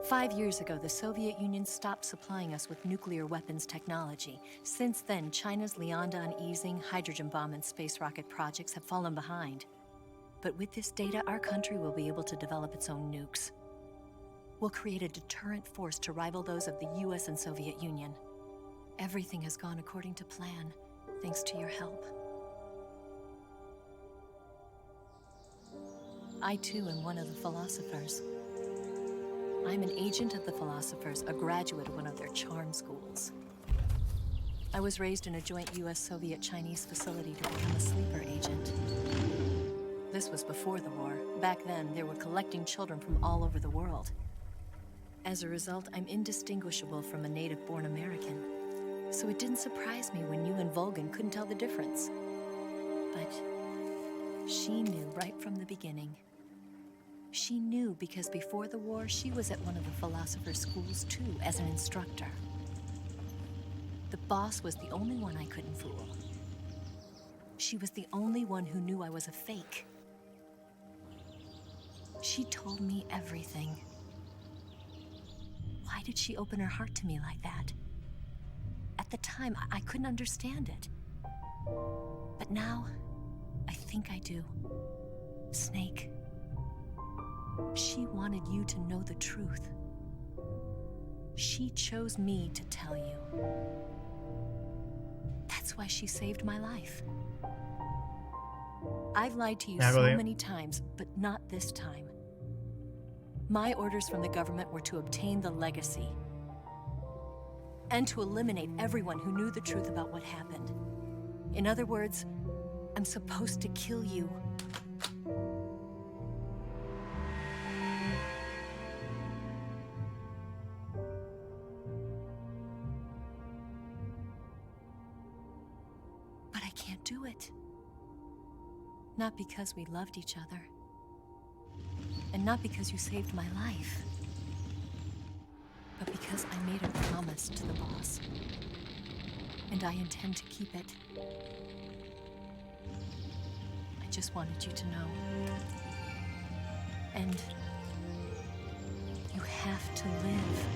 5 years ago, the Soviet Union stopped supplying us with nuclear weapons technology. Since then, China's Liandon easing, hydrogen bomb, and space rocket projects have fallen behind. But with this data, our country will be able to develop its own nukes. We'll create a deterrent force to rival those of the US and Soviet Union. Everything has gone according to plan, thanks to your help. I too am one of the philosophers. I'm an agent of the philosophers, a graduate of one of their charm schools. I was raised in a joint US-Soviet-Chinese facility to become a sleeper agent. This was before the war. Back then, they were collecting children from all over the world. As a result, I'm indistinguishable from a native-born American. So it didn't surprise me when you and Volgan couldn't tell the difference. But she knew right from the beginning. She knew because before the war, she was at one of the philosopher's schools too, as an instructor. The boss was the only one I couldn't fool. She was the only one who knew I was a fake. She told me everything. Why did she open her heart to me like that? At the time, I couldn't understand it. But now, I think I do. Snake. She wanted you to know the truth. She chose me to tell you. That's why she saved my life. I've lied to you so many times, but not this time. My orders from the government were to obtain the legacy and to eliminate everyone who knew the truth about what happened. In other words, I'm supposed to kill you. But I can't do it. Not because we loved each other. And not because you saved my life. But because I made a promise to the boss. And I intend to keep it. I just wanted you to know. And you have to live.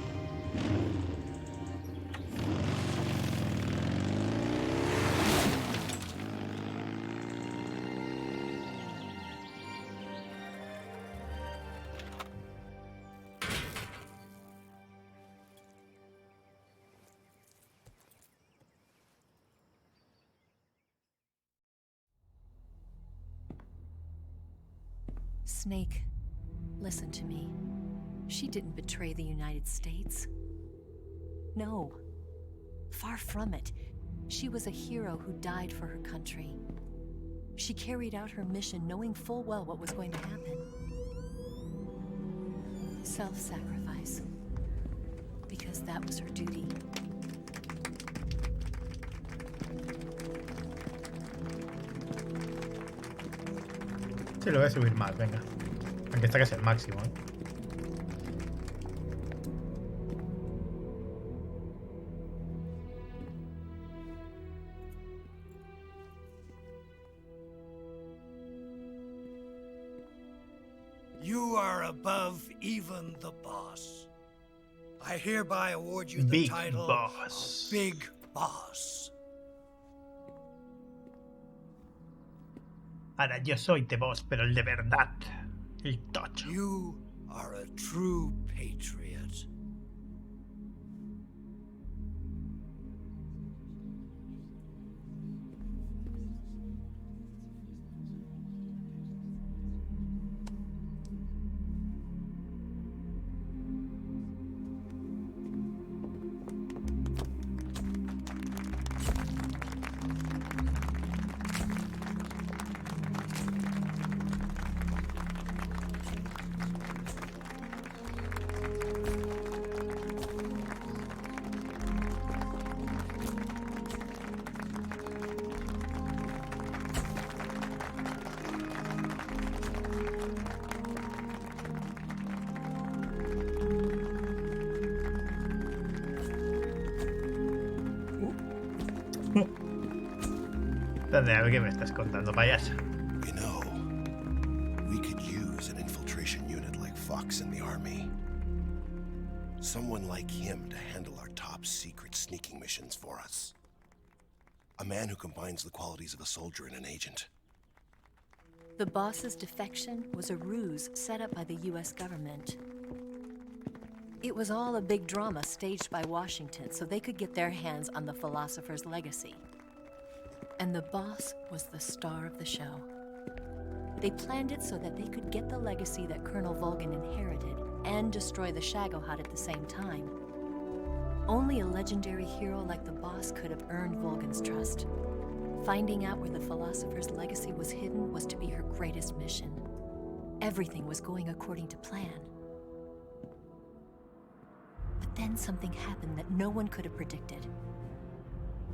Snake, listen to me. She didn't betray the United States. No. Far from it. She was a hero who died for her country. She carried out her mission knowing full well what was going to happen. Self-sacrifice. Because that was her duty. Sí, lo voy a subir más, venga. Aunque esta que es el máximo, ¿eh? You are above even the boss. I hereby award you the Big title Boss. of Big Boss. Ahora yo soy The Boss, pero el de verdad. El tocho. You are a true patriot. ¿Dónde? A ver qué me estás contando, payaso. You know, we could use an infiltration unit like Fox in the army. Someone like him to handle our top secret sneaking missions for us. A man who combines the qualities of a soldier and an agent. The boss's defection was a ruse set up by the US government. It was all a big drama staged by Washington so they could get their hands on the philosopher's legacy. And the boss was the star of the show. They planned it so that they could get the legacy that Colonel Volgan inherited and destroy the Shagohod at the same time. Only a legendary hero like the boss could have earned Volgan's trust. Finding out where the philosopher's legacy was hidden was to be her greatest mission. Everything was going according to plan. But then something happened that no one could have predicted.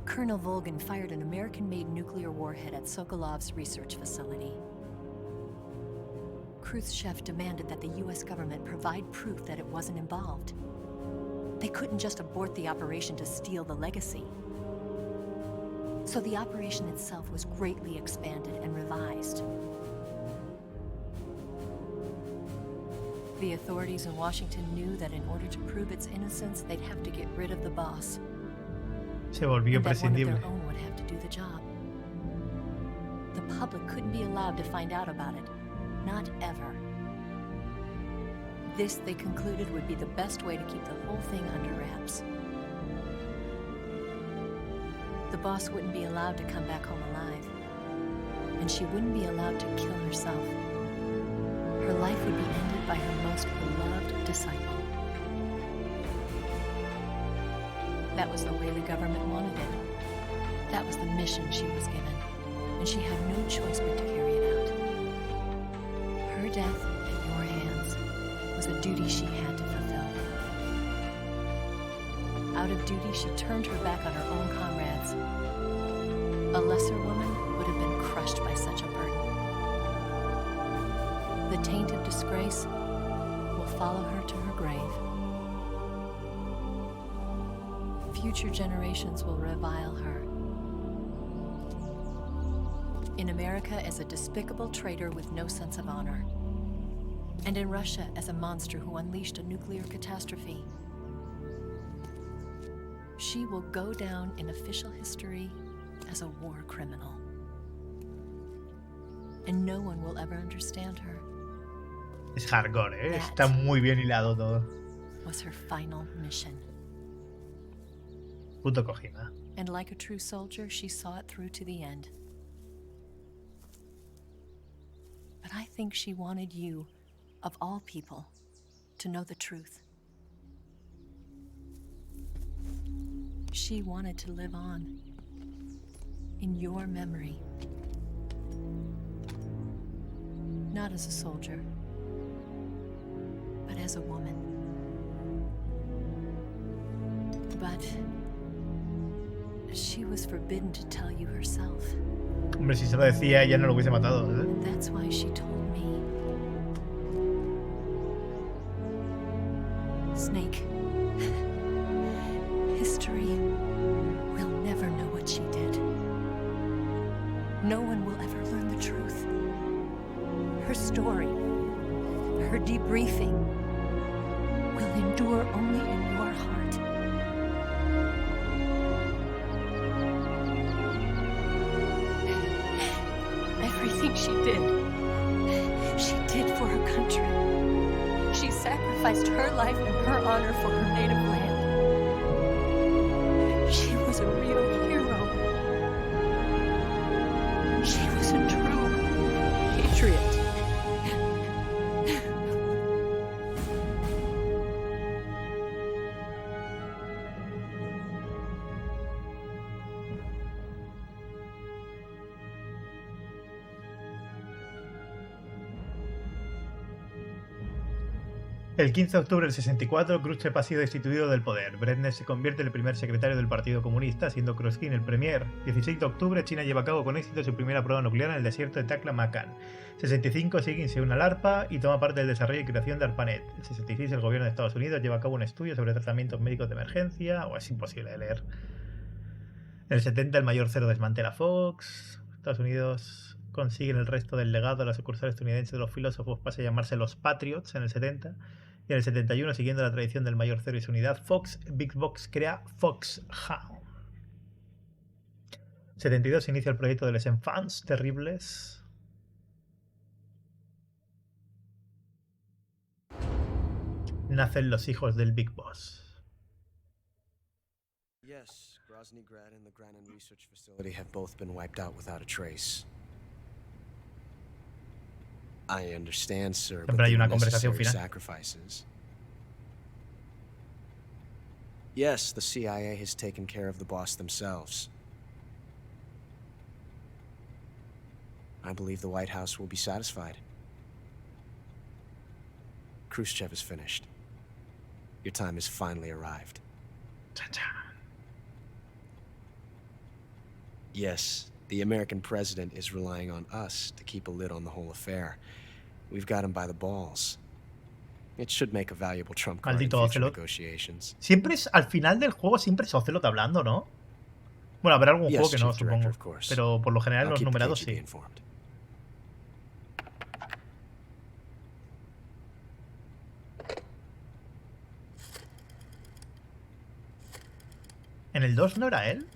Colonel Volgan fired an American-made nuclear warhead at Sokolov's research facility. Khrushchev demanded that the US government provide proof that it wasn't involved. They couldn't just abort the operation to steal the legacy. So the operation itself was greatly expanded and revised. The authorities in Washington knew that in order to prove its innocence, they'd have to get rid of the boss. Se volvió And that one of prescindible. their own would have to do the job. The public couldn't be allowed to find out about it. Not ever. This, they concluded, would be the best way to keep the whole thing under wraps. The boss wouldn't be allowed to come back home alive. And she wouldn't be allowed to kill herself. Her life would be ended by her most beloved disciple. That was the way the government wanted it. That was the mission she was given. And she had no choice but to carry it out. Her death at your hands was a duty she had to fulfill. Out of duty, she turned her back on her own comrades. A lesser woman would have been crushed by such a burden. The taint of disgrace will follow her to her grave. Future generations will revile her. In America as a despicable traitor with no sense of honor. And in Russia as a monster who unleashed a nuclear catastrophe. She will go down in official history as a war criminal. And no one will ever understand her. Es hardcore, ¿eh? Está muy bien hilado todo. Was her final mission. Puto Kojima. And like a true soldier, she saw it through to the end. But I think she wanted you, of all people, to know the truth. She wanted to live on in your memory. Not as a soldier, but as a woman. But she was forbidden to tell you herself. Hombre, si se lo decía, ella no lo hubiese matado, ¿eh? That's why she told me. Snake, history will never know what she did. No one will ever learn the truth. Her story, her debriefing, will endure only in your heart. Everything she did for her country. She sacrificed her life and her honor for her native land. She was a real hero. She was a true patriot. El 15 de octubre del 64, Khrushchev ha sido destituido del poder. Brezhnev se convierte en el primer secretario del Partido Comunista, siendo Khrushchev el premier. 16 de octubre, China lleva a cabo con éxito su primera prueba nuclear en el desierto de Taklamakan. 65, Sigin se une al ARPA y toma parte del desarrollo y creación de ARPANET. El 66, el gobierno de Estados Unidos lleva a cabo un estudio sobre tratamientos médicos de emergencia. Es imposible de leer. En el 70, el mayor Zero desmantela Fox. Estados Unidos consiguen el resto del legado de la sucursal estadounidense de los filósofos, pasa a llamarse los Patriots en el 70. Y en el 71, siguiendo la tradición del mayor cero y su unidad, Fox, Big Box crea Foxhound. 72 se inicia el proyecto de Les Enfants Terribles. Nacen los hijos del Big Boss. Yes, Groznygrad and the Granin Research Facility have both been wiped out without a trace. I understand, sir, but Siempre hay they were una conversación necessary final. sacrifices. Yes, the CIA has taken care of the boss themselves. I believe the White House will be satisfied. Khrushchev is finished. Your time has finally arrived. Yes, the American president is relying on us to keep a lid on the whole affair. We've got him by the balls. It should make a valuable trump card in Maldito future Ocelot. negotiations. Siempre es, al final del juego siempre es Ocelot hablando, ¿no? Bueno, habrá algún Yes, juego que no, Chief Director, supongo. of course. Pero por lo general I'll los keep the numerados KGB sí. informed. ¿En el 2 no era él?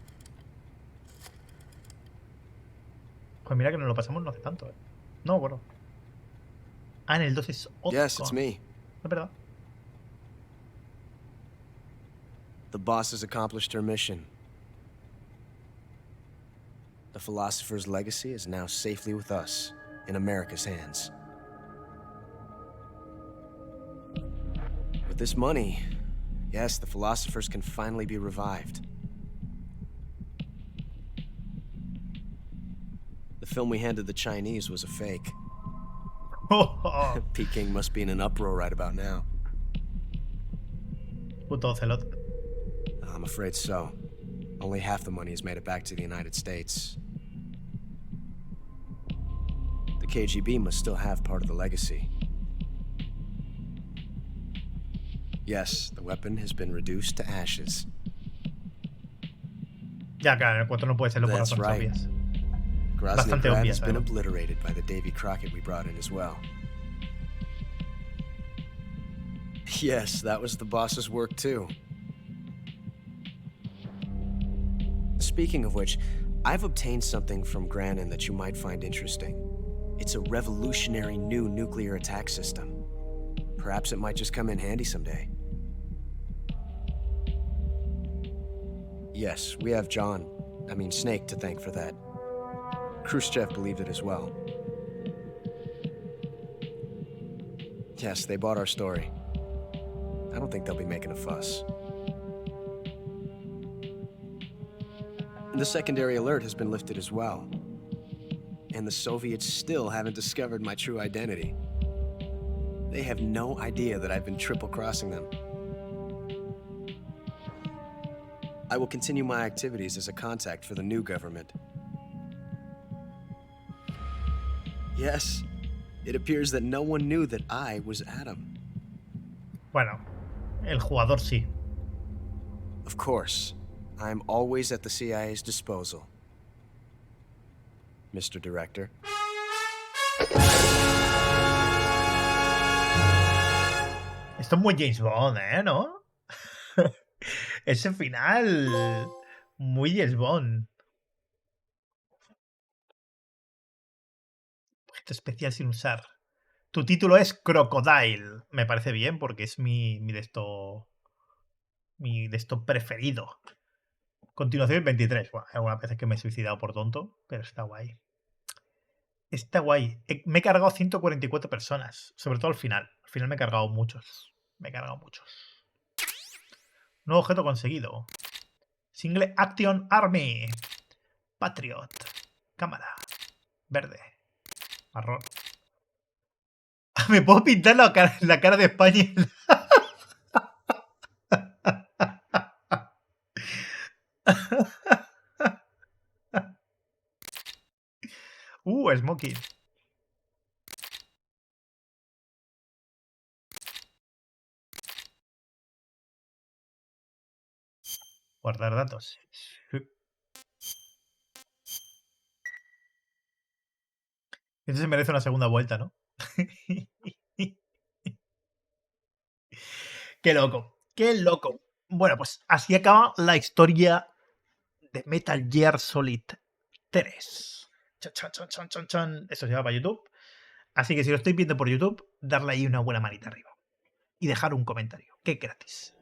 Pues mira que nos lo pasamos no hace tanto, ¿eh? No, bueno. Ah, en el 2 es otro. Yes, it's me. Es verdad. The boss has accomplished her mission. The philosopher's legacy is now safely with us, in America's hands. With this money, yes, the philosophers can finally be revived. The film we handed the Chinese was a fake. Peking must be in an uproar right about now. Puto Ocelot. I'm afraid so. Only half the money has made it back to the United States. The KGB must still have part of the legacy. Yes, the weapon has been reduced to ashes. Ya, claro, en el 4 no puede serlo por That's razones right. obvias. Bastante Groznygrad obvias, has been además. obliterated by the Davy Crockett we brought in as well. Yes, that was the boss's work too. Speaking of which, I've obtained something from Granin that you might find interesting. It's a revolutionary new nuclear attack system. Perhaps it might just come in handy someday. Yes, we have Snake to thank for that. Khrushchev believed it as well. Yes, they bought our story. I don't think they'll be making a fuss. The secondary alert has been lifted as well. And the Soviets still haven't discovered my true identity. They have no idea that I've been triple-crossing them. I will continue my activities as a contact for the new government. Yes, it appears that no one knew that I was Adam. Bueno, el jugador sí. Of course, I'm always at the CIA's disposal. Mr. Director. Esto es muy James Bond, ¿no? Ese final. Muy James Bond. Objeto especial sin usar. Tu título es Crocodile. Me parece bien porque es mi de esto preferido. Continuación 23. Bueno, hay algunas veces que me he suicidado por tonto, pero está guay. Está guay. Me he cargado 144 personas, sobre todo al final. Al final me he cargado muchos. Nuevo objeto conseguido. Single Action Army. Patriot. Cámara. Verde. Marrón. Me puedo pintar la cara de España. Smoking. Guardar datos. Eso se merece una segunda vuelta, ¿no? Qué loco, qué loco. Bueno, pues así acaba la historia de Metal Gear Solid 3. Chan, chan, chan, chan, chan, chan. Eso se va para YouTube. Así que si lo estáis viendo por YouTube, darle ahí una buena manita arriba. Y dejar un comentario, que es gratis.